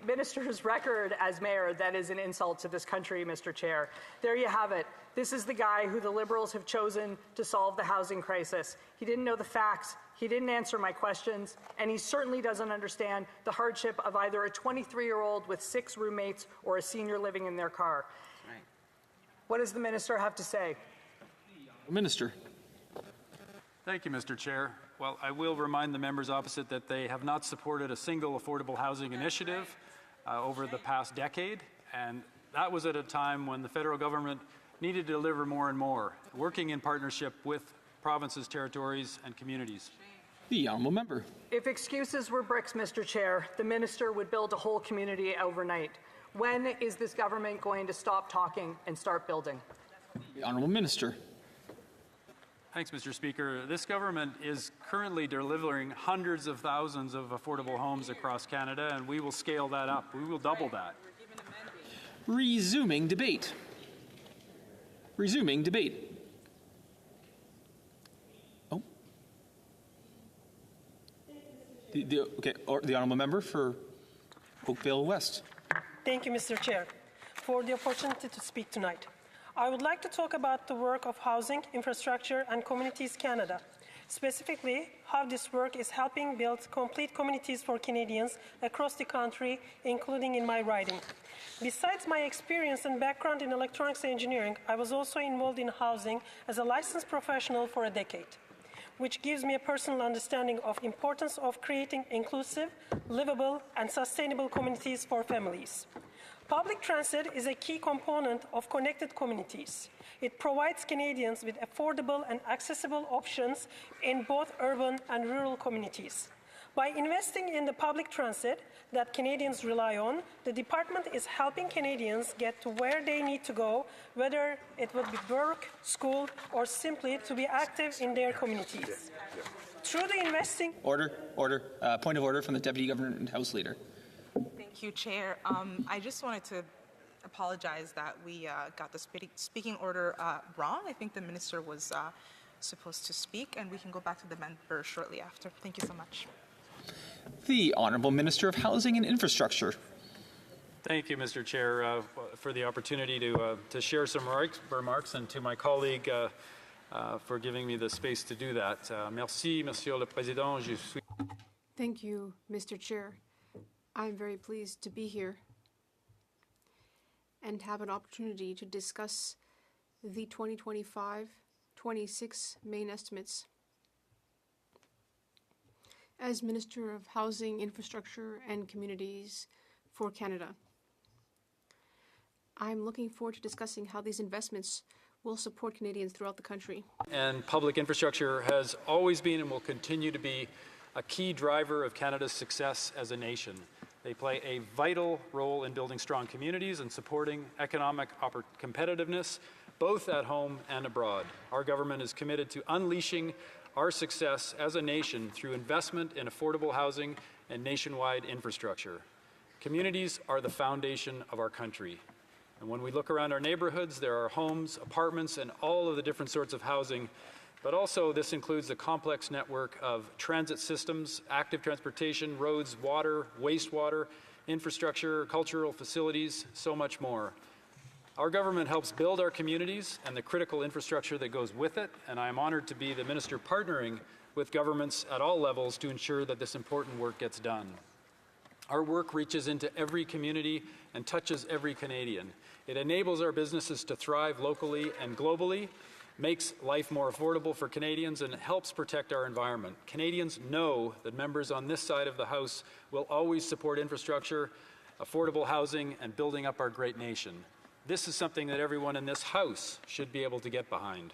minister's record as mayor that is an insult to this country, Mr. Chair. There you have it. This is the guy who the Liberals have chosen to solve the housing crisis. He didn't know the facts, he didn't answer my questions, and he certainly doesn't understand the hardship of either a 23-year-old with 6 roommates or a senior living in their car. Right. What does the minister have to say? Minister. Thank you, Mr. Chair. Well, I will remind the members opposite that they have not supported a single affordable housing initiative over the past decade, and that was at a time when the federal government needed to deliver more and more, working in partnership with provinces, territories, and communities. The honourable member. If excuses were bricks, Mr. Chair, the minister would build a whole community overnight. When is this government going to stop talking and start building? The honourable minister. Thanks, Mr. Speaker. This government is currently delivering hundreds of thousands of affordable homes across Canada, and we will scale that up. We will double that. Resuming debate. Resuming debate. Oh. The honourable member for Oakville West. Thank you, Mr. Chair, for the opportunity to speak tonight. I would like to talk about the work of Housing, Infrastructure and Communities Canada, specifically how this work is helping build complete communities for Canadians across the country, including in my riding. Besides my experience and background in electronics engineering, I was also involved in housing as a licensed professional for a decade, which gives me a personal understanding of the importance of creating inclusive, livable and sustainable communities for families. Public transit is a key component of connected communities. It provides Canadians with affordable and accessible options in both urban and rural communities. By investing in the public transit that Canadians rely on, the department is helping Canadians get to where they need to go, whether it would be work, school, or simply to be active in their communities. Through the investing... Order. Point of order from the Deputy Government and House Leader. Thank you, Chair. I just wanted to apologize that we got the speaking order wrong. I think the minister was supposed to speak, and we can go back to the member shortly after. Thank you so much. The Honourable Minister of Housing and Infrastructure. Thank you, Mr. Chair, for the opportunity to share some remarks, and to my colleague for giving me the space to do that. Merci, Monsieur le Président. Je suis... Thank you, Mr. Chair. I'm very pleased to be here and have an opportunity to discuss the 2025-26 main estimates. As Minister of Housing, Infrastructure and Communities for Canada, I'm looking forward to discussing how these investments will support Canadians throughout the country. And public infrastructure has always been and will continue to be a key driver of Canada's success as a nation. They play a vital role in building strong communities and supporting economic competitiveness both at home and abroad. Our government is committed to unleashing our success as a nation through investment in affordable housing and nationwide infrastructure. Communities are the foundation of our country. And when we look around our neighborhoods, there are homes, apartments, and all of the different sorts of housing. But also, this includes a complex network of transit systems, active transportation, roads, water, wastewater, infrastructure, cultural facilities, so much more. Our government helps build our communities and the critical infrastructure that goes with it, and I am honored to be the minister partnering with governments at all levels to ensure that this important work gets done. Our work reaches into every community and touches every Canadian. It enables our businesses to thrive locally and globally, makes life more affordable for Canadians, and it helps protect our environment. Canadians know that members on this side of the House will always support infrastructure, affordable housing, and building up our great nation. This is something that everyone in this House should be able to get behind.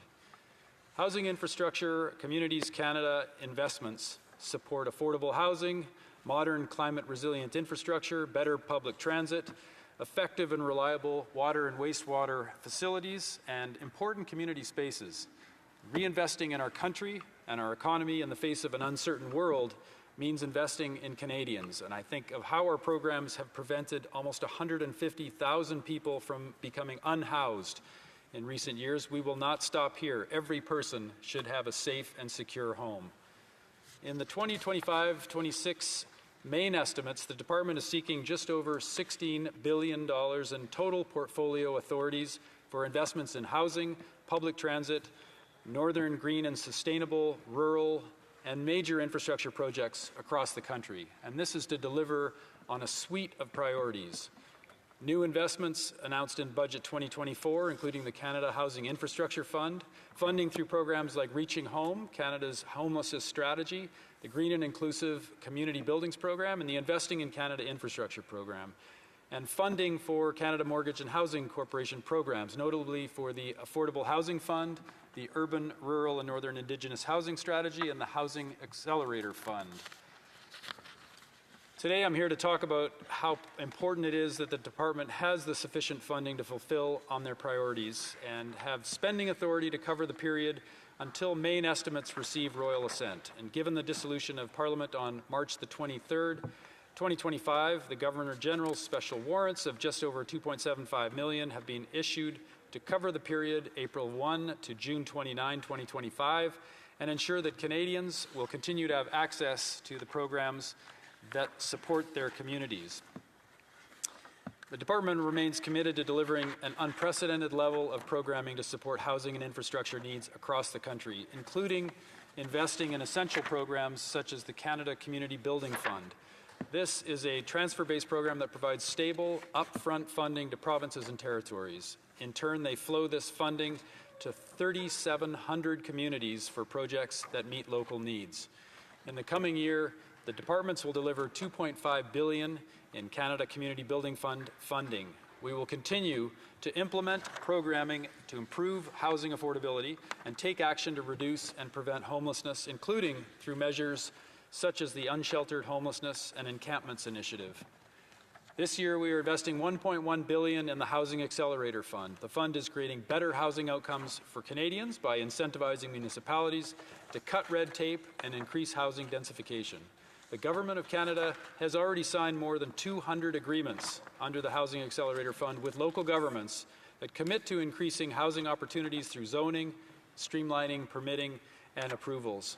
Housing infrastructure, Communities Canada investments support affordable housing, modern climate-resilient infrastructure, better public transit, effective and reliable water and wastewater facilities, and important community spaces. Reinvesting in our country and our economy in the face of an uncertain world means investing in Canadians. And I think of how our programs have prevented almost 150,000 people from becoming unhoused in recent years. We will not stop here. Every person should have a safe and secure home. In the 2025-26 main estimates, the department is seeking just over $16 billion in total portfolio authorities for investments in housing, public transit, northern green and sustainable, rural, and major infrastructure projects across the country. And this is to deliver on a suite of priorities. New investments announced in Budget 2024, including the Canada Housing Infrastructure Fund, funding through programs like Reaching Home, Canada's homelessness strategy, the Green and Inclusive Community Buildings Program, and the Investing in Canada Infrastructure Program, and funding for Canada Mortgage and Housing Corporation programs, notably for the Affordable Housing Fund, the Urban, Rural, and Northern Indigenous Housing Strategy, and the Housing Accelerator Fund. Today, I'm here to talk about how important it is that the department has the sufficient funding to fulfill on their priorities and have spending authority to cover the period until main estimates receive royal assent. And given the dissolution of Parliament on March the 23rd, 2025, the Governor General's special warrants of just over $2.75 million have been issued to cover the period April 1 to June 29, 2025, and ensure that Canadians will continue to have access to the programs that support their communities. The department remains committed to delivering an unprecedented level of programming to support housing and infrastructure needs across the country, including investing in essential programs such as the Canada Community Building Fund. This is a transfer-based program that provides stable, upfront funding to provinces and territories. In turn, they flow this funding to 3,700 communities for projects that meet local needs. In the coming year, the departments will deliver $2.5 billion in Canada Community Building Fund funding. We will continue to implement programming to improve housing affordability and take action to reduce and prevent homelessness, including through measures such as the Unsheltered Homelessness and Encampments Initiative. This year, we are investing $1.1 billion in the Housing Accelerator Fund. The fund is creating better housing outcomes for Canadians by incentivizing municipalities to cut red tape and increase housing densification. The Government of Canada has already signed more than 200 agreements under the Housing Accelerator Fund with local governments that commit to increasing housing opportunities through zoning, streamlining, permitting, and approvals.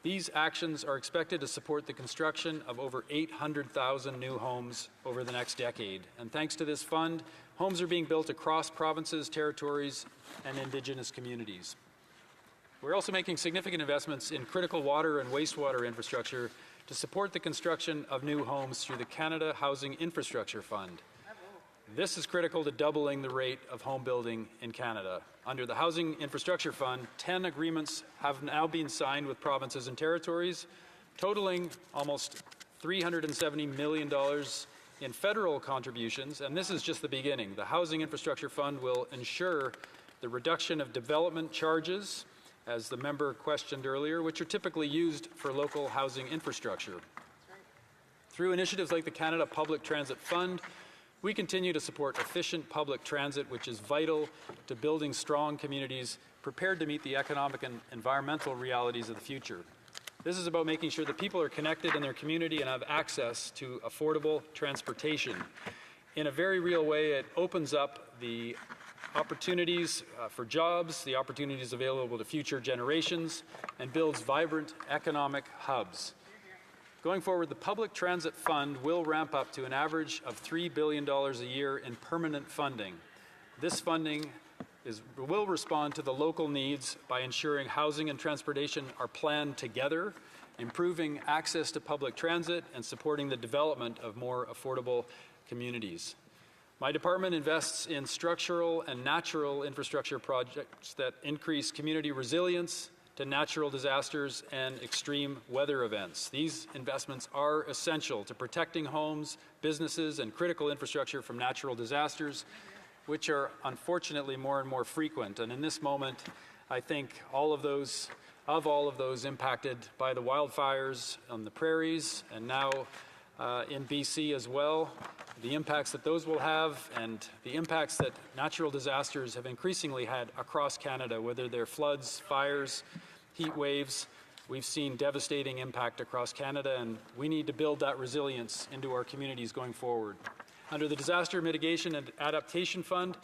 These actions are expected to support the construction of over 800,000 new homes over the next decade. And thanks to this fund, homes are being built across provinces, territories, and Indigenous communities. We're also making significant investments in critical water and wastewater infrastructure to support the construction of new homes through the Canada Housing Infrastructure Fund. This is critical to doubling the rate of home building in Canada. Under the Housing Infrastructure Fund, 10 agreements have now been signed with provinces and territories, totaling almost $370 million in federal contributions, and this is just the beginning. The Housing Infrastructure Fund will ensure the reduction of development charges, as the member questioned earlier, which are typically used for local housing infrastructure. Through initiatives like the Canada Public Transit Fund, We continue to support efficient public transit, which is vital to building strong communities prepared to meet the economic and environmental realities of the future. This is about making sure that people are connected in their community and have access to affordable transportation. In a very real way, it opens up the opportunities for jobs, the opportunities available to future generations, and builds vibrant economic hubs. Going forward, the Public Transit Fund will ramp up to an average of $3 billion a year in permanent funding. This funding will respond to the local needs by ensuring housing and transportation are planned together, improving access to public transit, and supporting the development of more affordable communities. My department invests in structural and natural infrastructure projects that increase community resilience to natural disasters and extreme weather events. These investments are essential to protecting homes, businesses, and critical infrastructure from natural disasters, which are unfortunately more and more frequent. And in this moment, I think all of those impacted by the wildfires on the prairies and now in BC as well, the impacts that those will have and the impacts that natural disasters have increasingly had across Canada, whether they're floods, fires, heat waves. We've seen devastating impact across Canada, and we need to build that resilience into our communities going forward. Under the Disaster Mitigation and Adaptation Fund,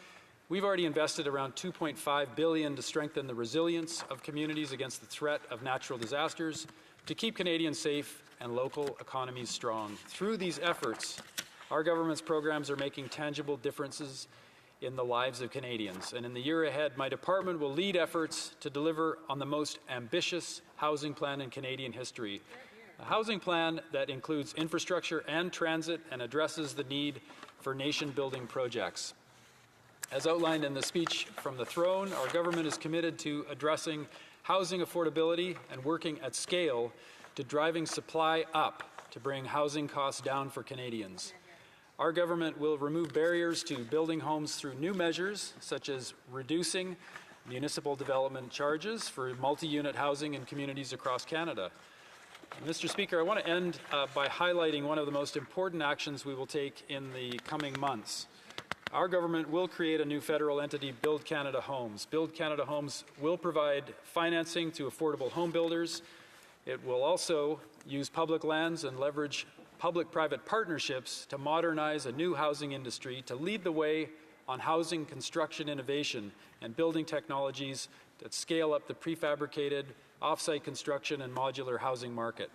we've already invested around $2.5 billion to strengthen the resilience of communities against the threat of natural disasters, to keep Canadians safe and local economies strong. Through these efforts, our government's programs are making tangible differences in the lives of Canadians. And in the year ahead, my department will lead efforts to deliver on the most ambitious housing plan in Canadian history. A housing plan that includes infrastructure and transit and addresses the need for nation-building projects. As outlined in the speech from the throne, our government is committed to addressing housing affordability and working at scale to driving supply up to bring housing costs down for Canadians. Our government will remove barriers to building homes through new measures, such as reducing municipal development charges for multi-unit housing in communities across Canada. Mr. Speaker, I want to end by highlighting one of the most important actions we will take in the coming months. Our government will create a new federal entity, Build Canada Homes. Build Canada Homes will provide financing to affordable home builders. It will also use public lands and leverage public-private partnerships to modernize a new housing industry, to lead the way on housing construction innovation and building technologies that scale up the prefabricated, off-site construction and modular housing market.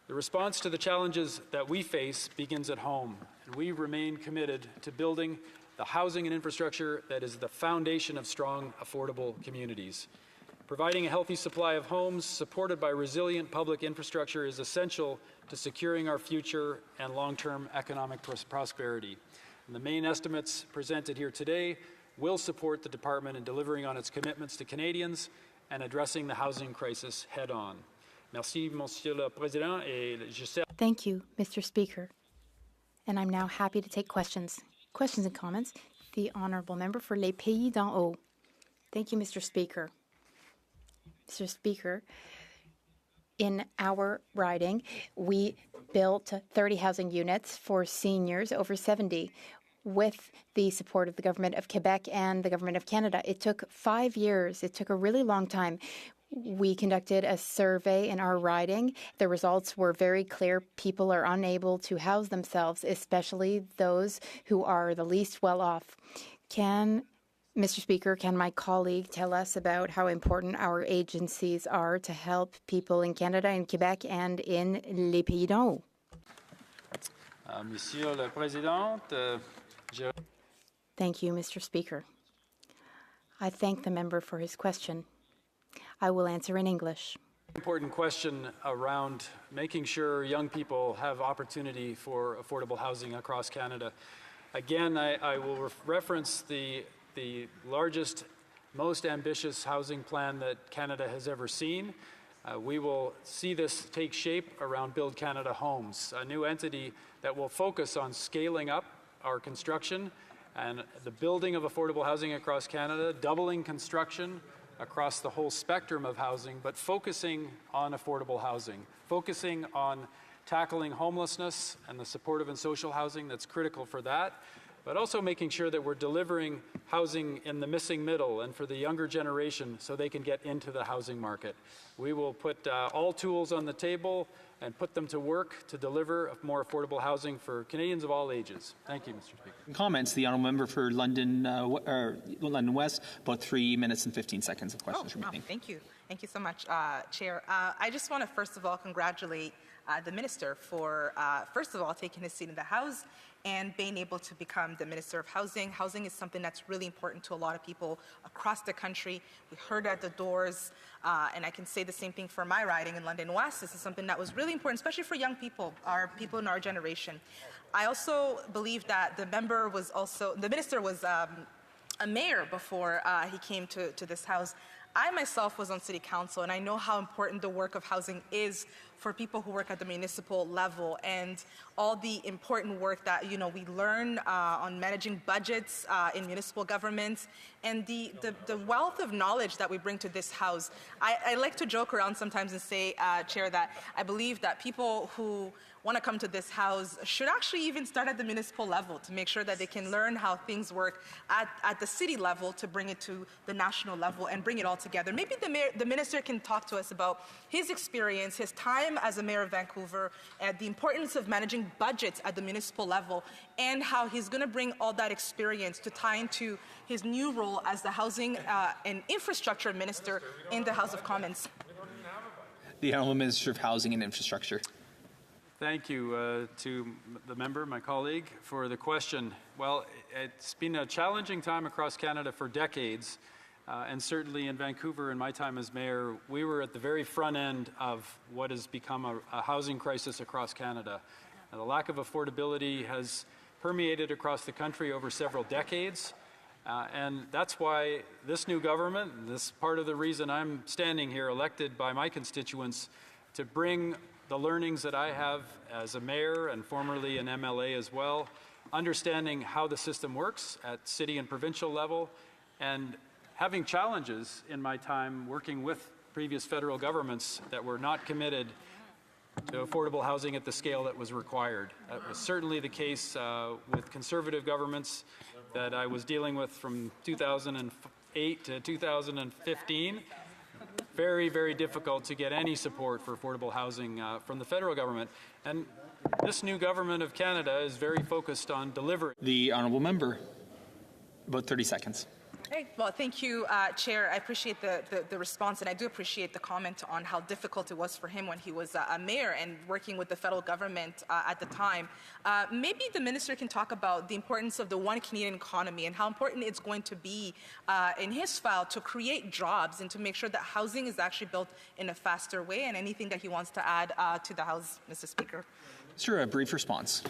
The response to the challenges that we face begins at home, and we remain committed to building the housing and infrastructure that is the foundation of strong, affordable communities. Providing a healthy supply of homes supported by resilient public infrastructure is essential to securing our future and long-term economic prosperity. And the main estimates presented here today will support the department in delivering on its commitments to Canadians and addressing the housing crisis head-on. Merci, Monsieur le Président, et je sais... Thank you, Mr. Speaker. And I'm now happy to take questions. Questions and comments. The Honourable Member for Les Pays d'en Haut. Thank you, Mr. Speaker. Mr. Speaker, in our riding, we built 30 housing units for seniors over 70 with the support of the Government of Quebec and the Government of Canada. It took 5 years. It took a really long time. We conducted a survey in our riding. The results were very clear. People are unable to house themselves, especially those who are the least well off. Mr. Speaker, can my colleague tell us about how important our agencies are to help people in Canada, in Quebec, and in Les Pays d'en Haut? Monsieur le Président, Thank you, Mr. Speaker. I thank the member for his question. I will answer in English. Important question around making sure young people have opportunity for affordable housing across Canada. Again, I will reference the largest, most ambitious housing plan that Canada has ever seen. We will see this take shape around Build Canada Homes, a new entity that will focus on scaling up our construction and the building of affordable housing across Canada, doubling construction across the whole spectrum of housing, but focusing on affordable housing, focusing on tackling homelessness and the supportive and social housing that's critical for that, but also making sure that we're delivering housing in the missing middle and for the younger generation so they can get into the housing market. We will put all tools on the table and put them to work to deliver more affordable housing for Canadians of all ages. Thank you, Mr. Speaker. Comments, the honourable member for London, London West, about 3 minutes and 15 seconds of questions remaining. Thank you. Thank you so much, Chair. I just want to first of all congratulate the Minister for, first of all, taking his seat in the House and being able to become the Minister of Housing. Housing is something that's really important to a lot of people across the country. We heard at the doors, and I can say the same thing for my riding in London West. This is something that was really important, especially for young people, our people in our generation. I also believe that the Minister was a mayor before he came to this House. I myself was on City Council, and I know how important the work of housing is for people who work at the municipal level, and all the important work that we learn on managing budgets in municipal governments, and the wealth of knowledge that we bring to this House. I like to joke around sometimes and say, Chair, that I believe that people who want to come to this House should actually even start at the municipal level to make sure that they can learn how things work at the city level to bring it to the national level and bring it all together. Maybe the Minister can talk to us about his experience, his time as a mayor of Vancouver, and the importance of managing budgets at the municipal level, and how he's going to bring all that experience to tie into his new role as the Housing and Infrastructure Minister in the House of Commons. The Honourable Minister of Housing and Infrastructure. Thank you to the member, my colleague, for the question. Well, it's been a challenging time across Canada for decades, and certainly in Vancouver, in my time as mayor, we were at the very front end of what has become a housing crisis across Canada. And the lack of affordability has permeated across the country over several decades, and that's why this new government, and this is part of the reason I'm standing here, elected by my constituents, to bring the learnings that I have as a mayor and formerly an MLA as well, understanding how the system works at city and provincial level, and having challenges in my time working with previous federal governments that were not committed to affordable housing at the scale that was required. That was certainly the case with conservative governments that I was dealing with from 2008 to 2015. Very, very difficult to get any support for affordable housing from the federal government. And this new government of Canada is very focused on delivering. The honourable member, about 30 seconds. Hey, well, thank you, Chair. I appreciate the response, and I do appreciate the comment on how difficult it was for him when he was a mayor and working with the federal government at the time. Maybe the Minister can talk about the importance of the One Canadian economy and how important it's going to be in his file to create jobs and to make sure that housing is actually built in a faster way, and anything that he wants to add to the House, Mr. Speaker. Sure, a brief response.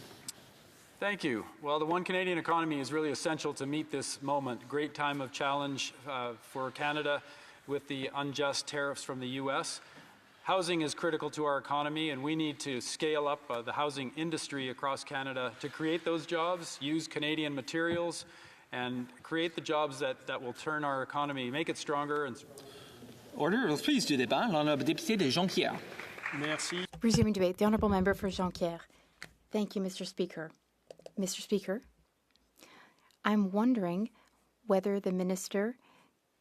Thank you. Well, the One Canadian economy is really essential to meet this moment. Great time of challenge for Canada with the unjust tariffs from the U.S. Housing is critical to our economy, and we need to scale up the housing industry across Canada to create those jobs, use Canadian materials, and create the jobs that will turn our economy, make it stronger. And Order. Reprise du débat. L'honorable député de Jonquière. Merci. Resuming debate, the honourable member for Jonquière. Thank you, Mr. Speaker. Mr. Speaker, I'm wondering whether the Minister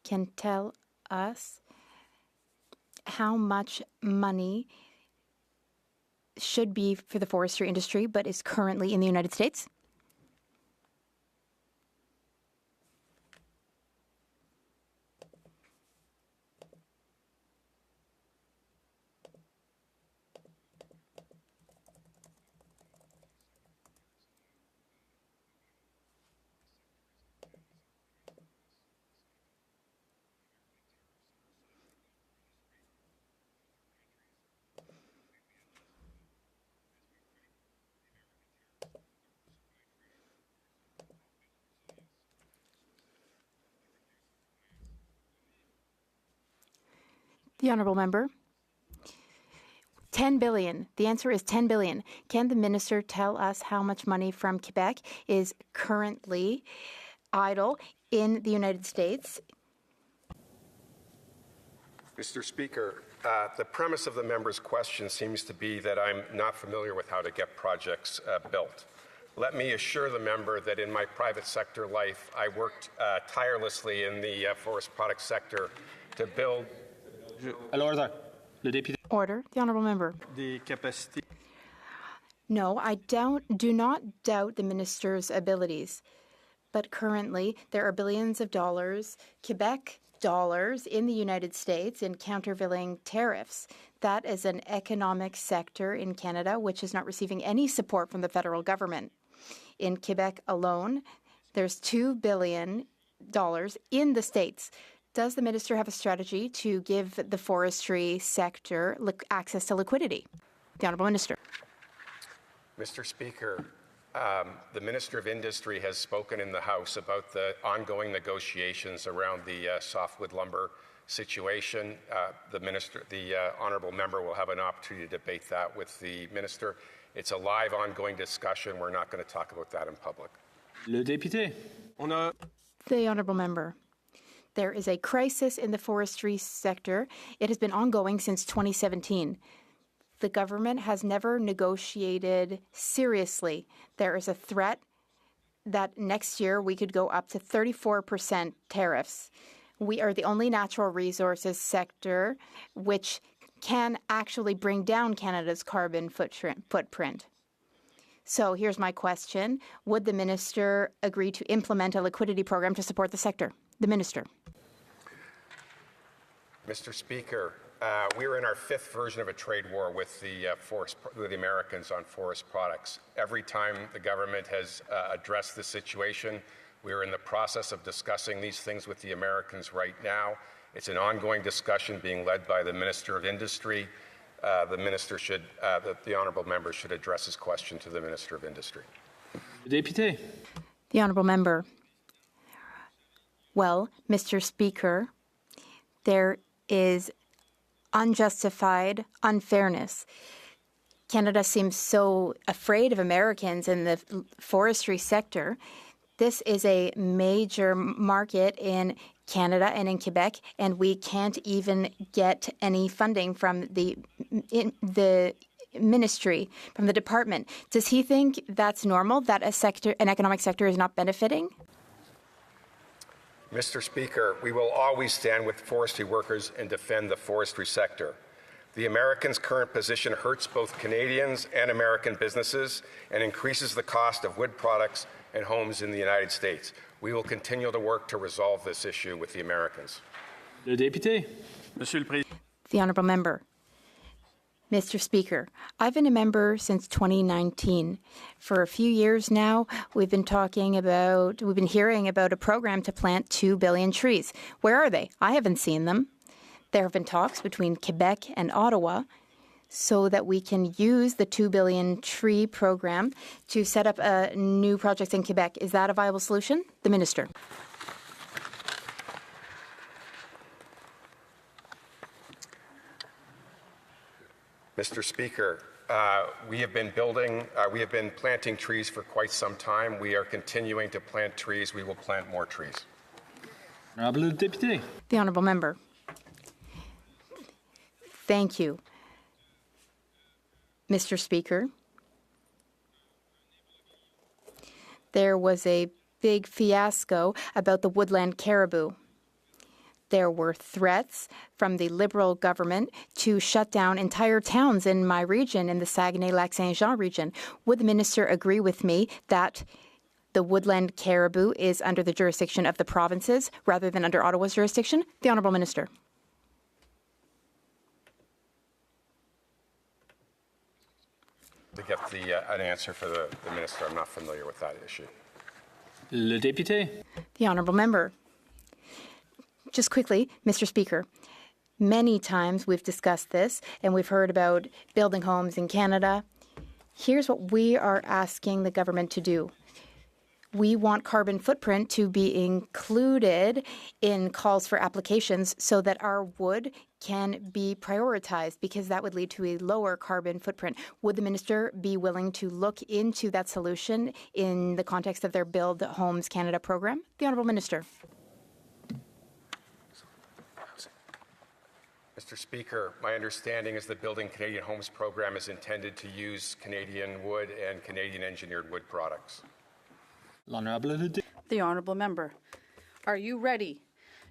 can tell us how much money should be for the forestry industry but is currently in the United States. The honourable member. 10 billion. The answer is 10 billion. Can the Minister tell us how much money from Quebec is currently idle in the United States? Mr. Speaker, The premise of the member's question seems to be that I'm not familiar with how to get projects built. Let me assure the member that in my private sector life, I worked tirelessly in the forest products sector to build. Order. The honourable member. No, I do not doubt the minister's abilities. But currently, there are billions of dollars, Quebec dollars, in the United States in countervailing tariffs. That is an economic sector in Canada which is not receiving any support from the federal government. In Quebec alone, there's $2 billion in the States. Does the minister have a strategy to give the forestry sector access to liquidity? The Honourable Minister. Mr. Speaker, the Minister of Industry has spoken in the House about the ongoing negotiations around the softwood lumber situation. The honourable member will have an opportunity to debate that with the minister. It's a live, ongoing discussion. We're not going to talk about that in public. The honourable member. There is a crisis in the forestry sector. It has been ongoing since 2017. The government has never negotiated seriously. There is a threat that next year we could go up to 34% tariffs. We are the only natural resources sector which can actually bring down Canada's carbon footprint. So here's my question. Would the minister agree to implement a liquidity program to support the sector? The minister. Mr. Speaker, we're in our fifth version of a trade war with the Americans on forest products. Every time the government has addressed the situation, we're in the process of discussing these things with the Americans right now. It's an ongoing discussion being led by the Minister of Industry. The honourable member should address his question to the Minister of Industry. The honourable member. Well, Mr. Speaker, there is unjustified unfairness. Canada seems so afraid of Americans in the forestry sector. This is a major market in Canada and in Quebec, and we can't even get any funding from the ministry, from the department. Does he think that's normal, that an economic sector is not benefiting? Mr. Speaker, we will always stand with forestry workers and defend the forestry sector. The Americans' current position hurts both Canadians and American businesses and increases the cost of wood products and homes in the United States. We will continue to work to resolve this issue with the Americans. The honourable member. Mr. Speaker, I've been a member since 2019. For a few years now, we've been hearing about a program to plant 2 billion trees. Where are they? I haven't seen them. There have been talks between Quebec and Ottawa so that we can use the 2 billion tree program to set up new projects in Quebec. Is that a viable solution? The minister. Mr. Speaker, we have been planting trees for quite some time. We are continuing to plant trees. We will plant more trees. The honourable member. Thank you. Mr. Speaker, there was a big fiasco about the woodland caribou. There were threats from the Liberal government to shut down entire towns in my region, in the Saguenay-Lac-Saint-Jean region. Would the minister agree with me that the woodland caribou is under the jurisdiction of the provinces rather than under Ottawa's jurisdiction? The honourable minister. To get an answer for the minister, I'm not familiar with that issue. Le député. The honourable member. Just quickly, Mr. Speaker, many times we've discussed this and we've heard about building homes in Canada. Here's what we are asking the government to do. We want carbon footprint to be included in calls for applications so that our wood can be prioritized, because that would lead to a lower carbon footprint. Would the minister be willing to look into that solution in the context of their Build Homes Canada program? The honourable minister. Mr. Mr. Speaker, my understanding is the Building Canadian Homes program is intended to use Canadian wood and Canadian engineered wood products. The honourable member, are you ready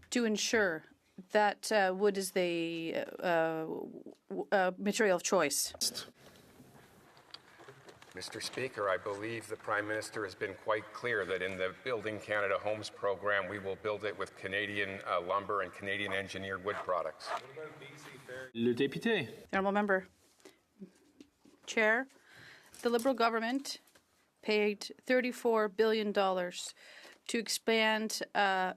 to ensure that wood is the material of choice? Mr. Speaker, I believe the Prime Minister has been quite clear that in the Building Canada Homes program, we will build it with Canadian lumber and Canadian engineered wood products. Le député. The honourable member. Chair, the Liberal government paid $34 billion to expand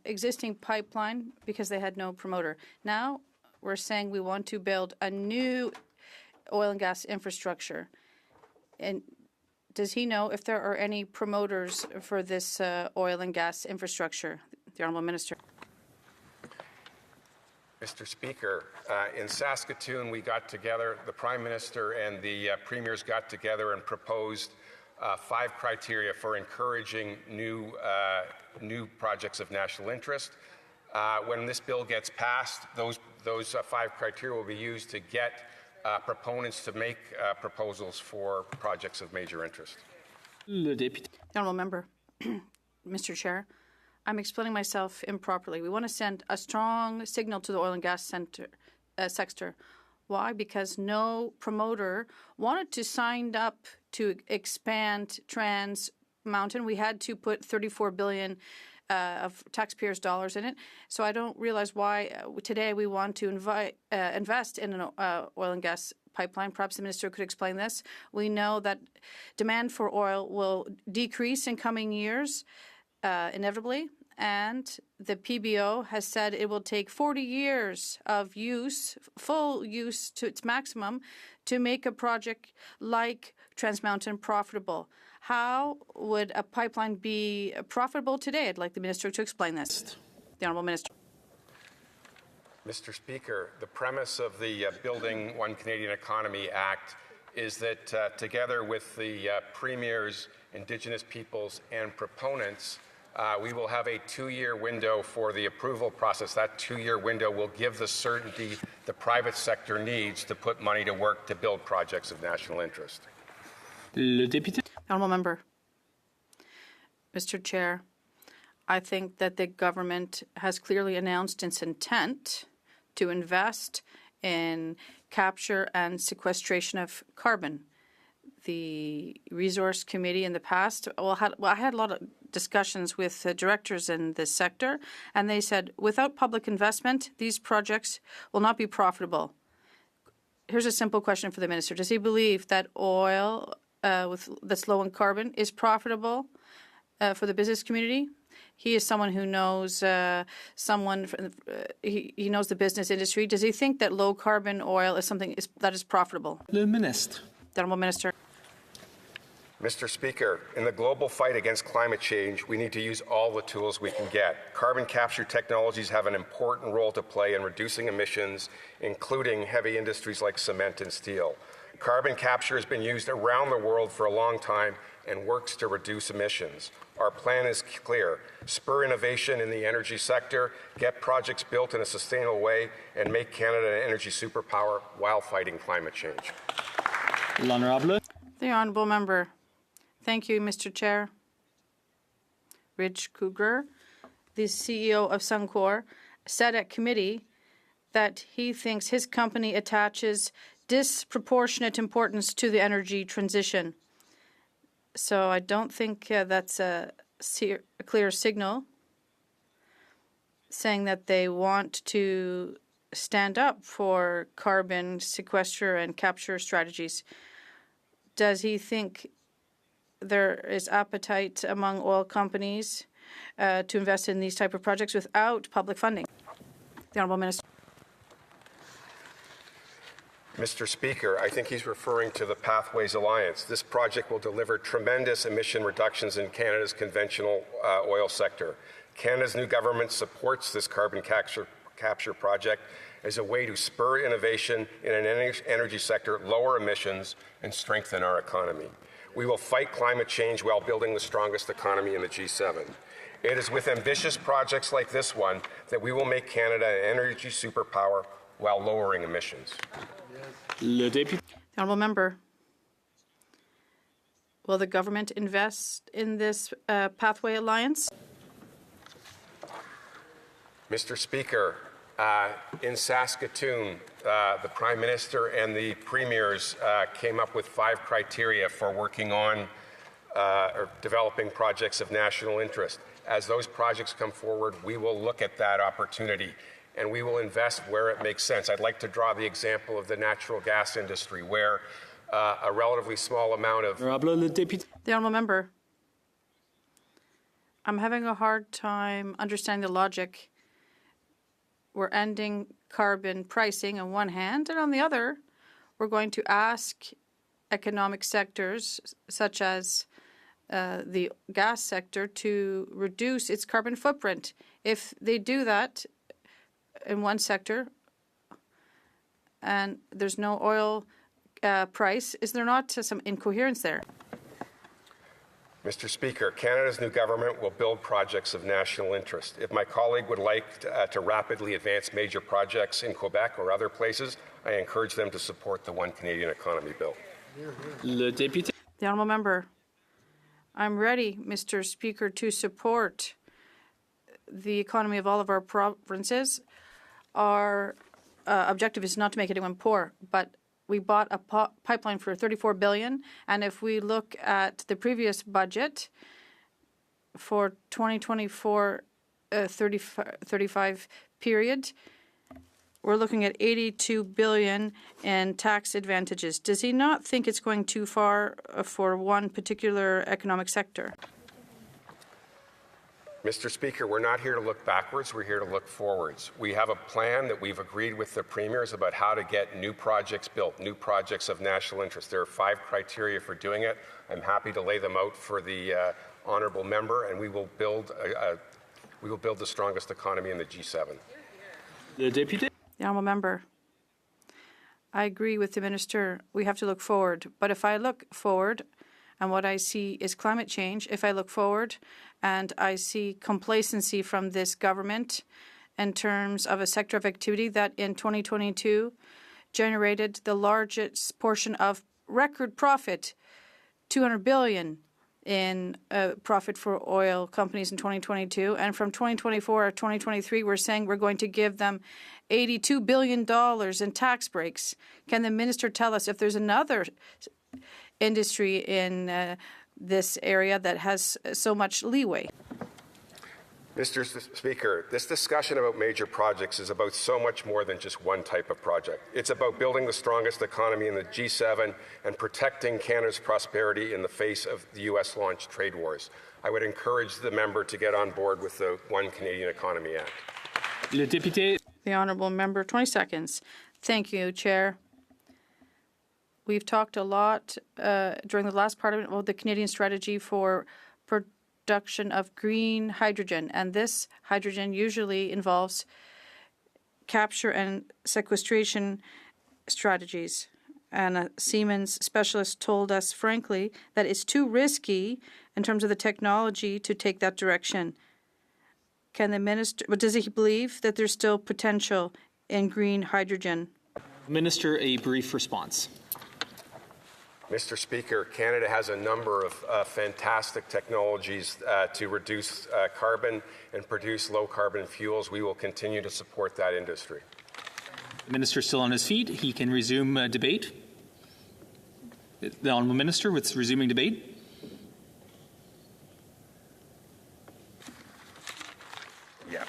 existing pipeline because they had no promoter. Now we're saying we want to build a new oil and gas infrastructure. And does he know if there are any promoters for this oil and gas infrastructure? The Honourable Minister. Mr. Speaker, in Saskatoon, we got together, the Prime Minister and the Premiers got together and proposed 5 criteria for encouraging new projects of national interest. When this bill gets passed, those 5 criteria will be used to get proponents to make proposals for projects of major interest. Le député. Honourable Member, Mr. Chair, I'm explaining myself improperly. We want to send a strong signal to the oil and gas sector. Why? Because no promoter wanted to sign up to expand Trans Mountain. We had to put $34 billion of taxpayers' dollars in it. So I don't realize why today we want to invest in an oil and gas pipeline. Perhaps the minister could explain this. We know that demand for oil will decrease in coming years, inevitably, and the PBO has said it will take 40 years of use, full use to its maximum, to make a project like Trans Mountain profitable. How would a pipeline be profitable today? I'd like the minister to explain this. The Honourable Minister. Mr. Speaker, the premise of the Building One Canadian Economy Act is that together with the Premiers, Indigenous peoples and proponents, we will have a 2-year window for the approval process. That 2-year window will give the certainty the private sector needs to put money to work to build projects of national interest. Le député. Honourable Member. Mr. Chair, I think that the government has clearly announced its intent to invest in capture and sequestration of carbon. The Resource Committee in the past, I had a lot of discussions with directors in this sector, and they said without public investment, these projects will not be profitable. Here's a simple question for the minister. Does he believe that oil that's low in carbon is profitable for the business community? He is someone who knows he knows the business industry. Does he think that low carbon oil is something that is profitable? Le Ministre. The Honourable Minister. Mr. Speaker, in the global fight against climate change, we need to use all the tools we can get. Carbon capture technologies have an important role to play in reducing emissions, including heavy industries like cement and steel. Carbon capture has been used around the world for a long time and works to reduce emissions. Our plan is clear. Spur innovation in the energy sector, get projects built in a sustainable way, and make Canada an energy superpower while fighting climate change. L'Honourable. The Honourable Member. Thank you, Mr. Chair. Rich Kruger, the CEO of Suncor, said at committee that he thinks his company attaches disproportionate importance to the energy transition. So I don't think that's a clear signal saying that they want to stand up for carbon sequester and capture strategies. Does he think there is appetite among oil companies to invest in these type of projects without public funding? The Honourable Minister. Mr. Speaker, I think he's referring to the Pathways Alliance. This project will deliver tremendous emission reductions in Canada's conventional oil sector. Canada's new government supports this carbon capture project as a way to spur innovation in an energy sector, lower emissions, and strengthen our economy. We will fight climate change while building the strongest economy in the G7. It is with ambitious projects like this one that we will make Canada an energy superpower while lowering emissions. The honourable member. Will the government invest in this Pathway Alliance? Mr. Speaker, in Saskatoon, the Prime Minister and the Premiers came up with 5 criteria for working on or developing projects of national interest. As those projects come forward, we will look at that opportunity and we will invest where it makes sense. I'd like to draw the example of the natural gas industry, where a relatively small amount of... The honourable member. I'm having a hard time understanding the logic. We're ending carbon pricing on one hand, and on the other, we're going to ask economic sectors, such as the gas sector, to reduce its carbon footprint. If they do that in one sector and there's no oil price, is there not some incoherence there? Mr. Speaker, Canada's new government will build projects of national interest. If my colleague would like to rapidly advance major projects in Quebec or other places, I encourage them to support the One Canadian Economy bill. The honourable member. I'm ready, Mr. Speaker, to support the economy of all of our provinces. Our objective is not to make anyone poor, but we bought a pipeline for $34 billion, and if we look at the previous budget for 2024-35 period, we're looking at $82 billion in tax advantages. Does he not think it's going too far for one particular economic sector? Mr. Speaker, we're not here to look backwards, we're here to look forwards. We have a plan that we've agreed with the premiers about how to get new projects built, new projects of national interest. There are 5 criteria for doing it. I'm happy to lay them out for the honourable member, and we will build the strongest economy in the G7. The honourable member. I agree with the minister. We have to look forward. But if I look forward and what I see is climate change, if I look forward and I see complacency from this government in terms of a sector of activity that in 2022 generated the largest portion of record profit, $200 billion in profit for oil companies in 2022. And from 2024 or 2023, we're saying we're going to give them $82 billion in tax breaks. Can the minister tell us if there's another industry in this area that has so much leeway? Mr. Speaker, this discussion about major projects is about so much more than just one type of project. It's about building the strongest economy in the G7 and protecting Canada's prosperity in the face of the U.S.-launched trade wars. I would encourage the member to get on board with the One Canadian Economy Act. The honourable member, 20 seconds. Thank you, Chair. We've talked a lot during the last Parliament about the Canadian strategy for production of green hydrogen, and this hydrogen usually involves capture and sequestration strategies. And a Siemens specialist told us frankly that it's too risky in terms of the technology to take that direction. Can the minister, but does he believe that there's still potential in green hydrogen? Minister, a brief response. Mr. Speaker, Canada has a number of fantastic technologies to reduce carbon and produce low-carbon fuels. We will continue to support that industry. The minister is still on his feet. He can resume debate. The honourable minister with resuming debate. Yeah.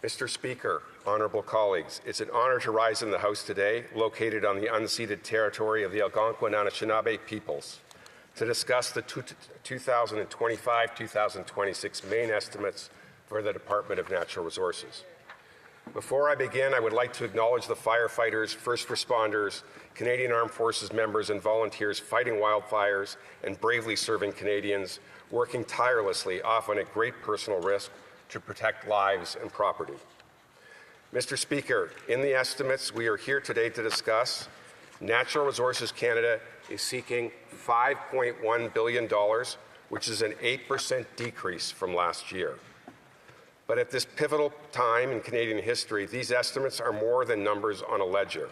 Mr. Speaker, honourable colleagues, it's an honour to rise in the House today, located on the unceded territory of the Algonquin Anishinaabe peoples, to discuss the 2025-2026 main estimates for the Department of Natural Resources. Before I begin, I would like to acknowledge the firefighters, first responders, Canadian Armed Forces members and volunteers fighting wildfires and bravely serving Canadians, working tirelessly, often at great personal risk, to protect lives and property. Mr. Speaker, in the estimates we are here today to discuss, Natural Resources Canada is seeking $5.1 billion, which is an 8% decrease from last year. But at this pivotal time in Canadian history, these estimates are more than numbers on a ledger.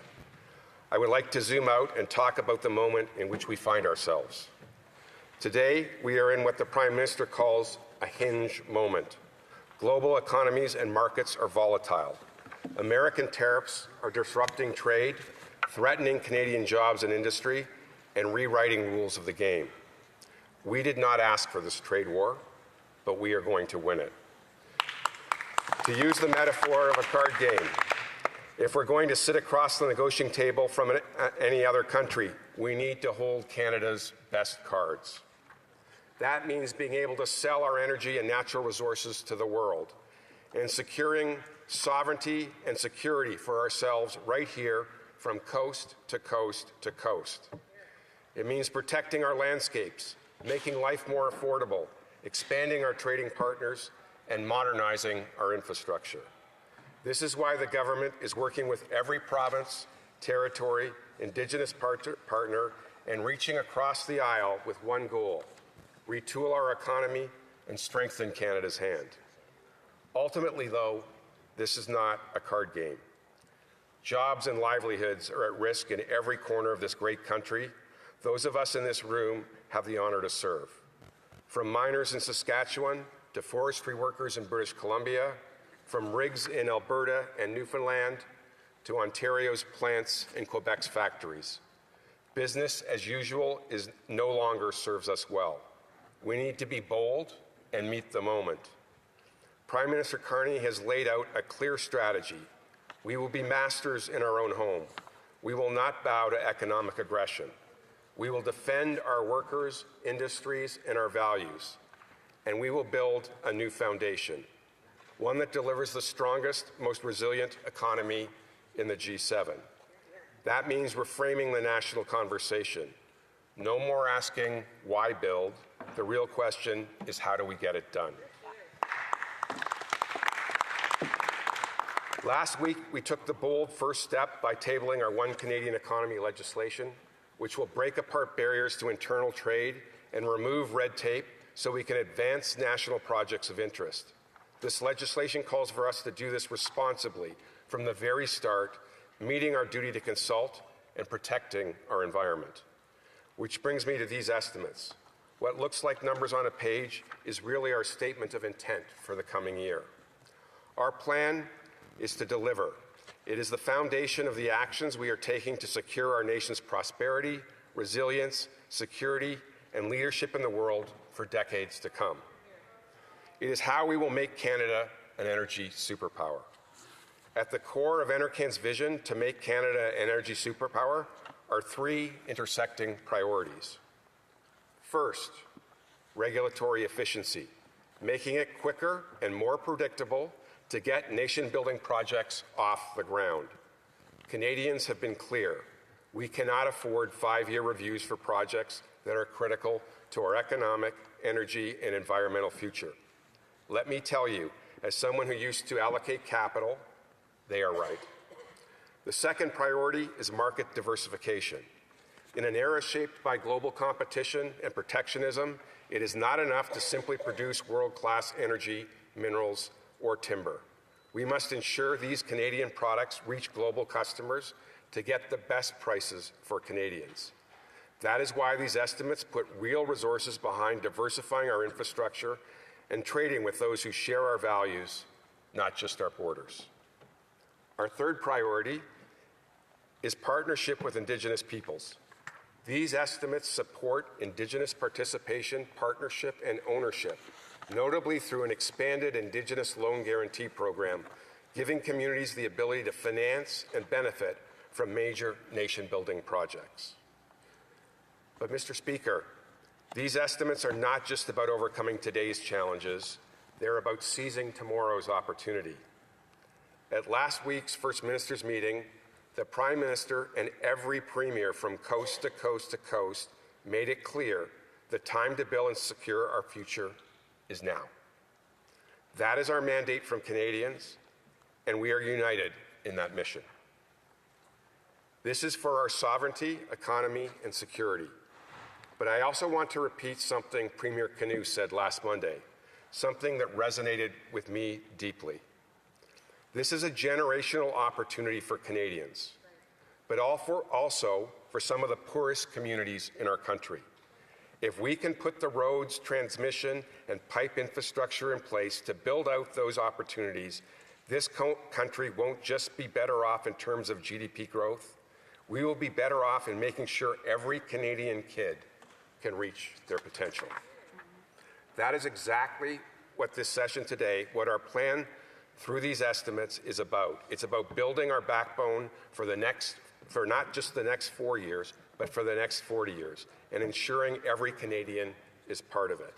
I would like to zoom out and talk about the moment in which we find ourselves. Today, we are in what the Prime Minister calls a hinge moment. Global economies and markets are volatile. American tariffs are disrupting trade, threatening Canadian jobs and industry, and rewriting rules of the game. We did not ask for this trade war, but we are going to win it. To use the metaphor of a card game, if we're going to sit across the negotiating table from any other country, we need to hold Canada's best cards. That means being able to sell our energy and natural resources to the world and securing sovereignty and security for ourselves right here from coast to coast to coast. It means protecting our landscapes, making life more affordable, expanding our trading partners, and modernizing our infrastructure. This is why the government is working with every province, territory, Indigenous partner, and reaching across the aisle with one goal: retool our economy and strengthen Canada's hand. Ultimately, though, this is not a card game. Jobs and livelihoods are at risk in every corner of this great country. Those of us in this room have the honor to serve. From miners in Saskatchewan to forestry workers in British Columbia, from rigs in Alberta and Newfoundland to Ontario's plants and Quebec's factories. Business as usual no longer serves us well. We need to be bold and meet the moment. Prime Minister Carney has laid out a clear strategy. We will be masters in our own home. We will not bow to economic aggression. We will defend our workers, industries, and our values. And we will build a new foundation, one that delivers the strongest, most resilient economy in the G7. That means reframing the national conversation. No more asking, why build? The real question is, how do we get it done? Last week, we took the bold first step by tabling our One Canadian Economy legislation, which will break apart barriers to internal trade and remove red tape so we can advance national projects of interest. This legislation calls for us to do this responsibly from the very start, meeting our duty to consult and protecting our environment. Which brings me to these estimates. What looks like numbers on a page is really our statement of intent for the coming year. Our plan is to deliver. It is the foundation of the actions we are taking to secure our nation's prosperity, resilience, security, and leadership in the world for decades to come. It is how we will make Canada an energy superpower. At the core of Enercan's vision to make Canada an energy superpower are three intersecting priorities. First, regulatory efficiency, making it quicker and more predictable to get nation-building projects off the ground. Canadians have been clear. We cannot afford 5-year reviews for projects that are critical to our economic, energy, and environmental future. Let me tell you, as someone who used to allocate capital, they are right. The second priority is market diversification. In an era shaped by global competition and protectionism, it is not enough to simply produce world-class energy, minerals, or timber. We must ensure these Canadian products reach global customers to get the best prices for Canadians. That is why these estimates put real resources behind diversifying our infrastructure and trading with those who share our values, not just our borders. Our third priority is partnership with Indigenous peoples. These estimates support Indigenous participation, partnership, and ownership, notably through an expanded Indigenous loan guarantee program, giving communities the ability to finance and benefit from major nation-building projects. But, Mr. Speaker, these estimates are not just about overcoming today's challenges, they're about seizing tomorrow's opportunity. At last week's First Minister's meeting, the Prime Minister and every Premier from coast to coast to coast made it clear the time to build and secure our future is now. That is our mandate from Canadians, and we are united in that mission. This is for our sovereignty, economy, and security. But I also want to repeat something Premier Canoe said last Monday, something that resonated with me deeply. This is a generational opportunity for Canadians, but also for some of the poorest communities in our country. If we can put the roads, transmission, and pipe infrastructure in place to build out those opportunities, this country won't just be better off in terms of GDP growth, we will be better off in making sure every Canadian kid can reach their potential. That is exactly what this session today, what our plan through these estimates is about. It's about building our backbone for not just the next 4 years, but for the next 40 years, and ensuring every Canadian is part of it.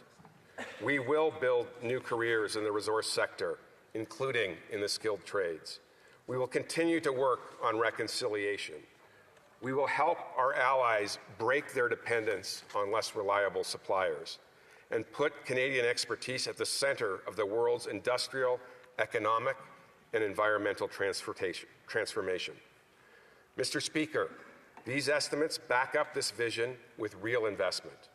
We will build new careers in the resource sector, including in the skilled trades. We will continue to work on reconciliation. We will help our allies break their dependence on less reliable suppliers and put Canadian expertise at the center of the world's industrial, economic, and environmental transformation. Mr. Speaker, these estimates back up this vision with real investment.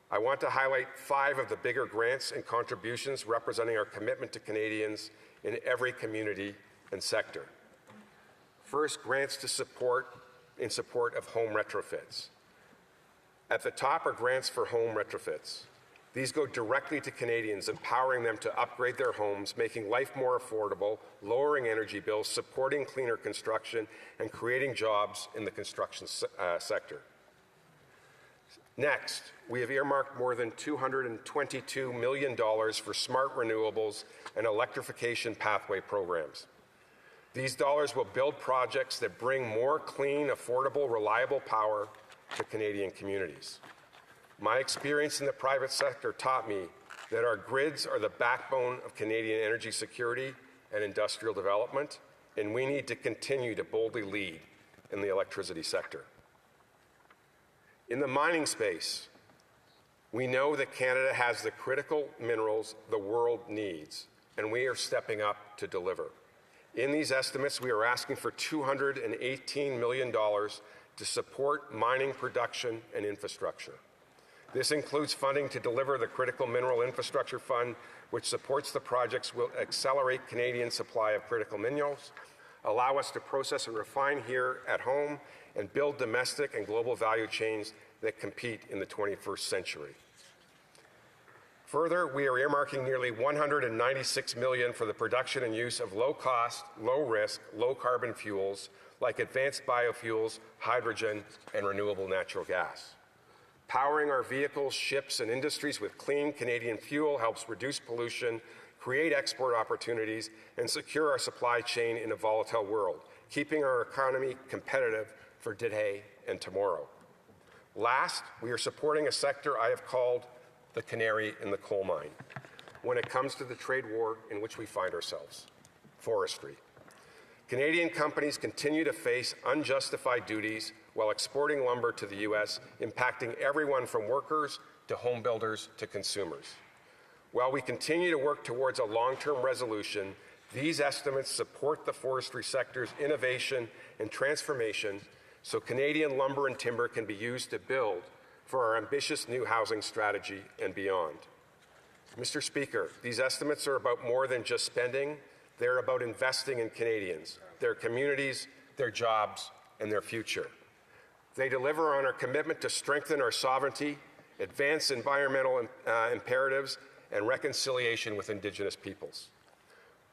I want to highlight 5 of the bigger grants and contributions representing our commitment to Canadians in every community and sector. First, grants in support of home retrofits. At the top are grants for home retrofits. These go directly to Canadians, empowering them to upgrade their homes, making life more affordable, lowering energy bills, supporting cleaner construction, and creating jobs in the construction sector. Next, we have earmarked more than $222 million for smart renewables and electrification pathway programs. These dollars will build projects that bring more clean, affordable, reliable power to Canadian communities. My experience in the private sector taught me that our grids are the backbone of Canadian energy security and industrial development, and we need to continue to boldly lead in the electricity sector. In the mining space, we know that Canada has the critical minerals the world needs, and we are stepping up to deliver. In these estimates, we are asking for $218 million to support mining production and infrastructure. This includes funding to deliver the Critical Mineral Infrastructure Fund, which supports the projects will accelerate Canadian supply of critical minerals, allow us to process and refine here at home, and build domestic and global value chains that compete in the 21st century. Further, we are earmarking nearly $196 million for the production and use of low-cost, low-risk, low-carbon fuels like advanced biofuels, hydrogen, and renewable natural gas. Powering our vehicles, ships, and industries with clean Canadian fuel helps reduce pollution, create export opportunities, and secure our supply chain in a volatile world, keeping our economy competitive for today and tomorrow. Last, we are supporting a sector I have called the canary in the coal mine when it comes to the trade war in which we find ourselves, forestry. Canadian companies continue to face unjustified duties while exporting lumber to the U.S., impacting everyone from workers to home builders to consumers. While we continue to work towards a long-term resolution, these estimates support the forestry sector's innovation and transformation so Canadian lumber and timber can be used to build for our ambitious new housing strategy and beyond. Mr. Speaker, these estimates are about more than just spending. They're about investing in Canadians, their communities, their jobs, and their future. They deliver on our commitment to strengthen our sovereignty, advance environmental imperatives, and reconciliation with Indigenous peoples.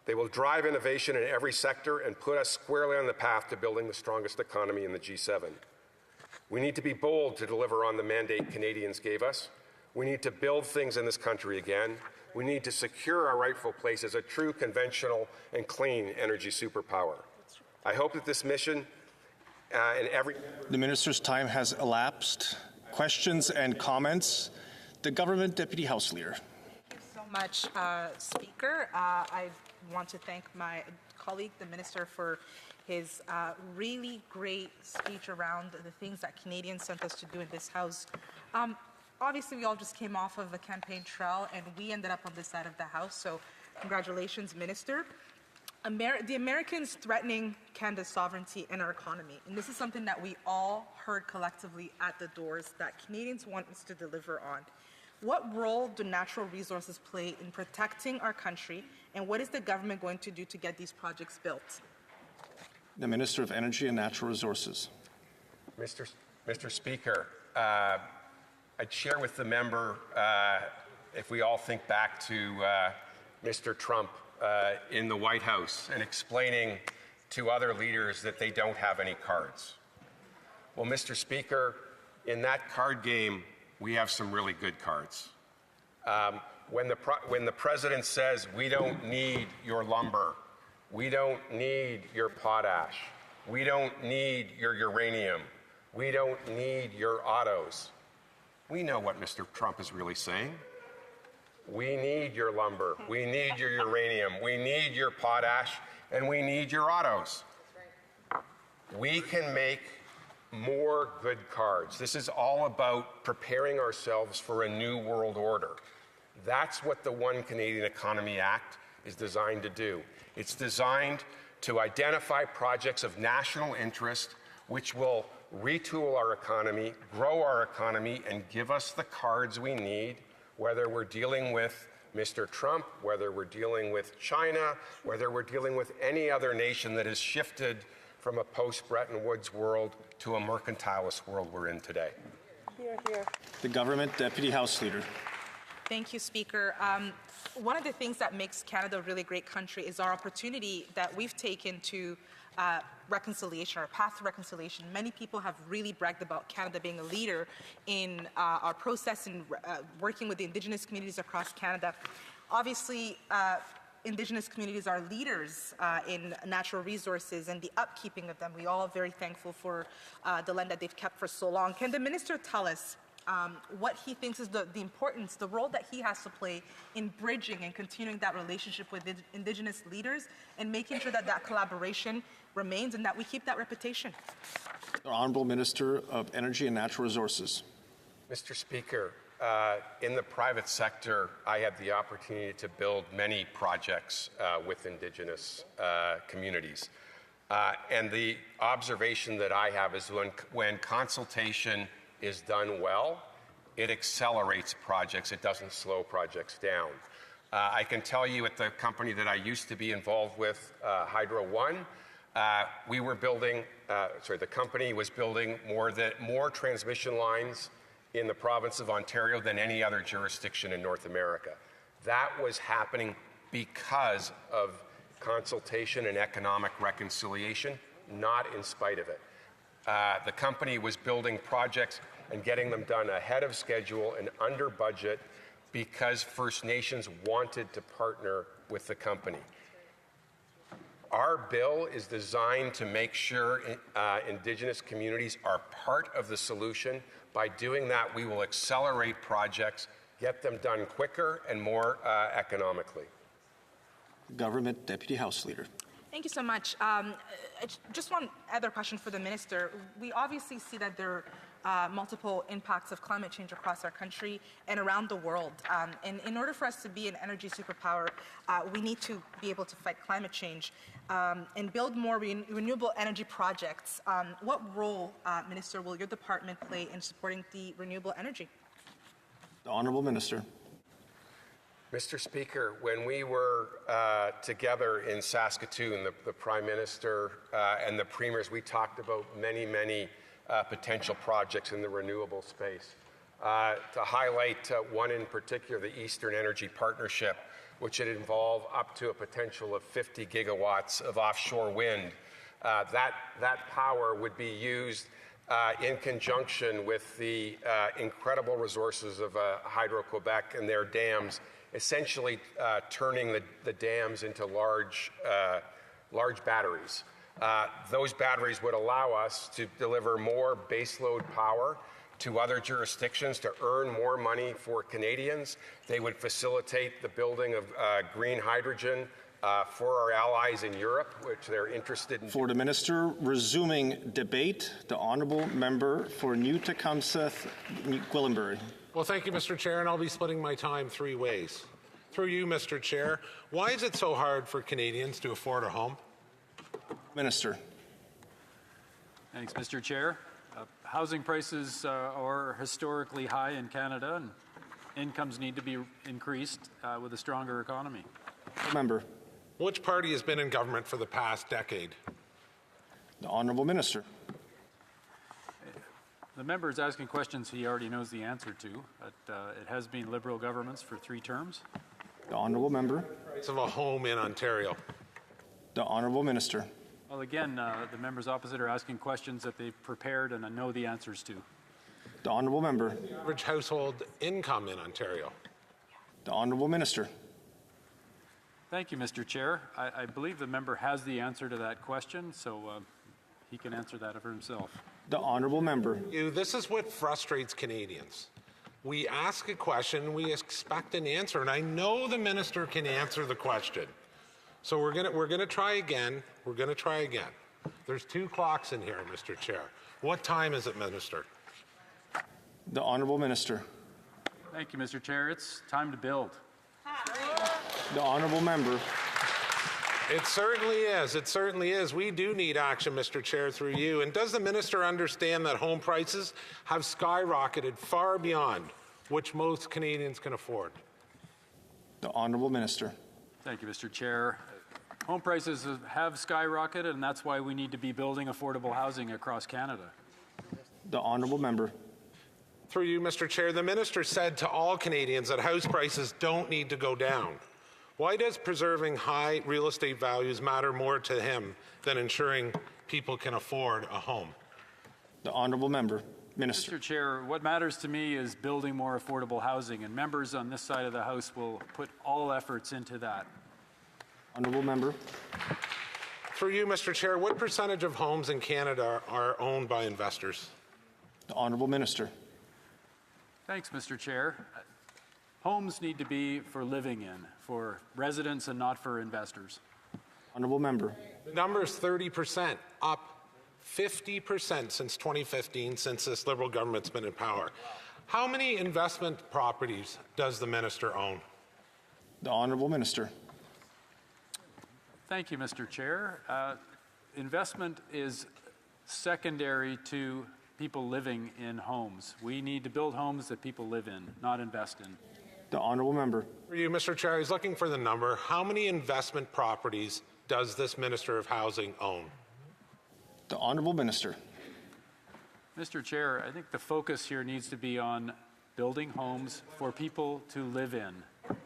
They will drive innovation in every sector and put us squarely on the path to building the strongest economy in the G7. We need to be bold to deliver on the mandate Canadians gave us. We need to build things in this country again. We need to secure our rightful place as a true conventional and clean energy superpower. I hope that this mission The Minister's time has elapsed. Questions and comments. The Government Deputy House Leader. Thank you so much, Speaker. I want to thank my colleague, the Minister, for his really great speech around the things that Canadians sent us to do in this House. Obviously, we all just came off of a campaign trail, and we ended up on this side of the House, so Congratulations, Minister. The Americans threatening Canada's sovereignty and our economy. And this is something that we all heard collectively at the doors that Canadians want us to deliver on. What role do natural resources play in protecting our country, and what is the government going to do to get these projects built? The Minister of Energy and Natural Resources. Mr. Speaker, I'd share with the member, if we all think back to Mr. Trump in the White House and explaining to other leaders that they don't have any cards. Well, Mr. Speaker, in that card game, we have some really good cards. When the president says, we don't need your lumber, we don't need your potash, we don't need your uranium, we don't need your autos, we know what Mr. Trump is really saying. We need your lumber, we need your uranium, we need your potash, and we need your autos. We can make more good cards. This is all about preparing ourselves for a new world order. That's what the One Canadian Economy Act is designed to do. It's designed to identify projects of national interest which will retool our economy, grow our economy, and give us the cards we need, whether we're dealing with Mr. Trump, whether we're dealing with China, whether we're dealing with any other nation that has shifted from a post-Bretton Woods world to a mercantilist world we're in today. Here, here. The Government Deputy House Leader. Thank you, Speaker. One of the things that makes Canada a really great country is our opportunity that we've taken to reconciliation, our path to reconciliation. Many people have really bragged about Canada being a leader in our process in working with the Indigenous communities across Canada. Obviously, Indigenous communities are leaders in natural resources and the upkeeping of them. We all are very thankful for the land that they've kept for so long. Can the minister tell us what he thinks is the importance, the role that he has to play in bridging and continuing that relationship with Indigenous leaders and making sure that that collaboration remains and that we keep that reputation? The Honourable Minister of Energy and Natural Resources. Mr. Speaker, in the private sector, I had the opportunity to build many projects with Indigenous communities. And the observation that I have is when consultation is done well, it accelerates projects. It doesn't slow projects down. I can tell you at the company that I used to be involved with, Hydro One, we were building, the company was building more transmission lines in the province of Ontario than any other jurisdiction in North America. That was happening because of consultation and economic reconciliation, not in spite of it. The company was building projects and getting them done ahead of schedule and under budget because First Nations wanted to partner with the company. Our bill is designed to make sure Indigenous communities are part of the solution. By doing that, we will accelerate projects, get them done quicker and more economically. Government Deputy House Leader. Thank you so much. Just one other question for the minister. We obviously see that there are multiple impacts of climate change across our country and around the world. And in order for us to be an energy superpower, we need to be able to fight climate change and build more renewable energy projects. What role, Minister, will your department play in supporting the renewable energy? The Honourable Minister. Mr. Speaker, when we were together in Saskatoon, the Prime Minister and the Premiers, we talked about many potential projects in the renewable space. To highlight one in particular, the Eastern Energy Partnership, which would involve up to a potential of 50 gigawatts of offshore wind. That power would be used in conjunction with the incredible resources of Hydro-Quebec and their dams, essentially turning the dams into large batteries. Those batteries would allow us to deliver more baseload power to other jurisdictions to earn more money for Canadians. They would facilitate the building of green hydrogen for our allies in Europe, which they're interested in. For the Minister, resuming debate, the Honourable Member for New Tecumseh, Gwillimbury. Well, thank you, Mr. Chair, and I'll be splitting my time three ways. Through you, Mr. Chair, why is it so hard for Canadians to afford a home? Minister. Thanks, Mr. Chair. Housing prices are historically high in Canada, and incomes need to be increased with a stronger economy. Member. Which party has been in government for the past decade? The Honourable Minister. The member is asking questions he already knows the answer to, but it has been Liberal governments for 3 terms. The Honourable Member. Price of a home in Ontario. The Honourable Minister. Well, again, the members opposite are asking questions that they've prepared and I know the answers to. The Honourable Member. Average household income in Ontario. The Honourable Minister. Thank you, Mr. Chair. I believe the member has the answer to that question, so he can answer that for himself. The Honourable Member. This is what frustrates Canadians. We ask a question, we expect an answer, and I know the minister can answer the question. So we're gonna try again. We're gonna try again. There's 2 clocks in here, Mr. Chair. What time is it, Minister? The Honourable Minister. Thank you, Mr. Chair. It's time to build. The Honourable Member. It certainly is. It certainly is. We do need action, Mr. Chair, through you. And does the minister understand that home prices have skyrocketed far beyond which most Canadians can afford? The Honourable Minister. Thank you, Mr. Chair. Home prices have skyrocketed, and that's why we need to be building affordable housing across Canada. The Honourable Member. Through you, Mr. Chair, the minister said to all Canadians that house prices don't need to go down. Why does preserving high real estate values matter more to him than ensuring people can afford a home? The Honourable Member. Minister. Mr. Chair, what matters to me is building more affordable housing, and members on this side of the House will put all efforts into that. Honourable Member. Through you, Mr. Chair, what percentage of homes in Canada are owned by investors? The Honourable Minister. Thanks, Mr. Chair. Homes need to be for living in, for residents and not for investors. Honourable Member. The number is 30%, up 50% since 2015, since this Liberal government's been in power. How many investment properties does the minister own? The Honourable Minister. Thank you, Mr. Chair. Investment is secondary to people living in homes. We need to build homes that people live in, not invest in. The Honourable Member. For you, Mr. Chair, I was looking for the number. How many investment properties does this Minister of Housing own? The Honourable Minister. Mr. Chair, I think the focus here needs to be on building homes for people to live in,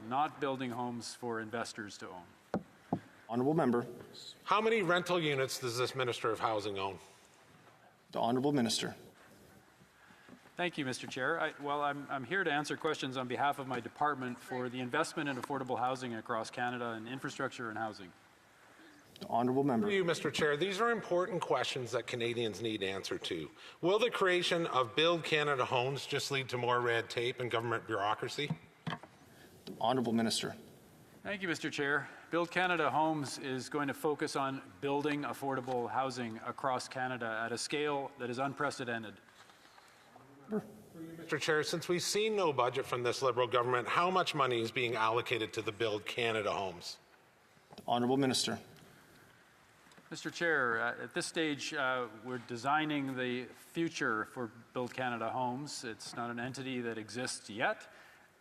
not building homes for investors to own. Honourable Member. How many rental units does this Minister of Housing own? The Honourable Minister. Thank you, Mr. Chair. I'm here to answer questions on behalf of my department for the investment in affordable housing across Canada and infrastructure and housing. The Honourable Member. For you, Mr. Chair, these are important questions that Canadians need answer to. Will the creation of Build Canada Homes just lead to more red tape and government bureaucracy? The Honourable Minister. Thank you, Mr. Chair. Build Canada Homes is going to focus on building affordable housing across Canada at a scale that is unprecedented. Mr. Chair, since we've seen no budget from this Liberal government, how much money is being allocated to the Build Canada Homes? The Honourable Minister. Mr. Chair, at this stage, we're designing the future for Build Canada Homes. It's not an entity that exists yet,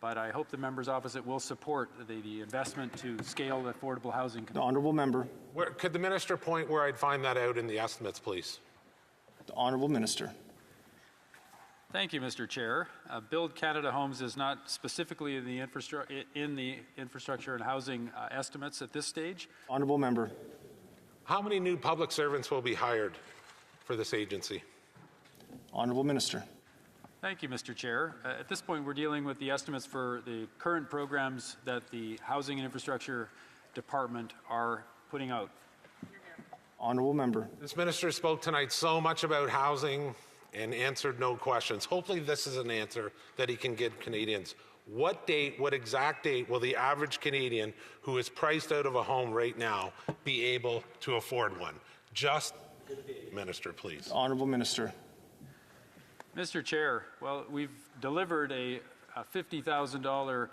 but I hope the members opposite will support the investment to scale the affordable housing. The Honourable Member. Could the minister point where I'd find that out in the estimates, please? The Honourable Minister. Thank you, Mr. Chair. Build Canada Homes is not specifically in the infrastructure and housing estimates at this stage. Honourable Member. How many new public servants will be hired for this agency? Honourable Minister. Thank you, Mr. Chair. At this point, we're dealing with the estimates for the current programs that the Housing and Infrastructure Department are putting out. Honourable Member. This minister spoke tonight so much about housing and answered no questions. Hopefully this is an answer that he can give Canadians. What exact date will the average Canadian who is priced out of a home right now be able to afford one? Just, Minister, please. Honourable Minister. Mr. Chair, well, we've delivered a $50,000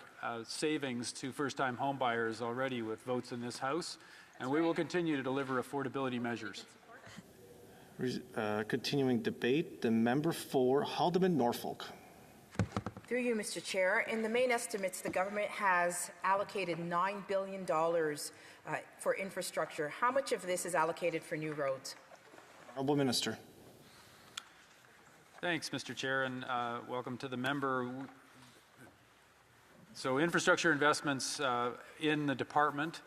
savings to first-time home buyers already with votes in this House, and we will continue to deliver affordability measures. Continuing debate, the member for Haldimand Norfolk. Through you, Mr. Chair. In the main estimates, the government has allocated $9 billion for infrastructure. How much of this is allocated for new roads? Honourable Minister. Thanks, Mr. Chair, and welcome to the member. So infrastructure investments in the department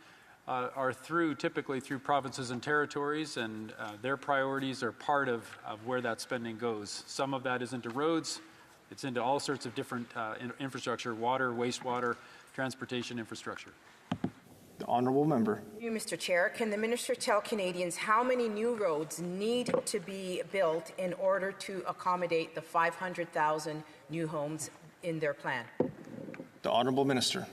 are typically through provinces and territories, and their priorities are part of where that spending goes. Some of that is into roads. It's into all sorts of different infrastructure, water, wastewater, transportation infrastructure. The honourable member. Thank you, Mr. Chair. Can the minister tell Canadians how many new roads need to be built in order to accommodate the 500,000 new homes in their plan? The honourable minister.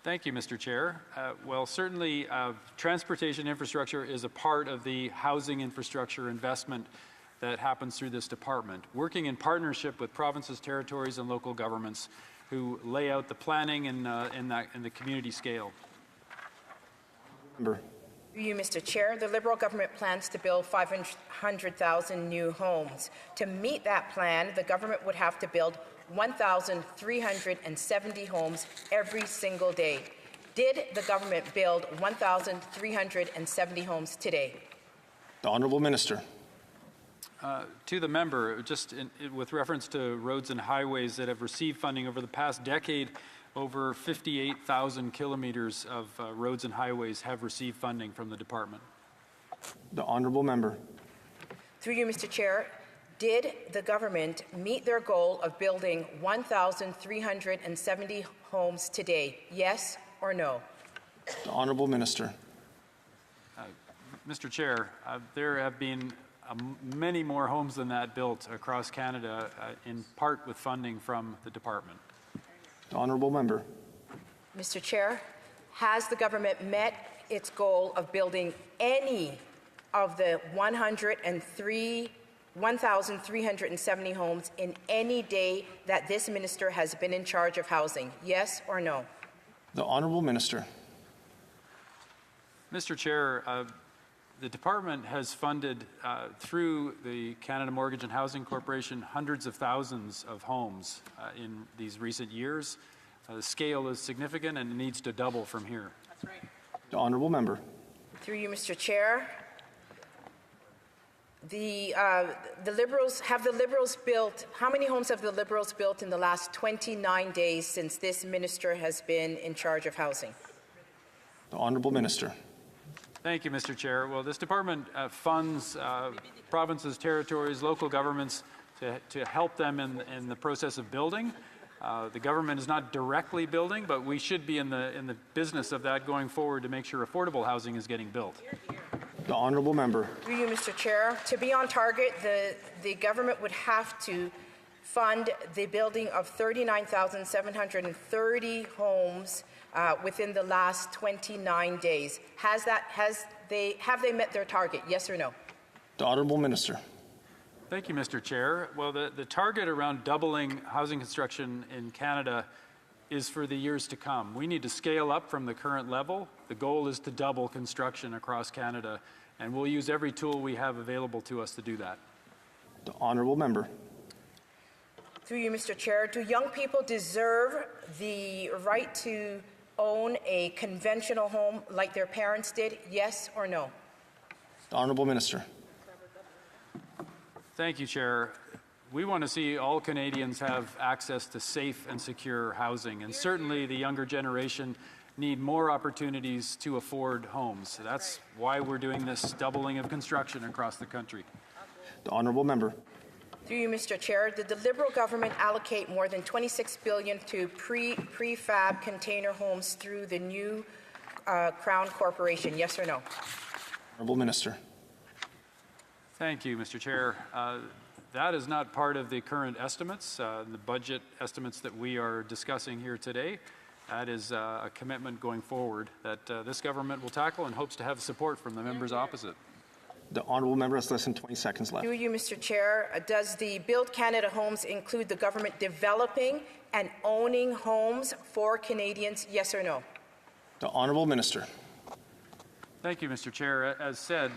Thank you, Mr. Chair. Well, certainly transportation infrastructure is a part of the housing infrastructure investment that happens through this department, working in partnership with provinces, territories, and local governments who lay out the planning in the community scale. Member. Through you, Mr. Chair, the Liberal government plans to build 500,000 new homes. To meet that plan, the government would have to build 1,370 homes every single day. Did the government build 1,370 homes today? The honourable minister. To the member, just with reference to roads and highways that have received funding over the past decade, over 58,000 kilometres of roads and highways have received funding from the department. The honourable member. Through you, Mr. Chair, did the government meet their goal of building 1,370 homes today? Yes or no? The honourable minister. Mr. Chair, there have been many more homes than that built across Canada, in part with funding from the department. The honourable member. Mr. Chair, has the government met its goal of building any of the 1,370 homes in any day that this minister has been in charge of housing? Yes or no? The honourable minister. Mr. Chair, the department has funded through the Canada Mortgage and Housing Corporation hundreds of thousands of homes in these recent years. The scale is significant and it needs to double from here. That's right. The honourable member. Through you, Mr. Chair, the Liberals built, how many homes have the Liberals built in the last 29 days since this minister has been in charge of housing? The honourable minister. Thank you, Mr. Chair. Well, this department funds provinces, territories, local governments to help them in the process of building. The government is not directly building, but we should be in the business of that going forward to make sure affordable housing is getting built. The honourable member. Through you, Mr. Chair, to be on target, the government would have to fund the building of 39,730 homes within the last 29 days. Have they met their target? Yes or no? The honourable minister. Thank you, Mr. Chair. Well, the target around doubling housing construction in Canada is for the years to come. We need to scale up from the current level. The goal is to double construction across Canada, and we'll use every tool we have available to us to do that. The honourable member. Through you, Mr. Chair, do young people deserve the right to own a conventional home like their parents did? Yes or no? The honourable minister. Thank you, Chair. We want to see all Canadians have access to safe and secure housing, and certainly the younger generation need more opportunities to afford homes. So that's why we're doing this doubling of construction across the country. The honourable member. Through you, Mr. Chair, did the Liberal government allocate more than $26 billion to prefab container homes through the new Crown Corporation? Yes or no? Honourable Minister. Thank you, Mr. Chair. That is not part of the current estimates, the budget estimates that we are discussing here today. That is a commitment going forward that this government will tackle and hopes to have support from the members opposite. The honourable member has less than 20 seconds left. Through you, Mr. Chair, does the Build Canada Homes include the government developing and owning homes for Canadians, yes or no? The honourable minister. Thank you, Mr. Chair. As said,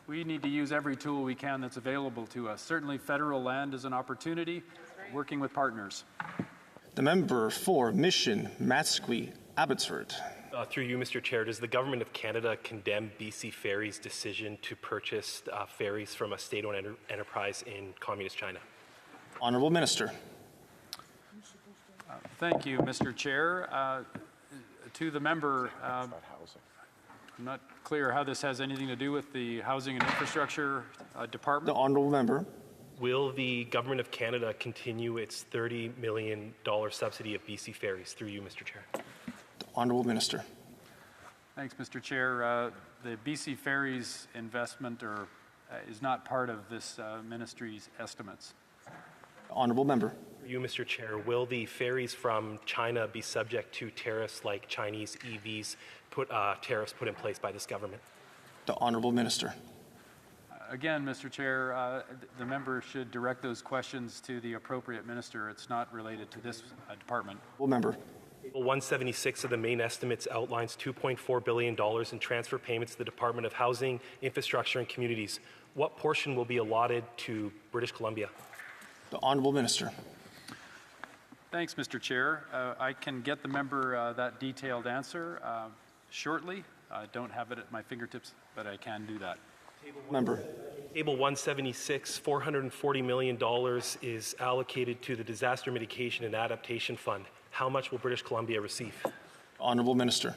we need to use every tool we can that's available to us. Certainly federal land is an opportunity, working with partners. The member for Mission, Matsqui, Abbotsford. Through you, Mr. Chair, does the Government of Canada condemn BC Ferry's decision to purchase ferries from a state-owned enterprise in Communist China? Honourable Minister. Thank you, Mr. Chair. To the member, I'm not clear how this has anything to do with the Housing and Infrastructure Department. The honourable member. Will the Government of Canada continue its $30 million subsidy of BC Ferries? Through you, Mr. Chair. The honourable minister. Thanks, Mr. Chair. The BC Ferries investment is not part of this ministry's estimates. The honourable member. Through you, Mr. Chair, will the ferries from China be subject to tariffs like Chinese EVs tariffs put in place by this government? The honourable minister. Again, Mr. Chair, the member should direct those questions to the appropriate minister. It's not related to this department. Honourable member. Table 176 of the main estimates outlines $2.4 billion in transfer payments to the Department of Housing, Infrastructure and Communities. What portion will be allotted to British Columbia? The honourable minister. Thanks, Mr. Chair. I can get the member that detailed answer shortly. I don't have it at my fingertips, but I can do that. Member. Table 176, $440 million is allocated to the Disaster Mitigation and Adaptation Fund. How much will British Columbia receive? Honourable Minister.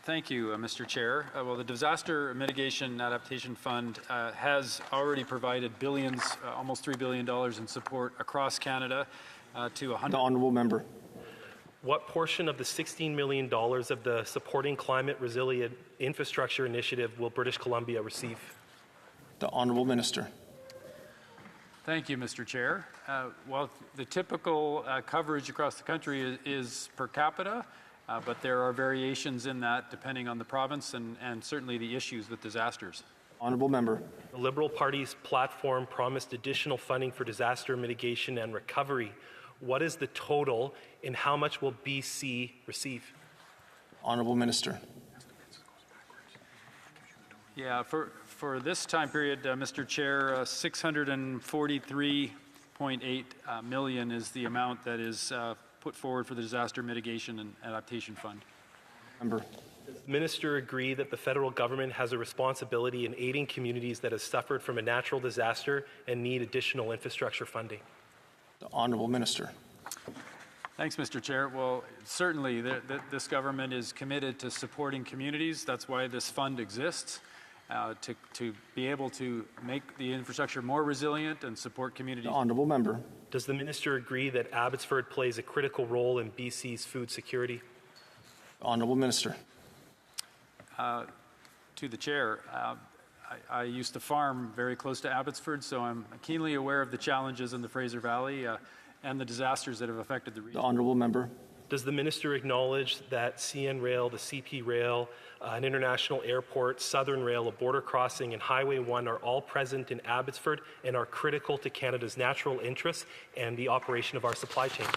Thank you, Mr. Chair. Well, the Disaster Mitigation and Adaptation Fund has already provided billions, almost $3 billion in support across Canada to 100. The honourable member. What portion of the $16 million of the Supporting Climate Resilient Infrastructure Initiative will British Columbia receive? The honourable minister. Thank you, Mr. Chair. Well, the typical coverage across the country is per capita, but there are variations in that depending on the province and certainly the issues with disasters. Honourable member. The Liberal Party's platform promised additional funding for disaster mitigation and recovery. What is the total and how much will BC receive? Honourable minister. Yeah, for this time period, Mr. Chair, 643.8 million is the amount that is put forward for the Disaster Mitigation and Adaptation Fund. Member. Does the minister agree that the federal government has a responsibility in aiding communities that have suffered from a natural disaster and need additional infrastructure funding? The honourable minister. Thanks, Mr. Chair. Well, certainly this government is committed to supporting communities. That's why this fund exists, to be able to make the infrastructure more resilient and support communities. The honourable member. Does the minister agree that Abbotsford plays a critical role in BC's food security? The honourable minister. To the chair, I used to farm very close to Abbotsford, so I'm keenly aware of the challenges in the Fraser Valley and the disasters that have affected the region. The honourable member. Does the minister acknowledge that CN Rail, the CP Rail, an international airport, Southern Rail, a border crossing, and Highway 1 are all present in Abbotsford and are critical to Canada's natural interests and the operation of our supply chains?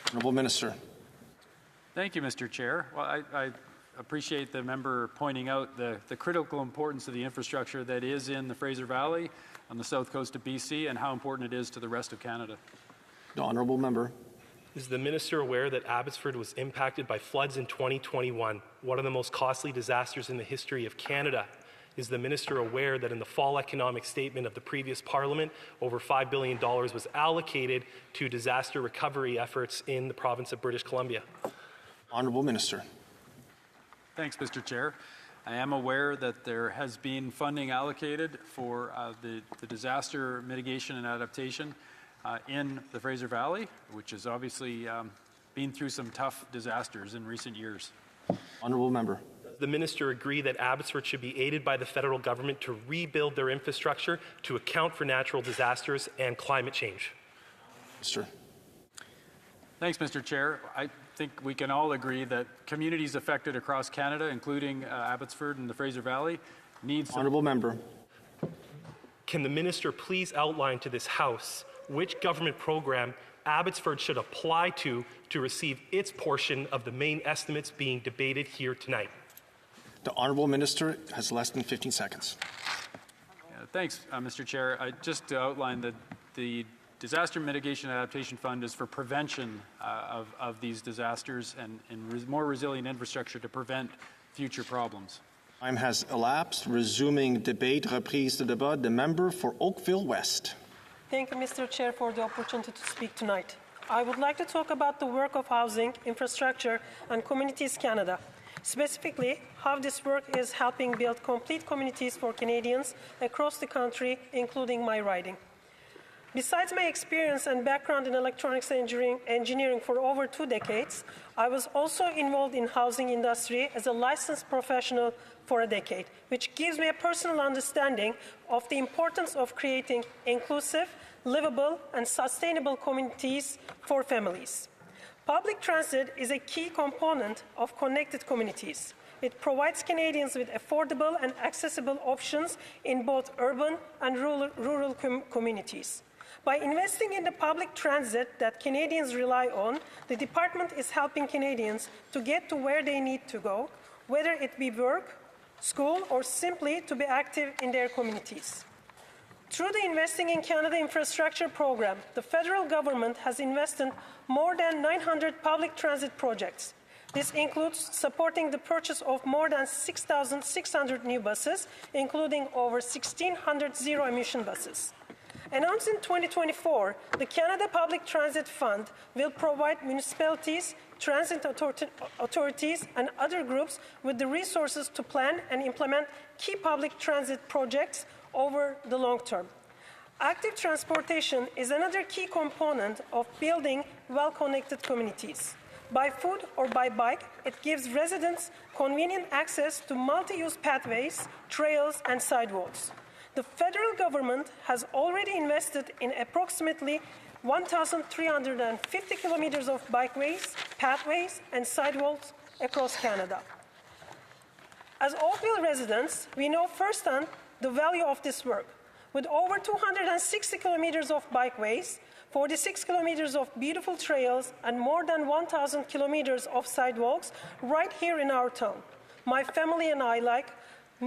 Honourable minister. Thank you, Mr. Chair. Well, I appreciate the member pointing out the critical importance of the infrastructure that is in the Fraser Valley on the south coast of BC and how important it is to the rest of Canada. The honourable member. Is the minister aware that Abbotsford was impacted by floods in 2021, one of the most costly disasters in the history of Canada? Is the minister aware that in the fall economic statement of the previous parliament, over $5 billion was allocated to disaster recovery efforts in the province of British Columbia? Honourable minister. Thanks, Mr. Chair. I am aware that there has been funding allocated for the disaster mitigation and adaptation in the Fraser Valley, which has obviously been through some tough disasters in recent years. Honourable member. Does the minister agree that Abbotsford should be aided by the federal government to rebuild their infrastructure to account for natural disasters and climate change? Mr. Thanks, Mr. Chair. I think we can all agree that communities affected across Canada, including Abbotsford and the Fraser Valley, needs... Honourable member. Can the minister please outline to this House which government program Abbotsford should apply to receive its portion of the main estimates being debated here tonight? The Honourable Minister has less than 15 seconds. Thanks, Mr. Chair. Just to outline that the Disaster Mitigation and Adaptation Fund is for prevention of these disasters and more resilient infrastructure to prevent future problems. Time has elapsed. Resuming debate. Reprise de débat. The member for Oakville West. Thank you, Mr. Chair, for the opportunity to speak tonight. I would like to talk about the work of Housing, Infrastructure and Communities Canada. Specifically, how this work is helping build complete communities for Canadians across the country, including my riding. Besides my experience and background in electronics engineering for over 2 decades, I was also involved in housing industry as a licensed professional for a decade, which gives me a personal understanding of the importance of creating inclusive, livable, and sustainable communities for families. Public transit is a key component of connected communities. It provides Canadians with affordable and accessible options in both urban and rural communities. By investing in the public transit that Canadians rely on, the department is helping Canadians to get to where they need to go, whether it be work, school, or simply to be active in their communities. Through the Investing in Canada Infrastructure Program, the federal government has invested more than 900 public transit projects. This includes supporting the purchase of more than 6,600 new buses, including over 1,600 zero-emission buses. Announced in 2024, the Canada Public Transit Fund will provide municipalities, transit authorities, and other groups with the resources to plan and implement key public transit projects over the long term. Active transportation is another key component of building well-connected communities. By foot or by bike, it gives residents convenient access to multi-use pathways, trails, and sidewalks. The federal government has already invested in approximately 1,350 kilometers of bikeways, pathways, and sidewalks across Canada. As Oakville residents, we know firsthand the value of this work. With over 260 kilometers of bikeways, 46 kilometers of beautiful trails, and more than 1,000 kilometers of sidewalks right here in our town, my family and I, like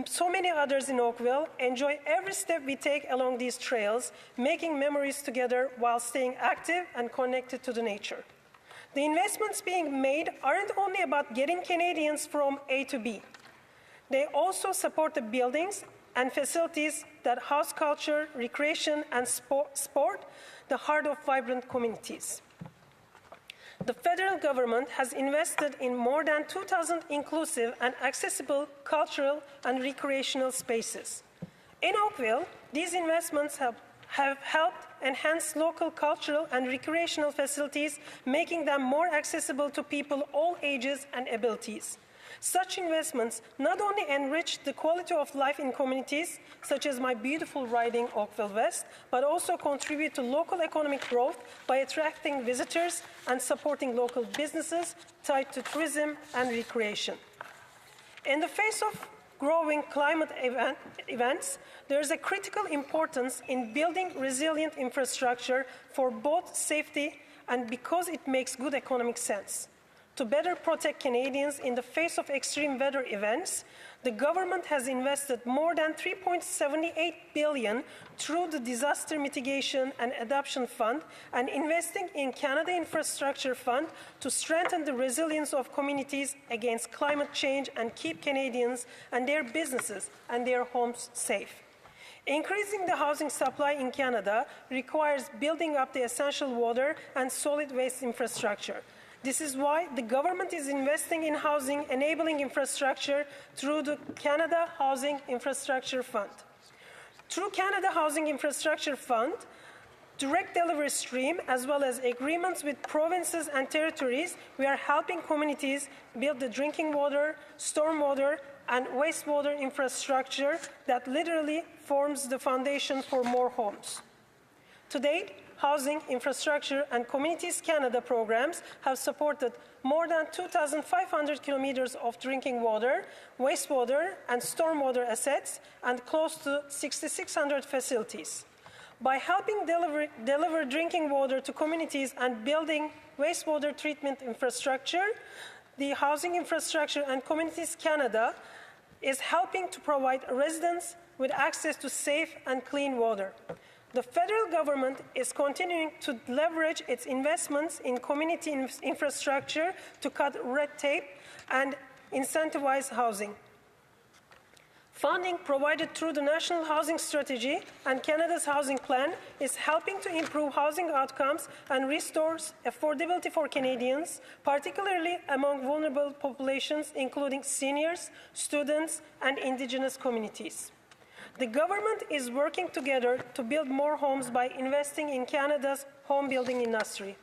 so many others in Oakville, enjoy every step we take along these trails, making memories together while staying active and connected to the nature. The investments being made aren't only about getting Canadians from A to B. They also support the buildings and facilities that house culture, recreation, and sport, the heart of vibrant communities. The federal government has invested in more than 2,000 inclusive and accessible cultural and recreational spaces. In Oakville, these investments have helped enhance local cultural and recreational facilities, making them more accessible to people all ages and abilities. Such investments not only enrich the quality of life in communities, such as my beautiful riding Oakville West, but also contribute to local economic growth by attracting visitors and supporting local businesses tied to tourism and recreation. In the face of growing climate events, there is a critical importance in building resilient infrastructure for both safety and because it makes good economic sense. To better protect Canadians in the face of extreme weather events, the government has invested more than $3.78 billion through the Disaster Mitigation and Adaptation Fund and investing in Canada Infrastructure Fund to strengthen the resilience of communities against climate change and keep Canadians and their businesses and their homes safe. Increasing the housing supply in Canada requires building up the essential water and solid waste infrastructure. This is why the government is investing in housing enabling infrastructure through the Canada Housing Infrastructure Fund. Through Canada Housing Infrastructure Fund, direct delivery stream, as well as agreements with provinces and territories, we are helping communities build the drinking water, stormwater, and wastewater infrastructure that literally forms the foundation for more homes. To date, Housing, Infrastructure and Communities Canada programs have supported more than 2,500 kilometers of drinking water, wastewater and stormwater assets, and close to 6,600 facilities. By helping deliver drinking water to communities and building wastewater treatment infrastructure, the Housing, Infrastructure and Communities Canada is helping to provide residents with access to safe and clean water. The federal government is continuing to leverage its investments in community infrastructure to cut red tape and incentivize housing. Funding provided through the National Housing Strategy and Canada's Housing Plan is helping to improve housing outcomes and restores affordability for Canadians, particularly among vulnerable populations, including seniors, students, and Indigenous communities. The government is working together to build more homes by investing in Canada's home building industry.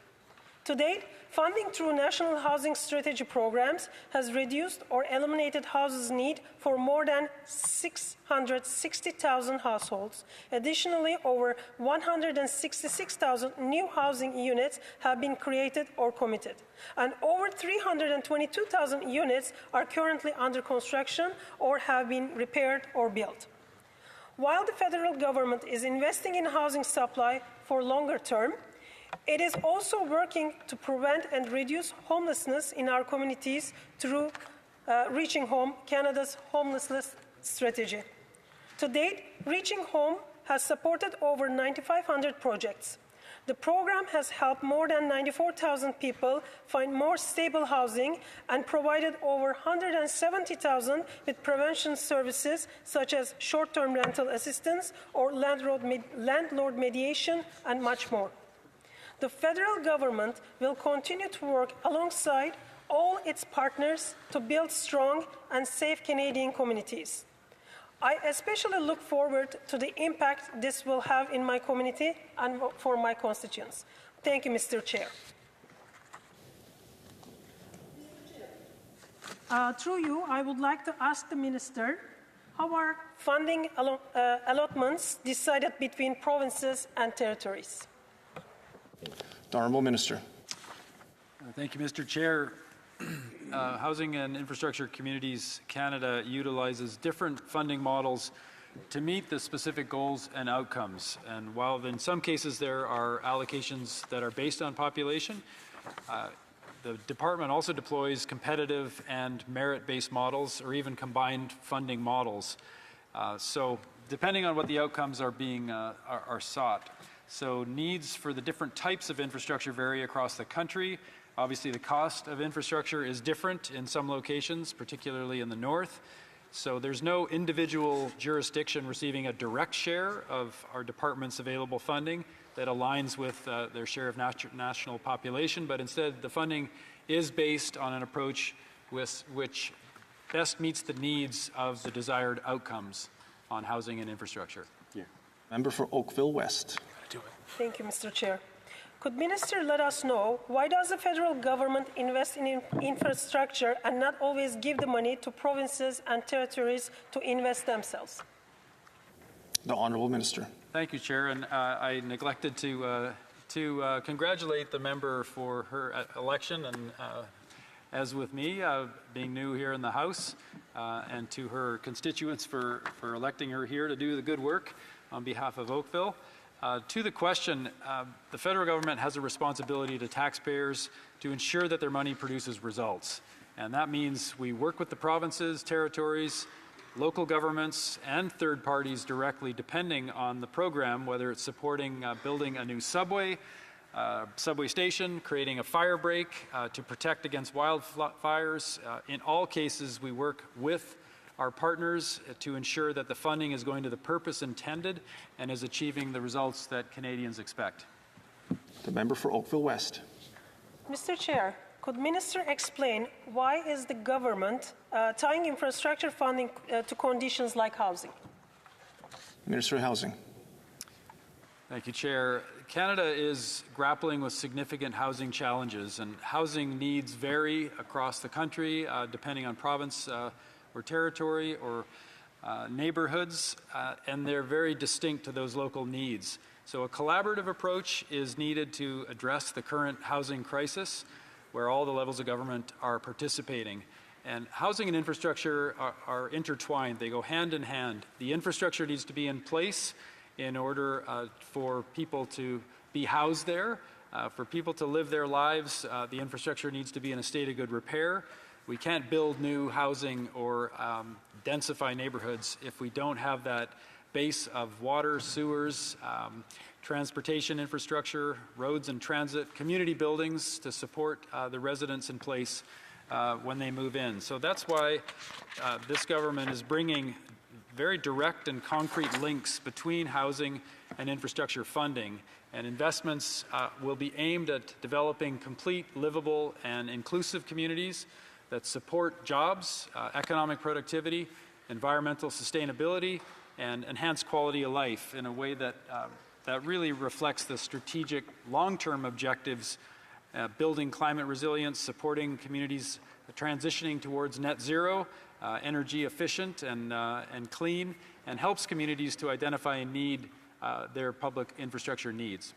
To date, funding through National Housing Strategy programs has reduced or eliminated houses need for more than 660,000 households. Additionally, over 166,000 new housing units have been created or committed, and over 322,000 units are currently under construction or have been repaired or built. While the federal government is investing in housing supply for longer term, it is also working to prevent and reduce homelessness in our communities through Reaching Home, Canada's homelessness strategy. To date, Reaching Home has supported over 9,500 projects. The program has helped more than 94,000 people find more stable housing and provided over 170,000 with prevention services such as short-term rental assistance or landlord mediation and much more. The federal government will continue to work alongside all its partners to build strong and safe Canadian communities. I especially look forward to the impact this will have in my community and for my constituents. Thank you, Mr. Chair. Through you, I would like to ask the Minister, how are funding allotments decided between provinces and territories? The Honourable Minister. Thank you, Mr. Chair. Housing and Infrastructure Communities Canada utilizes different funding models to meet the specific goals and outcomes. And while in some cases there are allocations that are based on population, the department also deploys competitive and merit-based models or even combined funding models. So depending on what the outcomes are being are sought. So needs for the different types of infrastructure vary across the country. Obviously, the cost of infrastructure is different in some locations, particularly in the north. So there's no individual jurisdiction receiving a direct share of our department's available funding that aligns with their share of national population, but instead the funding is based on an approach which best meets the needs of the desired outcomes on housing and infrastructure. Yeah. Member for Oakville West. Thank you, Mr. Chair. Could Minister let us know why does the federal government invest in infrastructure and not always give the money to provinces and territories to invest themselves? The Honourable Minister. Thank you, Chair. And I neglected to congratulate the member for her election, and as with me, being new here in the House, and to her constituents for electing her here to do the good work on behalf of Oakville. To the question, the federal government has a responsibility to taxpayers to ensure that their money produces results. And that means we work with the provinces, territories, local governments, and third parties directly depending on the program, whether it's supporting building a new subway station, creating a fire break to protect against wildfires. In all cases, we work with our partners to ensure that the funding is going to the purpose intended and is achieving the results that Canadians expect. The member for Oakville West. Mr. Chair, could Minister explain why is the government tying infrastructure funding to conditions like housing? Minister of Housing. Thank you, Chair. Canada is grappling with significant housing challenges, and housing needs vary across the country depending on province or territory or neighborhoods, and they're very distinct to those local needs. So a collaborative approach is needed to address the current housing crisis, where all the levels of government are participating. And housing and infrastructure are intertwined. They go hand in hand. The infrastructure needs to be in place in order for people to be housed there. For people to live their lives, the infrastructure needs to be in a state of good repair. We can't build new housing or densify neighborhoods if we don't have that base of water, sewers, transportation infrastructure, roads and transit, community buildings to support the residents in place when they move in. So that's why this government is bringing very direct and concrete links between housing and infrastructure funding. And investments will be aimed at developing complete, livable, and inclusive communities that support jobs, economic productivity, environmental sustainability, and enhance quality of life in a way that that really reflects the strategic long-term objectives, building climate resilience, supporting communities transitioning towards net zero, energy efficient and clean, and helps communities to identify and need their public infrastructure needs.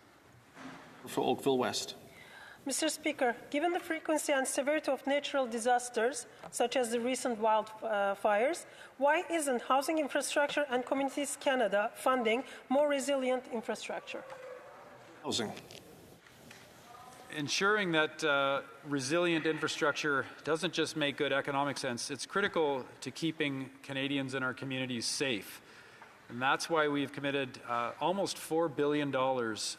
For Oakville West. Mr. Speaker, given the frequency and severity of natural disasters, such as the recent wildfires, why isn't Housing Infrastructure and Communities Canada funding more resilient infrastructure? Housing. Ensuring that resilient infrastructure doesn't just make good economic sense, it's critical to keeping Canadians and our communities safe. And that's why we've committed almost $4 billion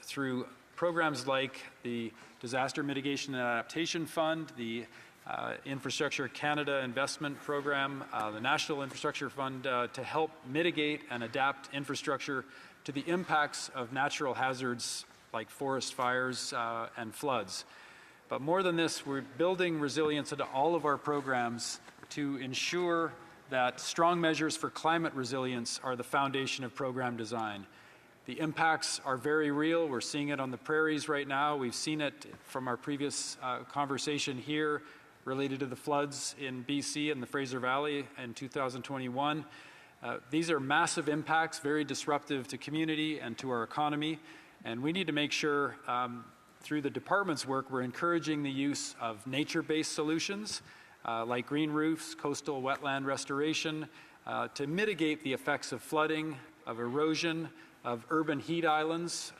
through programs like the Disaster Mitigation and Adaptation Fund, the Infrastructure Canada Investment Program, the National Infrastructure Fund to help mitigate and adapt infrastructure to the impacts of natural hazards like forest fires and floods. But more than this, we're building resilience into all of our programs to ensure that strong measures for climate resilience are the foundation of program design. The impacts are very real. We're seeing it on the prairies right now. We've seen it from our previous conversation here related to the floods in BC and the Fraser Valley in 2021. These are massive impacts, very disruptive to community and to our economy. And we need to make sure through the department's work, we're encouraging the use of nature-based solutions like green roofs, coastal wetland restoration, to mitigate the effects of flooding, of erosion, of urban heat islands.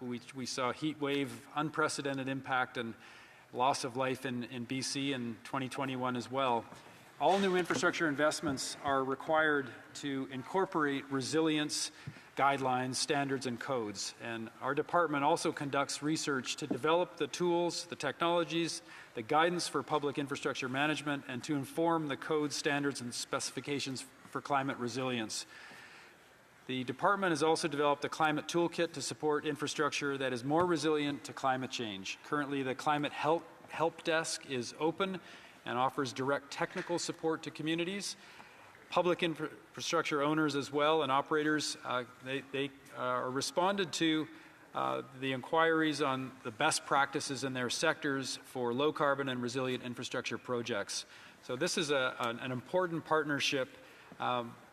We saw heat wave, unprecedented impact and loss of life in BC in 2021 as well. All new infrastructure investments are required to incorporate resilience guidelines, standards, and codes. And our department also conducts research to develop the tools, the technologies, the guidance for public infrastructure management, and to inform the codes, standards, and specifications for climate resilience. The department has also developed a climate toolkit to support infrastructure that is more resilient to climate change. Currently, the Climate Help Desk is open and offers direct technical support to communities. Public infrastructure owners as well and operators, they are responded to the inquiries on the best practices in their sectors for low carbon and resilient infrastructure projects. So this is an important partnership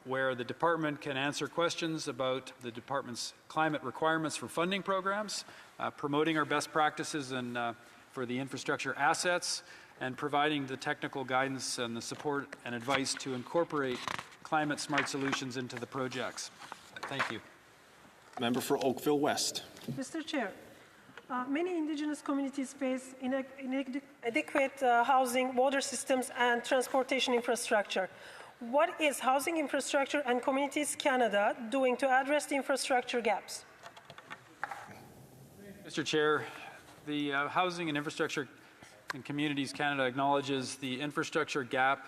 where the department can answer questions about the department's climate requirements for funding programs, promoting our best practices and for the infrastructure assets, and providing the technical guidance and the support and advice to incorporate climate smart solutions into the projects. Thank you. Member for Oakville West. Mr. Chair, many Indigenous communities face inadequate housing, water systems, and transportation infrastructure. What is Housing Infrastructure and Communities Canada doing to address the infrastructure gaps? Mr. Chair, the Housing and Infrastructure and Communities Canada acknowledges the infrastructure gap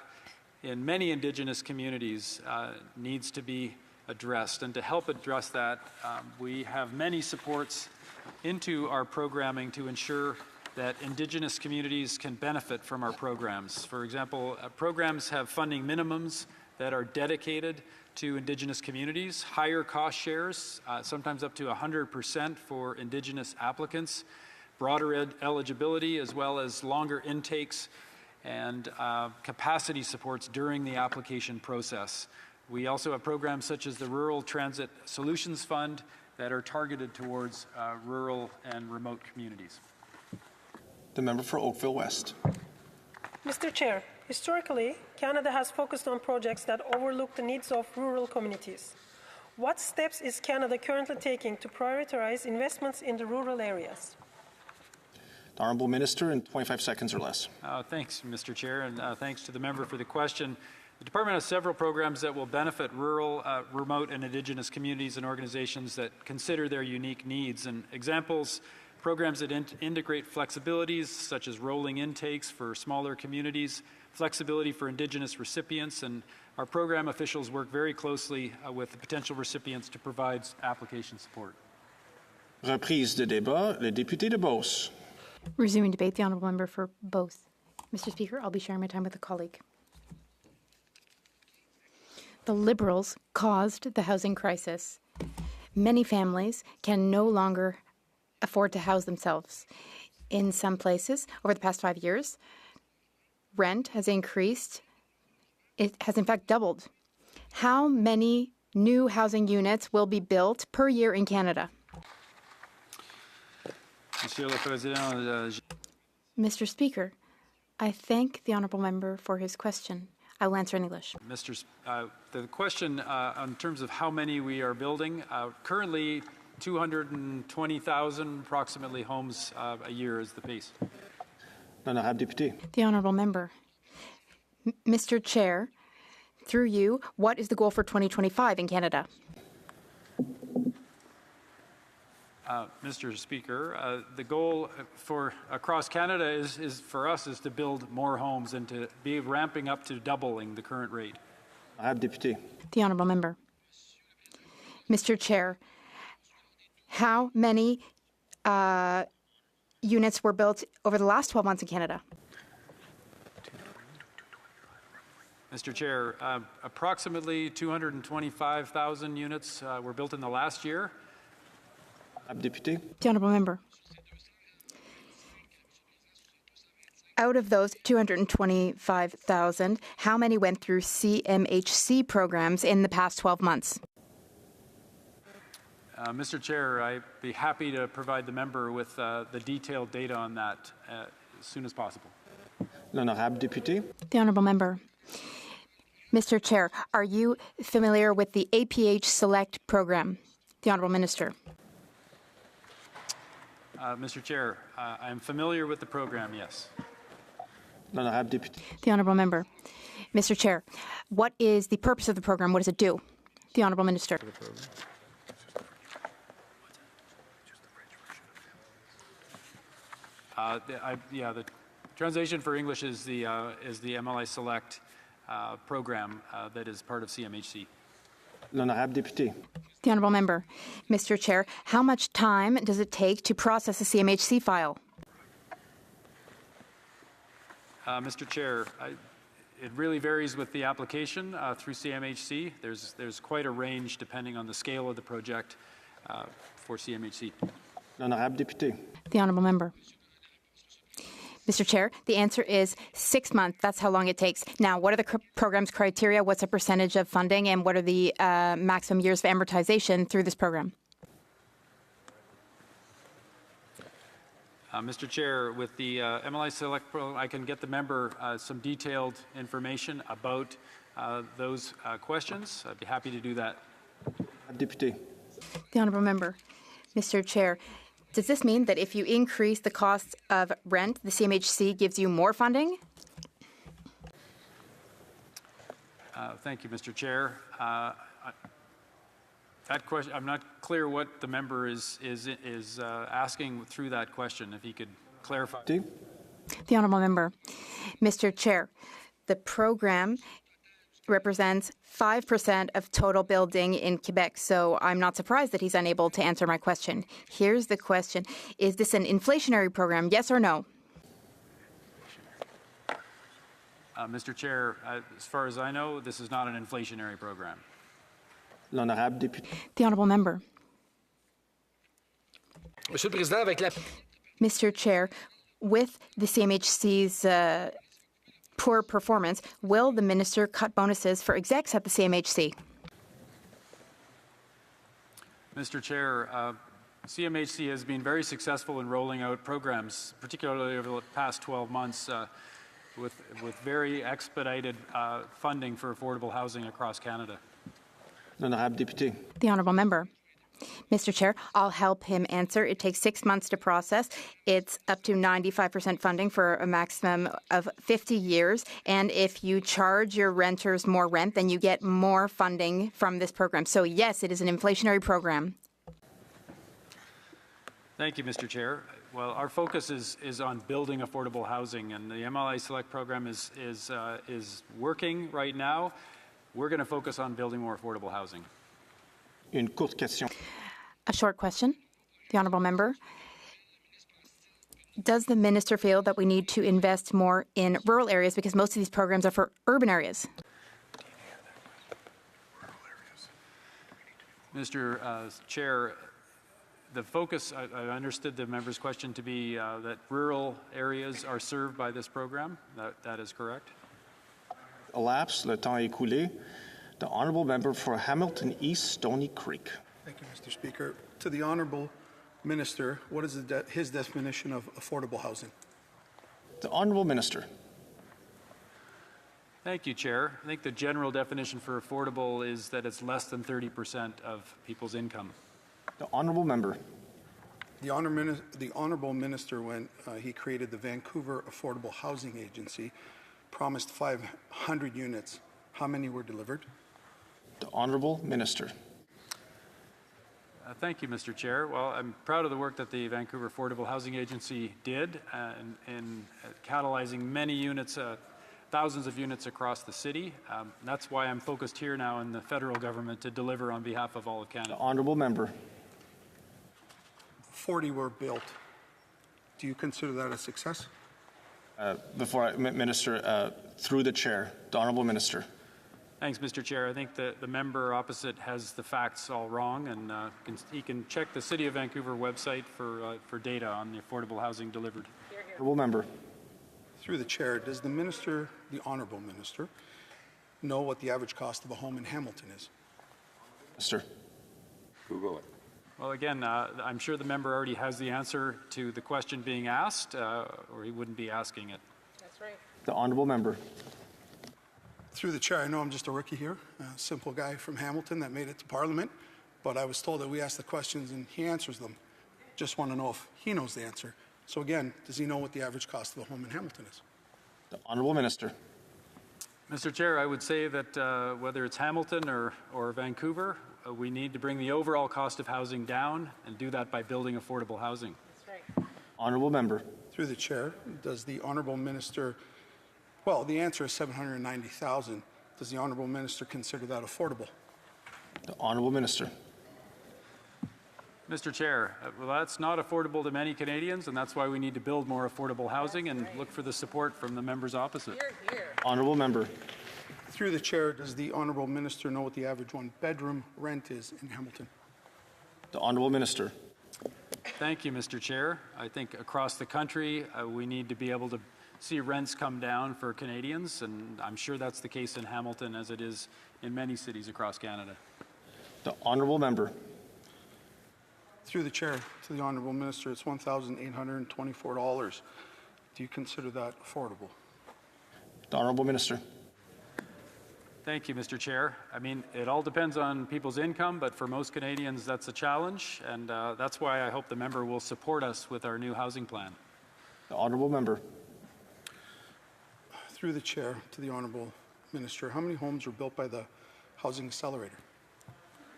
in many Indigenous communities needs to be addressed. And to help address that, we have many supports into our programming to ensure that Indigenous communities can benefit from our programs. For example, programs have funding minimums that are dedicated to Indigenous communities, higher cost shares, sometimes up to 100% for Indigenous applicants, broader eligibility, as well as longer intakes and capacity supports during the application process. We also have programs such as the Rural Transit Solutions Fund that are targeted towards rural and remote communities. The member for Oakville West. Mr. Chair, historically, Canada has focused on projects that overlook the needs of rural communities. What steps is Canada currently taking to prioritize investments in the rural areas? The Honourable Minister in 25 seconds or less. Thanks, Mr. Chair, and thanks to the member for the question. The Department has several programs that will benefit rural, remote, and Indigenous communities and organizations that consider their unique needs. And examples, programs that integrate flexibilities such as rolling intakes for smaller communities, flexibility for Indigenous recipients, and our program officials work very closely with the potential recipients to provide application support. Reprise de débat, le député de Beauce. Resuming debate, the honourable member for both. Mr. Speaker, I'll be sharing my time with a colleague. The Liberals caused the housing crisis. Many families can no longer afford to house themselves. In some places, over the past 5 years, rent has increased. It has in fact doubled. How many new housing units will be built per year in Canada? Mr. Speaker, I thank the honourable member for his question. I will answer in English. The question in terms of how many we are building, currently 220,000 approximately homes a year is the pace. The honourable member. Mr. Chair, through you, what is the goal for 2025 in Canada? Mr. Speaker, the goal for across Canada is for us is to build more homes and to be ramping up to doubling the current rate. The honourable member. Mr. Chair, how many units were built over the last 12 months in Canada? Mr. Chair, approximately 225,000 units were built in the last year. The honourable member. Out of those 225,000, how many went through CMHC programs in the past 12 months? Mr. Chair, I'd be happy to provide the member with the detailed data on that as soon as possible. The honourable member. Mr. Chair, are you familiar with the APH Select program? The honourable minister. Mr. Chair, I'm familiar with the program, yes. The honourable member. Mr. Chair, what is the purpose of the program? What does it do? The honourable minister. The translation for English is the MLI Select program that is part of CMHC. The honourable member. Mr. Chair, how much time does it take to process a CMHC file? Mr. Chair, it really varies with the application through CMHC. There's quite a range depending on the scale of the project for CMHC. The honourable member. Mr. Chair, the answer is 6 months. That's how long it takes. Now, what are the program's criteria? What's the percentage of funding? And what are the maximum years of amortization through this program? Mr. Chair, with the MLI Select program, I can get the member some detailed information about those questions. I'd be happy to do that. The honourable member. Mr. Chair, does this mean that if you increase the cost of rent, the CMHC gives you more funding? Thank you, Mr. Chair. That question, I'm not clear what the member is asking through that question. If he could clarify. The honourable member. Mr. Chair, the program represents 5% of total building in Quebec, so I'm not surprised that he's unable to answer my question. Here's the question. Is this an inflationary program, yes or no? Mr. Chair, as far as I know, this is not an inflationary program. The honourable member. Mr. Chair, with the CMHC's poor performance, will the minister cut bonuses for execs at the CMHC? Mr. Chair, CMHC has been very successful in rolling out programs, particularly over the past 12 months, with very expedited funding for affordable housing across Canada. The Honourable Member. Mr. Chair, I'll help him answer. It takes 6 months to process. It's up to 95% funding for a maximum of 50 years. And if you charge your renters more rent, then you get more funding from this program. So yes, it is an inflationary program. Thank you, Mr. Chair. Well, our focus is on building affordable housing, and the MLI Select program is working right now. We're going to focus on building more affordable housing. Une courte question. A short question. The Honourable Member. Does the Minister feel that we need to invest more in rural areas because most of these programs are for urban areas? Mr. Chair, the focus, I understood the member's question to be that rural areas are served by this program. That is correct. Elapsed, le temps écoulé. The Honourable Member for Hamilton East, Stony Creek. Thank you, Mr. Speaker. To the Honourable Minister, what is his definition of affordable housing? The Honourable Minister. Thank you, Chair. I think the general definition for affordable is that it's less than 30% of people's income. The Honourable Member. The Honourable Minister, when he created the Vancouver Affordable Housing Agency, promised 500 units. How many were delivered? The Honourable Minister. Thank you, Mr. Chair. Well, I'm proud of the work that the Vancouver Affordable Housing Agency did in catalyzing many units, thousands of units across the city. That's why I'm focused here now in the federal government to deliver on behalf of all of Canada. The Honourable Member. 40 were built. Do you consider that a success? Minister, through the Chair, the Honourable Minister. Thanks, Mr. Chair. I think the member opposite has the facts all wrong, and he can check the City of Vancouver website for data on the affordable housing delivered. Honourable Member. Through the Chair, does the Minister, the Honourable Minister, know what the average cost of a home in Hamilton is? Minister. Google it. Well, again, I'm sure the member already has the answer to the question being asked, or he wouldn't be asking it. That's right. The Honourable Member. Through the Chair, I know I'm just a rookie here, a simple guy from Hamilton that made it to Parliament, but I was told that we ask the questions and he answers them. Just want to know if he knows the answer. So again, does he know what the average cost of a home in Hamilton is? The Honourable Minister. Mr. Chair, I would say that whether it's Hamilton or Vancouver, we need to bring the overall cost of housing down and do that by building affordable housing. That's right. Honourable Member. Through the Chair, does the Honourable Minister, well, the answer is 790,000. Does the Honourable Minister consider that affordable? The Honourable Minister. Mr. Chair, well, that's not affordable to many Canadians, and that's why we need to build more affordable housing and look for the support from the members opposite. Hear, hear. Honourable Member. Through the Chair, does the Honourable Minister know what the average one-bedroom rent is in Hamilton? The Honourable Minister. Thank you, Mr. Chair. I think across the country, we need to be able to see rents come down for Canadians, and I'm sure that's the case in Hamilton as it is in many cities across Canada. The Honourable Member. Through the Chair, to the Honourable Minister, it's $1,824. Do you consider that affordable? The Honourable Minister. Thank you, Mr. Chair. I mean, it all depends on people's income, but for most Canadians, that's a challenge, and that's why I hope the member will support us with our new housing plan. The Honourable Member. Through the Chair, to the Honourable Minister, how many homes were built by the Housing Accelerator?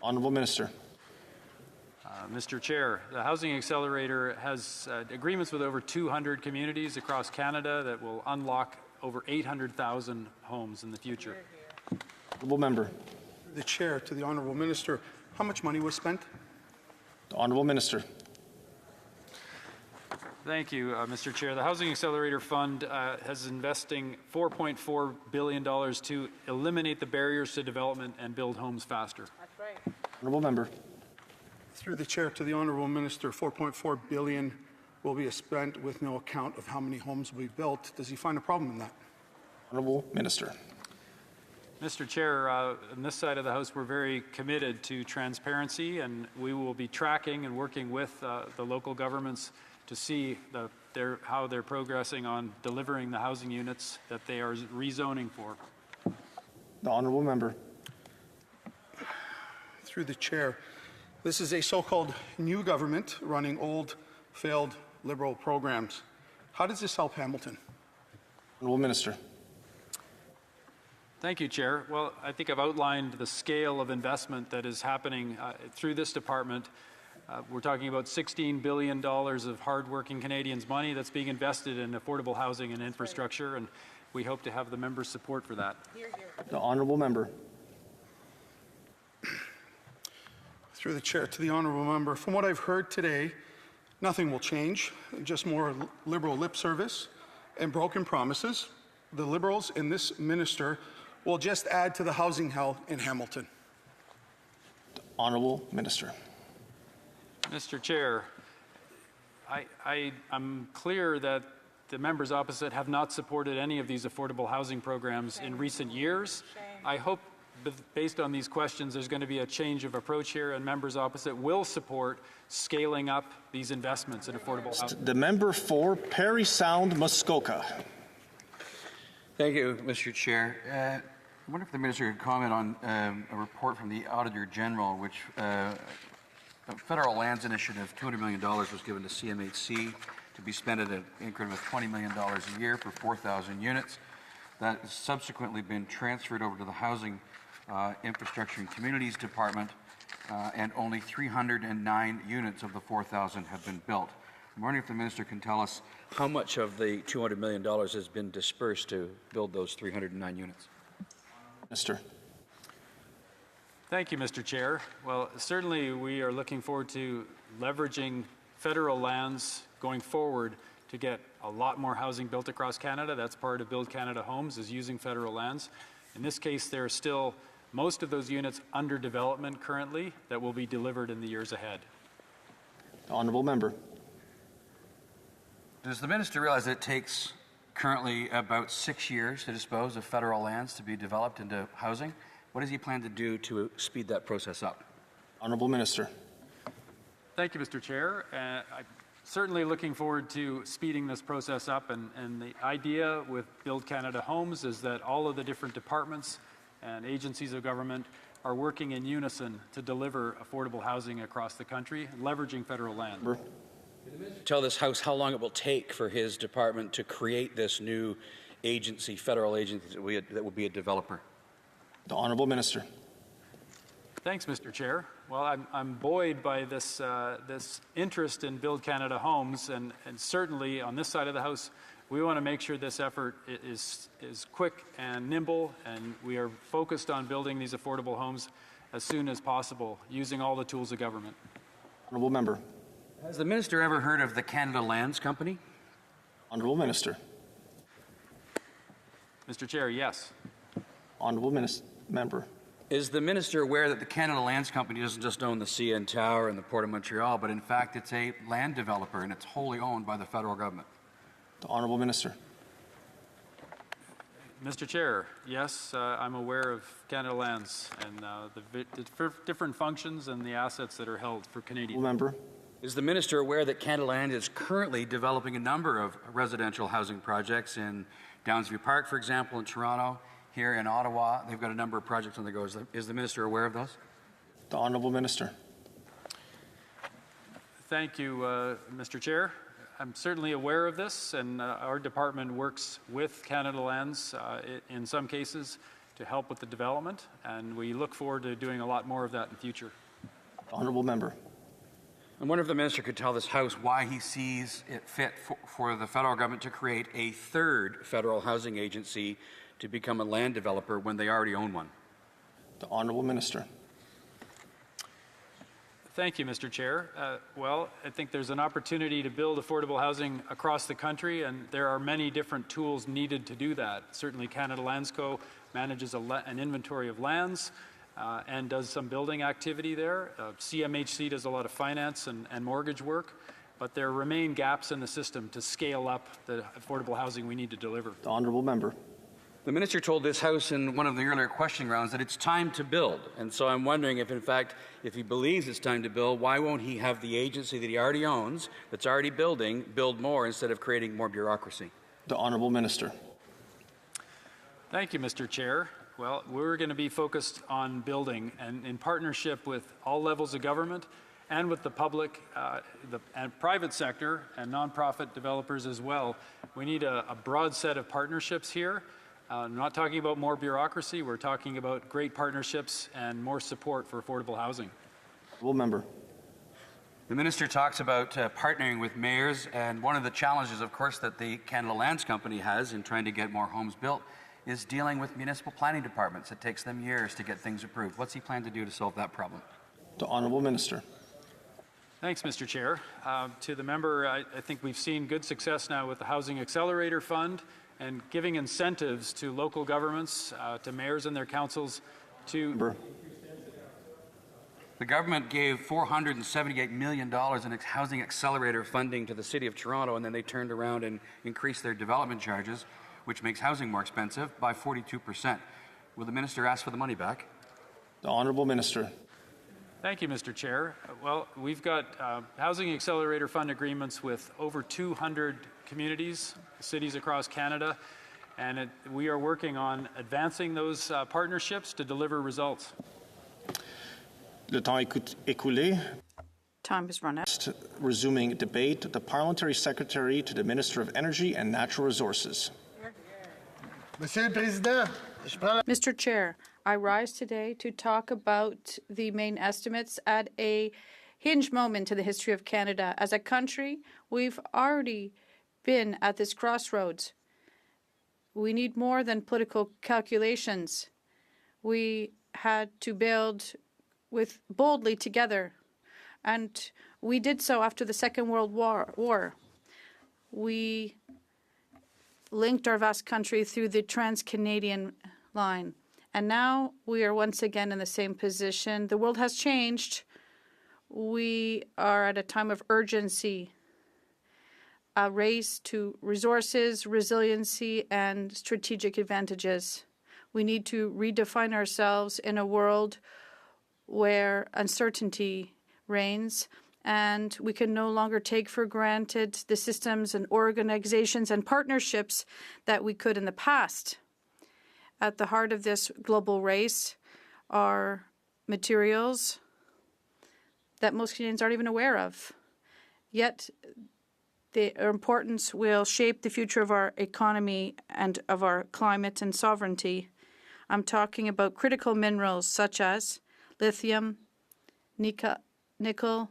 Honourable Minister. Mr. Chair, the Housing Accelerator has agreements with over 200 communities across Canada that will unlock over 800,000 homes in the future. Honourable Member. The Chair, to the Honourable Minister, how much money was spent? The Honourable Minister. Thank you, Mr. Chair. The Housing Accelerator Fund has investing $4.4 billion to eliminate the barriers to development and build homes faster. That's right. Honourable Member. Through the Chair, to the Honourable Minister, $4.4 billion will be spent with no account of how many homes will be built. Does he find a problem in that? Honourable Minister. Mr. Chair, on this side of the House, we're very committed to transparency, and we will be tracking and working with the local governments to see how they're progressing on delivering the housing units that they are rezoning for. The honourable member. Through the chair, this is a so-called new government running old, failed Liberal programs. How does this help Hamilton? Honourable Minister. Thank you, Chair. Well, I think I've outlined the scale of investment that is happening through this department. We're talking about $16 billion of hardworking Canadians' money that's being invested in affordable housing and infrastructure, and we hope to have the members' support for that. The honourable member. Through the chair to the honourable member, from what I've heard today, nothing will change, just more Liberal lip service and broken promises. The Liberals and this minister will just add to the housing hell in Hamilton. The honourable minister. Mr. Chair, I'm clear that the members opposite have not supported any of these affordable housing programs in recent years. I hope, based on these questions, there's going to be a change of approach here, and members opposite will support scaling up these investments in affordable housing. The member for Parry Sound, Muskoka. Thank you, Mr. Chair. I wonder if the minister could comment on a report from the Auditor General, which a federal lands initiative, $200 million was given to CMHC to be spent at an increment of $20 million a year for 4,000 units. That has subsequently been transferred over to the Housing, Infrastructure and Communities Department, and only 309 units of the 4,000 have been built. I'm wondering if the minister can tell us how much of the $200 million has been dispersed to build those 309 units. Minister. Thank you, Mr. Chair. Well, certainly we are looking forward to leveraging federal lands going forward to get a lot more housing built across Canada. That's part of Build Canada Homes, is using federal lands. In this case, there are still most of those units under development currently that will be delivered in the years ahead. The honourable member. Does the minister realize that it takes currently about 6 years to dispose of federal lands to be developed into housing? What does he plan to do to speed that process up? Honourable Minister. Thank you, Mr. Chair. I'm certainly looking forward to speeding this process up, and the idea with Build Canada Homes is that all of the different departments and agencies of government are working in unison to deliver affordable housing across the country, leveraging federal land. Tell this House how long it will take for his department to create this new agency, federal agency that will be a developer. The honourable minister. Thanks, Mr. Chair. Well, I'm buoyed by this interest in Build Canada Homes, and certainly on this side of the House, we want to make sure this effort is quick and nimble, and we are focused on building these affordable homes as soon as possible, using all the tools of government. Honourable member. Has the minister ever heard of the Canada Lands Company? Honourable Minister. Mr. Chair, yes. Honourable member. Is the minister aware that the Canada Lands Company doesn't just own the CN Tower and the Port of Montreal, but in fact it's a land developer and it's wholly owned by the federal government? The honourable minister. Mr. Chair, yes, I'm aware of Canada Lands and the different functions and the assets that are held for Canadian. Member. Is the minister aware that Canada Land is currently developing a number of residential housing projects in Downsview Park, for example, in Toronto, here in Ottawa? They've got a number of projects on the go. Is the minister aware of those? The honourable minister. Thank you, Mr. Chair. I'm certainly aware of this, and our department works with Canada Lands in some cases to help with the development, and we look forward to doing a lot more of that in the future. The honourable member. I wonder if the minister could tell this House why he sees it fit for the federal government to create a third federal housing agency to become a land developer when they already own one. The honourable minister. Thank you, Mr. Chair. Well, I think there's an opportunity to build affordable housing across the country, and there are many different tools needed to do that. Certainly, Canada Lands Co. manages an inventory of lands and does some building activity there. CMHC does a lot of finance and mortgage work, but there remain gaps in the system to scale up the affordable housing we need to deliver. The honourable member. The minister told this House in one of the earlier questioning rounds that it's time to build. And so I'm wondering if, in fact, if he believes it's time to build, why won't he have the agency that he already owns, that's already building, build more instead of creating more bureaucracy? The Honourable Minister. Thank you, Mr. Chair. Well, we're going to be focused on building, and in partnership with all levels of government and with the public and private sector and nonprofit developers as well. We need a broad set of partnerships here. I'm not talking about more bureaucracy. We're talking about great partnerships and more support for affordable housing. Member. The minister talks about partnering with mayors, and one of the challenges, of course, that the Canada Lands Company has in trying to get more homes built is dealing with municipal planning departments. It takes them years to get things approved. What's he plan to do to solve that problem? The Honourable Minister. Thanks, Mr. Chair. To the member, I think we've seen good success now with the Housing Accelerator Fund and giving incentives to local governments, to mayors and their councils to... The government gave $478 million in housing accelerator funding to the City of Toronto, and then they turned around and increased their development charges, which makes housing more expensive, by 42%. Will the minister ask for the money back? The Honourable Minister. Thank you, Mr. Chair. Well, we've got Housing Accelerator Fund agreements with over 200 communities, cities across Canada, and we are working on advancing those partnerships to deliver results. Le temps écoulé. Time has run out. Resuming debate, the Parliamentary Secretary to the Minister of Energy and Natural Resources. Mr. Chair, I rise today to talk about the main estimates at a hinge moment in the history of Canada. As a country, we've already been at this crossroads. We need more than political calculations. We had to build boldly together, and we did so after the Second World War. We linked our vast country through the Trans-Canadian line, and now we are once again in the same position. The world has changed. We are at a time of urgency, a race to resources, resiliency, and strategic advantages. We need to redefine ourselves in a world where uncertainty reigns, and we can no longer take for granted the systems and organizations and partnerships that we could in the past. At the heart of this global race are materials that most Canadians aren't even aware of. Yet their importance will shape the future of our economy and of our climate and sovereignty. I'm talking about critical minerals such as lithium, nickel,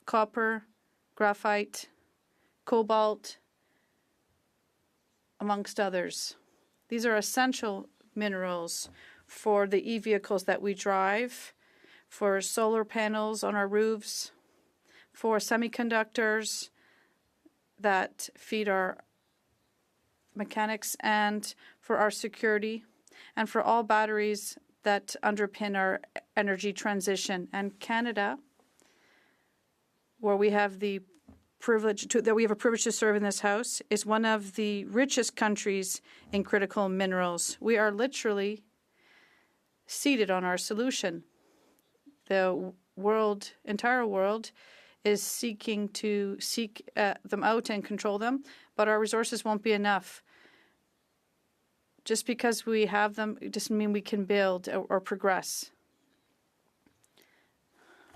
copper, graphite, cobalt, amongst others. These are essential minerals for the e-vehicles that we drive, for solar panels on our roofs, for semiconductors that feed our mechanics, and for our security, and for all batteries that underpin our energy transition. And Canada, where we have a privilege to serve in this House, is one of the richest countries in critical minerals. We are literally seated on our solution. The entire world is seeking to seek them out and control them, but our resources won't be enough. Just because we have them, it doesn't mean we can build or progress.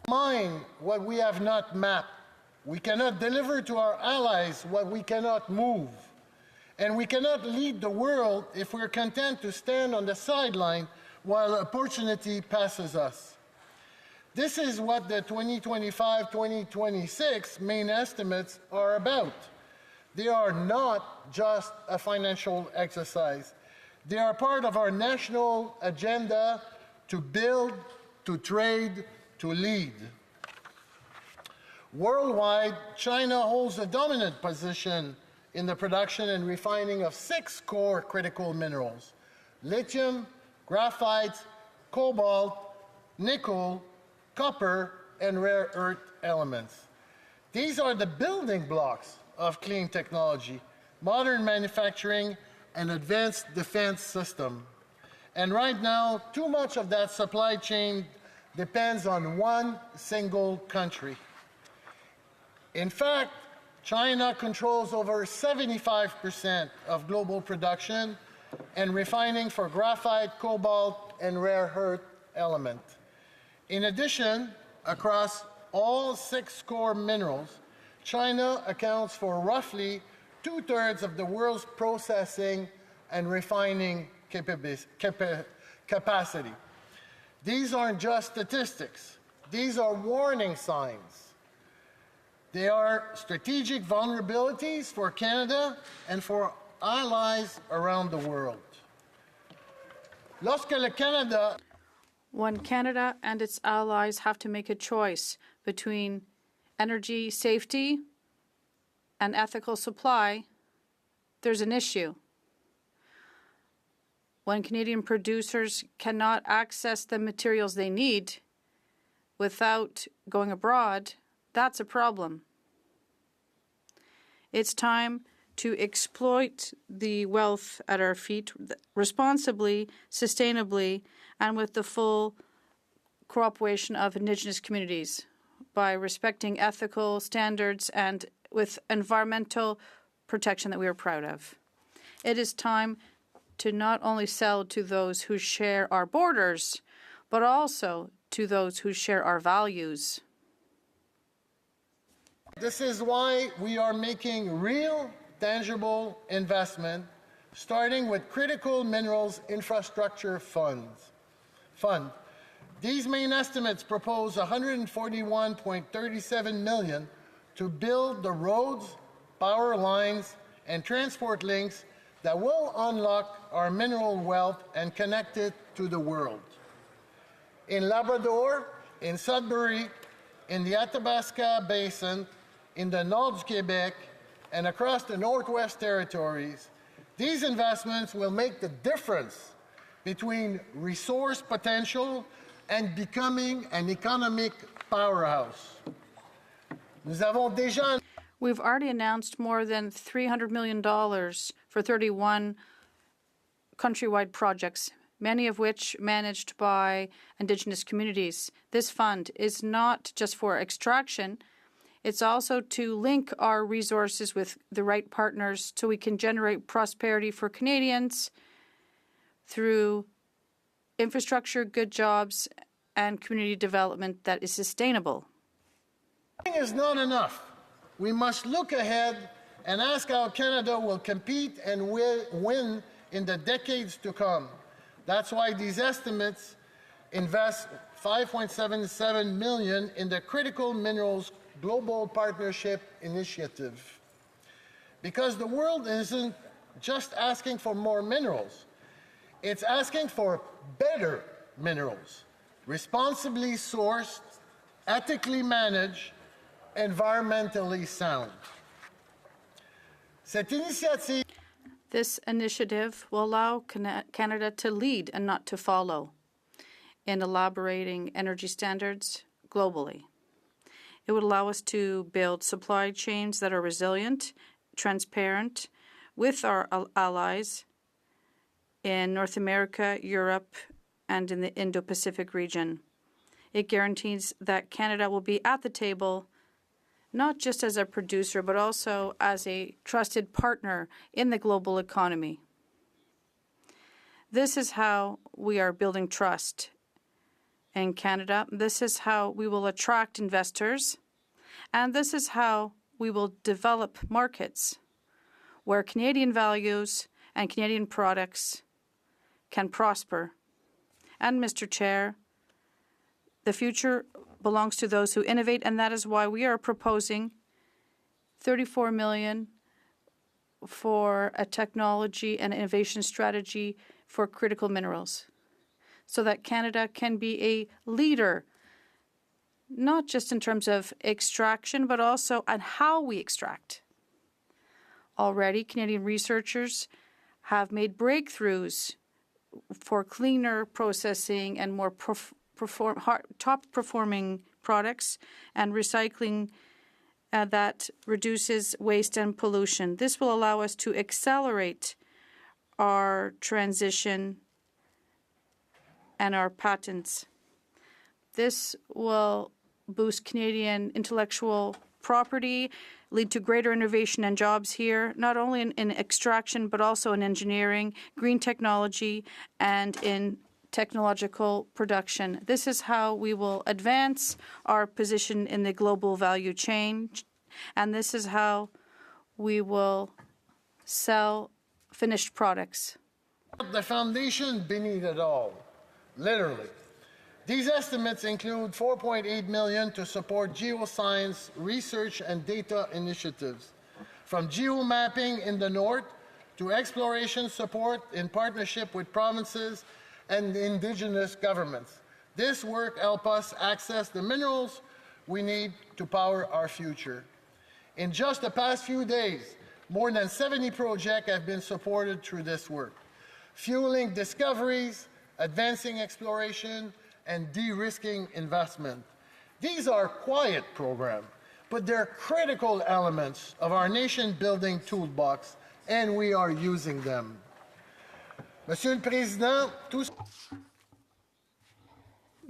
Mine what we have not mapped. We cannot deliver to our allies what we cannot move. And we cannot lead the world if we're content to stand on the sideline while opportunity passes us. This is what the 2025-2026 main estimates are about. They are not just a financial exercise. They are part of our national agenda to build, to trade, to lead. Worldwide, China holds a dominant position in the production and refining of 6 core critical minerals: lithium, graphite, cobalt, nickel, copper, and rare earth elements. These are the building blocks of clean technology, modern manufacturing, and advanced defense system. And right now, too much of that supply chain depends on one single country. In fact, China controls over 75% of global production and refining for graphite, cobalt, and rare earth element. In addition, across all 6 core minerals, China accounts for roughly 2/3 of the world's processing and refining capacity. These aren't just statistics. These are warning signs. They are strategic vulnerabilities for Canada and for allies around the world. When Canada and its allies have to make a choice between energy safety and ethical supply, there's an issue. When Canadian producers cannot access the materials they need without going abroad, that's a problem. It's time to exploit the wealth at our feet responsibly, sustainably, and with the full cooperation of Indigenous communities by respecting ethical standards and with environmental protection that we are proud of. It is time to not only sell to those who share our borders, but also to those who share our values. This is why we are making real, tangible investment, starting with Critical Minerals Infrastructure Fund. These main estimates propose $141.37 million to build the roads, power lines, and transport links that will unlock our mineral wealth and connect it to the world. In Labrador, in Sudbury, in the Athabasca Basin, in the Nord du Québec, and across the Northwest Territories, these investments will make the difference between resource potential and becoming an economic powerhouse. We've already announced more than $300 million for 31 countrywide projects, many of which managed by Indigenous communities. This fund is not just for extraction, it's also to link our resources with the right partners so we can generate prosperity for Canadians through infrastructure, good jobs, and community development that is sustainable. Is not enough. We must look ahead and ask how Canada will compete and win in the decades to come. That's why these estimates invest $5.77 million in the Critical Minerals Global Partnership Initiative. Because the world isn't just asking for more minerals, it's asking for better minerals, responsibly sourced, ethically managed, environmentally sound. This initiative will allow Canada to lead and not to follow in elaborating energy standards globally. It would allow us to build supply chains that are resilient, transparent, with our allies in North America, Europe, and in the Indo-Pacific region. It guarantees that Canada will be at the table not just as a producer, but also as a trusted partner in the global economy. This is how we are building trust in Canada. This is how we will attract investors. And this is how we will develop markets where Canadian values and Canadian products can prosper. And, Mr. Chair, the future belongs to those who innovate, and that is why we are proposing $34 million for a technology and innovation strategy for critical minerals, so that Canada can be a leader, not just in terms of extraction, but also on how we extract. Already, Canadian researchers have made breakthroughs for cleaner processing and more top-performing products and recycling that reduces waste and pollution. This will allow us to accelerate our transition and our patents. This will boost Canadian intellectual property, lead to greater innovation and jobs here, not only in extraction, but also in engineering, green technology, and in technological production. This is how we will advance our position in the global value chain, and this is how we will sell finished products. The foundation beneath it all, literally. These estimates include $4.8 million to support geoscience research and data initiatives, from geomapping in the north to exploration support in partnership with provinces and Indigenous governments. This work helps us access the minerals we need to power our future. In just the past few days, more than 70 projects have been supported through this work, fueling discoveries, advancing exploration, and de-risking investment. These are quiet programs, but they're critical elements of our nation-building toolbox, and we are using them. Monsieur le Président,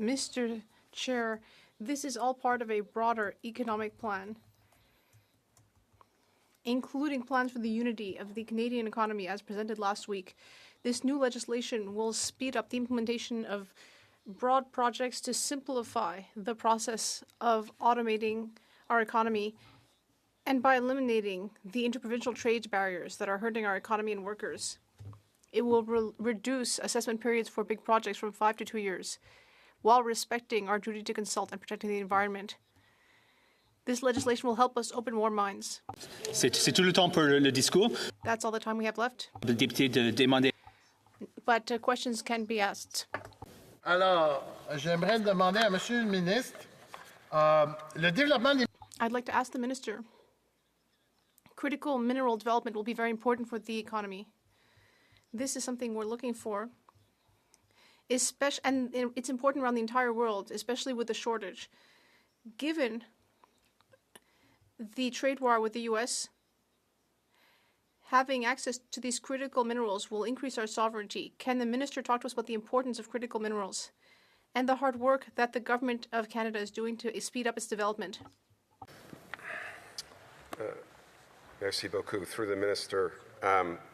Mr. Chair, this is all part of a broader economic plan, including plans for the unity of the Canadian economy as presented last week. This new legislation will speed up the implementation of broad projects to simplify the process of automating our economy and by eliminating the interprovincial trade barriers that are hurting our economy and workers. It will reduce assessment periods for big projects from 5 to 2 years, while respecting our duty to consult and protecting the environment. This legislation will help us open more minds. C'est tout le temps pour le discours. That's all the time we have left. Le député de demander. But questions can be asked. Alors, j'aimerais demander à Monsieur le Ministre, le développement des... I'd like to ask the Minister. Critical mineral development will be very important for the economy. This is something we're looking for, and it's important around the entire world, especially with the shortage. Given the trade war with the U.S., having access to these critical minerals will increase our sovereignty. Can the Minister talk to us about the importance of critical minerals and the hard work that the Government of Canada is doing to speed up its development? Merci beaucoup. Through the Minister,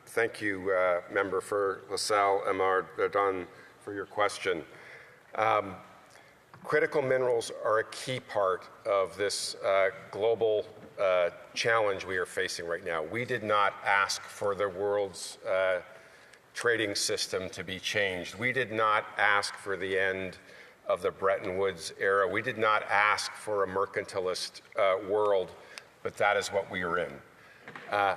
thank you, Member for LaSalle Amard-Verdun, for your question. Critical minerals are a key part of this global challenge we are facing right now. We did not ask for the world's trading system to be changed. We did not ask for the end of the Bretton Woods era. We did not ask for a mercantilist world, but that is what we are in.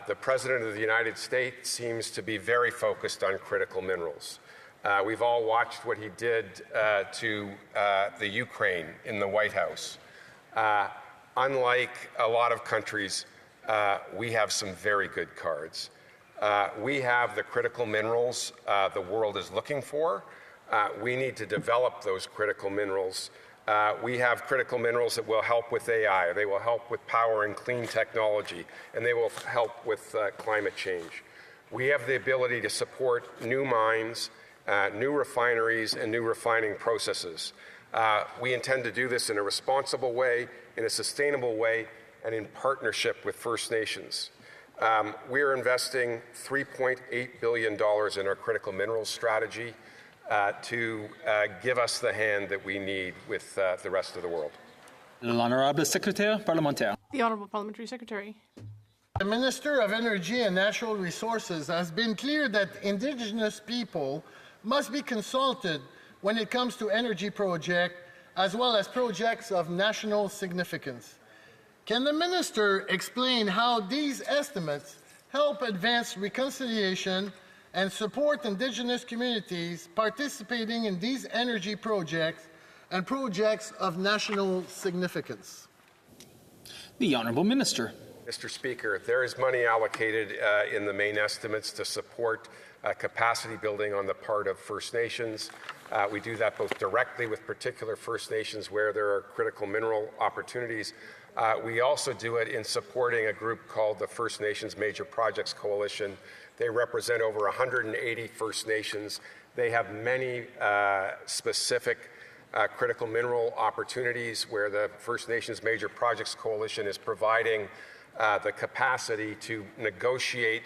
The President of the United States seems to be very focused on critical minerals. We've all watched what he did to the Ukraine in the White House. Unlike a lot of countries, we have some very good cards. We have the critical minerals the world is looking for. We need to develop those critical minerals. We have critical minerals that will help with AI. They will help with power and clean technology, and they will help with climate change. We have the ability to support new mines, new refineries, and new refining processes. We intend to do this in a responsible way, in a sustainable way, and in partnership with First Nations. We are investing $3.8 billion in our critical minerals strategy to give us the hand that we need with the rest of the world. L'honorable secrétaire parlementaire. The Honourable Parliamentary Secretary. The Minister of Energy and Natural Resources has been clear that Indigenous people must be consulted when it comes to energy projects as well as projects of national significance. Can the Minister explain how these estimates help advance reconciliation and support Indigenous communities participating in these energy projects and projects of national significance? The Honourable Minister. Mr. Speaker, there is money allocated in the main estimates to support capacity building on the part of First Nations. We do that both directly with particular First Nations where there are critical mineral opportunities, We also do it in supporting a group called the First Nations Major Projects Coalition. They represent over 180 First Nations. They have many specific critical mineral opportunities where the First Nations Major Projects Coalition is providing the capacity to negotiate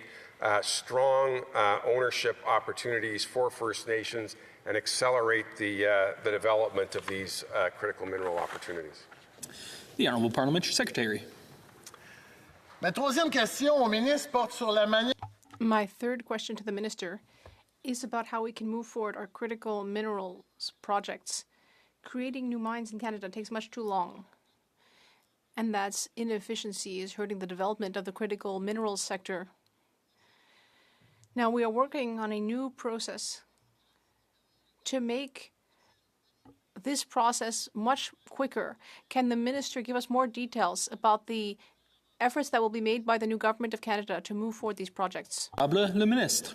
strong ownership opportunities for First Nations and accelerate the development of these critical mineral opportunities. The Honourable Parliamentary Secretary. Ma troisième question au ministre porte sur la manière. My third question to the Minister is about how we can move forward our critical minerals projects. Creating new mines in Canada takes much too long, and that inefficiency is hurting the development of the critical minerals sector. Now, we are working on a new process to make this process much quicker. Can the Minister give us more details about the efforts that will be made by the new Government of Canada to move forward these projects? Le Ministre.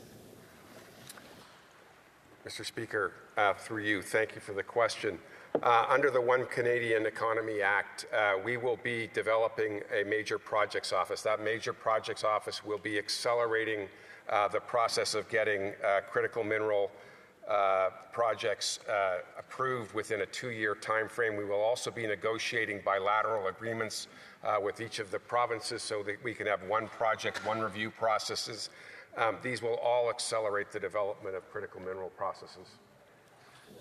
Mr. Speaker, through you, thank you for the question. Under the One Canadian Economy Act, we will be developing a major projects office. That major projects office will be accelerating the process of getting critical mineral projects approved within a 2-year time frame. We will also be negotiating bilateral agreements with each of the provinces so that we can have one project, one review processes. These will all accelerate the development of critical mineral processes.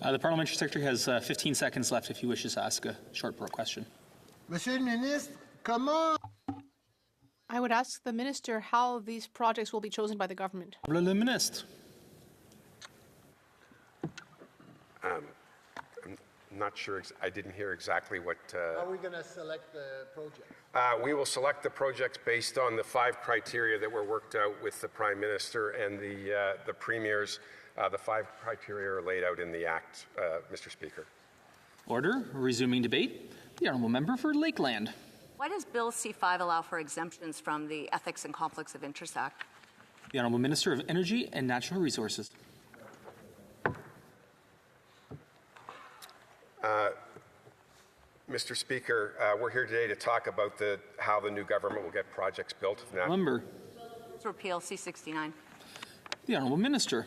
The Parliamentary Secretary has 15 seconds left if he wishes to ask a short question. Monsieur le ministre, comment... I would ask the Minister how these projects will be chosen by the government. Le Ministre. I'm not sure. I didn't hear exactly what... How are we going to select the project? We will select the projects based on the 5 criteria that were worked out with the Prime Minister and the Premiers. The 5 criteria are laid out in the Act, Mr. Speaker. Order. Resuming debate. The Honourable Member for Lakeland. Why does Bill C-5 allow for exemptions from the Ethics and Conflicts of Interest Act? The Honourable Minister of Energy and Natural Resources. Mr. Speaker, we're here today to talk about how the new government will get projects built. Member. Repeal C-69. The Honourable Minister.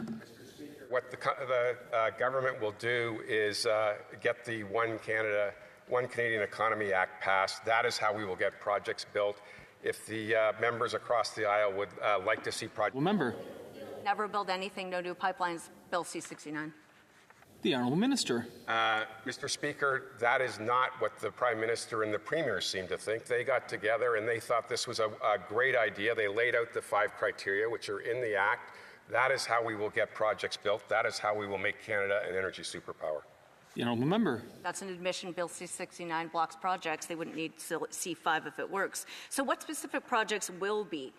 What the government will do is get the One Canadian Economy Act passed. That is how we will get projects built. If the members across the aisle would like to see projects... Member. Never build anything, no new pipelines, Bill C-69. The Honourable Minister. Mr. Speaker, that is not what the Prime Minister and the Premiers seem to think. They got together and they thought this was a great idea. They laid out the 5 criteria, which are in the Act. That is how we will get projects built. That is how we will make Canada an energy superpower. The Honourable Member. That's an admission. Bill C-69 blocks projects. They wouldn't need C-5 if it works. So what specific projects will be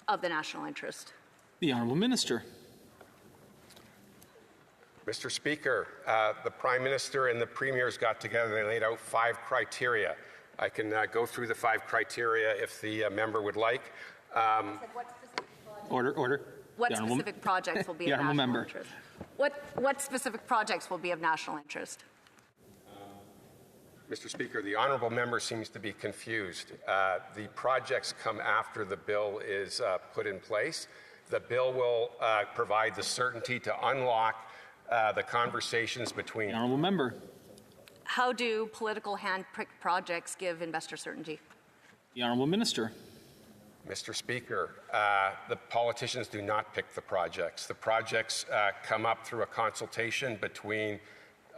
of the national interest? The Honourable Minister. Mr. Speaker, the Prime Minister and the Premiers got together. They laid out 5 criteria. I can go through the 5 criteria if the member would like. Order. What specific projects will be of national interest? What specific projects will be of national interest? Mr. Speaker, the honourable member seems to be confused. The projects come after the bill is put in place. The bill will provide the certainty to unlock the conversations between... The honourable member. How do political hand-picked projects give investor certainty? The Honourable Minister. Mr. Speaker, the politicians do not pick the projects. The projects come up through a consultation between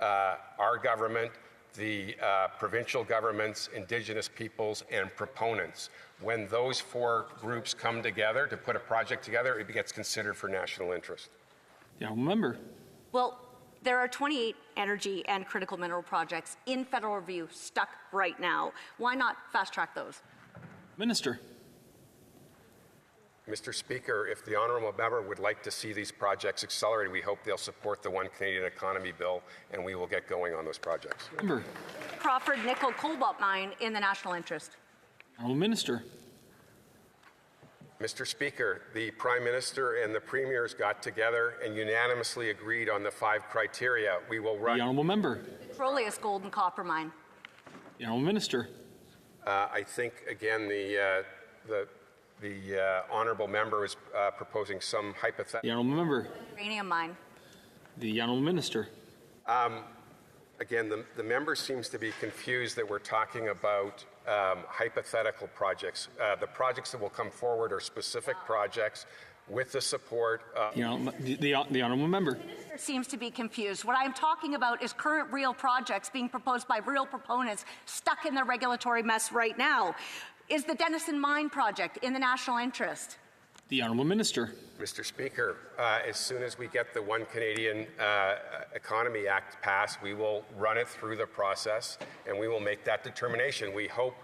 our government, the provincial governments, Indigenous peoples, and proponents. When those 4 groups come together to put a project together, it gets considered for national interest. The Honourable Member. Well, there are 28 energy and critical mineral projects in federal review stuck right now. Why not fast-track those? Minister. Mr. Speaker, if the honourable member would like to see these projects accelerated, we hope they'll support the One Canadian Economy Bill, and we will get going on those projects. Member. Crawford Nickel Cobalt Mine in the national interest. Honourable Minister. Mr. Speaker, the Prime Minister and the Premiers got together and unanimously agreed on the 5 criteria. We will run... The Honourable Member. Petroleus Gold and Copper Mine. The Honourable Minister. I think, again, the honourable member is proposing some hypothetical. The honourable member. Uranium mine. The honourable minister. Again, the member seems to be confused that we're talking about hypothetical projects. The projects that will come forward are specific projects with the support of... The honourable member. Seems to be confused. What I'm talking about is current real projects being proposed by real proponents stuck in the regulatory mess right now. Is the Denison Mine project in the national interest? The honourable minister. Mr. Speaker, as soon as we get the One Canadian Economy Act passed, we will run it through the process and we will make that determination. We hope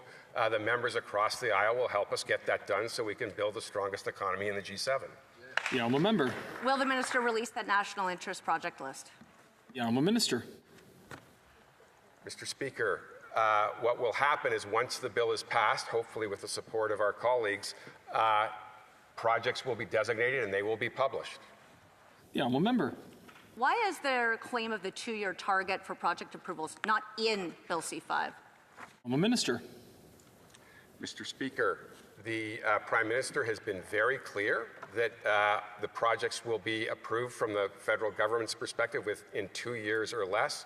the members across the aisle will help us get that done so we can build the strongest economy in the G7. The honourable member. Will the minister release that national interest project list? The honourable minister. Mr. Speaker, what will happen is once the bill is passed, hopefully with the support of our colleagues, projects will be designated and they will be published. The honourable member. Why is there a claim of the 2-year target for project approvals not in Bill C-5? Honourable minister. Mr. Speaker, the Prime Minister has been very clear that the projects will be approved from the federal government's perspective within 2 years or less.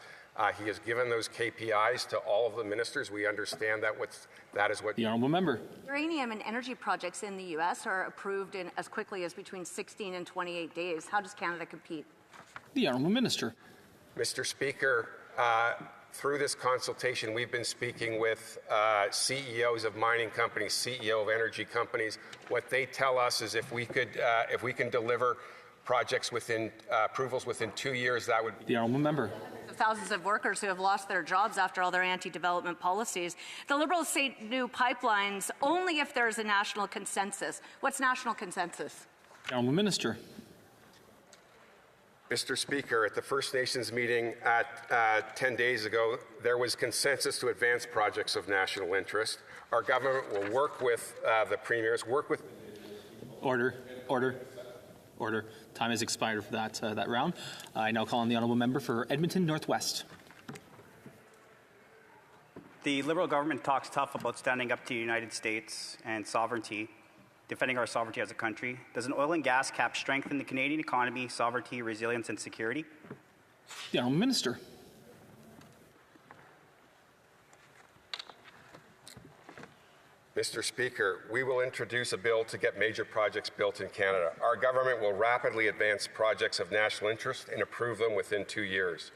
He has given those KPIs to all of the ministers. We understand that is what... The honourable member. Uranium and energy projects in the U.S. are approved in as quickly as between 16 and 28 days. How does Canada compete? The honourable minister. Mr. Speaker, through this consultation, we've been speaking with CEOs of mining companies, CEO of energy companies. What they tell us is if we can deliver projects within approvals within 2 years, that would be... The honourable member. Thousands of workers who have lost their jobs after all their anti-development policies. The Liberals say new pipelines only if there's a national consensus. What's national consensus? The honourable minister. Mr. Speaker, at the First Nations meeting 10 days ago, there was consensus to advance projects of national interest. Our government will work with the premiers, work with... Order. Time has expired for that round. I now call on the honourable member for Edmonton Northwest. The Liberal government talks tough about standing up to the United States and sovereignty, defending our sovereignty as a country. Does an oil and gas cap strengthen the Canadian economy, sovereignty, resilience, and security? The honourable minister. Mr. Speaker, we will introduce a bill to get major projects built in Canada. Our government will rapidly advance projects of national interest and approve them within 2 years.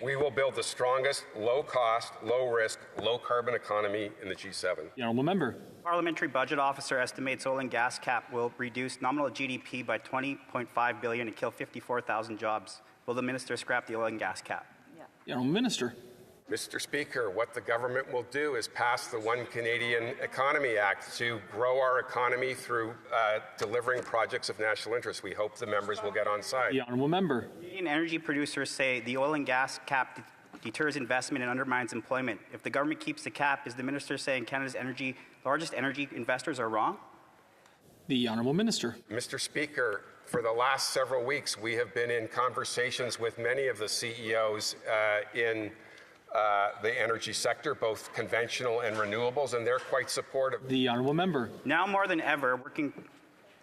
We will build the strongest, low-cost, low-risk, low-carbon economy in the G7. The honourable member. Parliamentary Budget Officer estimates oil and gas cap will reduce nominal GDP by $20.5 billion and kill 54,000 jobs. Will the minister scrap the oil and gas cap? The honourable minister. Mr. Speaker, what the government will do is pass the One Canadian Economy Act to grow our economy through delivering projects of national interest. We hope the members will get on side. The honourable member. Canadian energy producers say the oil and gas cap deters investment and undermines employment. If the government keeps the cap, is the minister saying Canada's largest energy investors are wrong? The honourable minister. Mr. Speaker, for the last several weeks, we have been in conversations with many of the CEOs in the energy sector, both conventional and renewables, and they're quite supportive. The honourable member. Now more than ever,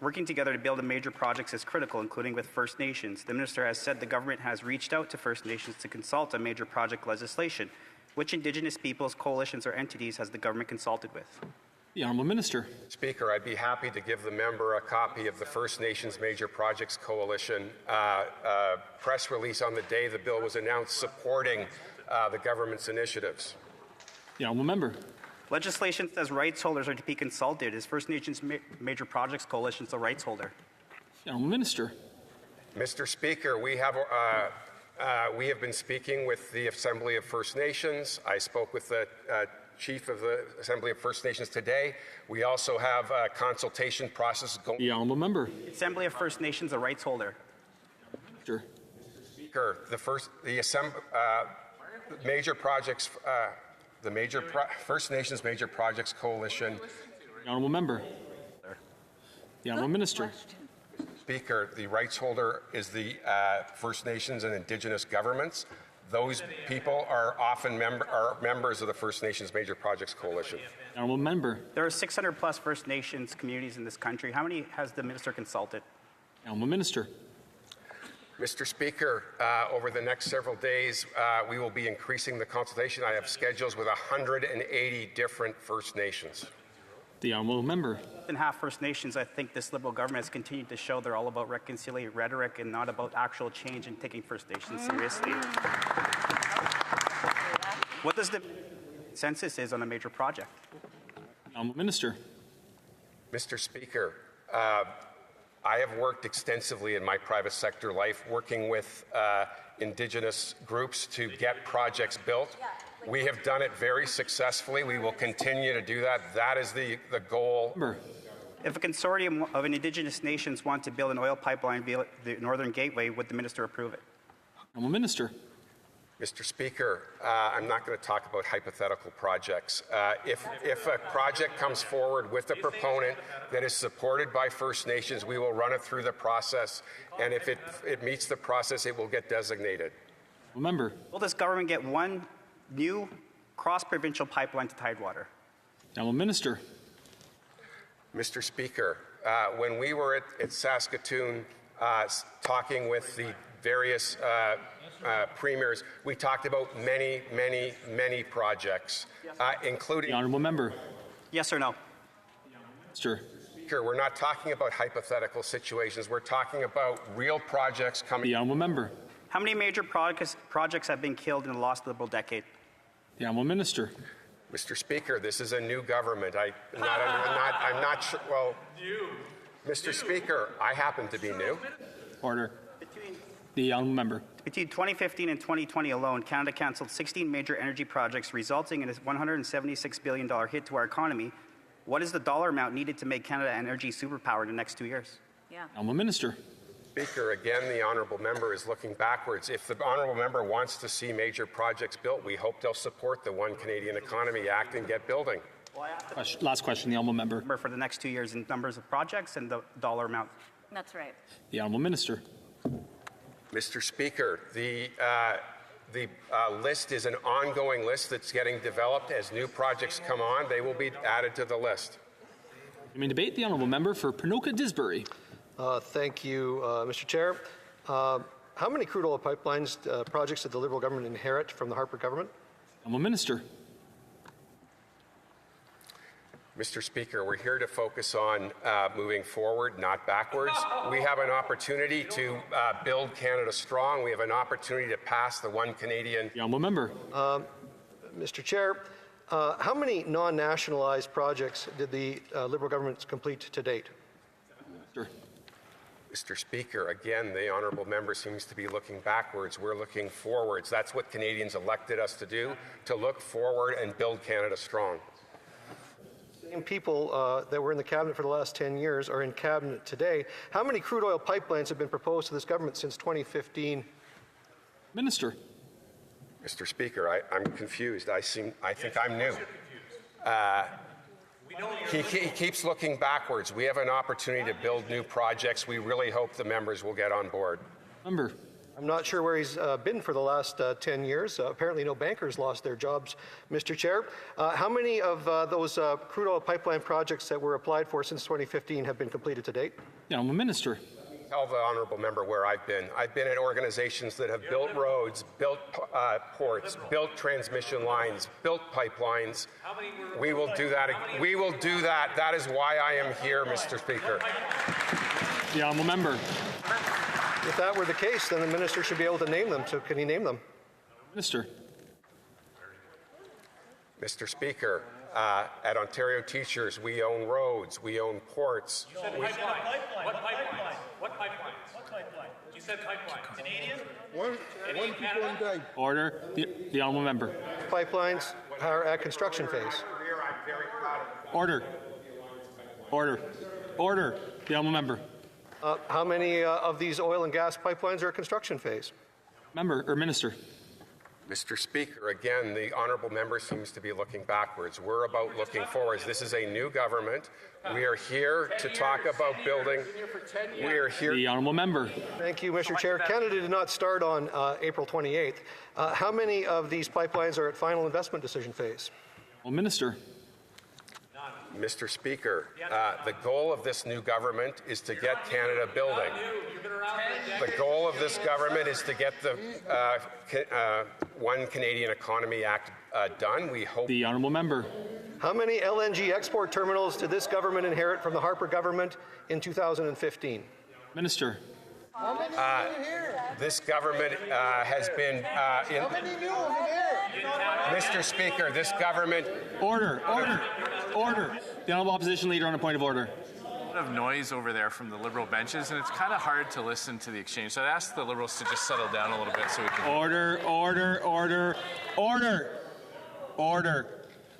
working together to build major projects is critical, including with First Nations. The minister has said the government has reached out to First Nations to consult on major project legislation. Which Indigenous peoples, coalitions, or entities has the government consulted with? The honourable minister. Speaker, I'd be happy to give the member a copy of the First Nations Major Projects Coalition press release on the day the bill was announced supporting the government's initiatives. The honourable member. Legislation says rights holders are to be consulted. Is First Nations Major Projects Coalition the rights holder? The honourable minister. Mr. Speaker, we have been speaking with the Assembly of First Nations. I spoke with the Chief of the Assembly of First Nations today. We also have a consultation process going. The honourable member. Assembly of First Nations a rights holder. Sure. Speaker, First Nations Major Projects Coalition. The honourable member. The honourable minister. Speaker, the rights holder is the First Nations and Indigenous governments. Those people are often members of the First Nations Major Projects Coalition. Honourable member. There are 600 plus First Nations communities in this country. How many has the minister consulted? Honourable Minister. Mr. Speaker, over the next several days, we will be increasing the consultation. I have schedules with 180 different First Nations. The honourable member. In half First Nations, I think this Liberal government has continued to show they're all about reconciliation rhetoric and not about actual change and taking First Nations seriously. What does the consensus is on a major project? Honourable Minister. Mr. Speaker, I have worked extensively in my private sector life working with Indigenous groups to get projects built. We have done it very successfully. We will continue to do that. That is the goal. If a consortium of Indigenous nations want to build an oil pipeline via the Northern Gateway, would the minister approve it? Honourable Minister. Mr. Speaker, I'm not going to talk about hypothetical projects. If a project comes forward with a proponent that is supported by First Nations, we will run it through the process, and if it meets the process, it will get designated. Member. Will this government get one new cross-provincial pipeline to Tidewater? Honourable Minister. Mr. Speaker, when we were at Saskatoon talking with the various premiers, we talked about many projects, including... The honourable member. Yes or no? Sure. Speaker, we're not talking about hypothetical situations. We're talking about real projects coming... The honourable member. How many major projects have been killed in the last Liberal decade? The honourable minister. Mr. Speaker, this is a new government. I'm not sure. Well, Mr. Speaker, I happen to be new. Order. The honourable member. Between 2015 and 2020 alone, Canada cancelled 16 major energy projects, resulting in a $176 billion hit to our economy. What is the dollar amount needed to make Canada an energy superpower in the next 2 years? Honourable minister. Speaker, again, the honourable member is looking backwards. If the honourable member wants to see major projects built, we hope they'll support the One Canadian Economy Act and get building. Last question, the honourable member. For the next 2 years in numbers of projects and the dollar amount. That's right. The honourable minister. Mr. Speaker, the list is an ongoing list that's getting developed. As new projects come on, they will be added to the list. Continuing debate, the honourable member for Ponoka-Disbury. Thank you, Mr. Chair. How many crude oil pipelines projects did the Liberal government inherit from the Harper government? Honourable minister. Mr. Speaker, we're here to focus on moving forward, not backwards. We have an opportunity to build Canada strong. We have an opportunity to pass the One Canadian... The honourable member. Mr. Chair, how many non-nationalized projects did the Liberal government complete to date? Sure. Mr. Speaker, again, the honourable member seems to be looking backwards. We're looking forwards. That's what Canadians elected us to do, to look forward and build Canada strong. Same people that were in the cabinet for the last 10 years are in cabinet today. How many crude oil pipelines have been proposed to this government since 2015? Minister. Mr. Speaker, I'm confused. I think I'm new. He keeps looking backwards. We have an opportunity to build new projects. We really hope the members will get on board. Member. I'm not sure where he's been for the last 10 years. Apparently no bankers lost their jobs, Mr. Chair. How many of those crude oil pipeline projects that were applied for since 2015 have been completed to date? Yeah, I'm a minister. Tell the honourable member where I've been. I've been at organizations that have built roads, built ports, built transmission lines, built pipelines. We will do that. We will do that. That is why I am here, Mr. Speaker. The honourable member. If that were the case, then the minister should be able to name them. So can he name them? Minister. Mr. Speaker, at Ontario Teachers, we own roads, we own ports. You said pipeline. What pipeline? What pipeline? What pipeline? You said pipeline. Canadian? One. Order. The honourable member. Pipelines are at construction phase. Order. Order. Order. The honourable member. How many of these oil and gas pipelines are at construction phase? Member or minister. Mr. Speaker, again, the honourable member seems to be looking backwards. We're about looking forwards. This is a new government. We are here to talk about building. We are here. The honourable member. Thank you, Mr. Chair. Canada did not start on April 28th. How many of these pipelines are at final investment decision phase? Well, Minister. Mr. Speaker, the goal of this new government is to get Canada building. The goal of this government is to get the One Canadian Economy Act done. We hope. The honourable member. How many LNG export terminals did this government inherit from the Harper government in 2015? Minister. This government has been Mr. Speaker, this government. Order. The honourable opposition leader on a point of order. Of noise over there from the Liberal benches, and it's kind of hard to listen to the exchange. So I'd ask the Liberals to just settle down a little bit so we can... Order.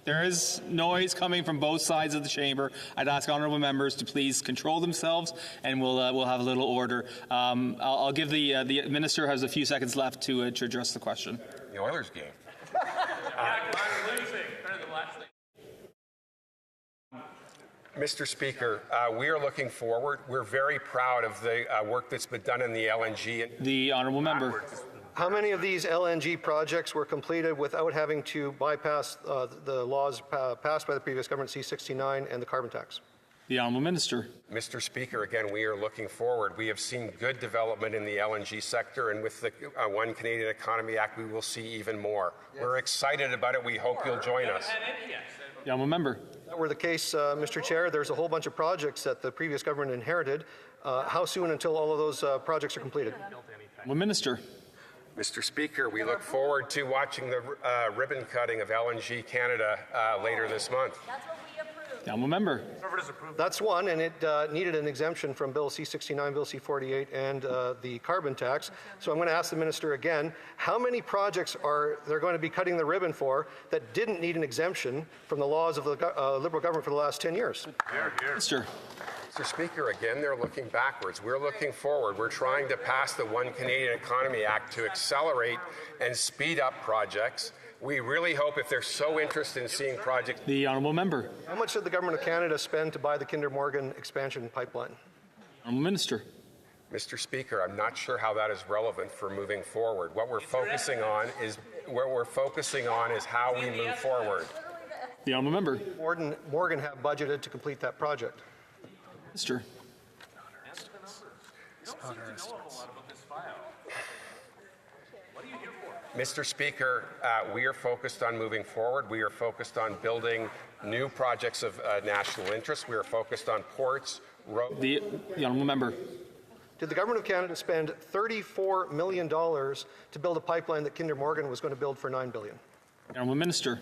There is noise coming from both sides of the chamber. I'd ask honourable members to please control themselves, and we'll have a little order. I'll give the minister has a few seconds left to address the question. The Oilers game. Mr. Speaker, we are looking forward. We're very proud of the work that's been done in the LNG. The honourable member. How many of these LNG projects were completed without having to bypass the laws passed by the previous government, C-69, and the carbon tax? The honourable minister. Mr. Speaker, again, we are looking forward. We have seen good development in the LNG sector, and with the One Canadian Economy Act, we will see even more. Yes. We're excited about it. We hope you'll join us. The honourable member. If that were the case, Mr. Chair, there's a whole bunch of projects that the previous government inherited. How soon until all of those projects are completed? Well, Minister. Mr. Speaker, we look forward to watching the ribbon cutting of LNG Canada later this month. The honourable member. That's one, and it needed an exemption from Bill C-69, Bill C-48, and the carbon tax. So I'm going to ask the minister again, how many projects are they're going to be cutting the ribbon for that didn't need an exemption from the laws of the Liberal government for the last 10 years? Mr. Speaker, again, they're looking backwards. We're looking forward. We're trying to pass the One Canadian Economy Act to accelerate and speed up projects. We really hope, if they're so interested in seeing projects... The honourable member. How much did the Government of Canada spend to buy the Kinder Morgan expansion pipeline? Honourable Minister. Mr. Speaker, I'm not sure how that is relevant for moving forward. What we're focusing on is how we move forward. The honourable member. Morgan have budgeted to complete that project? Minister. Mr. Speaker, we are focused on moving forward. We are focused on building new projects of national interest. We are focused on ports, roads. The honourable member. Did the Government of Canada spend $34 million to build a pipeline that Kinder Morgan was going to build for $9 billion? The honourable minister.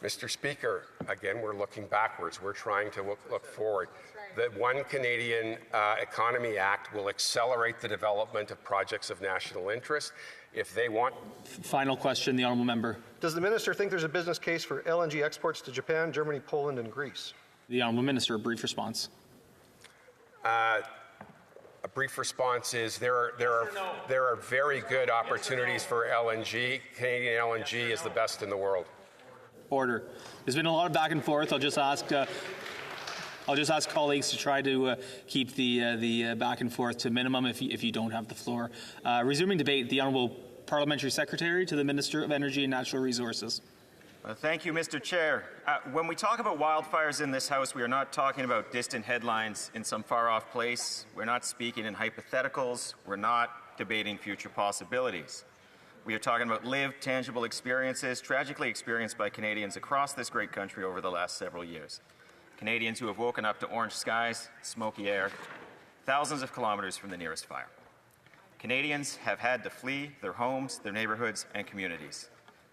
Mr. Speaker, again, we're looking backwards. We're trying to look forward. The One Canadian Economy Act will accelerate the development of projects of national interest. If they want... Final question, the honourable member. Does the minister think there's a business case for LNG exports to Japan, Germany, Poland, and Greece? The honourable minister, a brief response. A brief response is there are very good opportunities for LNG. Canadian LNG is the best in the world. Order. There's been a lot of back and forth. I'll just ask colleagues to try to keep the back and forth to minimum if you don't have the floor. Resuming debate, the Honourable Parliamentary Secretary to the Minister of Energy and Natural Resources. Thank you, Mr. Chair. When we talk about wildfires in this House, we are not talking about distant headlines in some far-off place. We're not speaking in hypotheticals. We're not debating future possibilities. We are talking about lived, tangible experiences, tragically experienced by Canadians across this great country over the last several years. Canadians who have woken up to orange skies, smoky air, thousands of kilometres from the nearest fire. Canadians have had to flee their homes, their neighbourhoods, and communities.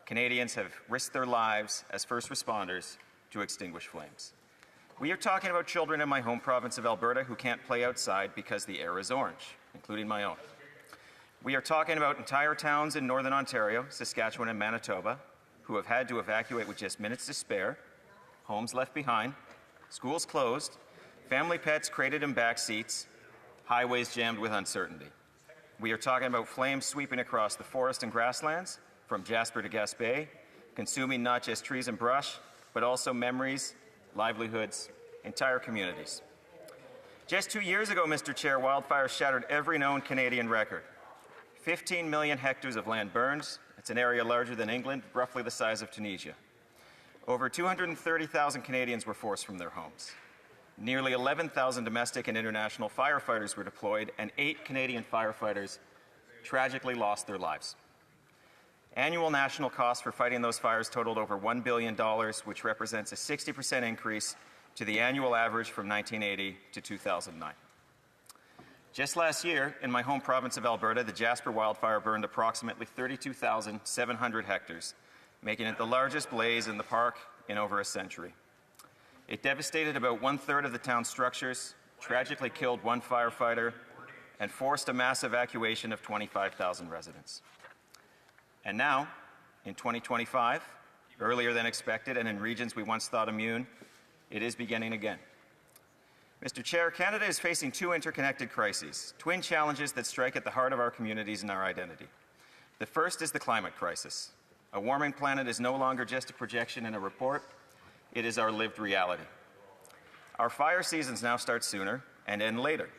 Canadians have risked their lives as first responders to extinguish flames. We are talking about children in my home province of Alberta who can't play outside because the air is orange, including my own. We are talking about entire towns in Northern Ontario, Saskatchewan, and Manitoba who have had to evacuate with just minutes to spare, homes left behind, schools closed, family pets crated in back seats, highways jammed with uncertainty. We are talking about flames sweeping across the forest and grasslands from Jasper to Gaspé, consuming not just trees and brush, but also memories, livelihoods, entire communities. Just 2 years ago, Mr. Chair, wildfires shattered every known Canadian record. 15 million hectares of land burned. It's an area larger than England, roughly the size of Tunisia. Over 230,000 Canadians were forced from their homes. Nearly 11,000 domestic and international firefighters were deployed, and 8 Canadian firefighters tragically lost their lives. Annual national costs for fighting those fires totaled over $1 billion, which represents a 60% increase to the annual average from 1980 to 2009. Just last year, in my home province of Alberta, the Jasper wildfire burned approximately 32,700 hectares, making it the largest blaze in the park in over a century. It devastated about 1/3 of the town's structures, tragically killed 1 firefighter, and forced a mass evacuation of 25,000 residents. And now, in 2025, earlier than expected and in regions we once thought immune, it is beginning again. Mr. Chair, Canada is facing 2 interconnected crises, twin challenges that strike at the heart of our communities and our identity. The first is the climate crisis. A warming planet is no longer just a projection in a report, it is our lived reality. Our fire seasons now start sooner and end later.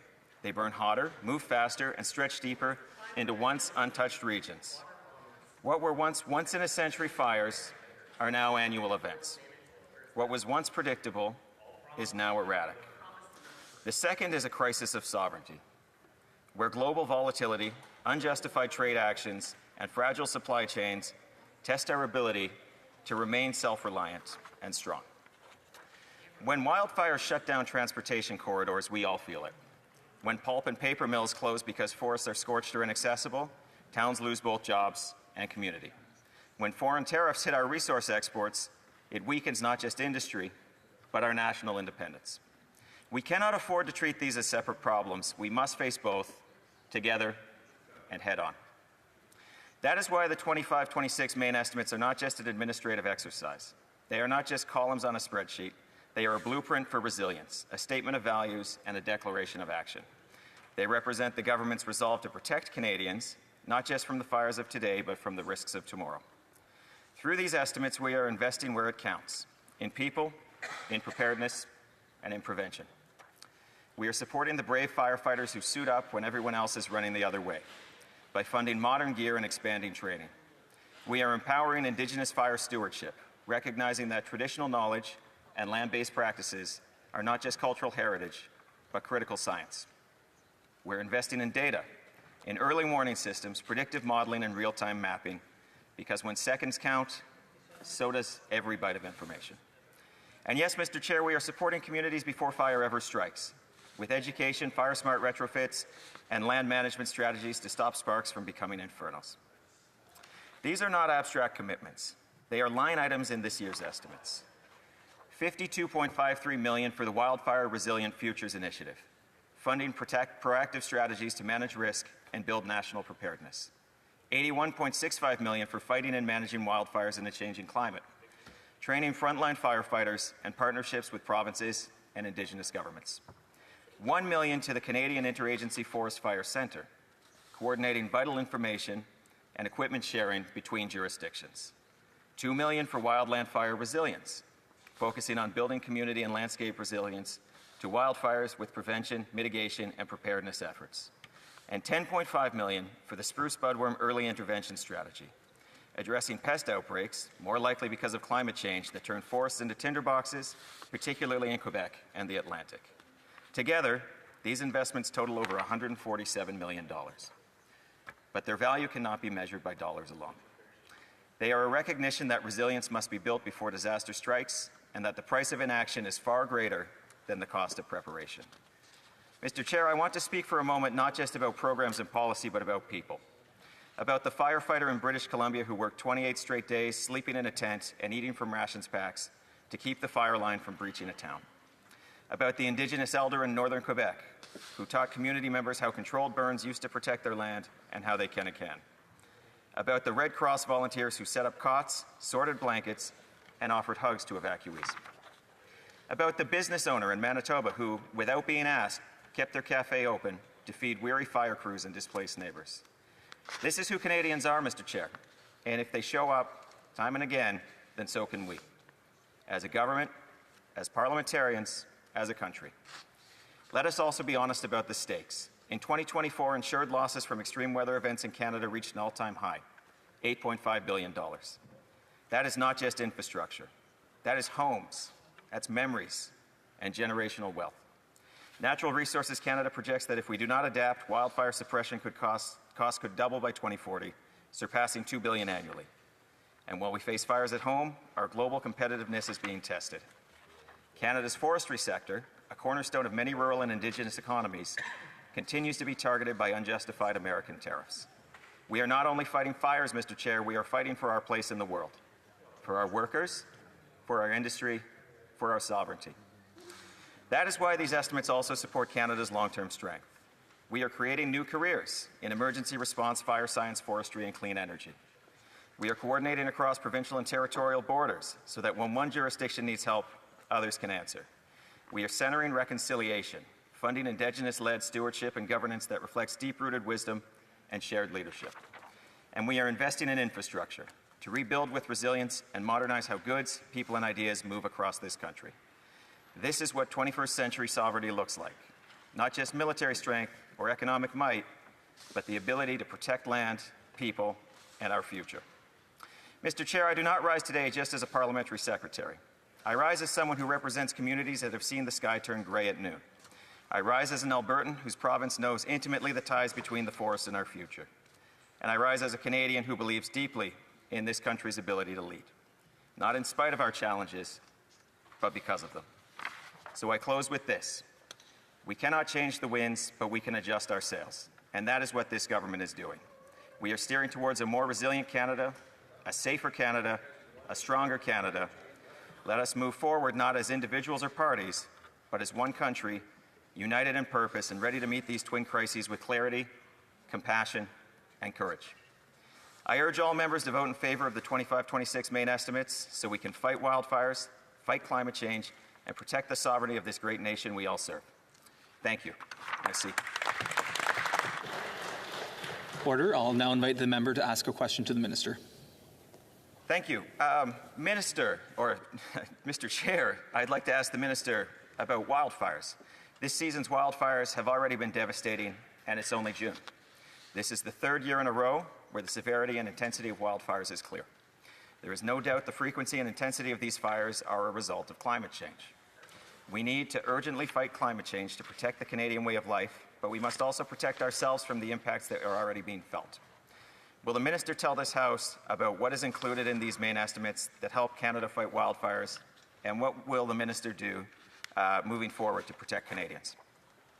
They burn hotter, move faster, and stretch deeper into once untouched regions. What were once in a century fires are now annual events. What was once predictable is now erratic. The second is a crisis of sovereignty, where global volatility, unjustified trade actions, and fragile supply chains test our ability to remain self-reliant and strong. When wildfires shut down transportation corridors, we all feel it. When pulp and paper mills close because forests are scorched or inaccessible, towns lose both jobs and community. When foreign tariffs hit our resource exports, it weakens not just industry, but our national independence. We cannot afford to treat these as separate problems. We must face both together and head on. That is why the 25-26 main estimates are not just an administrative exercise. They are not just columns on a spreadsheet. They are a blueprint for resilience, a statement of values, and a declaration of action. They represent the government's resolve to protect Canadians, not just from the fires of today, but from the risks of tomorrow. Through these estimates, we are investing where it counts, in people, in preparedness, and in prevention. We are supporting the brave firefighters who suit up when everyone else is running the other way, by funding modern gear and expanding training. We are empowering Indigenous fire stewardship, recognizing that traditional knowledge and land-based practices are not just cultural heritage, but critical science. We're investing in data, in early warning systems, predictive modeling, and real-time mapping, because when seconds count, so does every bite of information. And yes, Mr. Chair, we are supporting communities before fire ever strikes, with education, fire-smart retrofits, and land management strategies to stop sparks from becoming infernos. These are not abstract commitments. They are line items in this year's estimates. $52.53 million for the Wildfire Resilient Futures Initiative, funding proactive strategies to manage risk and build national preparedness. $81.65 million for fighting and managing wildfires in a changing climate, training frontline firefighters and partnerships with provinces and Indigenous governments. $1 million to the Canadian Interagency Forest Fire Centre, coordinating vital information and equipment sharing between jurisdictions. $2 million for wildland fire resilience, focusing on building community and landscape resilience to wildfires with prevention, mitigation, and preparedness efforts. And $10.5 million for the spruce budworm early intervention strategy, addressing pest outbreaks, more likely because of climate change, that turn forests into tinderboxes, particularly in Quebec and the Atlantic. Together, these investments total over $147 million. But their value cannot be measured by dollars alone. They are a recognition that resilience must be built before disaster strikes, and that the price of inaction is far greater than the cost of preparation. Mr. Chair, I want to speak for a moment not just about programs and policy, but about people. About the firefighter in British Columbia who worked 28 straight days, sleeping in a tent and eating from rations packs to keep the fire line from breaching a town. About the Indigenous elder in northern Quebec who taught community members how controlled burns used to protect their land and how they can again. About the Red Cross volunteers who set up cots, sorted blankets, and offered hugs to evacuees. About the business owner in Manitoba who, without being asked, kept their cafe open to feed weary fire crews and displaced neighbours. This is who Canadians are, Mr. Chair, and if they show up time and again, then so can we, as a government, as parliamentarians, as a country. Let us also be honest about the stakes. In 2024, insured losses from extreme weather events in Canada reached an all-time high, $8.5 billion. That is not just infrastructure. That is homes, that's memories, and generational wealth. Natural Resources Canada projects that if we do not adapt, wildfire suppression costs could double by 2040, surpassing $2 billion annually. And while we face fires at home, our global competitiveness is being tested. Canada's forestry sector, a cornerstone of many rural and Indigenous economies, continues to be targeted by unjustified American tariffs. We are not only fighting fires, Mr. Chair, we are fighting for our place in the world, for our workers, for our industry, for our sovereignty. That is why these estimates also support Canada's long-term strength. We are creating new careers in emergency response, fire science, forestry, and clean energy. We are coordinating across provincial and territorial borders so that when one jurisdiction needs help, others can answer. We are centering reconciliation, funding Indigenous-led stewardship and governance that reflects deep-rooted wisdom and shared leadership. And we are investing in infrastructure to rebuild with resilience and modernize how goods, people, and ideas move across this country. This is what 21st century sovereignty looks like. Not just military strength or economic might, but the ability to protect land, people, and our future. Mr. Chair, I do not rise today just as a parliamentary secretary. I rise as someone who represents communities that have seen the sky turn gray at noon. I rise as an Albertan whose province knows intimately the ties between the forest and our future. And I rise as a Canadian who believes deeply in this country's ability to lead. Not in spite of our challenges, but because of them. So I close with this. We cannot change the winds, but we can adjust our sails. And that is what this government is doing. We are steering towards a more resilient Canada, a safer Canada, a stronger Canada. Let us move forward not as individuals or parties, but as one country, united in purpose and ready to meet these twin crises with clarity, compassion, and courage. I urge all members to vote in favor of the 25-26 main estimates so we can fight wildfires, fight climate change, and protect the sovereignty of this great nation we all serve. Thank you. Merci. Order. I'll now invite the member to ask a question to the minister. Thank you. Minister, or Mr. Chair, I'd like to ask the minister about wildfires. This season's wildfires have already been devastating, and it's only June. This is the third year in a row where the severity and intensity of wildfires is clear. There is no doubt the frequency and intensity of these fires are a result of climate change. We need to urgently fight climate change to protect the Canadian way of life, but we must also protect ourselves from the impacts that are already being felt. Will the minister tell this House about what is included in these main estimates that help Canada fight wildfires, and what will the minister do moving forward to protect Canadians?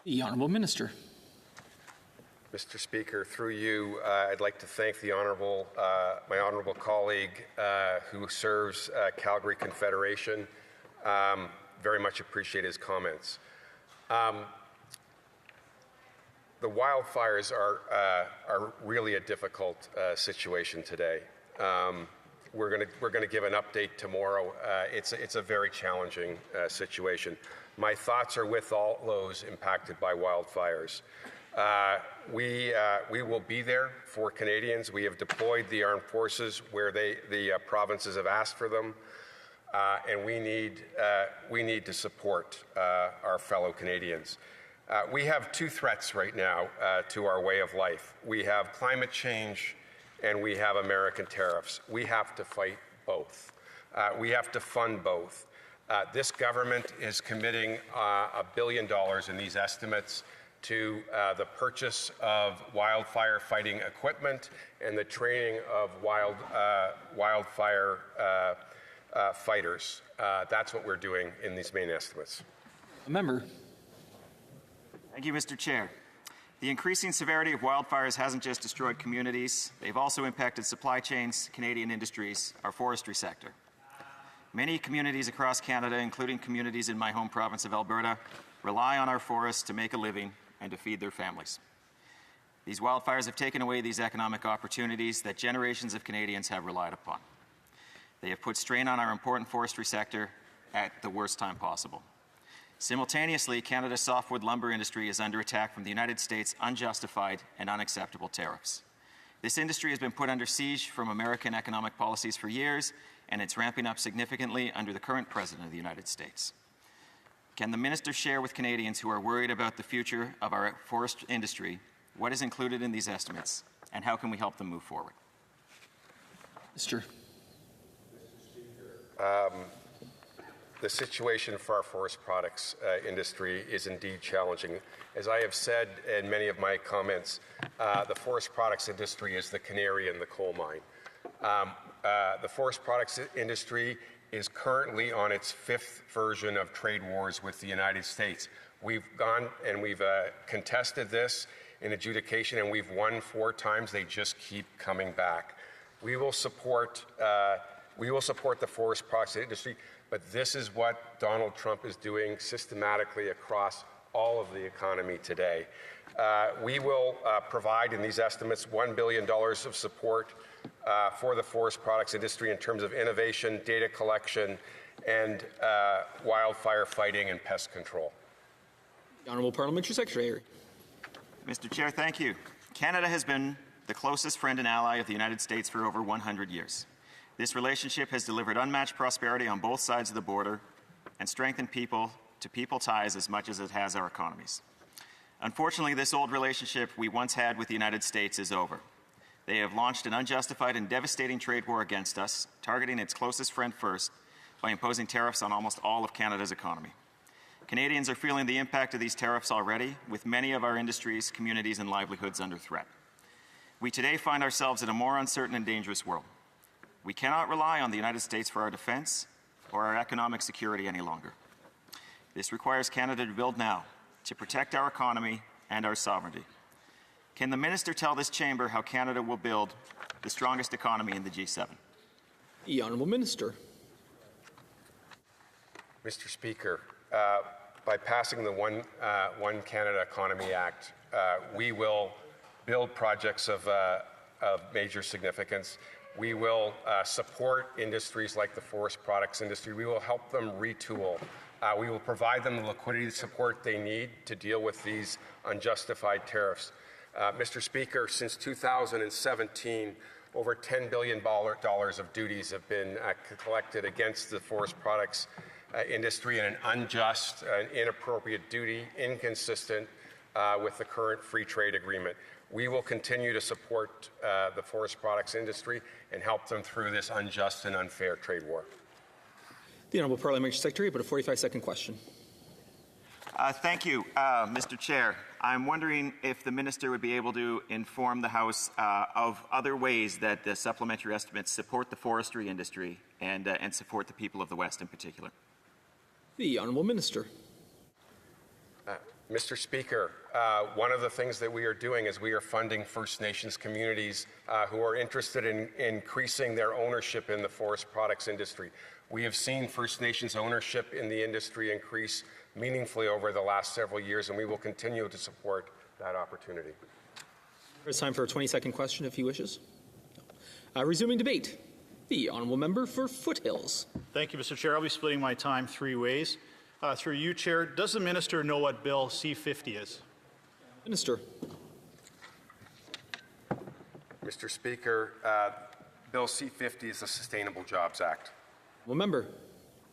The Honourable Minister. Mr. Speaker, through you, I'd like to thank the my honourable colleague who serves Calgary Confederation. Very much appreciate his comments. The wildfires are really a difficult situation today. We're going to give an update tomorrow. It's a very challenging situation. My thoughts are with all those impacted by wildfires. We will be there for Canadians. We have deployed the armed forces where the provinces have asked for them, and we need to support our fellow Canadians. We have two threats right now to our way of life. We have climate change and we have American tariffs. We have to fight both. We have to fund both. This government is committing $1 billion in these estimates to the purchase of wildfire fighting equipment and the training of wildfire fighters. That's what we're doing in these main estimates. A member. Thank you, Mr. Chair. The increasing severity of wildfires hasn't just destroyed communities, they've also impacted supply chains, Canadian industries, our forestry sector. Many communities across Canada, including communities in my home province of Alberta, rely on our forests to make a living and to feed their families. These wildfires have taken away these economic opportunities that generations of Canadians have relied upon. They have put strain on our important forestry sector at the worst time possible. Simultaneously, Canada's softwood lumber industry is under attack from the United States' unjustified and unacceptable tariffs. This industry has been put under siege from American economic policies for years, and it's ramping up significantly under the current President of the United States. Can the minister share with Canadians who are worried about the future of our forest industry what is included in these estimates, and how can we help them move forward? Mr. The situation for our forest products industry is indeed challenging. As I have said in many of my comments, the forest products industry is the canary in the coal mine. The forest products industry is currently on its 5th version of trade wars with the United States. We've gone and we've contested this in adjudication, and we've won 4 times. They just keep coming back. We will support the forest products industry, but this is what Donald Trump is doing systematically across all of the economy today. We will provide in these estimates $1 billion of support for the forest products industry in terms of innovation, data collection, and wildfire fighting and pest control. The Honourable Parliamentary Secretary. Mr. Chair, thank you. Canada has been the closest friend and ally of the United States for over 100 years. This relationship has delivered unmatched prosperity on both sides of the border and strengthened people-to-people ties as much as it has our economies. Unfortunately, this old relationship we once had with the United States is over. They have launched an unjustified and devastating trade war against us, targeting its closest friend first by imposing tariffs on almost all of Canada's economy. Canadians are feeling the impact of these tariffs already, with many of our industries, communities, and livelihoods under threat. We today find ourselves in a more uncertain and dangerous world. We cannot rely on the United States for our defense or our economic security any longer. This requires Canada to build now, to protect our economy and our sovereignty. Can the minister tell this chamber how Canada will build the strongest economy in the G7? The Honourable Minister. Mr. Speaker, by passing the One Canada Economy Act, we will build projects of major significance. We will support industries like the forest products industry. We will help them retool. We will provide them the liquidity support they need to deal with these unjustified tariffs. Mr. Speaker, since 2017, over $10 billion of duties have been collected against the forest products industry in an unjust and inappropriate duty, inconsistent with the current free trade agreement. We will continue to support the forest products industry and help them through this unjust and unfair trade war. The Honourable Parliamentary Secretary, about a 45-second question. Thank you, Mr. Chair. I'm wondering if the minister would be able to inform the House of other ways that the supplementary estimates support the forestry industry and support the people of the West in particular. The Honourable Minister. Mr. Speaker, one of the things that we are doing is we are funding First Nations communities who are interested in increasing their ownership in the forest products industry. We have seen First Nations ownership in the industry increase meaningfully over the last several years, and we will continue to support that opportunity. It's time for a 20-second question, if he wishes. Resuming debate. The Honourable Member for Foothills. Thank you, Mr. Chair. I'll be splitting my time 3 ways. Through you, Chair, does the minister know what Bill C-50 is? Minister. Mr. Speaker, Bill C-50 is the Sustainable Jobs Act. Well, member.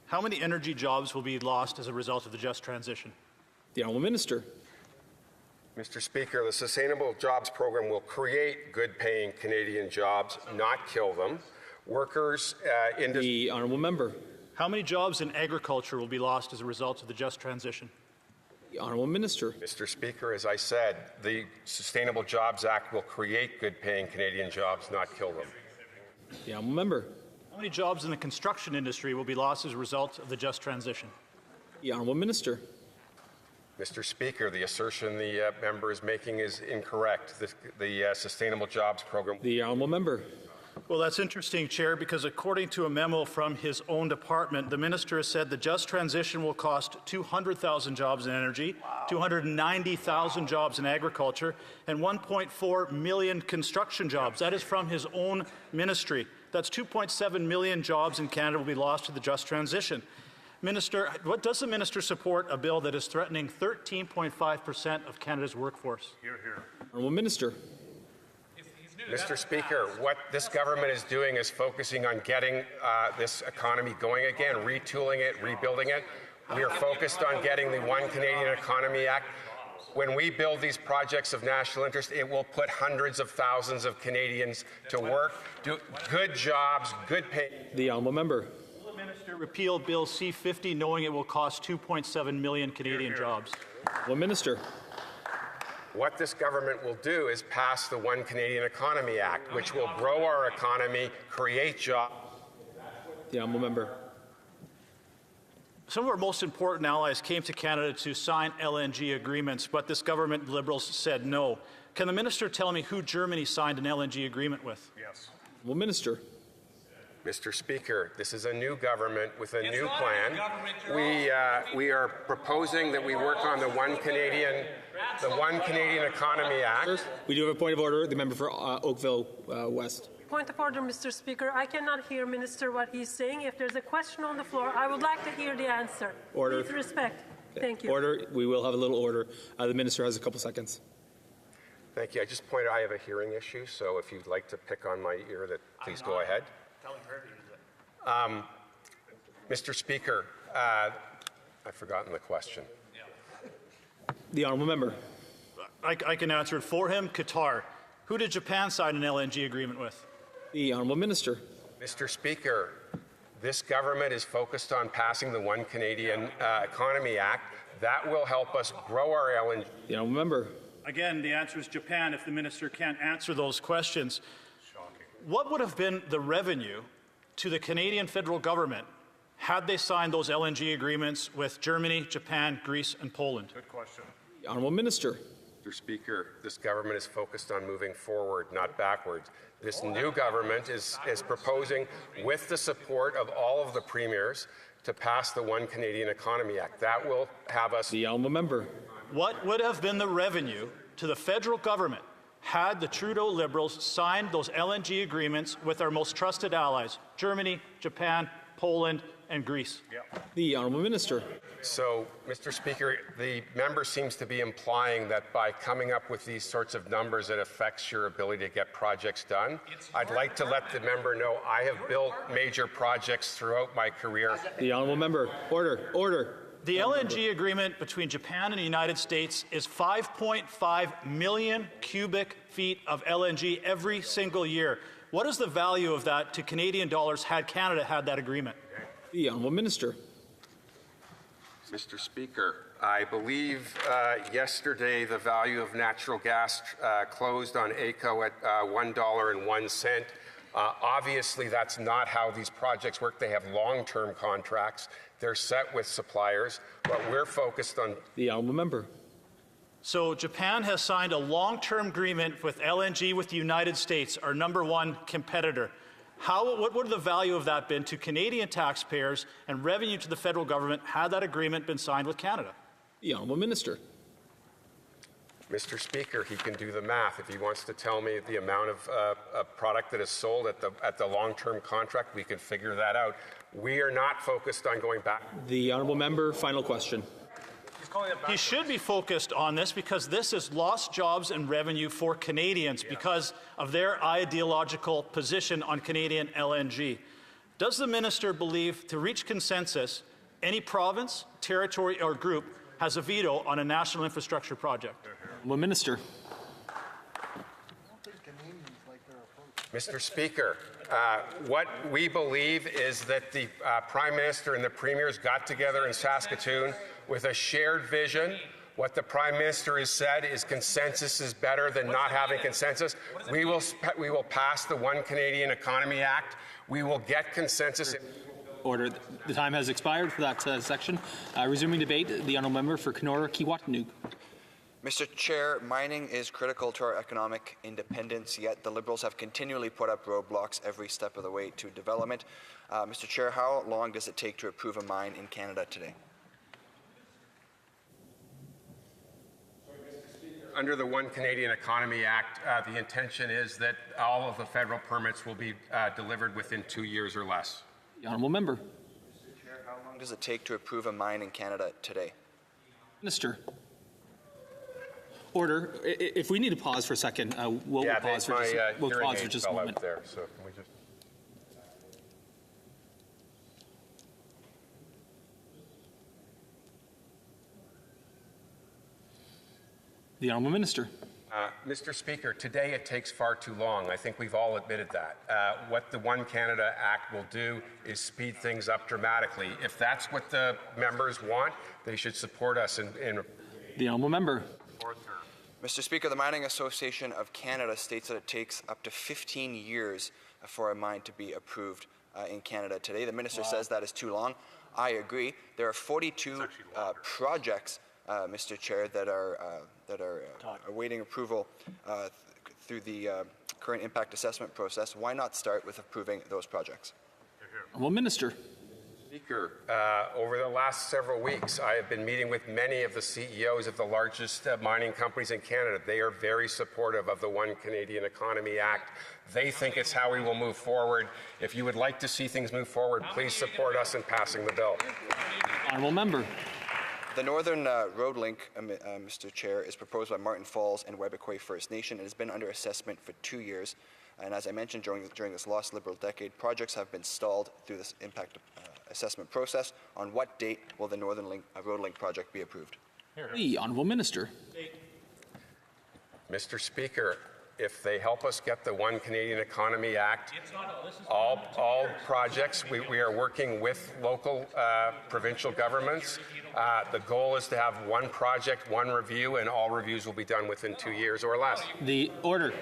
How many energy jobs will be lost as a result of the just transition? The Honourable Minister. Mr. Speaker, the Sustainable Jobs Program will create good-paying Canadian jobs, not kill them. Workers, the Honourable Member. How many jobs in agriculture will be lost as a result of the just transition? The Honourable Minister. Mr. Speaker, as I said, the Sustainable Jobs Act will create good-paying Canadian jobs, not kill them. The Honourable Member. How many jobs in the construction industry will be lost as a result of the just transition? The Honourable Minister. Mr. Speaker, the assertion the member is making is incorrect. The Sustainable Jobs Program. The Honourable Member. Well, that's interesting, Chair, because according to a memo from his own department, the minister has said the just transition will cost 200,000 jobs in energy, 290,000 jobs in agriculture, and 1.4 million construction jobs. That is from his own ministry. That's 2.7 million jobs in Canada will be lost to the just transition. Minister, does the minister support a bill that is threatening 13.5% of Canada's workforce? Hear, hear. Honourable Minister. Mr. Speaker, what this government is doing is focusing on getting this economy going again, retooling it, rebuilding it. We are focused on getting the One Canadian Economy Act. When we build these projects of national interest, it will put hundreds of thousands of Canadians to work, do good jobs, good pay. The honourable member. Will the minister repeal Bill C-50 knowing it will cost 2.7 million Canadian jobs? Honourable Minister. What this government will do is pass the One Canadian Economy Act, which will grow our economy, create jobs. The honourable member. Some of our most important allies came to Canada to sign LNG agreements, but this government, Liberals, said no. Can the minister tell me who Germany signed an LNG agreement with? Yes. Well, Minister. Mr. Speaker, this is a new government with a new plan. We are proposing that we work on the One Canadian Economy Act. We do have a point of order. The member for Oakville West. Point of order, Mr. Speaker. I cannot hear, Minister, what he's saying. If there's a question on the floor, I would like to hear the answer. Order. Please respect. Thank you. Order. We will have a little order. The minister has a couple seconds. Thank you. I just pointed I have a hearing issue, so if you'd like to pick on my ear, please go ahead. Mr. Speaker, I've forgotten the question. The honourable member. I can answer it for him. Qatar. Who did Japan sign an LNG agreement with? The honourable minister. Mr. Speaker, this government is focused on passing the One Canadian Economy Act. That will help us grow our LNG. The honourable member. Again, the answer is Japan if the minister can't answer those questions. Shocking. What would have been the revenue to the Canadian federal government had they signed those LNG agreements with Germany, Japan, Greece, and Poland? Good question. The honourable minister. Mr. Speaker, this government is focused on moving forward, not backwards. This new government is proposing, with the support of all of the premiers, to pass the One Canadian Economy Act. That will have us. The honourable member. What would have been the revenue to the federal government had the Trudeau Liberals signed those LNG agreements with our most trusted allies, Germany, Japan, Poland, and Greece? The honourable minister. So, Mr. Speaker, the member seems to be implying that by coming up with these sorts of numbers, it affects your ability to get projects done. I'd like to let the member know I have built major projects throughout my career. The honourable member. Order. Order. The LNG agreement between Japan and the United States is 5.5 million cubic feet of LNG every single year. What is the value of that to Canadian dollars had Canada had that agreement? The honourable minister. Mr. Speaker, I believe yesterday the value of natural gas closed on AECO at $1.01. Obviously, that's not how these projects work. They have long-term contracts. They're set with suppliers, but we're focused on... The honourable member. So Japan has signed a long-term agreement with LNG with the United States, our #1 competitor. What would the value of that been to Canadian taxpayers and revenue to the federal government had that agreement been signed with Canada? The honourable minister. Mr. Speaker, he can do the math. If he wants to tell me the amount of a product that is sold at the long-term contract, we can figure that out. We are not focused on going back. The honourable member, final question. He should be focused on this because this is lost jobs and revenue for Canadians because of their ideological position on Canadian LNG. Does the minister believe to reach consensus, any province, territory or group has a veto on a national infrastructure project? Well, Minister. Mr. Speaker, what we believe is that the Prime Minister and the Premiers got together in Saskatoon with a shared vision. What the Prime Minister has said is consensus is better than not having consensus. We will pass the One Canadian Economy Act. We will get consensus. Order. The time has expired for that section. Resuming debate, the honourable member for Kenora-Kiiwetinoong. Mr. Chair, mining is critical to our economic independence, yet the Liberals have continually put up roadblocks every step of the way to development. Mr. Chair, how long does it take to approve a mine in Canada today? Under the One Canadian Economy Act, the intention is that all of the federal permits will be delivered within 2 years or less. The honourable member. Mr. Chair, how How long does it take to approve a mine in Canada today? Minister. Order. If we need to pause for a second, we'll pause for just a moment. There, so can we just... The Honourable Minister. Mr. Speaker, today it takes far too long. I think we've all admitted that. What the One Canada Act will do is speed things up dramatically. If that's what the members want, they should support us in the Honourable Member. Mr. Speaker, the Mining Association of Canada states that it takes up to 15 years for a mine to be approved in Canada today. The Minister says that is too long. I agree. There are 42 projects, Mr. Chair, that are awaiting approval through the current impact assessment process. Why not start with approving those projects? Honourable Minister. Speaker, over the last several weeks, I have been meeting with many of the CEOs of the largest mining companies in Canada. They are very supportive of the One Canadian Economy Act. They think it's how we will move forward. If you would like to see things move forward, please support us in passing the bill. Honourable Member. The Northern Road Link, Mr. Chair, is proposed by Martin Falls and Webequie First Nation. It has been under assessment for 2 years. And as I mentioned, during this lost Liberal decade, projects have been stalled through this impact assessment process. On what date will the Northern Road Link project be approved? The Honourable Minister. Mr. Speaker, if they help us get the One Canadian Economy Act, all projects, we are working with local provincial governments. The goal is to have one project, one review, and all reviews will be done within 2 years or less. The order.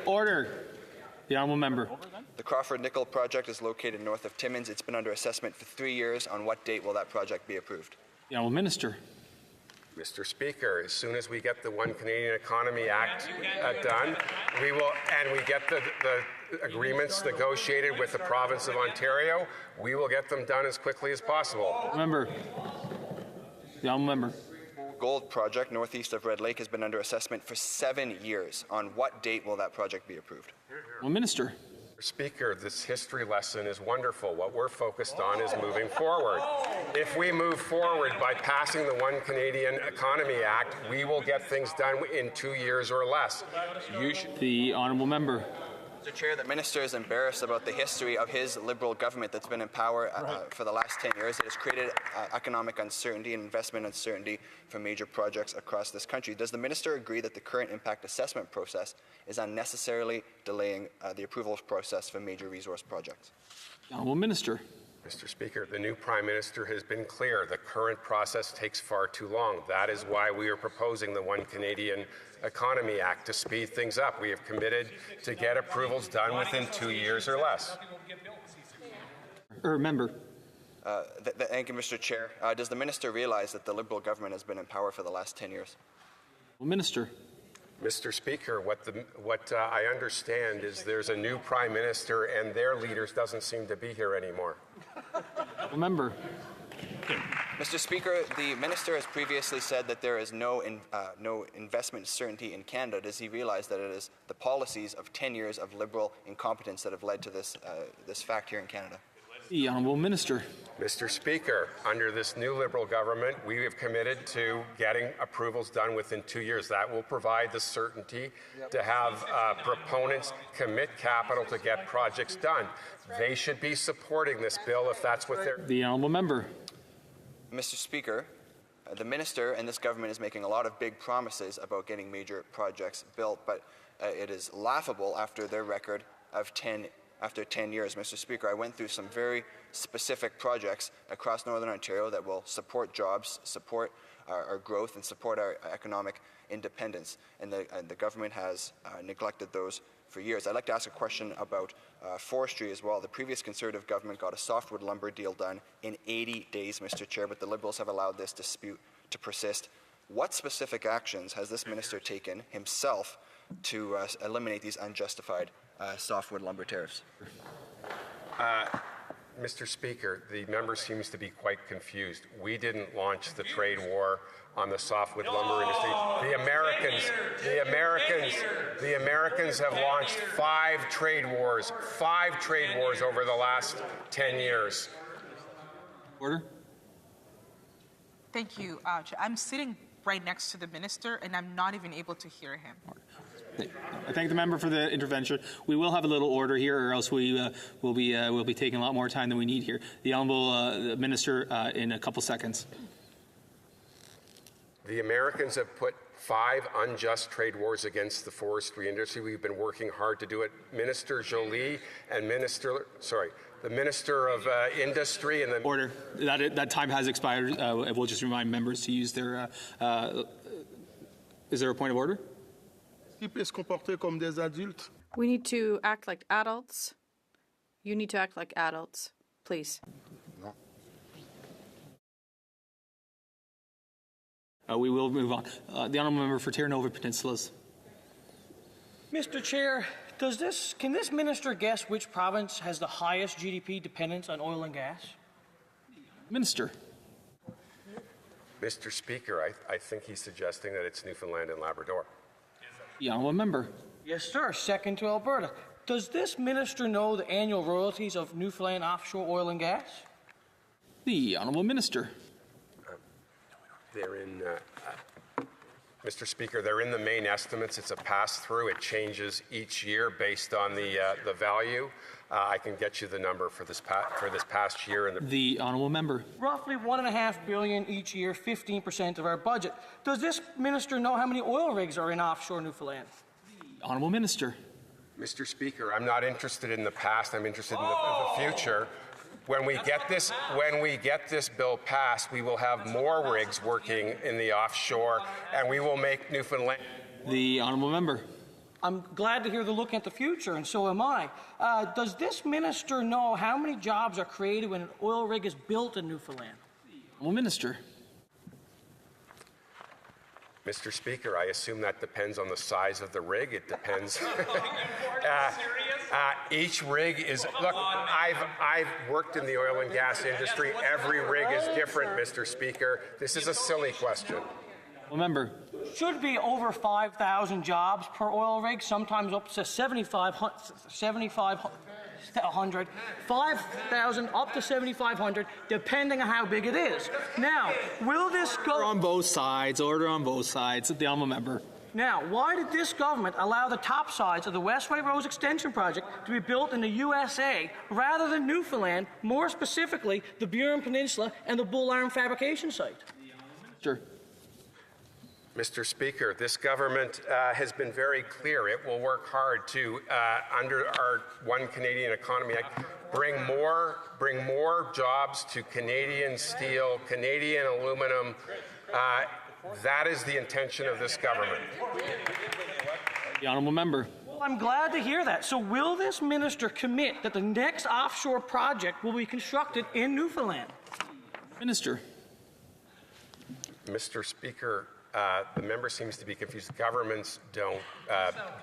The Honourable Member. The Crawford Nickel project is located north of Timmins. It's been under assessment for 3 years. On what date will that project be approved? The Honourable Minister. Mr. Speaker, as soon as we get the One Canadian Economy Act done, we will, and we get the agreements negotiated with the province of Ontario, we will get them done as quickly as possible. Member. The Honourable Member. Gold project northeast of Red Lake has been under assessment for 7 years. On what date will that project be approved? Well, Minister. Speaker, this history lesson is wonderful. What we're focused on is moving forward. If we move forward by passing the One Canadian Economy Act, we will get things done in 2 years or less. The Honourable Member. Mr. Chair, the Minister is embarrassed about the history of his Liberal government that's been in power for the last 10 years. It has created economic uncertainty and investment uncertainty for major projects across this country. Does the Minister agree that the current impact assessment process is unnecessarily delaying the approvals process for major resource projects? Honourable Minister. Mr. Speaker, the new Prime Minister has been clear. The current process takes far too long. That is why we are proposing the One Canadian Economy Act to speed things up. We have committed to get approvals done within 2 years or less. Member. Thank you, Mr. Chair. Does the Minister realize that the Liberal government has been in power for the last 10 years? Minister. Mr. Speaker, what I understand is there's a new Prime Minister and their leaders doesn't seem to be here anymore. Member. Mr. Speaker, the Minister has previously said that there is no investment certainty in Canada. Does he realize that it is the policies of 10 years of Liberal incompetence that have led to this fact here in Canada? The Honourable Minister. Mr. Speaker, under this new Liberal government, we have committed to getting approvals done within 2 years. That will provide the certainty to have proponents commit capital to get projects done. They should be supporting this bill if that's what they're... The Honourable Member. Mr. Speaker, the Minister and this government is making a lot of big promises about getting major projects built, but it is laughable after their record of 10 years. Mr. Speaker, I went through some very specific projects across Northern Ontario that will support jobs, support our growth, and support our economic independence, and the government has neglected those for years. I'd like to ask a question about forestry as well. The previous Conservative government got a softwood lumber deal done in 80 days, Mr. Chair, but the Liberals have allowed this dispute to persist. What specific actions has this minister taken himself to eliminate these unjustified softwood lumber tariffs? Mr. Speaker, the member seems to be quite confused. We didn't launch the trade war on the softwood lumber industry. The Americans have launched 5 trade wars over the last 10 years. Order. Thank you. I'm sitting right next to the minister, and I'm not even able to hear him. I thank the member for the intervention. We will have a little order here, or else we will be taking a lot more time than we need here. The honourable minister in a couple seconds. The Americans have put 5 unjust trade wars against the forestry industry. We've been working hard to do it. Minister Jolie and the Minister of Industry and the order. That time has expired. We'll just remind members to use their. Is there a point of order? We need to act like adults. You need to act like adults, please. We will move on. The honourable member for Terranova Peninsulas. Mr. Chair, can this minister guess which province has the highest GDP dependence on oil and gas? Minister. Mr. Speaker, I think he's suggesting that it's Newfoundland and Labrador. The honourable member. Yes, sir. Second to Alberta. Does this minister know the annual royalties of Newfoundland offshore oil and gas? The honourable minister. They're in, Mr. Speaker, they're in the main estimates. It's a pass-through. It changes each year based on the value. I can get you the number for this past year. And the honourable member. Roughly $1.5 billion each year, 15% of our budget. Does this minister know how many oil rigs are in offshore Newfoundland? The honourable minister. Mr. Speaker, I'm not interested in the past. I'm interested in the future. When we get this bill passed, we will have more rigs working in the offshore, and we will make Newfoundland. The honourable member. I'm glad to hear the look at the future, and so am I. Does this minister know how many jobs are created when an oil rig is built in Newfoundland? Well, minister. Mr. Speaker, I assume that depends on the size of the rig. It depends. Each rig is, look, I've worked in the oil and gas industry. Every rig is different, Mr. Speaker. This is a silly question. Remember. Should be over 5,000 jobs per oil rig, sometimes up to 7,500, 5,000 up to 7,500, depending on how big it is. Now, will this go... Order on both sides. Order on both sides. The honourable member. Now, why did this government allow the top sides of the West White Rose Extension Project to be built in the USA rather than Newfoundland, more specifically the Burin Peninsula and the Bull Arm fabrication site? Sure. Mr. Speaker, this government has been very clear. It will work hard to, under our One Canadian Economy Act, bring more jobs to Canadian steel, Canadian aluminum. That is the intention of this government. The honourable member. Well, I'm glad to hear that. So will this minister commit that the next offshore project will be constructed in Newfoundland? Minister. Mr. Speaker, the member seems to be confused. Governments don't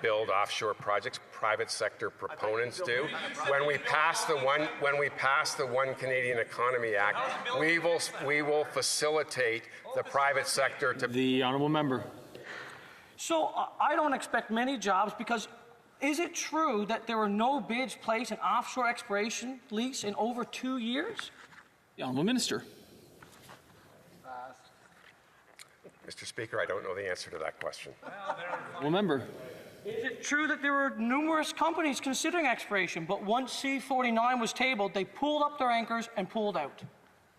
build offshore projects. Private sector proponents do. When we pass the One Canadian Economy Act, we will facilitate the private sector to. The honourable member. So I don't expect many jobs because. Is it true that there were no bids placed in offshore exploration lease in over 2 years? The honourable minister. Mr. Speaker, I don't know the answer to that question. Remember. Is it true that there were numerous companies considering exploration, but once C-49 was tabled, they pulled up their anchors and pulled out?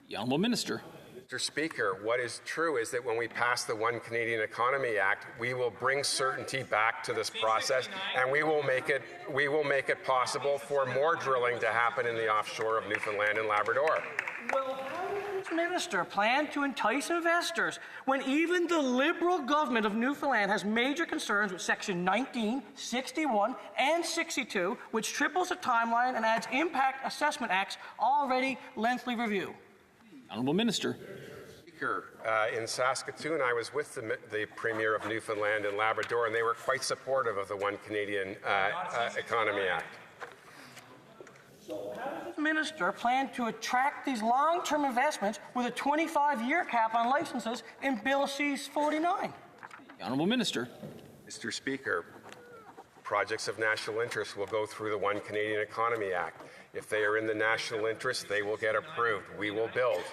The honourable minister. Mr. Speaker, what is true is that when we pass the One Canadian Economy Act, we will bring certainty back to this process, and we will make it possible for more drilling to happen in the offshore of Newfoundland and Labrador. Well, how does this minister plan to entice investors when even the Liberal government of Newfoundland has major concerns with Section 19, 61, and 62, which triples the timeline and adds Impact Assessment Act's already lengthy review? Honourable Minister. Speaker, in Saskatoon, I was with the Premier of Newfoundland and Labrador, and they were quite supportive of the One Canadian Economy Act. So how does the minister plan to attract these long-term investments with a 25-year cap on licenses in Bill C-49? The honourable minister. Mr. Speaker, projects of national interest will go through the One Canadian Economy Act. If they are in the national interest, they will get approved. We will build.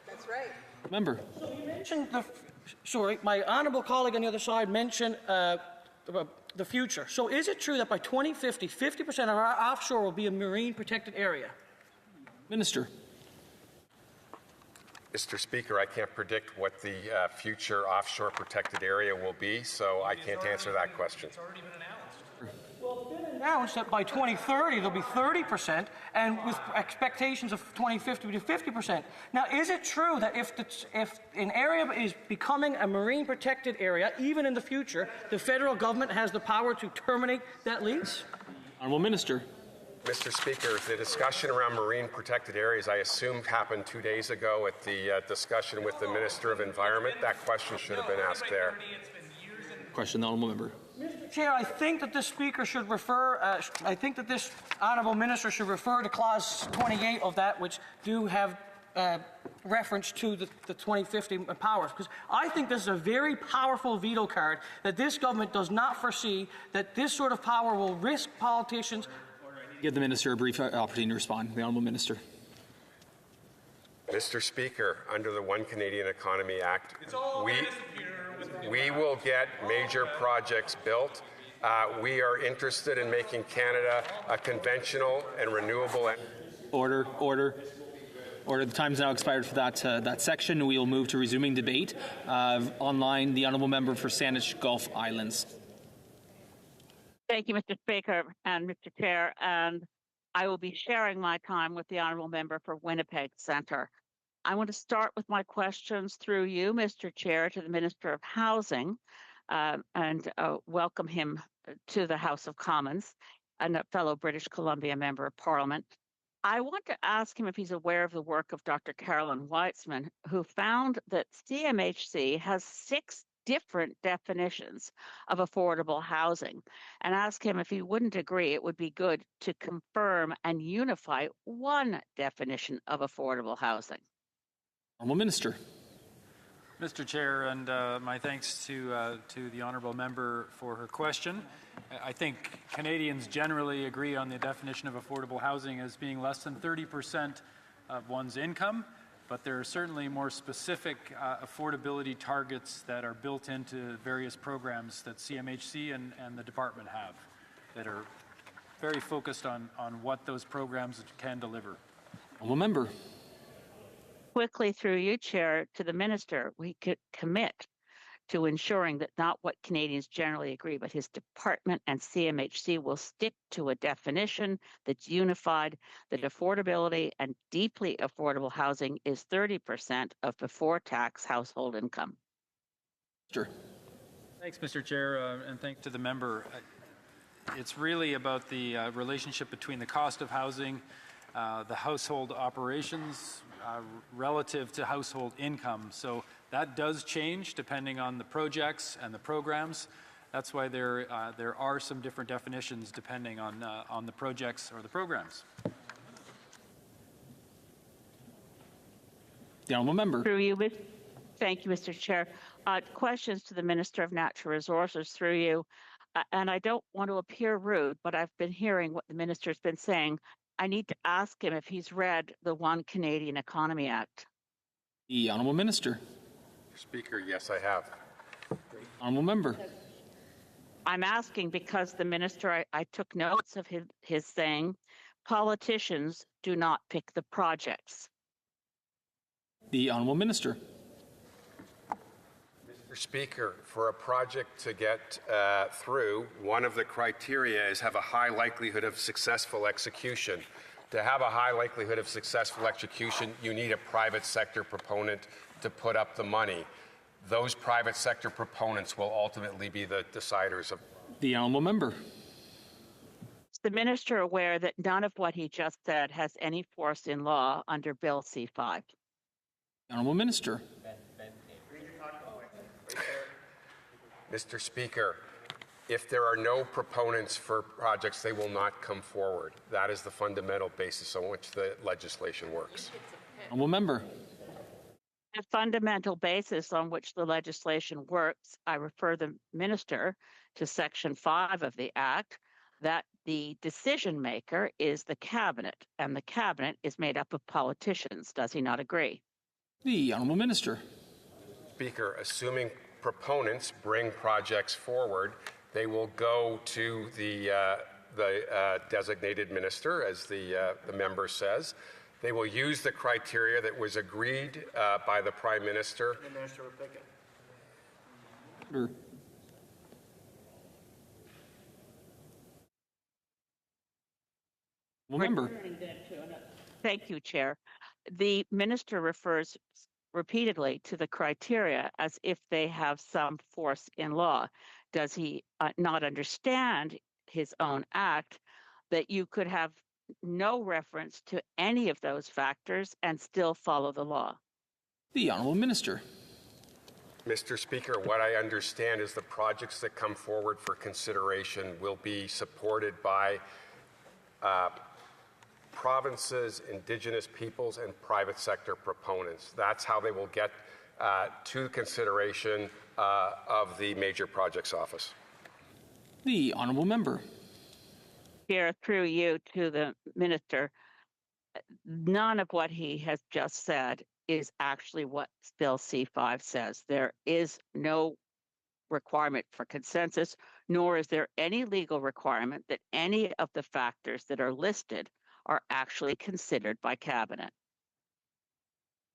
That's right. Member. So you mentioned my honourable colleague on the other side mentioned the future. So is it true that by 2050, 50% of our offshore will be a marine protected area? Minister. Mr. Speaker, I can't predict what the future offshore protected area will be, so I can't answer that question. It's already been announced. Well, it's been announced that by 2030 there'll be 30%, and with expectations of 2050 to 50%. Now, is it true that if an area is becoming a marine protected area, even in the future, the federal government has the power to terminate that lease? Honourable Minister. Mr. Speaker, the discussion around marine protected areas, I assumed happened 2 days ago at the discussion with the Minister of Environment. That question should have been asked there. Question, the honourable member. Mr. Chair, I think that this speaker should refer. I think that this honourable minister should refer to clause 28 of that, which do have reference to the 2050 powers, because I think this is a very powerful veto card that this government does not foresee that this sort of power will risk politicians. Give the minister a brief opportunity to respond. The honourable minister. Mr. Speaker, under the One Canadian Economy Act, we will get major projects built. We are interested in making Canada a conventional and renewable. Order. The time's now expired for that section. We will move to resuming debate. Online, the honourable member for Saanich Gulf Islands. Thank you, Mr. Speaker and Mr. Chair, and I will be sharing my time with the honourable member for Winnipeg Centre. I want to start with my questions through you, Mr. Chair, to the Minister of Housing, and welcome him to the House of Commons and a fellow British Columbia Member of Parliament. I want to ask him if he's aware of the work of Dr. Carolyn Weitzman, who found that CMHC has 6 different definitions of affordable housing, and ask him if he wouldn't agree it would be good to confirm and unify one definition of affordable housing. Honourable Minister. Mr. Chair, and my thanks to the honourable member for her question. I think Canadians generally agree on the definition of affordable housing as being less than 30% of one's income. But there are certainly more specific affordability targets that are built into various programs that CMHC and the department have that are very focused on what those programs can deliver. Honourable member. Quickly through you, Chair, to the Minister, we could commit to ensuring that not what Canadians generally agree, but his department and CMHC will stick to a definition that's unified, that affordability and deeply affordable housing is 30% of before-tax household income. Sure. Thanks, Mr. Chair, and thanks to the member. It's really about the relationship between the cost of housing, the household operations relative to household income. So that does change depending on the projects and the programs. That's why there are some different definitions depending on the projects or the programs. The honourable member. Through you, thank you, Mr. Chair. Questions to the Minister of Natural Resources through you. And I don't want to appear rude, but I've been hearing what the minister's been saying. I need to ask him if he's read the One Canadian Economy Act. The honourable minister. Speaker, yes, I have. Honourable member. I'm asking because the minister, I took notes of his saying, politicians do not pick the projects. The honourable minister. Mr. Speaker, for a project to get through, one of the criteria is have a high likelihood of successful execution. To have a high likelihood of successful execution, you need a private sector proponent to put up the money. Those private sector proponents will ultimately be the deciders of. The honourable member. Is the minister aware that none of what he just said has any force in law under Bill C-5? Honourable minister. Mr. Speaker, if there are no proponents for projects, they will not come forward. That is the fundamental basis on which the legislation works. Honourable member. The fundamental basis on which the legislation works, I refer the minister to Section 5 of the Act, that the decision maker is the cabinet, and the cabinet is made up of politicians. Does he not agree? The honourable minister. Speaker, assuming proponents bring projects forward, they will go to the designated minister, as the member says. They will use the criteria that was agreed by the Prime Minister. The minister will pick it. Member. Thank you, Chair. The minister refers repeatedly to the criteria as if they have some force in law. Does he not understand his own act that you could have no reference to any of those factors and still follow the law? The Honourable Minister. Mr. Speaker, what I understand is the projects that come forward for consideration will be supported by provinces, Indigenous peoples, and private sector proponents. That's how they will get to consideration of the Major Projects Office. The Honourable Member. Chair, through you to the minister, none of what he has just said is actually what Bill C-5 says. There is no requirement for consensus, nor is there any legal requirement that any of the factors that are listed are actually considered by Cabinet.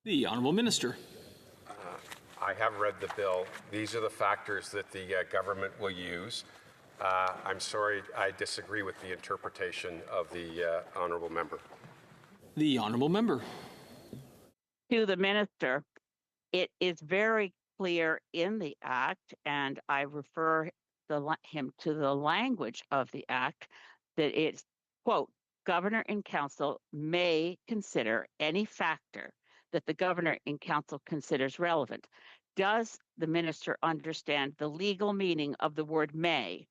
The Honourable Minister. I have read the bill. These are the factors that the government will use. I'm sorry, I disagree with the interpretation of the Honourable Member. The Honourable Member. To the minister, it is very clear in the Act, and I refer him to the language of the Act, that it's, quote, Governor in Council may consider any factor that the Governor in Council considers relevant. Does the minister understand the legal meaning of the word may?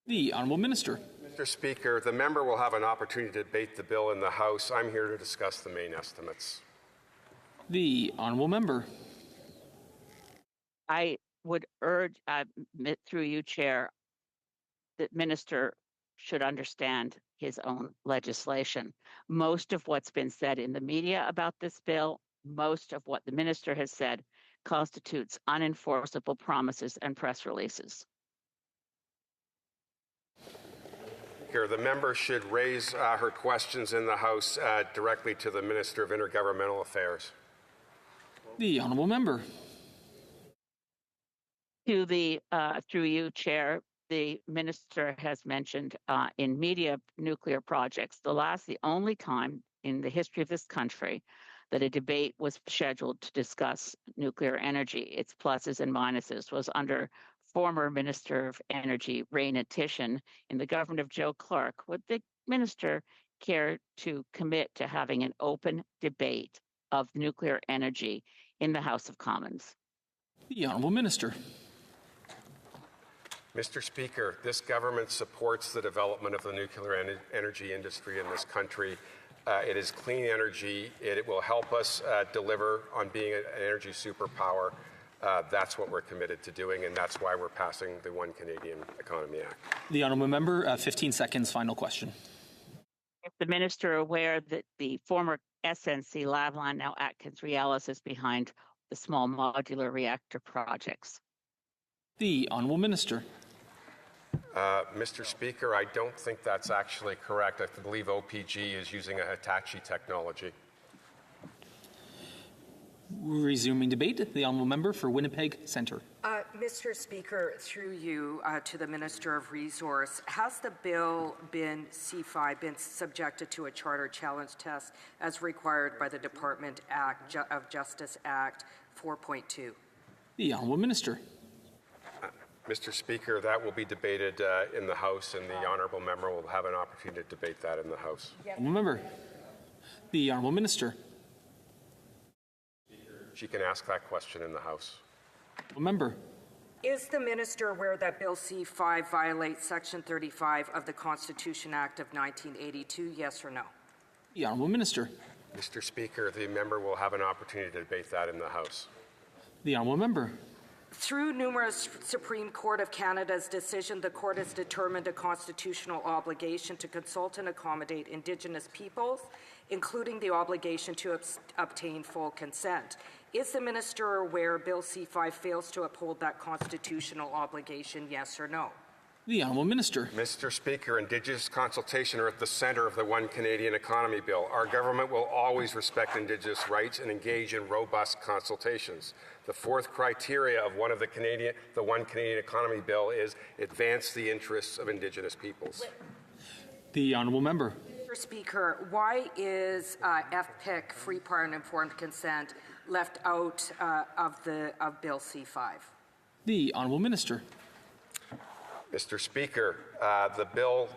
The Honourable Minister. Mr. Speaker, the member will have an opportunity to debate the bill in the House. I'm here to discuss the main estimates. The Honourable Member. I would urge, through you, Chair, that minister should understand his own legislation. Most of what's been said in the media about this bill, most of what the minister has said, constitutes unenforceable promises and press releases. Here, the member should raise her questions in the House directly to the Minister of Intergovernmental Affairs. The Honourable Member. To the, through you, Chair, the minister has mentioned in media nuclear projects. The only time in the history of this country that a debate was scheduled to discuss nuclear energy, its pluses and minuses, was under former Minister of Energy, Raina Tishin, in the government of Joe Clark. Would the minister care to commit to having an open debate of nuclear energy in the House of Commons? The Honourable Minister. Mr. Speaker, this government supports the development of the nuclear energy industry in this country. It is clean energy. It will help us deliver on being an energy superpower. That's what we're committed to doing, and that's why we're passing the One Canadian Economy Act. The Honourable Member, 15 seconds, final question. Is the minister aware that the former SNC Lavalin, now Atkins Realis, is behind the small modular reactor projects? The Honourable Minister. Mr. Speaker, I don't think that's actually correct. I believe OPG is using a Hitachi technology. Resuming debate, the Honourable Member for Winnipeg Centre. Mr. Speaker, through you to the Minister of Resource, has the bill C-5 been subjected to a charter challenge test as required by the Department of Justice Act 4.2? The Honourable Minister. Mr. Speaker, that will be debated in the House, and the Honourable Member will have an opportunity to debate that in the House. Honourable Member. The Honourable Minister. She can ask that question in the House. Honourable Member. Is the minister aware that Bill C-5 violates Section 35 of the Constitution Act of 1982, yes or no? The Honourable Minister. Mr. Speaker, the member will have an opportunity to debate that in the House. The Honourable Member. Through numerous Supreme Court of Canada's decision, the court has determined a constitutional obligation to consult and accommodate Indigenous peoples, including the obligation to obtain full consent. Is the minister aware Bill C-5 fails to uphold that constitutional obligation, yes or no? The Honourable Minister. Mr. Speaker, Indigenous consultation are at the centre of the One Canadian Economy Bill. Our government will always respect Indigenous rights and engage in robust consultations. The fourth criteria of the One Canadian Economy Bill is advance the interests of Indigenous peoples. The Honourable Member. Mr. Speaker, why is FPIC, free, prior and informed consent, left out of Bill C-5? The Honourable Minister. Mr. Speaker, the bill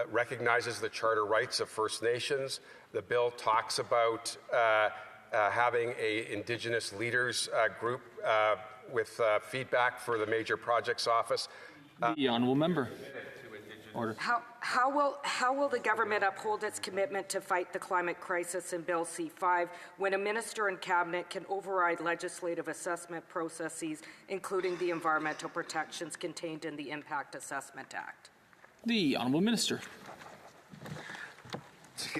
recognizes the charter rights of First Nations. The bill talks about having an Indigenous leaders group with feedback for the Major Projects Office. The Honourable Member. Order. How will the government uphold its commitment to fight the climate crisis in Bill C-5 when a minister and cabinet can override legislative assessment processes, including the environmental protections contained in the Impact Assessment Act? The Honourable Minister.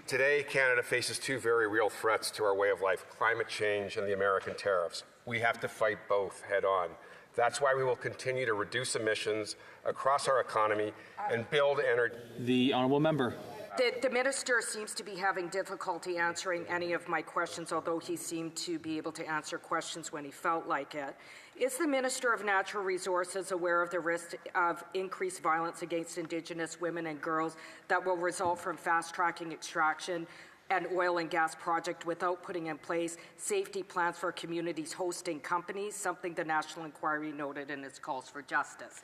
Today, Canada faces two very real threats to our way of life: climate change and the American tariffs. We have to fight both head on. That's why we will continue to reduce emissions across our economy and build energy. The Honourable Member. The minister seems to be having difficulty answering any of my questions, although he seemed to be able to answer questions when he felt like it. Is the Minister of Natural Resources aware of the risk of increased violence against Indigenous women and girls that will result from fast-tracking extraction and oil and gas project without putting in place safety plans for communities hosting companies, something the National Inquiry noted in its calls for justice?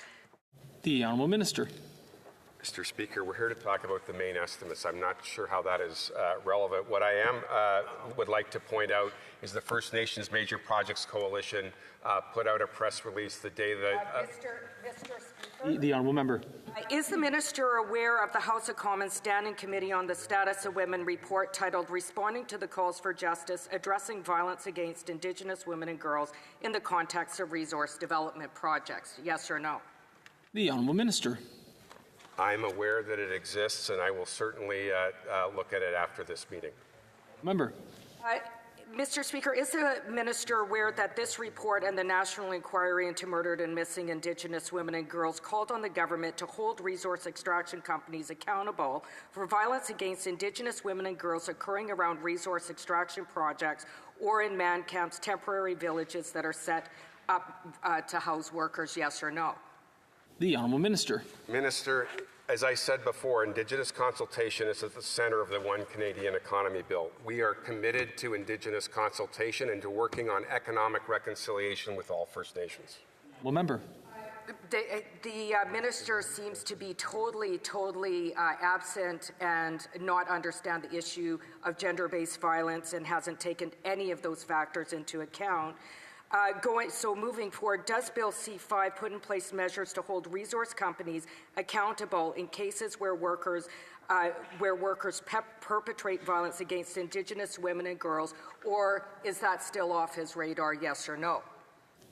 The Honourable Minister. Mr. Speaker, we're here to talk about the main estimates. I'm not sure how that is relevant. What I would like to point out is the First Nations Major Projects Coalition put out a press release the day that... Mr. Speaker? The Honourable Member. Is the minister aware of the House of Commons Standing Committee on the Status of Women report titled Responding to the Calls for Justice, Addressing Violence Against Indigenous Women and Girls in the Context of Resource Development Projects? Yes or no? The Honourable Minister. I'm aware that it exists, and I will certainly look at it after this meeting. Member. Mr. Speaker, is the minister aware that this report and the National Inquiry into Murdered and Missing Indigenous Women and Girls called on the government to hold resource extraction companies accountable for violence against Indigenous women and girls occurring around resource extraction projects or in man camps, temporary villages that are set up to house workers, yes or no? The Honourable Minister. Minister, as I said before, Indigenous consultation is at the centre of the One Canadian Economy Bill. We are committed to Indigenous consultation and to working on economic reconciliation with all First Nations. Well, Member. The minister seems to be totally absent and not understand the issue of gender-based violence and hasn't taken any of those factors into account. So moving forward, does Bill C-5 put in place measures to hold resource companies accountable in cases where workers perpetrate violence against Indigenous women and girls, or is that still off his radar, yes or no?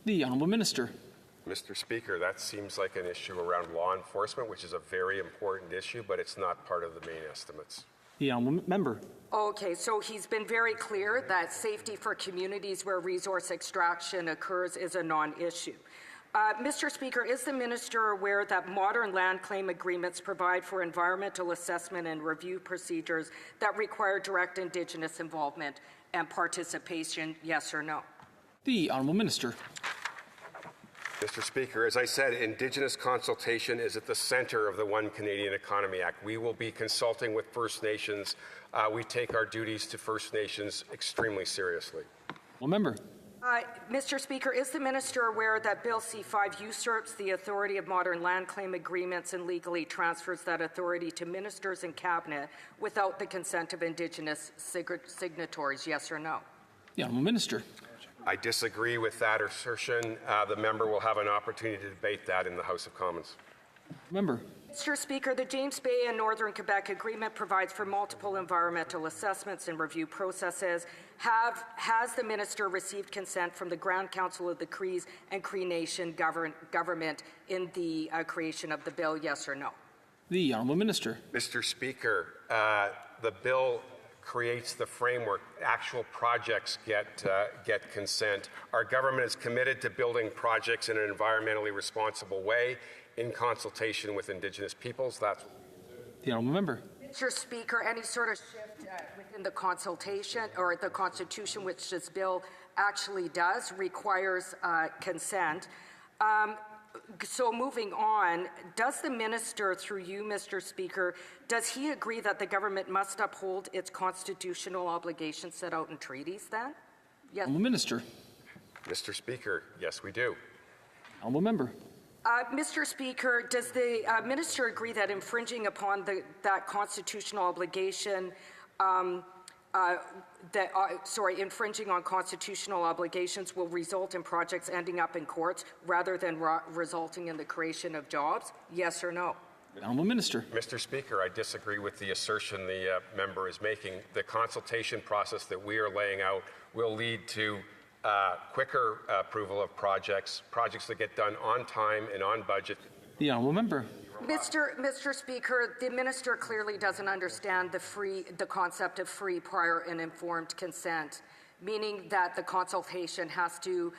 The Honourable Minister. Mr. Speaker, that seems like an issue around law enforcement, which is a very important issue, but it's not part of the main estimates. The Honourable Member. Okay, so he's been very clear that safety for communities where resource extraction occurs is a non-issue. Mr. Speaker, is the minister aware that modern land claim agreements provide for environmental assessment and review procedures that require direct Indigenous involvement and participation, yes or no? The Honourable Minister. Mr. Speaker, as I said, Indigenous consultation is at the centre of the One Canadian Economy Act. We will be consulting with First Nations. We take our duties to First Nations extremely seriously. Well, Member. Mr. Speaker, is the minister aware that Bill C-5 usurps the authority of modern land claim agreements and legally transfers that authority to ministers and cabinet without the consent of Indigenous signatories, yes or no? The Honourable Minister. I disagree with that assertion. The member will have an opportunity to debate that in the House of Commons. Member. Mr. Speaker, the James Bay and Northern Quebec Agreement provides for multiple environmental assessments and review processes. Has the minister received consent from the Grand Council of the Crees and Cree Nation government in the creation of the bill, yes or no? The Honourable Minister. Mr. Speaker, the bill creates the framework. Actual projects get consent. Our government is committed to building projects in an environmentally responsible way in consultation with Indigenous peoples. That's the honourable member. Mr. Speaker, any sort of shift within the consultation or the Constitution, which this bill actually does, requires consent. So moving on, does the minister, through you, Mr. Speaker, does he agree that the government must uphold its constitutional obligations set out in treaties then? Yes. Honourable Minister. Mr. Speaker, yes, we do. Honourable member. Mr. Speaker, does the minister agree that infringing upon that constitutional obligation, infringing on constitutional obligations will result in projects ending up in courts rather than resulting in the creation of jobs? Yes or no? Honourable Minister. Mr. Speaker, I disagree with the assertion the member is making. The consultation process that we are laying out will lead to quicker approval of projects that get done on time and on budget. The honourable member. Mr. Speaker, the minister clearly doesn't understand the concept of free, prior, and informed consent, meaning that the consultation has to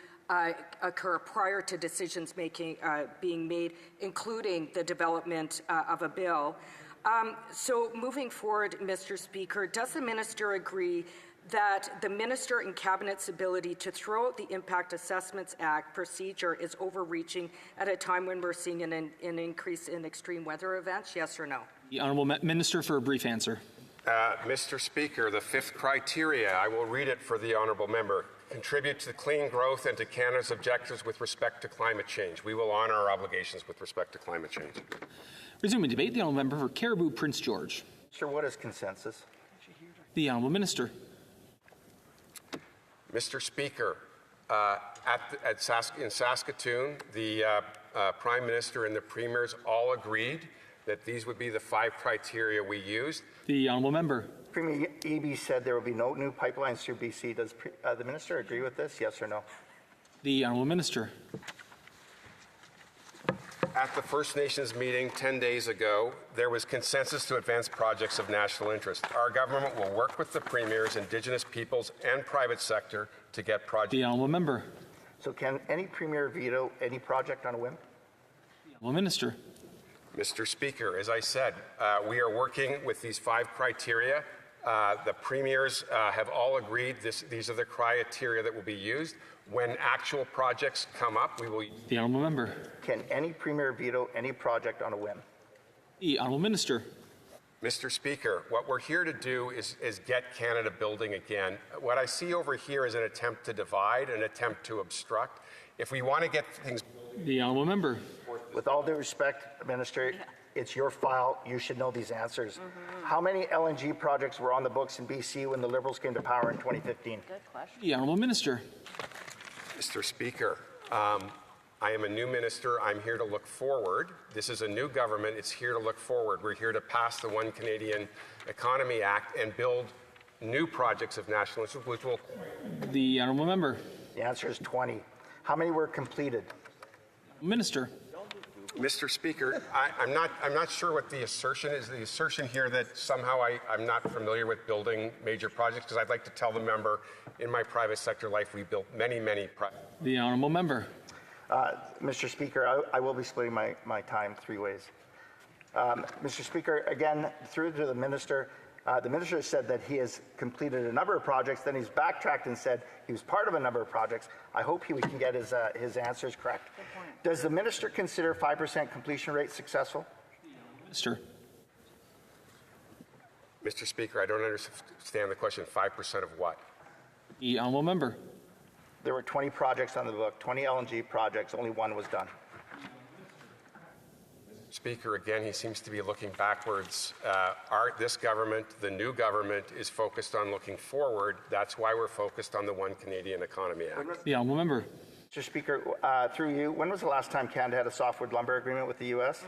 occur prior to decisions being made, including the development of a bill. So moving forward, Mr. Speaker, does the minister agree that the minister and cabinet's ability to throw out the Impact Assessments Act procedure is overreaching at a time when we're seeing an increase in extreme weather events? Yes or no? The honourable minister for a brief answer. Mr. Speaker, the fifth criteria, I will read it for the honourable member. Contribute to clean growth and to Canada's objectives with respect to climate change. We will honour our obligations with respect to climate change. Resuming debate, the honourable member for Caribou Prince George. Sir, what is consensus? The honourable minister. Mr. Speaker, in Saskatoon, the Prime Minister and the Premiers all agreed that these would be the 5 criteria we used. The honourable member. Premier Eby said there will be no new pipelines through BC. Does the minister agree with this, yes or no? The honourable minister. At the First Nations meeting 10 days ago, there was consensus to advance projects of national interest. Our government will work with the premiers, Indigenous peoples, and private sector to get projects. The honourable member. So can any premier veto any project on a whim? The honourable minister. Mr. Speaker, as I said, we are working with these 5 criteria. The premiers have all agreed these are the criteria that will be used. When actual projects come up, we will... The honourable member. Can any premier veto any project on a whim? The honourable minister. Mr. Speaker, what we're here to do is get Canada building again. What I see over here is an attempt to divide, an attempt to obstruct. If we want to get things... The honourable member. With all due respect, Minister, it's your file. You should know these answers. How many LNG projects were on the books in BC when the Liberals came to power in 2015? Good question. The honourable minister. Mr. Speaker, I am a new minister. I'm here to look forward. This is a new government. It's here to look forward. We're here to pass the One Canadian Economy Act and build new projects of national interest, which will... The honourable member. The answer is 20. How many were completed? Minister. Mr. Speaker, I'm not sure what the assertion is. The assertion here that somehow I'm not familiar with building major projects, because I'd like to tell the member, in my private sector life, we built many projects. The honourable member. Mr. Speaker, I will be splitting my time 3 ways. Mr. Speaker, again, through to the minister said that he has completed a number of projects, then he's backtracked and said he was part of a number of projects. I hope we can get his answers correct. Does the minister consider 5% completion rate successful? Minister. Mr. Speaker, I don't understand the question. 5% of what? The honourable member. There were 20 projects on the book, 20 LNG projects, only 1 was done. Speaker, again, he seems to be looking backwards. This government, the new government, is focused on looking forward. That's why we're focused on the One Canadian Economy Act. The honourable member. Mr. Speaker, through you, when was the last time Canada had a softwood lumber agreement with the U.S.?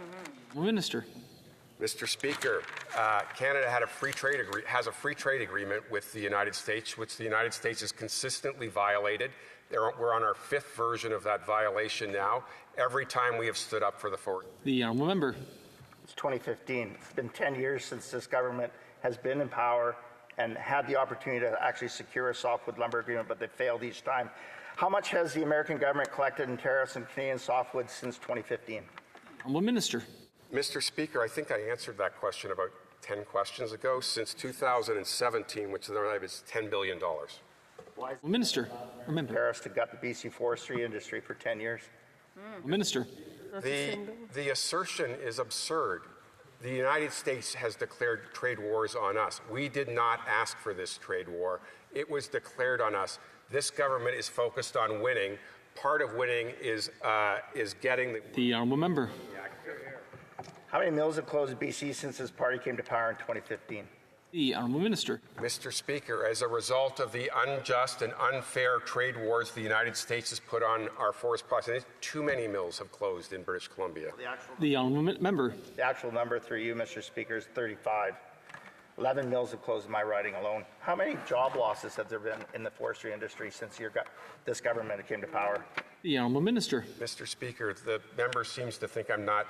Minister. Mr. Speaker, Canada has a free trade agreement with the United States, which the United States has consistently violated. We're on our 5th version of that violation now. Every time we have stood up for the forest. The honourable member. It's 2015. It's been 10 years since this government has been in power, and had the opportunity to actually secure a softwood lumber agreement, but they failed each time. How much has the American government collected in tariffs on Canadian softwood since 2015? Honourable Minister. Mr. Speaker, I think I answered that question about 10 questions ago. Since 2017, which is $10 billion. Minister, remember. Tariffs to gut the BC forestry industry for 10 years. Minister. The assertion is absurd. The United States has declared trade wars on us. We did not ask for this trade war. It was declared on us. This government is focused on winning. Part of winning is getting the honourable member. How many mills have closed in BC since this party came to power in 2015? The honourable minister. Mr. Speaker, as a result of the unjust and unfair trade wars the United States has put on our forest products, too many mills have closed in British Columbia. The honourable member. The actual number through you, Mr. Speaker, is 35. 11 mills have closed in my riding alone. How many job losses have there been in the forestry industry since this government came to power? The honourable minister. Mr. Speaker, the member seems to think I'm not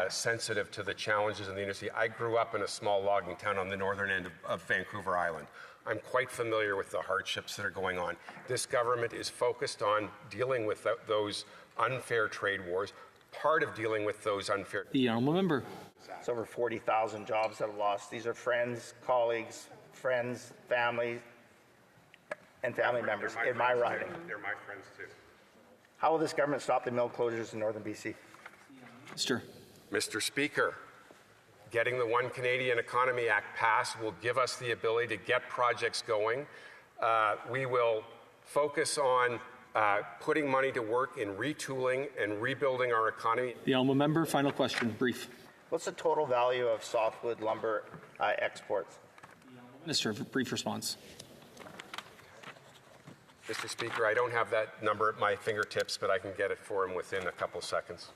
sensitive to the challenges in the industry. I grew up in a small logging town on the northern end of Vancouver Island. I'm quite familiar with the hardships that are going on. This government is focused on dealing with those unfair trade wars. Part of dealing with those unfair... The honourable member. It's over 40,000 jobs that have lost. These are friends, colleagues, family, and family members in my riding. They're my friends too. How will this government stop the mill closures in northern BC? Mr. Speaker, getting the One Canadian Economy Act passed will give us the ability to get projects going. We will focus on putting money to work in retooling and rebuilding our economy. The honourable member, final question, brief. What's the total value of softwood lumber exports? Minister, brief response. Mr. Speaker, I don't have that number at my fingertips, but I can get it for him within a couple seconds.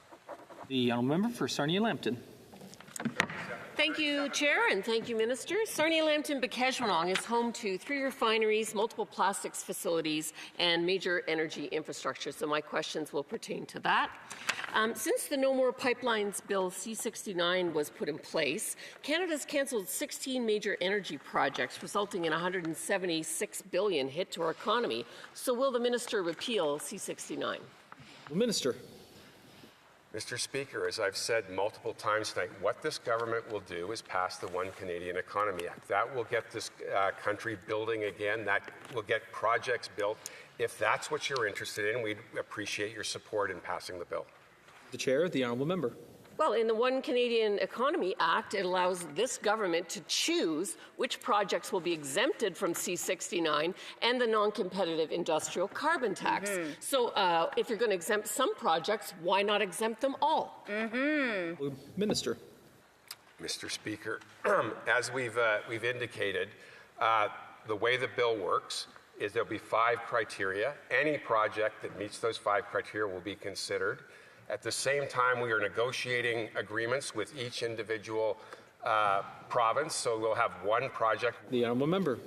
The honourable member for Sarnia-Lambton. Thank you, Chair, and thank you, Minister. Sarnia-Lambton-Bequejewanong is home to 3 refineries, multiple plastics facilities, and major energy infrastructure, so my questions will pertain to that. Since the No More Pipelines Bill C-69 was put in place, Canada's cancelled 16 major energy projects, resulting in $176 billion hit to our economy. So will the minister repeal C-69? The minister. Mr. Speaker, as I've said multiple times tonight, what this government will do is pass the One Canadian Economy Act. That will get this country building again. That will get projects built. If that's what you're interested in, we'd appreciate your support in passing the bill. The chair, the honourable member. Well, in the One Canadian Economy Act, it allows this government to choose which projects will be exempted from C-69 and the non-competitive industrial carbon tax. So if you're going to exempt some projects, why not exempt them all? Minister. Mr. Speaker, as we've indicated, the way the bill works is there'll be 5 criteria. Any project that meets those 5 criteria will be considered. At the same time, we are negotiating agreements with each individual province, so we'll have one project. The honourable member.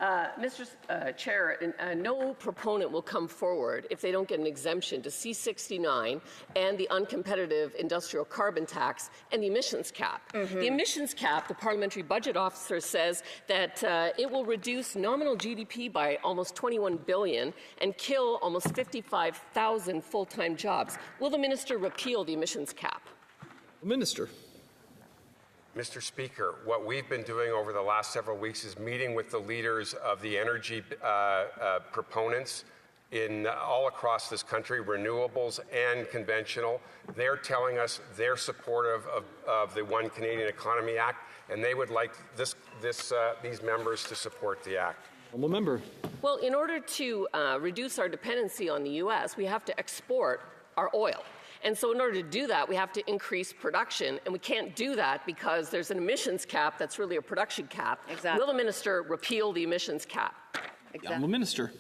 Mr. Chair, no proponent will come forward if they don't get an exemption to C-69 and the uncompetitive industrial carbon tax and the emissions cap. The emissions cap, the parliamentary budget officer says that it will reduce nominal GDP by almost $21 billion and kill almost 55,000 full-time jobs. Will the minister repeal the emissions cap? Minister. Mr. Speaker, what we've been doing over the last several weeks is meeting with the leaders of the energy proponents all across this country, renewables and conventional. They're telling us they're supportive of the One Canadian Economy Act, and they would like these members to support the act. Honourable member. Well, in order to reduce our dependency on the U.S., we have to export our oil. And so in order to do that, we have to increase production, and we can't do that because there's an emissions cap that's really a production cap. Exactly. Will the minister repeal the emissions cap? Honourable minister.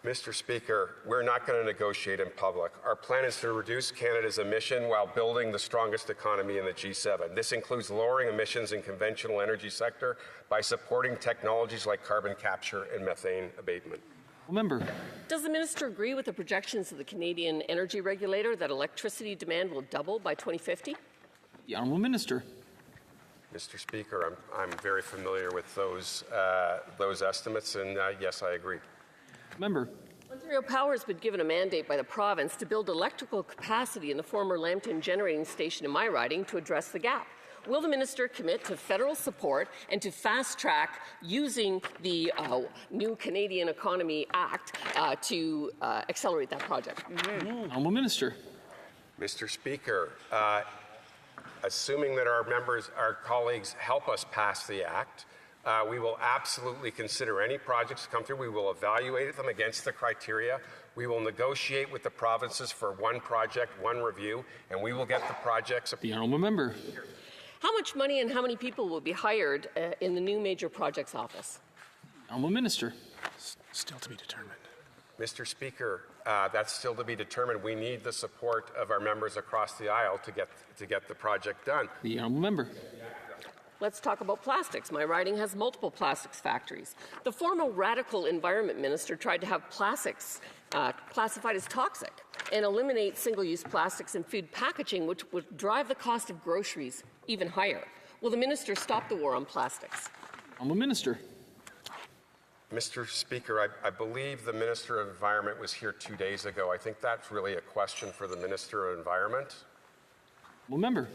Mr. Speaker, we're not going to negotiate in public. Our plan is to reduce Canada's emission while building the strongest economy in the G7. This includes lowering emissions in conventional energy sector by supporting technologies like carbon capture and methane abatement. Member. Does the minister agree with the projections of the Canadian energy regulator that electricity demand will double by 2050? The honourable minister. Mr. Speaker, I'm very familiar with those estimates, and yes, I agree. Member. Ontario Power has been given a mandate by the province to build electrical capacity in the former Lambton generating station in my riding to address the gap. Will the minister commit to federal support and to fast-track using the new Canadian Economy Act to accelerate that project? Honourable Minister. Mr. Speaker, assuming that our colleagues help us pass the Act, we will absolutely consider any projects that come through. We will evaluate them against the criteria. We will negotiate with the provinces for one project, one review, and we will get the projects. The honourable member. How much money and how many people will be hired in the new major projects office? Honourable Minister. Still to be determined. Mr. Speaker, that's still to be determined. We need the support of our members across the aisle to get the project done. The honourable member. Let's talk about plastics. My riding has multiple plastics factories. The former radical environment minister tried to have plastics classified as toxic and eliminate single-use plastics in food packaging, which would drive the cost of groceries even higher. Will the minister stop the war on plastics? Honourable Minister. Mr. Speaker, I believe the Minister of Environment was here 2 days ago. I think that's really a question for the Minister of Environment. Honourable member.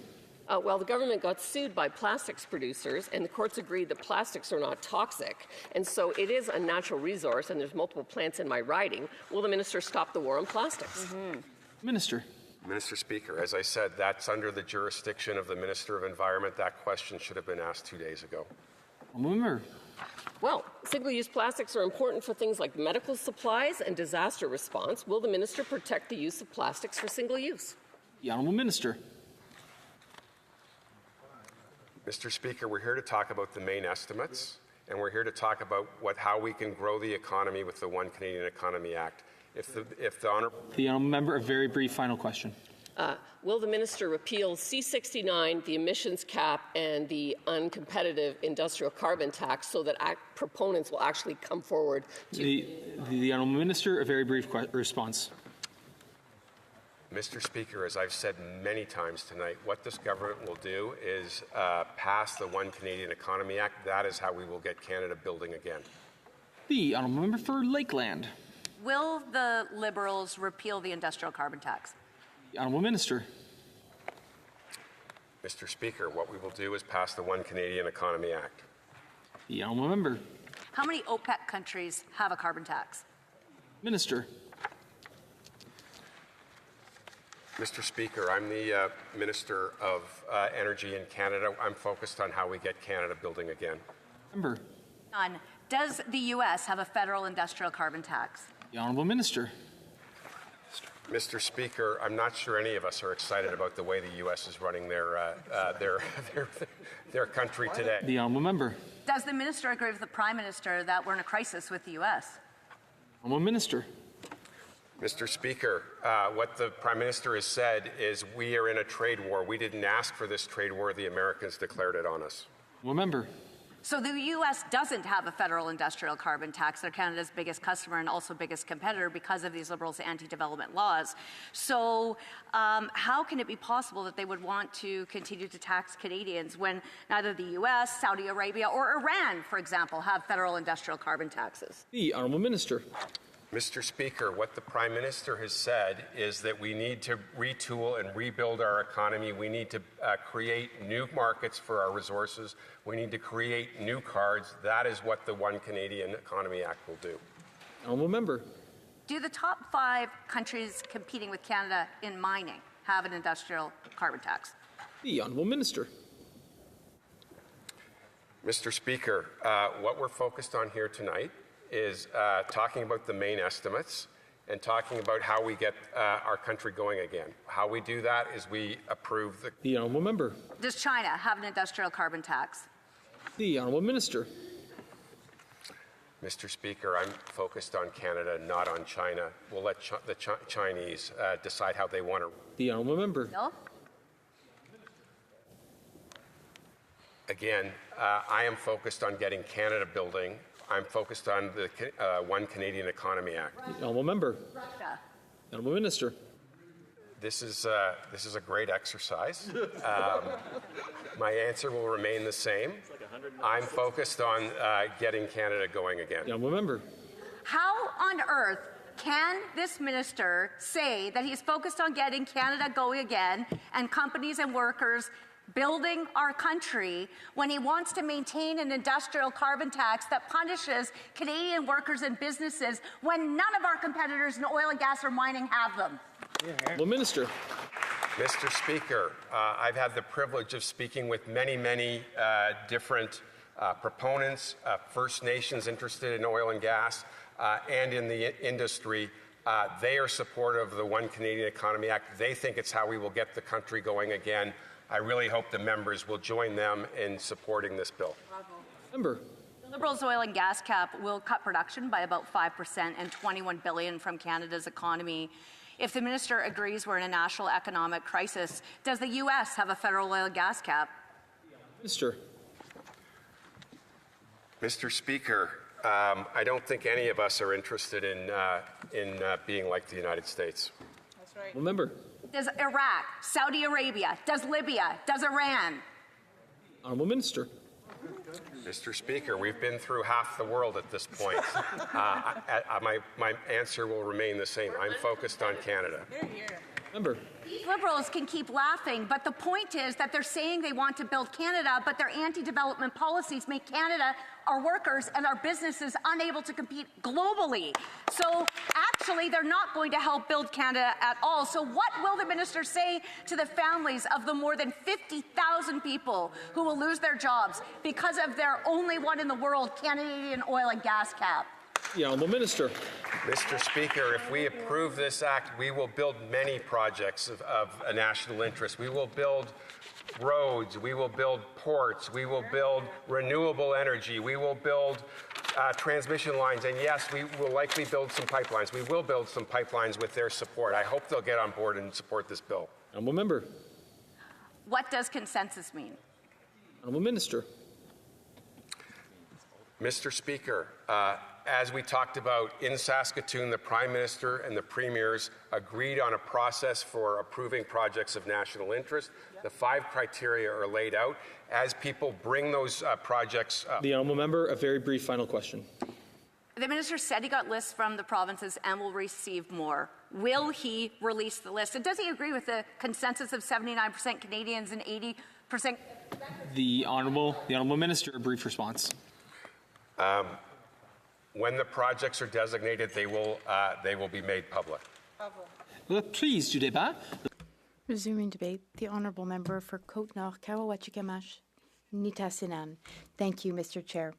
Well, the government got sued by plastics producers, and the courts agreed that plastics are not toxic. And so it is a natural resource, and there's multiple plants in my riding. Will the minister stop the war on plastics? Minister. Mr. Speaker, as I said, that's under the jurisdiction of the Minister of Environment. That question should have been asked 2 days ago. Honourable member. Well, single-use plastics are important for things like medical supplies and disaster response. Will the minister protect the use of plastics for single use? The honourable minister. Mr. Speaker, we're here to talk about the main estimates, and we're here to talk about how we can grow the economy with the One Canadian Economy Act. The honourable member, a very brief final question. Will the minister repeal C-69, the emissions cap, and the uncompetitive industrial carbon tax so that proponents will actually come forward to... The honourable minister, a very brief response. Mr. Speaker, as I've said many times tonight, what this government will do is pass the One Canadian Economy Act. That is how we will get Canada building again. The honourable member for Lakeland. Will the Liberals repeal the industrial carbon tax? The honourable minister. Mr. Speaker, what we will do is pass the One Canadian Economy Act. The honourable member. How many OPEC countries have a carbon tax? Minister. Mr. Speaker, I'm the Minister of Energy in Canada. I'm focused on how we get Canada building again. Member. None. Does the U.S. have a federal industrial carbon tax? The honourable minister. Mr. Speaker, I'm not sure any of us are excited about the way the U.S. is running their country today. The honourable member. Does the minister agree with the Prime Minister that we're in a crisis with the U.S.? Honourable minister. Mr. Speaker, what the Prime Minister has said is we are in a trade war. We didn't ask for this trade war. The Americans declared it on us. Member. So the U.S. doesn't have a federal industrial carbon tax. They're Canada's biggest customer and also biggest competitor because of these Liberals' anti-development laws. So how can it be possible that they would want to continue to tax Canadians when neither the U.S., Saudi Arabia, or Iran, for example, have federal industrial carbon taxes? The honourable minister. Mr. Speaker, what the Prime Minister has said is that we need to retool and rebuild our economy. We need to create new markets for our resources. We need to create new cards. That is what the One Canadian Economy Act will do. Honourable member. Do the top 5 countries competing with Canada in mining have an industrial carbon tax? The honourable minister. Mr. Speaker, what we're focused on here tonight is talking about the main estimates and talking about how we get our country going again. How we do that is we approve the honourable member. Does China have an industrial carbon tax? The honourable minister. Mr. Speaker, I'm focused on Canada, not on China. We'll let the Chinese decide how they want to. The honourable member. No? Again, I am focused on getting Canada building. I'm focused on the One Canadian Economy Act. The honourable member. Russia. Honourable minister. This is a great exercise. My answer will remain the same. I'm focused on getting Canada going again. Member. How on earth can this minister say that he's focused on getting Canada going again and companies and workers building our country when he wants to maintain an industrial carbon tax that punishes Canadian workers and businesses when none of our competitors in oil and gas or mining have them? Well, Minister. Mr. Speaker, I've had the privilege of speaking with many different proponents, First Nations interested in oil and gas, and in the industry. They are supportive of the One Canadian Economy Act. They think it's how we will get the country going again. I really hope the members will join them in supporting this bill. Member. The Liberals' oil and gas cap will cut production by about 5% and $21 billion from Canada's economy. If the minister agrees we're in a national economic crisis, does the U.S. have a federal oil and gas cap? Minister. Mr. Speaker, I don't think any of us are interested in being like the United States. That's right. Well, member. Does Iraq, Saudi Arabia, does Libya, does Iran? Honourable Minister. Mr. Speaker, we've been through half the world at this point. My answer will remain the same. I'm focused on Canada. Member. Liberals can keep laughing, but the point is that they're saying they want to build Canada, but their anti-development policies make Canada, our workers, and our businesses unable to compete globally. So actually, they're not going to help build Canada at all. So what will the minister say to the families of the more than 50,000 people who will lose their jobs because of their only one in the world Canadian oil and gas cap? The Honourable Minister. Mr. Speaker, if we approve this act, we will build many projects of a national interest. We will build roads, we will build ports, we will build renewable energy, we will build transmission lines, and yes, we will likely build some pipelines. We will build some pipelines with their support. I hope they'll get on board and support this bill. Honourable Member. What does consensus mean? Honourable Minister. Mr. Speaker, as we talked about in Saskatoon, the Prime Minister and the Premiers agreed on a process for approving projects of national interest. The 5 criteria are laid out. As people bring those projects up. The Honourable Member, a very brief final question. The minister said he got lists from the provinces and will receive more. Will he release the list? And does he agree with the consensus of 79% Canadians and 80%? The Honourable Minister, a brief response. When the projects are designated, they will be made public. Please, du débat. Resuming debate, the Honourable Member for Côte-Nord, Karawachikamash, Nitassinan. Thank you, Mr. Chair.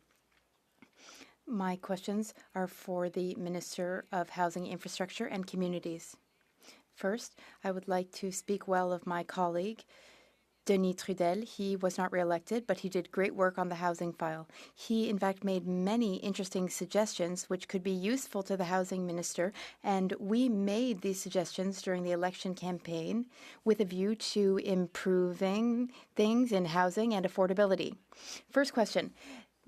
My questions are for the Minister of Housing, Infrastructure and Communities. First, I would like to speak well of my colleague, Denis Trudel. He was not re-elected, but he did great work on the housing file. He, in fact, made many interesting suggestions which could be useful to the housing minister, and we made these suggestions during the election campaign with a view to improving things in housing and affordability. First question.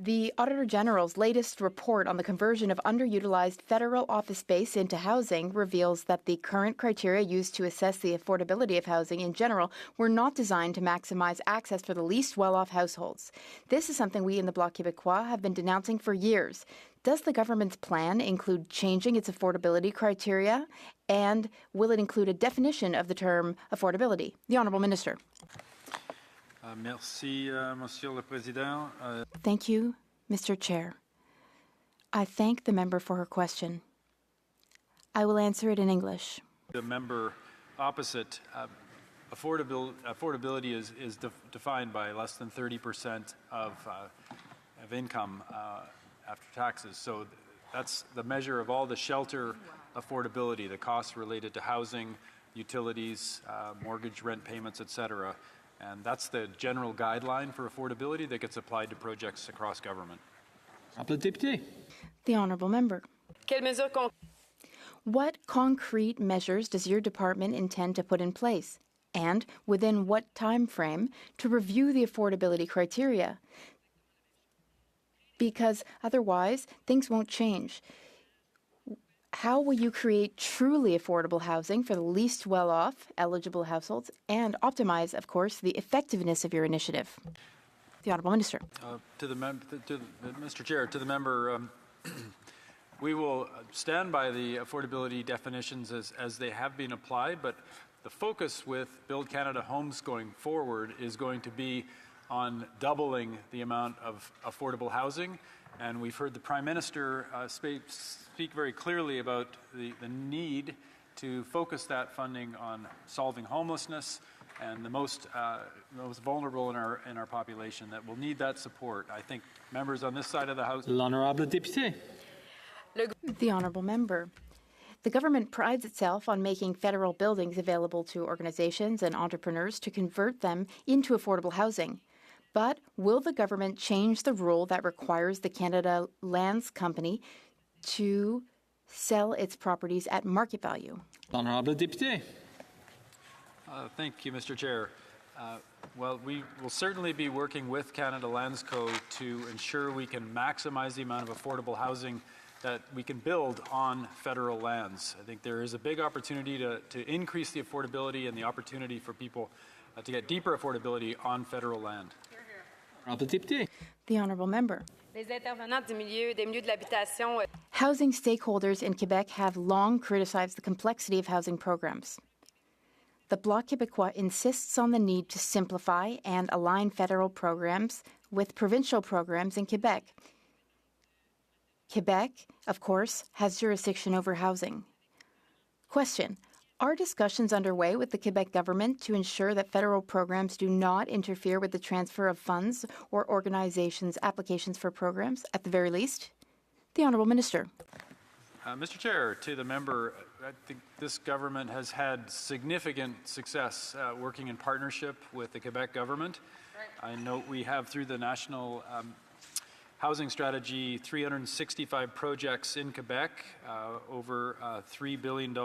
The Auditor General's latest report on the conversion of underutilized federal office space into housing reveals that the current criteria used to assess the affordability of housing in general were not designed to maximize access for the least well-off households. This is something we in the Bloc Québécois have been denouncing for years. Does the government's plan include changing its affordability criteria? And will it include a definition of the term affordability? The Honourable Minister. Merci, Monsieur le Président. Thank you, Mr. Chair. I thank the member for her question. I will answer it in English. The member opposite, affordability is defined by less than 30% of income after taxes. So that's the measure of all the shelter affordability, the costs related to housing, utilities, mortgage, rent payments, etc. And that's the general guideline for affordability that gets applied to projects across government. The Honourable Member. What concrete measures does your department intend to put in place? And within what time frame to review the affordability criteria? Because otherwise, things won't change. How will you create truly affordable housing for the least well-off eligible households and optimize, of course, the effectiveness of your initiative? The Honourable Minister. Mr. Chair, to the member, we will stand by the affordability definitions as they have been applied, but the focus with Build Canada Homes going forward is going to be on doubling the amount of affordable housing. And we've heard the Prime Minister speak very clearly about the need to focus that funding on solving homelessness and the most vulnerable in our population that will need that support. I think members on this side of the House. L'honorable député. The Honourable Member. The government prides itself on making federal buildings available to organizations and entrepreneurs to convert them into affordable housing. But will the government change the rule that requires the Canada Lands Company to sell its properties at market value? L'honorable député. Thank you, Mr. Chair. Well, we will certainly be working with Canada Lands Co. to ensure we can maximize the amount of affordable housing that we can build on federal lands. I think there is a big opportunity to increase the affordability and the opportunity for people to get deeper affordability on federal land. The Honourable Member. Housing stakeholders in Quebec have long criticized the complexity of housing programs. The Bloc Québécois insists on the need to simplify and align federal programs with provincial programs in Quebec. Quebec, of course, has jurisdiction over housing. Question. Are discussions underway with the Quebec government to ensure that federal programs do not interfere with the transfer of funds or organizations' applications for programs, at the very least? The Honourable Minister. Mr. Chair, to the member, I think this government has had significant success working in partnership with the Quebec government. I note we have, through the National Housing Strategy, 365 projects in Quebec, over $3 billion.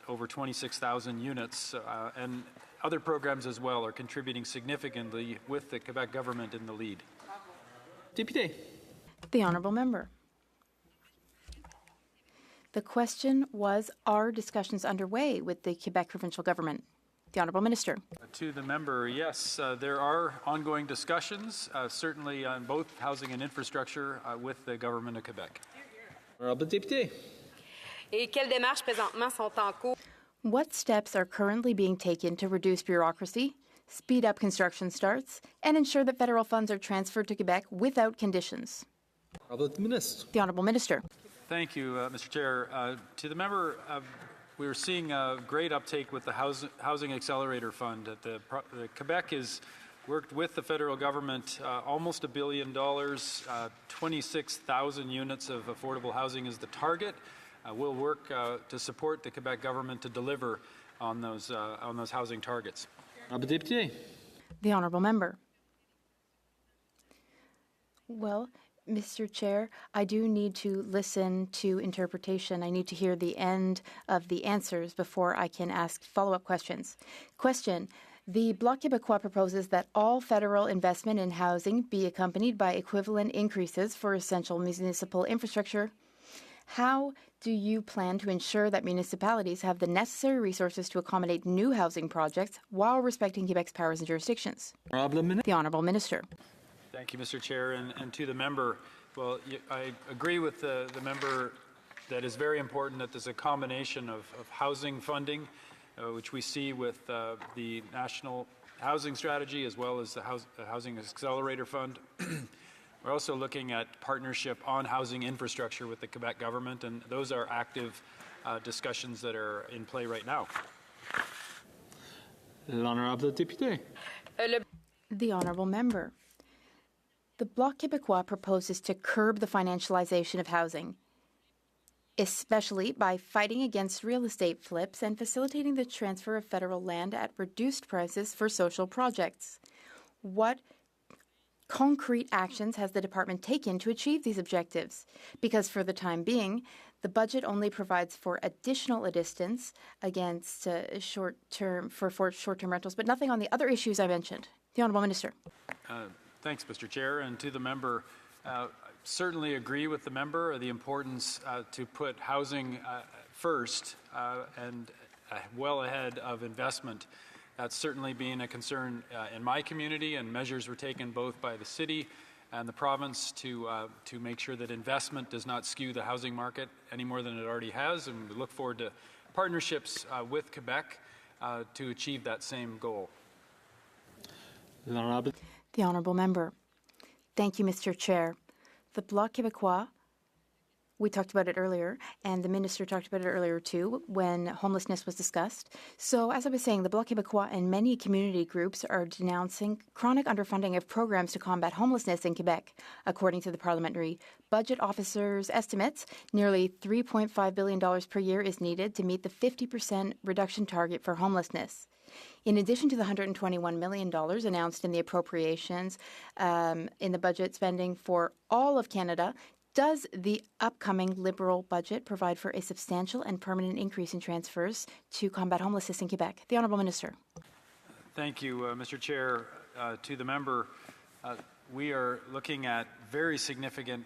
Over 26,000 units, and other programs as well are contributing significantly with the Quebec government in the lead. Député. The Honourable Member. The question was, are discussions underway with the Quebec provincial government? The Honourable Minister. To the member, yes, there are ongoing discussions, certainly on both housing and infrastructure with the government of Quebec. Honourable député. What steps are currently being taken to reduce bureaucracy, speed up construction starts, and ensure that federal funds are transferred to Quebec without conditions? The Honourable Minister. Thank you, Mr. Chair. To the member, we're seeing a great uptake with the Housing Accelerator Fund. Quebec has worked with the federal government almost $1 billion, 26,000 units of affordable housing is the target. We'll work to support the Quebec government to deliver on those housing targets. The Honourable Member. Well, Mr. Chair, I do need to listen to interpretation. I need to hear the end of the answers before I can ask follow-up questions. Question. The Bloc Québécois proposes that all federal investment in housing be accompanied by equivalent increases for essential municipal infrastructure. How do you plan to ensure that municipalities have the necessary resources to accommodate new housing projects while respecting Quebec's powers and jurisdictions? The Honourable Minister. Thank you, Mr. Chair, and to the member. Well, I agree with the member that it's very important that there's a combination of housing funding, which we see with the National Housing Strategy as well as the Housing Accelerator Fund. We're also looking at partnership on housing infrastructure with the Quebec government, and those are active discussions that are in play right now. L'honorable député. The Honourable Member. The Bloc Québécois proposes to curb the financialization of housing, especially by fighting against real estate flips and facilitating the transfer of federal land at reduced prices for social projects. What concrete actions has the department taken to achieve these objectives? Because for the time being, the budget only provides for additional assistance against short-term rentals, but nothing on the other issues I mentioned. The Honourable Minister. Thanks, Mr. Chair, and to the member, certainly agree with the member the importance to put housing first and well ahead of investment. That's certainly been a concern in my community, and measures were taken both by the city and the province to make sure that investment does not skew the housing market any more than it already has, and we look forward to partnerships with Quebec to achieve that same goal. The Honourable Member. Thank you, Mr. Chair. The Bloc Québécois, we talked about it earlier, and the Minister talked about it earlier too, when homelessness was discussed. So, as I was saying, the Bloc Québécois and many community groups are denouncing chronic underfunding of programs to combat homelessness in Quebec. According to the Parliamentary Budget Officer's estimates, nearly $3.5 billion per year is needed to meet the 50% reduction target for homelessness. In addition to the $121 million announced in the appropriations in the budget spending for all of Canada, does the upcoming Liberal budget provide for a substantial and permanent increase in transfers to combat homelessness in Quebec? The Honourable Minister. Thank you, Mr. Chair. To the member, we are looking at very significant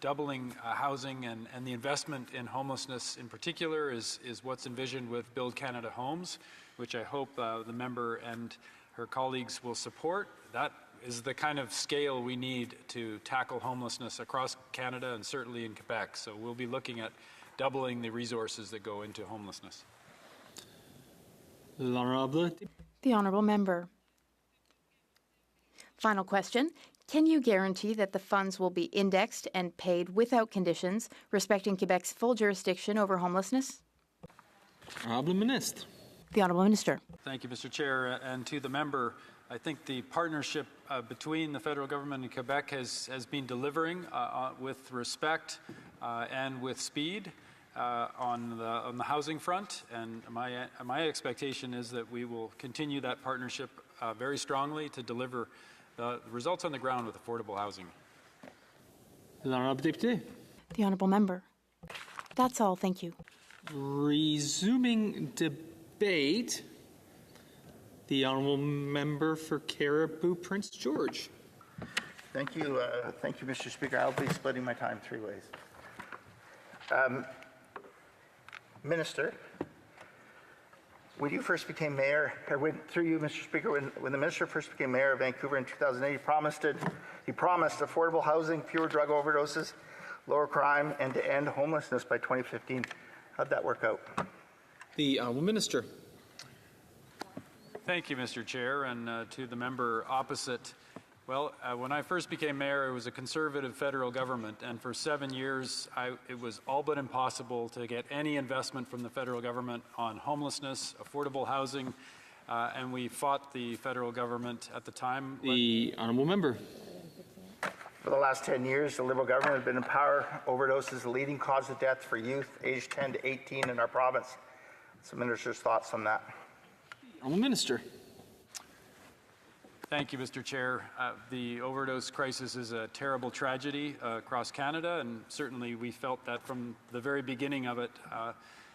doubling housing, and the investment in homelessness in particular is what's envisioned with Build Canada Homes, which I hope the member and her colleagues will support. That is the kind of scale we need to tackle homelessness across Canada and certainly in Quebec. So we'll be looking at doubling the resources that go into homelessness. The Honourable Member. Final question. Can you guarantee that the funds will be indexed and paid without conditions, respecting Quebec's full jurisdiction over homelessness? Honourable Minister. The Honourable Minister. Thank you, Mr. Chair. And to the member, I think the partnership between the federal government and Quebec has been delivering with respect and with speed on the housing front. And my expectation is that we will continue that partnership very strongly to deliver the results on the ground with affordable housing. The Honourable Member. That's all. Thank you. Resuming debate, the Honourable Member for Cariboo Prince George. Thank you, Mr. Speaker. I'll be splitting my time three ways. Minister, when you first became mayor, through you, Mr. Speaker, when the minister first became mayor of Vancouver in 2008, he promised affordable housing, fewer drug overdoses, lower crime, and to end homelessness by 2015. How'd that work out? The Honourable Minister. Thank you, Mr. Chair, and to the member opposite. Well, when I first became mayor, it was a Conservative federal government, and for 7 years, it was all but impossible to get any investment from the federal government on homelessness, affordable housing, and we fought the federal government at the time. The Honourable Member. For the last 10 years, the Liberal government has been in power. Overdose is the leading cause of death for youth aged 10 to 18 in our province. So, Minister's thoughts on that? Honourable Minister. Thank you, Mr. Chair. The overdose crisis is a terrible tragedy across Canada, and certainly we felt that from the very beginning of it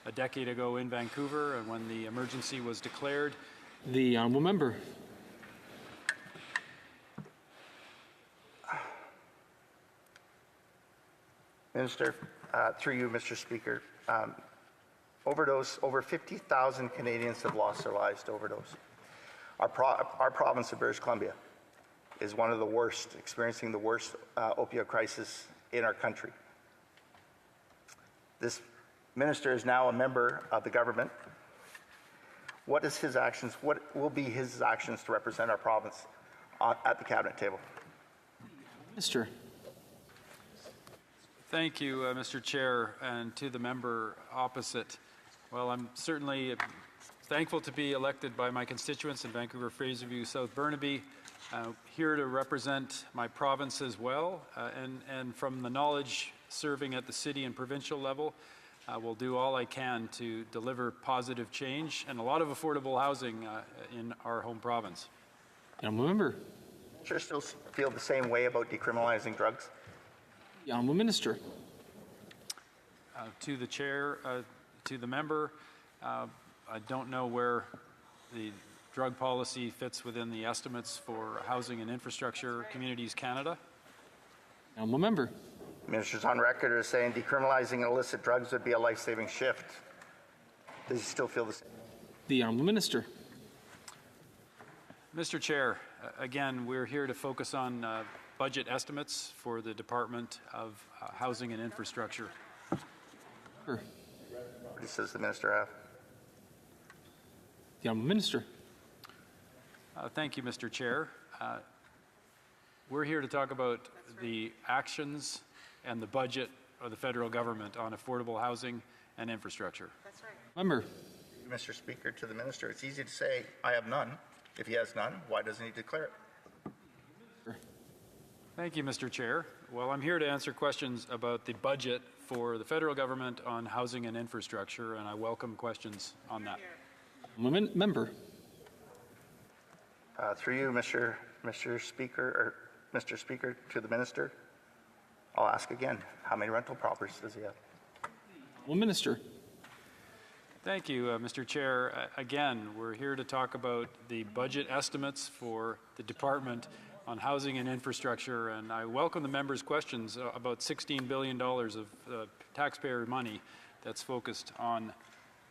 a decade ago in Vancouver, and when the emergency was declared. The Honourable Member. Minister, through you, Mr. Speaker, overdose, over 50,000 Canadians have lost their lives to overdose. Our province of British Columbia is one of the worst, experiencing the worst opioid crisis in our country. This minister is now a member of the government. What will be his actions to represent our province at the cabinet table? Minister. Thank you, Mr. Chair, and to the member opposite. Well, I'm certainly thankful to be elected by my constituents in Vancouver, Fraserview, South Burnaby, here to represent my province as well, and from the knowledge serving at the city and provincial level, I will do all I can to deliver positive change and a lot of affordable housing in our home province. Honourable Member. Sure, still feel the same way about decriminalizing drugs? The Honourable Minister. To the Chair, to the member, I don't know where the drug policy fits within the estimates for Housing and Infrastructure Communities Canada. Honourable Member. Minister's on record as saying decriminalizing illicit drugs would be a life-saving shift. Does he still feel the same? The Honourable Minister. Mr. Chair, again, we're here to focus on budget estimates for the Department of Housing and Infrastructure. What does the Minister have? The Honourable Minister. Thank you, Mr. Chair. We're here to talk about the actions and the budget of the federal government on affordable housing and infrastructure. That's right. Member. Mr. Speaker, to the Minister, it's easy to say, I have none. If he has none, why doesn't he declare it? Thank you, Mr. Chair. Well, I'm here to answer questions about the budget for the federal government on housing and infrastructure, and I welcome questions on that. Member. Through you, Mr. Speaker, to the Minister, I'll ask again, how many rental properties does he have? Minister. Thank you, Mr. Chair. Again, we're here to talk about the budget estimates for the Department on Housing and Infrastructure, and I welcome the members' questions about $16 billion of taxpayer money that's focused on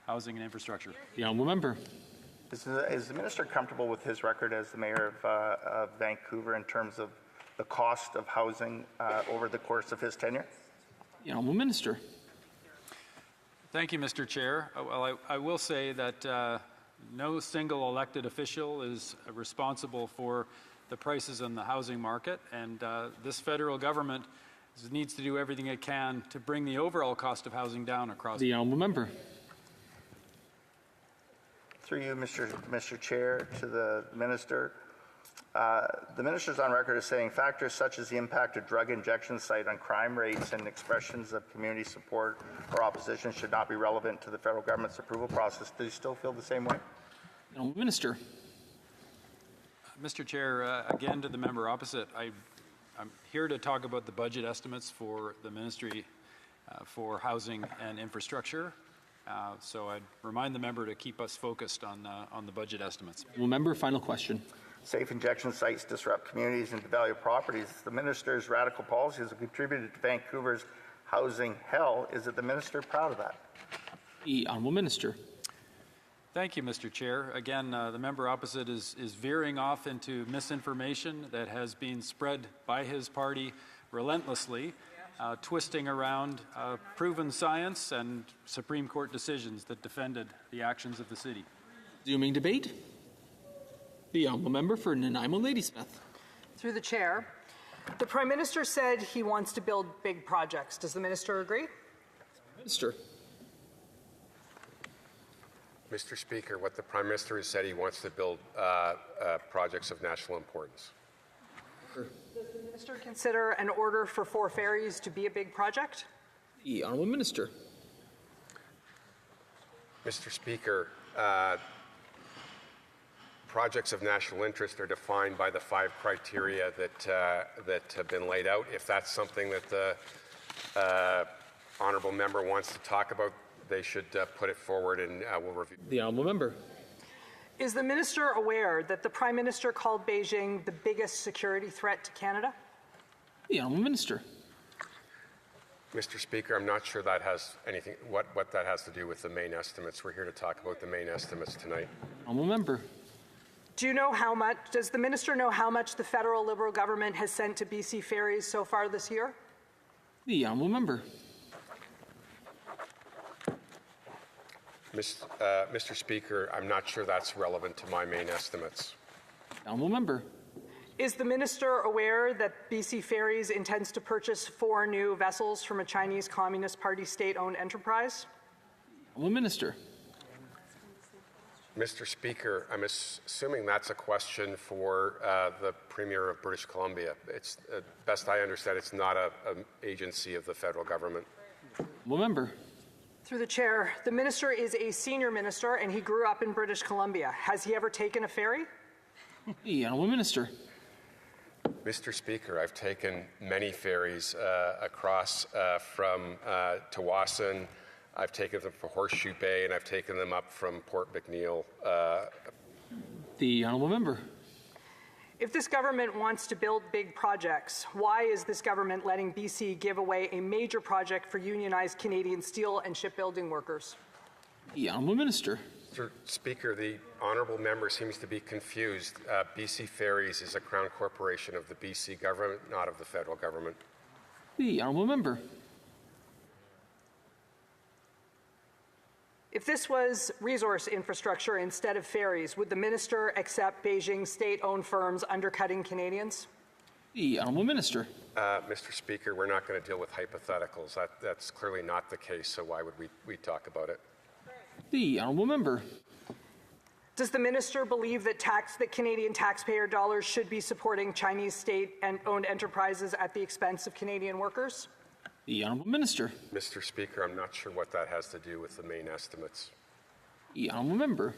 housing and infrastructure. The Honourable Member. Is the Minister comfortable with his record as the Mayor of Vancouver in terms of the cost of housing over the course of his tenure? The Honourable Minister. Thank you, Mr. Chair. Well, I will say that no single elected official is responsible for the prices in the housing market, and this federal government needs to do everything it can to bring the overall cost of housing down across. The Honourable Member. Through you, Mr. Chair, to the Minister. The Minister's on record as saying factors such as the impact of drug injection site on crime rates and expressions of community support or opposition should not be relevant to the federal government's approval process. Do you still feel the same way? No, Minister. Mr. Chair, again to the member opposite, I'm here to talk about the budget estimates for the Ministry for Housing and Infrastructure. So I'd remind the member to keep us focused on the budget estimates. Well, member, final question. Safe injection sites disrupt communities and devalue properties. The Minister's radical policies have contributed to Vancouver's housing hell. Is it the Minister proud of that? The Honourable Minister. Thank you, Mr. Chair. Again, the member opposite is veering off into misinformation that has been spread by his party relentlessly, twisting around proven science and Supreme Court decisions that defended the actions of the city. Resuming debate. The Honourable Member for Nanaimo Ladysmith. Through the Chair. The Prime Minister said he wants to build big projects. Does the Minister agree? Minister. Mr. Speaker, what the Prime Minister has said, he wants to build projects of national importance. Does the Minister consider an order for 4 ferries to be a big project? The Honourable Minister. Mr. Speaker, projects of national interest are defined by the 5 criteria that have been laid out. If that's something that the honourable member wants to talk about, they should put it forward and we'll review. The Honourable Member. Is the Minister aware that the Prime Minister called Beijing the biggest security threat to Canada? The Honourable Minister. Mr. Speaker, I'm not sure that has anything, what that has to do with the main estimates. We're here to talk about the main estimates tonight. Honourable Member. Does the Minister know how much the federal Liberal government has sent to BC Ferries so far this year? The Honourable Member. Mr. Speaker, I'm not sure that's relevant to my main estimates. Honourable Member. Is the Minister aware that BC Ferries intends to purchase 4 new vessels from a Chinese Communist Party state-owned enterprise? Honourable Minister. Mr. Speaker, I'm assuming that's a question for the Premier of British Columbia. It's best I understand, it's not an agency of the federal government. Honourable Member. Through the Chair, the Minister is a senior minister and he grew up in British Columbia. Has he ever taken a ferry? The Honourable Minister. Mr. Speaker, I've taken many ferries across from Tawasin. I've taken them from Horseshoe Bay, and I've taken them up from Port McNeill. The Honourable Member. If this government wants to build big projects, why is this government letting BC give away a major project for unionized Canadian steel and shipbuilding workers? The Honourable Minister. Mr. Speaker, the honourable member seems to be confused. BC Ferries is a Crown corporation of the BC government, not of the federal government. The Honourable Member. If this was resource infrastructure instead of ferries, would the minister accept Beijing state-owned firms undercutting Canadians? The Honourable Minister. Mr. Speaker, we're not going to deal with hypotheticals. That's clearly not the case, so why would we talk about it? The Honourable Member. Does the minister believe that Canadian taxpayer dollars should be supporting Chinese state-owned enterprises at the expense of Canadian workers? The Honourable Minister. Mr. Speaker, I'm not sure what that has to do with the main estimates. The Honourable Member.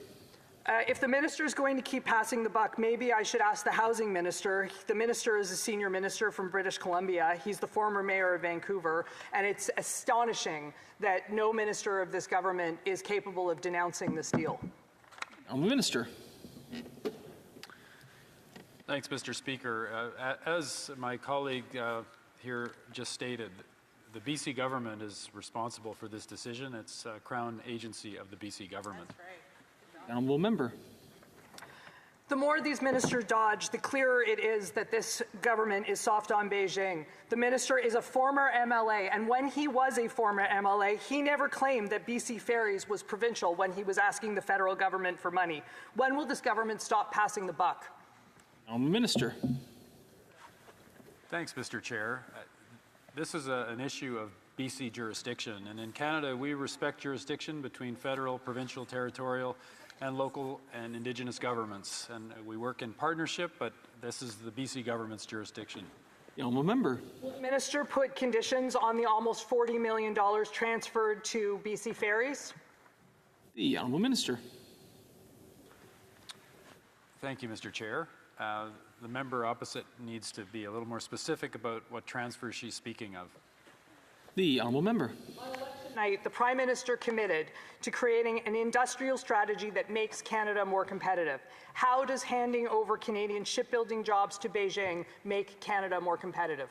If the minister is going to keep passing the buck, maybe I should ask the housing minister. The minister is a senior minister from British Columbia. He's the former mayor of Vancouver, and it's astonishing that no minister of this government is capable of denouncing this deal. Honourable Minister. Thanks, Mr. Speaker. As my colleague here just stated, the BC government is responsible for this decision. It's a Crown agency of the BC government. That's right. Honourable Member. The more these ministers dodge, the clearer it is that this government is soft on Beijing. The minister is a former MLA, and when he was a former MLA, he never claimed that BC Ferries was provincial when he was asking the federal government for money. When will this government stop passing the buck? Honourable Minister. Thanks, Mr. Chair. This is an issue of BC jurisdiction, and in Canada we respect jurisdiction between federal, provincial, territorial, and local and Indigenous governments, and we work in partnership, but this is the BC government's jurisdiction. The Honourable Member. Will the minister put conditions on the almost $40 million transferred to BC Ferries? The Honourable Minister. Thank you, Mr. Chair. The member opposite needs to be a little more specific about what transfer she's speaking of. The Honourable Member. Tonight, the Prime Minister committed to creating an industrial strategy that makes Canada more competitive. How does handing over Canadian shipbuilding jobs to Beijing make Canada more competitive?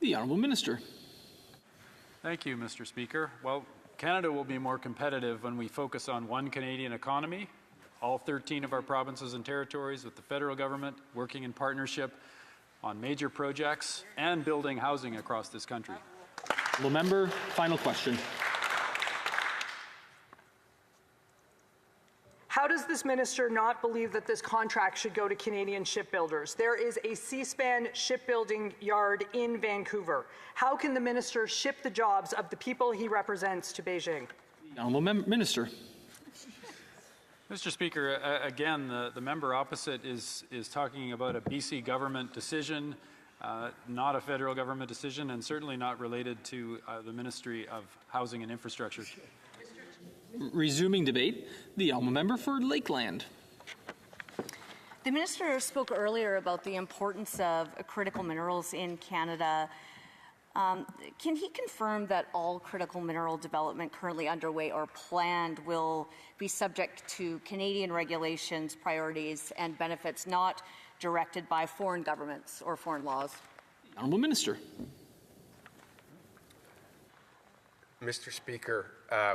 The Honourable Minister. Thank you, Mr. Speaker. Well, Canada will be more competitive when we focus on one Canadian economy, all 13 of our provinces and territories with the federal government working in partnership on major projects and building housing across this country. Honourable Member, final question. How does this minister not believe that this contract should go to Canadian shipbuilders? There is a C-SPAN shipbuilding yard in Vancouver. How can the minister ship the jobs of the people he represents to Beijing? The Honourable Minister. Mr. Speaker, again, the member opposite is talking about a BC government decision, not a federal government decision, and certainly not related to the Ministry of Housing and Infrastructure. Resuming debate, the Honourable Member for Lakeland. The minister spoke earlier about the importance of critical minerals in Canada. Can he confirm that all critical mineral development currently underway or planned will be subject to Canadian regulations, priorities, and benefits not directed by foreign governments or foreign laws? Honourable Minister. Mr. Speaker,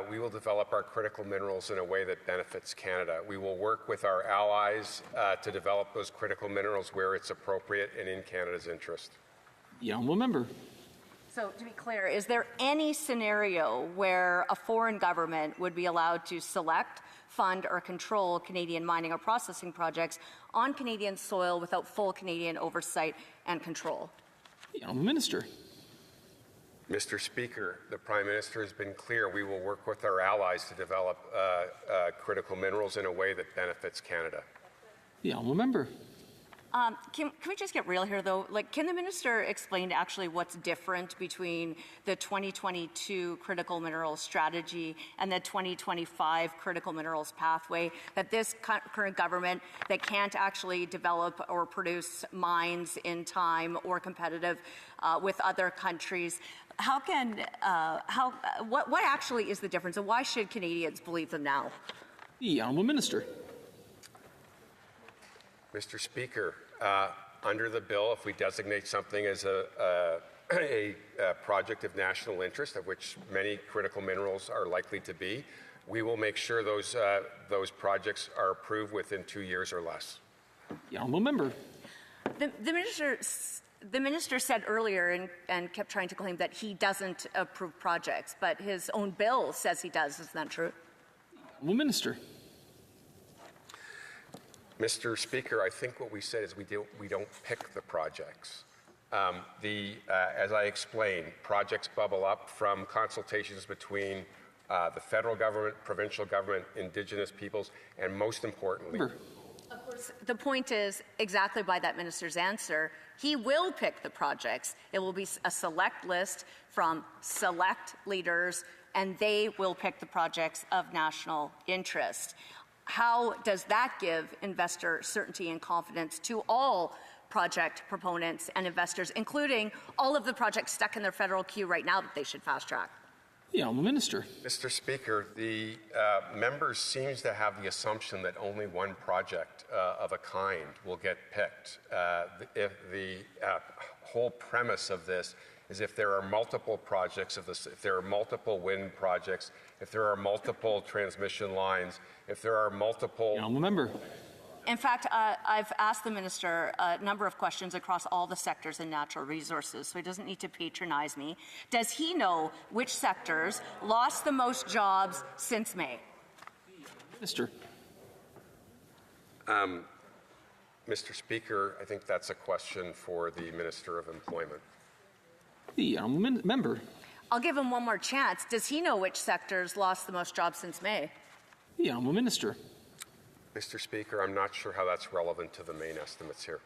we will develop our critical minerals in a way that benefits Canada. We will work with our allies to develop those critical minerals where it's appropriate and in Canada's interest. The Honourable Member. So, to be clear, is there any scenario where a foreign government would be allowed to select, fund, or control Canadian mining or processing projects on Canadian soil without full Canadian oversight and control? The Honourable Minister. Mr. Speaker, the Prime Minister has been clear. We will work with our allies to develop critical minerals in a way that benefits Canada. The Honourable Member. Can we just get real here, though? Like, can the minister explain actually what's different between the 2022 critical minerals strategy and the 2025 critical minerals pathway? That this current government that can't actually develop or produce mines in time or competitive with other countries. What actually is the difference, and why should Canadians believe them now? The Honourable Minister. Mr. Speaker, under the bill, if we designate something as a project of national interest, of which many critical minerals are likely to be, we will make sure those projects are approved within 2 years or less. The honourable member. The minister said earlier and kept trying to claim that he doesn't approve projects, but his own bill says he does. Isn't that true? Honourable Minister. Mr. Speaker, I think what we said is we don't pick the projects. As I explained, projects bubble up from consultations between the federal government, provincial government, Indigenous peoples, and most importantly, of course, the point is exactly by that minister's answer, he will pick the projects. It will be a select list from select leaders, and they will pick the projects of national interest. How does that give investor certainty and confidence to all project proponents and investors, including all of the projects stuck in their federal queue right now that they should fast track? The honourable minister. Mr. Speaker, the members seems to have the assumption that only one project of a kind will get picked. If the whole premise of this is if there are multiple projects, if there are multiple wind projects, if there are multiple transmission lines, if there are multiple... Honourable member. In fact, I've asked the minister a number of questions across all the sectors in natural resources, so he doesn't need to patronize me. Does he know which sectors lost the most jobs since May? Minister. Mr. Speaker, I think that's a question for the Minister of Employment. The honourable member. I'll give him one more chance. Does he know which sectors lost the most jobs since May? The honourable minister. Mr. Speaker, I'm not sure how that's relevant to the main estimates here.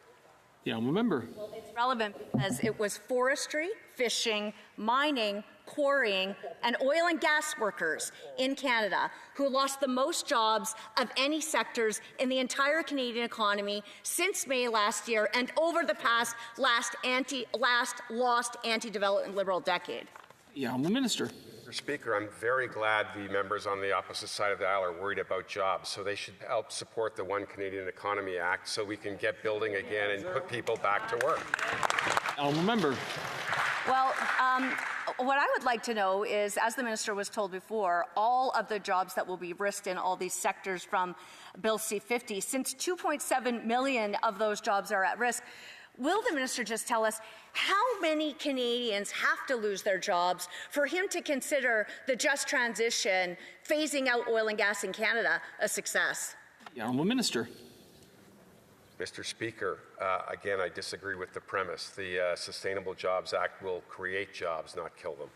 The honourable member. Well, it's relevant because it was forestry, fishing, mining, quarrying, and oil and gas workers in Canada who lost the most jobs of any sectors in the entire Canadian economy since May last year and over the past lost anti-development Liberal decade. The honourable minister. Mr. Speaker, I'm very glad the members on the opposite side of the aisle are worried about jobs, so they should help support the One Canadian Economy Act so we can get building again and put people back to work. Honourable member. Well, what I would like to know is, as the minister was told before, all of the jobs that will be risked in all these sectors from Bill C-50, since 2.7 million of those jobs are at risk, will the minister just tell us how many Canadians have to lose their jobs for him to consider the just transition, phasing out oil and gas in Canada, a success? The honourable minister. Mr. Speaker, again, I disagree with the premise. The Sustainable Jobs Act will create jobs, not kill them.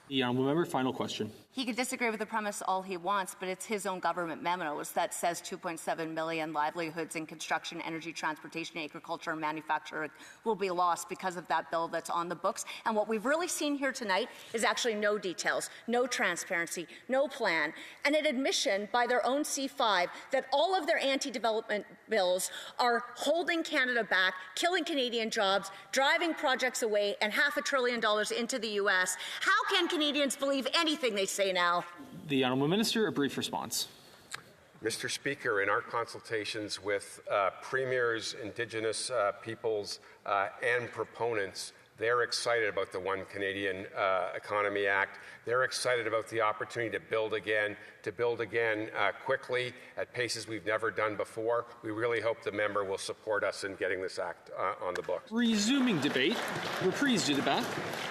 The honourable member, final question. He could disagree with the premise all he wants, but it's his own government memos that says 2.7 million livelihoods in construction, energy, transportation, agriculture, and manufacturing will be lost because of that bill that's on the books. And what we've really seen here tonight is actually no details, no transparency, no plan, and an admission by their own C5 that all of their anti-development bills are holding Canada back, killing Canadian jobs, driving projects away, and $500 billion into the U.S. How can Canadians believe anything they say now? The honourable minister, a brief response. Mr. Speaker, in our consultations with premiers, Indigenous peoples, and proponents, they're excited about the One Canadian Economy Act. They're excited about the opportunity to build again quickly at paces we've never done before. We really hope the member will support us in getting this act on the books. Resuming debate, reprise du débat,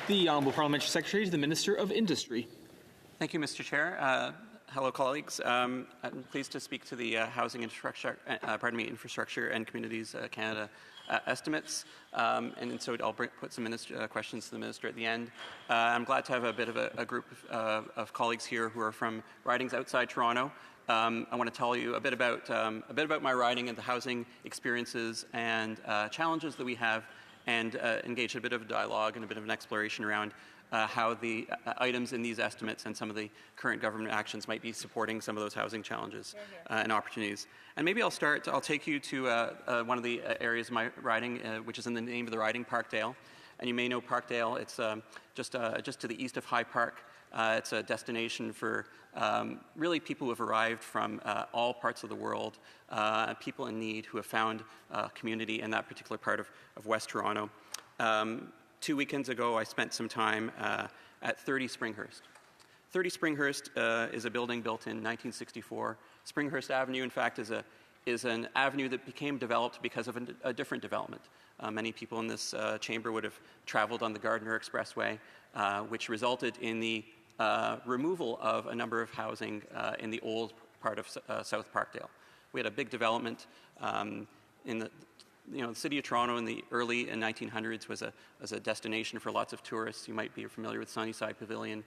the Honourable Parliamentary Secretary to the Minister of Industry. Thank you, Mr. Chair. Hello, colleagues. I'm pleased to speak to the Infrastructure and Communities Canada estimates, and so I'll put some questions to the minister at the end. I'm glad to have a bit of a group of colleagues here who are from ridings outside Toronto. I want to tell you a bit about my riding and the housing experiences and challenges that we have, and engage in a bit of a dialogue and a bit of an exploration around how the items in these estimates and some of the current government actions might be supporting some of those housing challenges and opportunities. And maybe I'll take you to one of the areas of my riding, which is in the name of the riding, Parkdale. And you may know Parkdale. It's just to the east of High Park. It's a destination for really people who have arrived from all parts of the world, people in need who have found community in that particular part of West Toronto. 2 weekends ago, I spent some time at 30 Springhurst. 30 Springhurst is a building built in 1964. Springhurst Avenue, in fact, is an avenue that became developed because of a different development. Many people in this chamber would have traveled on the Gardiner Expressway, which resulted in the removal of a number of housing in the old part of South Parkdale. We had a big development in the city of Toronto in the early 1900s was a destination for lots of tourists. You might be familiar with Sunnyside Pavilion,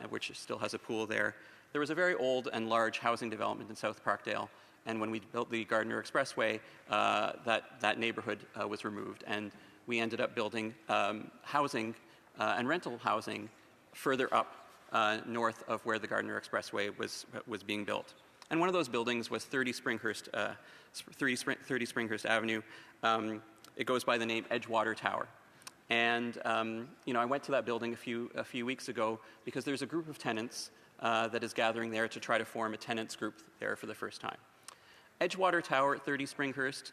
which still has a pool there. There was a very old and large housing development in South Parkdale, and when we built the Gardiner Expressway, that neighborhood was removed, and we ended up building housing and rental housing further up north of where the Gardiner Expressway was being built. And one of those buildings was 30 Springhurst Avenue. It goes by the name Edgewater Tower. And I went to that building a few weeks ago because there's a group of tenants that is gathering there to try to form a tenants group there for the first time. Edgewater Tower at 30 Springhurst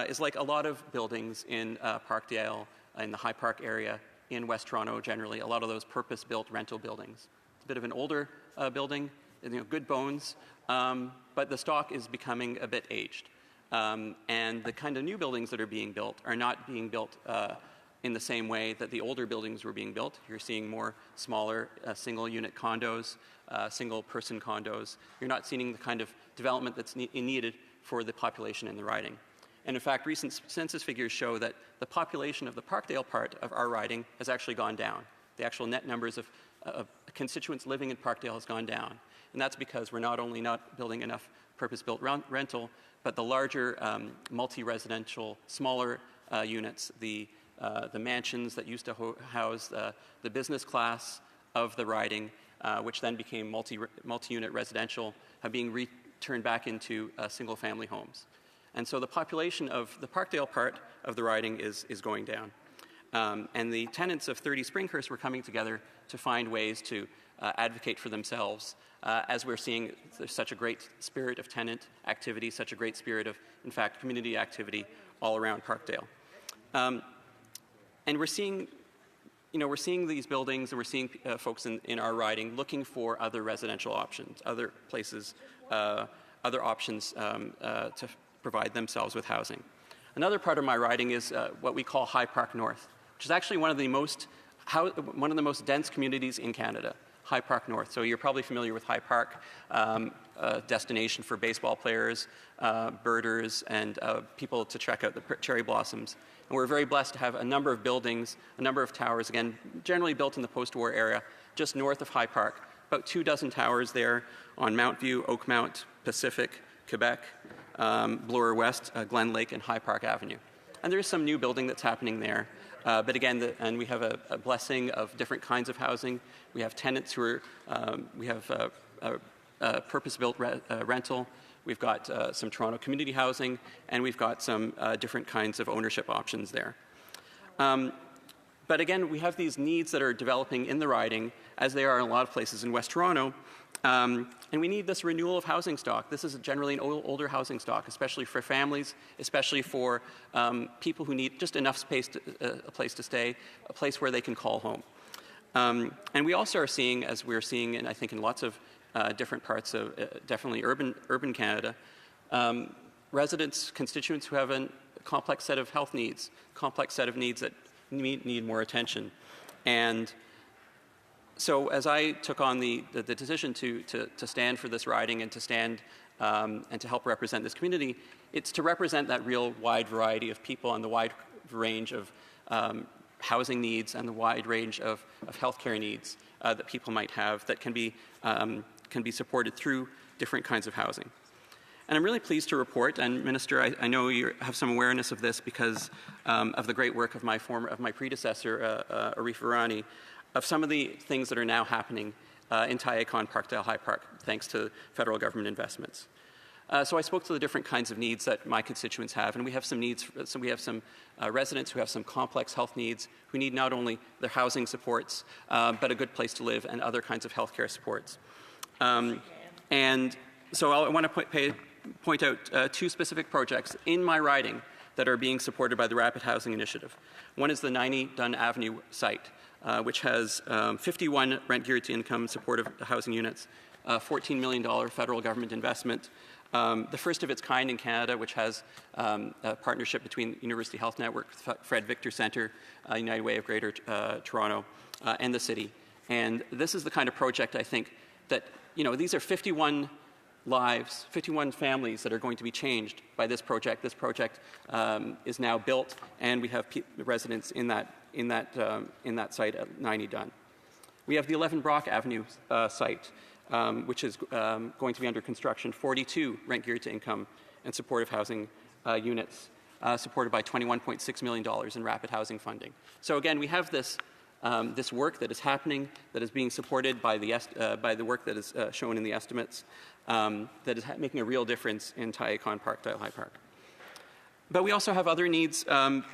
is like a lot of buildings in Parkdale, in the High Park area, in West Toronto generally, a lot of those purpose-built rental buildings. It's a bit of an older building, good bones, but the stock is becoming a bit aged. And the kind of new buildings that are being built are not being built in the same way that the older buildings were being built. You're seeing more smaller single-unit condos, single-person condos. You're not seeing the kind of development that's needed for the population in the riding. And in fact, recent census figures show that the population of the Parkdale part of our riding has actually gone down. The actual net numbers of constituents living in Parkdale has gone down. And that's because we're not only not building enough purpose-built rental, but the larger multi-residential, smaller units, the mansions that used to house the business class of the riding, which then became multi-unit residential, have been returned back into single-family homes. And so the population of the Parkdale part of the riding is going down. And the tenants of 30 Springhurst were coming together to find ways to advocate for themselves, as we're seeing there's such a great spirit of tenant activity, such a great spirit of, in fact, community activity all around Parkdale. And we're seeing these buildings, and we're seeing folks in our riding looking for other residential options, other places, other options to provide themselves with housing. Another part of my riding is what we call High Park North, which is actually one of the most dense communities in Canada. High Park North. So you're probably familiar with High Park, a destination for baseball players, birders, and people to check out the cherry blossoms. And we're very blessed to have a number of buildings, a number of towers, again, generally built in the post-war era, just north of High Park. About 24 towers there on Mount View, Oakmount, Pacific, Quebec, Bloor West, Glen Lake, and High Park Avenue. And there's some new building that's happening there. But again, and we have a blessing of different kinds of housing. We have tenants who are, we have purpose-built rental. We've got some Toronto community housing, and we've got some different kinds of ownership options there. But again, we have these needs that are developing in the riding, as they are in a lot of places in West Toronto. And we need this renewal of housing stock. This is generally an older housing stock, especially for families, especially for people who need just enough space, a place to stay, a place where they can call home. And we also are seeing, as we're seeing, and I think in lots of different parts of definitely urban Canada, residents, constituents who have a complex set of health needs, complex set of needs that need more attention. And so as I took on the decision to stand for this riding and to stand and to help represent this community, it's to represent that real wide variety of people and the wide range of housing needs and the wide range of healthcare needs that people might have that can be supported through different kinds of housing. And I'm really pleased to report, and Minister, I know you have some awareness of this because of the great work of my predecessor, Arif Virani, of some of the things that are now happening in Tyacon, Parkdale High Park, thanks to federal government investments. So I spoke to the different kinds of needs that my constituents have, and we have some needs. So we have some residents who have some complex health needs, who need not only their housing supports, but a good place to live and other kinds of healthcare supports. And so I want to point out two specific projects in my riding that are being supported by the Rapid Housing Initiative. One is the 90 Dunn Avenue site, which has 51 rent-geared to income supportive housing units, $14 million federal government investment, the first of its kind in Canada, which has a partnership between University Health Network, Fred Victor Centre, United Way of Greater Toronto, and the city. And this is the kind of project, I think, that, these are 51 lives, 51 families that are going to be changed by this project. This project is now built, and we have residents in that site at 90 Dunn. We have the 11 Brock Avenue site, which is going to be under construction, 42 rent-geared to income and supportive housing units, supported by $21.6 million in rapid housing funding. So again, we have this work that is happening, that is being supported by the work that is shown in the estimates, that is making a real difference in Tyacon Park, Dial High Park. But we also have other needs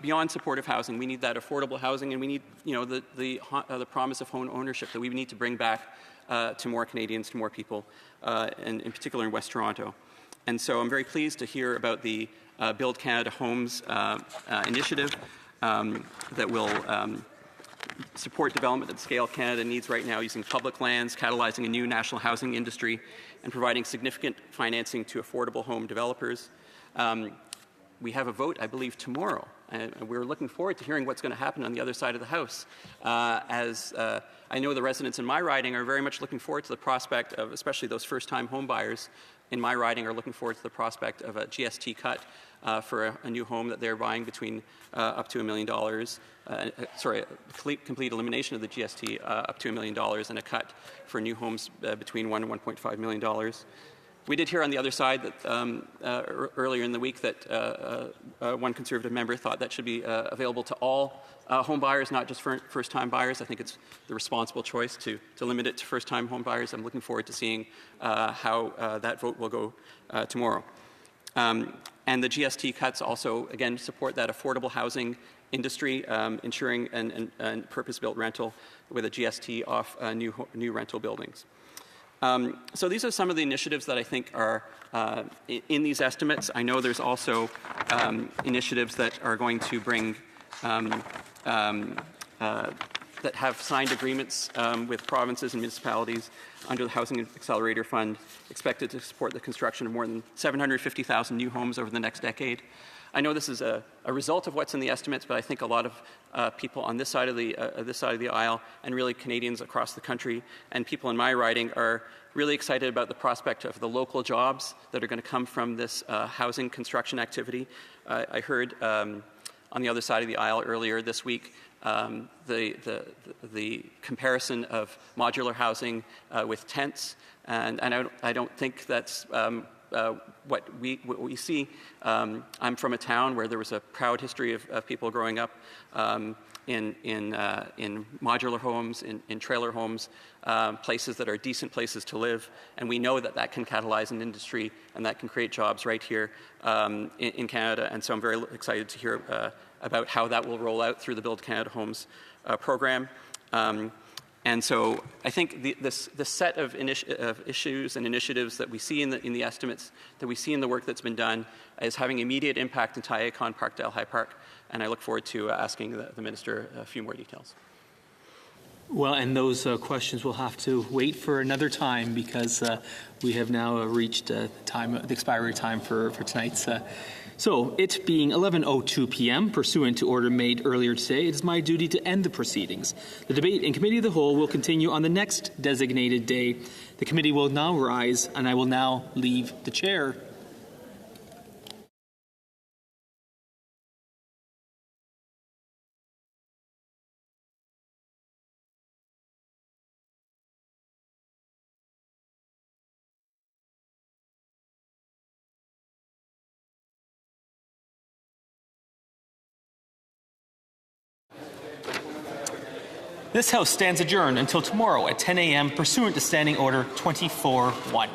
beyond supportive housing. We need that affordable housing, and we need, the promise of home ownership that we need to bring back to more Canadians, to more people, and in particular in West Toronto. And so I'm very pleased to hear about the Build Canada Homes initiative that will support development at the scale Canada needs right now, using public lands, catalyzing a new national housing industry, and providing significant financing to affordable home developers. We have a vote, I believe, tomorrow, and we're looking forward to hearing what's going to happen on the other side of the House. As I know the residents in my riding are very much looking forward to the prospect of, especially those first-time home buyers in my riding, are looking forward to the prospect of a GST cut for a new home that they're buying between up to $1 million. Complete elimination of the GST up to $1 million, and a cut for new homes between $1 and $1.5 million. We did hear on the other side that earlier in the week that one Conservative member thought that should be available to all home buyers, not just for first-time buyers. I think it's the responsible choice to limit it to first-time home buyers. I'm looking forward to seeing how that vote will go tomorrow. And the GST cuts also, again, support that affordable housing industry, ensuring and purpose-built rental with a GST off new rental buildings. So these are some of the initiatives that I think are in these estimates. I know there's also initiatives that are going to bring that have signed agreements with provinces and municipalities under the Housing Accelerator Fund, expected to support the construction of more than 750,000 new homes over the next decade. I know this is a result of what's in the estimates, but I think a lot of people on this side of the aisle, and really Canadians across the country, and people in my riding, are really excited about the prospect of the local jobs that are going to come from this housing construction activity. I heard on the other side of the aisle earlier this week the comparison of modular housing with tents, and I don't think that's what we see. I'm from a town where there was a proud history of people growing up in modular homes, in trailer homes, places that are decent places to live, and we know that can catalyze an industry and that can create jobs right here in Canada. And so I'm very excited to hear about how that will roll out through the Build Canada Homes program. And so I think this set of issues and initiatives that we see in the estimates, that we see in the work that's been done, is having immediate impact in Tyacon Park, Dial High Park, and I look forward to asking the Minister a few more details. Well, and those questions will have to wait for another time, because we have now reached the expiry time for tonight's. So, it being 11:02 p.m., pursuant to order made earlier today, it is my duty to end the proceedings. The debate in Committee of the Whole will continue on the next designated day. The committee will now rise, and I will now leave the chair. This House stands adjourned until tomorrow at 10 a.m. pursuant to Standing Order 24-1.